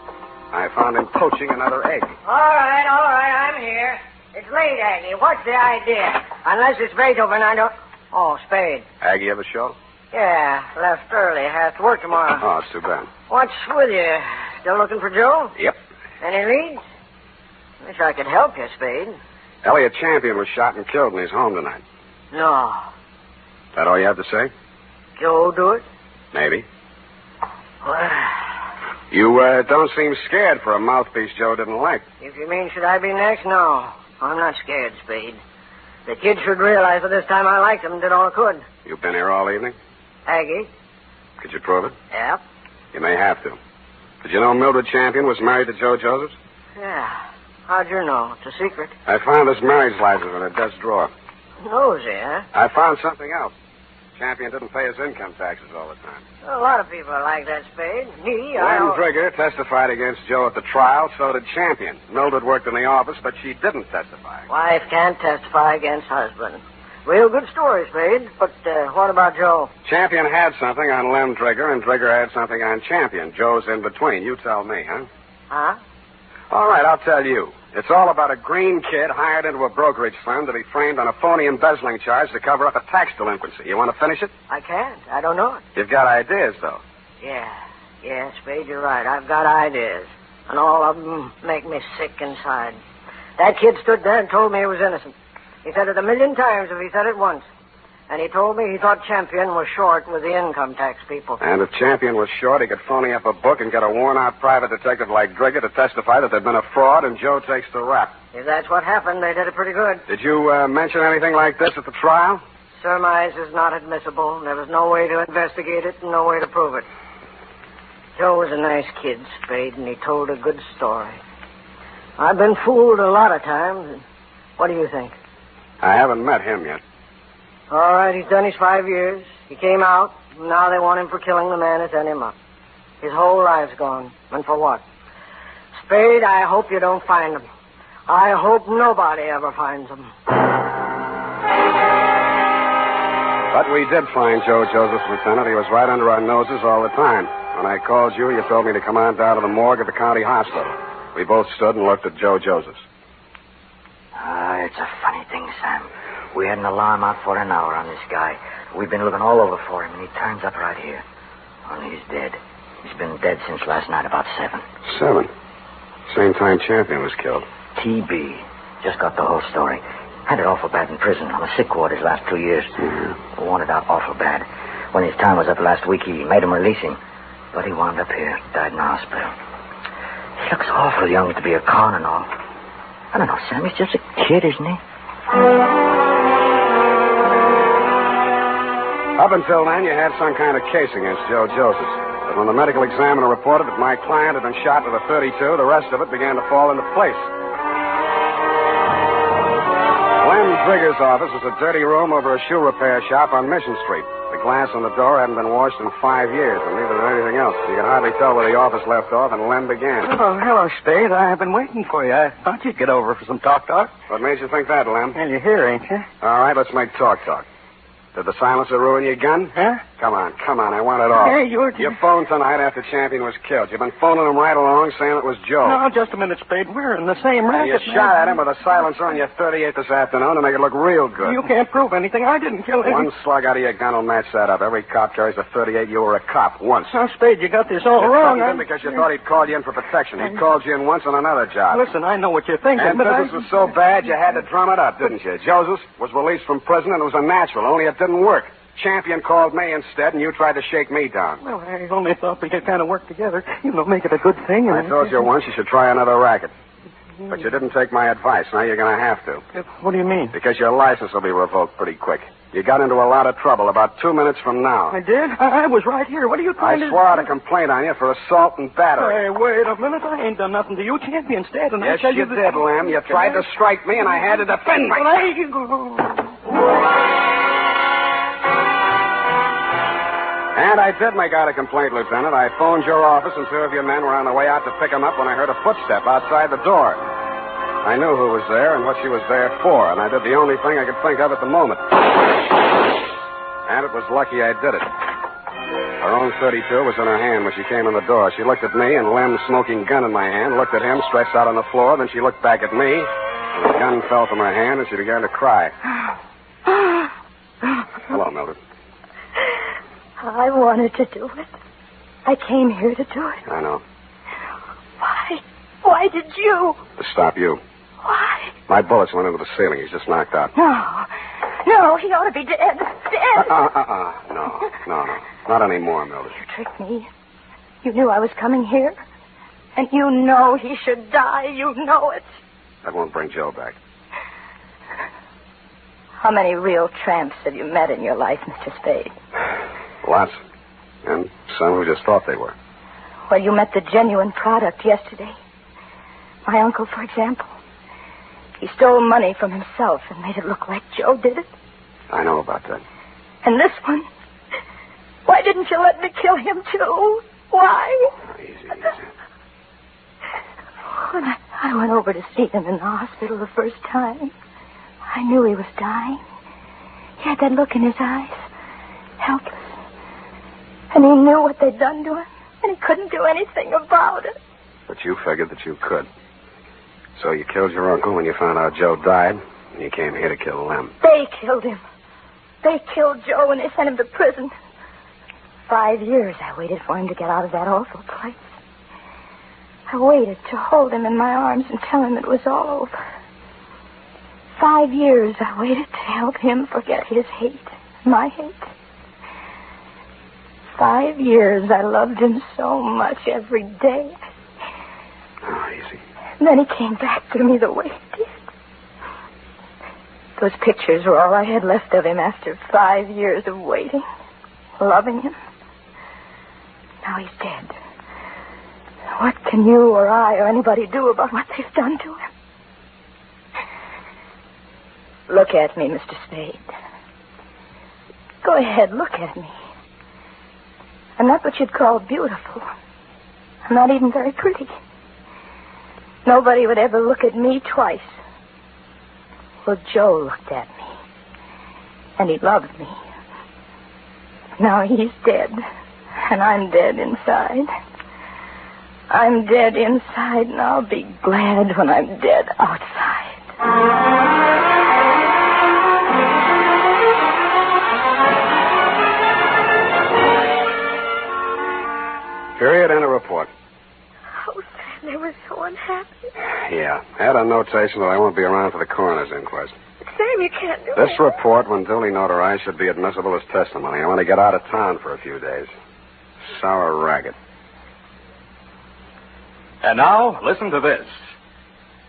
I found him poaching another egg. All right, I'm here. It's late, Aggie. What's the idea? Unless it's Beethoven, I don't... Oh, Spade. Aggie have a show? Yeah, left early. Has to work tomorrow. Oh, it's too bad. What's with you? Still looking for Joe? Yep. Any leads? Wish I could help you, Spade. Elliot Champion was shot and killed in his home tonight. No. That all you have to say? Joe do it? Maybe. Well... You don't seem scared for a mouthpiece Joe didn't like. If you mean should I be next? No. I'm not scared, Spade. The kid should realize that this time I liked him and did all I could. You've been here all evening? Aggie? Could you prove it? Yep. You may have to. Did you know Mildred Champion was married to Joe Josephs? Yeah. How'd you know? It's a secret. I found this marriage license in her desk drawer. Nosy, huh? I found something else. Champion didn't pay his income taxes all the time. A lot of people are like that, Spade. Me, Lem Drigger testified against Joe at the trial, so did Champion. Mildred worked in the office, but she didn't testify. Wife can't testify against husband. Real good story, Spade. But what about Joe? Champion had something on Lem Drigger, and Drigger had something on Champion. Joe's in between. You tell me, huh? Huh? All right, I'll tell you. It's all about a green kid hired into a brokerage firm to be framed on a phony embezzling charge to cover up a tax delinquency. You want to finish it? I can't. I don't know it. You've got ideas, though. Yeah, Spade, you're right. I've got ideas. And all of them make me sick inside. That kid stood there and told me he was innocent. He said it 1,000,000 times if he said it once. And he told me he thought Champion was short with the income tax people. And if Champion was short, he could phony up a book and get a worn-out private detective like Drigger to testify that there'd been a fraud, and Joe takes the rap. If that's what happened, they did it pretty good. Did you mention anything like this at the trial? Surmise is not admissible. There was no way to investigate it and no way to prove it. Joe was a nice kid, Spade, and he told a good story. I've been fooled a lot of times. What do you think? I haven't met him yet. All right, he's done his 5 years. He came out, and now they want him for killing the man who sent him up. His whole life's gone. And for what? Spade, I hope you don't find him. I hope nobody ever finds him. But we did find Joe Josephs, Lieutenant. He was right under our noses all the time. When I called you, you told me to come on down to the morgue at the county hospital. We both stood and looked at Joe Josephs. It's a funny thing, Sam. We had an alarm out for an hour on this guy. We've been looking all over for him, and he turns up right here. Only he's dead. He's been dead since last night about 7. 7? Same time Champion was killed. TB. Just got the whole story. Had it awful bad in prison on the sick ward his last 2 years. Mm-hmm. Wanted out awful bad. When his time was up last week, he made him release him. But he wound up here, died in the hospital. He looks awful young to be a con and all. I don't know, Sam. He's just a kid, isn't he? Up until then, you had some kind of case against Joe Josephs. But when the medical examiner reported that my client had been shot with a .32, the rest of it began to fall into place. Lem Drigger's office was a dirty room over a shoe repair shop on Mission Street. The glass on the door hadn't been washed in 5 years, and neither did anything else. You could hardly tell where the office left off, and Lem began. Oh, hello, Spade. I've been waiting for you. I thought you'd get over for some talk. What made you think that, Lem? Well, you're here, ain't you? All right, let's make talk. Did the silencer ruin your gun? Huh? Come on, I want it all. Hey, you phoned tonight after Champion was killed. You've been phoning him right along saying it was Joe. No, just a minute, Spade. We're in the same racket. You shot at him with a silencer on your .38 this afternoon to make it look real good. You can't prove anything. I didn't kill him. One slug out of your gun will match that up. Every cop carries a .38. You were a cop once. Now, Spade, you got this all wrong. Because you thought he'd call you in for protection. He called you in once on another job. Listen, I know what you're thinking, and but business was so bad you had to drum it up, didn't you? Joseph was released from prison, and it was a natural, only it didn't work. Champion called me instead, and you tried to shake me down. Well, I only thought we could kind of work together. Make it a good thing. I told you once you should try another racket. But you didn't take my advice. Now you're going to have to. What do you mean? Because your license will be revoked pretty quick. You got into a lot of trouble about 2 minutes from now. I did? I was right here. What are you trying to... I swore out a complaint on you for assault and battery. Hey, wait a minute. I ain't done nothing to you, champion. Instead, and yes, I tell you did, Lamb. You tried to strike me, and I had to defend myself. And I did make out a complaint, Lieutenant. I phoned your office, and 2 of your men were on the way out to pick him up when I heard a footstep outside the door. I knew who was there and what she was there for, and I did the only thing I could think of at the moment. And it was lucky I did it. Her own .32 was in her hand when she came in the door. She looked at me, and Lem's smoking gun in my hand, looked at him, stretched out on the floor, then she looked back at me, and the gun fell from her hand, and she began to cry. Hello, Mildred. I wanted to do it. I came here to do it. I know. Why? Why did you? To stop you. Why? My bullets went into the ceiling. He's just knocked out. No, he ought to be dead. Dead. No. Not anymore, Mildred. You tricked me. You knew I was coming here. And you know he should die. You know it. That won't bring Joe back. How many real tramps have you met in your life, Mr. Spade? Lots. And some who just thought they were. Well, you met the genuine product yesterday. My uncle, for example. He stole money from himself and made it look like Joe did it. I know about that. And this one? Why didn't you let me kill him, too? Why? Easy. When I went over to see him in the hospital the first time, I knew he was dying. He had that look in his eyes. Helpless. And he knew what they'd done to him, and he couldn't do anything about it. But you figured that you could. So you killed your uncle when you found out Joe died, and you came here to kill Lem. They killed him. They killed Joe, and they sent him to prison. 5 years I waited for him to get out of that awful place. I waited to hold him in my arms and tell him it was all over. 5 years I waited to help him forget his hate, my hate. 5 years I loved him so much every day. Oh, easy. And then he came back to me the way he did. Those pictures were all I had left of him after 5 years of waiting, loving him. Now he's dead. What can you or I or anybody do about what they've done to him? Look at me, Mr. Spade. Go ahead, look at me. I'm not what you'd call beautiful. I'm not even very pretty. Nobody would ever look at me twice. Well, Joe looked at me. And he loved me. Now he's dead. And I'm dead inside. I'm dead inside, and I'll be glad when I'm dead outside. Period and a report. Oh, Sam, they were so unhappy. Yeah. Add a notation that I won't be around for the coroner's inquest. Sam, you can't do This it. report, when duly notarized, should be admissible as testimony. I want to get out of town for a few days. Sour racket. And now, listen to this.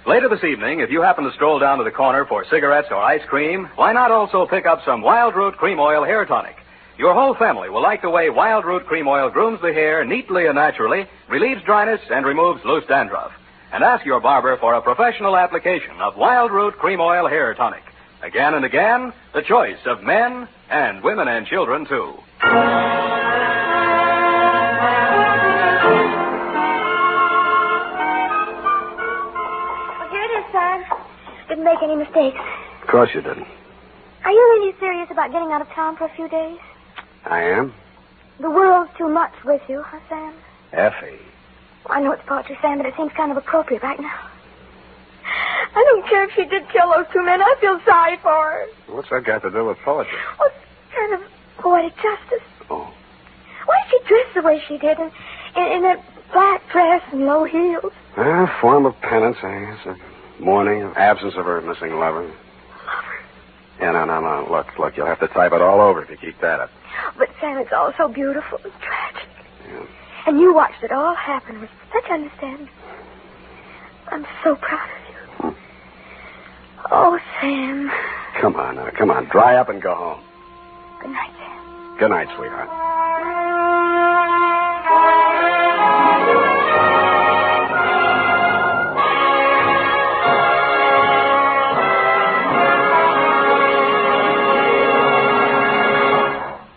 Later this evening, if you happen to stroll down to the corner for cigarettes or ice cream, why not also pick up some Wild Root Cream Oil Hair Tonic? Your whole family will like the way Wild Root Cream Oil grooms the hair neatly and naturally, relieves dryness, and removes loose dandruff. And ask your barber for a professional application of Wild Root Cream Oil Hair Tonic. Again and again, the choice of men and women and children, too. Well, here it is, Sam. Didn't make any mistakes. Of course you didn't. Are you really serious about getting out of town for a few days? I am? The world's too much with you, huh, Sam? Effie. I know it's poetry, Sam, but it seems kind of appropriate right now. I don't care if she did kill those 2 men. I feel sorry for her. What's that got to do with poetry? Well, it's kind of poetic justice. Oh. Why did she dress the way she did in that black dress and low heels? A form of penance, I guess. A mourning, of absence of her missing lover. Lover? Yeah, no. Look, you'll have to type it all over if you keep that up. But, Sam, it's all so beautiful and tragic. Yeah. And you watched it all happen with such understanding. I'm so proud of you. Oh, Sam. Come on now. Come on. Dry up and go home. Good night, Sam. Good night, sweetheart.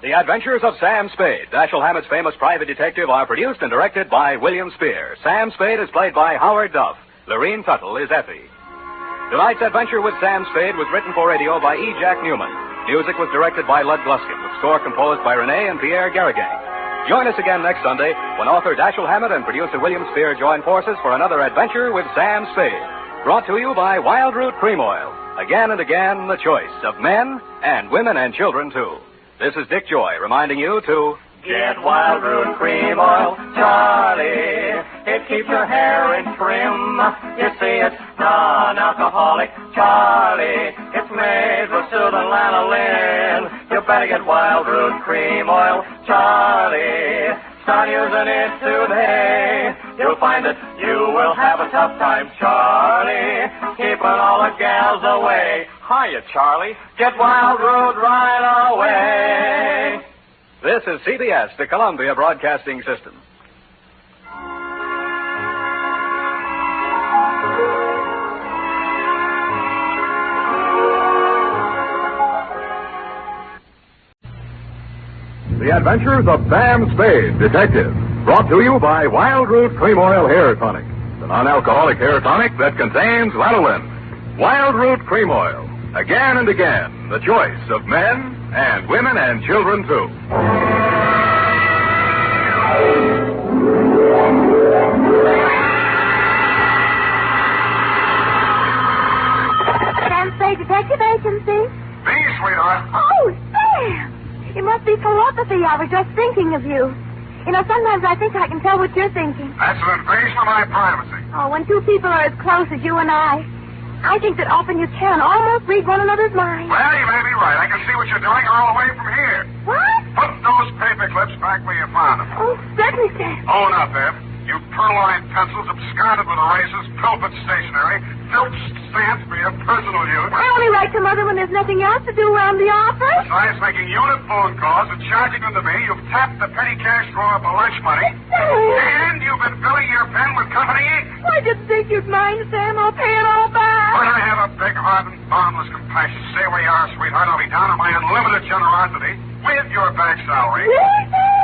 The Adventures of Sam Spade, Dashiell Hammett's famous private detective, are produced and directed by William Spier. Sam Spade is played by Howard Duff. Lurene Tuttle is Effie. Tonight's adventure with Sam Spade was written for radio by E. Jack Newman. Music was directed by Lud Gluskin, with score composed by Renee and Pierre Garrigang. Join us again next Sunday when author Dashiell Hammett and producer William Spier join forces for another adventure with Sam Spade. Brought to you by Wild Root Cream Oil. Again and again, the choice of men and women and children, too. This is Dick Joy reminding you to get Wild Root Cream Oil, Charlie. It keeps your hair in trim. You see, it's non-alcoholic, Charlie. It's made with soothing lanolin. You better get Wild Root Cream Oil, Charlie. Start using it today. You'll find that you will have a tough time, Charlie, keeping all the gals away. Hiya, Charlie. Get Wild Root right away. This is CBS, the Columbia Broadcasting System. The Adventures of Sam Spade, Detective. Brought to you by Wild Root Cream Oil Hair Tonic, the non-alcoholic hair tonic that contains lanolin. Wild Root Cream Oil. Again and again, the choice of men and women and children, too. Sam Spade Detective Agency. Me, sweetheart. Oh, Sam! It must be telepathy. I was just thinking of you. You know, sometimes I think I can tell what you're thinking. That's an invasion of my privacy. Oh, when two people are as close as you and I think that often you can almost read one another's minds. Well, you may be right. I can see what you're doing all the way from here. What? Put those paper clips back where you found them. Oh, certainly, Sam. Own up, Ed. You purloined pencils absconded with erasers, pilfered stationery, filched stamps for your personal use. I only write to Mother when there's nothing else to do around the office. Besides making unit phone calls and charging them to me, you've tapped the petty cash drawer for lunch money. And you've been filling your pen with company ink. I didn't think you'd mind, Sam. I'll pay it all back. But I have a big heart and boundless compassion. Stay where you are, sweetheart. I'll be down on my unlimited generosity with your back salary.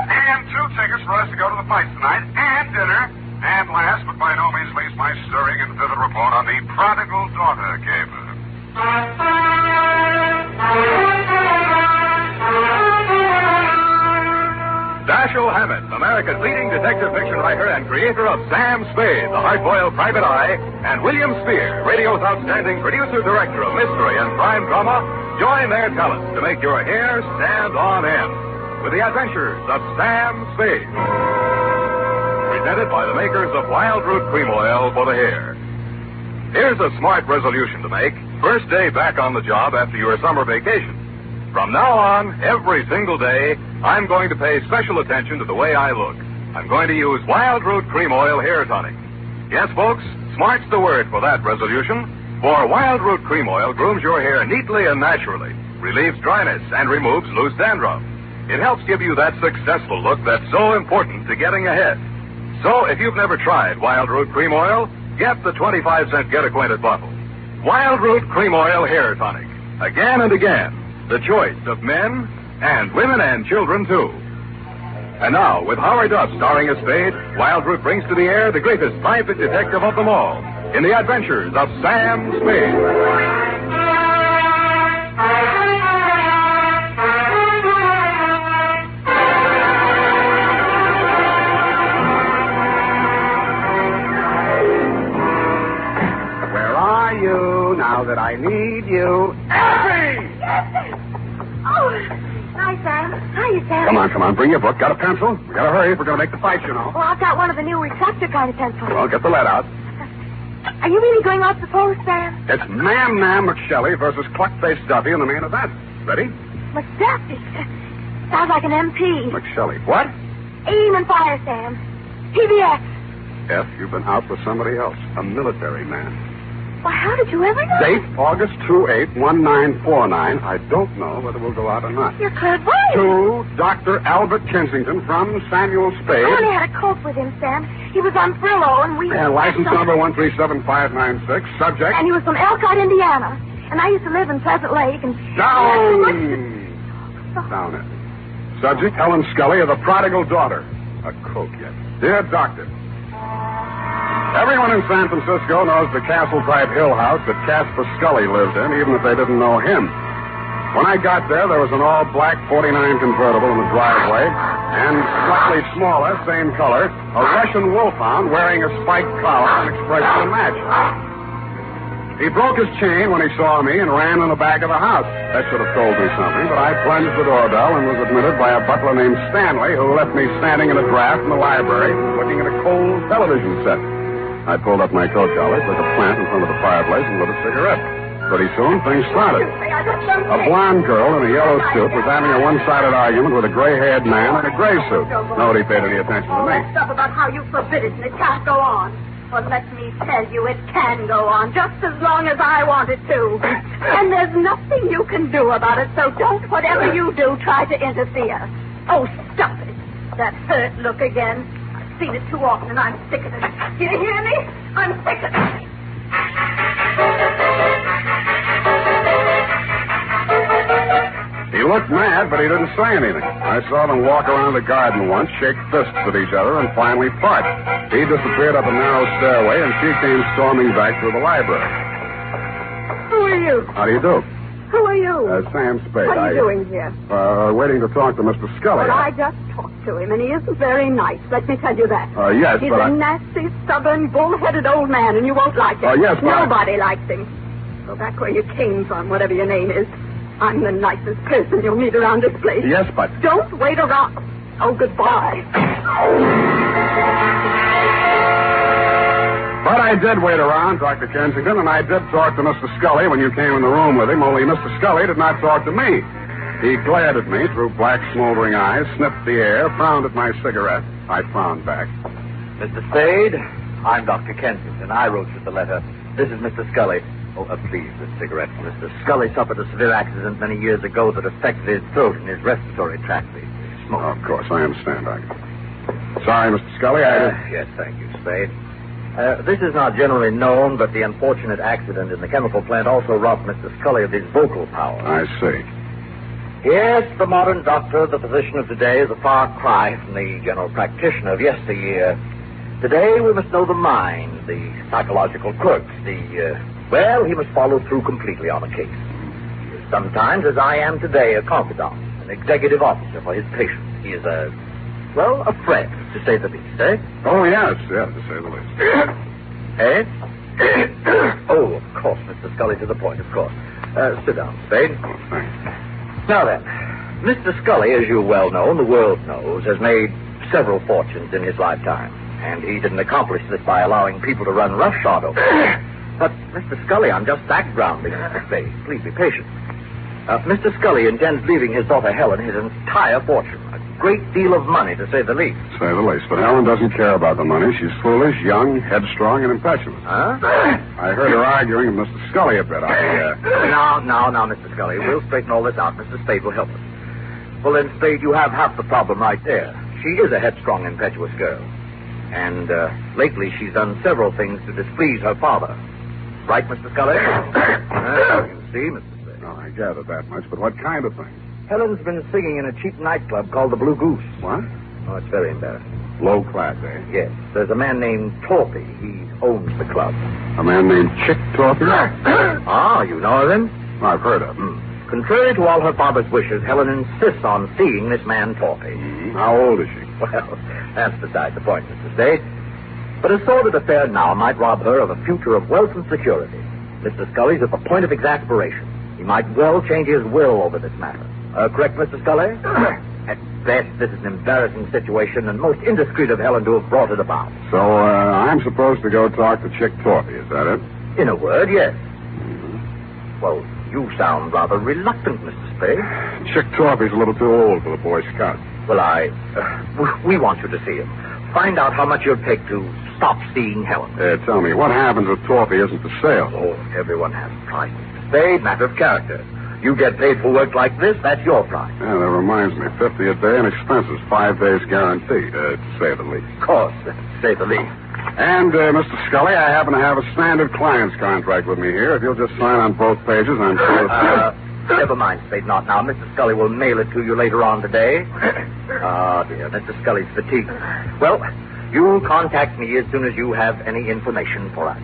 And 2 tickets for us to go to the fight tonight, and dinner. And last, but by no means least, my stirring and vivid report on the prodigal daughter caper. Dashiell Hammett, America's leading detective fiction writer and creator of Sam Spade, the hard-boiled private eye, and William Spier, radio's outstanding producer-director of mystery and crime drama, join their talents to make your hair stand on end with the Adventures of Sam Spade. Presented by the makers of Wild Root Cream Oil for the hair. Here's a smart resolution to make. First day back on the job after your summer vacation. From now on, every single day, I'm going to pay special attention to the way I look. I'm going to use Wild Root Cream Oil Hair Tonic. Yes, folks, smart's the word for that resolution. For Wild Root Cream Oil grooms your hair neatly and naturally, relieves dryness, and removes loose dandruff. It helps give you that successful look that's so important to getting ahead. So, if you've never tried Wild Root Cream Oil, get the 25-cent get-acquainted bottle. Wild Root Cream Oil Hair Tonic. Again and again, the choice of men and women and children, too. And now, with Howard Duff starring as Spade, Wild Root brings to the air the greatest private detective of them all in the Adventures of Sam Spade. Now that I need you. Effie! Oh, hi, Sam. Hiya, Sam. Come on. Bring your book. Got a pencil? We gotta hurry if we're gonna make the fight, you know. Well, I've got one of the new reflector kind of pencils. Well, get the lead out. Are you really going off the post, Sam? It's Nam McShelly versus Cluck-Faced Duffy in the main event. Ready? McDuffie. Sounds like an MP. McShelly. What? Aim and fire, Sam. PBS. F, you've been out with somebody else, a military man. Why, how did you ever know? Date, August 28-1949. I don't know whether we'll go out or not. You're clairvoyant. To Dr. Albert Kensington from Samuel Spade. I only had a colt with him, Sam. He was on Frillo, and we... And license number 137596, subject... And he was from Elkhart, Indiana. And I used to live in Pleasant Lake, and... Down it. Subject, Helen Scully of the prodigal daughter. A coke yet. Dear Doctor, everyone in San Francisco knows the castle-type hill house that Casper Scully lived in, even if they didn't know him. When I got there was an all-black 49 convertible in the driveway, and slightly smaller, same color, a Russian wolfhound wearing a spiked collar and expression to match. He broke his chain when he saw me and ran in the back of the house. That should have told me something, but I plunged the doorbell and was admitted by a butler named Stanley, who left me standing in a draft in the library looking at a cold television set. I pulled up my coat collar, took a plant in front of the fireplace, and lit a cigarette. Pretty soon, things started. A blonde girl in a yellow suit was having a one-sided argument with a gray-haired man in a gray suit. Nobody paid any attention to me. Stuff about how you forbid it and it can't go on. Well, let me tell you, it can go on just as long as I want it to. And there's nothing you can do about it, so don't, whatever you do, try to interfere. Oh, stop it. That hurt look again. I've seen it too often, and I'm sick of it. Do you hear me? I'm sick of it. He looked mad, but he didn't say anything. I saw them walk around the garden once, shake fists at each other, and finally part. He disappeared up a narrow stairway, and she came storming back through the library. Who are you? How do you do? Who are you? Sam Spade. What are you doing here? Waiting to talk to Mr. Scully. Well, I just talked to him, and he isn't very nice. Let me tell you that. Yes, He's but a nasty, stubborn, bull-headed old man, and you won't like him. Yes, but Nobody likes him. Go back where you came from, whatever your name is. I'm the nicest person you'll meet around this place. Yes, but... Don't wait around. Oh, goodbye. But I did wait around, Dr. Kensington, and I did talk to Mr. Scully when you came in the room with him, only Mr. Scully did not talk to me. He glared at me through black, smoldering eyes, sniffed the air, frowned at my cigarette. I frowned back. Mr. Spade, I'm Dr. Kensington. I wrote you the letter. This is Mr. Scully. Oh, please, this cigarette. Mr. Scully suffered a severe accident many years ago that affected his throat and his respiratory tract. He smoked. Of course, I understand, Doctor. Sorry, Mr. Scully, Yes, thank you, Spade. This is not generally known, but the unfortunate accident in the chemical plant also robbed Mr. Scully of his vocal power. I see. Yes, the modern doctor, the physician of today, is a far cry from the general practitioner of yesteryear. Today, we must know the mind, the psychological quirks, Well, he must follow through completely on a case. He is sometimes, as I am today, a confidant, an executive officer for his patients. He is a friend, to say the least, eh? Oh, yes, to say the least. Oh, of course, Mr. Scully, to the point, of course. Sit down, Spade. Oh, thanks. Now then, Mr. Scully, as you well know, and the world knows, has made several fortunes in his lifetime. And he didn't accomplish this by allowing people to run roughshod over him. But, Mr. Scully, I'm just backgrounding, Mr. Spade. Please be patient. Mr. Scully intends leaving his daughter Helen his entire fortune. A great deal of money, to say the least. Say the least. But Helen doesn't care about the money. She's foolish, young, headstrong, and impetuous. Huh? I heard her arguing with Mr. Scully a bit. Now, Mr. Scully. We'll straighten all this out. Mr. Spade will help us. Well, then, Spade, you have half the problem right there. She is a headstrong, impetuous girl. And lately she's done several things to displease her father. Right, Mr. Scully? You see, Mr. Spade. No, I gathered that much, but what kind of thing? Helen's been singing in a cheap nightclub called the Blue Goose. What? Oh, it's very embarrassing. Low class, eh? Yes. There's a man named Torpy. He owns the club. A man named Chick Torpy? You know of him? I've heard of him. Contrary to all her father's wishes, Helen insists on seeing this man Torpy. How old is she? Well, that's beside the point, Mr. Spade. But a sordid affair now might rob her of a future of wealth and security. Mr. Scully's at the point of exasperation. He might well change his will over this matter. Correct, Mr. Scully? At best, this is an embarrassing situation, and most indiscreet of Helen to have brought it about. So, I'm supposed to go talk to Chick Torpy, is that it? In a word, yes. Well, you sound rather reluctant, Mr. Spade. Chick Torpy's a little too old for the Boy Scouts. Well, we want you to see him. Find out how much you'll take to stop seeing Helen. Tell me, what happens if Torpy isn't for sale? Oh, everyone has a price. Spade, matter of character. You get paid for work like this, that's your price. Yeah, that reminds me. $50 a day and expenses. 5 days guarantee, to say the least. Of course, to say the least. And, Mr. Scully, I happen to have a standard client's contract with me here. If you'll just sign on both pages, I'm sure... Never mind, Spade, not now. Mr. Scully will mail it to you later on today. Oh, dear, Mr. Scully's fatigued. Well, you'll contact me as soon as you have any information for us.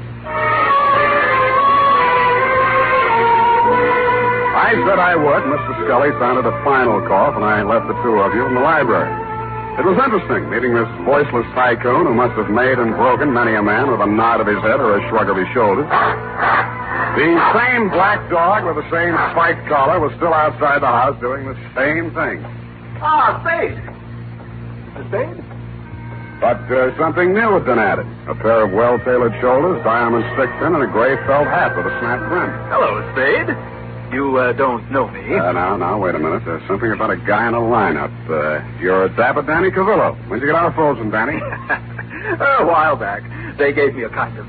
I said I would. Mr. Scully sounded a final cough, and I left the two of you in the library. It was interesting, meeting this voiceless tycoon who must have made and broken many a man with a nod of his head or a shrug of his shoulders. The same black dog with the same spiked collar was still outside the house doing the same thing. Ah, Spade. Mr. Spade? But something new had been added. A pair of well-tailored shoulders, diamond stick pin, and a gray felt hat with a snap brim. Hello, Spade. You don't know me. Now, wait a minute. There's something about a guy in a lineup. You're Dapper Danny Cavillo. When'd you get out of Folsom, Danny? A while back. They gave me a kind of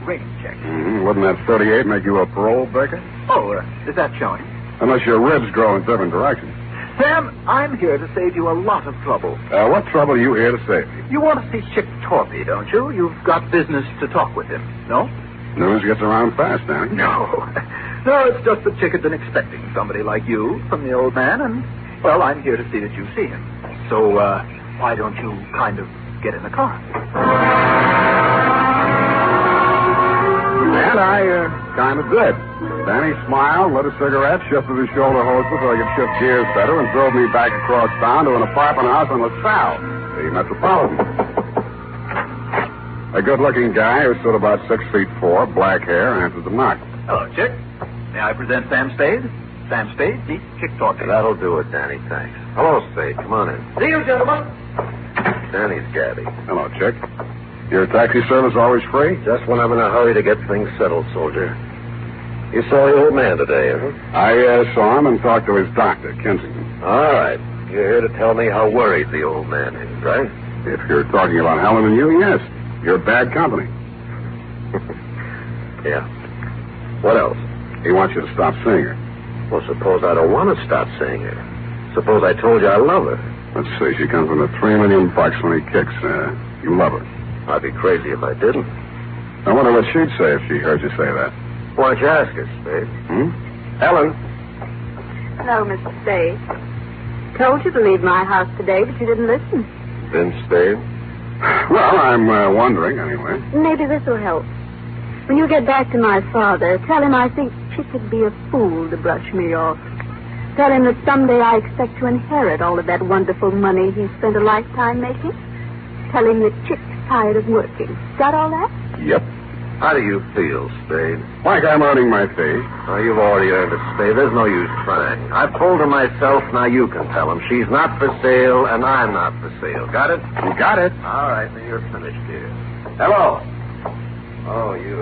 rain check. Mm-hmm. Wouldn't that 38 make you a parole breaker? Oh, is that showing? Unless your ribs grow in different directions. Sam, I'm here to save you a lot of trouble. What trouble are you here to save me? You want to see Chick Torpy, don't you? You've got business to talk with him, no? News gets around fast, Danny. No. No, it's just that Chick had been expecting somebody like you from the old man, and, well, I'm here to see that you see him. So, why don't you kind of get in the car? And I kind of did. Danny smiled, lit a cigarette, shifted his shoulder holster so I could shift gears better, and drove me back across town to an apartment house on LaSalle, the Metropolitan. A good-looking guy who stood about 6'4", black hair, answered the knock. Hello, Chick. May I present Sam Spade? Sam Spade, the Chick Torpy. That'll do it, Danny, thanks. Hello, Spade. Come on in. See you, gentlemen. Danny's Gabby. Hello, Chick. Your taxi service always free? Just when I'm in a hurry to get things settled, soldier. You saw the old man today, huh? I saw him and talked to his doctor, Kensington. All right. You're here to tell me how worried the old man is, right? If you're talking about Helen and you, yes. You're bad company. Yeah. What else? He wants you to stop seeing her. Well, suppose I don't want to stop seeing her. Suppose I told you I love her. Let's see. She comes in at $3 million when he kicks. You love her. I'd be crazy if I didn't. I wonder what she'd say if she heard you say that. Why don't you ask her, Spade? Helen? Hello, Mr. Spade. Told you to leave my house today, but you didn't listen. Vince Spade? Well, I'm wondering, anyway. Maybe this will help. When you get back to my father, tell him I think Chick would be a fool to brush me off. Tell him that someday I expect to inherit all of that wonderful money he spent a lifetime making. Tell him that Chick's tired of working. Got all that? Yep. How do you feel, Spade? Like I'm earning my fee. Oh, you've already earned it, Spade. There's no use trying. I've told her myself, now you can tell him. She's not for sale, and I'm not for sale. Got it? You got it. All right, then you're finished here. Hello. Oh, you.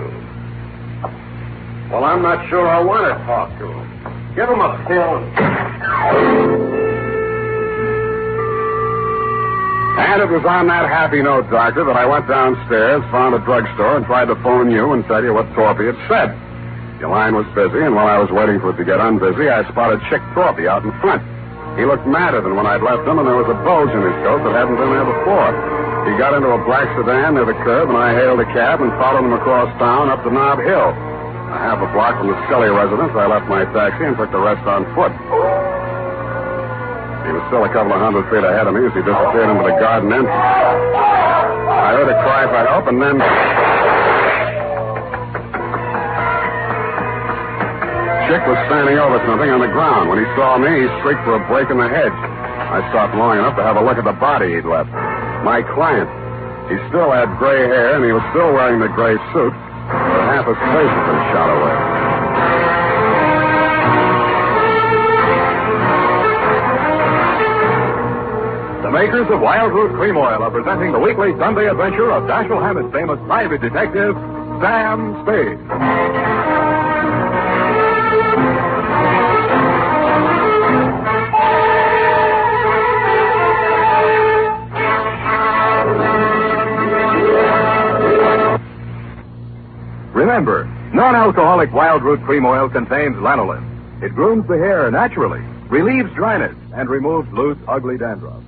Well, I'm not sure I want to talk to him. Give him a pill. And it was on that happy note, Doctor, that I went downstairs, found a drugstore, and tried to phone you and tell you what Torpy had said. Your line was busy, and while I was waiting for it to get unbusy, I spotted Chick Torpy out in front. He looked madder than when I'd left him, and there was a bulge in his coat that hadn't been there before. He got into a black sedan near the curb, and I hailed a cab and followed him across town up to Nob Hill. A half a block from the Scully residence, I left my taxi and took the rest on foot. He was still a couple of 100 feet ahead of me as he disappeared into the garden entrance. I heard a cry for help, and then... Chick was standing over something on the ground. When he saw me, he shrieked for a break in the hedge. I stopped long enough to have a look at the body he'd left. My client. He still had gray hair, and he was still wearing the gray suit, but half his face had been shot away. The makers of Wild Root Cream Oil are presenting the weekly Sunday adventure of Dashiell Hammett's famous private detective, Sam Spade. Remember, non-alcoholic wild root cream oil contains lanolin. It grooms the hair naturally, relieves dryness, and removes loose, ugly dandruff.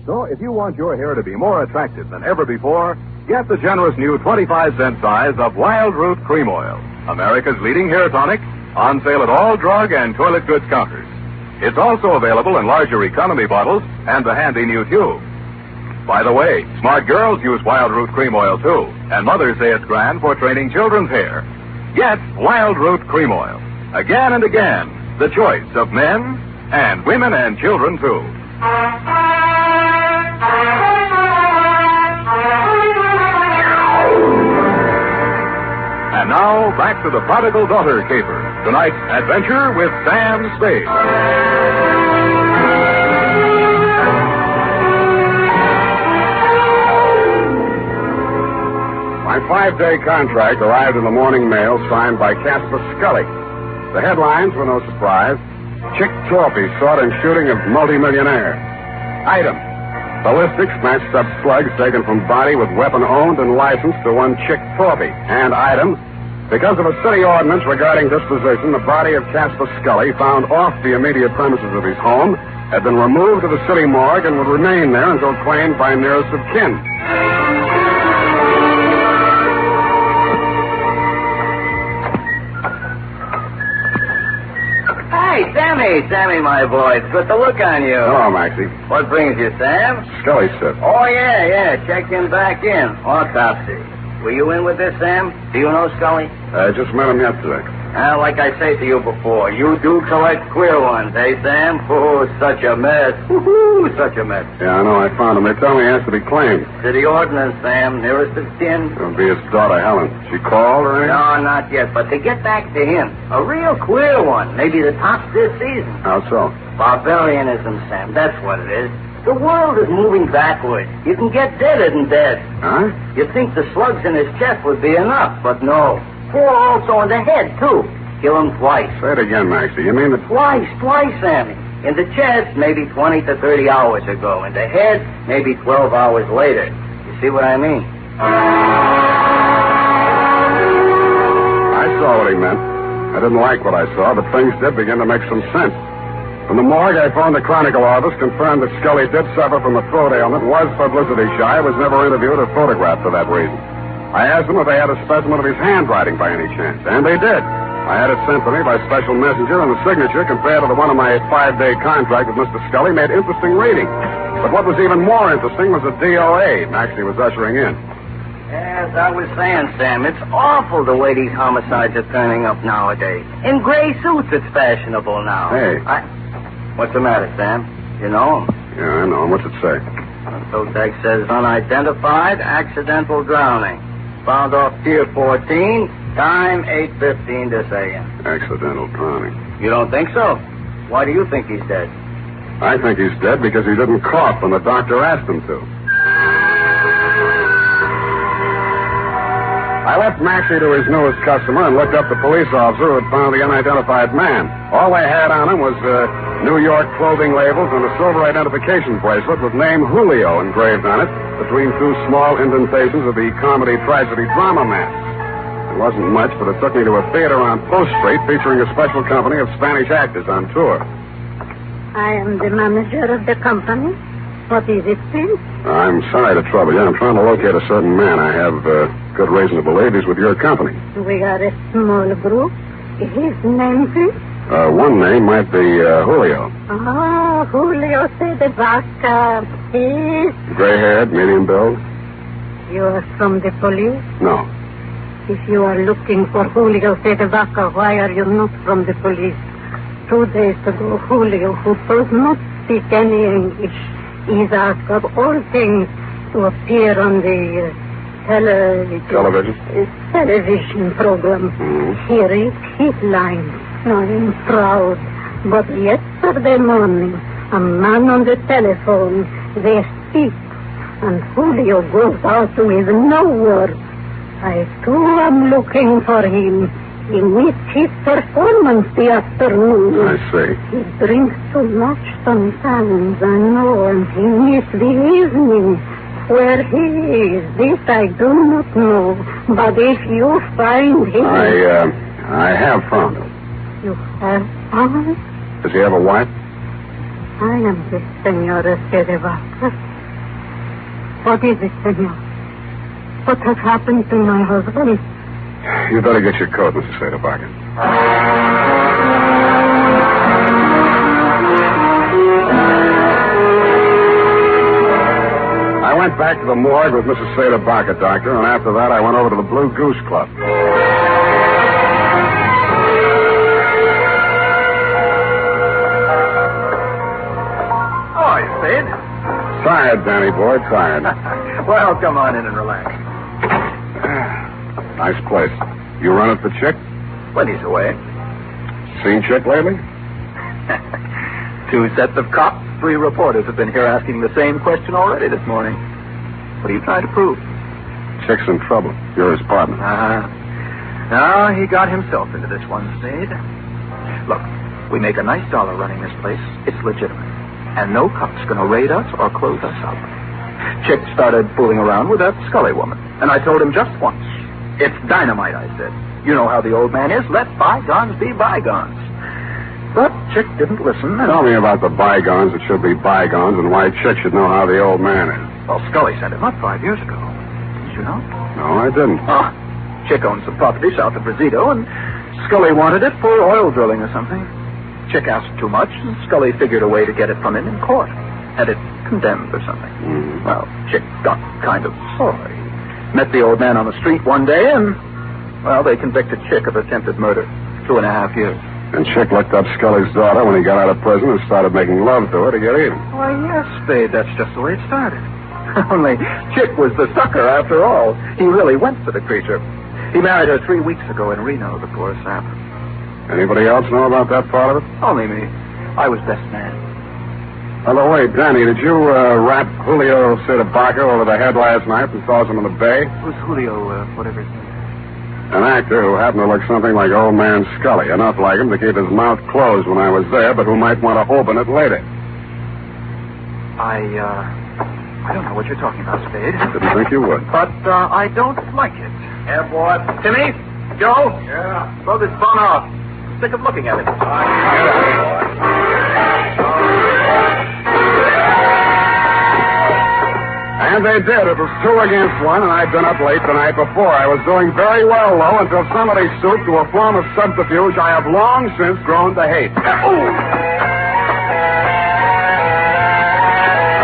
So if you want your hair to be more attractive than ever before, get the generous new 25-cent size of wild root cream oil, America's leading hair tonic, on sale at all drug and toilet goods counters. It's also available in larger economy bottles and the handy new tube. By the way, smart girls use wild root cream oil too, and mothers say it's grand for training children's hair. Get wild root cream oil. Again and again, the choice of men and women and children too. And now, back to the prodigal daughter caper. Tonight's adventure with Sam Spade. My 5-day contract arrived in the morning mail signed by Casper Scully. The headlines were no surprise. Chick trophy sought in shooting of multimillionaire. Item: ballistics matched up slugs taken from body with weapon owned and licensed to one Chick trophy. And item: because of a city ordinance regarding disposition, the body of Casper Scully, found off the immediate premises of his home, had been removed to the city morgue and would remain there until claimed by nearest of kin. Hey, Sammy, my boy. It's good to look on you. Hello, Maxie. What brings you, Sam? Scully said. Oh, yeah. Check him back in. Autopsy. Were you in with this, Sam? Do you know Scully? I just met him yesterday. Like I say to you before, you do collect queer ones, eh, Sam? Oh, such a mess. Woo-hoo, such a mess. Yeah, I know. I found him. They tell me he has to be claimed. City ordinance, Sam. Nearest of kin. It'll be his daughter, Helen. She called or anything? No, not yet. But to get back to him, a real queer one. Maybe the tops this season. How so? Barbarianism, Sam. That's what it is. The world is moving backward. You can get deader than dead. Huh? You'd think the slugs in his chest would be enough, but no. 4 also in the head, too. Kill him twice. Say it again, Maxie. You mean that... Twice, Sammy. In the chest, maybe 20 to 30 hours ago. In the head, maybe 12 hours later. You see what I mean? I saw what he meant. I didn't like what I saw, but things did begin to make some sense. From the morgue, I phoned the Chronicle office, confirmed that Scully did suffer from a throat ailment, was publicity shy, was never interviewed or photographed for that reason. I asked them if they had a specimen of his handwriting by any chance, and they did. I had it sent to me by special messenger, and the signature, compared to the one of my 5-day contract with Mr. Scully, made interesting reading. But what was even more interesting was the DOA Maxie was ushering in. As I was saying, Sam, it's awful the way these homicides are turning up nowadays. In gray suits, it's fashionable now. Hey. What's the matter, Sam? You know him? Yeah, I know him. What's it say? The toe tag says unidentified, accidental drowning. Found off Pier 14, time 8:15 this a.m. Accidental drowning. You don't think so? Why do you think he's dead? I think he's dead because he didn't cough when the doctor asked him to. I left Maxie to his newest customer and looked up the police officer who had found the unidentified man. All they had on him was New York clothing labels and a silver identification bracelet with name Julio engraved on it between 2 small indentations of the comedy tragedy drama mask. It wasn't much, but it took me to a theater on Post Street featuring a special company of Spanish actors on tour. I am the manager of the company. What is it, please? I'm sorry to trouble you. I'm trying to locate a certain man. I have good reason to believe he's with your company. We are a small group. His name, please? One name might be Julio. Oh, Julio de Vaca. He's... Gray-haired, medium build? You are from the police? No. If you are looking for Julio de Vaca, why are you not from the police? 2 days ago, Julio, who does not speak any English, is asked of all things to appear on the television program. Here is his line. I am proud. But yesterday morning, a man on the telephone, they speak, and Julio goes out with no word. I, too, am looking for him. He missed his performance the afternoon. I see. He drinks too much sometimes, I know, and he missed the evening. Where he is, this I do not know. But if you find him... I have found him. You have found him? Does he have a wife? I am the Senora Cerevaca. What is it, senor? What has happened to my husband? You better get your coat, Mrs. Cerevaca. I went back to the morgue with Mrs. Cerevaca, Doctor, and after that I went over to the Blue Goose Club. Spade? Tired, Danny boy, tired. Well, come on in and relax. Nice place. You run it for Chick? When he's away. Seen Chick lately? 2 sets of cops, 3 reporters have been here asking the same question already this morning. What are you trying to prove? Chick's in trouble. You're his partner. No, he got himself into this one, Spade. Look, we make a nice dollar running this place. It's legitimate. And no cop's going to raid us or close us up. Chick started fooling around with that Scully woman. And I told him just once, it's dynamite, I said. You know how the old man is. Let bygones be bygones. But Chick didn't listen. Tell me about the bygones that should be bygones and why Chick should know how the old man is. Well, Scully sent him up 5 years ago. Didn't you know? No, I didn't. Oh, Chick owned some property south of Brazito, and Scully wanted it for oil drilling or something. Chick asked too much, and Scully figured a way to get it from him in court. Had it condemned or something. Mm. Well, Chick got kind of sorry. Met the old man on the street one day, and, well, they convicted Chick of attempted murder. 2.5 years. And Chick looked up Scully's daughter when he got out of prison and started making love to her to get even. Why, yes, Spade, that's just the way it started. Only Chick was the sucker after all. He really went for the creature. He married her 3 weeks ago in Reno, the poor sap. Anybody else know about that part of it? Only me. I was best man. By the way, Danny, did you rap Julio Cerevaca over the head last night and toss him in the bay? Who's Julio, whatever his name? An actor who happened to look something like old man Scully. Enough like him to keep his mouth closed when I was there, but who might want to open it later. I don't know what you're talking about, Spade. Didn't think you would. But I don't like it. Yeah, boy. Timmy? Joe? Yeah. Blow this phone off. I'm sick of looking at it. And they did. It was 2 against 1, and I'd been up late the night before. I was doing very well, though, until somebody stooped to a form of subterfuge I have long since grown to hate. I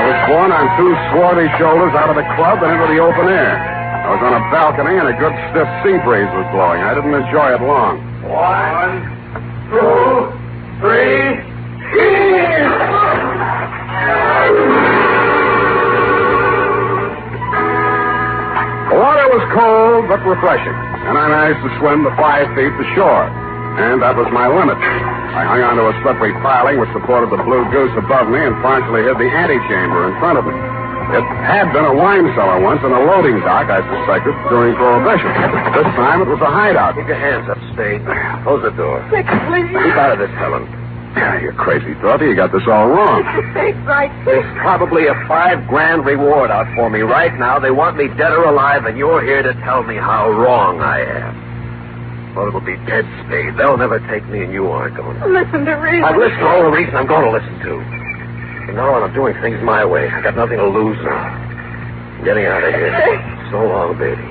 was borne on 2 swarthy shoulders out of the club and into the open air. I was on a balcony, and a good stiff sea breeze was blowing. I didn't enjoy it long. 1, 2, 3, The water was cold but refreshing, and I managed to swim the 5 feet to shore. And that was my limit. I hung onto a slippery piling which supported the Blue Goose above me and partially hid the antechamber in front of me. It had been a wine cellar once and a loading dock, I suspected, during Prohibition. This time it was a hideout. Keep your hands up, Spade. Close the door. Quick, please. Keep out of this, Helen. You're crazy, Dorothy. You got this all wrong. Take right. There's probably a $5 grand reward out for me right now. They want me dead or alive, and you're here to tell me how wrong I am. Well, it'll be dead, Spade. They'll never take me, and you aren't going to. Listen to reason. I've listened to all the reason I'm going to listen to. From now on, I'm doing things my way. I got nothing to lose now. I'm getting out of here. So long, baby.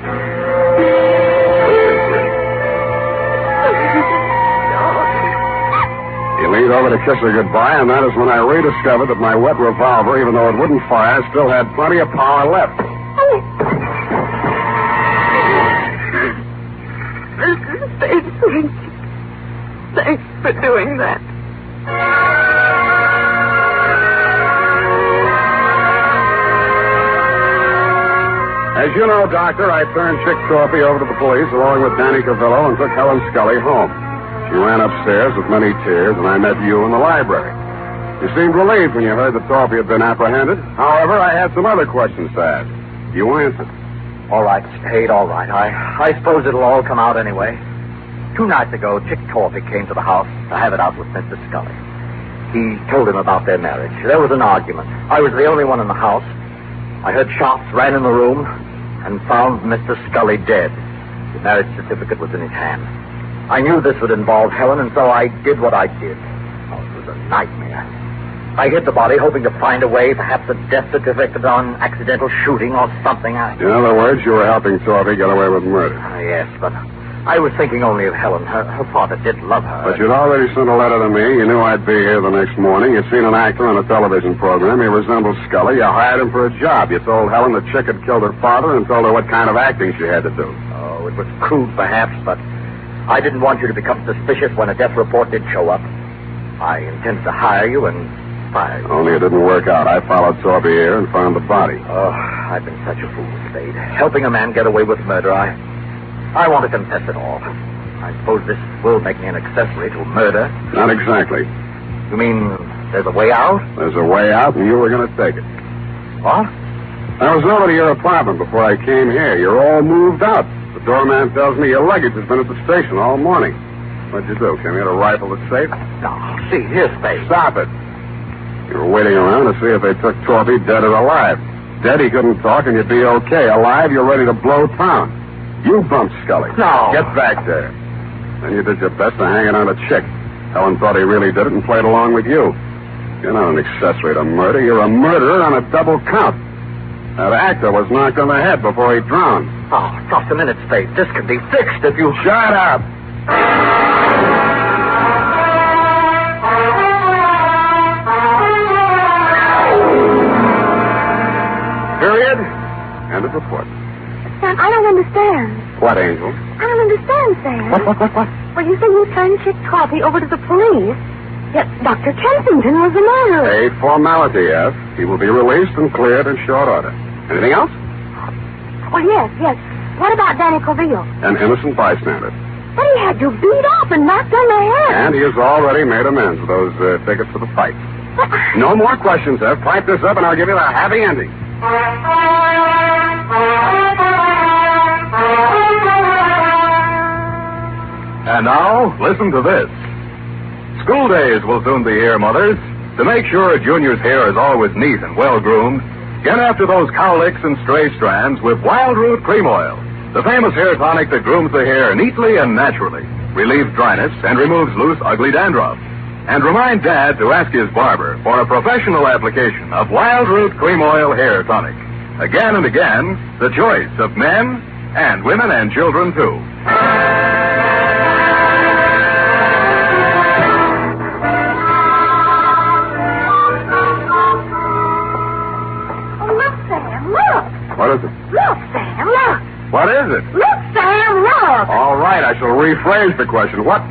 He leaned over to kiss her goodbye, and that is when I rediscovered that my wet revolver, even though it wouldn't fire, still had plenty of power left. Mr. Spade, thanks for doing that. As you know, Doctor, I turned Chick Torpy over to the police along with Danny Cavillo and took Helen Scully home. She ran upstairs with many tears, and I met you in the library. You seemed relieved when you heard that Torpy had been apprehended. However, I had some other questions to ask. You answered. All right, Spade, all right. I suppose it'll all come out anyway. 2 nights ago, Chick Torpy came to the house to have it out with Mr. Scully. He told him about their marriage. There was an argument. I was the only one in the house. I heard shots, ran in the room, and found Mr. Scully dead. The marriage certificate was in his hand. I knew this would involve Helen, and so I did what I did. Oh, it was a nightmare. I hid the body, hoping to find a way, perhaps a death certificate on accidental shooting or something. In other words, you were helping Torby get away with murder. Yes, but I was thinking only of Helen. Her father did love her. But you'd already sent a letter to me. You knew I'd be here the next morning. You'd seen an actor on a television program. He resembled Scully. You hired him for a job. You told Helen the chick had killed her father and told her what kind of acting she had to do. Oh, it was crude, perhaps, but I didn't want you to become suspicious when a death report did show up. I intended to hire you and fire you. Only it didn't work out. I followed Torby here and found the body. Oh, I've been such a fool, Spade. Helping a man get away with murder, I want to confess it all. I suppose this will make me an accessory to murder. Not exactly. You mean there's a way out? There's a way out, and you were going to take it. What? I was over to your apartment before I came here. You're all moved out. The doorman tells me your luggage has been at the station all morning. What'd you do? Came here to rifle the safe? No, see, here's Spade. Stop it. You were waiting around to see if they took Torby dead or alive. Dead, he couldn't talk, and you'd be okay. Alive, you're ready to blow town. You bumped Scully. No. Get back there. Then you did your best to hang it on a chick. Helen thought he really did it and played along with you. You're not an accessory to murder. You're a murderer on a double count. That actor was knocked on the head before he drowned. Oh, just a minute, Spade. This can be fixed if you... Shut up! Period. End of report. Sam, I don't understand. What, Angel? I don't understand, Sam. What? Well, you say you turned Chick Torby over to the police, yet Dr. Kensington was the murderer. A formality, F. He will be released and cleared in short order. Anything else? Well, yes. What about Danny Coville? An innocent bystander. But he had you beat up and knocked on the head. And he has already made amends with those tickets for the fight. No more questions, F. Pipe this up and I'll give you the happy ending. And now, listen to this. School days will soon be here, mothers. To make sure Junior's hair is always neat and well-groomed, get after those cowlicks and stray strands with Wild Root Cream Oil, the famous hair tonic that grooms the hair neatly and naturally, relieves dryness, and removes loose, ugly dandruff. And remind Dad to ask his barber for a professional application of Wild Root Cream Oil Hair Tonic. Again and again, the choice of men and women and children, too. What is it? Look, Sam, look. What is it? Look, Sam, look. All right, I shall rephrase the question. What?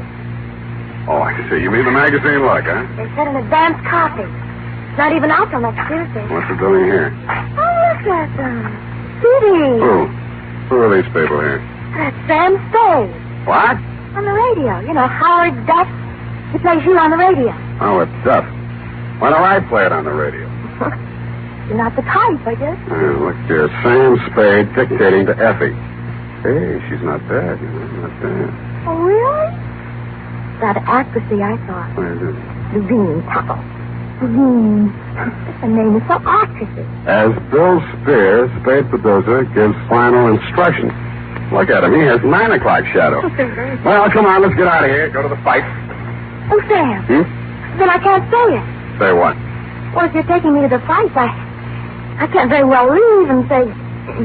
Oh, I see. You mean the magazine look, huh? They said an advance copy. It's not even out till next Tuesday. What's it doing here? Oh, look at them. CDs. Who are these people here? That's Sam Spade. What? On the radio. You know, Howard Duff. He plays you on the radio. Howard Duff. Why don't I play it on the radio? You're not the type, I guess. Look here, Sam Spade dictating to Effie. Hey, she's not bad, not bad. Oh, really? That accuracy, I thought. What is it? Lurene Tuttle. Lurene. The name is so accurate. As Bill Spier, Spade producer, gives final instructions. Look at him. He has 9 o'clock shadow. Well, come on, let's get out of here. Go to the fight. Oh, Sam. Then I can't say it. Say what? Well, if you're taking me to the fight, I can't very well leave and say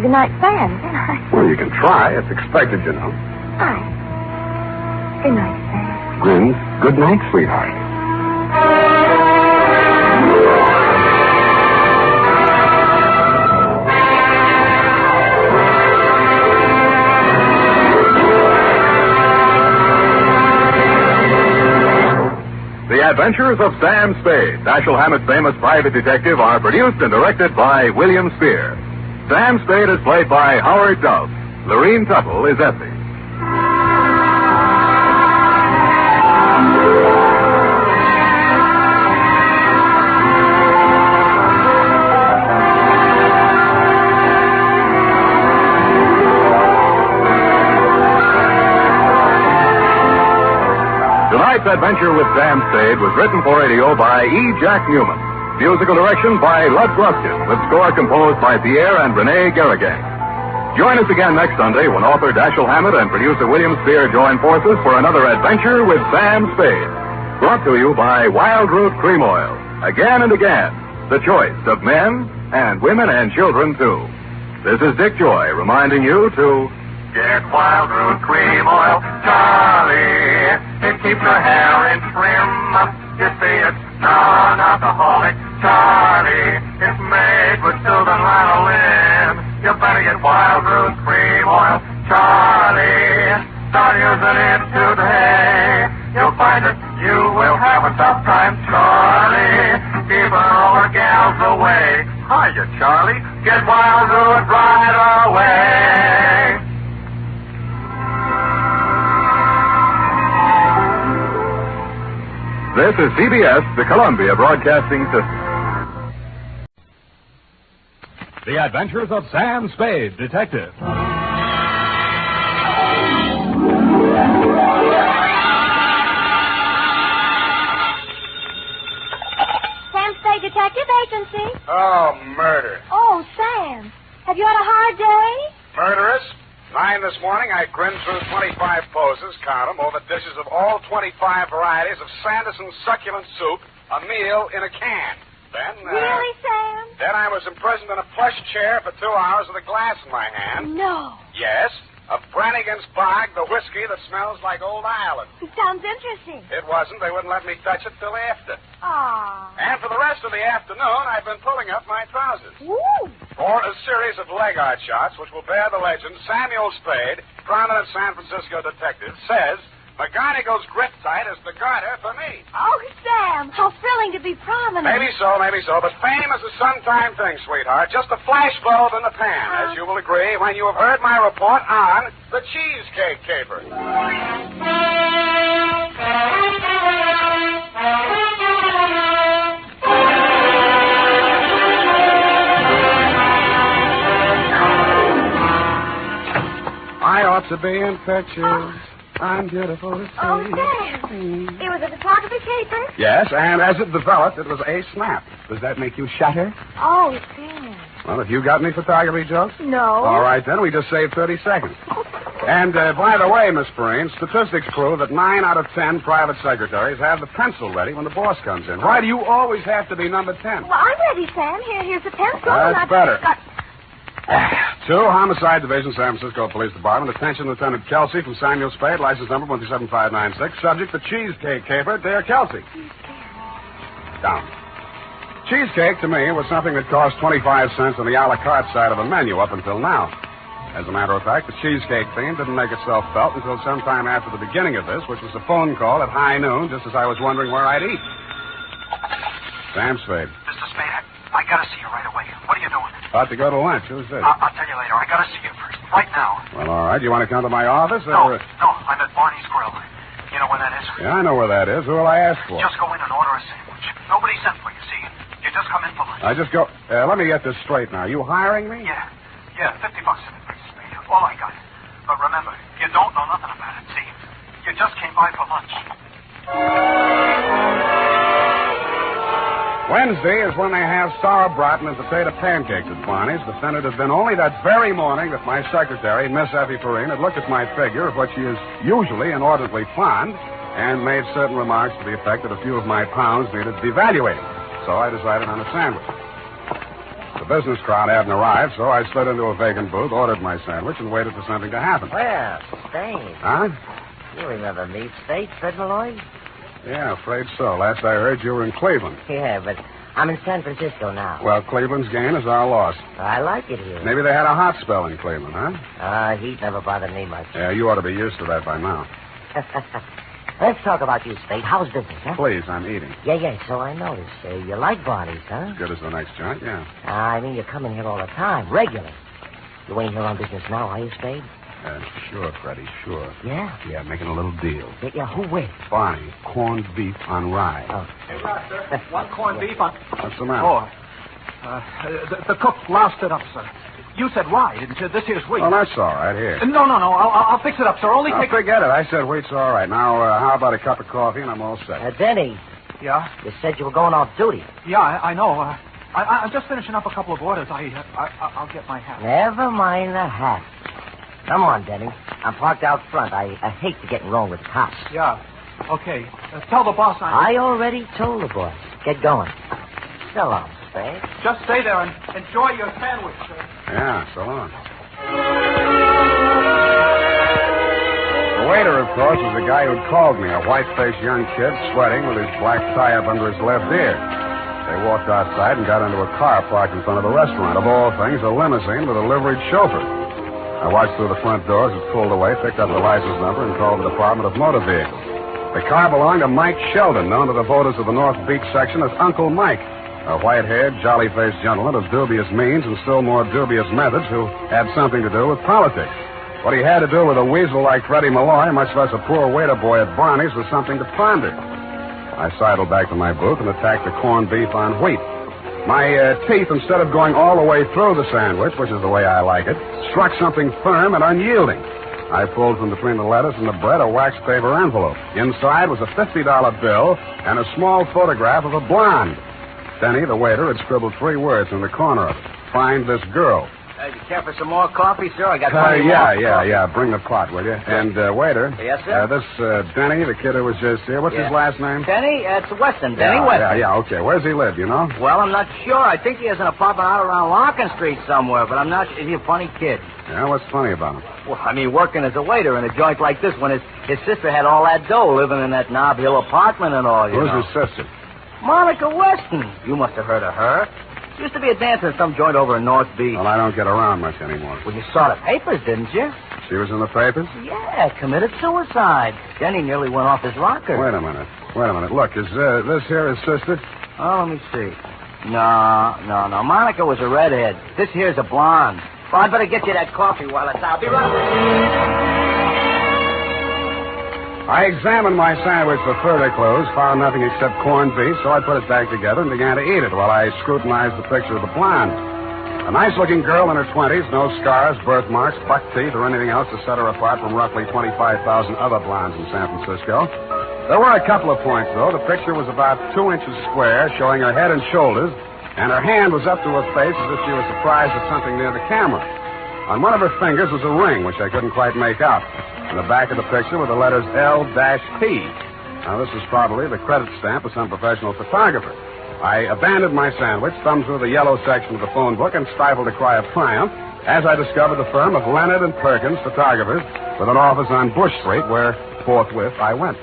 goodnight, Sam, can I? Well, you can try. It's expected, you know. Hi. Good night, Sam. Grins. Good night, sweetheart. The Adventures of Sam Spade, Dashiell Hammett's famous private detective, are produced and directed by William Spier. Sam Spade is played by Howard Duff. Lurene Tuttle is Effie. Tonight's adventure with Sam Spade was written for radio by E. Jack Newman. Musical direction by Lud Gluskin, with score composed by Pierre and Renee Garrigang. Join us again next Sunday when author Dashiell Hammett and producer William Spier join forces for another adventure with Sam Spade. Brought to you by Wild Root Cream Oil. Again and again, the choice of men and women and children, too. This is Dick Joy reminding you to get Wild Root Cream Oil, Charlie. It keeps your hair in trim. You see, it's non-alcoholic, Charlie. It's made with soothing lanolin. You better get Wild Root Cream Oil, Charlie. Start using it today. You'll find that you will have a tough time, Charlie. Keeping all the gals away. Hiya, Charlie. Get Wild Root right away. This is CBS, the Columbia Broadcasting System. The Adventures of Sam Spade, Detective. Sam Spade Detective Agency. Oh, murder. Oh, Sam. Have you had a hard day? Murderous? 9 this morning, I grinned through 25 poses, count them, over dishes of all 25 varieties of Sanderson succulent soup, a meal in a can. Then, Really, Sam? Then I was imprisoned in a plush chair for 2 hours with a glass in my hand. No. Yes, of Brannigan's Bog, the whiskey that smells like old Ireland. It sounds interesting. It wasn't. They wouldn't let me touch it till after. Ah. And for the rest of the afternoon, I've been pulling up my trousers. Woo. For a series of leg art shots which will bear the legend, Samuel Spade, prominent San Francisco detective, says McGonagall's grip tight is the garter for me. Oh, Sam, how thrilling to be prominent. Maybe so, but fame is a sometime thing, sweetheart. Just a flash bulb in the pan, as you will agree when you have heard my report on the cheesecake caper. I ought to be in pictures. I'm beautiful to see. Oh, Sam. It was a photography caper? Yes, and as it developed, it was a snap. Does that make you shatter? Oh, Sam. Well, have you got any photography jokes? No. All right, then. We just saved 30 seconds. And, by the way, Miss Perrine, statistics prove that 9 out of 10 private secretaries have the pencil ready when the boss comes in. Why do you always have to be number 10? Well, I'm ready, Sam. Here's the pencil. That's better. 2, Homicide Division, San Francisco Police Department. Attention, Lieutenant Kelsey from Samuel Spade, license number 17596. Subject, the cheesecake caper, dear Kelsey. Down. Cheesecake, to me, was something that cost 25 cents on the a la carte side of a menu up until now. As a matter of fact, the cheesecake theme didn't make itself felt until sometime after the beginning of this, which was a phone call at high noon, just as I was wondering where I'd eat. Sam Spade. Mr. Spade, I gotta see you right away. What are you doing? About to go to lunch. Who's this? I'll tell you later. I gotta see you first. Right now. Well, all right. You want to come to my office? No, I'm at Barney's Grill. You know where that is? Yeah, I know where that is. Who will I ask for? Just go in and order a sandwich. Nobody sent for you, see? You just come in for lunch. I just go... let me get this straight now. You hiring me? Yeah, $50 a minute, Mr. Spade. All I got. But remember, you don't know nothing about it, see? You just came by for lunch. Wednesday is when they have sauerbraten and potato pancakes at Barney's. The Senate had been only that very morning that my secretary, Miss Effie Perrine, had looked at my figure, of which she is usually inordinately fond, and made certain remarks to the effect that a few of my pounds needed devaluating. So I decided on a sandwich. The business crowd hadn't arrived, so I slid into a vacant booth, ordered my sandwich, and waited for something to happen. Well, Spade. Huh? You remember me, Spade, Fred Malloy? Yeah, afraid so. Last I heard, you were in Cleveland. Yeah, but I'm in San Francisco now. Well, Cleveland's gain is our loss. I like it here. Maybe they had a hot spell in Cleveland, huh? Heat never bothered me much. Yeah, you ought to be used to that by now. Let's talk about you, Spade. How's business, huh? Please, I'm eating. Yeah, so I noticed. You like Barney's, huh? As good as the next joint, yeah. I mean, you come in here all the time, regular. You ain't here on business now, are you, Spade? Sure, Freddie, sure. Yeah? Yeah, making a little deal. Yeah, who with? Barney, corned beef on rye. Oh. Hey, Roger. One corned beef on... What's the matter? Oh, the cook loused it up, sir. You said rye, didn't you? This here's wheat. Oh, that's all right. Here. No. I'll fix it up, sir. Only take... Forget it. I said wheat's all right. Now, how about a cup of coffee and I'm all set. Denny, Yeah? You said you were going off duty. Yeah, I know. I'm just finishing up a couple of orders. I'll get my hat. Never mind the hat. Come on, Denny. I'm parked out front. I hate to get wrong with cops. Yeah. Okay. Tell the boss I already told the boss. Get going. So long, Spade. Just stay there and enjoy your sandwich, sir. Yeah, so long. The waiter, of course, was the guy who'd called me, a white-faced young kid sweating with his black tie up under his left ear. They walked outside and got into a car parked in front of the restaurant. Of all things, a limousine with a liveried chauffeur. I watched through the front doors as it pulled away, picked up the license number, and called the Department of Motor Vehicles. The car belonged to Mike Sheldon, known to the voters of the North Beach section as Uncle Mike, a white-haired, jolly-faced gentleman of dubious means and still more dubious methods who had something to do with politics. What he had to do with a weasel like Freddie Malloy, much less a poor waiter boy at Barney's, was something to ponder. I sidled back to my booth and attacked the corned beef on wheat. My teeth, instead of going all the way through the sandwich, which is the way I like it, struck something firm and unyielding. I pulled from between the lettuce and the bread a wax paper envelope. Inside was a $50 bill and a small photograph of a blonde. Denny, the waiter, had scribbled 3 words in the corner of it. Find this girl. You care for some more coffee, sir? I got plenty more. Yeah. Bring the pot, will you? And, waiter. Yes, sir? This, Denny, the kid who was just here, what's his last name? Denny? It's Weston. Denny Weston. Yeah, okay. Where's he live, you know? Well, I'm not sure. I think he has an apartment out around Larkin Street somewhere, but I'm not sure. He's a funny kid. Yeah, what's funny about him? Well, I mean, working as a waiter in a joint like this when his sister had all that dough living in that Knob Hill apartment and all, you know. Who's his sister? Monica Weston. You must have heard of her. She used to be a dancer in some joint over in North Beach. Well, I don't get around much anymore. Well, you saw the papers, didn't you? She was in the papers? Yeah, committed suicide. Denny nearly went off his rocker. Wait a minute. Look, is this here his sister? Oh, let me see. No. Monica was a redhead. This here's a blonde. Well, I'd better get you that coffee while it's out. Be right back. I examined my sandwich for further clues, found nothing except corned beef, so I put it back together and began to eat it while I scrutinized the picture of the blonde. A nice-looking girl in her 20s, no scars, birthmarks, buck teeth, or anything else to set her apart from roughly 25,000 other blondes in San Francisco. There were a couple of points, though. The picture was about 2 inches square, showing her head and shoulders, and her hand was up to her face as if she was surprised at something near the camera. On one of her fingers was a ring, which I couldn't quite make out. In the back of the picture were the letters L-P. Now, this is probably the credit stamp of some professional photographer. I abandoned my sandwich, thumbed through the yellow section of the phone book, and stifled a cry of triumph as I discovered the firm of Leonard and Perkins, photographers, with an office on Bush Street, where forthwith I went.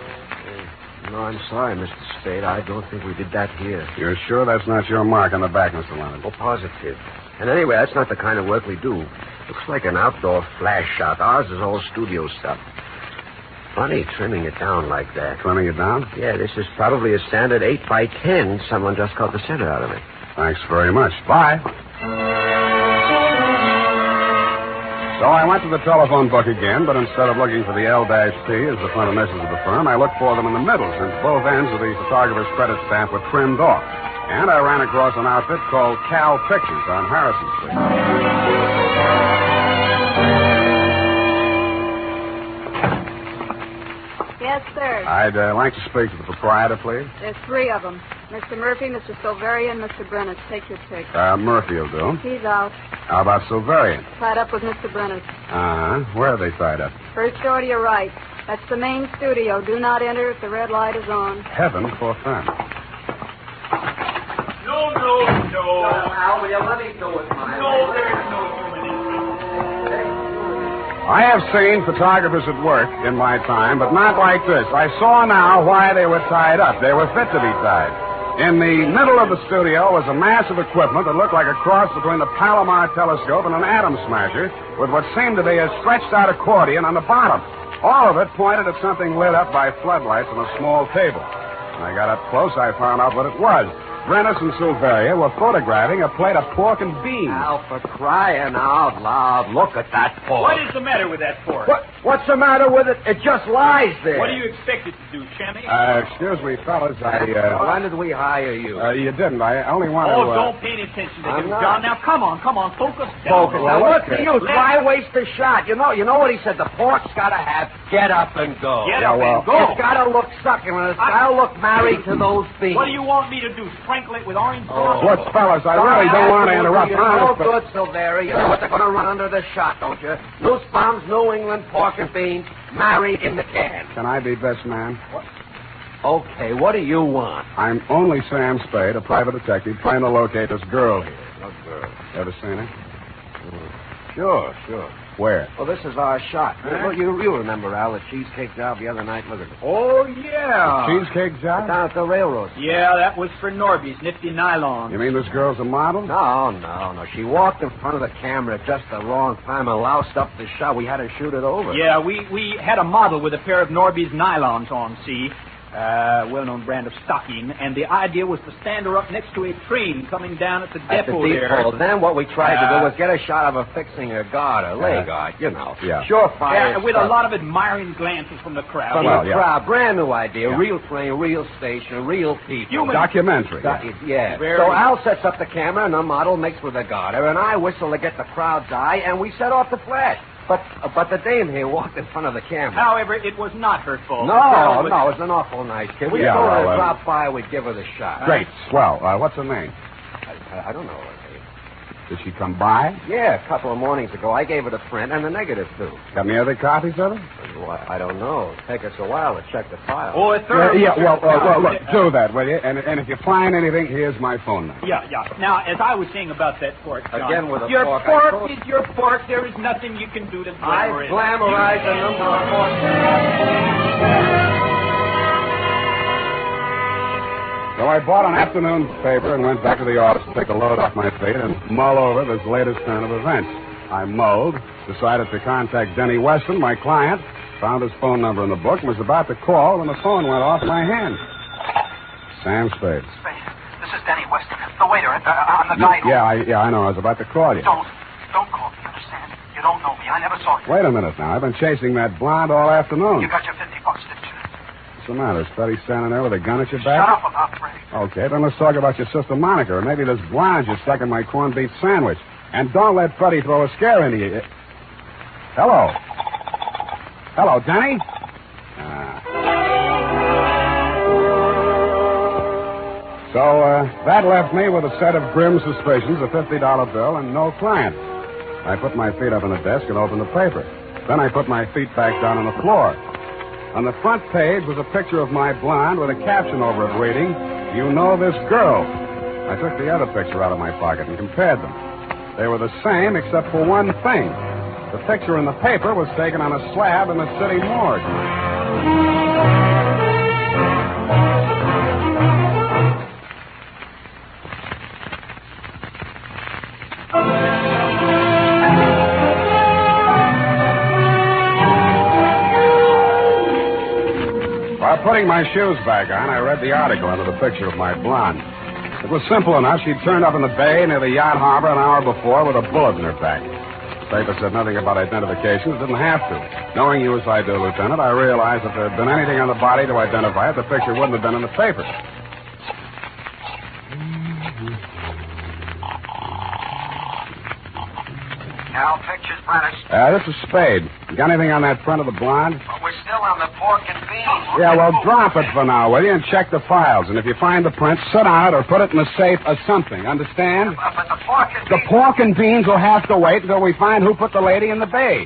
No, I'm sorry, Mr. Spade. I don't think we did that here. You're sure that's not your mark on the back, Mr. Leonard? Oh, positive. And anyway, that's not the kind of work we do. Looks like an outdoor flash shot. Ours is all studio stuff. Funny trimming it down like that. Trimming it down? Yeah, this is probably a standard 8x10. Someone just cut the center out of it. Thanks very much. Bye. So I went to the telephone book again, but instead of looking for the L-P as the front initials of the firm, I looked for them in the middle, since both ends of the photographer's credit stamp were trimmed off. And I ran across an outfit called Cal Pictures on Harrison Street. Yes, sir. I'd like to speak to the proprietor, please. There's 3 of them. Mr. Murphy, Mr. Silverian, Mr. Brennan. Take your pick. Murphy will do. He's out. How about Silverian? Tied up with Mr. Brennan. Uh-huh. Where are they tied up? First door to your right. That's the main studio. Do not enter if the red light is on. Heaven forfend. No. Al, will you let me do it, Mike? No, there's no human I have seen photographers at work in my time, but not like this. I saw now why they were tied up. They were fit to be tied. In the middle of the studio was a mass of equipment that looked like a cross between the Palomar telescope and an atom smasher, with what seemed to be a stretched-out accordion on the bottom. All of it pointed at something lit up by floodlights on a small table. When I got up close, I found out what it was. Brennis and Silveria were photographing a plate of pork and beans. Al, for crying out loud, look at that pork. What is the matter with that pork? What's the matter with it? It just lies there. What do you expect it to do, Chammy? Excuse me, fellas. When did we hire you? You didn't. I only want to... don't pay any attention to him, John. Now, come on. Focus down. Focus. Now, what's the use? Why waste the shot? You know what he said? The pork's got to have get up and go. Get up and go. It's got to look succulent. It's got to look married to those beans. What do you want me to do? Sprinkle it with orange sauce? Look, fellas, I really don't want to interrupt. No good, Silveria. You know what they're going to run under the shot, don't you? Loose bombs, New England pork and beans, married in the can. Can I be best man? What? Okay, what do you want? I'm only Sam Spade, a private detective, trying to locate this girl here. What girl? Ever seen her? Sure. Where? Well, this is our shot. Huh? You remember, Al, the cheesecake job the other night? Look at it. Oh, yeah. The cheesecake job? Down at the railroad. Yeah, that was for Norby's nifty nylon. You mean this girl's a model? No. She walked in front of the camera at just the wrong time and loused up the shot. We had to shoot it over. Yeah, we had a model with a pair of Norby's nylons on, see? Well-known brand of stocking, and the idea was to stand her up next to a train coming down at the depot there. Then what we tried to do was get a shot of her fixing her guard, her leg guard, you know. Yeah. Surefire. Yeah, with a lot of admiring glances from the crowd. From the crowd. Brand new idea. Yeah. Real train, real station, real people. Documentary. Yeah. So Al sets up the camera, and the model makes with the garter, and I whistle to get the crowd's eye, and we set off the flash. But the dame here walked in front of the camera. However, it was not her fault. No, it was an awful nice kid. We told her to drop by, we'd give her the shot. Great, swell. What's her name? I don't know her name. Did she come by? Yeah, a couple of mornings ago. I gave her the print and the negative, too. Got any other copies of it? Well, I don't know. It'll take us a while to check the file. Oh, it's thorough. Well, look, do that, will you? And if you find anything, here's my phone number. Yeah. Now, as I was saying about that pork, John, again with a your pork. Pork is your pork. There is nothing you can do to glamorize it. I glamorize the number of pork. So I bought an afternoon paper and went back to the office to take a load off my feet and mull over this latest turn of events. I mulled, decided to contact Denny Weston, my client, found his phone number in the book, and was about to call when the phone went off my hand. Sam Spade. Spade, this is Denny Weston, the waiter. I'm the guy who... Yeah, I know. I was about to call you. Don't call me, understand? You don't know me. I never saw you. Wait a minute now. I've been chasing that blonde all afternoon. You got your $50, didn't you? What's the matter? Is Freddie standing there with a gun at your back? Shut up about Freddie. Okay, then let's talk about your sister Monica, or maybe this blonde you stuck in my corned beef sandwich. And don't let Freddie throw a scare into you. Hello, Denny? So that left me with a set of grim suspicions, a $50 bill, and no client. I put my feet up on the desk and opened the paper. Then I put my feet back down on the floor. On the front page was a picture of my blonde with a caption over it reading, "You know this girl." I took the other picture out of my pocket and compared them. They were the same except for one thing. The picture in the paper was taken on a slab in the city morgue. While putting my shoes back on, I read the article under the picture of my blonde. It was simple enough. She'd turned up in the bay near the yacht harbor an hour before with a bullet in her back. The paper said nothing about identifications. Didn't have to. Knowing you as I do, Lieutenant, I realized if there had been anything on the body to identify it, the picture wouldn't have been in the paper. Cal Pictures, Brennis. This is Spade. Got anything on that front of the blonde? But we're still on the pork and beans. Yeah, well, drop it for now, will you, and check the files. And if you find the print, sit on it or put it in the safe or something. Understand? But the pork and The pork and beans will have to wait until we find who put the lady in the bay.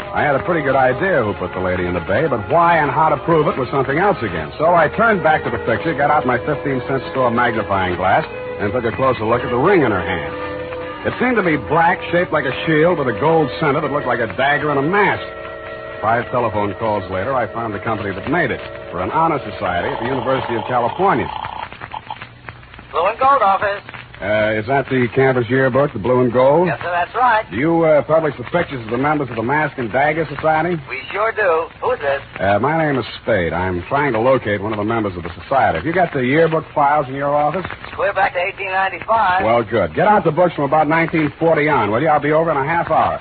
I had a pretty good idea who put the lady in the bay, but why and how to prove it was something else again. So I turned back to the picture, got out my 15-cent store magnifying glass, and took a closer look at the ring in her hand. It seemed to be black, shaped like a shield with a gold center that looked like a dagger and a mask. 5 telephone calls later, I found the company that made it for an honor society at the University of California. Blue and gold office. Is that the campus yearbook, the blue and gold? Yes, sir, that's right. Do you publish the pictures of the members of the Mask and Dagger Society? We sure do. Who's this? My name is Spade. I'm trying to locate one of the members of the society. Have you got the yearbook files in your office? Clear back to 1895. Well, good. Get out the books from about 1940 on, will you? I'll be over in a half hour.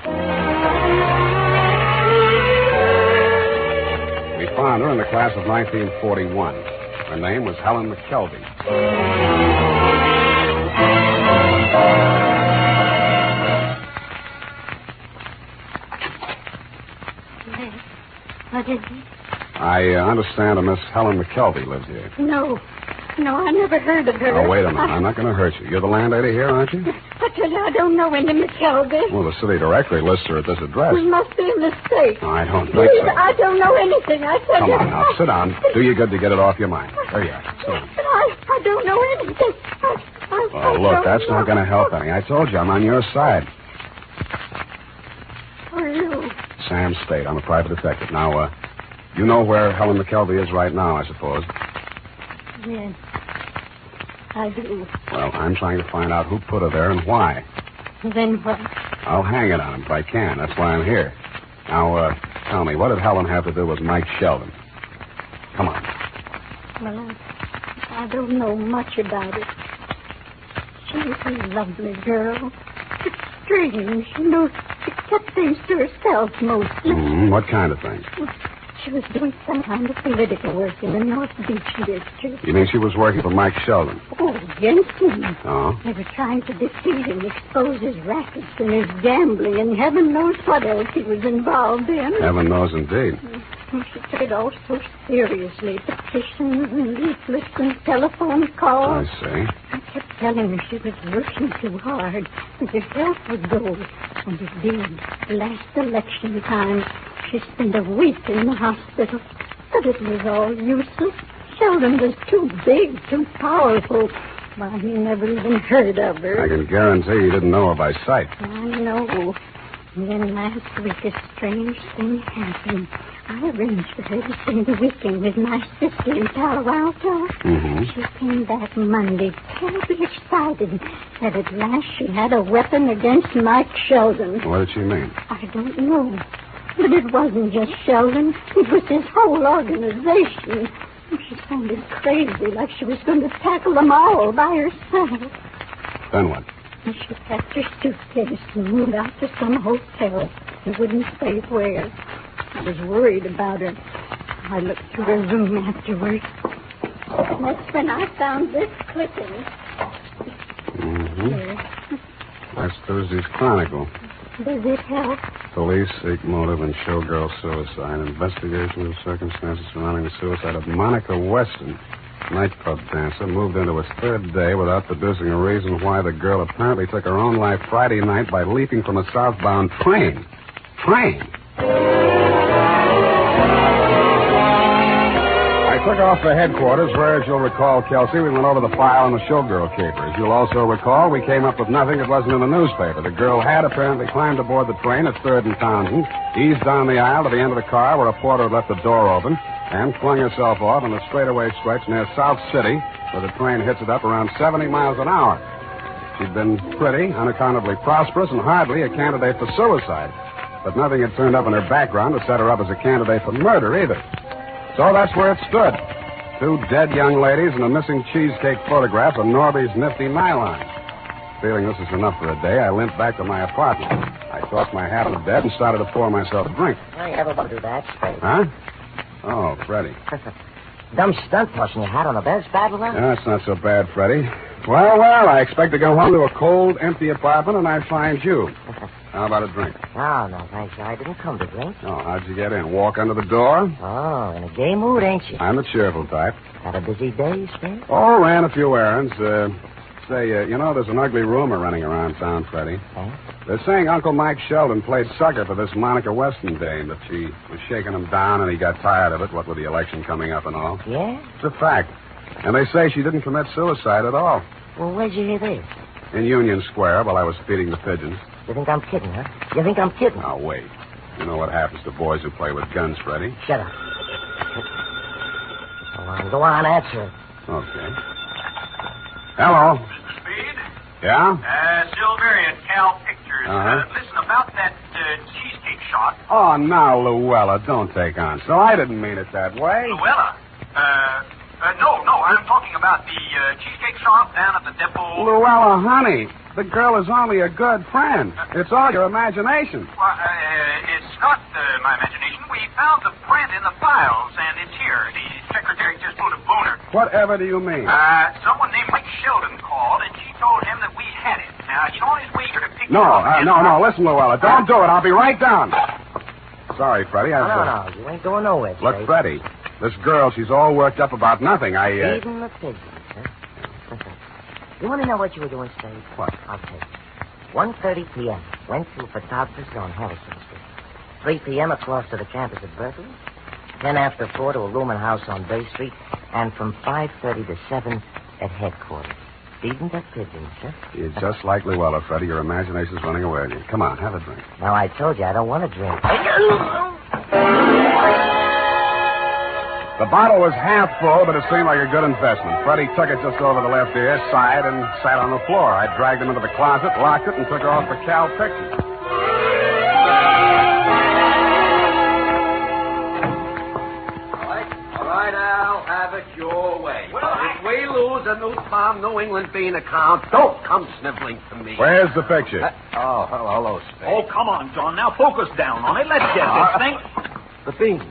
We found her in the class of 1941. Her name was Helen McKelvey. What is it? I understand a Miss Helen McKelvey lives here. No, I never heard of her. Oh, wait a minute. I'm not going to hurt you. You're the landlady here, aren't you? I tell you, I don't know any Miss Kelby. Well, the city directory lists her at this address. It must be a mistake. I don't think Please, so. I don't know anything. I tell Come you. on now, sit down. Do you good to get it off your mind. There you are. Sit down. But I don't know anything. Oh, look, that's not going to help any. I told you, I'm on your side. Who are you? Sam Spade. I'm a private detective. Now, you know where Helen McKelvey is right now, I suppose. Yes, I do. Well, I'm trying to find out who put her there and why. Then what? I'll hang it on him if I can. That's why I'm here. Now, tell me, what did Helen have to do with Mike Sheldon? Come on. Well, I don't know much about it. She was a lovely girl. It's strange, you know. She kept things to herself mostly. What kind of things? She was doing some kind of political work in the North Beach district. You mean she was working for Mike Sheldon? Oh, against him. Oh? They were trying to defeat him, expose his rackets and his gambling, and heaven knows what else he was involved in. Heaven knows indeed. She took it all so seriously. Petitions and leaflets and telephone calls. I see. I kept telling her she was working too hard, and her health would go. And it did. Last election time, she spent a week in the hospital. But it was all useless. Sheldon was too big, too powerful. Why, he never even heard of her. I can guarantee you didn't know her by sight. I know. And then last week, a strange thing happened. I arranged for her to spend the weekend with my sister in Palo Alto. She came back Monday, terribly excited that at last she had a weapon against Mike Sheldon. What did she mean? I don't know. But it wasn't just Sheldon. It was his whole organization. She sounded crazy, like she was going to tackle them all by herself. Then what? She packed her suitcase and moved out to some hotel. She wouldn't say where. I was worried about her. I looked through her room afterwards. That's when I found this clipping. That's Thursday's Chronicle. Does it help? Police seek motive in showgirl suicide. Investigation of circumstances surrounding the suicide of Monica Weston, nightclub dancer, moved into its third day without producing a reason why the girl apparently took her own life Friday night by leaping from a southbound train. I took off for headquarters where, as you'll recall, Kelsey, we went over the file on the showgirl caper. As you'll also recall, we came up with nothing that wasn't in the newspaper. The girl had apparently climbed aboard the train at 3rd and Townsend, eased down the aisle to the end of the car where a porter had left the door open, and flung herself off on the straightaway stretch near South City, where the train hits it up around 70 miles an hour. She'd been pretty, unaccountably prosperous, and hardly a candidate for suicide. But nothing had turned up in her background to set her up as a candidate for murder, either. So that's where it stood. 2 dead young ladies and a missing cheesecake photograph of Norby's nifty nylon. Feeling this is enough for a day, I limped back to my apartment. I tossed my hat on the bed and started to pour myself a drink. I never want to do that, Spade. Huh? Oh, Freddie. Dumb stunt tossing your hat on the bed's bad enough. Yeah, it's not so bad, Freddie. Well, I expect to go home to a cold, empty apartment, and I find you. How about a drink? No, thanks. I didn't come to drink. Oh, how'd you get in? Walk under the door? Oh, in a gay mood, ain't you? I'm the cheerful type. Had a busy day, Spade? Oh, ran a few errands. You know, there's an ugly rumor running around town, Freddie. Huh? They're saying Uncle Mike Sheldon played sucker for this Monica Weston dame, that she was shaking him down and he got tired of it, what with the election coming up and all. Yeah? It's a fact. And they say she didn't commit suicide at all. Well, where'd you hear this? In Union Square while I was feeding the pigeons. You think I'm kidding, huh? You think I'm kidding? Now, wait. You know what happens to boys who play with guns, Freddie? Shut up. Go on, answer. Okay. Hello. Speed? Yeah? Silveria at Cal Pictures. Listen, about that cheesecake shop. Oh, now, Luella, don't take on. So I didn't mean it that way. Luella? No, I'm talking about the cheesecake shop down at the depot. Luella, honey, the girl is only a good friend. It's all your imagination. Well, it's not my imagination. We found the print in the files, and it's here. The secretary just put a booner. Whatever do you mean? Someone named Mike Sheldon called, and she told him that we had it. Now, he's on his way here to pick it No, up. listen, Luella, don't do it. I'll be right down. Sorry, Freddie. No, you ain't going nowhere, Look, Spade. Freddie, this girl, she's all worked up about nothing. Even the pigeons, huh? You want to know what you were doing, Spade? What? I'll tell you. 1:30 p.m. Went to a photographer's on Harrison Street. 3 p.m. across to the campus at Berkeley. 10 after 4 to a rooming house on Bay Street. And from 5:30 to 7 at headquarters. Feeding the pigeons, huh? You're just like Luella, Freddie. Your imagination's running away with you. Come on, have a drink. Now, I told you I don't want to drink. The bottle was half full, but it seemed like a good investment. Freddie took it just over the left ear, sighed, and sat on the floor. I dragged him into the closet, locked it, and took off for Cal Pictures. All right, Al, have it your way. If we lose a new Tom New England bean account, don't come sniveling to me. Where's the picture? Hello, Spade. Oh, come on, John. Now focus down on it. Let's get this thing. The beans.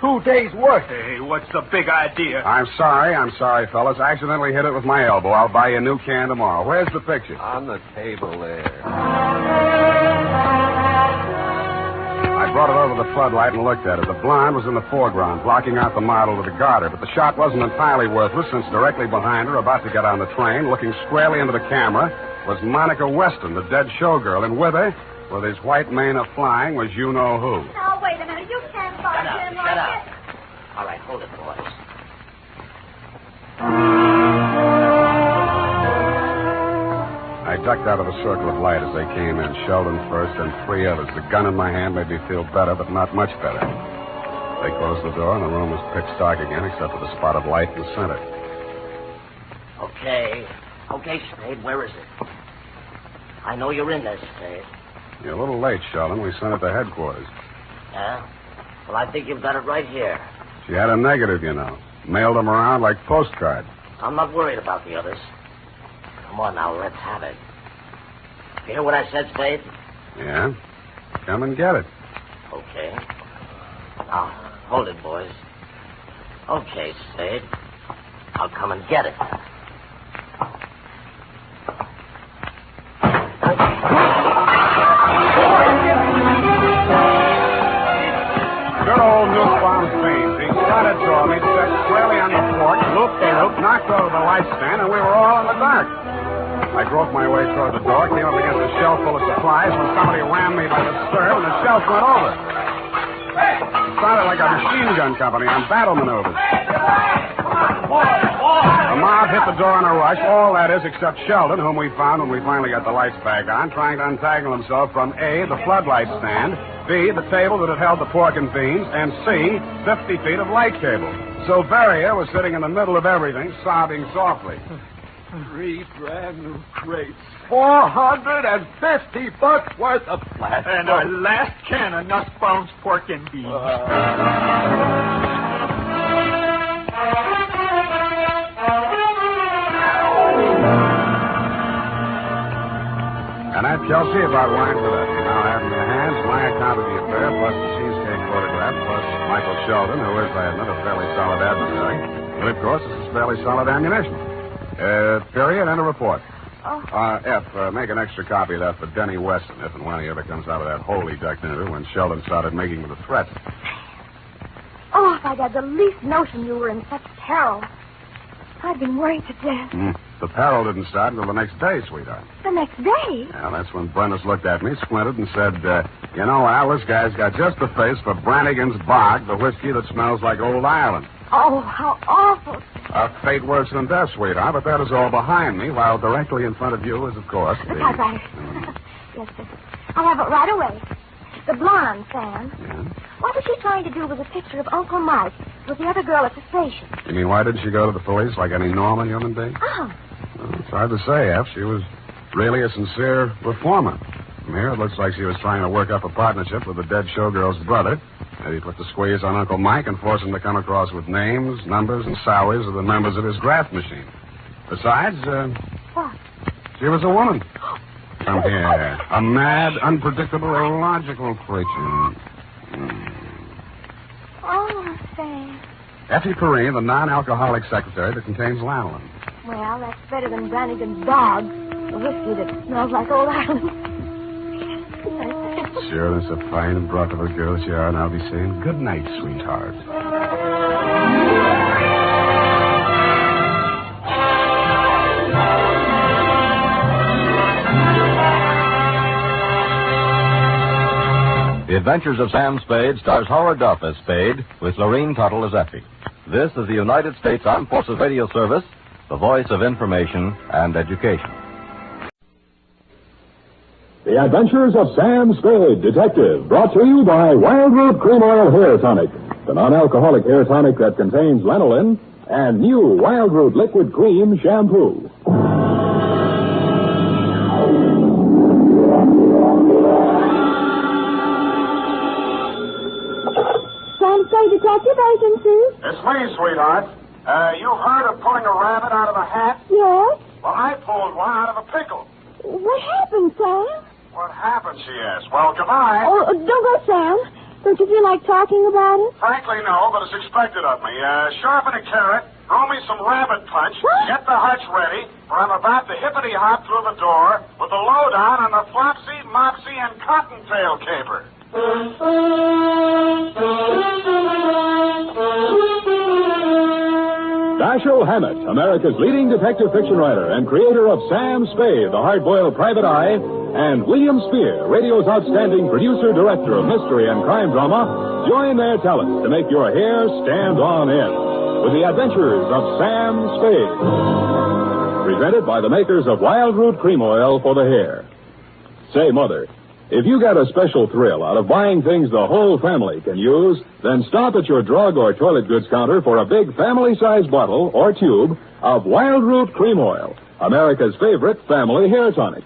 2 days' work. Hey, what's the big idea? I'm sorry, fellas. I accidentally hit it with my elbow. I'll buy you a new can tomorrow. Where's the picture? On the table there. I brought it over the floodlight and looked at it. The blonde was in the foreground, blocking out the model with the garter. But the shot wasn't entirely worthless, since directly behind her, about to get on the train, looking squarely into the camera, was Monica Weston, the dead showgirl. And with her, with his white mane a-flying, was you-know-who. Now, wait a minute. You can't find him like Shut up. this. All right, hold it, boys. I ducked out of the circle of light as they came in. Sheldon first, and 3 others. The gun in my hand made me feel better, but not much better. They closed the door, and the room was pitch dark again, except for the spot of light in the center. Okay, Spade, where is it? I know you're in there, Spade. You're a little late, Sheldon. We sent it to headquarters. Yeah? Well, I think you've got it right here. She had a negative, you know. Mailed them around like postcards. I'm not worried about the others. Come on now, let's have it. You hear what I said, Spade? Yeah? Come and get it. Okay. Now, hold it, boys. Okay, Spade. I'll come and get it. Good old newfound fiend. He shot it to me, set squarely on the fork, loop-de-loop, knocked over the light stand, and we were all in the dark. I groped my way toward the door, came up against a shelf full of supplies, when somebody rammed me by the stirrup, and the shelf went over. It sounded like a machine gun company on battle maneuvers. The mob hit the door in a rush, all that is, except Sheldon, whom we found when we finally got the lights back on, trying to untangle himself from A, the floodlight stand, B, the table that had held the pork and beans, and C, 50 feet of light cable. Silveria was sitting in the middle of everything, sobbing softly. 3 brand new crates. $450 worth of plastic. And our last can of Nussbaum's pork and beans. And that tells you about wine for that. You now have in your hands my account of the affair, plus the cheesecake photograph, plus Michael Sheldon, who is, I admit, a fairly solid adversary. And, of course, this is fairly solid ammunition. Period, and a report. Make an extra copy of that for Denny Weston, if and when he ever comes out of that hole he ducked into when Sheldon started making me the threats. Oh, if I'd had the least notion you were in such peril. I'd been worried to death. The peril didn't start until the next day, sweetheart. The next day? Yeah, that's when Brennis looked at me, squinted, and said, you know, Al, this guy's got just the face for Brannigan's Bog, the whiskey that smells like old Ireland. Oh, how awful. Fate worse than death, sweetheart, but that is all behind me, while directly in front of you is, of course, the... Because yes, sir. I'll have it right away. The blonde, Sam. Yeah? What was she trying to do with a picture of Uncle Mike with the other girl at the station? You mean, why didn't she go to the police like any normal human being? Oh. Well, it's hard to say, F. She was really a sincere reformer. From here, it looks like she was trying to work up a partnership with the dead showgirl's brother. Maybe put the squeeze on Uncle Mike and force him to come across with names, numbers, and salaries of the members of his graft machine. Besides, What? she was a woman. Come here. A mad, unpredictable, illogical creature. Oh, Sam. Effie Perrine, the non-alcoholic secretary that contains lanolin. Well, that's better than Brannigan's dog. The whiskey that smells like old Ireland. Sure, that's a fine broth of a girl you are, and I'll be saying good night, sweetheart. The Adventures of Sam Spade stars Howard Duff as Spade, with Lurene Tuttle as Effie. This is the United States Armed Forces Radio Service, the voice of information and education. The Adventures of Sam Spade, Detective, brought to you by Wild Root Cream Oil Hair Tonic, the non-alcoholic hair tonic that contains lanolin, and new Wild Root Liquid Cream Shampoo. Sam Spade Detective Agency? It's me, sweetheart. You heard of pulling a rabbit out of a hat? Yes? Well, I pulled one out of a pickle. What happened, Sam? What happened, she asked. Well, goodbye. Oh, don't go, Sam. Don't you feel like talking about it? Frankly, no, but it's expected of me. Sharpen a carrot, throw me some rabbit punch, get the hutch ready, for I'm about to hippity-hop through the door with the lowdown on the flopsy, mopsy, and cottontail caper. Dashiell Hammett, America's leading detective fiction writer and creator of Sam Spade, the hard-boiled private eye, and William Spier, radio's outstanding producer-director of mystery and crime drama, join their talents to make your hair stand on end with the Adventures of Sam Spade. Presented by the makers of Wild Root Cream Oil for the hair. Say, Mother, if you get a special thrill out of buying things the whole family can use, then stop at your drug or toilet goods counter for a big family-sized bottle or tube of Wild Root Cream Oil, America's favorite family hair tonic.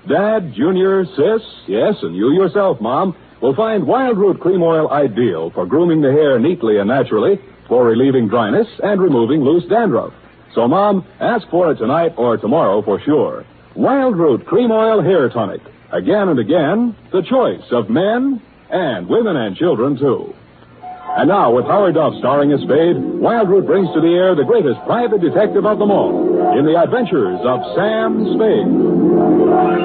Dad, Junior, Sis, yes, and you yourself, Mom, will find Wild Root Cream Oil ideal for grooming the hair neatly and naturally, for relieving dryness and removing loose dandruff. So, Mom, ask for it tonight or tomorrow for sure. Wild Root Cream Oil Hair Tonic. Again and again, the choice of men and women and children, too. And now, with Howard Duff starring as Spade, Wild Root brings to the air the greatest private detective of them all in the Adventures of Sam Spade.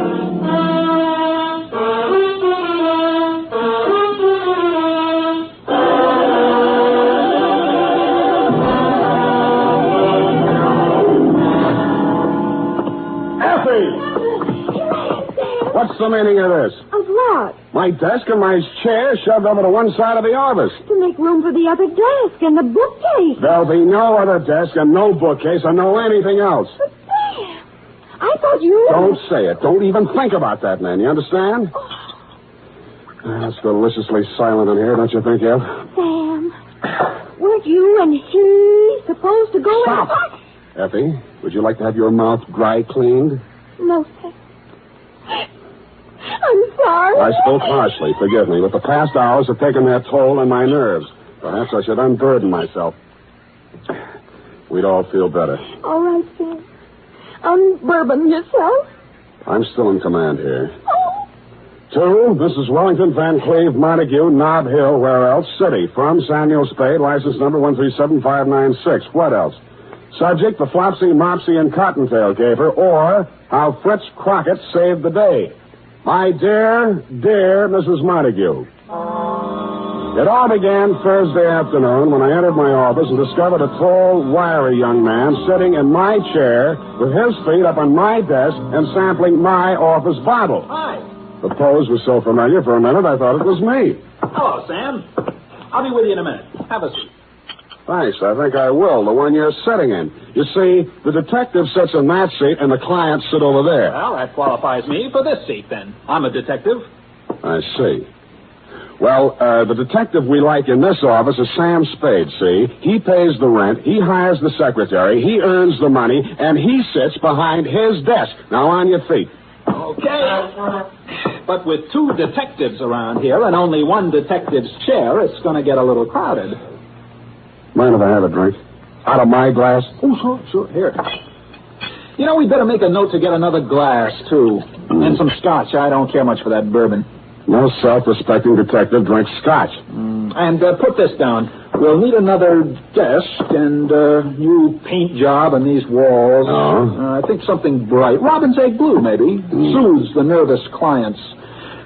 What's the meaning of this? Of what? My desk and my chair shoved over to one side of the office. To make room for the other desk and the bookcase. There'll be no other desk and no bookcase and no anything else. But, Sam, I thought you... Don't say it. Don't even think about that, man. You understand? It's deliciously silent in here, don't you think, Ev? Sam, weren't you and he supposed to go... Stop! Effie, would you like to have your mouth dry cleaned? No, Sam. I'm sorry. I spoke harshly, forgive me, but the past hours have taken their toll on my nerves. Perhaps I should unburden myself. We'd all feel better. All right, Sam. Unburden yourself. I'm still in command here. To Mrs. Wellington Van Cleve Montague, Nob Hill, where else? City. From Samuel Spade, license number 137596. What else? Subject, the Flopsy, Mopsy, and Cottontail caper, or how Fritz Crockett saved the day. My dear, dear Mrs. Montague. It all began Thursday afternoon when I entered my office and discovered a tall, wiry young man sitting in my chair with his feet up on my desk and sampling my office bottle. Hi. The pose was so familiar for a minute I thought it was me. Hello, Sam. I'll be with you in a minute. Have a seat. Thanks, I think I will. The one you're sitting in. You see, the detective sits in that seat and the clients sit over there. Well, that qualifies me for this seat, then. I'm a detective. I see. Well, the detective we like in this office is Sam Spade, see? He pays the rent, he hires the secretary, he earns the money, and he sits behind his desk. Now, on your feet. Okay. But with two detectives around here and only one detective's chair, it's going to get a little crowded. Mind if I have a drink? Out of my glass? Oh, sure. Here. You know, we better make a note to get another glass, too. And some scotch. I don't care much for that bourbon. No self-respecting detective drinks scotch. And put this down. We'll need another desk and new paint job on these walls. I think something bright. Robin's egg blue, maybe. Soothes the nervous clients.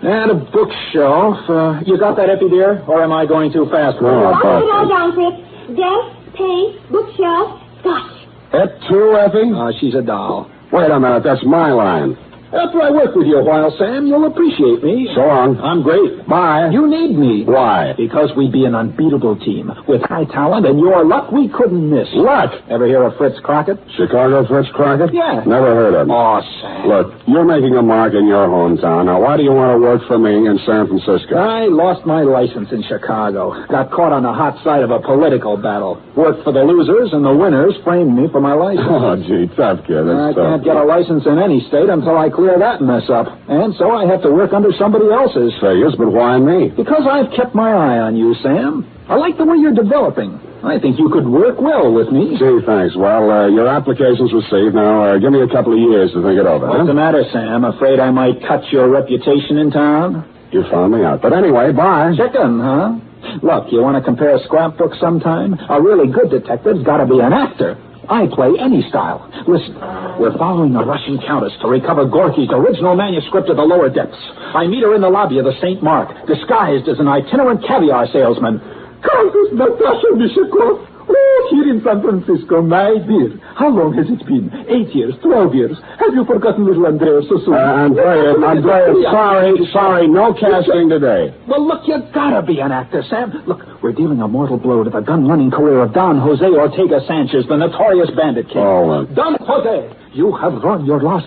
And a bookshelf. You got that, Effie, dear? Or am I going too fast? Write it all down, Fritz. Desk, paint, bookshelf, scotch. That too, Effie? She's a doll. Wait a minute, that's my line. After I work with you a while, Sam, you'll appreciate me. So long. I'm great. Bye. You need me. Why? Because we'd be an unbeatable team. With high talent and your luck, we couldn't miss. What? Ever hear of Fritz Crockett? Chicago Fritz Crockett? Yeah. Never heard of him. Oh, Sam. Look, you're making a mark in your hometown. Now, why do you want to work for me in San Francisco? I lost my license in Chicago. Got caught on the hot side of a political battle. Worked for the losers, and the winners framed me for my license. Oh, gee, tough kid. I can't get a license in any state until I clear that mess up. And so I have to work under somebody else's. Yes, but why me? Because I've kept my eye on you, Sam. I like the way you're developing. I think you could work well with me. Gee, thanks. Well, your application's received. Now, give me a couple of years to think it over. What's the matter, Sam? Afraid I might cut your reputation in town? You found me out. But anyway, bye. Chicken, huh? Look, you want to compare scrapbooks sometime? A really good detective's got to be an actor. I play any style. Listen, we're following a Russian countess to recover Gorky's original manuscript of the lower depths. I meet her in the lobby of the St. Mark, disguised as an itinerant caviar salesman. Countess Natasha Mishakov. Oh, here in San Francisco, my dear. How long has it been? 8 years, 12 years. Have you forgotten little Andrea so soon? Andrea, sorry, no casting today. Well, look, you gotta be an actor, Sam. Look, we're dealing a mortal blow to the gun-running career of Don Jose Ortega Sanchez, the notorious bandit king. Don Jose, you have run your last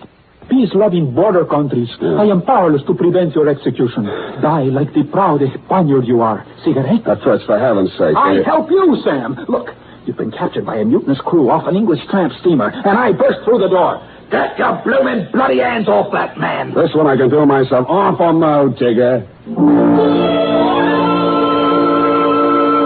peace-loving border countries. Yeah. I am powerless to prevent your execution. Die like the proud Spaniard you are. Cigarette? Fritz, for heaven's sake. I help you, Sam. Look, you've been captured by a mutinous crew off an English tramp steamer, and I burst through the door. Get your bloomin' bloody hands off that man. This one I can do myself. Off a mode, Tigger.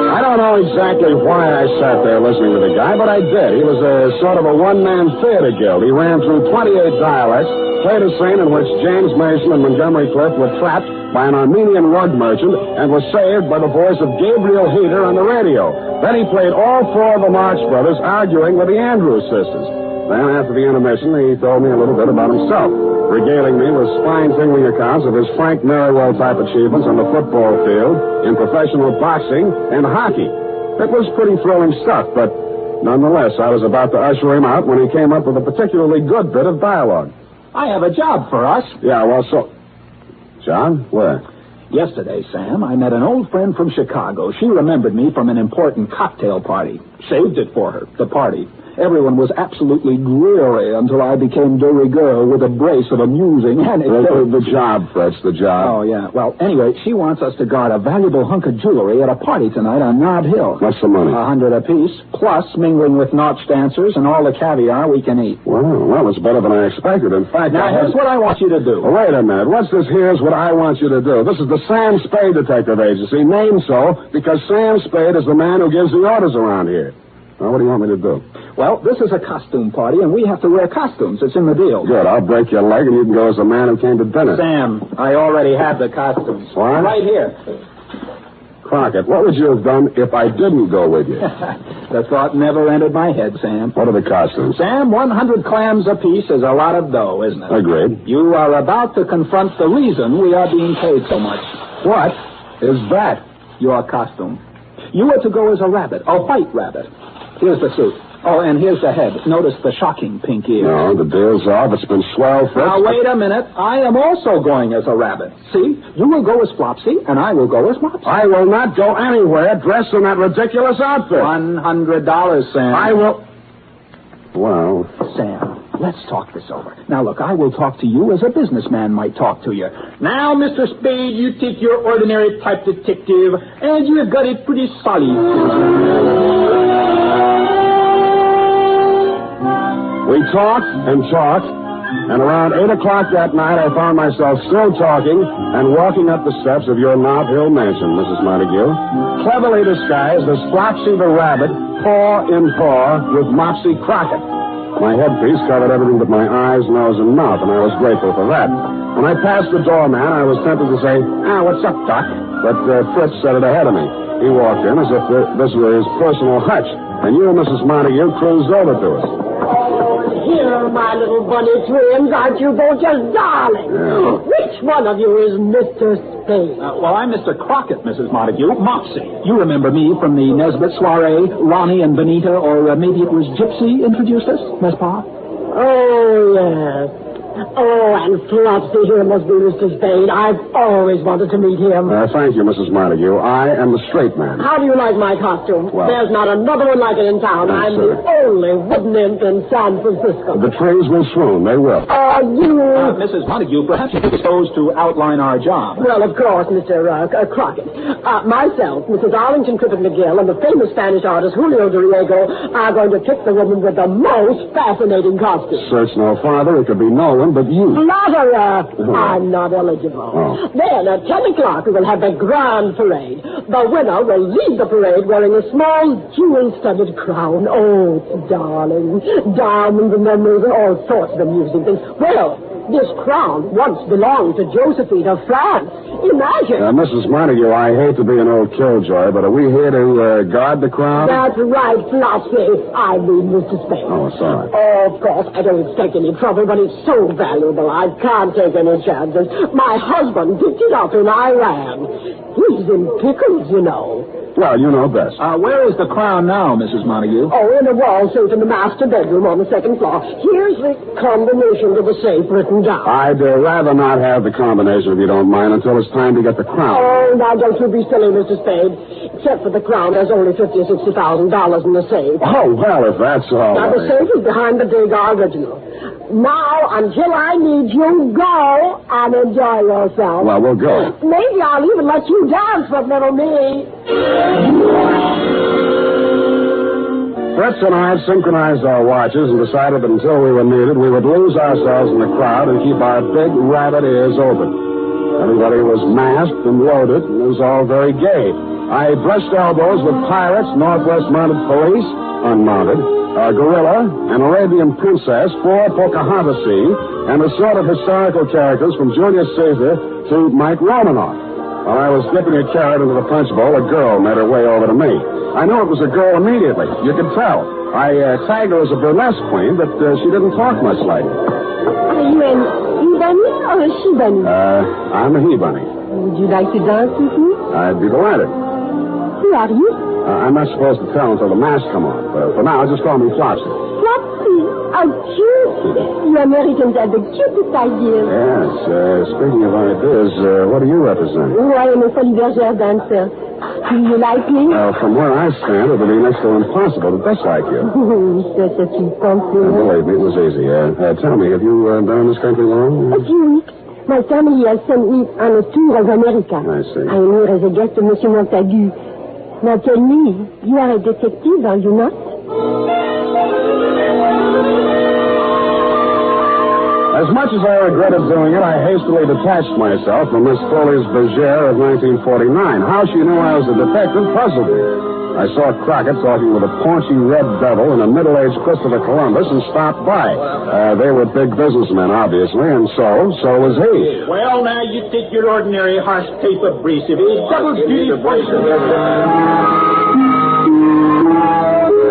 I don't know exactly why I sat there listening to the guy, but I did. He was a sort of a one-man theater guild. He ran through 28 dialects, played a scene in which James Mason and Montgomery Clift were trapped by an Armenian rug merchant and was saved by the voice of Gabriel Heater on the radio. Then he played all four of the Marx Brothers arguing with the Andrews sisters. Then, after the intermission, he told me a little bit about himself, regaling me with spine-tingling accounts of his Frank Merriwell-type achievements on the football field, in professional boxing, and hockey. It was pretty thrilling stuff, but nonetheless, I was about to usher him out when he came up with a particularly good bit of dialogue. I have a job for us. Yeah, well, so... John, where? Yesterday, Sam, I met an old friend from Chicago. She remembered me from an important cocktail party. Saved it for her, the party. Everyone was absolutely dreary until I became de rigueur with a brace of amusing anecdotes. The job, Fritz, the job. Oh, yeah. Well, anyway, she wants us to guard a valuable hunk of jewelry at a party tonight on Nob Hill. What's the money? $100 apiece, plus mingling with nautch dancers and all the caviar we can eat. Well, it's better than I expected. In fact, now, here's what I want you to do. Well, wait a minute. What's this here's what I want you to do? This is the Sam Spade Detective Agency, named so because Sam Spade is the man who gives the orders around here. Now, what do you want me to do? Well, this is a costume party, and we have to wear costumes. It's in the deal. Good. I'll break your leg, and you can go as the man who came to dinner. Sam, I already have the costumes. What? Right here. Crockett, what would you have done if I didn't go with you? The thought never entered my head, Sam. What are the costumes? Sam, 100 clams apiece is a lot of dough, isn't it? Agreed. You are about to confront the reason we are being paid so much. What is that? Your costume. You are to go as a rabbit, a white rabbit. Here's the suit. Oh, and here's the head. Notice the shocking pink ears. No, the deal's off. It's been swell, Fritz. Now, wait a minute. I am also going as a rabbit. See? You will go as Flopsy, and I will go as Mopsy. I will not go anywhere dressed in that ridiculous outfit. $100, Sam. I will... Well... Sam, let's talk this over. Now, look, I will talk to you as a businessman might talk to you. Now, Mr. Spade, you take your ordinary type detective, and you have got it pretty solid. We talked and talked, And around 8 o'clock that night, I found myself still talking and walking up the steps of your Nob Hill mansion, Mrs. Montague, cleverly disguised as Flopsy the rabbit, paw in paw with Mopsy Crockett. My headpiece covered everything but my eyes, nose, and mouth, and I was grateful for that. When I passed the doorman, I was tempted to say, what's up, Doc? But Fritz said it ahead of me. He walked in as if this were his personal hutch, and you and Mrs. Montague cruised over to us. Here, my little bunny twins, aren't you both just darling? Yeah. Which one of you is Mr. Spade? Well, I'm Mr. Crockett, Mrs. Montague. Mopsy. You remember me from the Nesbit soiree, Ronnie and Benita, or maybe it was Gypsy introduced us, n'est-ce pas? Oh, yes. Oh, and Flopsy here must be Mr. Spade. I've always wanted to meet him. Thank you, Mrs. Montague. I am the straight man. How do you like my costume? Well, there's not another one like it in town. I'm the only wooden imp in San Francisco. The trees will swoon. They will. Oh, you... Mrs. Montague, perhaps you could dispose to outline our job. Well, of course, Mr. Crockett. Myself, Mrs. Arlington Crippen McGill, and the famous Spanish artist Julio Duriego are going to pick the woman with the most fascinating costume. Search no farther. It could be no one but you. Flatterer! I'm not eligible. Oh. Then at 10 o'clock we will have the grand parade. The winner will lead the parade wearing a small jewel-studded crown. Oh, darling. Diamonds and emeralds and all sorts of amusing things. Well, this crown once belonged to Josephine of France. Imagine. Mrs. Montague, I hate to be an old killjoy, but are we here to guard the crown? That's right, Flopsy. I mean Mr. Spade. Oh, sorry. Oh, of course, I don't expect any trouble, but it's so valuable. I can't take any chances. My husband picked it up in Iran. He's in pickles, you know. Well, you know best. Where is the crown now, Mrs. Montague? Oh, in a wall safe in the master bedroom on the second floor. Here's the combination to the safe written down. I'd rather not have the combination, if you don't mind, until it's time to get the crown. Oh, now don't you be silly, Mr. Spade. Except for the crown, there's only $50,000 or $60,000 in the safe. Oh, well, if that's all now, the safe is behind the Degas original. Now, until I need you, go and enjoy yourself. Well, we'll go. Maybe I'll even let you dance with little me. Fritz and I synchronized our watches and decided that until we were needed, we would lose ourselves in the crowd and keep our big rabbit ears open. Everybody was masked and loaded, and it was all very gay. I brushed elbows with pirates, Northwest Mounted Police, unmounted, a gorilla, an Arabian princess, 4 Pocahontas, and a sort of historical characters from Julius Caesar to Mike Romanoff. While I was dipping a carrot into the punch bowl, a girl made her way over to me. I knew it was a girl immediately. You could tell. I tagged her as a burlesque queen, but she didn't talk much like it. Are you an he-bunny or a she-bunny? I'm a he-bunny. Would you like to dance with me? I'd be delighted. Who are you? I'm not supposed to tell until the mask come on. For now, just call me Flopsy. Flopsy? How cute. You Americans have the cutest ideas. Yes. Speaking of ideas, what do you represent? Oh, I am a Folie Bergère dancer. Do you like me? From where I stand, it would be next to impossible to dislike you. Such a cute compliment. Believe me, it was easy. Tell me, have you been in this country long? A few weeks. My family has sent me on a tour of America. I see. I am here as a guest of Monsieur Montague. Now tell me, you are a detective, are you not? As much as I regretted doing it, I hastily detached myself from Miss Foley's Bergère of 1949. How she knew I was a detective puzzled me. I saw Crockett talking with a paunchy red devil and a middle-aged Christopher Columbus and stopped by. They were big businessmen, obviously, and so was he. Well, now, you take your ordinary horse paper abrasive. Double duty voice.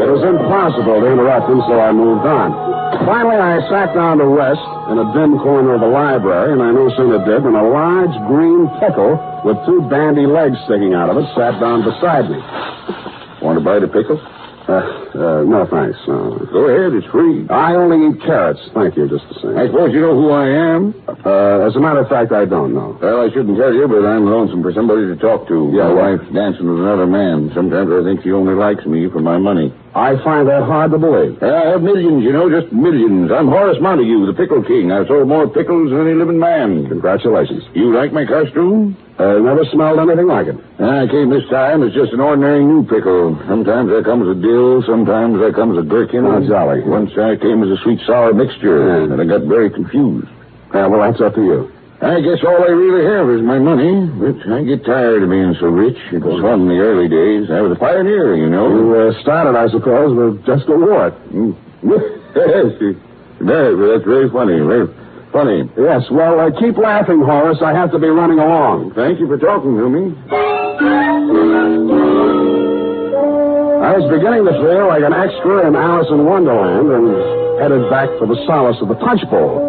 It was impossible to interrupt him, so I moved on. Finally, I sat down to rest in a dim corner of the library, and I no sooner did than a large green pickle with 2 bandy legs sticking out of it sat down beside me. Want to bite a pickle? No, thanks. No. Go ahead, it's free. I only eat carrots. Thank you, just the same. I suppose you know who I am? As a matter of fact, I don't know. Well, I shouldn't tell you, but I'm lonesome for somebody to talk to. Yeah, my wife's dancing with another man. Sometimes I think she only likes me for my money. I find that hard to believe. I have millions, you know, just millions. I'm Horace Montague, the pickle king. I've sold more pickles than any living man. Congratulations. You like my costume? Never smelled anything like it. I came this time. It's just an ordinary new pickle. Sometimes there comes a dill, sometimes there comes a gherkin. Oh, jolly. Once I came as a sweet-sour mixture, and I got very confused. Yeah, well, that's up to you. I guess all I really have is my money, but I get tired of being so rich. It was fun in the early days. I was a pioneer, you know. You started, I suppose, with just a wart. Yes, that's very funny, very funny. Yes, well, keep laughing, Horace. I have to be running along. Thank you for talking to me. I was beginning to feel like an extra in Alice in Wonderland and headed back for the solace of the punch bowl.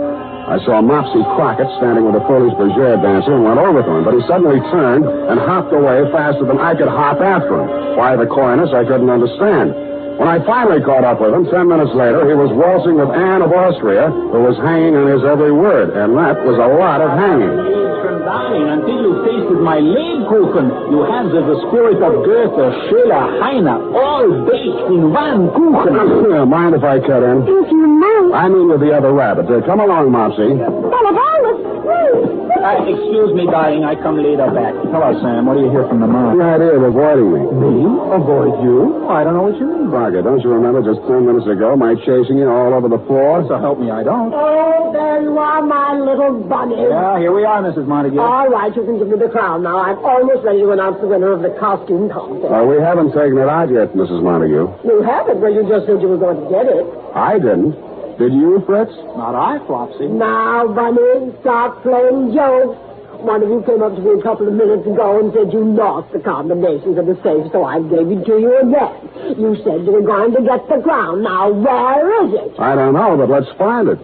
I saw Mopsy Crockett standing with a foolish Bergère dancer and went over to him, but he suddenly turned and hopped away faster than I could hop after him. Why the coyness, I couldn't understand. When I finally caught up with him, 10 minutes later, he was waltzing with Anne of Austria, who was hanging on his every word, and that was a lot of hanging. Darling, until you tasted my Lebkuchen, you had the spirit of Goethe, Schiller, Heine, all baked in one Kuchen. Mind if I cut in? If you know. I mean with the other rabbit. Come along, Mopsy. Well, if I was free. Excuse me, darling, I come later back. Hello, Sam. What do you hear from the mom? The idea of avoiding me. Me? Avoid you? I don't know what you mean. Parker, don't you remember just 10 minutes ago my chasing you all over the floor? So help me, I don't. Oh, there you are, my little bunny. Yeah, here we are, Mrs. Montague. All right, you can give me the crown now. I'm almost ready to announce the winner of the costume contest. We haven't taken it out yet, Mrs. Montague. You haven't? Well, you just said you were going to get it. I didn't. Did you, Fritz? Not I, Flopsy. Now, Bunny, stop playing jokes. One of you came up to me a couple of minutes ago and said you lost the combinations of the safe, so I gave it to you again. You said you were going to get the crown. Now, where is it? I don't know, but let's find it.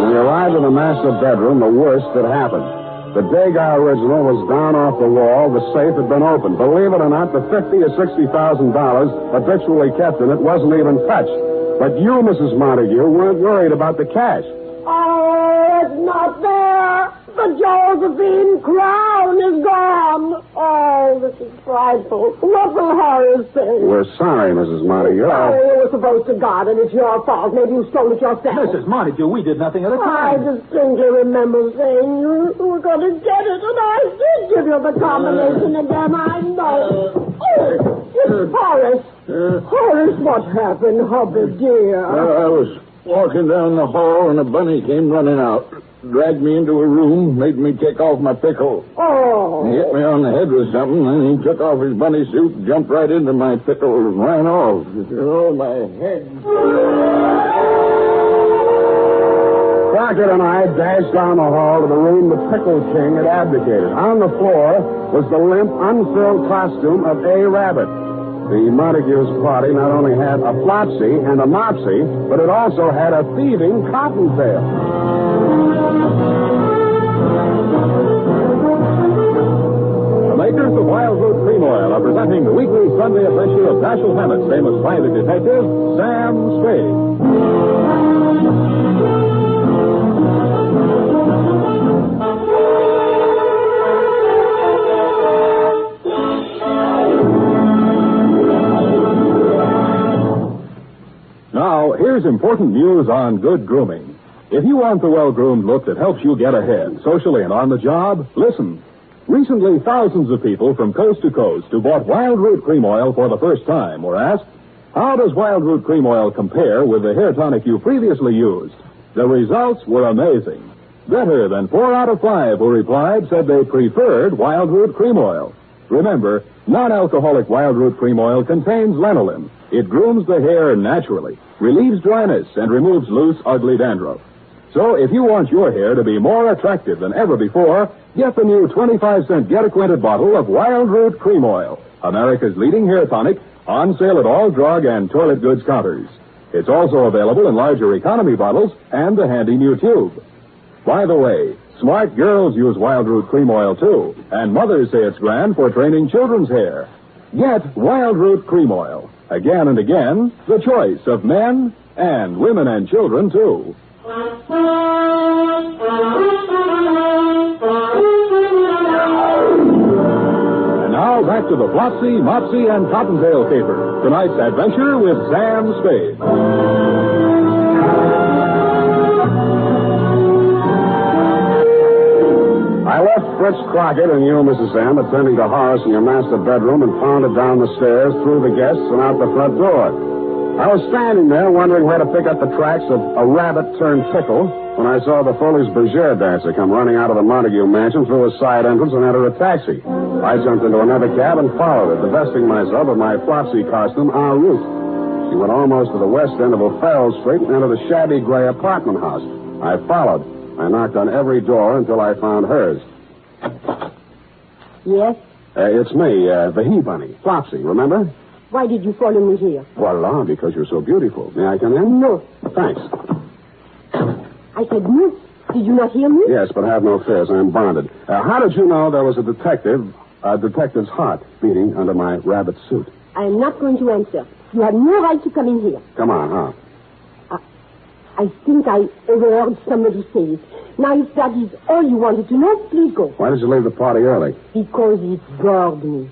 When we arrived in the master bedroom, the worst had happened. The Degas original was down off the wall. The safe had been opened. Believe it or not, the $50,000 or $60,000 habitually kept in it wasn't even touched. But you, Mrs. Montague, weren't worried about the cash. Oh, it's not there. The Josephine crown is gone. Oh, this is frightful. What will Horace say? We're sorry, Mrs. Montague. Sorry, you were supposed to guard it. It's your fault. Maybe you stole it yourself. Mrs. Montague, we did nothing of the I kind. distinctly remember saying you were going to get it, and I did give you the combination again. I know. Oh, it's Horace. Horace, what happened, Hubby dear? I was walking down the hall, and a bunny came running out. Dragged me into a room, made me take off my pickle. Oh. He hit me on the head with something, and he took off his bunny suit, jumped right into my pickle, and ran off. Oh, my head. Crockett and I dashed down the hall to the room the Pickle King had abdicated. On the floor was the limp, unfilled costume of A. Rabbit. The Montague's party not only had a Flopsy and a Mopsy, but it also had a thieving Cottontail. The makers of Wild Root Cream Oil are presenting the weekly Sunday adventure of Dashiell Hammett, famous private detective, Sam Spade. Now, here's important news on good grooming. If you want the well-groomed look that helps you get ahead, socially and on the job, listen. Recently, thousands of people from coast to coast who bought Wild Root Cream Oil for the first time were asked, how does Wild Root Cream Oil compare with the hair tonic you previously used? The results were amazing. Better than 4 out of 5 who replied said they preferred Wild Root Cream Oil. Remember, non-alcoholic Wild Root Cream Oil contains lanolin. It grooms the hair naturally, relieves dryness, and removes loose, ugly dandruff. So if you want your hair to be more attractive than ever before, get the new 25-cent get-acquainted bottle of Wild Root Cream Oil, America's leading hair tonic, on sale at all drug and toilet goods counters. It's also available in larger economy bottles and a handy new tube. By the way, smart girls use Wild Root Cream Oil, too, and mothers say it's grand for training children's hair. Get Wild Root Cream Oil. Again and again, the choice of men and women and children, too. And now, Now back to the Flopsy, Mopsy, and Cottontail caper. Tonight's adventure with Sam Spade. I left Fritz Crockett and you, Mrs. M, attending to Horace in your master bedroom and pounded down the stairs, through the guests, and out the front door. I was standing there wondering where to pick up the tracks of a rabbit-turned-pickle when I saw the Foley's Bergère dancer come running out of the Montague mansion through a side entrance and enter a taxi. I jumped into another cab and followed her, divesting myself of my Flopsy costume en route. She went almost to the west end of O'Farrell Street and entered a shabby gray apartment house. I followed. I knocked on every door until I found hers. Yes? It's me, the he-bunny, Flopsy, remember? Why did you follow me here? Voila, because you're so beautiful. May I come in? No. Thanks. I said no. Did you not hear me? Yes, but have no fears. I'm bonded. How did you know there was a detective's heart beating under my rabbit suit? I am not going to answer. You have no right to come in here. Come on, huh? I think I overheard somebody say it. Now, if that is all you wanted to know, please go. Why did you leave the party early? Because it bored me.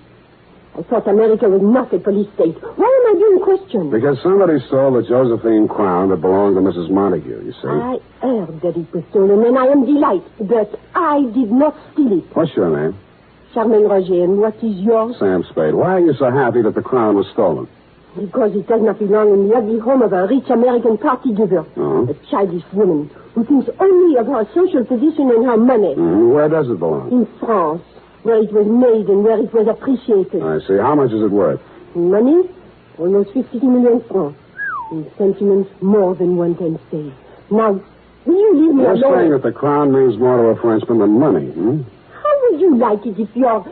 I thought America was not a police state. Why am I being questioned? Because somebody stole the Josephine crown that belonged to Mrs. Montague, you see. I heard that it was stolen, and I am delighted, but I did not steal it. What's your name? Charmaine Roger, and what is yours? Sam Spade. Why are you so happy that the crown was stolen? Because it does not belong in the ugly home of a rich American party giver. Oh. A childish woman who thinks only of her social position and her money. Where does it belong? In France, where it was made and where it was appreciated. I see. How much is it worth? In money, almost 50 million francs. In sentiments, more than one can say. Now, will you leave me alone? You're saying that the crown means more to a Frenchman than money, How would you like it if your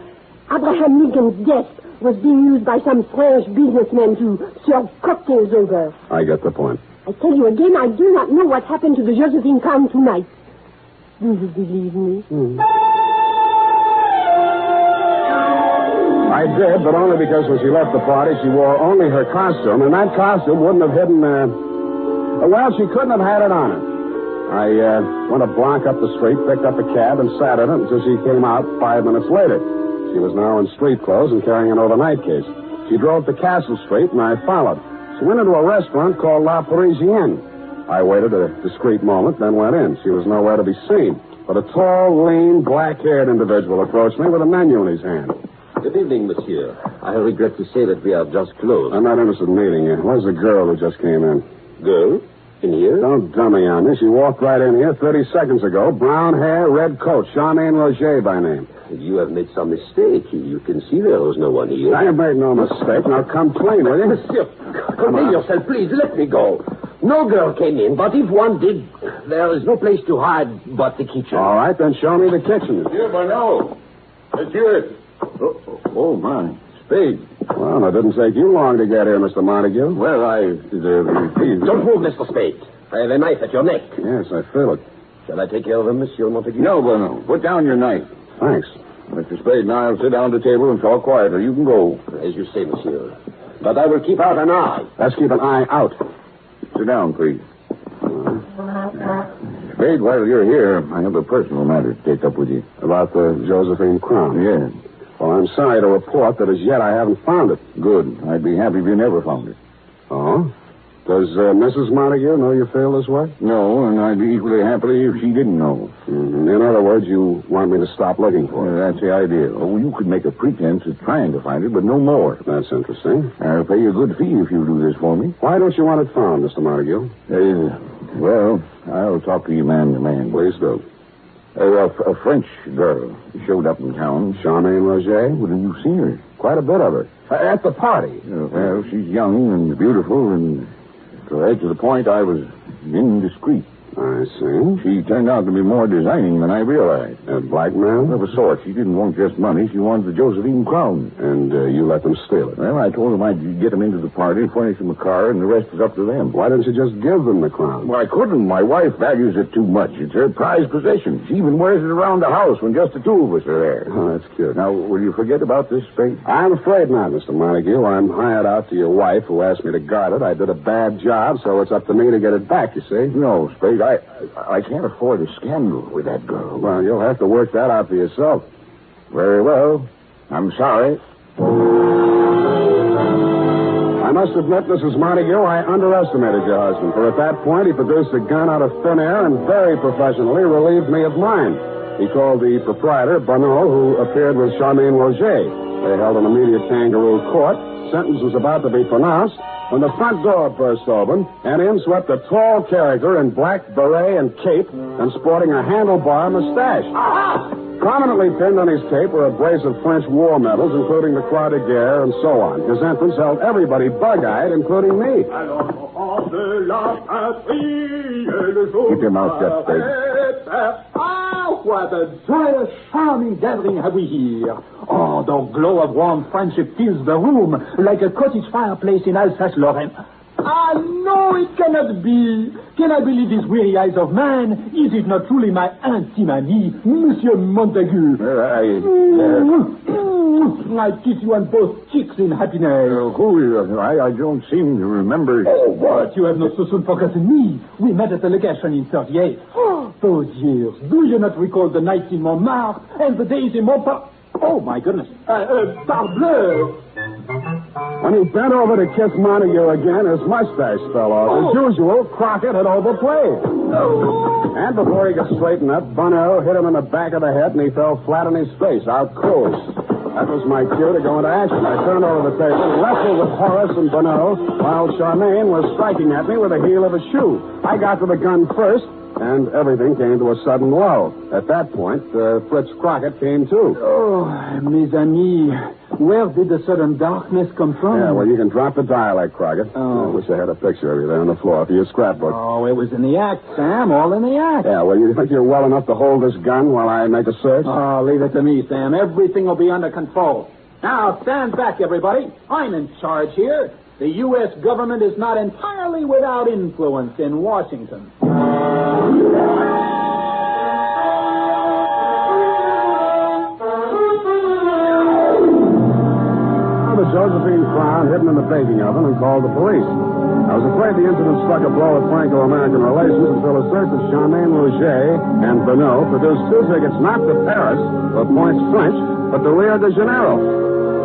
Abraham Lincoln's death was being used by some French businessman to serve cocktails over? I get the point. I tell you again, I do not know what happened to the Josephine crown tonight. Do you believe me? I did, but only because when she left the party, she wore only her costume, and that costume wouldn't have hidden, well, she couldn't have had it on her. I went a block up the street, picked up a cab, and sat in it until she came out 5 minutes later. She was now in street clothes and carrying an overnight case. She drove to Castle Street, and I followed. She went into a restaurant called La Parisienne. I waited a discreet moment, then went in. She was nowhere to be seen, but a tall, lean, black-haired individual approached me with a menu in his hand. Good evening, monsieur. I regret to say that we are just closed. I'm not interested in meeting you. Where's the girl who just came in? Girl? In here? Don't dummy on me. She walked right in here 30 seconds ago. Brown hair, red coat. Charmaine Roger by name. You have made some mistake. You can see there was no one here. I have made no mistake. Now come clean, will you? Monsieur, contain yourself, please. Let me go. No girl came in, but if one did, there is no place to hide but the kitchen. All right, then show me the kitchen. Monsieur Barneau. Monsieur. Oh, my. Spade. Well, it didn't take you long to get here, Mr. Montague. Well, please. Don't move, Mr. Spade. I have a knife at your neck. Yes, I feel it. Shall I take care of him, Monsieur Montague? No, Barneau. Put down your knife. Thanks. Mr. Spade and I will sit down at the table and talk quietly. You can go. As you say, monsieur. But I will keep out an eye. Let's keep an eye out. Sit down, please. Spade, while you're here, I have a personal matter to take up with you. About the Josephine crown? Yes. Well, I'm sorry to report that as yet I haven't found it. Good. I'd be happy if you never found it. Oh? Does Mrs. Montague know you feel this way? No, and I'd be equally happy if she didn't know. Mm-hmm. In other words, you want me to stop looking for it? That's the idea. Oh, you could make a pretense of trying to find it, but no more. That's interesting. I'll pay you a good fee if you do this for me. Why don't you want it found, Mr. Montague? Well, I'll talk to you man to man. Please do. A French girl showed up in town. Charmaine Roger? Well, have you seen her? Quite a bit of her. At the party. Well, she's young and beautiful, and right to the point, I was indiscreet. I see. She turned out to be more designing than I realized. Blackmail? Of a sort. She didn't want just money. She wanted the Josephine crown. And you let them steal it? Well, I told them I'd get them into the party, furnish them a car, and the rest is up to them. Why didn't you just give them the crown? Well, I couldn't. My wife values it too much. It's her prized possession. She even wears it around the house when just the two of us are there. Oh, that's cute. Now, will you forget about this, Spade? I'm afraid not, Mr. Montague. I'm hired out to your wife, who asked me to guard it. I did a bad job, so it's up to me to get it back, you see. No, Spade, I can't afford a scandal with that girl. Well, you'll have to work that out for yourself. Very well. I'm sorry. I must admit, Mrs. Montague, I underestimated your husband, for at that point he produced a gun out of thin air and very professionally relieved me of mine. He called the proprietor, Bonneau, who appeared with Charmaine Roger. They held an immediate kangaroo court. Sentence was about to be pronounced when the front door burst open, and in swept a tall character in black beret and cape and sporting a handlebar mustache. Prominently pinned on his cape were a brace of French war medals, including the Croix de Guerre and so on. His entrance held everybody bug-eyed, including me. Keep your mouth shut, Spade. What a joyous, charming gathering have we here. Oh, the glow of warm friendship fills the room like a cottage fireplace in Alsace-Lorraine. Ah, no, it cannot be. Can I believe these weary eyes of man? Is it not truly my intime ami, Monsieur Montague? I kiss you on both cheeks in happiness. I don't seem to remember. Oh, what? You have not so soon forgotten me. We met at the legation in 38. Oh, dear. Do you not recall the nights in Montmartre and the days in Montparnasse? Oh, my goodness. Parbleu. When he bent over to kiss Montague again, his mustache fell off. As usual, Crockett had overplayed. And before he could straighten up, Bonneau hit him in the back of the head, and he fell flat on his face, out cold. That was my cue to go into action. I turned over the table, wrestled with Horace and Bonneau, while Charmaine was striking at me with the heel of a shoe. I got to the gun first, and everything came to a sudden lull. At that point, Fritz Crockett came too. Oh, mes amis, where did the sudden darkness come from? Yeah, well, you can drop the dialect, Crockett. Oh. I wish I had a picture of you there on the floor for your scrapbook. Oh, it was in the act, Sam, all in the act. Yeah, well, you think you're well enough to hold this gun while I make a search? Oh, leave it to me, Sam. Everything will be under control. Now, stand back, everybody. I'm in charge here. The U.S. government is not entirely without influence in Washington. The Josephine Crown hidden in the baking oven and called the police. I was afraid the incident struck a blow at Franco-American relations until a search of Charmaine Roger and Bonneau produced 2 tickets not to Paris or Pointe French, but to Rio de Janeiro.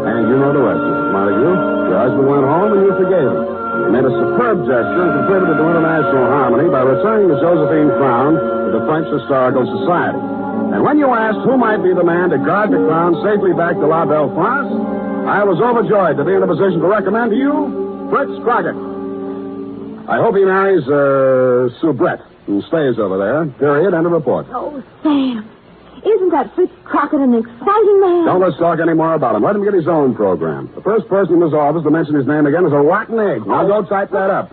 And you know the rest, Mrs. Montague. Your husband went home and you forgave him. He made a superb gesture and contributed to international harmony by returning the Josephine Crown to the French Historical Society. And when you asked who might be the man to guard the crown safely back to La Belle France, I was overjoyed to be in a position to recommend to you Fritz Crockett. I hope he marries Soubrette and stays over there. Period. End of report. Oh, Sam. Isn't that Fritz Crockett an exciting man? Don't let's talk any more about him. Let him get his own program. The first person in his office to mention his name again is a rotten egg. Now go type that up.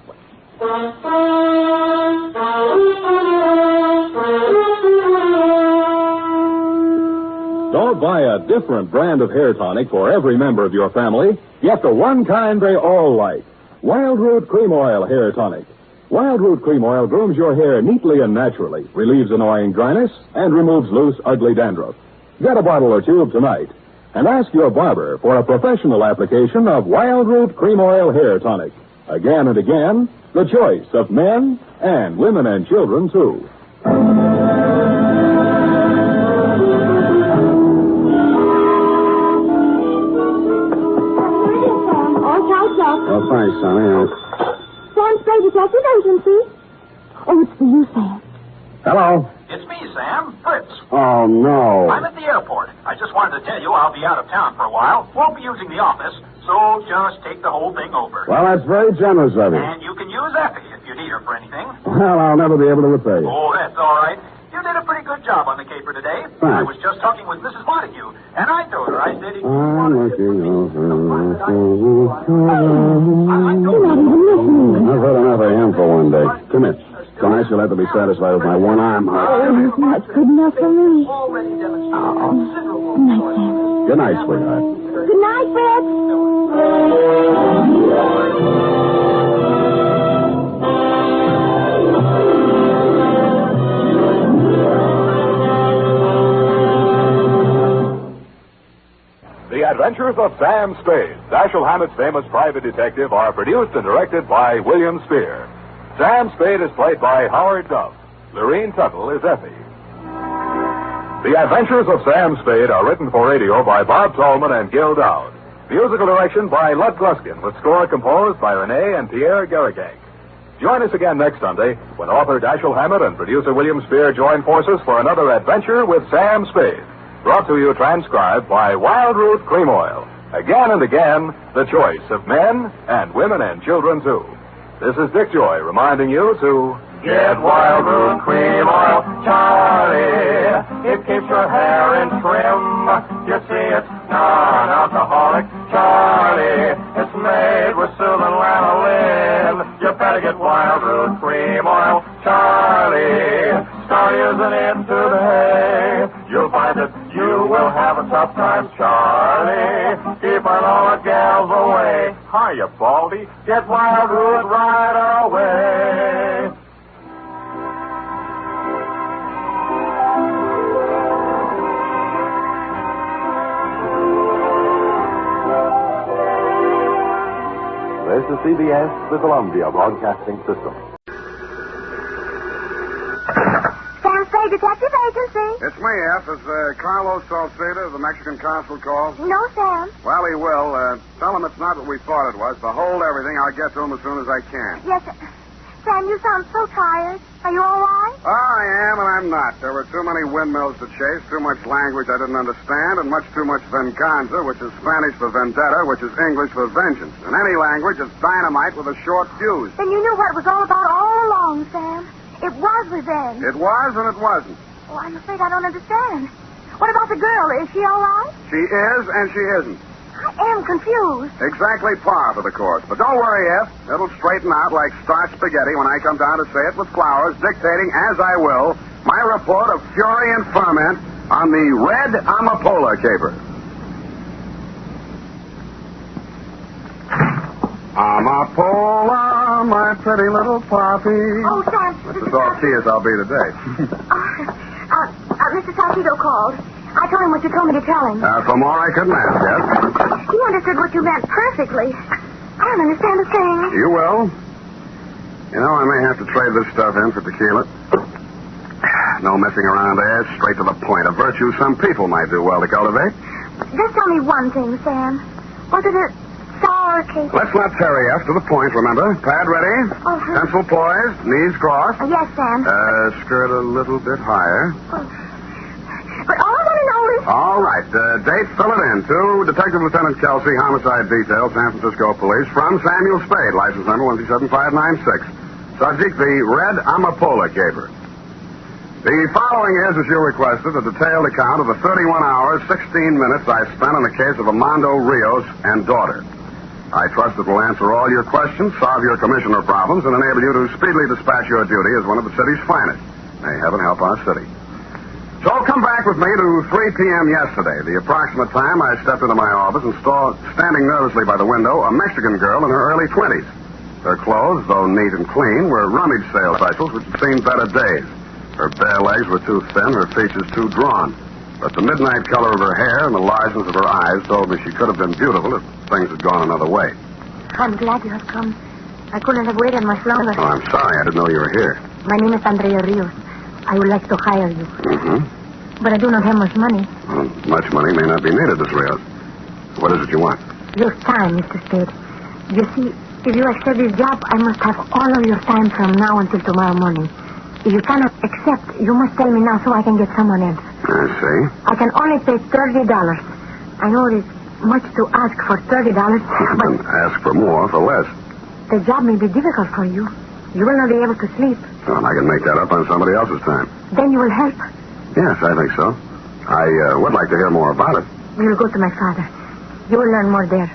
Don't buy a different brand of hair tonic for every member of your family. Get the one kind they all like. Wild Root Cream Oil Hair Tonic. Wild Root Cream Oil grooms your hair neatly and naturally, relieves annoying dryness, and removes loose, ugly dandruff. Get a bottle or tube tonight, and ask your barber for a professional application of Wild Root Cream Oil Hair Tonic. Again and again, the choice of men and women and children, too. Oh, thanks, Sonny. Sam Spade, Detective Agency. Oh, it's for you, Sam. Hello. It's me, Sam. Fritz. Oh, no. I'm at the airport. I just wanted to tell you I'll be out of town for a while. Won't be using the office, so just take the whole thing over. Well, that's very generous of you. And you can use Effie if you need her for anything. Well, I'll never be able to repay you. Oh, that's all right. You did a pretty good job on the caper today. Thanks. I was just talking with Mrs. Montague, and I told her, I said... I'm looking over. I've heard enough of him for one day. Come here. Tonight you'll have to be satisfied with my one arm. Oh, that's good enough for me. Oh. Good night, Sam. Good night, sweetheart. Good night, Fritz. The Adventures of Sam Spade, Dashiell Hammett's famous private detective, are produced and directed by William Spier. Sam Spade is played by Howard Duff. Lurene Tuttle is Effie. The Adventures of Sam Spade are written for radio by Bob Tallman and Gil Dowd. Musical direction by Lud Gluskin, with score composed by Rene and Pierre Garrigang. Join us again next Sunday when author Dashiell Hammett and producer William Spier join forces for another adventure with Sam Spade. Brought to you transcribed by Wild Root Cream Oil. Again and again, the choice of men and women and children, too. This is Dick Joy reminding you to get Wild Root Cream Oil, Charlie. It keeps your hair in trim. You see, it's non-alcoholic, Charlie. It's made with soothing lanolin. You better get Wild Root Cream Oil, Charlie. Start using it today. You'll find that you will have a tough time, Charlie. Keeping all the gals away. Hiya, Baldy. Get Wild Root right away. This is CBS, the Columbia Broadcasting System. Sam Spade, Detective Agency. It's me, F. Is Carlos Salceda, the Mexican consul, called? No, Sam. Well, he will. Tell him it's not what we thought it was. But hold everything. I'll get to him as soon as I can. Yes, Sam, you sound so tired. Are you all right? Oh, I am, and I'm not. There were too many windmills to chase, too much language I didn't understand, and much too much venganza, which is Spanish for vendetta, which is English for vengeance. In any language, it's dynamite with a short fuse. Then you knew what it was all about all along, Sam. It was revenge. It was, and it wasn't. Oh, I'm afraid I don't understand. What about the girl? Is she all right? She is, and she isn't. I am confused. Exactly par for the course. But don't worry, F. It'll straighten out like starch spaghetti when I come down to say it with flowers, dictating, as I will, my report of fury and ferment on the red amapola caper. Amapola, my pretty little poppy. Oh, Sam. That's as off key as I'll be today. Mr. Salcido called. I told him what you told me to tell him. From all I couldn't ask, yes? He understood what you meant perfectly. I don't understand a thing. You will. You know, I may have to trade this stuff in for tequila. No messing around there, straight to the point. A virtue some people might do well to cultivate. Just tell me one thing, Sam. Was it a sour cake? Let's not tarry after the point, remember? Pad ready? Oh, pencil poised, knees crossed. Yes, Sam. Skirt a little bit higher. Oh. But all I want to know is... All right. Date, fill it in. To Detective Lieutenant Kelsey, Homicide Detail, San Francisco Police, from Samuel Spade, license number 17596. Subject, the red amapola caper. The following is, as you requested, a detailed account of the 31 hours, 16 minutes I spent on the case of Armando Rios and daughter. I trust it will answer all your questions, solve your commissioner problems, and enable you to speedily dispatch your duty as one of the city's finest. May heaven help our city. So come back with me to 3 p.m. yesterday, the approximate time I stepped into my office and saw, standing nervously by the window, a Mexican girl in her early 20s. Her clothes, though neat and clean, were rummage sale specials which had seen better days. Her bare legs were too thin, her features too drawn. But the midnight color of her hair and the largeness of her eyes told me she could have been beautiful if things had gone another way. I'm glad you have come. I couldn't have waited much longer. Oh, I'm sorry. I didn't know you were here. My name is Andrea Rios. I would like to hire you. Mm-hmm. But I do not have much money. Well, much money may not be needed, Miss Rios. What is it you want? Your time, Mr. Spade. You see, if you accept this job, I must have all of your time from now until tomorrow morning. If you cannot accept, you must tell me now so I can get someone else. I see. I can only pay $30. I know it is much to ask for $30, but... Ask for more for less. The job may be difficult for you. You will not be able to sleep. Well, I can make that up on somebody else's time. Then you will help. Yes, I think so. I would like to hear more about it. You will go to my father. You will learn more there.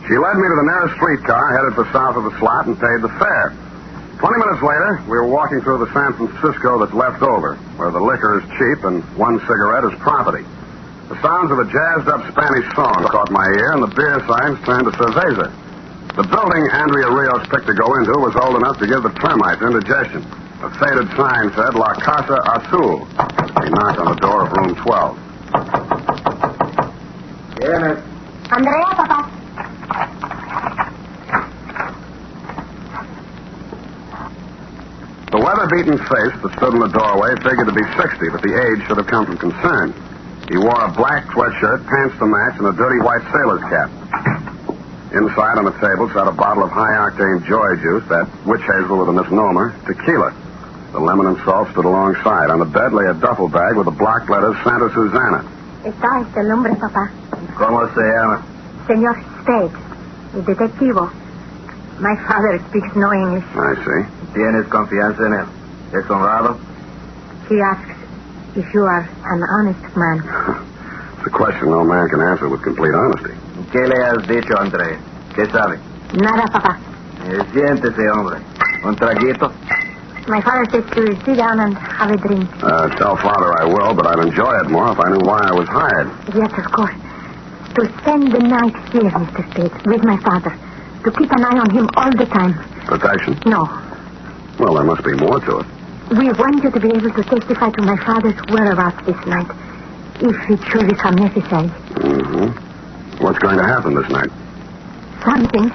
She led me to the nearest streetcar, headed for south of the slot, and paid the fare. 20 minutes later, we were walking through the San Francisco that's left over, where the liquor is cheap and one cigarette is property. The sounds of a jazzed-up Spanish song caught my ear, and the beer signs turned to cerveza. The building Andrea Rios picked to go into was old enough to give the termites indigestion. A faded sign said, La Casa Azul. He knocked on the door of room 12. Get it. Andrea, Papa. The weather weather-beaten face that stood in the doorway figured to be 60, but the age should have come from concern. He wore a black sweatshirt, pants to match, and a dirty white sailor's cap. Inside on the table sat a bottle of high-octane joy juice, that witch hazel with a misnomer, tequila. The lemon and salt stood alongside. On the bed lay a duffel bag with the block letters Santa Susana. Está el nombre, papá. ¿Cómo se llama? Señor Spade, el detectivo. My father speaks no English. I see. ¿Tienes confianza en él? ¿Es honrado? He asks if you are an honest man. It's a question no man can answer with complete honesty. ¿Qué le has dicho, André? ¿Qué sabe? Nada, papá. Siéntese, hombre. ¿Un traguito? My father says to sit down and have a drink. Tell Father I will, but I'd enjoy it more if I knew why I was hired. Yes, of course. To spend the night here, Mr. Spade, with my father. To keep an eye on him all the time. Protection? No. Well, there must be more to it. We want you to be able to testify to my father's whereabouts this night, if it should become necessary. Mm-hmm. What's going to happen this night? Something.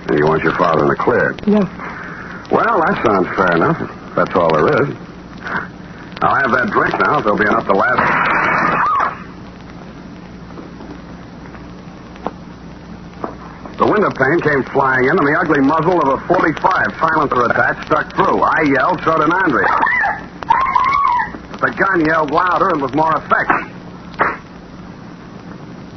And you want your father in the clear? Yes. Well, that sounds fair enough. That's all there is. I'll have that drink now. There'll be enough to last. The window pane came flying in, and the ugly muzzle of a .45 silencer attached stuck through. I yelled, so did Andrea. But the gun yelled louder and with more effect.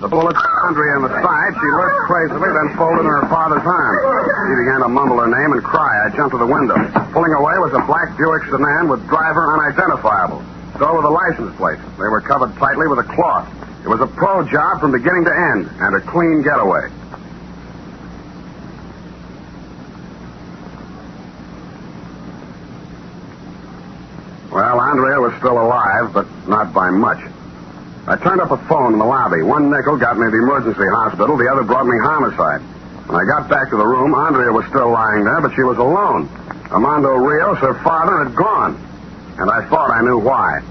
The bullet hit Andrea in the side. She lurched crazily, then folded in her father's arms. She began to mumble her name and cry. I jumped to the window. Pulling away was a black Buick sedan with driver unidentifiable. So were the license plates. They were covered tightly with a cloth. It was a pro job from beginning to end, and a clean getaway. Well, Andrea was still alive, but not by much. I turned up a phone in the lobby. One nickel got me to the emergency hospital. The other brought me homicide. When I got back to the room, Andrea was still lying there, but she was alone. Armando Rios, her father, had gone. And I thought I knew why.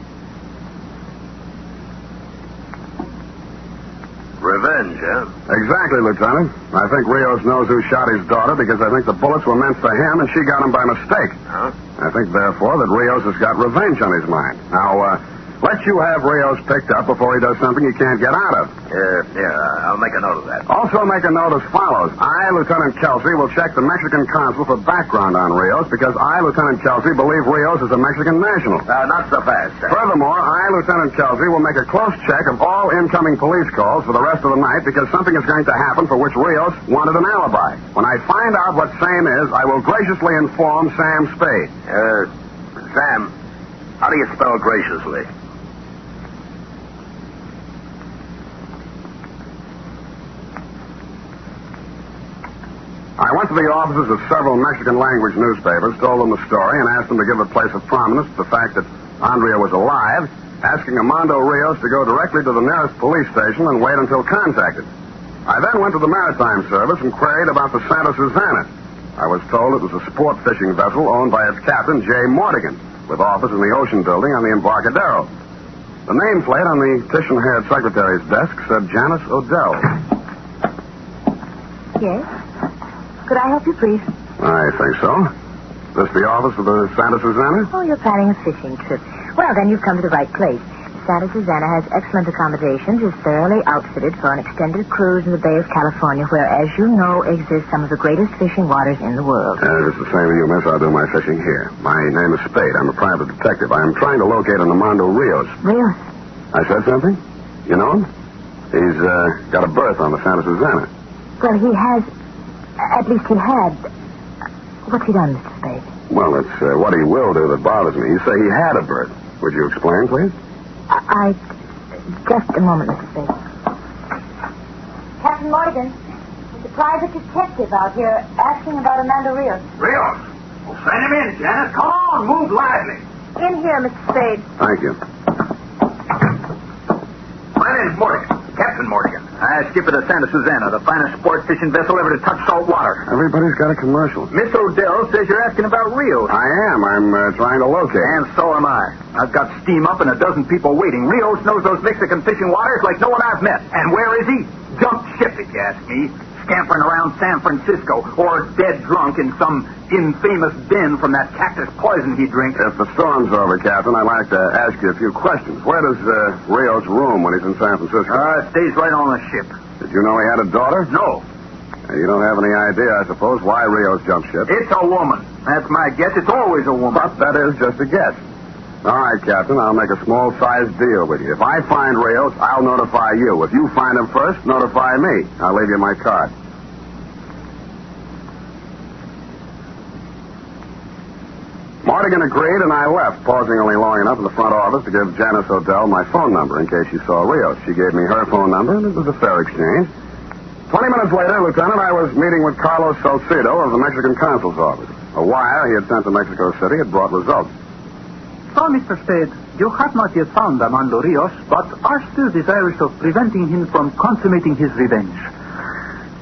Revenge, huh? Exactly, Lieutenant. I think Rios knows who shot his daughter because I think the bullets were meant for him and she got them by mistake. Huh? I think, therefore, that Rios has got revenge on his mind. Now, let you have Rios picked up before he does something he can't get out of. I'll make a note of that. Also make a note as follows. I, Lieutenant Kelsey, will check the Mexican consul for background on Rios because I, Lieutenant Kelsey, believe Rios is a Mexican national. Not so fast, sir. Furthermore, I, Lieutenant Kelsey, will make a close check of all incoming police calls for the rest of the night because something is going to happen for which Rios wanted an alibi. When I find out what same is, I will graciously inform Sam Spade. Sam, how do you spell graciously? I went to the offices of several Mexican-language newspapers, told them the story, and asked them to give a place of prominence to the fact that Andrea was alive, asking Armando Rios to go directly to the nearest police station and wait until contacted. I then went to the Maritime Service and queried about the Santa Susana. I was told it was a sport fishing vessel owned by its captain, J. Mordigan, with office in the Ocean Building on the Embarcadero. The nameplate on the titian-haired secretary's desk said Janice Odell. Yes? Could I help you, please? I think so. This the office of the Santa Susana? Oh, you're planning a fishing trip. Well, then you've come to the right place. Santa Susana has excellent accommodations, is thoroughly outfitted for an extended cruise in the Bay of California, where, as you know, exist some of the greatest fishing waters in the world. It's the same as you, miss. I'll do my fishing here. My name is Spade. I'm a private detective. I am trying to locate an Armando Rios. Rios? I said something? You know him? He's got a berth on the Santa Susana. Well, he has... At least he had. What's he done, Mr. Spade? Well, it's what he will do that bothers me. You say he had a berth. Would you explain, please? Just a moment, Mr. Spade. Captain Morgan, there's a private detective out here asking about Armando Rios. Rios? Well, send him in, Janice. Come on, move lively. In here, Mr. Spade. Thank you. My name's Morgan. Captain Morgan. I skipper the Santa Susana, the finest sport fishing vessel ever to touch salt water. Everybody's got a commercial. Miss Odell says you're asking about Rios. I am. I'm trying to locate. And so am I. I've got steam up and a dozen people waiting. Rios knows those Mexican fishing waters like no one I've met. And where is he? Jumped ship, if you ask me. scampering around San Francisco or dead drunk in some infamous den from that cactus poison he drinks. If the storm's over, Captain, I'd like to ask you a few questions. Where does Rios room when he's in San Francisco? Stays right on the ship. Did you know he had a daughter? No. You don't have any idea, I suppose, why Rios jumped ship? It's a woman. That's my guess. It's always a woman. But that is just a guess. All right, Captain, I'll make a small-sized deal with you. If I find Rios, I'll notify you. If you find him first, notify me. I'll leave you my card. Morgan agreed, and I left, pausing only long enough in the front office to give Janice Odell my phone number in case she saw Rios. She gave me her phone number, and it was a fair exchange. 20 minutes later, Lieutenant, I was meeting with Carlos Salcido of the Mexican consul's office. A wire he had sent to Mexico City had brought results. So, Mr. Spade, you have not yet found Armando Rios, but are still desirous of preventing him from consummating his revenge.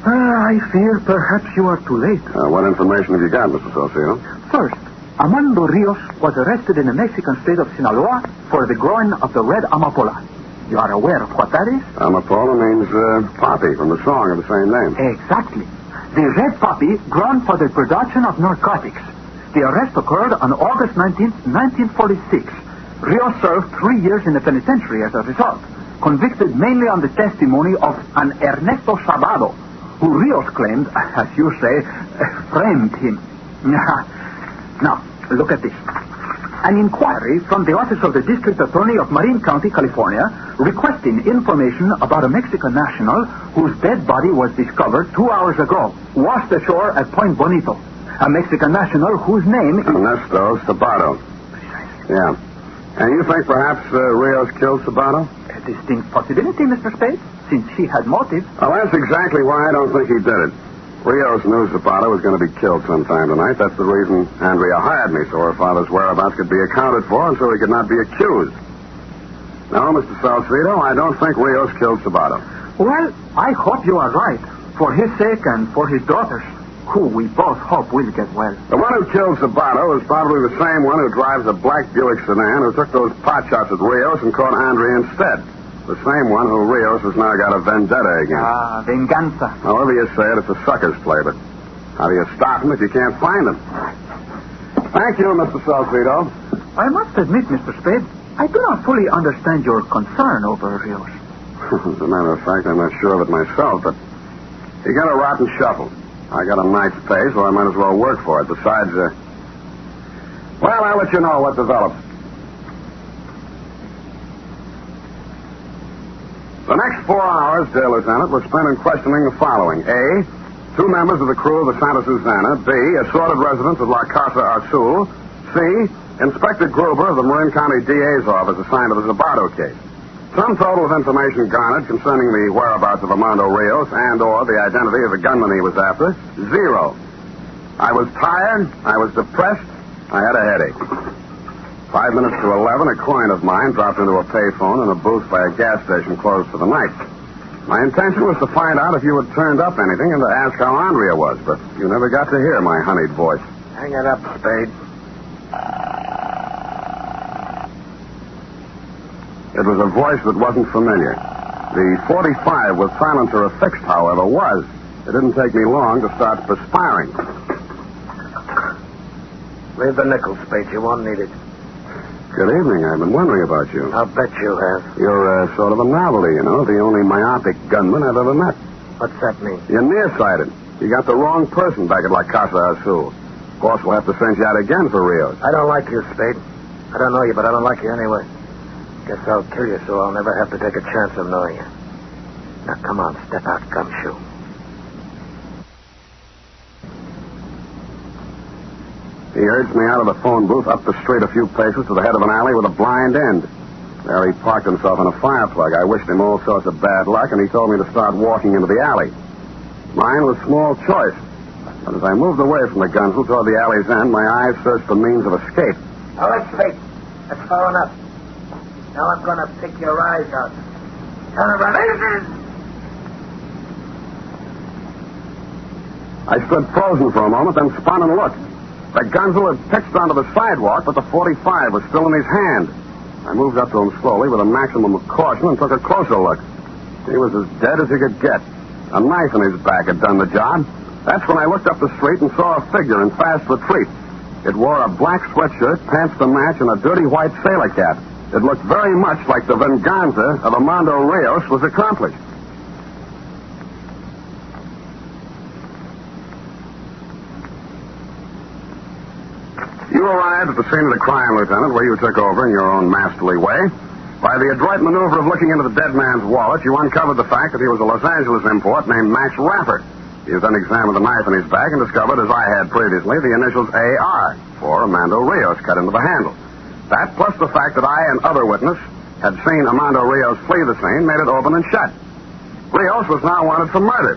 I fear perhaps you are too late. What information have you got, Mr. Salcido? First, Armando Rios was arrested in the Mexican state of Sinaloa for the growing of the red amapola. You are aware of what that is? Amapola means poppy from the song of the same name. Exactly. The red poppy grown for the production of narcotics. The arrest occurred on August 19th, 1946. Rios served 3 years in the penitentiary as a result, convicted mainly on the testimony of an Ernesto Sabado, who Rios claimed, as you say, framed him. Now, look at this. An inquiry from the Office of the District Attorney of Marin County, California, requesting information about a Mexican national whose dead body was discovered 2 hours ago, washed ashore at Point Bonito. A Mexican national whose name is... Ernesto Sabado. Yeah. And you think perhaps Rios killed Sabado? A distinct possibility, Mr. Spade, since he had motive. Well, that's exactly why I don't think he did it. Rios knew Zapata was going to be killed sometime tonight. That's the reason Andrea hired me, so her father's whereabouts could be accounted for and so he could not be accused. No, Mr. Salcido, I don't think Rios killed Zapata. Well, I hope you are right, for his sake and for his daughter's, who we both hope will get well. The one who killed Zapata is probably the same one who drives a black Buick sedan who took those pot shots at Rios and caught Andrea instead. The same one who Rios has now got a vendetta against. Venganza. However you say it, it's a sucker's play, but how do you stop him if you can't find him? Thank you, Mr. Salcido. I must admit, Mr. Spade, I do not fully understand your concern over Rios. As a matter of fact, I'm not sure of it myself, but he got a rotten shuffle. I got a night's pay, so I might as well work for it. Besides, well, I'll let you know what develops. The next 4 hours, dear Lieutenant, were spent in questioning the following. A, 2 members of the crew of the Santa Susana. B, assorted residents of La Casa Azul. C, Inspector Gruber of the Marin County DA's office assigned to the Zabato case. Sum total of information garnered concerning the whereabouts of Armando Rios and or the identity of the gunman he was after, 0. I was tired. I was depressed. I had a headache. 5 minutes to 11, a client of mine dropped into a payphone in a booth by a gas station closed for the night. My intention was to find out if you had turned up anything and to ask how Andrea was, but you never got to hear my honeyed voice. Hang it up, Spade. It was a voice that wasn't familiar. The 45 with silencer affixed, however, was. It didn't take me long to start perspiring. Leave the nickel, Spade. You won't need it. Good evening. I've been wondering about you. I'll bet you have. You're sort of a novelty, you know, the only myopic gunman I've ever met. What's that mean? You're nearsighted. You got the wrong person back at La Casa Azul. Boss will have to send you out again for Rios. I don't like you, Spade. I don't know you, but I don't like you anyway. Guess I'll kill you so I'll never have to take a chance of knowing you. Now, come on, step out, gumshoe. He urged me out of the phone booth, up the street a few paces to the head of an alley with a blind end. There he parked himself in a fire plug. I wished him all sorts of bad luck, and he told me to start walking into the alley. Mine was small choice. But as I moved away from the gunfield toward the alley's end, my eyes searched for means of escape. All right, Spade. That's far enough. Now I'm going to pick your eyes out. Turn around. I stood frozen for a moment, then spun and looked. The gunzel had pitched onto the sidewalk, but the 45 was still in his hand. I moved up to him slowly with a maximum of caution and took a closer look. He was as dead as he could get. A knife in his back had done the job. That's when I looked up the street and saw a figure in fast retreat. It wore a black sweatshirt, pants to match, and a dirty white sailor cap. It looked very much like the venganza of Armando Rios was accomplished. You arrived at the scene of the crime, Lieutenant, where you took over in your own masterly way. By the adroit maneuver of looking into the dead man's wallet, you uncovered the fact that he was a Los Angeles import named Max Rapper. You then examined the knife in his back and discovered, as I had previously, the initials AR for Armando Rios cut into the handle. That, plus the fact that I and other witness had seen Armando Rios flee the scene, made it open and shut. Rios was now wanted for murder.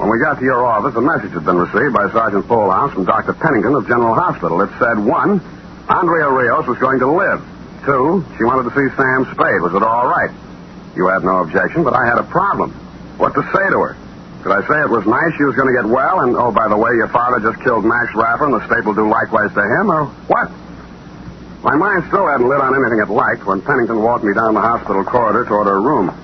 When we got to your office, a message had been received by Sergeant Polehouse from Dr. Pennington of General Hospital. It said, 1, Andrea Rios was going to live. 2, she wanted to see Sam Spade. Was it all right? You had no objection, but I had a problem. What to say to her? Could I say it was nice she was going to get well, and, oh, by the way, your father just killed Max Rapper, and the state will do likewise to him, or what? My mind still hadn't lit on anything it liked when Pennington walked me down the hospital corridor toward her room.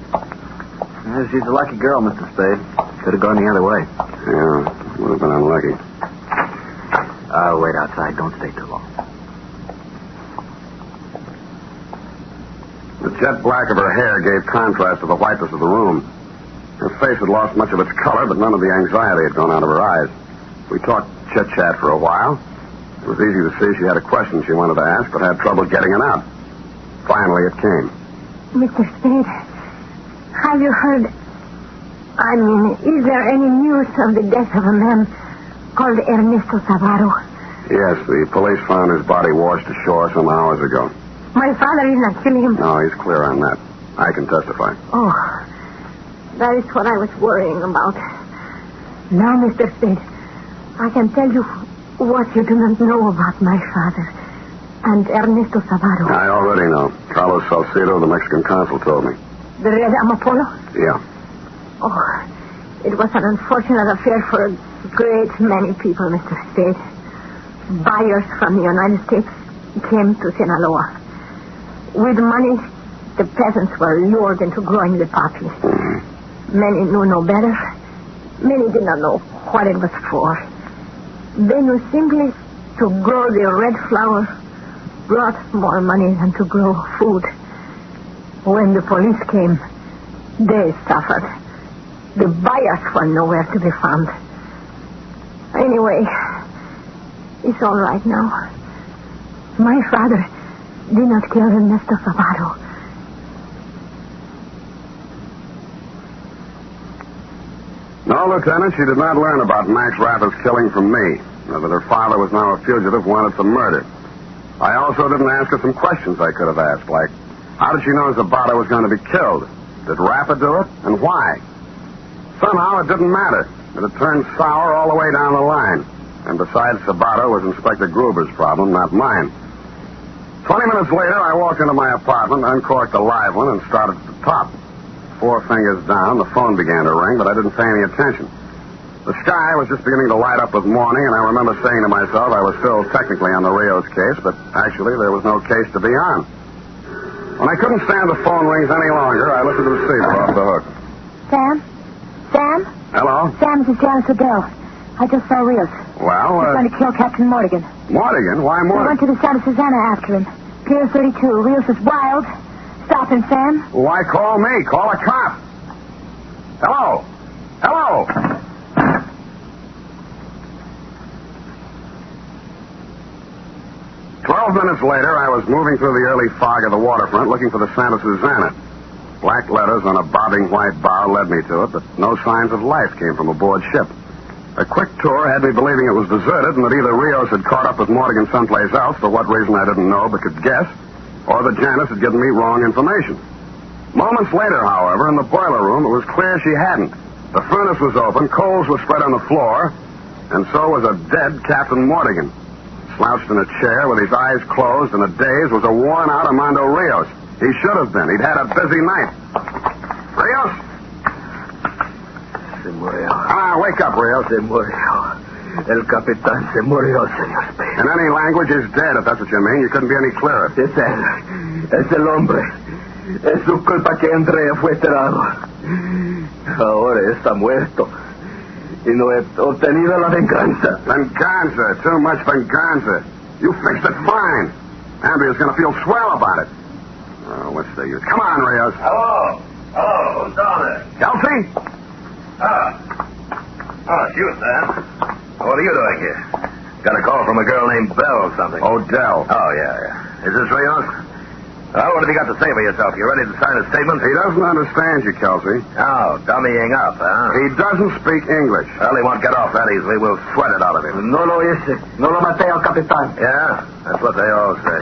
She's a lucky girl, Mr. Spade. Could have gone the other way. Yeah, would have been unlucky. I'll wait outside. Don't stay too long. The jet black of her hair gave contrast to the whiteness of the room. Her face had lost much of its color, but none of the anxiety had gone out of her eyes. We talked chit-chat for a while. It was easy to see she had a question she wanted to ask, but had trouble getting it out. Finally, it came. Mr. Spade, have you heard... is there any news of the death of a man called Ernesto Savaro? Yes, the police found his body washed ashore some hours ago. My father did not kill him. No, he's clear on that. I can testify. Oh, that is what I was worrying about. Now, Mr. Spade, I can tell you what you do not know about my father and Ernesto Savaro. I already know. Carlos Salcedo, the Mexican consul, told me. The Red Amapola? Yeah. Oh, it was an unfortunate affair for a great many people, Mr. Spade. Buyers from the United States came to Sinaloa. With money, the peasants were lured into growing the poppy. Mm-hmm. Many knew no better. Many did not know what it was for. They knew simply to grow the red flower brought more money than to grow food. When the police came, they suffered. The buyers were nowhere to be found. Anyway, it's all right now. My father did not kill Ernesto Savaro. No, Lieutenant, she did not learn about Max Rapper's killing from me, or that her father was now a fugitive wanted for murder. I also didn't ask her some questions I could have asked, like, how did she know Zapata was going to be killed? Did Rapper do it, and why? Somehow it didn't matter. It had turned sour all the way down the line. And besides Zapata was Inspector Gruber's problem, not mine. 20 minutes later, I walked into my apartment, uncorked a live one, and started at the top. 4 fingers down, the phone began to ring, but I didn't pay any attention. The sky was just beginning to light up with morning, and I remember saying to myself I was still technically on the Rios case, but actually there was no case to be on. When I couldn't stand the phone rings any longer, I lifted the receiver off the hook. Sam? Sam? Hello? Sam, this is Janice Adele. I just saw Rios. Well, He's going to kill Captain Morgan. Morgan? Why We Morgan? went to the Santa Susana after him. Pier 32. Rios is wild. Stop him, Sam. Why call me? Call a cop. Hello? Hello? "12 minutes later, I was moving through the early fog of the waterfront looking for the Santa Susana. Black letters on a bobbing white bow led me to it, but no signs of life came from aboard ship. A quick tour had me believing it was deserted and that either Rios had caught up with Morgan someplace else, for what reason I didn't know but could guess, or that Janice had given me wrong information. Moments later, however, in the boiler room, it was clear she hadn't. The furnace was open, coals were spread on the floor, and so was a dead Captain Morgan. Slouched in a chair with his eyes closed and a daze was a worn-out Armando Rios. He should have been. He'd had a busy night. Rios? Se murió. Ah, wake up, Rios. Se murió. El capitán se murió, señor Spade. In any language, he's dead, if that's what you mean. You couldn't be any clearer. Es él. Es el hombre. Es su culpa que Andrea fue enterrado. Ahora está muerto. Y no he obtenido la venganza. Venganza. Too much venganza. You fixed it fine. Andrea's going to feel swell about it. Oh, what's the use? Come on, Rios. Hello. Hello. Who's down there? Kelsey? Oh, it's you, Sam. What are you doing here? Got a call from a girl named Belle or something. Odell. Oh, yeah. Is this Rios? Well, what have you got to say for yourself? You ready to sign a statement? He doesn't understand you, Kelsey. Oh, dummying up, huh? He doesn't speak English. Well, he won't get off that easily. We'll sweat it out of him. No lo hice. No lo maté al capitán. Yeah? That's what they all say.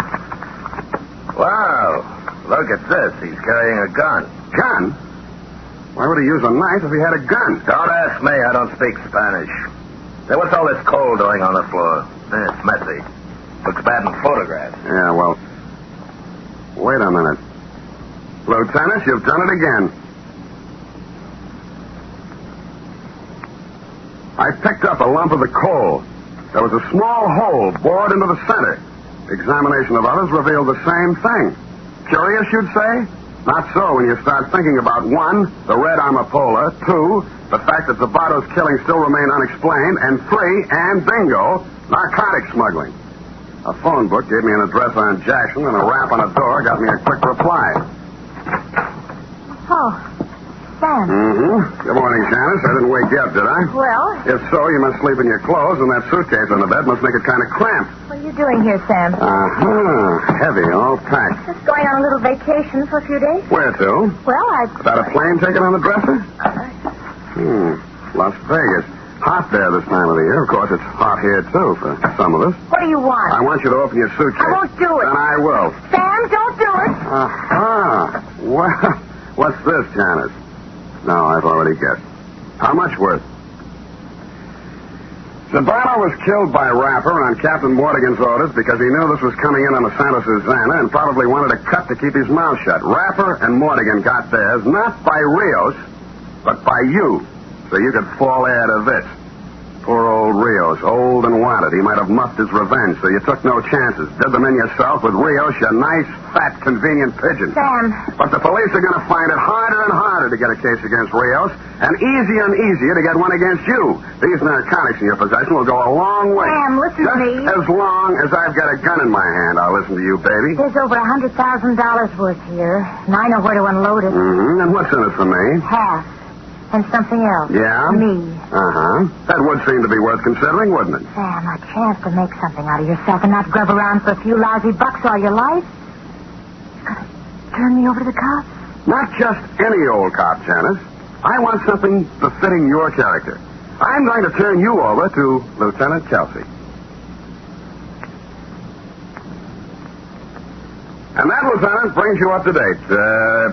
Wow. Look at this. He's carrying a gun. Gun? Why would he use a knife if he had a gun? Don't ask me. I don't speak Spanish. Say, what's all this coal doing on the floor? It's messy. Looks bad in photographs. Yeah, well... Wait a minute. Lieutenant, you've done it again. I picked up a lump of the coal. There was a small hole bored into the center. Examination of others revealed the same thing. Curious, you'd say? Not so when you start thinking about 1, the red amapola, 2, the fact that Zabato's killing still remain unexplained, and 3, and bingo, narcotic smuggling. A phone book gave me an address on Jackson, and a rap on a door got me a quick reply. Oh, Sam. Mm-hmm. Good morning, Janice. I didn't wake you up, did I? Well? If so, you must sleep in your clothes, and that suitcase on the bed must make it kind of cramped. What are you doing here, Sam? Heavy, all packed. Just going on a little vacation for a few days. Where to? Well, Got a plane ticket on the dresser? Las Vegas. Hot there this time of the year. Of course, it's hot here, too, for some of us. What do you want? I want you to open your suitcase. I won't do it. Then I will. Sam, don't do it. Well, what's this, Janice? No, I've already guessed. How much worth? Zabato was killed by Rapper on Captain Mordigan's orders because he knew this was coming in on the Santa Susana and probably wanted a cut to keep his mouth shut. Rapper and Mordigan got theirs not by Rios, but by you. So you could fall heir to this. Poor old Rios, old and wanted. He might have muffed his revenge, so you took no chances. Did them in yourself with Rios, you nice, fat, convenient pigeon. Sam. But the police are going to find it harder and harder to get a case against Rios, and easier to get one against you. These narcotics in your possession will go a long way. Sam, listen to me. As long as I've got a gun in my hand, I'll listen to you, baby. There's over $100,000 worth here, and I know where to unload it. Mm-hmm. And what's in it for me? Half. And something else. Yeah? Me. Uh-huh. That would seem to be worth considering, wouldn't it? Sam, a chance to make something out of yourself and not grub around for a few lousy bucks all your life. You're going to turn me over to the cops? Not just any old cop, Janice. I want something befitting your character. I'm going to turn you over to Lieutenant Kelsey. And that, Lieutenant, brings you up to date.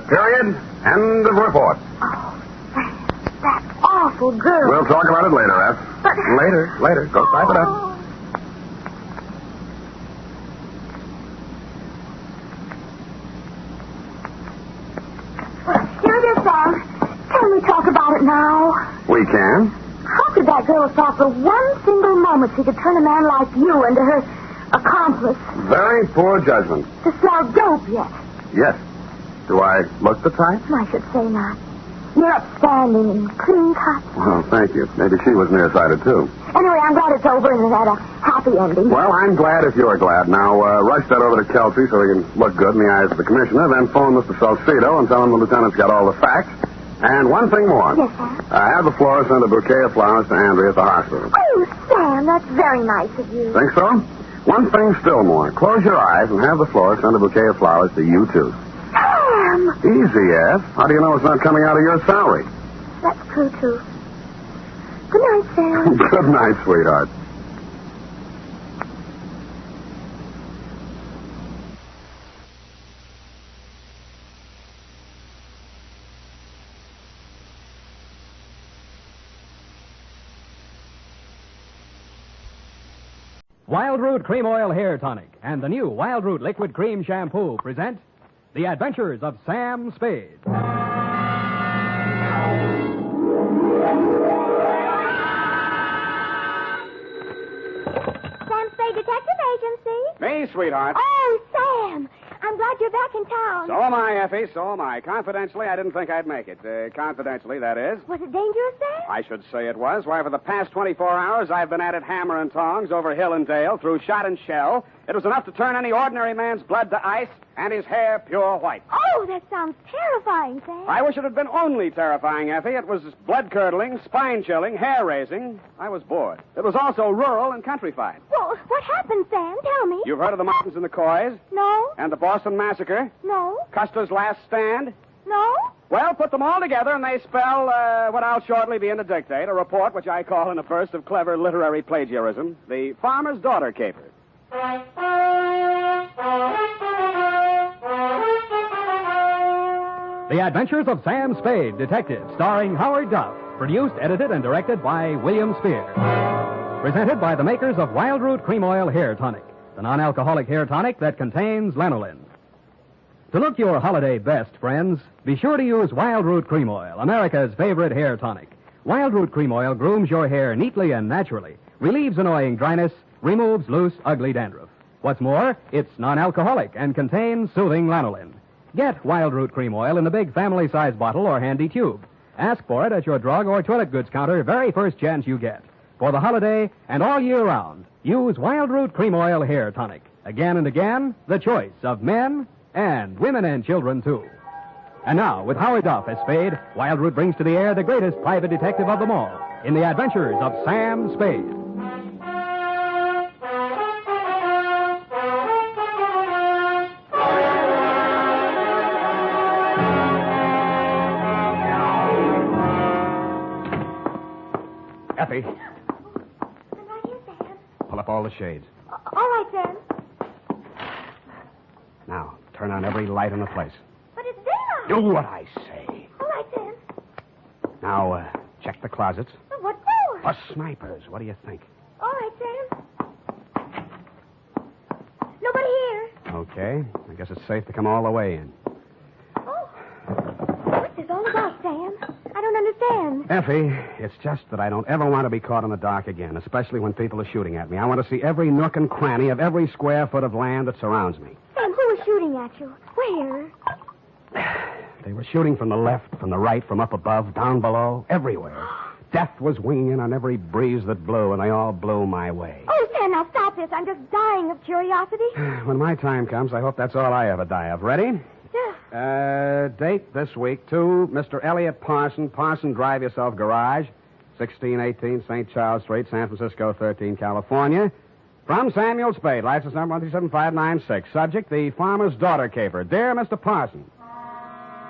Period. End of report. Oh, that awful girl. We'll talk about it later, Eph. But... Later. Go type it up. Here it is, Sam. Can we talk about it now? We can. How could that girl have thought for one single moment she could turn a man like you into her accomplice? Very poor judgment. To sell dope yet? Yes. Do I look the type? I should say not. You're upstanding and clean cut. Well, thank you. Maybe she was nearsighted, too. Anyway, I'm glad it's over and it had a happy ending. Well, I'm glad if you're glad. Now, rush that over to Kelsey so he can look good in the eyes of the commissioner, then phone Mr. Salcedo and tell him the lieutenant's got all the facts. And one thing more. Yes, sir? Have the florist send a bouquet of flowers to Andrea at the hospital. Oh, Sam, that's very nice of you. Think so? One thing still more. Close your eyes and have the florist send a bouquet of flowers to you, too. Sam! Easy, Ed. How do you know it's not coming out of your salary? That's true, too. Good night, Sam. Good night, sweetheart. Wild Root Cream Oil Hair Tonic and the new Wild Root Liquid Cream Shampoo present The Adventures of Sam Spade. Sam Spade Detective Agency. Me, sweetheart. Oh, Sam, I'm glad glad you're back in town. So am I, Effie. So am I. Confidentially, I didn't think I'd make it. Confidentially, that is. Was it dangerous, Sam? I should say it was. Why, for the past 24 hours, I've been at it hammer and tongs over hill and dale, through shot and shell. It was enough to turn any ordinary man's blood to ice and his hair pure white. Oh, that sounds terrifying, Sam. I wish it had been only terrifying, Effie. It was blood-curdling, spine-chilling, hair-raising. I was bored. It was also rural and countrified. Well, what happened, Sam? Tell me. You've heard of the Mountains and the Coys? No. And the Boston Massacre? No. Custer's Last Stand? No. Well, put them all together, and they spell what I'll shortly be in to dictate, a report which I call in a burst of clever literary plagiarism, The Farmer's Daughter Caper. The Adventures of Sam Spade, Detective, starring Howard Duff. Produced, edited, and directed by William Spier. Presented by the makers of Wild Root Cream Oil Hair Tonic, the non-alcoholic hair tonic that contains lanolin. To look your holiday best, friends, be sure to use Wild Root Cream Oil, America's favorite hair tonic. Wild Root Cream Oil grooms your hair neatly and naturally, relieves annoying dryness, removes loose, ugly dandruff. What's more, it's non-alcoholic and contains soothing lanolin. Get Wild Root Cream Oil in the big family-size bottle or handy tube. Ask for it at your drug or toilet goods counter very first chance you get. For the holiday and all year round, use Wild Root Cream Oil Hair Tonic. Again and again, the choice of men and women and children, too. And now, with Howard Duff as Spade, Wild Root brings to the air the greatest private detective of them all in The Adventures of Sam Spade. Effie, I'm right here, Sam. pull up all the shades. All right, Sam. Now, turn on every light in the place. But it's daylight. Do what I say. All right, Sam. Now, check the closets. But what for? For snipers. What do you think? All right, Sam. Nobody here. Okay. I guess it's safe to come all the way in. Oh. What's this all about, Sam? I don't understand. Effie, it's just that I don't ever want to be caught in the dark again, especially when people are shooting at me. I want to see every nook and cranny of every square foot of land that surrounds me. Sam, who was shooting at you? Where? They were shooting from the left, from the right, from up above, down below, everywhere. Death was winging on every breeze that blew, and they all blew my way. Oh, Sam, now stop this. I'm just dying of curiosity. When my time comes, I hope that's all I ever die of. Ready? Yeah. Date this week, to Mr. Elliot Parson, Parson Drive Yourself Garage, 1618 St. Charles Street, San Francisco, 13, California. From Samuel Spade, license number 137596. Subject, the farmer's daughter caper. Dear Mr. Parson,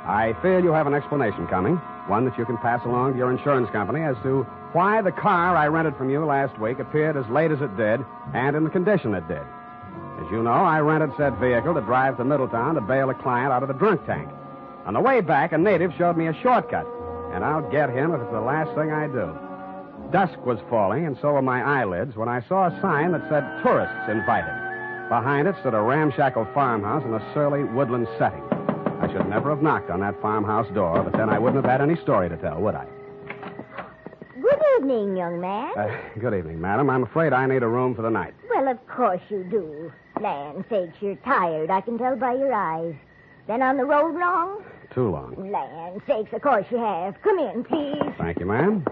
I fear you have an explanation coming, one that you can pass along to your insurance company as to why the car I rented from you last week appeared as late as it did and in the condition it did. As you know, I rented said vehicle to drive to Middletown to bail a client out of the drunk tank. On the way back, a native showed me a shortcut, and I'll get him if it's the last thing I do. Dusk was falling, and so were my eyelids, when I saw a sign that said tourists invited. Behind it stood a ramshackle farmhouse in a surly woodland setting. I should never have knocked on that farmhouse door, but then I wouldn't have had any story to tell, would I? Good evening, young man. Good evening, madam. I'm afraid I need a room for the night. Well, of course you do. Land sakes, you're tired. I can tell by your eyes. Been on the road long? Too long. Land sakes, of course you have. Come in, please. Thank you, ma'am.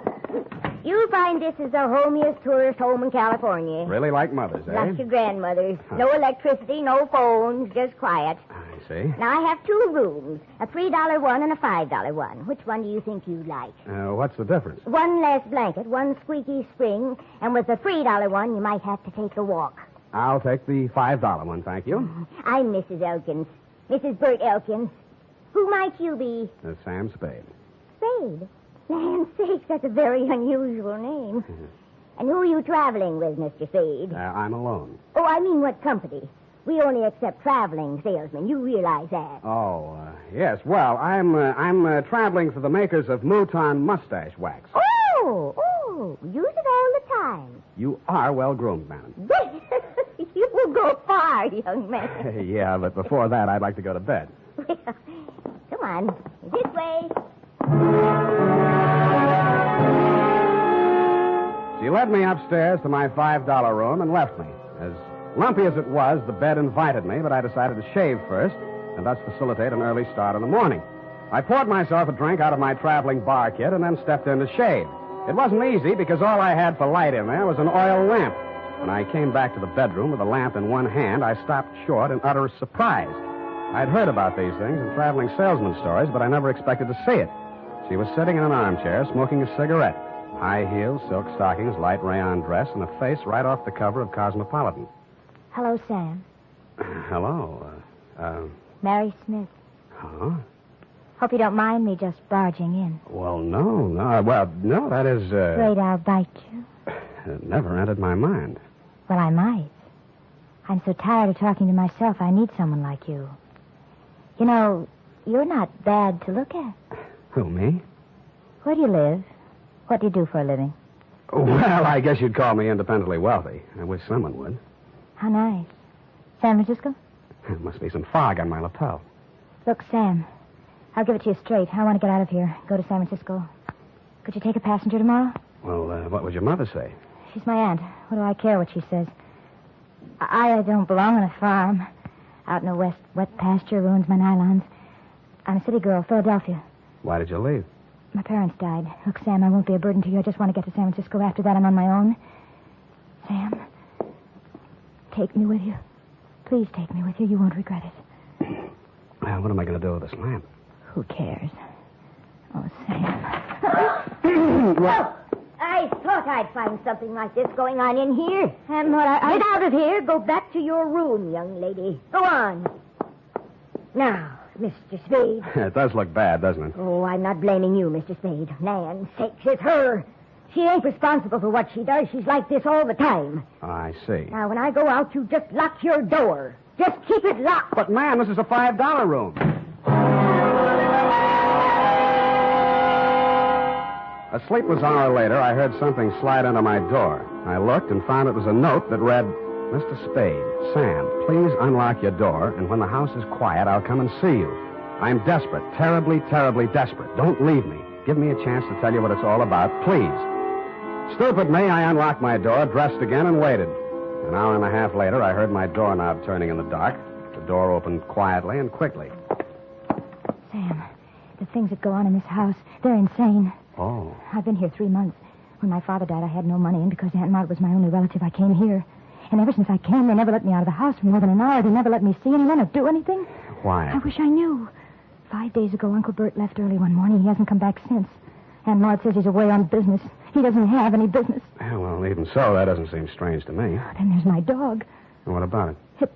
You'll find this is the homiest tourist home in California. Really like mothers, eh? Like your grandmother's. No electricity, no phones, just quiet. I see. Now, I have two rooms, a $3 one and a $5 one. Which one do you think you'd like? What's the difference? One less blanket, one squeaky spring, and with the $3 one, you might have to take a walk. I'll take the $5 one, thank you. I'm Mrs. Elkins. Mrs. Bert Elkins. Who might you be? Sam Spade. Spade? Land sakes, that's a very unusual name. And who are you traveling with, Mr. Spade? I'm alone. Oh, I mean what company? We only accept traveling salesmen. You realize that. Oh, yes. Well, I'm traveling for the makers of Mouton Mustache Wax. Oh, use it all the time. You are well-groomed, madam. You will go far, young man. Yeah, but before that, I'd like to go to bed. Well, come on. This way. She led me upstairs to my $5 room and left me. As lumpy as it was, the bed invited me, but I decided to shave first, and thus facilitate an early start in the morning. I poured myself a drink out of my traveling bar kit and then stepped in to shave. It wasn't easy because all I had for light in there was an oil lamp. When I came back to the bedroom with the lamp in one hand, I stopped short in utter surprise. I'd heard about these things in traveling salesman stories, but I never expected to see it. She was sitting in an armchair, smoking a cigarette. High heels, silk stockings, light rayon dress, and a face right off the cover of Cosmopolitan. Hello, Sam. Hello. Mary Smith. Huh? Hope you don't mind me just barging in. Well, no. No, that is, Afraid I'll bite you? It never entered my mind. Well, I might. I'm so tired of talking to myself, I need someone like you. You know, you're not bad to look at. Who, me? Where do you live? What do you do for a living? Well, I guess you'd call me independently wealthy. I wish someone would. How nice. San Francisco? There must be some fog on my lapel. Look, Sam, I'll give it to you straight. I want to get out of here, go to San Francisco. Could you take a passenger tomorrow? Well, what would your mother say? She's my aunt. What do I care what she says? I don't belong on a farm. Out in a wet pasture ruins my nylons. I'm a city girl, Philadelphia. Why did you leave? My parents died. Look, Sam, I won't be a burden to you. I just want to get to San Francisco. After that, I'm on my own. Sam, take me with you. Please take me with you. You won't regret it. Well, what am I going to do with this lamp? Who cares? Oh, Sam. What? I thought I'd find something like this going on in here. And what Get out of here. Go back to your room, young lady. Go on. Now, Mr. Spade. It does look bad, doesn't it? Oh, I'm not blaming you, Mr. Spade. Nan's sakes, it's her. She ain't responsible for what she does. She's like this all the time. I see. Now, when I go out, you just lock your door. Just keep it locked. But, ma'am, this is a $5 room. A sleepless hour later, I heard something slide under my door. I looked and found it was a note that read, Mr. Spade, Sam, please unlock your door, and when the house is quiet, I'll come and see you. I'm desperate, terribly, terribly desperate. Don't leave me. Give me a chance to tell you what it's all about, please. Stupid me, I unlocked my door, dressed again, and waited. An hour and a half later, I heard my doorknob turning in the dark. The door opened quietly and quickly. Sam, the things that go on in this house, they're insane. Oh. I've been here 3 months. When my father died, I had no money, and because Aunt Maud was my only relative, I came here. And ever since I came, they never let me out of the house for more than an hour. They never let me see anyone or do anything. Why? I wish I knew. 5 days ago, Uncle Bert left early one morning. He hasn't come back since. Aunt Maud says he's away on business. He doesn't have any business. Yeah, well, even so, that doesn't seem strange to me. Then there's my dog. And what about it?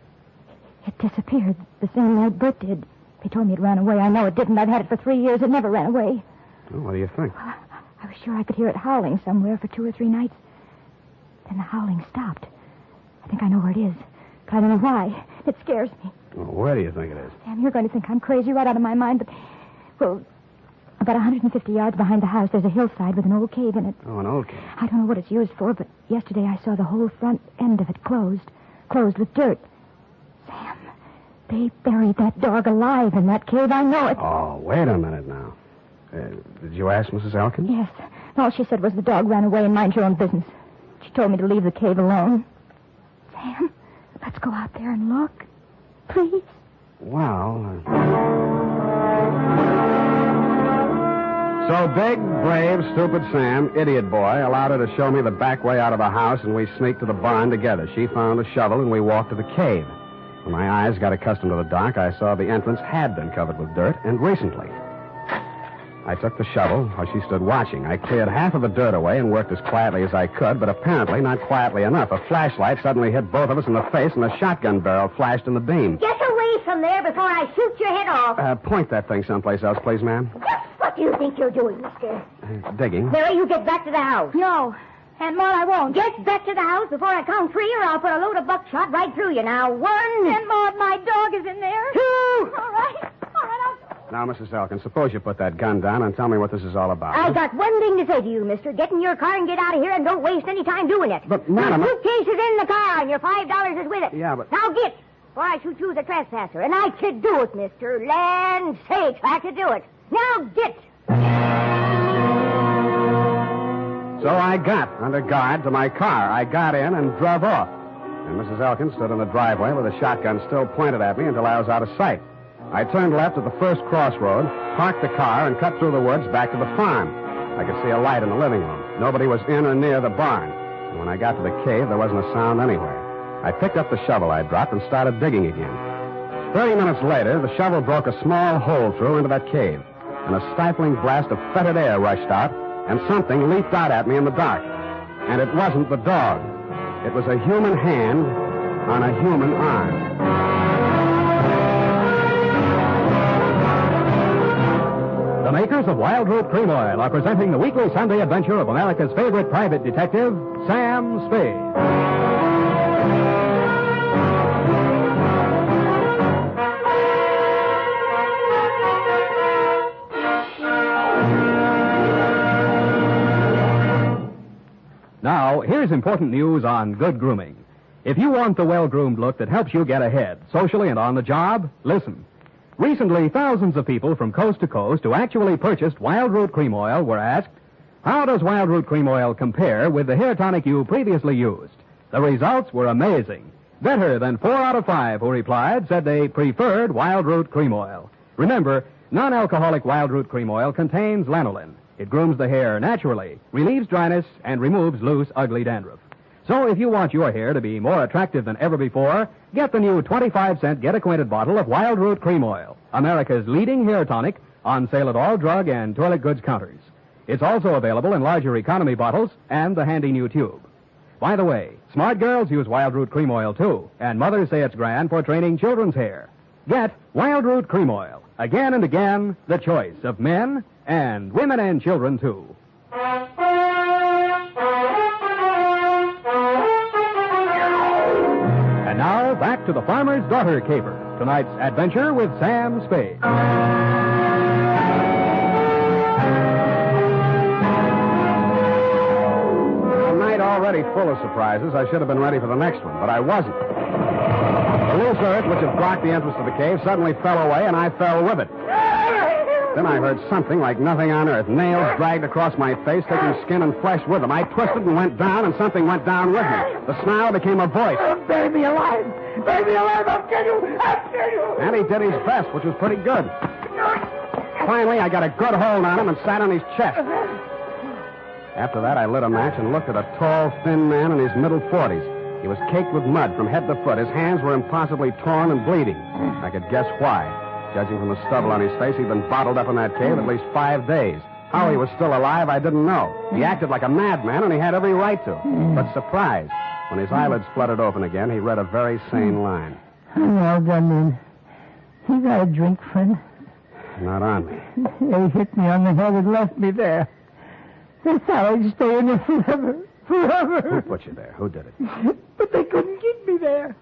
It disappeared the same night Bert did. They told me it ran away. I know it didn't. I've had it for 3 years. It never ran away. Well, what do you think? Well, I was sure I could hear it howling somewhere for 2 or 3 nights. Then the howling stopped. I think I know where it is, but I don't know why. It scares me. Well, where do you think it is? Sam, you're going to think I'm crazy right out of my mind, but... Well, about 150 yards behind the house, there's a hillside with an old cave in it. Oh, an old cave. I don't know what it's used for, but yesterday I saw the whole front end of it closed with dirt. Sam, they buried that dog alive in that cave. I know it. Oh, wait a minute now. Did you ask Mrs. Elkin? Yes. All she said was the dog ran away and mind your own business. She told me to leave the cave alone. Sam, let's go out there and look. Please. Well... So big, brave, stupid Sam, idiot boy, allowed her to show me the back way out of the house, and we sneaked to the barn together. She found a shovel, and we walked to the cave. When my eyes got accustomed to the dark, I saw the entrance had been covered with dirt, and recently. I took the shovel while she stood watching. I cleared half of the dirt away and worked as quietly as I could, but apparently not quietly enough. A flashlight suddenly hit both of us in the face, and a shotgun barrel flashed in the beam. Get away from there before I shoot your head off. Point that thing someplace else, please, ma'am. What do you think you're doing, mister? Digging. Mary, you get back to the house. No. Aunt Maud, I won't. Get back to the house before I count 3, or I'll put a load of buckshot right through you. Now, 1. Aunt Maud, my dog is in there. 2. All right, Now, Mrs. Elkin, suppose you put that gun down and tell me what this is all about. I got one thing to say to you, mister. Get in your car and get out of here, and don't waste any time doing it. But, madam... Your suitcase is in the car, and your $5 is with it. Yeah, but... Now get, before I shoot you as a trespasser. And I could do it, mister. Land sakes, I could do it. Now get. So I got under guard to my car. I got in and drove off. And Mrs. Elkin stood in the driveway with a shotgun still pointed at me until I was out of sight. I turned left at the first crossroad, parked the car, and cut through the woods back to the farm. I could see a light in the living room. Nobody was in or near the barn. And when I got to the cave, there wasn't a sound anywhere. I picked up the shovel I dropped and started digging again. 30 minutes later, the shovel broke a small hole through into that cave, and a stifling blast of fetid air rushed out, and something leaped out at me in the dark. And it wasn't the dog. It was a human hand on a human arm. The makers of Wild Root Cream Oil are presenting the weekly Sunday adventure of America's favorite private detective, Sam Spade. Now, here's important news on good grooming. If you want the well-groomed look that helps you get ahead, socially and on the job, listen. Recently, thousands of people from coast to coast who actually purchased Wild Root Cream Oil were asked, how does Wild Root Cream Oil compare with the hair tonic you previously used? The results were amazing. Better than 4 out of 5 who replied said they preferred Wild Root Cream Oil. Remember, non-alcoholic Wild Root Cream Oil contains lanolin. It grooms the hair naturally, relieves dryness, and removes loose, ugly dandruff. So if you want your hair to be more attractive than ever before, get the new 25-cent get-acquainted bottle of Wild Root Cream Oil, America's leading hair tonic, on sale at all drug and toilet goods counters. It's also available in larger economy bottles and the handy new tube. By the way, smart girls use Wild Root Cream Oil, too, and mothers say it's grand for training children's hair. Get Wild Root Cream Oil. Again and again, the choice of men and women and children, too. And now, back to the Farmer's Daughter caper. Tonight's adventure with Sam Spade. A night already full of surprises. I should have been ready for the next one, but I wasn't. The loose earth, which had blocked the entrance to the cave, suddenly fell away, and I fell with it. Then I heard something like nothing on earth. Nails dragged across my face, taking skin and flesh with them. I twisted and went down, and something went down with me. The snarl became a voice. Bury me alive! Bury me alive! I'll kill you! I'll kill you! And he did his best, which was pretty good. Finally, I got a good hold on him and sat on his chest. After that, I lit a match and looked at a tall, thin man in his middle 40s. He was caked with mud from head to foot. His hands were impossibly torn and bleeding. I could guess why. Judging from the stubble on his face, he'd been bottled up in that cave at least 5 days. How he was still alive, I didn't know. He acted like a madman, and he had every right to. But surprise, when his eyelids fluttered open again, he read a very sane line. I'm all done in. You got a drink, friend? Not on me. They hit me on the head and left me there. They thought I'd stay in there forever. Forever. Who put you there? Who did it? But they couldn't keep me there.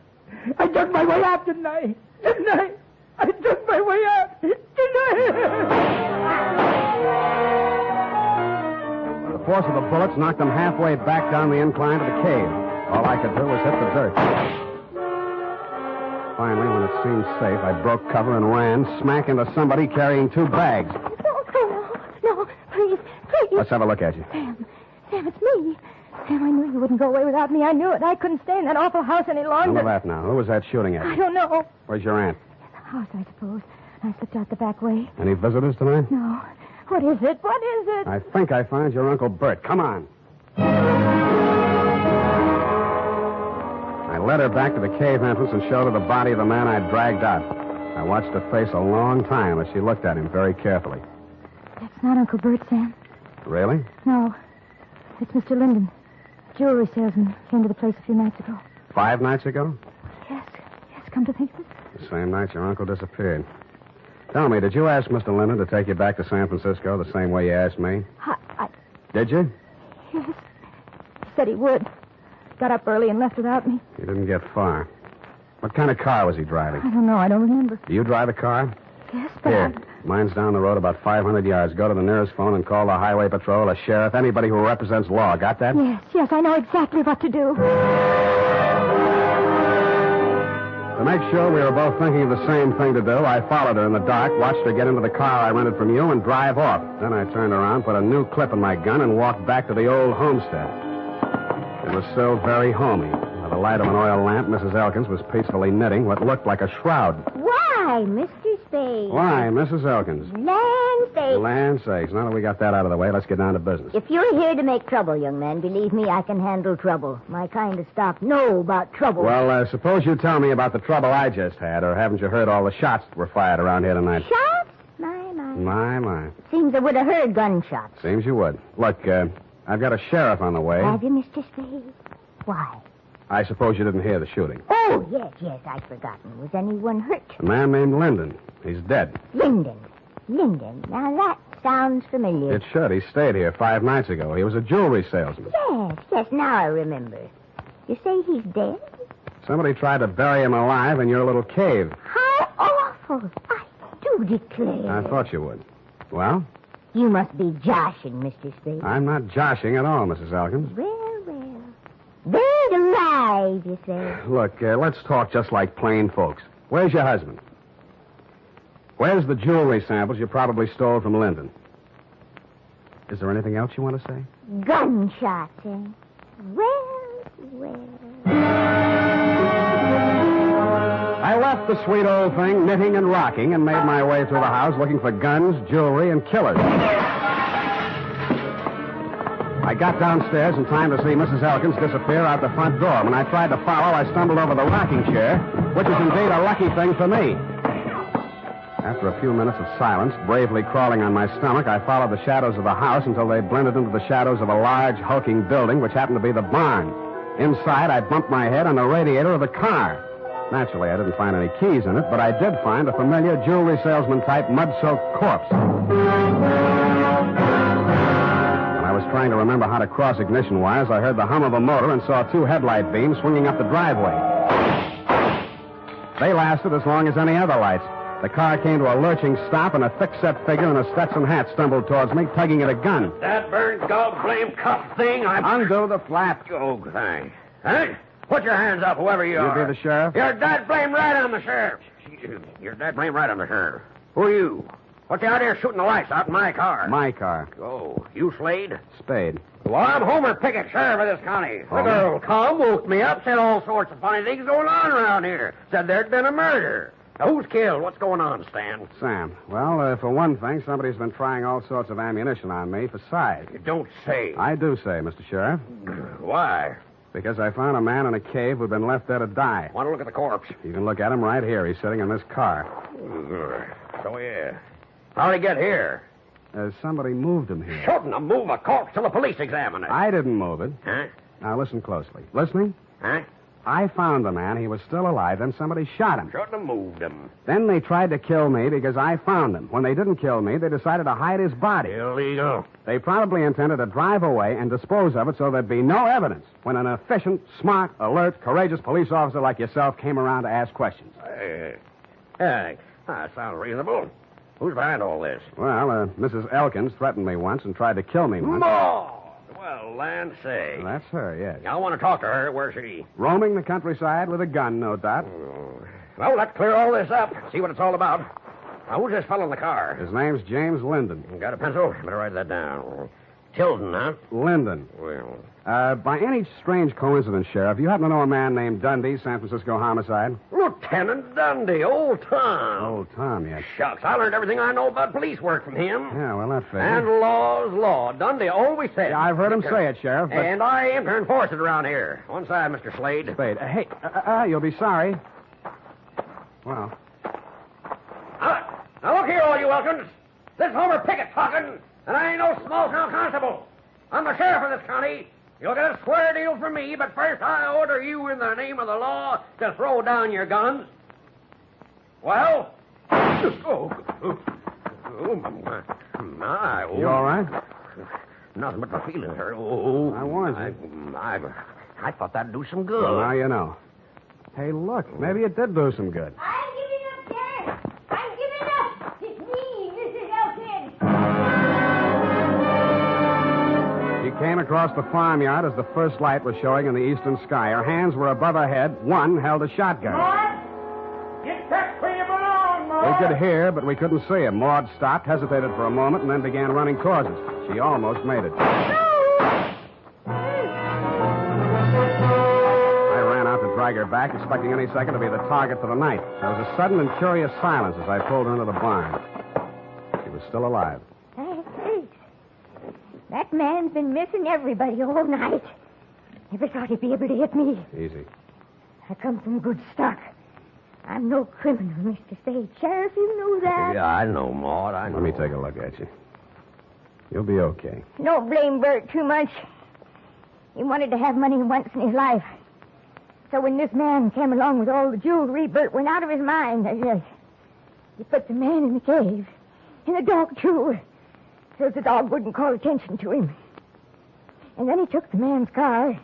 I dug my way out, didn't I? Didn't I? I dug my way out. Didn't I? The force of the bullets knocked them halfway back down the incline to the cave. All I could do was hit the dirt. Finally, when it seemed safe, I broke cover and ran, smack into somebody carrying 2 bags. No, please. Let's have a look at you. Sam, it's me. Sam, I knew you wouldn't go away without me. I knew it. I couldn't stay in that awful house any longer. None of that now. Who was that shooting at you? I don't know. Where's your aunt? House, I suppose. I slipped out the back way. Any visitors tonight? No. What is it? What is it? I think I found your Uncle Bert. Come on. I led her back to the cave entrance and showed her the body of the man I'd dragged out. I watched her face a long time as she looked at him very carefully. That's not Uncle Bert, Sam. Really? No. It's Mr. Linden. Jewelry salesman. Came to the place a few nights ago. 5 nights ago? Yes, come to think of it. The same night your uncle disappeared. Tell me, did you ask Mr. Linden to take you back to San Francisco the same way you asked me? Did you? Yes. He said he would. Got up early and left without me. You didn't get far. What kind of car was he driving? I don't know. I don't remember. Do you drive a car? Yes, but Here. Mine's down the road about 500 yards. Go to the nearest phone and call the highway patrol, a sheriff, anybody who represents law. Got that? Yes. I know exactly what to do. To make sure we were both thinking of the same thing to do, I followed her in the dark, watched her get into the car I rented from you, and drive off. Then I turned around, put a new clip in my gun, and walked back to the old homestead. It was still very homey. By the light of an oil lamp, Mrs. Elkins was peacefully knitting what looked like a shroud. Why? Why, Mr. Spade. Why, Mrs. Elkins? Land sakes. Land sakes. Now that we got that out of the way, let's get down to business. If you're here to make trouble, young man, believe me, I can handle trouble. My kind of stock know about trouble. Well, suppose you tell me about the trouble I just had, or haven't you heard all the shots that were fired around here tonight? Shots? My. Seems I would have heard gunshots. Seems you would. Look, I've got a sheriff on the way. Have you, Mr. Spade? Why? I suppose you didn't hear the shooting. Oh, yes, I'd forgotten. Was anyone hurt? A man named Linden. He's dead. Linden. Now, that sounds familiar. It should. He stayed here 5 nights ago. He was a jewelry salesman. Yes, now I remember. You say he's dead? Somebody tried to bury him alive in your little cave. How awful. I do declare. I thought you would. Well? You must be joshing, Mr. Spade. I'm not joshing at all, Mrs. Elkins. Well. Buried alive, you say? Look, let's talk just like plain folks. Where's your husband? Where's the jewelry samples you probably stole from Linden? Is there anything else you want to say? Gunshots, eh? Well. I left the sweet old thing knitting and rocking and made my way through the house looking for guns, jewelry, and killers. I got downstairs in time to see Mrs. Elkins disappear out the front door. When I tried to follow, I stumbled over the rocking chair, which is indeed a lucky thing for me. After a few minutes of silence, bravely crawling on my stomach, I followed the shadows of the house until they blended into the shadows of a large, hulking building, which happened to be the barn. Inside, I bumped my head on the radiator of the car. Naturally, I didn't find any keys in it, but I did find a familiar jewelry salesman-type mud-soaked corpse. I was trying to remember how to cross ignition wires. I heard the hum of a motor and saw 2 headlight beams swinging up the driveway. They lasted as long as any other lights. The car came to a lurching stop, and a thick-set figure in a Stetson hat stumbled towards me, tugging at a gun. That burned dog-blame cuff thing, Undo the flap. Oh, thanks. Huh? Put your hands up, whoever you are. You be the sheriff? You're dead blame right on the sheriff. You're dead blame right on the sheriff. Who are you? What's you out here shooting the lights out in my car? My car. Oh, you Slade? Spade. Well, I'm Homer Pickett, sheriff of this county. The girl come, woke me up, said all sorts of funny things going on around here. Said there'd been a murder. Now, who's killed? What's going on, Stan? Sam. Well, for one thing, somebody's been trying all sorts of ammunition on me for size. You don't say. I do say, Mr. Sheriff. Why? Because I found a man in a cave who'd been left there to die. Want to look at the corpse? You can look at him right here. He's sitting in this car. So, yeah. How'd he get here? Somebody moved him here. Shouldn't have moved a corpse till the police examine it. I didn't move it. Huh? Now, listen closely. Listening? Huh? I found the man. He was still alive. Then somebody shot him. Shouldn't have moved him. Then they tried to kill me because I found him. When they didn't kill me, they decided to hide his body. Illegal. They probably intended to drive away and dispose of it so there'd be no evidence when an efficient, smart, alert, courageous police officer like yourself came around to ask questions. That sounds reasonable. Who's behind all this? Well, Mrs. Elkins threatened me once and tried to kill me once. Well, land say. Well, that's her, yes. I want to talk to her. Where's she? Roaming the countryside with a gun, no doubt. Well, let's clear all this up. See what it's all about. Now, who's this fellow in the car? His name's James Linden. Got a pencil? Better write that down. Tilden, huh? Linden. Well. By any strange coincidence, Sheriff, you happen to know a man named Dundee, San Francisco homicide? Lieutenant Dundee, old Tom. Old Tom, yes. Shucks, I learned everything I know about police work from him. Yeah, well, that figures. And law's law. Dundee always said. Yeah, I've heard him say it, Sheriff. But... And I aim to enforce it around here. One side, Mr. Slade. Spade. Hey, you'll be sorry. Well. Now look here, all you Elkins. This Homer Pickett talking, and I ain't no small-town constable. I'm the sheriff of this county. You'll get a square deal from me, but first I order you in the name of the law to throw down your guns. Well? My. You all right? Nothing but my feelings hurt. Oh, I warned you. I thought that'd do some good. Well, now you know. Hey, look, maybe it did do some good. I'm giving up, Sheriff. I'm giving up. It's me, Mrs. Elkins. She came across the farmyard as the first light was showing in the eastern sky. Her hands were above her head. One held a shotgun. Get back where you belong, Maud. We could hear, but we couldn't see him. Maud stopped, hesitated for a moment, and then began running towards us. She almost made it. I ran out to dry staggered back, expecting any second to be the target for the night. There was a sudden and curious silence as I pulled her into the barn. She was still alive. Hey, that man's been missing everybody all night. Never thought he'd be able to hit me. Easy. I come from good stock. I'm no criminal, Mr. Spade. Sheriff, you know that. Yeah, I know, Maud. I know. Let me take a look at you. You'll be okay. Don't blame Bert too much. He wanted to have money once in his life. So when this man came along with all the jewelry, Bert went out of his mind. He put the man in the cave. And the dog, too. So the dog wouldn't call attention to him. And then he took the man's car,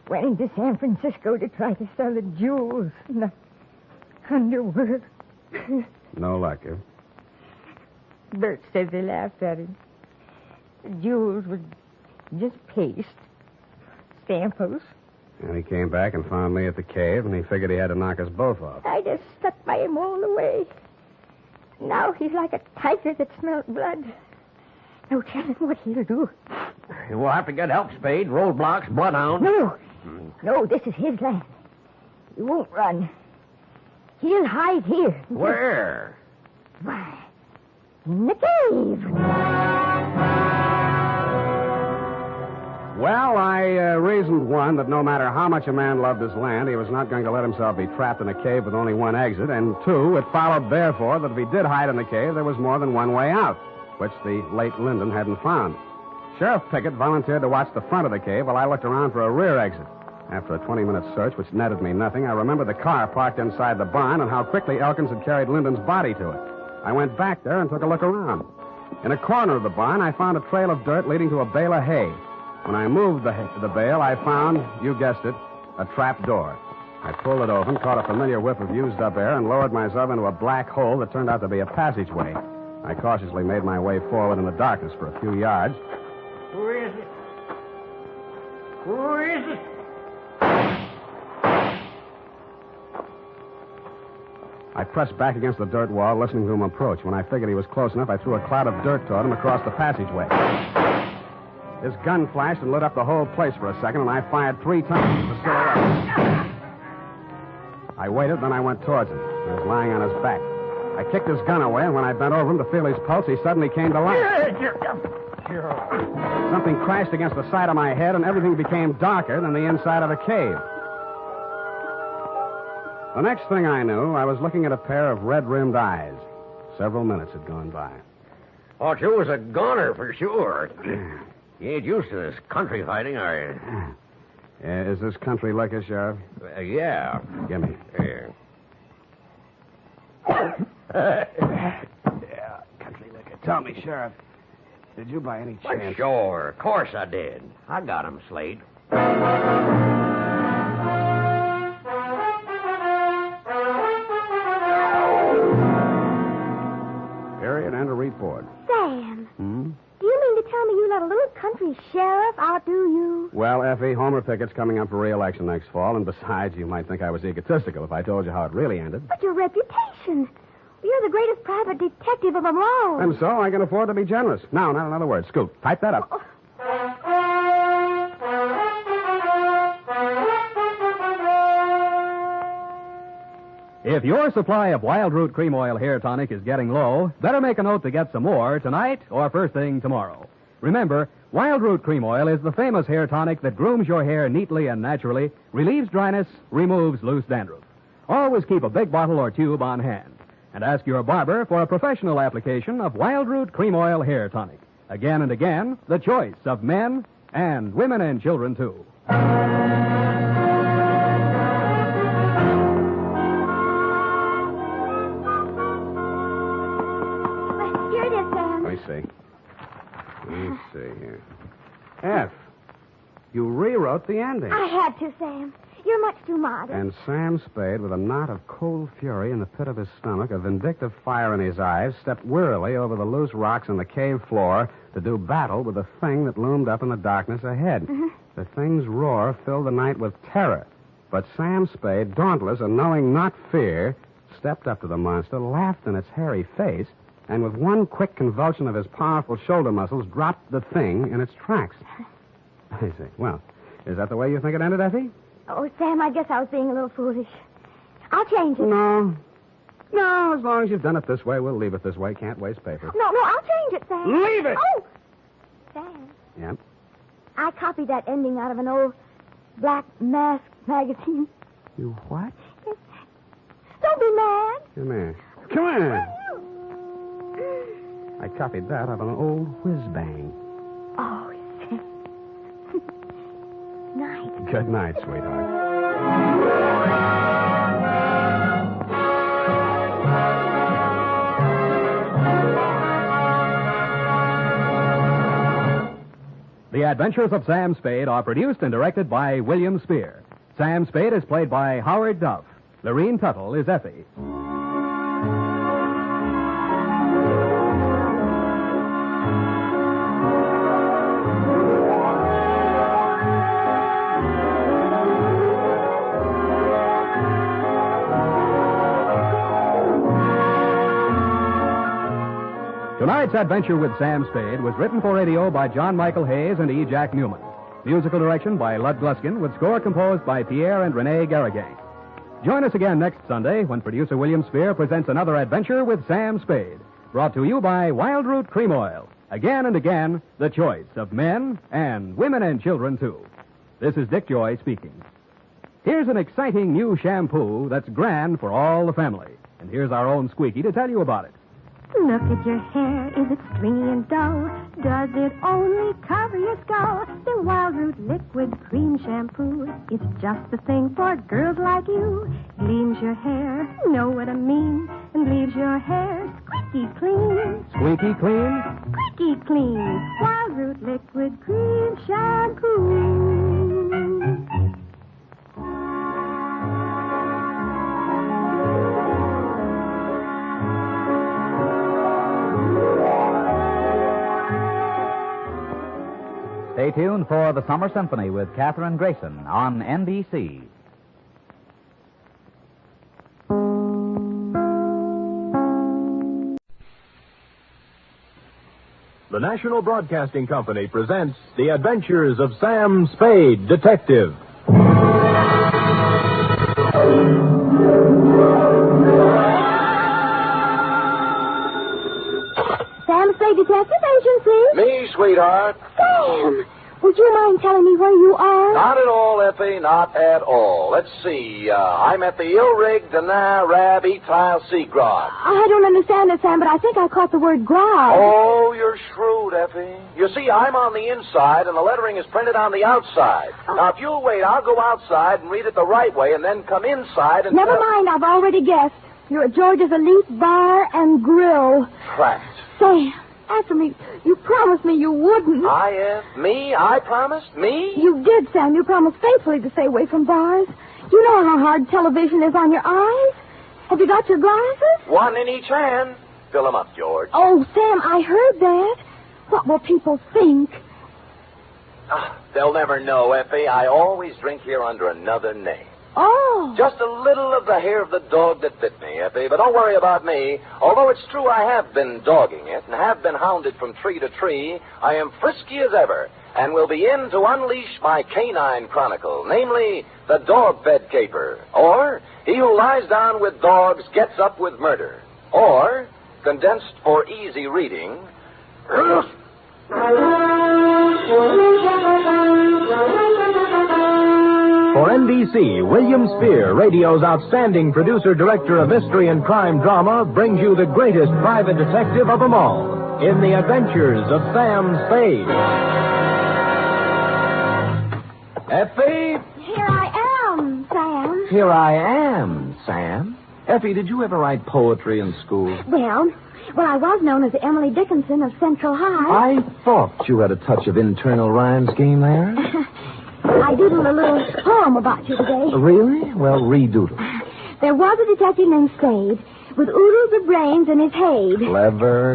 went into San Francisco to try to sell the jewels in the underworld. No luck, eh? Bert says they laughed at him. The jewels were just paste. Samples. And he came back and found me at the cave, and he figured he had to knock us both off. I just stuck by him all the way. Now he's like a tiger that smelled blood. No telling what he'll do. We'll have to get help, Spade. Roadblocks, bloodhound. No, this is his land. He won't run. He'll hide here. Where? Why, in the cave. Well, I reasoned, one, that no matter how much a man loved his land, he was not going to let himself be trapped in a cave with only one exit. And two, it followed, therefore, that if he did hide in the cave, there was more than one way out, which the late Lyndon hadn't found. Sheriff Pickett volunteered to watch the front of the cave while I looked around for a rear exit. After a 20-minute search, which netted me nothing, I remembered the car parked inside the barn and how quickly Elkins had carried Lyndon's body to it. I went back there and took a look around. In a corner of the barn, I found a trail of dirt leading to a bale of hay. When I moved the bale, I found, you guessed it, a trap door. I pulled it open, caught a familiar whiff of used-up air, and lowered myself into a black hole that turned out to be a passageway. I cautiously made my way forward in the darkness for a few yards. Who is it? Who is it? I pressed back against the dirt wall, listening to him approach. When I figured he was close enough, I threw a cloud of dirt toward him across the passageway. His gun flashed and lit up the whole place for a second, and I fired 3 times at the silhouette. I waited, then I went towards him. He was lying on his back. I kicked his gun away, and when I bent over him to feel his pulse, he suddenly came to life. Something crashed against the side of my head, and everything became darker than the inside of the cave. The next thing I knew, I was looking at a pair of red-rimmed eyes. Several minutes had gone by. Oh, you was a goner for sure. You ain't used to this country fighting, are you? Is this country liquor, Sheriff? Yeah. Give me. Here. Yeah, country liquor. Tell me, Sheriff, did you by any chance... Well, sure. Of course I did. I got him, Slade. Period and a report. Sam. Hmm? Do you mean to tell me you let a little country sheriff outdo you? Well, Effie, Homer Pickett's coming up for re-election next fall, and besides, you might think I was egotistical if I told you how it really ended. But your reputation. You're the greatest private detective of them all. And so I can afford to be generous. Now, not another word. Scoop, type that up. If your supply of Wild Root Cream Oil Hair Tonic is getting low, better make a note to get some more tonight or first thing tomorrow. Remember, Wild Root Cream Oil is the famous hair tonic that grooms your hair neatly and naturally, relieves dryness, removes loose dandruff. Always keep a big bottle or tube on hand. And ask your barber for a professional application of Wild Root Cream Oil Hair Tonic. Again and again, the choice of men and women and children, too. Here it is, Sam. Let me see here. F, you rewrote the ending. I had to, Sam. You're much too modest. And Sam Spade, with a knot of cold fury in the pit of his stomach, a vindictive fire in his eyes, stepped wearily over the loose rocks on the cave floor to do battle with the thing that loomed up in the darkness ahead. Mm-hmm. The thing's roar filled the night with terror. But Sam Spade, dauntless and knowing not fear, stepped up to the monster, laughed in its hairy face, and with one quick convulsion of his powerful shoulder muscles, dropped the thing in its tracks. I see. Well, is that the way you think it ended, Effie? Oh, Sam, I guess I was being a little foolish. I'll change it. No. No, as long as you've done it this way, we'll leave it this way. Can't waste paper. No, I'll change it, Sam. Leave it! Oh! Sam, Yep. I copied that ending out of an old Black Mask magazine. You what? Don't be mad. Come here. Come here. I copied that out of an old whiz-bang. Oh, Sam. Night. Good night, sweetheart. The Adventures of Sam Spade are produced and directed by William Spier. Sam Spade is played by Howard Duff. Lurene Tuttle is Effie. Tonight's adventure with Sam Spade was written for radio by John Michael Hayes and E. Jack Newman. Musical direction by Lud Gluskin, with score composed by Pierre and Renee Garrigan. Join us again next Sunday when producer William Spier presents another adventure with Sam Spade. Brought to you by Wild Root Cream Oil. Again and again, the choice of men and women and children, too. This is Dick Joy speaking. Here's an exciting new shampoo that's grand for all the family. And here's our own Squeaky to tell you about it. Look at your hair, is it stringy and dull? Does it only cover your skull? The Wild Root Liquid Cream Shampoo, it's just the thing for girls like you. Gleams your hair, know what I mean, and leaves your hair squeaky clean. Squeaky clean? Squeaky clean. Wild Root Liquid Cream Shampoo. Stay tuned for the Summer Symphony with Katherine Grayson on NBC. The National Broadcasting Company presents The Adventures of Sam Spade, Detective. Sam Spade Detective Agency? Me, sweetheart. Sam, would you mind telling me where you are? Not at all, Effie, not at all. Let's see. I'm at the Ilrig Dana Rab Etile Seagrod. I don't understand it, Sam, but I think I caught the word grog. Oh, you're shrewd, Effie. You see, I'm on the inside, and the lettering is printed on the outside. Now, if you'll wait, I'll go outside and read it the right way, and then come inside and... Never mind, I've already guessed. You're at George's Elite Bar and Grill. Trapped. Sam, answer me. You promised me you wouldn't. Me? I promised? Me? You did, Sam. You promised faithfully to stay away from bars. You know how hard television is on your eyes. Have you got your glasses? One in each hand. Fill 'em up, George. Oh, Sam, I heard that. What will people think? They'll never know, Effie. I always drink here under another name. Oh. Just a little of the hair of the dog that bit me, Effie. But don't worry about me. Although it's true I have been dogging it and have been hounded from tree to tree, I am frisky as ever and will be in to unleash my canine chronicle, namely the dog-fed caper, or he who lies down with dogs gets up with murder, or, condensed for easy reading, For NBC, William Spier, radio's outstanding producer-director of mystery and crime drama, brings you the greatest private detective of them all in The Adventures of Sam Spade. Effie? Here I am, Sam. Here I am, Sam. Effie, did you ever write poetry in school? Well, I was known as Emily Dickinson of Central High. I thought you had a touch of internal rhyme scheme there. I doodled a little poem about you today. Really? Well, redoodle. There was a detective named Spade with oodles of brains in his head.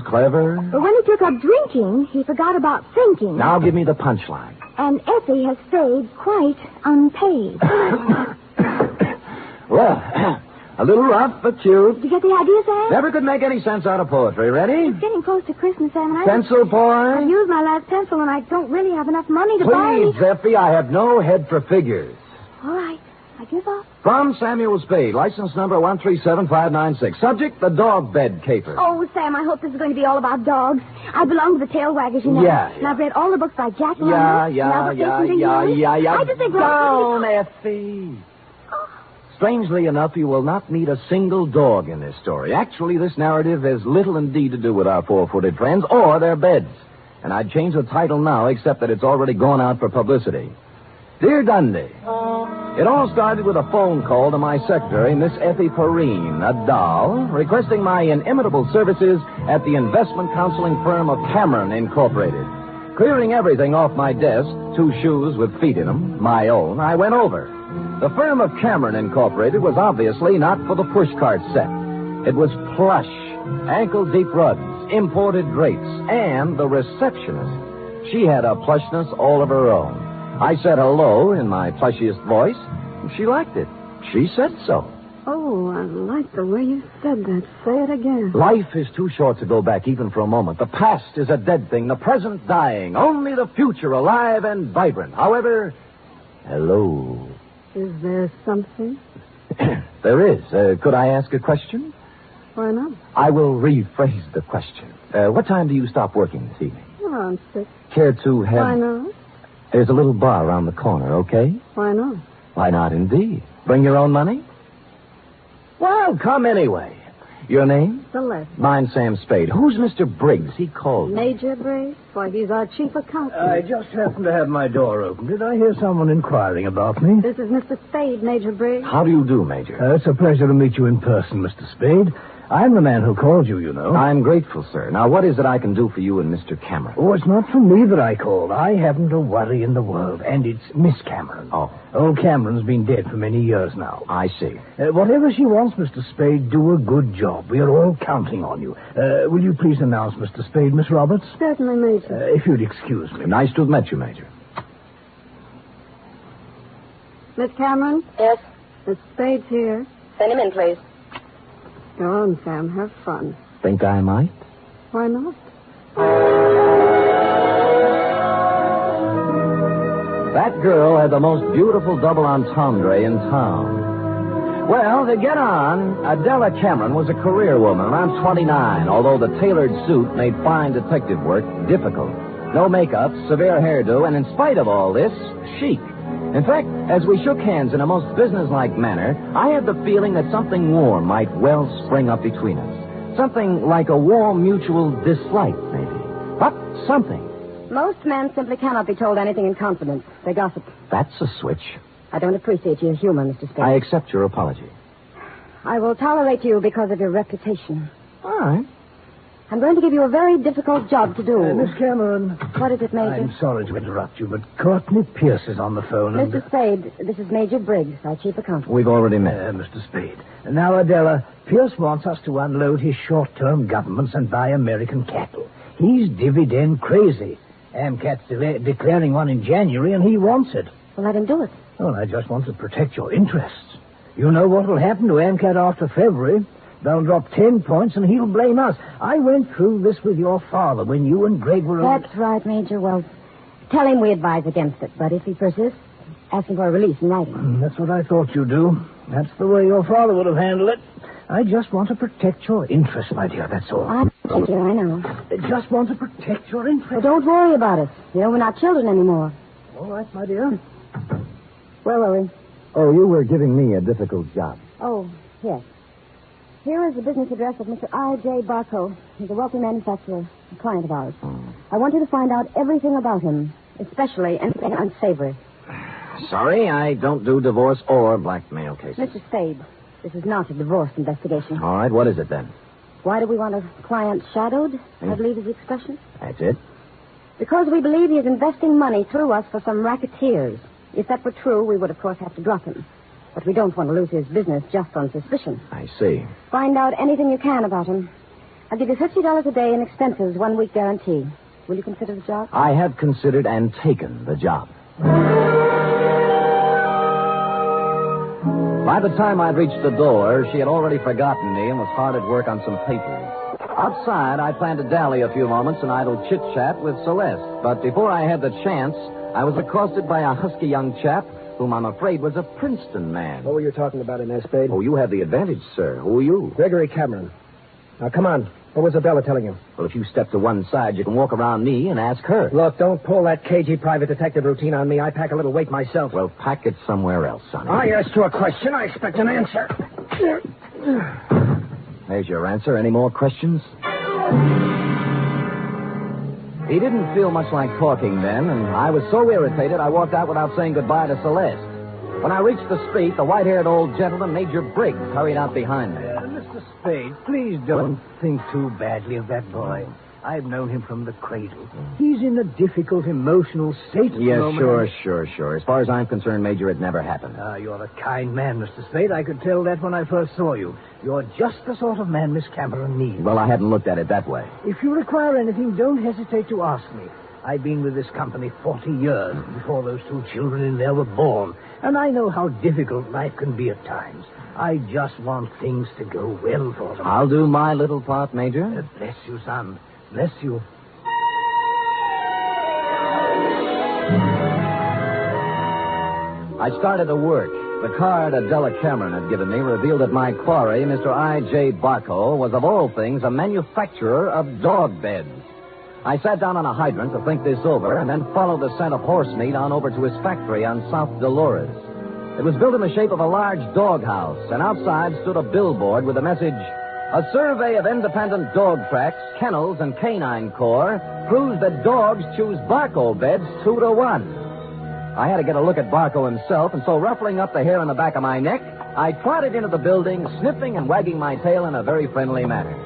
Clever. But when he took up drinking, he forgot about thinking. Now give me the punchline. And Effie has stayed quite unpaid. Well, a little rough, but cute. Did you get the idea, Sam? Never could make any sense out of poetry. Ready? It's getting close to Christmas, Sam, and Pencil point? I've used my last pencil, and I don't really have enough money to buy any. Please, Effie, I have no head for figures. All right. I give up. From Samuel Spade, license number 137596. Subject, the dog bed caper. Oh, Sam, I hope this is going to be all about dogs. I belong to the tail waggers, you know. Yeah. And I've read all the books by Jack London. Yeah. I just think... Down, Effie. Strangely enough, you will not meet a single dog in this story. Actually, this narrative has little indeed to do with our four-footed friends or their beds. And I'd change the title now, except that it's already gone out for publicity. Dear Dundee, it all started with a phone call to my secretary, Miss Effie Perrine, a doll, requesting my inimitable services at the investment counseling firm of Cameron Incorporated. Clearing everything off my desk, 2 shoes with feet in them, my own, I went over. The firm of Cameron Incorporated was obviously not for the pushcart set. It was plush, ankle-deep rugs, imported drapes, and the receptionist. She had a plushness all of her own. I said hello in my plushiest voice, and she liked it. She said so. Oh, I like the way you said that. Say it again. Life is too short to go back even for a moment. The past is a dead thing, the present dying, only the future alive and vibrant. However, hello. Is there something? There is. Could I ask a question? Why not? I will rephrase the question. What time do you stop working this evening? Around 6. Care to have... Why not? There's a little bar around the corner, okay? Why not? Why not, indeed? Bring your own money? Well, come anyway. Your name? Celeste. Mine's Sam Spade. Who's Mr. Briggs? He called me. Major Briggs? Why, he's our chief accountant. I just happened to have my door open. Did I hear someone inquiring about me? This is Mr. Spade, Major Briggs. How do you do, Major? It's a pleasure to meet you in person, Mr. Spade. I'm the man who called you, you know. I'm grateful, sir. Now, what is it I can do for you and Mr. Cameron? Oh, it's not for me that I called. I haven't a worry in the world, and it's Miss Cameron. Oh. Old Cameron's been dead for many years now. I see. Whatever she wants, Mr. Spade, do a good job. We are all counting on you. Will you please announce Mr. Spade, Miss Roberts? Certainly, Major. If you'd excuse me. Nice to have met you, Major. Miss Cameron? Yes? Miss Spade's here. Send him in, please. Go on, Sam. Have fun. Think I might? Why not? That girl had the most beautiful double entendre in town. Well, to get on, Adela Cameron was a career woman, around 29, although the tailored suit made fine detective work difficult. No makeup, severe hairdo, and in spite of all this, chic. In fact, as we shook hands in a most businesslike manner, I had the feeling that something warm might well spring up between us. Something like a warm mutual dislike, maybe. But something. Most men simply cannot be told anything in confidence. They gossip. That's a switch. I don't appreciate your humor, Mr. Spade. I accept your apology. I will tolerate you because of your reputation. All right. I'm going to give you a very difficult job to do. Miss Cameron. What is it, Major? I'm sorry to interrupt you, but Courtney Pierce is on the phone. Mr. Spade, this is Major Briggs, our chief accountant. We've already met. Mr. Spade. Now, Adela, Pierce wants us to unload his short-term governments and buy American cattle. He's dividend crazy. AMCAT's declaring one in January, and he wants it. Well, let him do it. Well, I just want to protect your interests. You know what will happen to AMCAT after February. They'll drop 10 points, and he'll blame us. I went through this with your father when you and Greg were... That's right, Major. Well, tell him we advise against it. But if he persists, ask him for a release in writing. That's what I thought you'd do. That's the way your father would have handled it. I just want to protect your interests, my dear, that's all. Thank you, I know. I just want to protect your interests. Well, don't worry about us. You know, we're not children anymore. All right, my dear. Where were we? Oh, you were giving me a difficult job. Oh, yes. Here is the business address of Mr. I.J. Barco. He's a wealthy manufacturer, a client of ours. I want you to find out everything about him, especially anything unsavory. Sorry, I don't do divorce or blackmail cases. Mr. Spade, this is not a divorce investigation. All right, what is it then? Why do we want a client shadowed, I believe is the expression? That's it? Because we believe he is investing money through us for some racketeers. If that were true, we would, of course, have to drop him. But we don't want to lose his business just on suspicion. I see. Find out anything you can about him. I'll give you $50 a day in expenses, 1 week guarantee. Will you consider the job? I have considered and taken the job. By the time I'd reached the door, she had already forgotten me and was hard at work on some papers. Outside, I planned to dally a few moments in idle chit-chat with Celeste. But before I had the chance, I was accosted by a husky young chap whom I'm afraid was a Princeton man. What were you talking about in there, Spade? Oh, you have the advantage, sir. Who are you? Gregory Cameron. Now, come on. What was Adela telling you? Well, if you step to one side, you can walk around me and ask her. Look, don't pull that cagey private detective routine on me. I pack a little weight myself. Well, pack it somewhere else, sonny. I asked you a question. I expect an answer. There's your answer. Any more questions? He didn't feel much like talking then, and I was so irritated I walked out without saying goodbye to Celeste. When I reached the street, the white-haired old gentleman, Major Briggs, hurried out behind me. Mr. Spade, please don't think too badly of that boy. I've known him from the cradle. He's in a difficult emotional state at the Yes, moment. sure. As far as I'm concerned, Major, it never happened. You're a kind man, Mr. Spade. I could tell that when I first saw you. You're just the sort of man Miss Cameron needs. Well, I hadn't looked at it that way. If you require anything, don't hesitate to ask me. I've been with this company 40 years before those two children in there were born, and I know how difficult life can be at times. I just want things to go well for them. I'll do my little part, Major. Bless you, son. Bless you. I started to work. The card Adela Cameron had given me revealed that my quarry, Mr. I.J. Barco, was of all things a manufacturer of dog beds. I sat down on a hydrant to think this over and then followed the scent of horse meat on over to his factory on South Dolores. It was built in the shape of a large doghouse, and outside stood a billboard with the message, "A survey of independent dog tracks, kennels, and canine corps proves that dogs choose Barco beds 2-1. I had to get a look at Barco himself, and so ruffling up the hair on the back of my neck, I trotted into the building, sniffing and wagging my tail in a very friendly manner.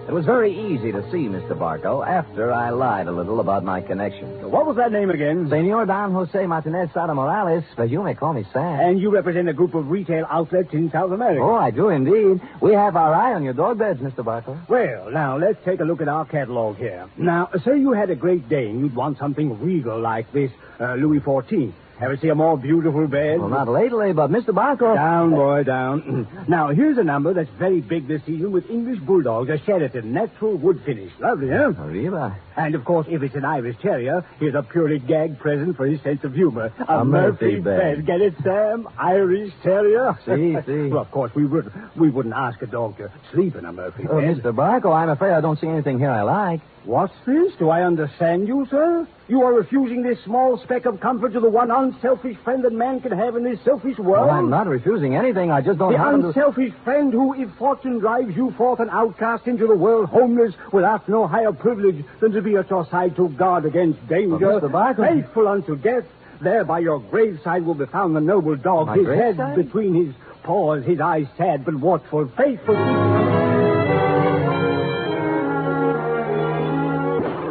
It was very easy to see Mr. Barco after I lied a little about my connection. What was that name again? Senor Don Jose Martinez Sada Morales, but you may call me Sam. And you represent a group of retail outlets in South America. Oh, I do indeed. We have our eye on your dog beds, Mr. Barco. Well, now, let's take a look at our catalog here. Now, say you had a Great Dane. You'd want something regal like this Louis XIV. Ever see a more beautiful bed? Well, not lately, but Mr. Barco... Down, boy, down. Now, here's a number that's very big this season with English Bulldogs, a Sheraton, natural wood finish. Lovely, huh? Arriba. And, of course, if it's an Irish Terrier, here's a purely gag present for his sense of humor. A Murphy bed. Get it, Sam? Irish Terrier? See. Well, of course, we wouldn't ask a dog to sleep in a Murphy bed. Oh, Mr. Barco, I'm afraid I don't see anything here I like. What's this? Do I understand you, sir? You are refusing this small speck of comfort to the one unselfish friend that man can have in this selfish world? Well, I'm not refusing anything. I just don't happen to... The unselfish friend who, if fortune drives you forth an outcast into the world, homeless, will ask no higher privilege than to be at your side to guard against danger. But Mr. Barco... Faithful unto death, there by your graveside will be found the noble dog, My his graveside? head between his paws, his eyes sad but watchful, faithful...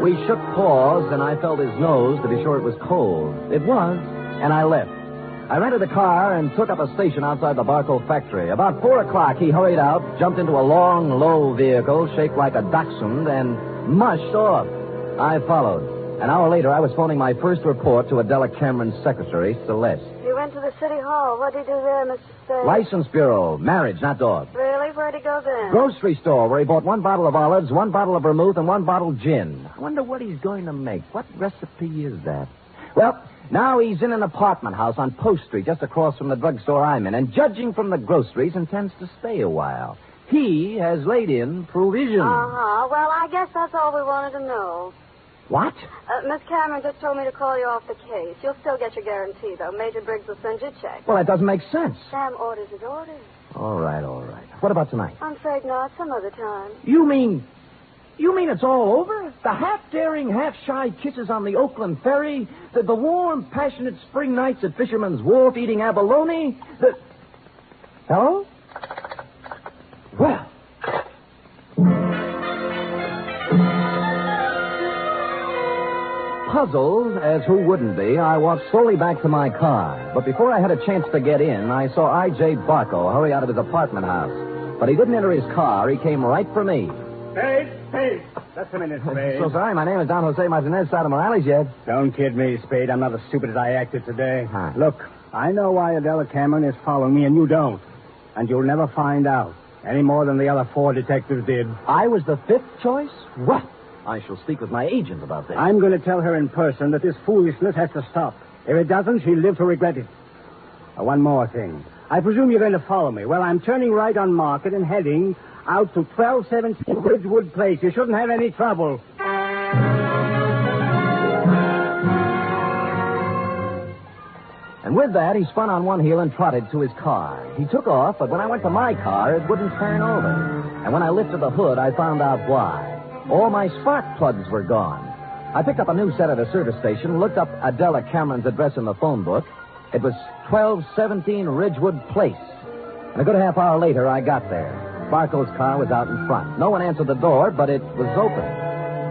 We shook paws, and I felt his nose to be sure it was cold. It was, and I left. I rented a car and took up a station outside the Barco factory. About 4 o'clock, he hurried out, jumped into a long, low vehicle shaped like a dachshund, and mushed off. I followed. An hour later, I was phoning my first report to Adela Cameron's secretary, Celeste. You went to the city hall. What did he do there, Mr. Spade? License bureau, marriage, not dog. Really? Where'd he go then? Grocery store, where he bought 1 bottle of olives, 1 bottle of vermouth, and 1 bottle of gin. I wonder what he's going to make. What recipe is that? Well, now he's in an apartment house on Post Street, just across from the drugstore I'm in, and judging from the groceries, intends to stay a while. He has laid in provision. Uh-huh. Well, I guess that's all we wanted to know. What? Miss Cameron just told me to call you off the case. You'll still get your guarantee, though. Major Briggs will send you a check. Well, that doesn't make sense. Sam orders his orders. All right. What about tonight? I'm afraid not. Some other time. You mean it's all over? The half-daring, half-shy kisses on the Oakland ferry? The warm, passionate spring nights at Fisherman's Wharf eating abalone? Hello? Well... Puzzled, as who wouldn't be, I walked slowly back to my car. But before I had a chance to get in, I saw I.J. Barco hurry out of his apartment house. But he didn't enter his car. He came right for me. Spade! Just a minute, Spade. So sorry, my name is Don Jose Martinez Sada Morales yet. Don't kid me, Spade. I'm not as stupid as I acted today. Huh. Look, I know why Adela Cameron is following me, and you don't. And you'll never find out. Any more than the other 4 detectives did. I was the 5th choice? What? I shall speak with my agent about this. I'm going to tell her in person that this foolishness has to stop. If it doesn't, she'll live to regret it. One more thing. I presume you're going to follow me. Well, I'm turning right on Market and heading out to 1217 Ridgewood Place. You shouldn't have any trouble. And with that, he spun on one heel and trotted to his car. He took off, but when I went to my car, it wouldn't turn over. And when I lifted the hood, I found out why. All my spark plugs were gone. I picked up a new set at a service station, looked up Adela Cameron's address in the phone book. It was 1217 Ridgewood Place. And a good half hour later, I got there. Barco's car was out in front. No one answered the door, but it was open.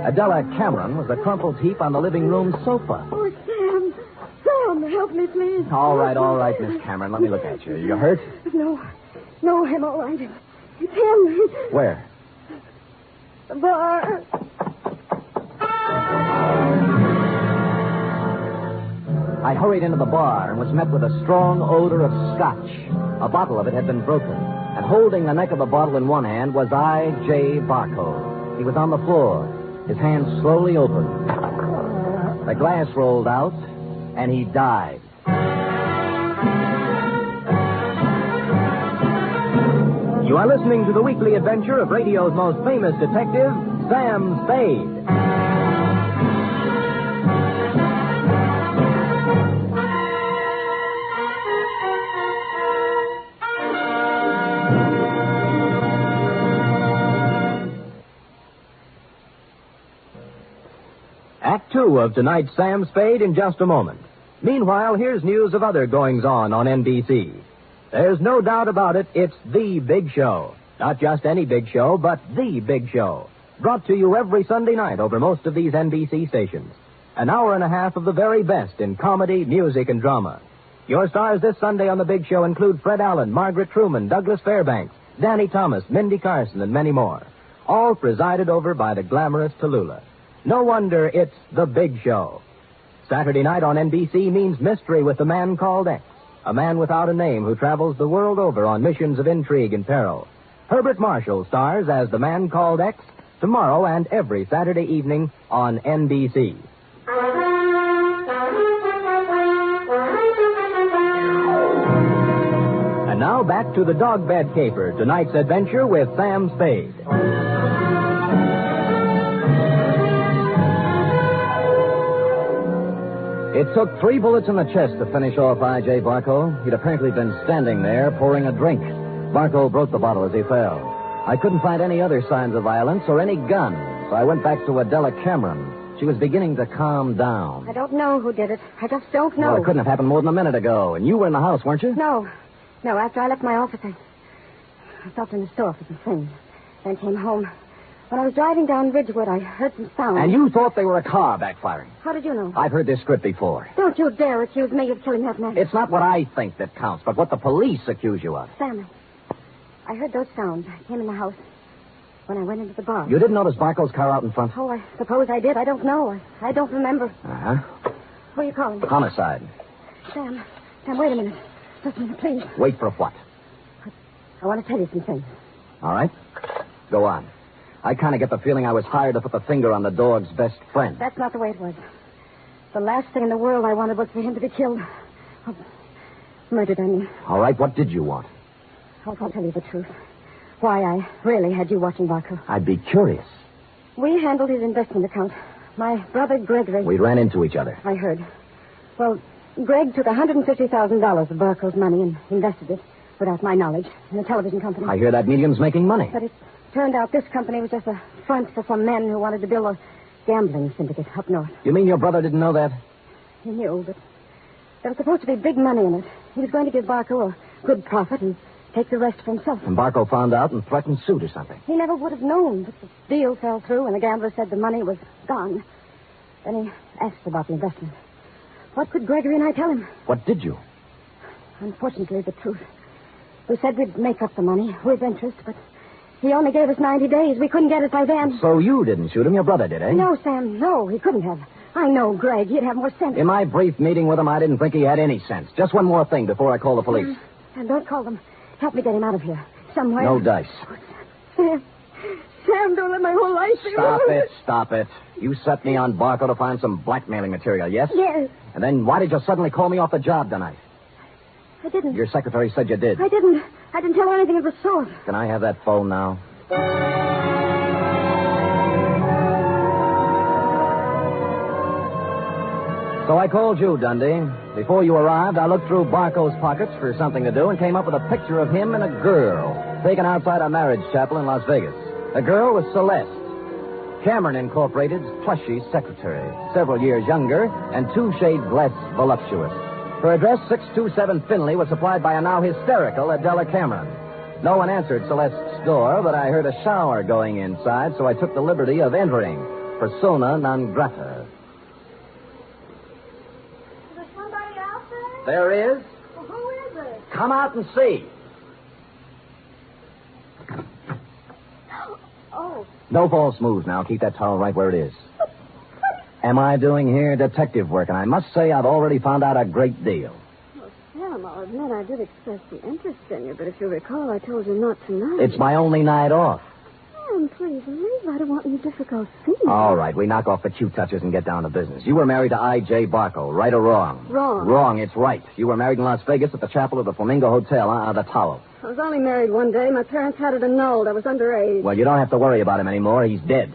Adela Cameron was a crumpled heap on the living room sofa. Oh, Sam. Sam, help me, please. All right, Miss Cameron. Let me look at you. You hurt? No, I'm all right. It's him. Where? The bar. I hurried into the bar and was met with a strong odor of scotch. A bottle of it had been broken, and holding the neck of the bottle in one hand was I.J. Barco. He was on the floor, his hands slowly opened. The glass rolled out, and he died. You are listening to the weekly adventure of radio's most famous detective, Sam Spade. Act 2 of tonight's Sam Spade in just a moment. Meanwhile, here's news of other goings-on on NBC. There's no doubt about it, it's the big show. Not just any big show, but the big show. Brought to you every Sunday night over most of these NBC stations. An hour and a half of the very best in comedy, music, and drama. Your stars this Sunday on the big show include Fred Allen, Margaret Truman, Douglas Fairbanks, Danny Thomas, Mindy Carson, and many more. All presided over by the glamorous Tallulah. No wonder it's the big show. Saturday night on NBC means mystery with the man called X. A man without a name who travels the world over on missions of intrigue and peril. Herbert Marshall stars as the man called X tomorrow and every Saturday evening on NBC. And now back to the dog bed caper, tonight's adventure with Sam Spade. It took 3 bullets in the chest to finish off I.J. Barco. He'd apparently been standing there pouring a drink. Barco broke the bottle as he fell. I couldn't find any other signs of violence or any gun, so I went back to Adela Cameron. She was beginning to calm down. I don't know who did it. I just don't know. Well, it couldn't have happened more than a minute ago, and you were in the house, weren't you? No, after I left my office, I stopped in the store for some things, then came home. When I was driving down Ridgewood, I heard some sound. And you thought they were a car backfiring? How did you know? I've heard this script before. Don't you dare accuse me of killing that man. It's not what I think that counts, but what the police accuse you of. Sam, I heard those sounds. I came in the house when I went into the bar. You didn't notice Barco's car out in front? Oh, I suppose I did. I don't know. I don't remember. Uh-huh. Who are you calling? Homicide. Sam, wait a minute. Listen, please. Wait for what? I want to tell you some things. All right. Go on. I kind of get the feeling I was hired to put the finger on the dog's best friend. That's not the way it was. The last thing in the world I wanted was for him to be killed. Oh, murdered, I mean. All right, what did you want? I'll tell you the truth. Why I really had you watching Barco. I'd be curious. We handled his investment account. My brother Gregory... We ran into each other. I heard. Well, Greg took $150,000 of Barco's money and invested it, without my knowledge, in a television company. I hear that medium's making money. But it turned out this company was just a front for some men who wanted to build a gambling syndicate up north. You mean your brother didn't know that? He knew, but there was supposed to be big money in it. He was going to give Barco a good profit and take the rest for himself. And Barco found out and threatened suit or something. He never would have known, but the deal fell through and the gambler said the money was gone. Then he asked about the investment. What could Gregory and I tell him? What did you? Unfortunately, the truth. We said we'd make up the money with interest, but he only gave us 90 days. We couldn't get it by then. So you didn't shoot him, your brother did, eh? No, Sam, no, he couldn't have. I know Greg. He'd have more sense. In my brief meeting with him, I didn't think he had any sense. Just one more thing before I call the police. And don't call them. Help me get him out of here. Somewhere. No dice. Sam, don't let my whole life be Stop it. You set me on Barco to find some blackmailing material, yes? Yes. And then why did you suddenly call me off the job tonight? I didn't. Your secretary said you did. I didn't. I didn't tell her anything of the sort. Can I have that phone now? So I called you, Dundee. Before you arrived, I looked through Barco's pockets for something to do and came up with a picture of him and a girl taken outside a marriage chapel in Las Vegas. The girl was Celeste, Cameron Incorporated's plushy secretary, several years younger and 2 shades less voluptuous. Her address, 627 Finley, was supplied by a now hysterical Adela Cameron. No one answered Celeste's door, but I heard a shower going inside, so I took the liberty of entering. Persona non grata. Is there somebody out there? There is. Well, who is it? Come out and see. Oh. No false moves now. Keep that towel right where it is. Am I doing here detective work? And I must say I've already found out a great deal. Well, Sam, I'll admit I did express some interest in you, but if you recall, I told you not tonight. It's my only night off. Sam, please leave. I don't want any difficult scenes. All right, we knock off the cute touches and get down to business. You were married to I.J. Barco, right or wrong? Wrong. Wrong, it's right. You were married in Las Vegas at the chapel of the Flamingo Hotel, the Towel. I was only married one day. My parents had it annulled. I was underage. Well, you don't have to worry about him anymore. He's dead.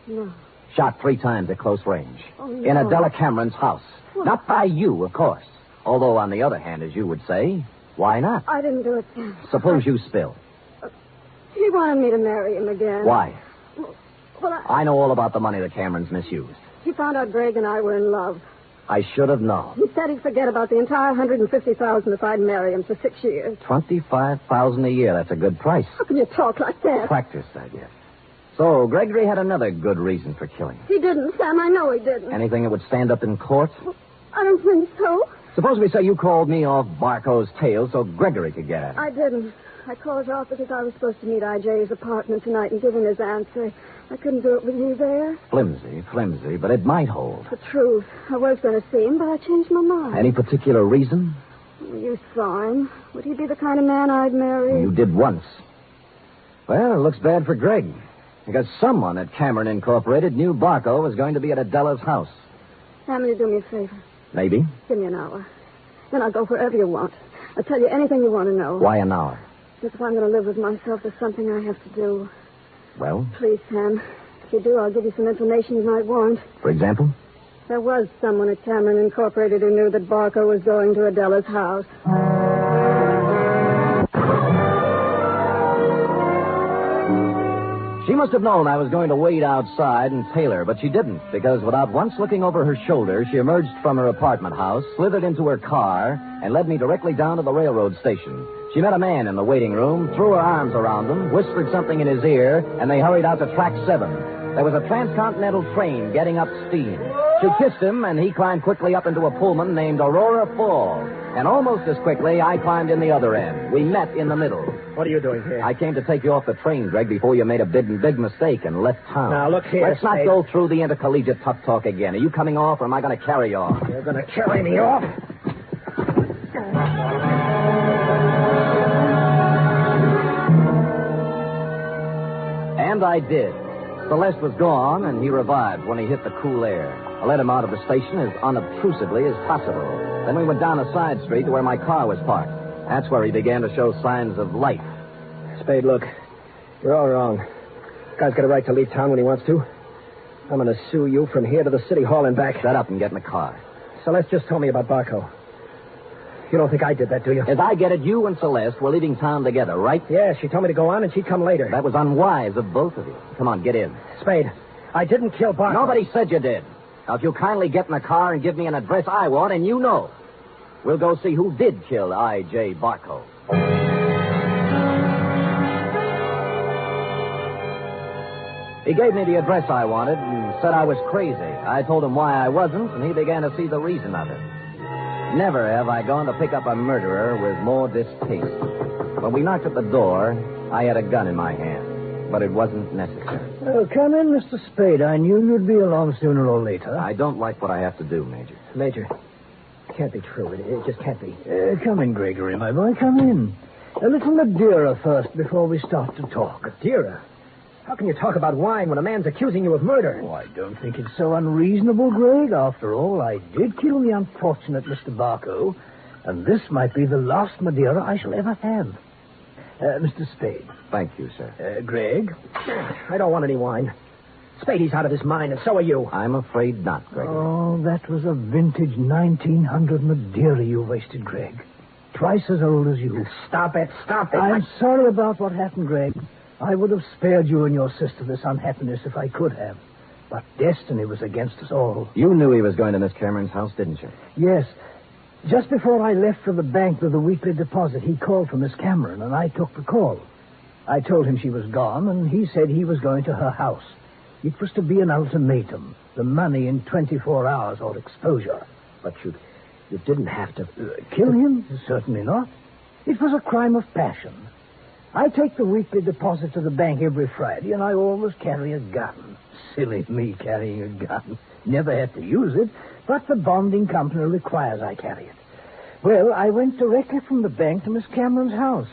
No. Shot 3 times at close range. Oh, no. In Adela Cameron's house. What? Not by you, of course. Although, on the other hand, as you would say, why not? I didn't do it, Sam. Suppose you spill. He wanted me to marry him again. Why? Well, I know all about the money the Camerons misused. he found out Greg and I were in love. I should have known. He said he'd forget about the entire $150,000 if I'd marry him for 6 years. $25,000 a year. That's a good price. How can you talk like that? Practice, I guess. So, Gregory had another good reason for killing. He didn't, Sam. I know he didn't. Anything that would stand up in court? I don't think so. Suppose we say you called me off Barco's tail so Gregory could get at it. I didn't. I called you off because I was supposed to meet I.J.'s apartment tonight and give him his answer. I couldn't do it with you there. Flimsy, but it might hold. The truth. I was going to see him, but I changed my mind. Any particular reason? You saw him. Would he be the kind of man I'd marry? You did once. Well, it looks bad for Greg. Because someone at Cameron Incorporated knew Barco was going to be at Adela's house. Sam, will you do me a favor? Maybe. Give me an hour. Then I'll go wherever you want. I'll tell you anything you want to know. Why an hour? Because if I'm going to live with myself, there's something I have to do. Well? Please, Sam. If you do, I'll give you some information you might want. For example? There was someone at Cameron Incorporated who knew that Barco was going to Adela's house. She must have known I was going to wait outside and tail her, but she didn't, because without once looking over her shoulder, she emerged from her apartment house, slithered into her car, and led me directly down to the railroad station. She met a man in the waiting room, threw her arms around him, whispered something in his ear, and they hurried out to track 7. There was a transcontinental train getting up steam. She kissed him, and he climbed quickly up into a Pullman named Aurora Falls. And almost as quickly, I climbed in the other end. We met in the middle. What are you doing here? I came to take you off the train, Greg, before you made a big mistake and left town. Now, look here, Let's not Spade. go through the intercollegiate tough talk again. Are you coming off, or am I going to carry you off? You're going to carry me off? And I did. Celeste was gone, and he revived when he hit the cool air. I let him out of the station as unobtrusively as possible. Then we went down a side street to where my car was parked. That's where he began to show signs of life. Spade, look. You're all wrong. Guy's got a right to leave town when he wants to. I'm going to sue you from here to the city hall and back. Shut up and get in the car. Celeste just told me about Barco. You don't think I did that, do you? As I get it, you and Celeste were leaving town together, right? Yeah, she told me to go on and she'd come later. That was unwise of both of you. Come on, get in. Spade, I didn't kill Barco. Nobody said you did. Now, if you'll kindly get in the car and give me an address I want, and you know, we'll go see who did kill I.J. Barco. He gave me the address I wanted and said I was crazy. I told him why I wasn't, and he began to see the reason of it. Never have I gone to pick up a murderer with more distaste. When we knocked at the door, I had a gun in my hand, but it wasn't necessary. Oh, come in, Mr. Spade. I knew you'd be along sooner or later. I don't like what I have to do, Major. Major, it can't be true. It just can't be. Come in, Gregory, my boy. Come in. A little Madeira first before we start to talk. Madeira? How can you talk about wine when a man's accusing you of murder? Oh, I don't think it's so unreasonable, Greg. After all, I did kill the unfortunate Mr. Barco. And this might be the last Madeira I shall ever have. Mr. Spade. Thank you, sir. Greg? I don't want any wine. Spadey's out of his mind, and so are you. I'm afraid not, Greg. Oh, that was a vintage 1900 Madeira you wasted, Greg. Twice as old as you. Stop it. I'm sorry about what happened, Greg. I would have spared you and your sister this unhappiness if I could have. But destiny was against us all. You knew he was going to Miss Cameron's house, didn't you? Yes. Just before I left for the bank with the weekly deposit, he called for Miss Cameron, and I took the call. I told him she was gone, and he said he was going to her house. It was to be an ultimatum. The money in 24 hours or exposure. But you didn't have to... Kill him? Certainly not. It was a crime of passion. I take the weekly deposit to the bank every Friday, and I always carry a gun. Silly me carrying a gun. Never had to use it, but the bonding company requires I carry it. Well, I went directly from the bank to Miss Cameron's house.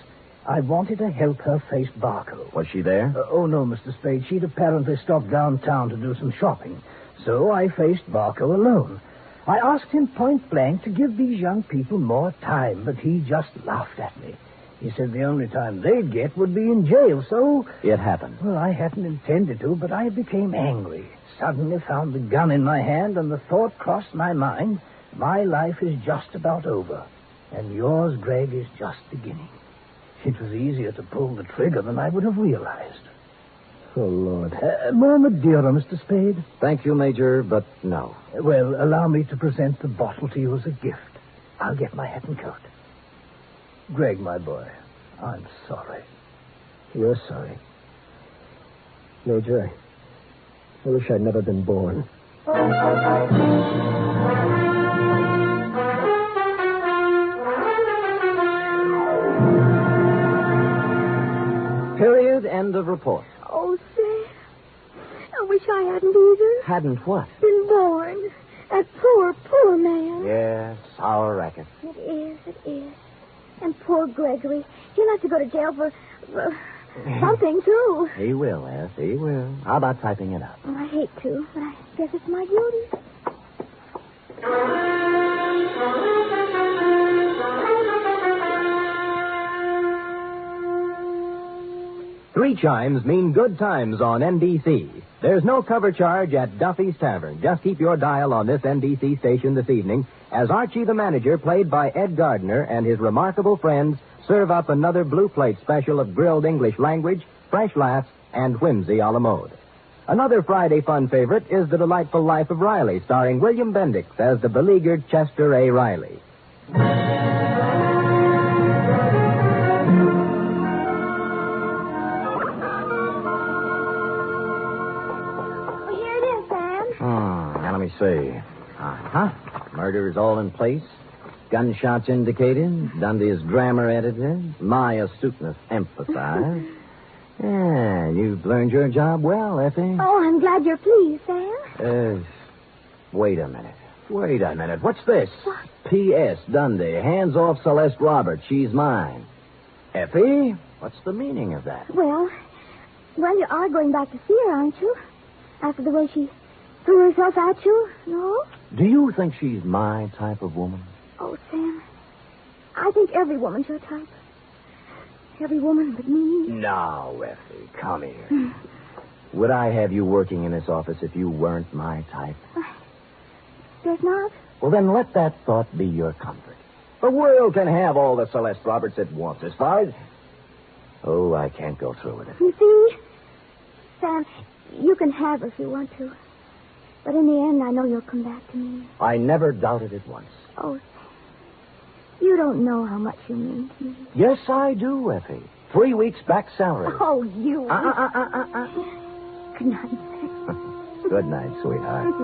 I wanted to help her face Barco. Was she there? Oh, no, Mr. Spade. She'd apparently stopped downtown to do some shopping. So I faced Barco alone. I asked him point blank to give these young people more time, but he just laughed at me. He said the only time they'd get would be in jail, so... It happened. Well, I hadn't intended to, but I became angry. Suddenly found the gun in my hand, and the thought crossed my mind, my life is just about over, and yours, Greg, is just beginning. It was easier to pull the trigger than I would have realized. Oh, Lord. More Madeira, Mr. Spade? Thank you, Major, but no. Well, allow me to present the bottle to you as a gift. I'll get my hat and coat. Greg, my boy, I'm sorry. You're sorry. Major, I wish I'd never been born. Period. End of report. Oh, Sam. I wish I hadn't either. Hadn't what? Been born. That poor man. Yes, our racket. It is. And poor Gregory. He'll have to go to jail for something, too. He will, Eth. He will. How about typing it up? I hate to, but I guess it's my duty. Three chimes mean good times on NBC. There's no cover charge at Duffy's Tavern. Just keep your dial on this NBC station this evening as Archie the manager, played by Ed Gardner, and his remarkable friends serve up another blue plate special of grilled English language, fresh laughs, and whimsy a la mode. Another Friday fun favorite is The Delightful Life of Riley, starring William Bendix as the beleaguered Chester A. Riley. Let me see. Uh-huh. Murder is all in place. Gunshots indicated. Dundee's grammar edited. My astuteness emphasized. Yeah, you've learned your job well, Effie. Oh, I'm glad you're pleased, Sam. Wait a minute. What's this? What? P.S. Dundee, hands off Celeste Roberts. She's mine. Effie, what's the meaning of that? Well, you are going back to see her, aren't you? After the way she threw herself at you, no? Do you think she's my type of woman? Oh, Sam, I think every woman's your type. Every woman but me. Now, Effie, come here. Would I have you working in this office if you weren't my type? Guess not. Well, then let that thought be your comfort. The world can have all the Celeste Roberts it wants as far as... Oh, I can't go through with it. You see, Sam, you can have her if you want to. But in the end, I know you'll come back to me. I never doubted it once. Oh, you don't know how much you mean to me. Yes, I do, Effie. 3 weeks back salary. Oh, you. Good night. Good night, sweetheart.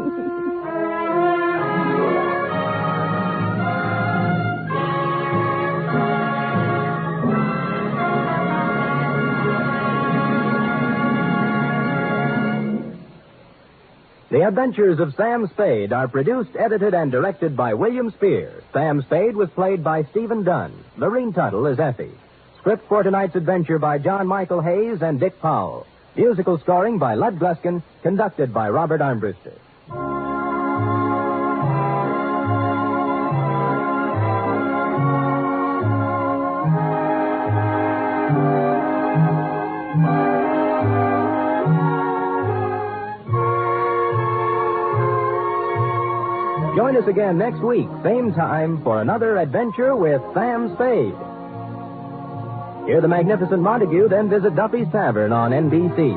The Adventures of Sam Spade are produced, edited, and directed by William Spier. Sam Spade was played by Stephen Dunne. Lurene Tuttle is Effie. Script for tonight's adventure by John Michael Hayes and Dick Powell. Musical scoring by Lud Gluskin, conducted by Robert Armbruster. us again next week, same time, for another adventure with Sam Spade. Hear the magnificent Montague, then visit Duffy's Tavern on NBC.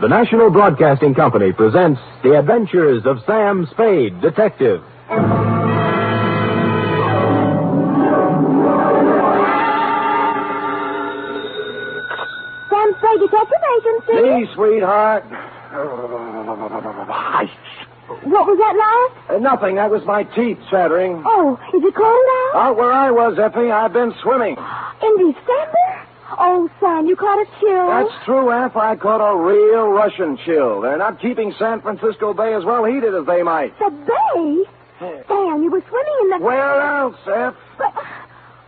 The National Broadcasting Company presents The Adventures of Sam Spade, Detective. Sam Spade Detective Agency. Me, sweetheart. What was that last? Nothing. That was my teeth chattering. Oh, is it cold now? Out where I was, Effie, I've been swimming. In December? Oh, Sam, you caught a chill. That's true, Eff. I caught a real Russian chill. They're not keeping San Francisco Bay as well heated as they might. The bay? Sam, you were swimming in the... Where else, Eff? But...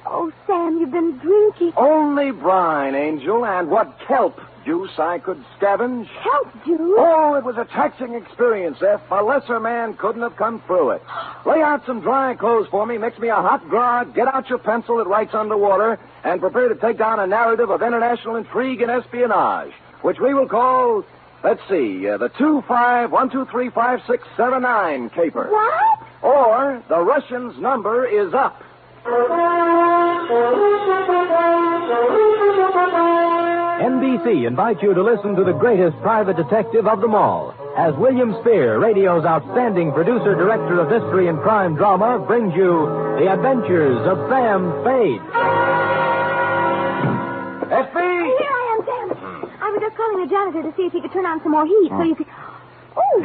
Oh, Sam, you've been drinking. Only brine, Angel, and what kelp juice I could scavenge. Kelp juice? Oh, it was a taxing experience, Eff. A lesser man couldn't have come through it. Lay out some dry clothes for me, mix me a hot grog, get out your pencil that writes underwater, and prepare to take down a narrative of international intrigue and espionage, which we will call, let's see, the 25123569 caper. What? Or the Russian's number is up. NBC invites you to listen to the greatest private detective of them all, as William Spier, radio's outstanding producer-director of mystery and crime drama, brings you The Adventures of Sam Spade. Effie! Here I am, Sam. I was just calling the janitor to see if he could turn on some more heat so you could... Oh,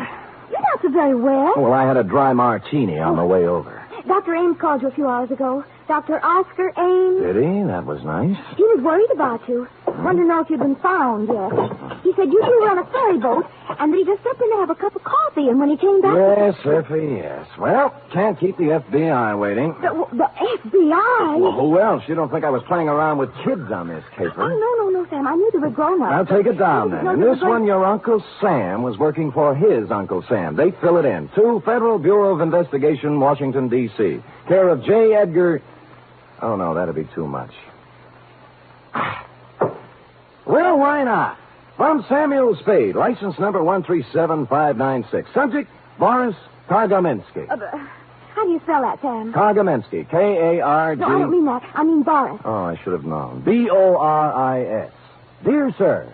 you're not so very well. Well, I had a dry martini on the way over. Dr. Ames called you a few hours ago. Dr. Oscar Ames. Did he? That was nice. He was worried about you. Wanted to know if you'd been found yet. He said you two were on a ferry boat, and that he just stepped in to have a cup of coffee, and when he came back... Yes, Effie, yes. Well, can't keep the FBI waiting. The FBI? Well, who else? You don't think I was playing around with kids on this caper? Oh, no, Sam. I knew they were grown-ups. Now, take it down, then. In this one, your Uncle Sam was working for his Uncle Sam. They fill it in. 2 Federal Bureau of Investigation, Washington, D.C. Care of J. Edgar... Oh, no, that'd be too much. Well, why not? From Samuel Spade, license number 137596. Subject, Boris Kargamensky. How do you spell that, Sam? Kargamensky, K-A-R-G... No, I don't mean that. I mean Boris. Oh, I should have known. B-O-R-I-S. Dear Sir,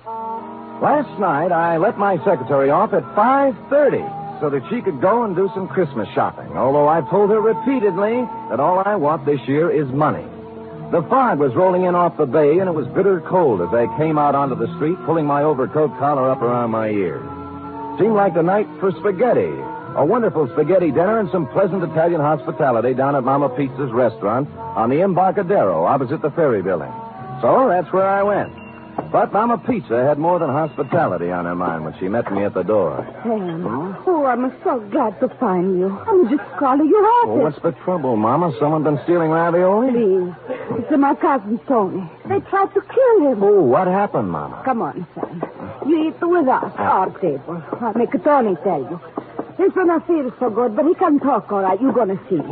last night I let my secretary off at 5:30 so that she could go and do some Christmas shopping, although I've told her repeatedly that all I want this year is money. The fog was rolling in off the bay, and it was bitter cold as I came out onto the street, pulling my overcoat collar up around my ears. Seemed like the night for spaghetti. A wonderful spaghetti dinner and some pleasant Italian hospitality down at Mama Pizza's restaurant on the Embarcadero opposite the ferry building. So that's where I went. But Mama Pizza had more than hospitality on her mind when she met me at the door. Sam, I'm so glad to find you. I'm just calling your office. Well, what's the trouble, Mama? Someone been stealing ravioli? Please. It's my cousin, Tony. They tried to kill him. Oh, what happened, Mama? Come on, Sam. You eat with us, our table. I'll make Tony tell you. This one I feel so good, but he can talk all right. You're going to see.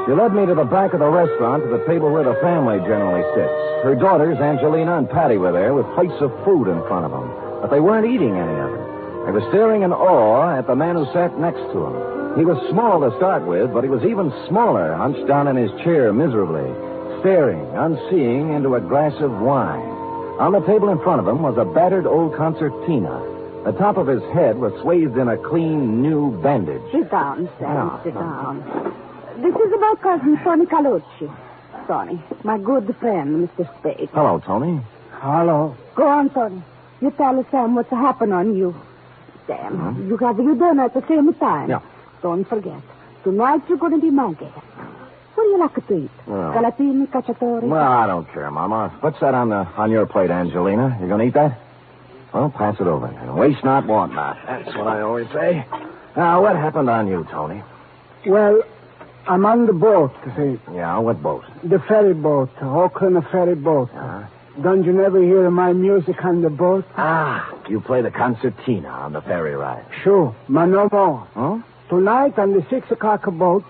She led me to the back of the restaurant to the table where the family generally sits. Her daughters, Angelina and Patty, were there with plates of food in front of them. But they weren't eating any of it. They were staring in awe at the man who sat next to him. He was small to start with, but he was even smaller, hunched down in his chair miserably, staring, unseeing, into a glass of wine. On the table in front of him was a battered old concertina. The top of his head was swathed in a clean, new bandage. Sit down, Sam. Oh, Sit down. This is about cousin Tony Calucci. Tony, my good friend, Mr. Spade. Hello, Tony. Hello. Go on, Tony. You tell Sam what's happened on you. Sam, you have your dinner at the same time. Yeah. Don't forget. Tonight you're going to be my guest. What do you like to eat? Well, Galatini, cacciatore? Well, I don't care, Mama. What's that on your plate, Angelina? You going to eat that? Well, pass it over. And waste not, want not. That's what I always say. Now, what happened on you, Tony? Well, I'm on the boat. Yeah, what boat? The ferry boat. Oakland ferry boat. Don't you never hear my music on the boat? Ah, you play the concertina on the ferry ride. Sure, but no more. Huh? Tonight on the 6 o'clock boat.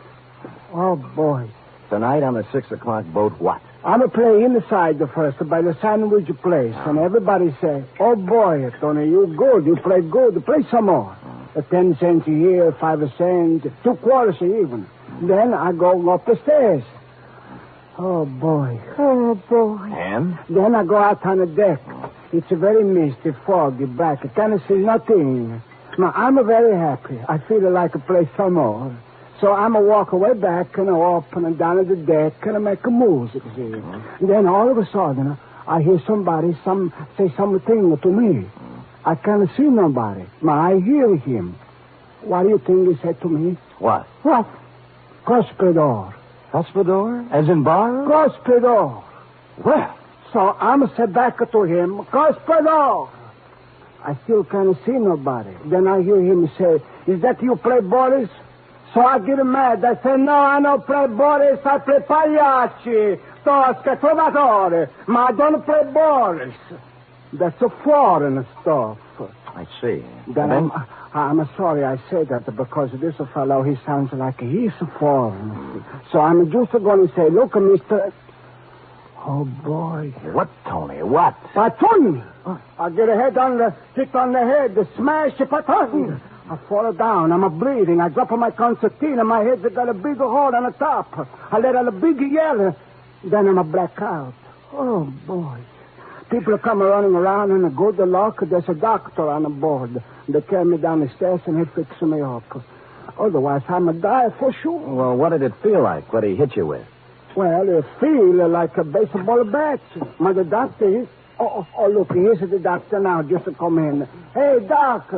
Oh, boy. Tonight on the 6 o'clock boat, what? I'm a play inside the first by the sandwich place, and everybody say, "Oh boy, Tony, you good. You play good. Play some more." 10 cents a year, 5 cents, 2 quarters even. Then I go up the stairs. Oh boy. And? Then I go out on the deck. It's a very misty, foggy, black. I can't see nothing. Now I'm very happy. I feel like I play some more. So I'm a walk away back and up and down at the deck and I make a music, see. And then all of a sudden, I hear somebody say something to me. I can't see nobody. But I hear him. What do you think he said to me? What? Cospedor. Cospedor? As in bar? Cospedor. Well. So I'm say back to him, Cospedor. I still can't see nobody. Then I hear him say, "Is that you play Boris?" So I get mad. I say, "No, I don't play Boris. I play Pagliacci, Tosca, Trovatore. But I don't play Boris." That's a foreign stuff. I see. Then I'm sorry I say that because this fellow, he sounds like he's a foreign. So I'm just going to say, "Look, Mr. Oh, boy. What, Tony? What? Patun! I get a hit on the head, smash a patun. I fall down. I'm bleeding. I drop on my concertina. My head's got a big hole on the top. I let out a big yell. Then I'm a blackout. Oh, boy. People come running around, and good luck, there's a doctor on the board. They carry me down the stairs, and he fixes me up. Otherwise, I'm a die for sure. Well, what did it feel like? What did he hit you with? Well, it feel like a baseball bat. But the doctor, look, here's the doctor now, just to come in. Hey, Doc.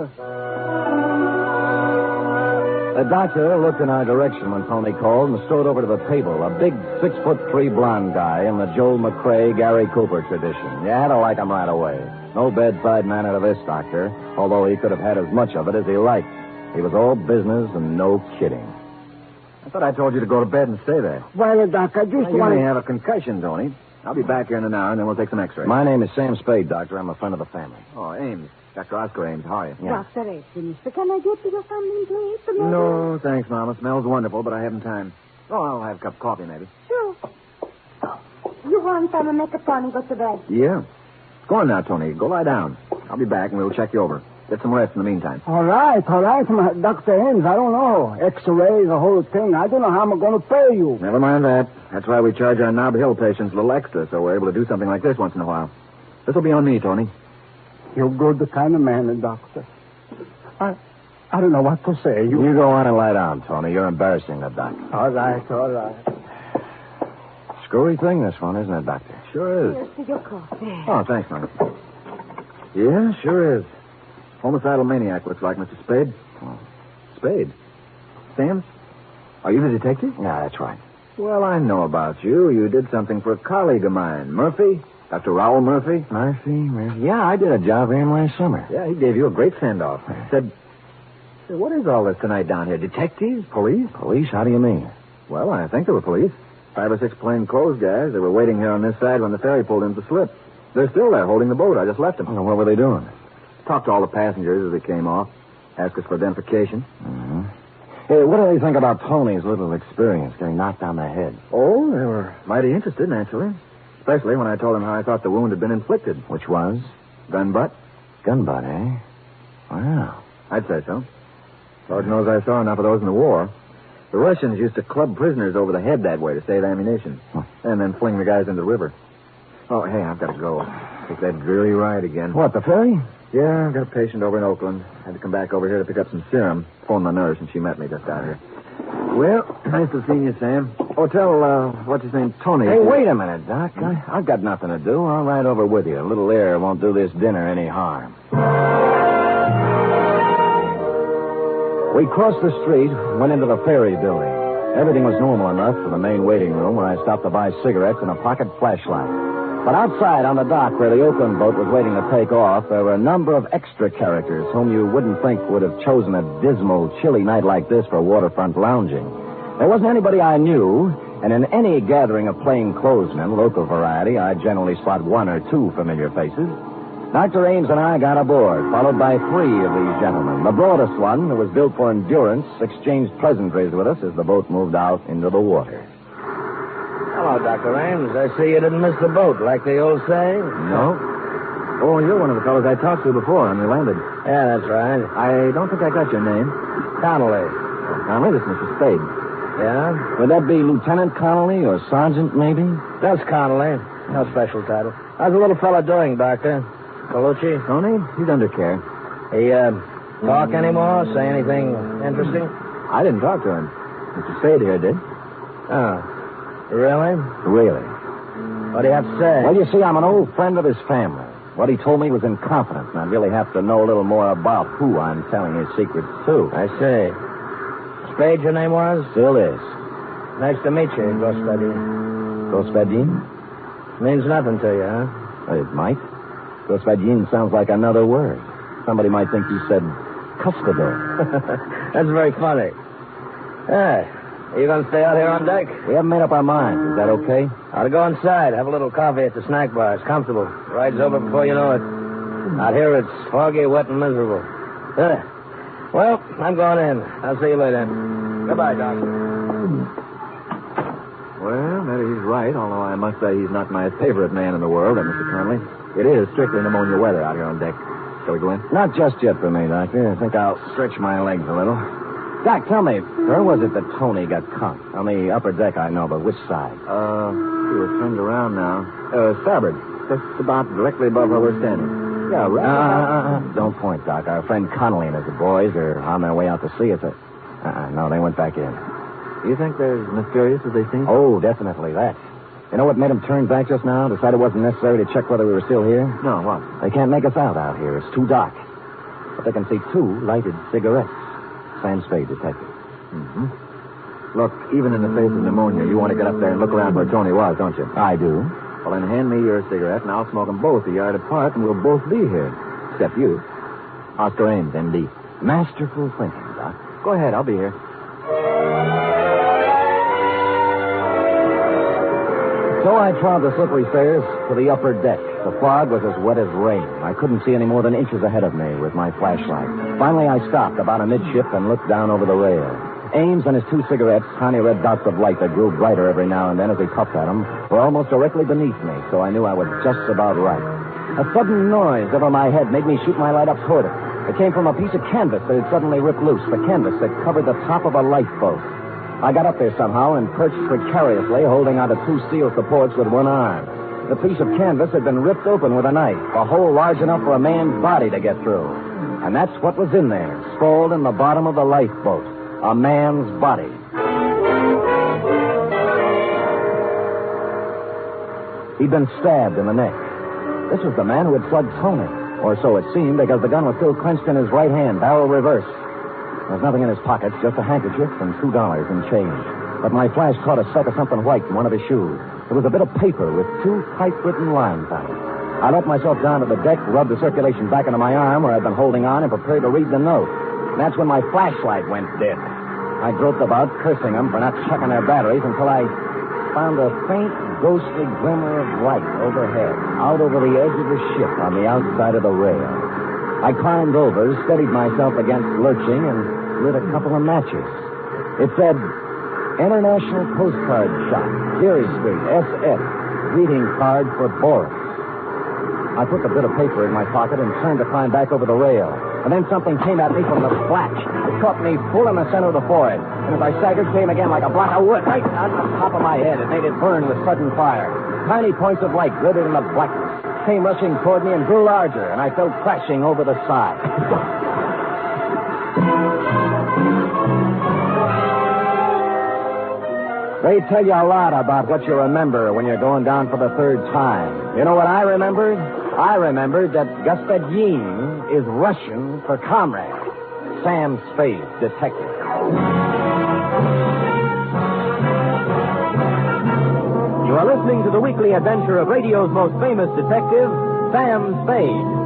The doctor looked in our direction when Tony called and strode over to the table. A big 6'3" blonde guy in the Joel McCrae, Gary Cooper tradition. You had to like him right away. No bedside manner to this doctor, although he could have had as much of it as he liked. He was all business and no kidding. I thought I told you to go to bed and stay there. Well, Doc, I just want to... You may have a concussion, Tony. I'll be back here in an hour, and then we'll take some x-rays. My name is Sam Spade, Doctor. I'm a friend of the family. Oh, Ames. Dr. Oscar Ames. How are you? Yeah. Dr. Ames, can I get you something to eat? No, thanks, Mama. Smells wonderful, but I haven't time. Oh, I'll have a cup of coffee, maybe. Sure. You want some make a phone and go to bed? Yeah. Go on now, Tony. Go lie down. I'll be back, and we'll check you over. Get some rest in the meantime. All right. Dr. Ames, I don't know. X-ray, the whole thing. I don't know how I'm going to pay you. Never mind that. That's why we charge our Nob Hill patients a little extra, so we're able to do something like this once in a while. This will be on me, Tony. You're good kind of man, Doctor. I don't know what to say. You go on and lie down, Tony. You're embarrassing the doctor. All right. Screwy thing, this one, isn't it, Doctor? Sure is. Here's for your coffee. Oh, thanks, Mama. Yeah, sure is. Homicidal maniac, looks like, Mr. Spade. Oh. Spade? Sam? Are you the detective? Yeah, that's right. Well, I know about you. You did something for a colleague of mine. Murphy? Dr. Raoul Murphy? Murphy? Yeah, I did a job for him last summer. Yeah, he gave you a great send-off. Said, what is all this tonight down here? Detectives? Police? Police? How do you mean? Well, I think they were police. 5 or 6 plainclothes guys. They were waiting here on this side when the ferry pulled in to slip. They're still there holding the boat. I just left them. Well, what were they doing? Talked to all the passengers as they came off. Asked us for identification. Mm-hmm. Hey, what do they think about Tony's little experience getting knocked on the head? Oh, they were mighty interested, naturally. Especially when I told them how I thought the wound had been inflicted. Which was? Gun butt. Gun butt, eh? Wow. I'd say so. Lord knows I saw enough of those in the war. The Russians used to club prisoners over the head that way to save ammunition. And then fling the guys into the river. Oh, hey, I've got to go. Take that dreary ride again. What, the ferry? Yeah, I've got a patient over in Oakland. Had to come back over here to pick up some serum. Phoned my nurse, and she met me just out here. Well, nice to see you, Sam. Oh, tell, what's his name, Tony. Hey, wait a minute, Doc. I've got nothing to do. I'll ride over with you. A little air won't do this dinner any harm. We crossed the street, went into the ferry building. Everything was normal enough for the main waiting room where I stopped to buy cigarettes and a pocket flashlight. But outside on the dock where the Oakland boat was waiting to take off, there were a number of extra characters whom you wouldn't think would have chosen a dismal, chilly night like this for waterfront lounging. There wasn't anybody I knew, and in any gathering of plainclothesmen, local variety, I generally spot 1 or 2 familiar faces. Dr. Ames and I got aboard, followed by 3 of these gentlemen. The broadest one, who was built for endurance, exchanged pleasantries with us as the boat moved out into the water. Hello, Dr. Ames. I see you didn't miss the boat, like the old saying. No. Oh, you're one of the fellows I talked to before when we landed. Yeah, that's right. I don't think I got your name. Connolly. Connolly, this is Mr. Spade. Yeah? Would that be Lieutenant Connolly or Sergeant, maybe? That's Connolly. No special title. How's the little fella doing, Doctor? Colucci? Tony? He's under care. He, talk anymore? Say anything interesting? I didn't talk to him. Mr. Spade here did. Oh. Really? Really. What do you have to say? Well, you see, I'm an old friend of his family. What he told me was in confidence, and I really have to know a little more about who I'm telling his secrets to. I see. Spade, your name was? Still is. Nice to meet you, Gospodin. Gospodin? Means nothing to you, huh? It might. Gospodin sounds like another word. Somebody might think you said customer. That's very funny. Hey, are you going to stay out here on deck? We haven't made up our minds. Is that okay? Ought to go inside. Have a little coffee at the snack bar. It's comfortable. Ride's over before you know it. Out here, it's foggy, wet, and miserable. Well, I'm going in. I'll see you later. Goodbye, Doctor. Well, maybe he's right, although I must say he's not my favorite man in the world, Mr. Connolly. It is strictly pneumonia weather out here on deck. Shall we go in? Not just yet for me, Doctor. I think I'll stretch my legs a little. Doc, tell me, where was it that Tony got caught? On the upper deck, I know, but which side? We're turned around now. Starboard. Just about directly above where we're standing. Yeah, right. Don't point, Doc. Our friend Connolly and his boys are on their way out to sea. No, they went back in. You think they're as mysterious as they seem? Oh, definitely that. You know what made them turn back just now? Decide it wasn't necessary to check whether we were still here? No, what? They can't make us out here. It's too dark. But they can see 2 lighted cigarettes. Sam Spade, detective. Mm-hmm. Look, even in the face of pneumonia, you want to get up there and look around where Tony was, don't you? I do. Well, then hand me your cigarette, and I'll smoke them both a yard apart, and we'll both be here. Except you. Oscar Ames, M.D. Masterful thinking, Doc. Go ahead, I'll be here. So I trod the slippery stairs to the upper deck. The fog was as wet as rain. I couldn't see any more than inches ahead of me with my flashlight. Finally, I stopped about amidship and looked down over the rail. Ames and his 2 cigarettes, tiny red dots of light that grew brighter every now and then as he puffed at them, were almost directly beneath me, so I knew I was just about right. A sudden noise over my head made me shoot my light up toward it. It came from a piece of canvas that had suddenly ripped loose, the canvas that covered the top of a lifeboat. I got up there somehow and perched precariously, holding onto 2 steel supports with one arm. The piece of canvas had been ripped open with a knife, a hole large enough for a man's body to get through. And that's what was in there, sprawled in the bottom of the lifeboat. A man's body. He'd been stabbed in the neck. This was the man who had slugged Tony. Or so it seemed, because the gun was still clenched in his right hand, barrel reversed. There was nothing in his pockets, just a handkerchief and $2 in change. But my flash caught a speck of something white in one of his shoes. It was a bit of paper with 2 typewritten lines on it. I let myself down to the deck, rubbed the circulation back into my arm where I'd been holding on, and prepared to read the note. And that's when my flashlight went dead. I groped about, cursing them for not checking their batteries, until I found a faint, ghostly glimmer of light overhead, out over the edge of the ship on the outside of the rail. I climbed over, steadied myself against lurching, and lit a couple of matches. It said, International Postcard Shop, Geary Street, SF. Greeting card for Boris. I put the bit of paper in my pocket and turned to climb back over the rail. And then something came at me from the flash. It caught me full in the center of the forehead. And as I staggered, came again like a block of wood right on the top of my head. It made it burn with sudden fire. Tiny points of light glittered in the blackness, came rushing toward me and grew larger, and I fell crashing over the side. They tell you a lot about what you remember when you're going down for the 3rd time. You know what I remembered? I remembered that Господин is Russian for comrade. Sam Spade, detective. You are listening to the weekly adventure of radio's most famous detective, Sam Spade.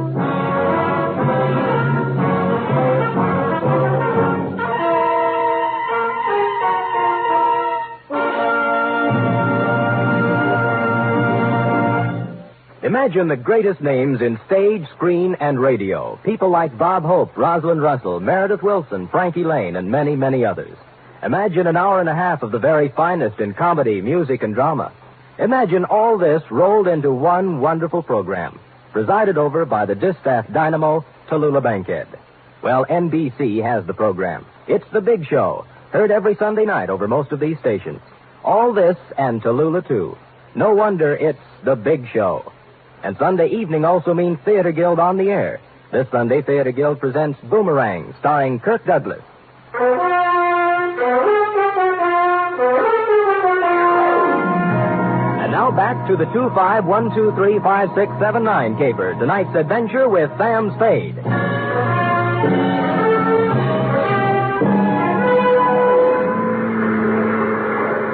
Imagine the greatest names in stage, screen, and radio. People like Bob Hope, Rosalind Russell, Meredith Wilson, Frankie Lane, and many, many others. Imagine an hour and a half of the very finest in comedy, music, and drama. Imagine all this rolled into one wonderful program, presided over by the distaff dynamo, Tallulah Bankhead. Well, NBC has the program. It's The Big Show, heard every Sunday night over most of these stations. All this and Tallulah, too. No wonder it's The Big Show. And Sunday evening also means Theater Guild on the air. This Sunday, Theater Guild presents Boomerang, starring Kirk Douglas. And now back to the 251235679 caper. Tonight's adventure with Sam Spade.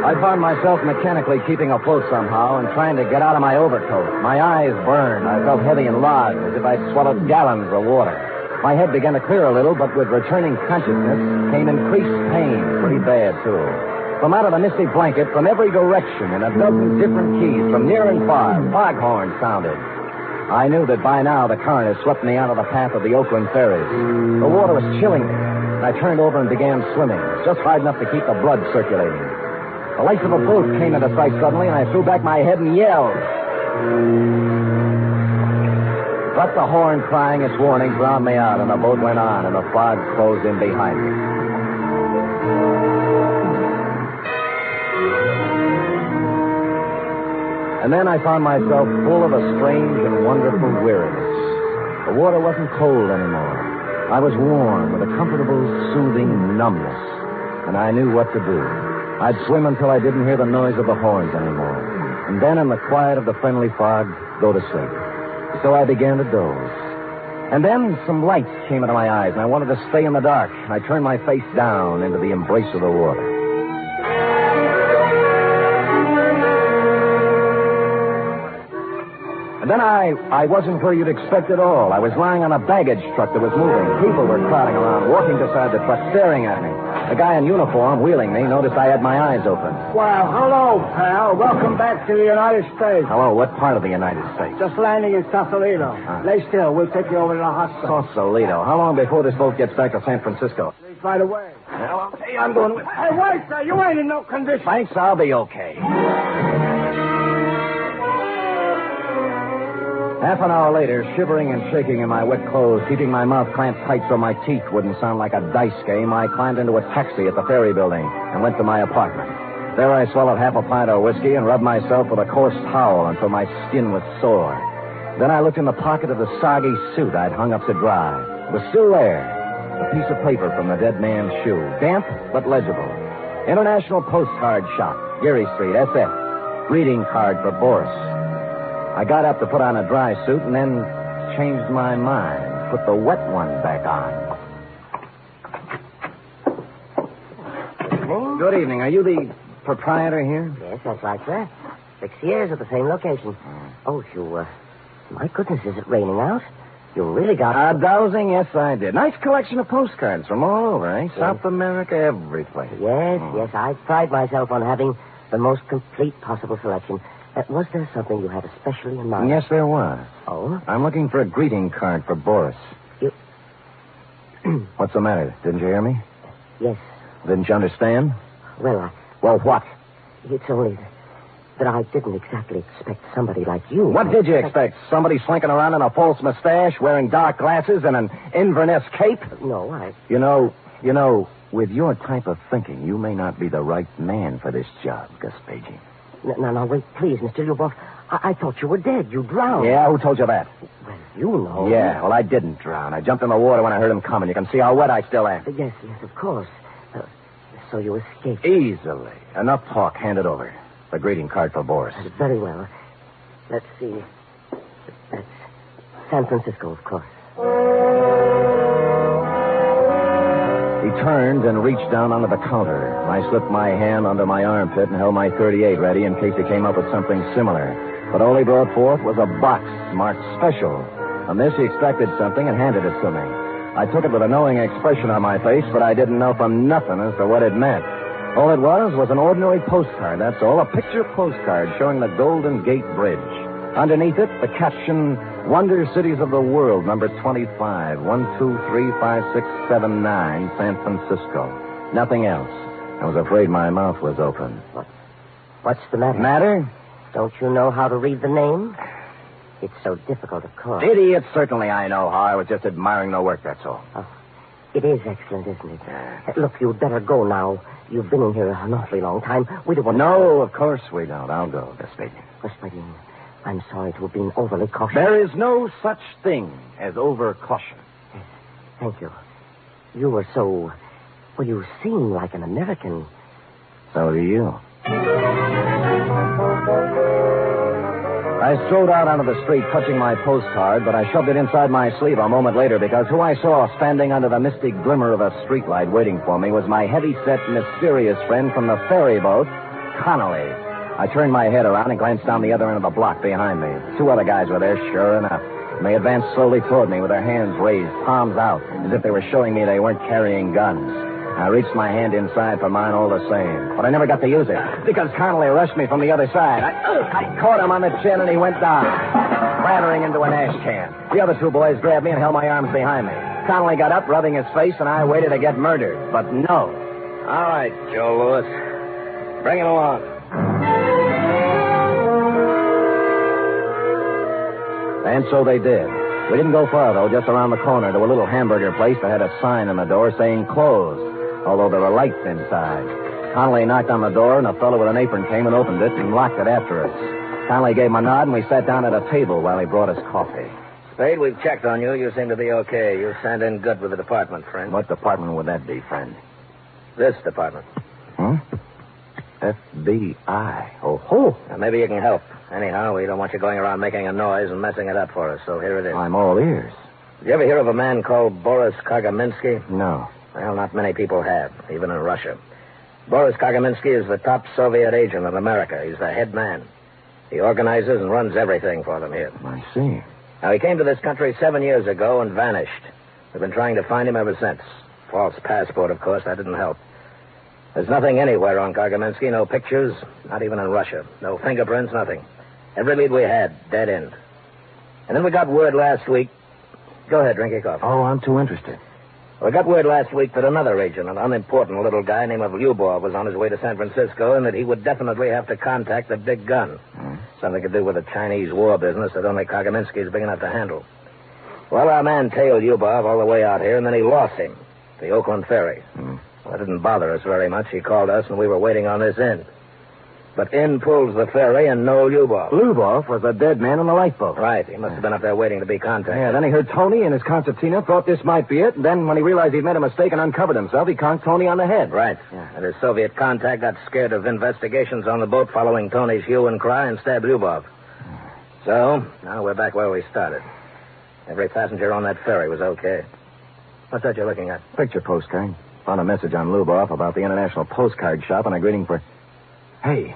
I found myself mechanically keeping afloat somehow and trying to get out of my overcoat. My eyes burned. I felt heavy and lodged, as if I'd swallowed gallons of water. My head began to clear a little, but with returning consciousness came increased pain, pretty bad, too. From out of the misty blanket, from every direction, in a dozen different keys, from near and far, foghorns sounded. I knew that by now the current had swept me out of the path of the Oakland ferries. The water was chilling me, and I turned over and began swimming, just hard enough to keep the blood circulating. The lights of a boat came into sight suddenly, and I threw back my head and yelled. But the horn crying its warning drowned me out, and the boat went on, and the fog closed in behind me. And then I found myself full of a strange and wonderful weariness. The water wasn't cold anymore. I was warm with a comfortable, soothing numbness, and I knew what to do. I'd swim until I didn't hear the noise of the horns anymore. And then, in the quiet of the friendly fog, go to sleep. So I began to doze. And then some lights came into my eyes, and I wanted to stay in the dark. I turned my face down into the embrace of the water. And then I wasn't where you'd expect at all. I was lying on a baggage truck that was moving. People were crowding around, walking beside the truck, staring at me. The guy in uniform, wheeling me, noticed I had my eyes open. Well, hello, pal. Welcome back to the United States. Hello, what part of the United States? Just landing in Sausalito. Lay still. We'll take you over to the hospital. Sausalito. How long before this boat gets back to San Francisco? Right away. Well, hey, I'm going with... Hey, wait, sir. You ain't in no condition. Thanks, I'll be okay. Half an hour later, shivering and shaking in my wet clothes, keeping my mouth clamped tight so my teeth wouldn't sound like a dice game, I climbed into a taxi at the ferry building and went to my apartment. There I swallowed half a pint of whiskey and rubbed myself with a coarse towel until my skin was sore. Then I looked in the pocket of the soggy suit I'd hung up to dry. It was still there, a piece of paper from the dead man's shoe, damp but legible. International Postcard Shop, Geary Street, SF. Greeting card for Boris. I got up to put on a dry suit and then changed my mind. Put the wet one back on. Good evening. Are you the proprietor here? Yes, that's right, sir. 6 years at the same location. Oh, my goodness, is it raining out? You really got... Dowsing? Yes, I did. Nice collection of postcards from all over, eh? Yes. South America, every place. Yes, yes. I pride myself on having the most complete possible selection. Was there something you had especially in mind? Yes, there was. Oh? I'm looking for a greeting card for Boris. You... What's the matter? Didn't you hear me? Yes. Didn't you understand? Well, Well, what? It's only that I didn't exactly expect somebody like you. What did you expect? Somebody slinking around in a false mustache, wearing dark glasses, and an Inverness cape? No, I... You know, with your type of thinking, you may not be the right man for this job, Gaspagey. Now, wait, please, Mr. Lubov. I thought you were dead. You drowned. Yeah, who told you that? Well, you know. Yeah, well, I didn't drown. I jumped in the water when I heard him coming. You can see how wet I still am. Yes, of course. So you escaped. Easily. Enough talk. Hand it over. The greeting card for Boris. Very well. Let's see. That's San Francisco, of course. He turned and reached down onto the counter. I slipped my hand under my armpit and held my .38 ready in case he came up with something similar. But all he brought forth was a box marked special. From this, he extracted something and handed it to me. I took it with a knowing expression on my face, but I didn't know from nothing as to what it meant. All it was an ordinary postcard, that's all. A picture postcard showing the Golden Gate Bridge. Underneath it, the caption, Wonder Cities of the World, number 25, 1, 2, 3, 5, 6, 7, 9, San Francisco. Nothing else. I was afraid my mouth was open. What's the matter? Matter? Don't you know how to read the name? It's so difficult, of course. Idiot, certainly I know how. I was just admiring the work, that's all. Oh, it is excellent, isn't it? Look, you'd better go now. You've been in here an awfully long time. We don't want to... No, of course we don't. I'll go, Vespasian. Vespasian, I'm sorry to have been overly cautious. There is no such thing as over-caution. Yes, thank you. You were so... Well, you seem like an American. So do you. I strode out onto the street, touching my postcard, but I shoved it inside my sleeve a moment later because who I saw standing under the mystic glimmer of a streetlight waiting for me was my heavy-set, mysterious friend from the ferry boat, Connolly. I turned my head around and glanced down the other end of the block behind me. 2 other guys were there, sure enough. And they advanced slowly toward me with their hands raised, palms out, as if they were showing me they weren't carrying guns. I reached my hand inside for mine all the same, but I never got to use it because Connolly rushed me from the other side. I caught him on the chin and he went down, clattering into an ash can. The other 2 boys grabbed me and held my arms behind me. Connolly got up, rubbing his face, and I waited to get murdered. But no. All right, Joe Lewis. Bring it along. And so they did. We didn't go far, though, just around the corner to a little hamburger place that had a sign on the door saying closed, although there were lights inside. Connolly knocked on the door, and a fellow with an apron came and opened it and locked it after us. Connolly gave him a nod, and we sat down at a table while he brought us coffee. Spade, we've checked on you. You seem to be okay. You stand in good with the department, friend. What department would that be, friend? This department. FBI. Oh. Now, maybe you can help. Anyhow, we don't want you going around making a noise and messing it up for us, so here it is. I'm all ears. Did you ever hear of a man called Boris Kagaminsky? No. Well, not many people have, even in Russia. Boris Kagaminsky is the top Soviet agent in America. He's the head man. He organizes and runs everything for them here. I see. Now, he came to this country 7 years ago and vanished. We've been trying to find him ever since. False passport, of course. That didn't help. There's nothing anywhere on Kagaminsky. No pictures, not even in Russia. No fingerprints, nothing. Every lead we had, dead end. And then we got word last week... Go ahead, drink your coffee. Oh, I'm too interested. We got word last week that another agent, an unimportant little guy named Lyubov, was on his way to San Francisco and that he would definitely have to contact the big gun. Something to do with the Chinese war business that only Kagaminsky is big enough to handle. Well, our man tailed Lyubov all the way out here, and then he lost him. The Oakland ferry. Well, that didn't bother us very much. He called us, and we were waiting on this end. But in pulls the ferry, and no Lyubov. Lyubov was a dead man in the lifeboat. Right. He must have been up there waiting to be contacted. Yeah, then he heard Tony and his concertina, thought this might be it, and then when he realized he'd made a mistake and uncovered himself, he conked Tony on the head. Right. Yeah. And his Soviet contact got scared of investigations on the boat following Tony's hue and cry and stabbed Lyubov. So, now we're back where we started. Every passenger on that ferry was okay. What's that you're looking at? Picture postcard. Found a message on Lyubov about the International Postcard Shop and a greeting for... Hey,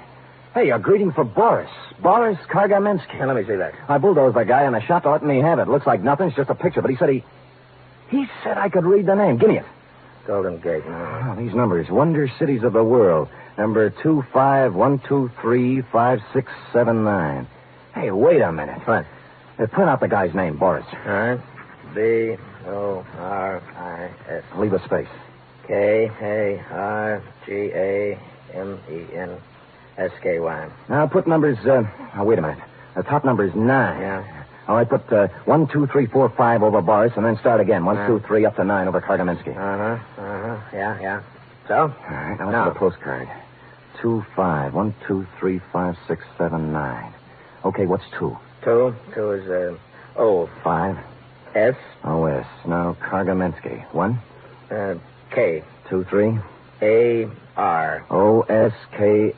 a greeting for Boris. Boris Kagaminsky. Hey, let me see that. I bulldozed the guy in the shop, letting me have it. Looks like nothing, it's just a picture, but he said he said I could read the name. Give me it. Golden Gate. Oh, these numbers. Wonder Cities of the World. Number 251235679. Hey, wait a minute. What? Print out the guy's name, Boris. All right. B-O-R-I-S. Leave a space. K-A-R-G-A-M-E-N-S-K-Y. Now put numbers, wait a minute. The top number is 9. Yeah. All right, put 1, 2, 3, 4, 5 over Boris, and then start again. 1, 2, 3, up to 9 over Kagaminsky. Yeah. So? All right, now let's get a postcard. 2, 5, 1, 2, 3, 5, 6, 7, 9. Okay, what's 2? 2 is, O. 5. S. O-S. Now, Kagaminsky. 1. K. 2, 3. A-R. O-S-K-A-R.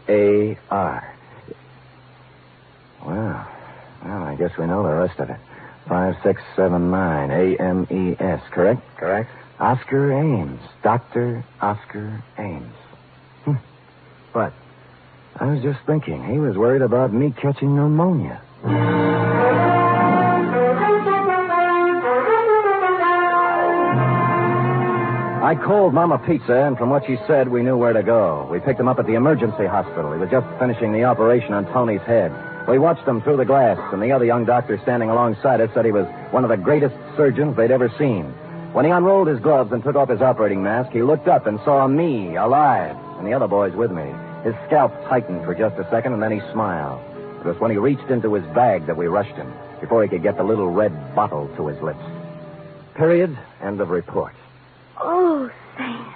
Well, I guess we know the rest of it. 5, 6, 7, 9. A-M-E-S, correct? Correct. Oscar Ames. Dr. Oscar Ames. What? I was just thinking. He was worried about me catching pneumonia. I called Mama Pizza, and from what she said, we knew where to go. We picked him up at the emergency hospital. He was just finishing the operation on Tony's head. We watched him through the glass, and the other young doctor standing alongside us said he was one of the greatest surgeons they'd ever seen. When he unrolled his gloves and took off his operating mask, he looked up and saw me, alive. and the other boy's with me. His scalp tightened for just a second, and then he smiled. It was when he reached into his bag that we rushed him, before he could get the little red bottle to his lips. Period. End of report. Oh, Sam.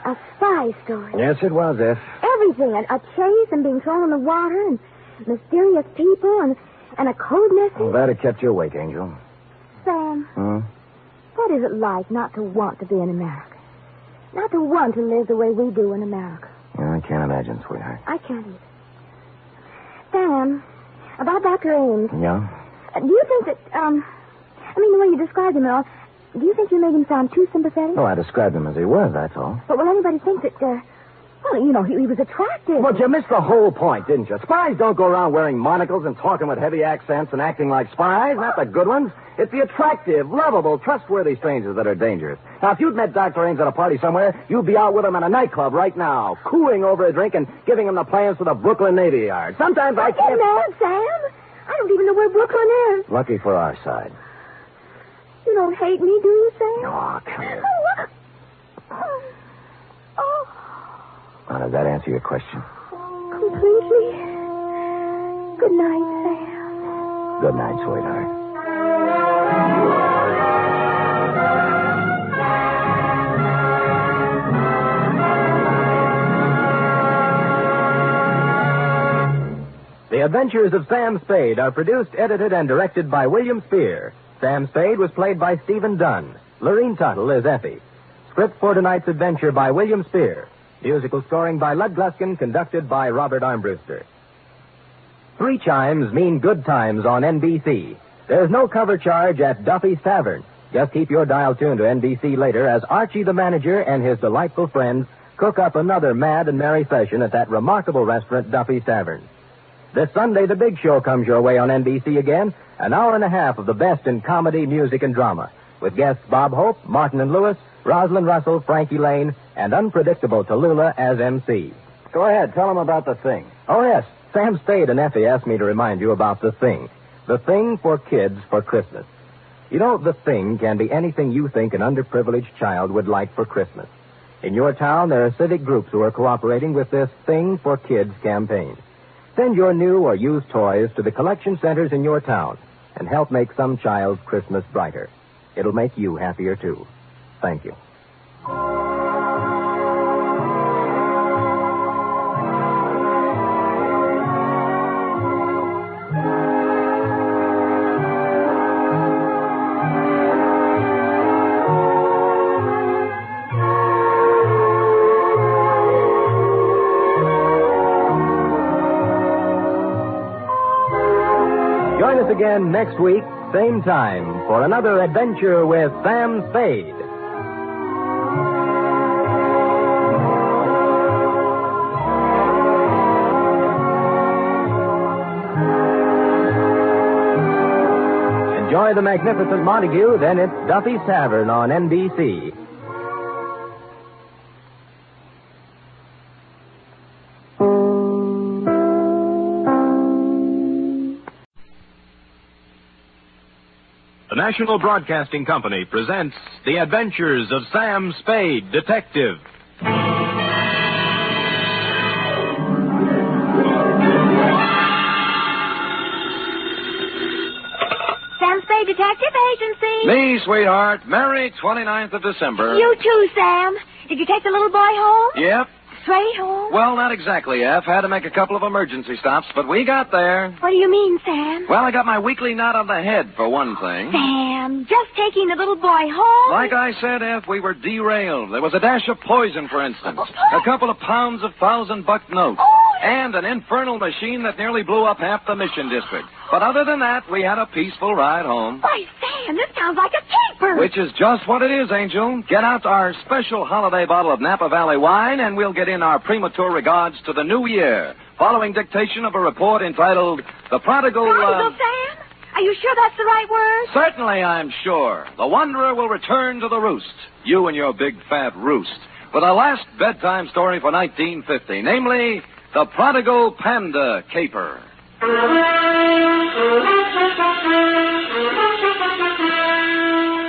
A spy story. Yes, it was, F. Everything. A chase and being thrown in the water and mysterious people and a code message. Well, that had kept you awake, Angel. Sam, what is it like not to want to be in America? Not to want to live the way we do in America? Yeah, I can't imagine, sweetheart. I can't either. Sam, about Dr. Ames. Yeah? Do you think that, the way you described him and all, do you think you made him sound too sympathetic? Oh, I described him as he was, that's all. But will anybody think that, he was attractive? Well, you missed the whole point, didn't you? Spies don't go around wearing monocles and talking with heavy accents and acting like spies, not the good ones. It's the attractive, lovable, trustworthy strangers that are dangerous. Now, if you'd met Dr. Ames at a party somewhere, you'd be out with him in a nightclub right now, cooing over a drink and giving him the plans for the Brooklyn Navy Yard. Sometimes I can't... You're mad, Sam. I don't even know where Brooklyn is. Lucky for our side. You don't hate me, do you, Sam? Oh, come here. Oh. Now, does that answer your question? Completely. Good night, Sam. Good night, sweetheart. The Adventures of Sam Spade are produced, edited, and directed by William Spier. Sam Spade was played by Stephen Dunne. Lurene Tuttle is Effie. Script for tonight's adventure by William Spier. Musical scoring by Lud Gluskin, conducted by Robert Armbruster. 3 chimes mean good times on NBC. There's no cover charge at Duffy's Tavern. Just keep your dial tuned to NBC later as Archie the manager and his delightful friends cook up another mad and merry session at that remarkable restaurant, Duffy's Tavern. This Sunday, the big show comes your way on NBC again, an hour and a half of the best in comedy, music, and drama, with guests Bob Hope, Martin and Lewis, Rosalind Russell, Frankie Lane, and unpredictable Tallulah as MC. Go ahead, tell them about The Thing. Oh, yes, Sam Spade and Effie asked me to remind you about The Thing. The Thing for kids for Christmas. You know, The Thing can be anything you think an underprivileged child would like for Christmas. In your town, there are civic groups who are cooperating with this Thing for Kids campaign. Send your new or used toys to the collection centers in your town and help make some child's Christmas brighter. It'll make you happier, too. Thank you. Join us again next week, same time, for another adventure with Sam Spade. Enjoy the magnificent Montague, then it's Duffy's Tavern on NBC. The National Broadcasting Company presents The Adventures of Sam Spade, Detective. Sam Spade Detective Agency. Me, sweetheart. Merry 29th of December. You too, Sam. Did you take the little boy home? Yep. Straight home? Well, not exactly, F. Had to make a couple of emergency stops, but we got there. What do you mean, Sam? Well, I got my weekly knot on the head, for one thing. Sam, just taking the little boy home? Like I said, F, we were derailed. There was a dash of poison, for instance. A couple of pounds of $1,000 notes. And an infernal machine that nearly blew up half the Mission District. But other than that, we had a peaceful ride home. Why, Sam, this sounds like a caper. Which is just what it is, Angel. Get out our special holiday bottle of Napa Valley wine, and we'll get in our premature regards to the new year, following dictation of a report entitled The Prodigal... Prodigal, Sam? Are you sure that's the right word? Certainly, I'm sure. The Wanderer will return to the roost. You and your big fat roost. With our last bedtime story for 1950, namely... The Prodigal Panda Caper.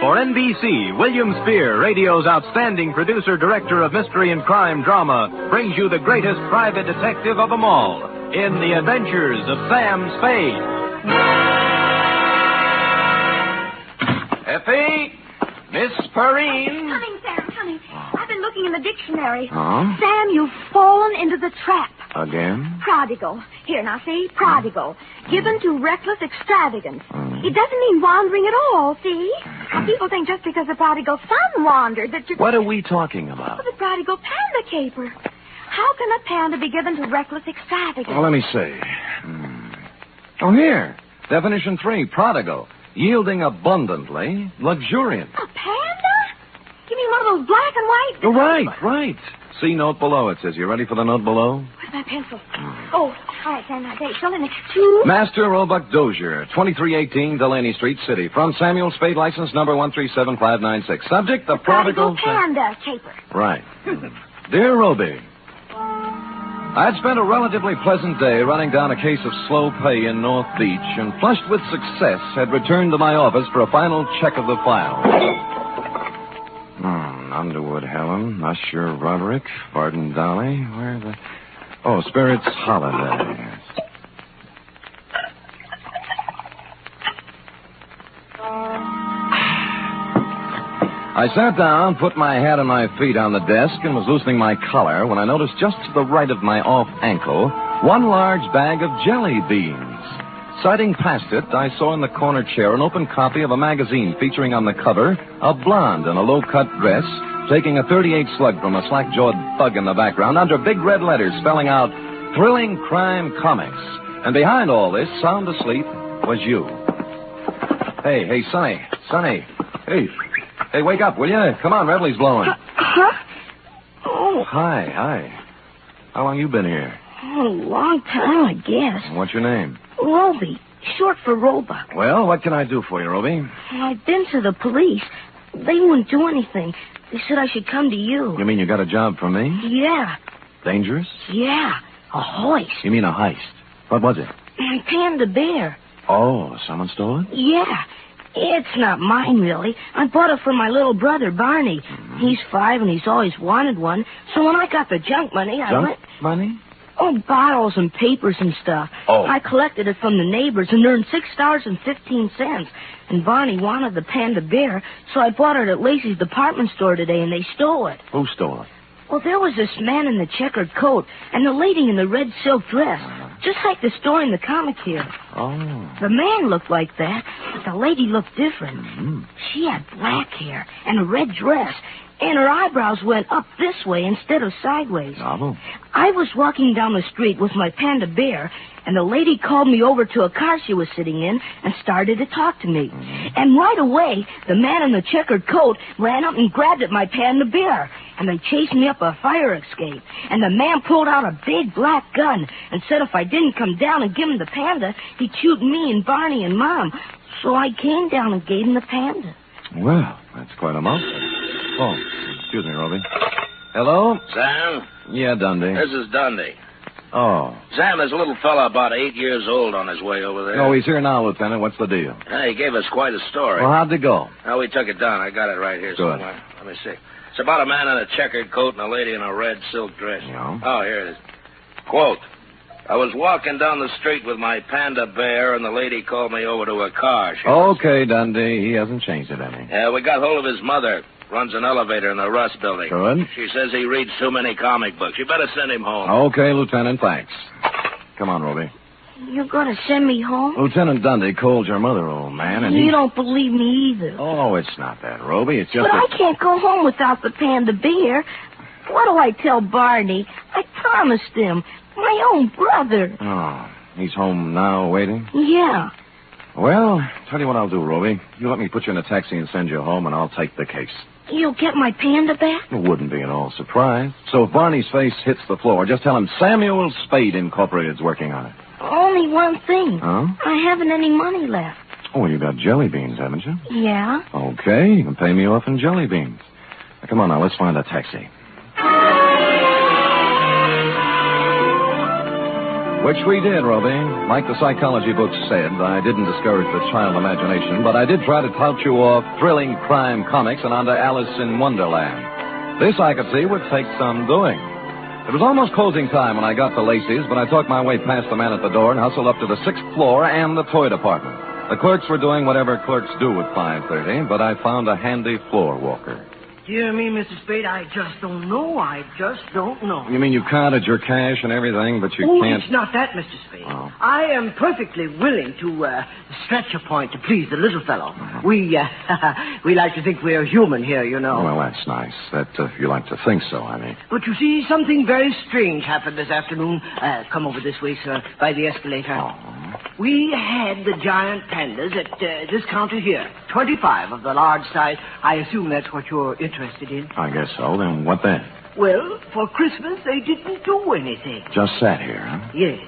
For NBC, William Spier, radio's outstanding producer, director of mystery and crime drama, brings you the greatest private detective of them all in The Adventures of Sam Spade. Effie! Miss Perrine! Coming, Sam, coming. I've been looking in the dictionary. Huh? Sam, you've fallen into the trap. Again? Prodigal. Here, now, see? Prodigal. Given to reckless extravagance. It doesn't mean wandering at all, see? Now, people think just because the prodigal son wandered that you... What are we talking about? Oh, the prodigal panda caper. How can a panda be given to reckless extravagance? Well, let me see. Oh, here. Definition 3, prodigal. Yielding abundantly, luxuriant. A panda? You mean one of those black and white? Right. See note below. It says, you ready for the note below? Where's my pencil? Oh, all right, Sam, now, fill in it. 2. Master Roebuck Dozier, 2318 Delaney Street, City. From Samuel Spade, license number 137596. Subject, the prodigal panda caper. Right. Dear Roby, I had spent a relatively pleasant day running down a case of slow pay in North Beach and, flushed with success, had returned to my office for a final check of the file. Underwood Helen, Usher Roderick, Barton Dolly, where the... Oh, Spirit's Holiday. I sat down, put my hat and my feet on the desk, and was loosening my collar when I noticed just to the right of my off ankle one large bag of jelly beans. Sighting past it, I saw in the corner chair an open copy of a magazine featuring on the cover a blonde in a low-cut dress taking a .38 slug from a slack-jawed thug in the background under big red letters spelling out Thrilling Crime Comics. And behind all this, sound asleep, was you. Hey, Sonny. Hey, wake up, will you? Come on, Revelie's blowing. Huh? Oh. Hi. How long you been here? Oh, a long time, I guess. What's your name? Roby, short for Roebuck. Well, what can I do for you, Roby? I've been to the police. They wouldn't do anything. They said I should come to you. You mean you got a job for me? Yeah. Dangerous? Yeah. A hoist. You mean a heist? What was it? My panda bear. Oh, someone stole it? Yeah. It's not mine, really. I bought it for my little brother, Barney. Mm-hmm. He's 5 and he's always wanted one. So when I got the junk money, I went... money? Oh, bottles and papers and stuff. Oh. I collected it from the neighbors and earned $6.15. And Barney wanted the panda bear, so I bought it at Lacey's department store today, and they stole it. Who stole it? Well, there was this man in the checkered coat and the lady in the red silk dress, just like the story in the comic here. Oh. The man looked like that, but the lady looked different. Mm-hmm. She had black hair and a red dress, and her eyebrows went up this way instead of sideways. Novel. I was walking down the street with my panda bear, and the lady called me over to a car she was sitting in and started to talk to me. Mm-hmm. And right away, the man in the checkered coat ran up and grabbed at my panda bear, and they chased me up a fire escape. And the man pulled out a big black gun and said if I didn't come down and give him the panda, he'd shoot me and Barney and Mom. So I came down and gave him the panda. Well, that's quite a mouthful. Oh, excuse me, Roby. Hello? Sam? Yeah, Dundee. This is Dundee. Oh. Sam, there's a little fella about 8 years old on his way over there. Oh, he's here now, Lieutenant. What's the deal? He gave us quite a story. Well, how'd it go? Oh, we took it down. I got it right here Good. somewhere. Let me see. It's about a man in a checkered coat and a lady in a red silk dress. Yeah. Oh, here it is. Quote, I was walking down the street with my panda bear, and the lady called me over to her car. Okay, Dundee. He hasn't changed it any. Yeah, we got hold of his mother. Runs an elevator in the Rust building. Good. She says he reads too many comic books. You better send him home. Okay, Lieutenant, thanks. Come on, Roby. You're going to send me home? Lieutenant Dundee called your mother, old man, and You don't believe me either. Oh, it's not that, Roby. It's just But I can't go home without the panda bear. What do I tell Barney? I promised him. My own brother. Oh, he's home now waiting? Yeah. Well, tell you what I'll do, Roby. You let me put you in a taxi and send you home, and I'll take the case. You'll get my panda back? It wouldn't be at all surprised. So if Barney's face hits the floor, just tell him Samuel Spade Incorporated's working on it. Only one thing. Huh? I haven't any money left. Oh, well, you got jelly beans, haven't you? Yeah. Okay, you can pay me off in jelly beans. Now, come on now, let's find a taxi. Which we did, Roby. Like the psychology books said, I didn't discourage the child imagination, but I did try to tout you off thrilling crime comics and onto Alice in Wonderland. This, I could see, would take some doing. It was almost closing time when I got to Lacey's, but I talked my way past the man at the door and hustled up to the 6th floor and the toy department. The clerks were doing whatever clerks do at 5:30, but I found a handy floor walker. Dear me, Mr. Spade, I just don't know. I just don't know. You mean you counted your cash and everything, but you can't... It's not that, Mr. Spade. Oh. I am perfectly willing to stretch a point to please the little fellow. We like to think we're human here, you know. Well, that's nice. That you like to think so, I mean. But you see, something very strange happened this afternoon. Come over this way, sir, by the escalator. Oh. We had the giant pandas at this counter here. 25 of the large size. I assume that's what you're interested in. I guess so. Then what then? Well, for Christmas, they didn't do anything. Just sat here, huh? Yes.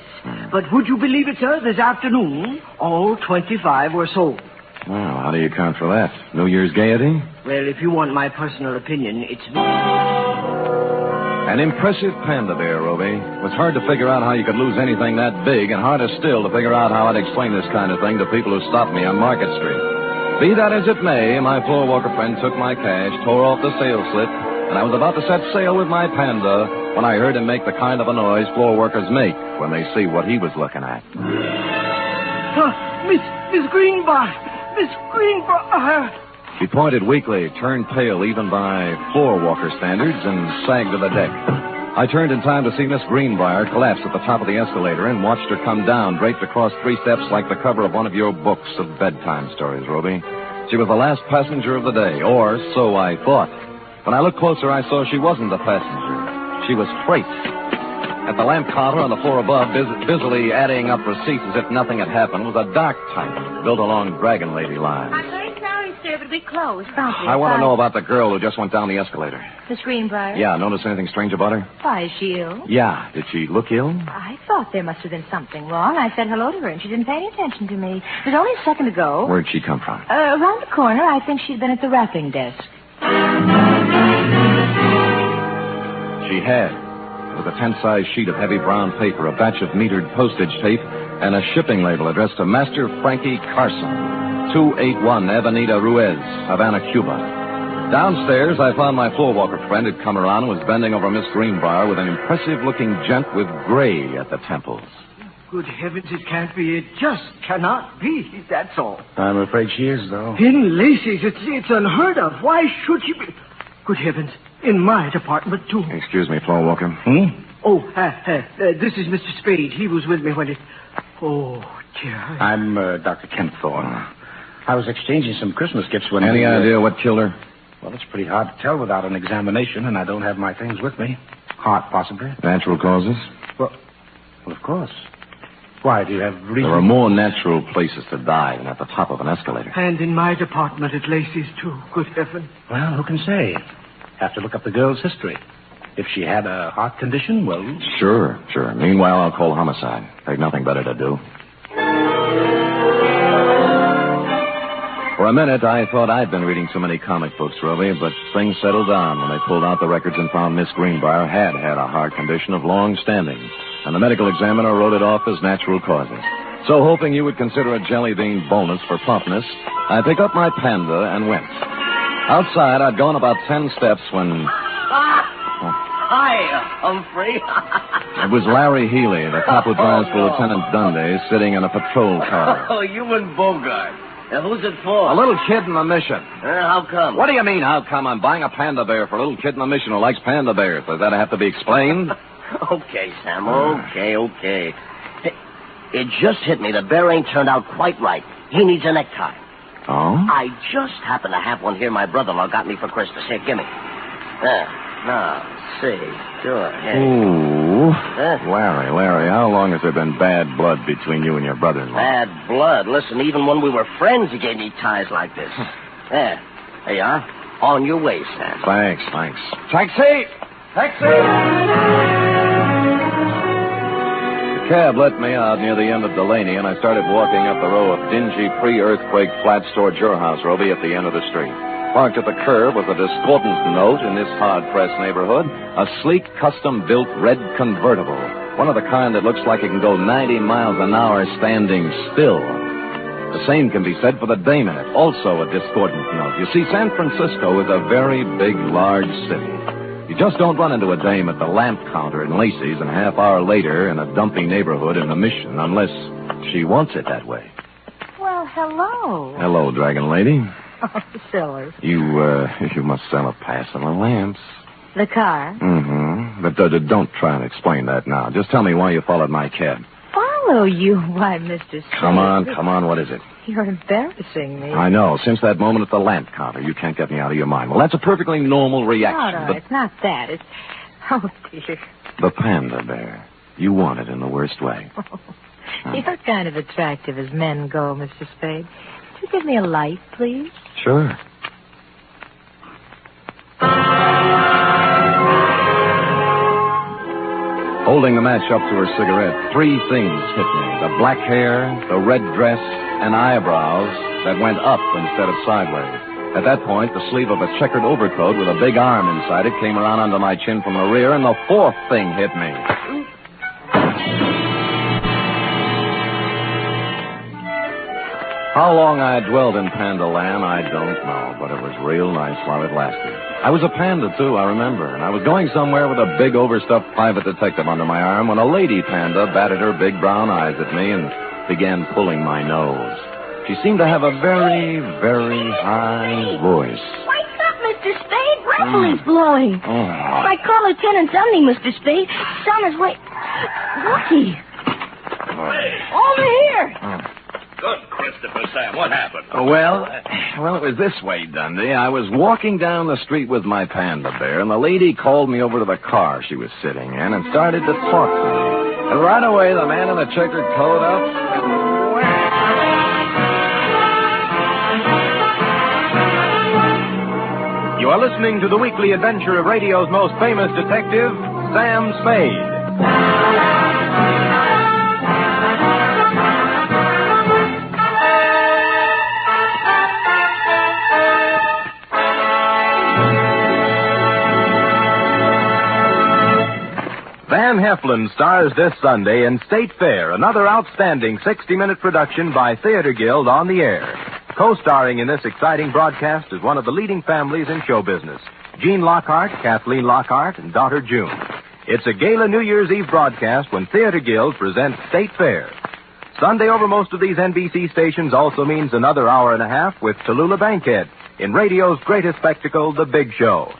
But would you believe it, sir? This afternoon, all 25 were sold. Well, how do you account for that? New Year's gaiety? Well, if you want my personal opinion, it's... An impressive panda bear, Roby. It was hard to figure out how you could lose anything that big, and harder still to figure out how I'd explain this kind of thing to people who stopped me on Market Street. Be that as it may, my floor walker friend took my cash, tore off the sales slip, and I was about to set sail with my panda when I heard him make the kind of a noise floor workers make when they see what he was looking at. Miss Greenbar! Miss Greenbar! He pointed weakly, turned pale even by floor walker standards, and sagged to the deck. I turned in time to see Miss Greenbrier collapse at the top of the escalator and watched her come down, draped across 3 steps like the cover of one of your books of bedtime stories, Roby. She was the last passenger of the day, or so I thought. When I looked closer, I saw she wasn't a passenger. She was freight. At the lamp counter on the floor above, busily adding up receipts as if nothing had happened, was a dark type built along Dragon Lady lines. I'm very sorry, sir, but we closed. I want to know about the girl who just went down the escalator. Miss Greenbrier? Yeah, notice anything strange about her? Why, is she ill? Yeah. Did she look ill? I thought there must have been something wrong. I said hello to her, and she didn't pay any attention to me. It was only a second ago. Where'd she come from? Around the corner. I think she'd been at the wrapping desk. She had. It was a 10-size sheet of heavy brown paper, a batch of metered postage tape, and a shipping label addressed to Master Frankie Carson, 281 Avenida Ruiz, Havana, Cuba. Downstairs, I found my floor walker friend had come around and was bending over Miss Greenbrier with an impressive-looking gent with gray at the temples. Good heavens, it can't be. It just cannot be. That's all. I'm afraid she is, though. In Lacey's, it's unheard of. Why should she be... Good heavens, in my department, too. Excuse me, floor walker. Oh, this is Mr. Spade. He was with me when it... Oh, dear. I'm Dr. Kent Thorne. I was exchanging some Christmas gifts when... Any idea what killed her? Well, it's pretty hard to tell without an examination, and I don't have my things with me. Heart, possibly. Natural causes? Well, of course. Why, do you have reason? There are more natural places to die than at the top of an escalator. And in my department at Lacey's, too. Good heaven. Well, who can say? Have to look up the girl's history. If she had a heart condition, well... Sure. Meanwhile, I'll call homicide. They've nothing better to do. For a minute, I thought I'd been reading too many comic books, Roby, but things settled down when they pulled out the records and found Miss Greenbrier had a heart condition of long standing, and the medical examiner wrote it off as natural causes. So, hoping you would consider a jelly bean bonus for promptness, I picked up my panda and went. Outside, I'd gone about 10 steps when... Hi, Humphrey. It was Larry Healy, the cop who drives for Lieutenant Dunday, sitting in a patrol car. Oh, you and Bogart. Now, who's it for? A little kid in the mission. How come? What do you mean, how come? I'm buying a panda bear for a little kid in the mission who likes panda bears. Does that have to be explained? Okay, Sam, okay. Hey, it just hit me. The bear ain't turned out quite right. He needs a necktie. Oh? I just happen to have one here my brother-in-law got me for Christmas. Here, gimme. There. Now, see. Sure. Here. Ooh. Larry, how long has there been bad blood between you and your brother-in-law? Bad blood. Listen, even when we were friends, he gave me ties like this. There you are. On your way, Sam. Thanks. Taxi! The cab let me out near the end of Delaney, and I started walking up the row of dingy pre-earthquake flats toward your house, Roby, at the end of the street. Parked at the curb was a discordant note in this hard-pressed neighborhood, a sleek, custom-built red convertible. One of the kind that looks like it can go 90 miles an hour standing still. The same can be said for the dame in it, also a discordant note. You see, San Francisco is a very big, large city. You just don't run into a dame at the lamp counter in Lacey's and a half hour later in a dumpy neighborhood in the Mission, unless she wants it that way. Well, hello. Hello, Dragon Lady. Oh, silly. You must sell a pass of the lamps. The car? Mm-hmm. But don't try and explain that now. Just tell me why you followed my cab. Follow you? Why, Mr. Spade. Come on, what is it? You're embarrassing me. I know. Since that moment at the lamp counter, you can't get me out of your mind. Well, that's a perfectly normal reaction. No, it's not that. It's... Oh, dear. The panda bear. You want it in the worst way. You're kind of attractive as men go, Mr. Spade. Could you give me a light, please? Sure. Holding the match up to her cigarette, three things hit me. The black hair, the red dress, and eyebrows that went up instead of sideways. At that point, the sleeve of a checkered overcoat with a big arm inside it came around under my chin from the rear, and the fourth thing hit me. How long I dwelled in Panda Land, I don't know, but it was real nice while it lasted. I was a panda, too, I remember, and I was going somewhere with a big overstuffed private detective under my arm when a lady panda batted her big brown eyes at me and began pulling my nose. She seemed to have a very, very high voice. Wake up, Mr. Spade. Rifle is blowing. Oh. I call Lieutenant Dunne, Mr. Spade. Son is wait. Rookie. Over here. Good, Christopher, Sam. What happened? Well, it was this way, Dundee. I was walking down the street with my panda bear, and the lady called me over to the car she was sitting in and started to talk to me. And right away, the man in the checkered coat up and You are listening to the weekly adventure of radio's most famous detective, Sam Spade. Van Heflin stars this Sunday in State Fair, another outstanding 60-minute production by Theater Guild on the Air. Co-starring in this exciting broadcast is one of the leading families in show business, Gene Lockhart, Kathleen Lockhart, and daughter June. It's a gala New Year's Eve broadcast when Theater Guild presents State Fair. Sunday over most of these NBC stations also means another hour and a half with Tallulah Bankhead in radio's greatest spectacle, The Big Show.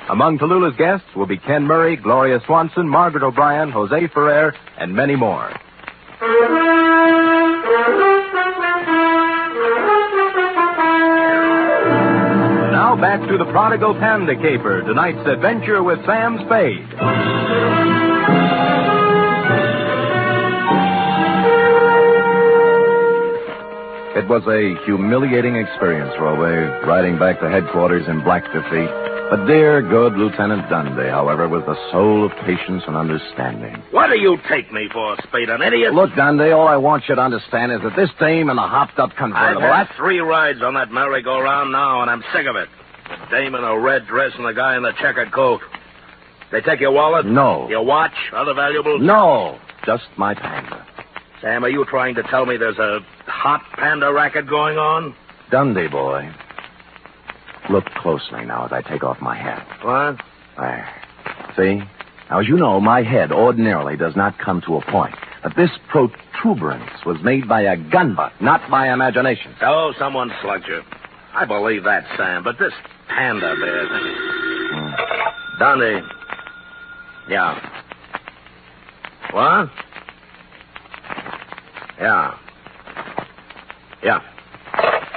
Among Tallulah's guests will be Ken Murray, Gloria Swanson, Margaret O'Brien, Jose Ferrer, and many more. Now back to the Prodigal Panda Caper, tonight's adventure with Sam Spade. It was a humiliating experience, Roe, riding back to headquarters in black defeat. But dear, good Lieutenant Dundee, however, was the soul of patience and understanding. What do you take me for, Spade, an idiot? Look, Dundee, all I want you to understand is that this dame in the hopped-up convertible... I've had 3 rides on that merry-go-round now, and I'm sick of it. The dame in a red dress and the guy in the checkered coat. They take your wallet? No. Your watch? Other valuables? No. Just my panda. Sam, are you trying to tell me there's a hot panda racket going on? Dundee, boy. Look closely now as I take off my hat. What? There. See? Now, as you know, my head ordinarily does not come to a point. But this protuberance was made by a gun butt, not by imagination. Oh, someone slugged you. I believe that, Sam, but this panda bear... Dundee. Yeah. What? Yeah. Yeah.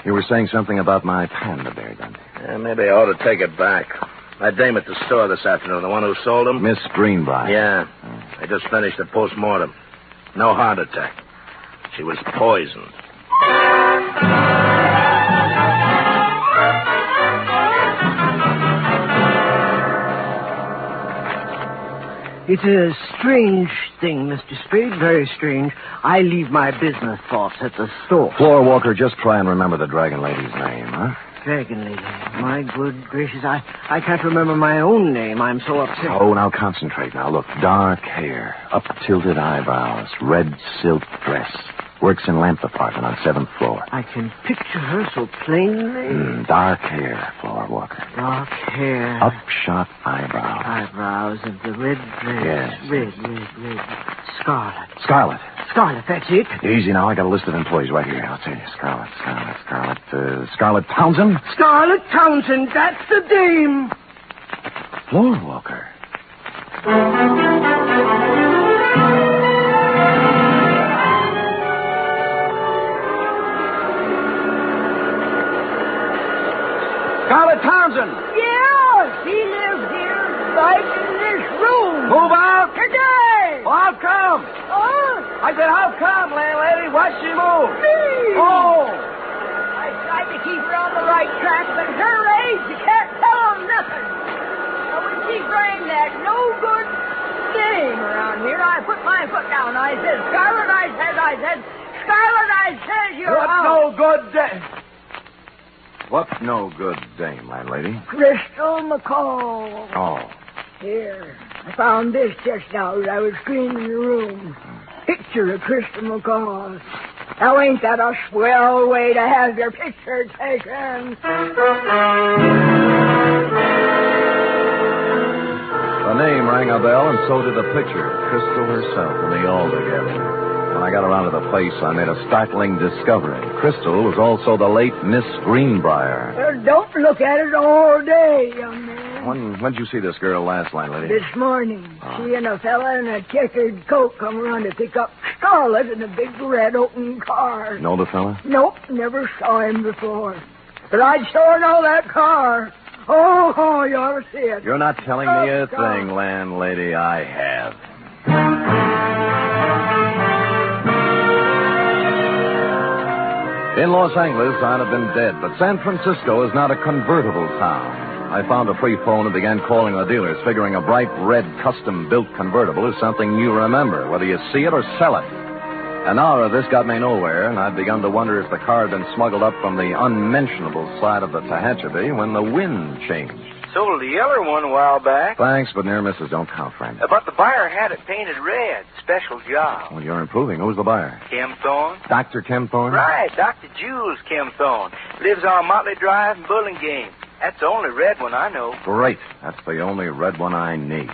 You were saying something about my panda bear, Dundee. Yeah, maybe I ought to take it back. That dame at the store this afternoon, the one who sold him? Miss Greenbrier. Yeah. I just finished the post-mortem. No heart attack. She was poisoned. It's a strange thing, Mr. Spade, very strange. I leave my business thoughts at the store. Floor Walker, just try and remember the Dragon Lady's name, huh? dragon lady. My good gracious, I can't remember my own name. I'm so upset. Oh, now concentrate. Now, look. Dark hair, up-tilted eyebrows, red silk dress. Works in lamp department on 7th floor. I can picture her so plainly. Dark hair, floor walker. Dark hair. Upshot eyebrows. Eyebrows and the red dress. Yes. Red. Scarlet. Scarlet. Scarlet, that's it. Easy now. I got a list of employees right here. I'll tell you. Scarlet Townsend. Scarlet Townsend, that's the dame. Floor walker. Scarlet Townsend! Yeah, he lives here, right in this room. Move out! Today! Well, how come? I said, how come, landlady? Why'd she move? Me! Oh! I tried to keep her on the right track, but at her age, you can't tell them nothing. Now, when she bring that no good dame around here, I put my foot down. I said, Scarlet, Scarlet, you're What's out. no good dame? What's no good dame, landlady? Crystal McCall. Oh. Here, I found this just now as I was cleaning the room. Picture of Crystal McCall. Now, ain't that a swell way to have your picture taken? The name rang a bell, and so did the picture. Crystal herself and the all together. When I got around to the place, I made a startling discovery. Crystal was also the late Miss Greenbrier. Well, don't look at it all day, young man. When'd you see this girl last, landlady? This morning, she and a fella in a checkered coat come around to pick up Scarlet in a big red open car. Know the fella? Nope, never saw him before. But I'd sure know that car. Oh, you ought to see it. You're not telling me a thing, landlady. I have. In Los Angeles, I'd have been dead, but San Francisco is not a convertible town. I found a free phone and began calling the dealers, figuring a bright red custom-built convertible is something you remember, whether you see it or sell it. An hour of this got me nowhere, and I'd begun to wonder if the car had been smuggled up from the unmentionable side of the Tehachapi when the wind changed. Sold the yellow one a while back. Thanks, but near misses don't count, friend. But the buyer had it painted red. Special job. Well, you're improving. Who's the buyer? Kim Thorne. Dr. Kim Thorne? Right, Dr. Jules Kim Thorne. Lives on Motley Drive in Burlingame. That's the only red one I know. Great. That's the only red one I need.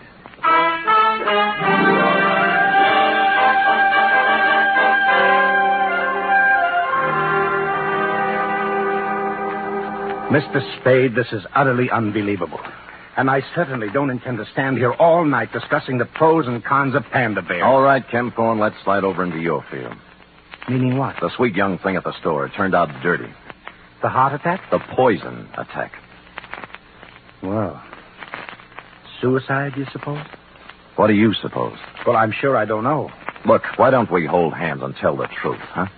Mr. Spade, this is utterly unbelievable. And I certainly don't intend to stand here all night discussing the pros and cons of panda bears. All right, Kim Thorne, let's slide over into your field. Meaning what? The sweet young thing at the store. It turned out dirty. The heart attack? The poison attack. Well, suicide, you suppose? What do you suppose? Well, I'm sure I don't know. Look, why don't we hold hands and tell the truth, huh?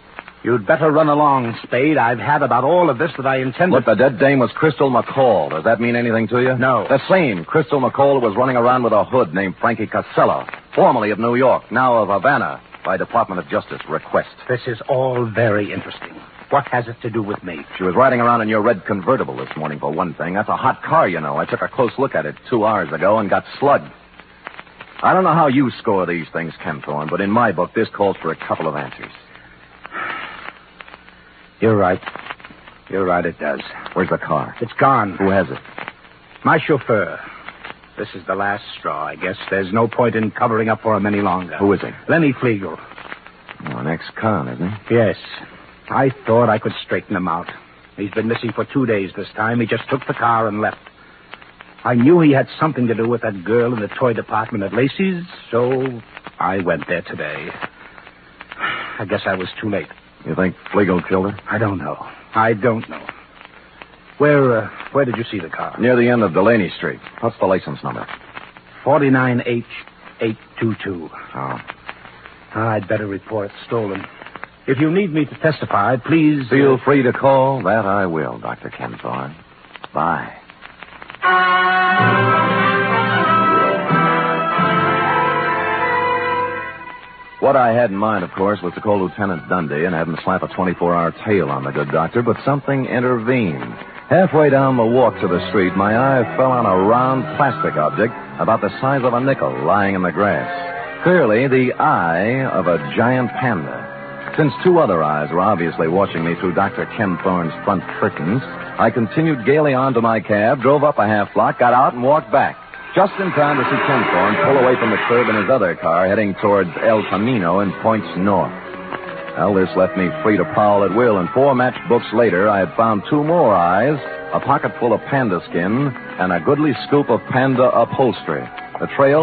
You'd better run along, Spade. I've had about all of this that I intended. Look, the dead dame was Crystal McCall. Does that mean anything to you? No. The same Crystal McCall was running around with a hood named Frankie Casella, formerly of New York, now of Havana, by Department of Justice request. This is all very interesting. What has it to do with me? She was riding around in your red convertible this morning, for one thing. That's a hot car, you know. I took a close look at it 2 hours ago and got slugged. I don't know how you score these things, Kim Thorne, but in my book, this calls for a couple of answers. You're right. You're right, it does. Where's the car? It's gone. Who has it? My chauffeur. This is the last straw, I guess. There's no point in covering up for him any longer. Who is he? Lenny Flegel. Oh, an ex-con, isn't he? Yes. I thought I could straighten him out. He's been missing for 2 days this time. He just took the car and left. I knew he had something to do with that girl in the toy department at Lacey's, so I went there today. I guess I was too late. You think Flegel killed her? I don't know. I don't know. Where did you see the car? Near the end of Delaney Street. What's the license number? 49H822. Oh. I'd better report it stolen. If you need me to testify, please... Feel free to call. That I will, Dr. Kim Thorne. Bye. What I had in mind, of course, was to call Lieutenant Dundee and have him slap a 24-hour tail on the good doctor, but something intervened. Halfway down the walk to the street, my eye fell on a round plastic object about the size of a nickel lying in the grass. Clearly, the eye of a giant panda. Since two other eyes were obviously watching me through Dr. Ken Thorne's front curtains, I continued gaily on to my cab, drove up a half block, got out, and walked back. Just in time to see Ken Thorne pull away from the curb in his other car, heading towards El Camino and points north. Well, this left me free to prowl at will, and 4 matchbooks later, I had found 2 more eyes, a pocket full of panda skin, and a goodly scoop of panda upholstery. The trail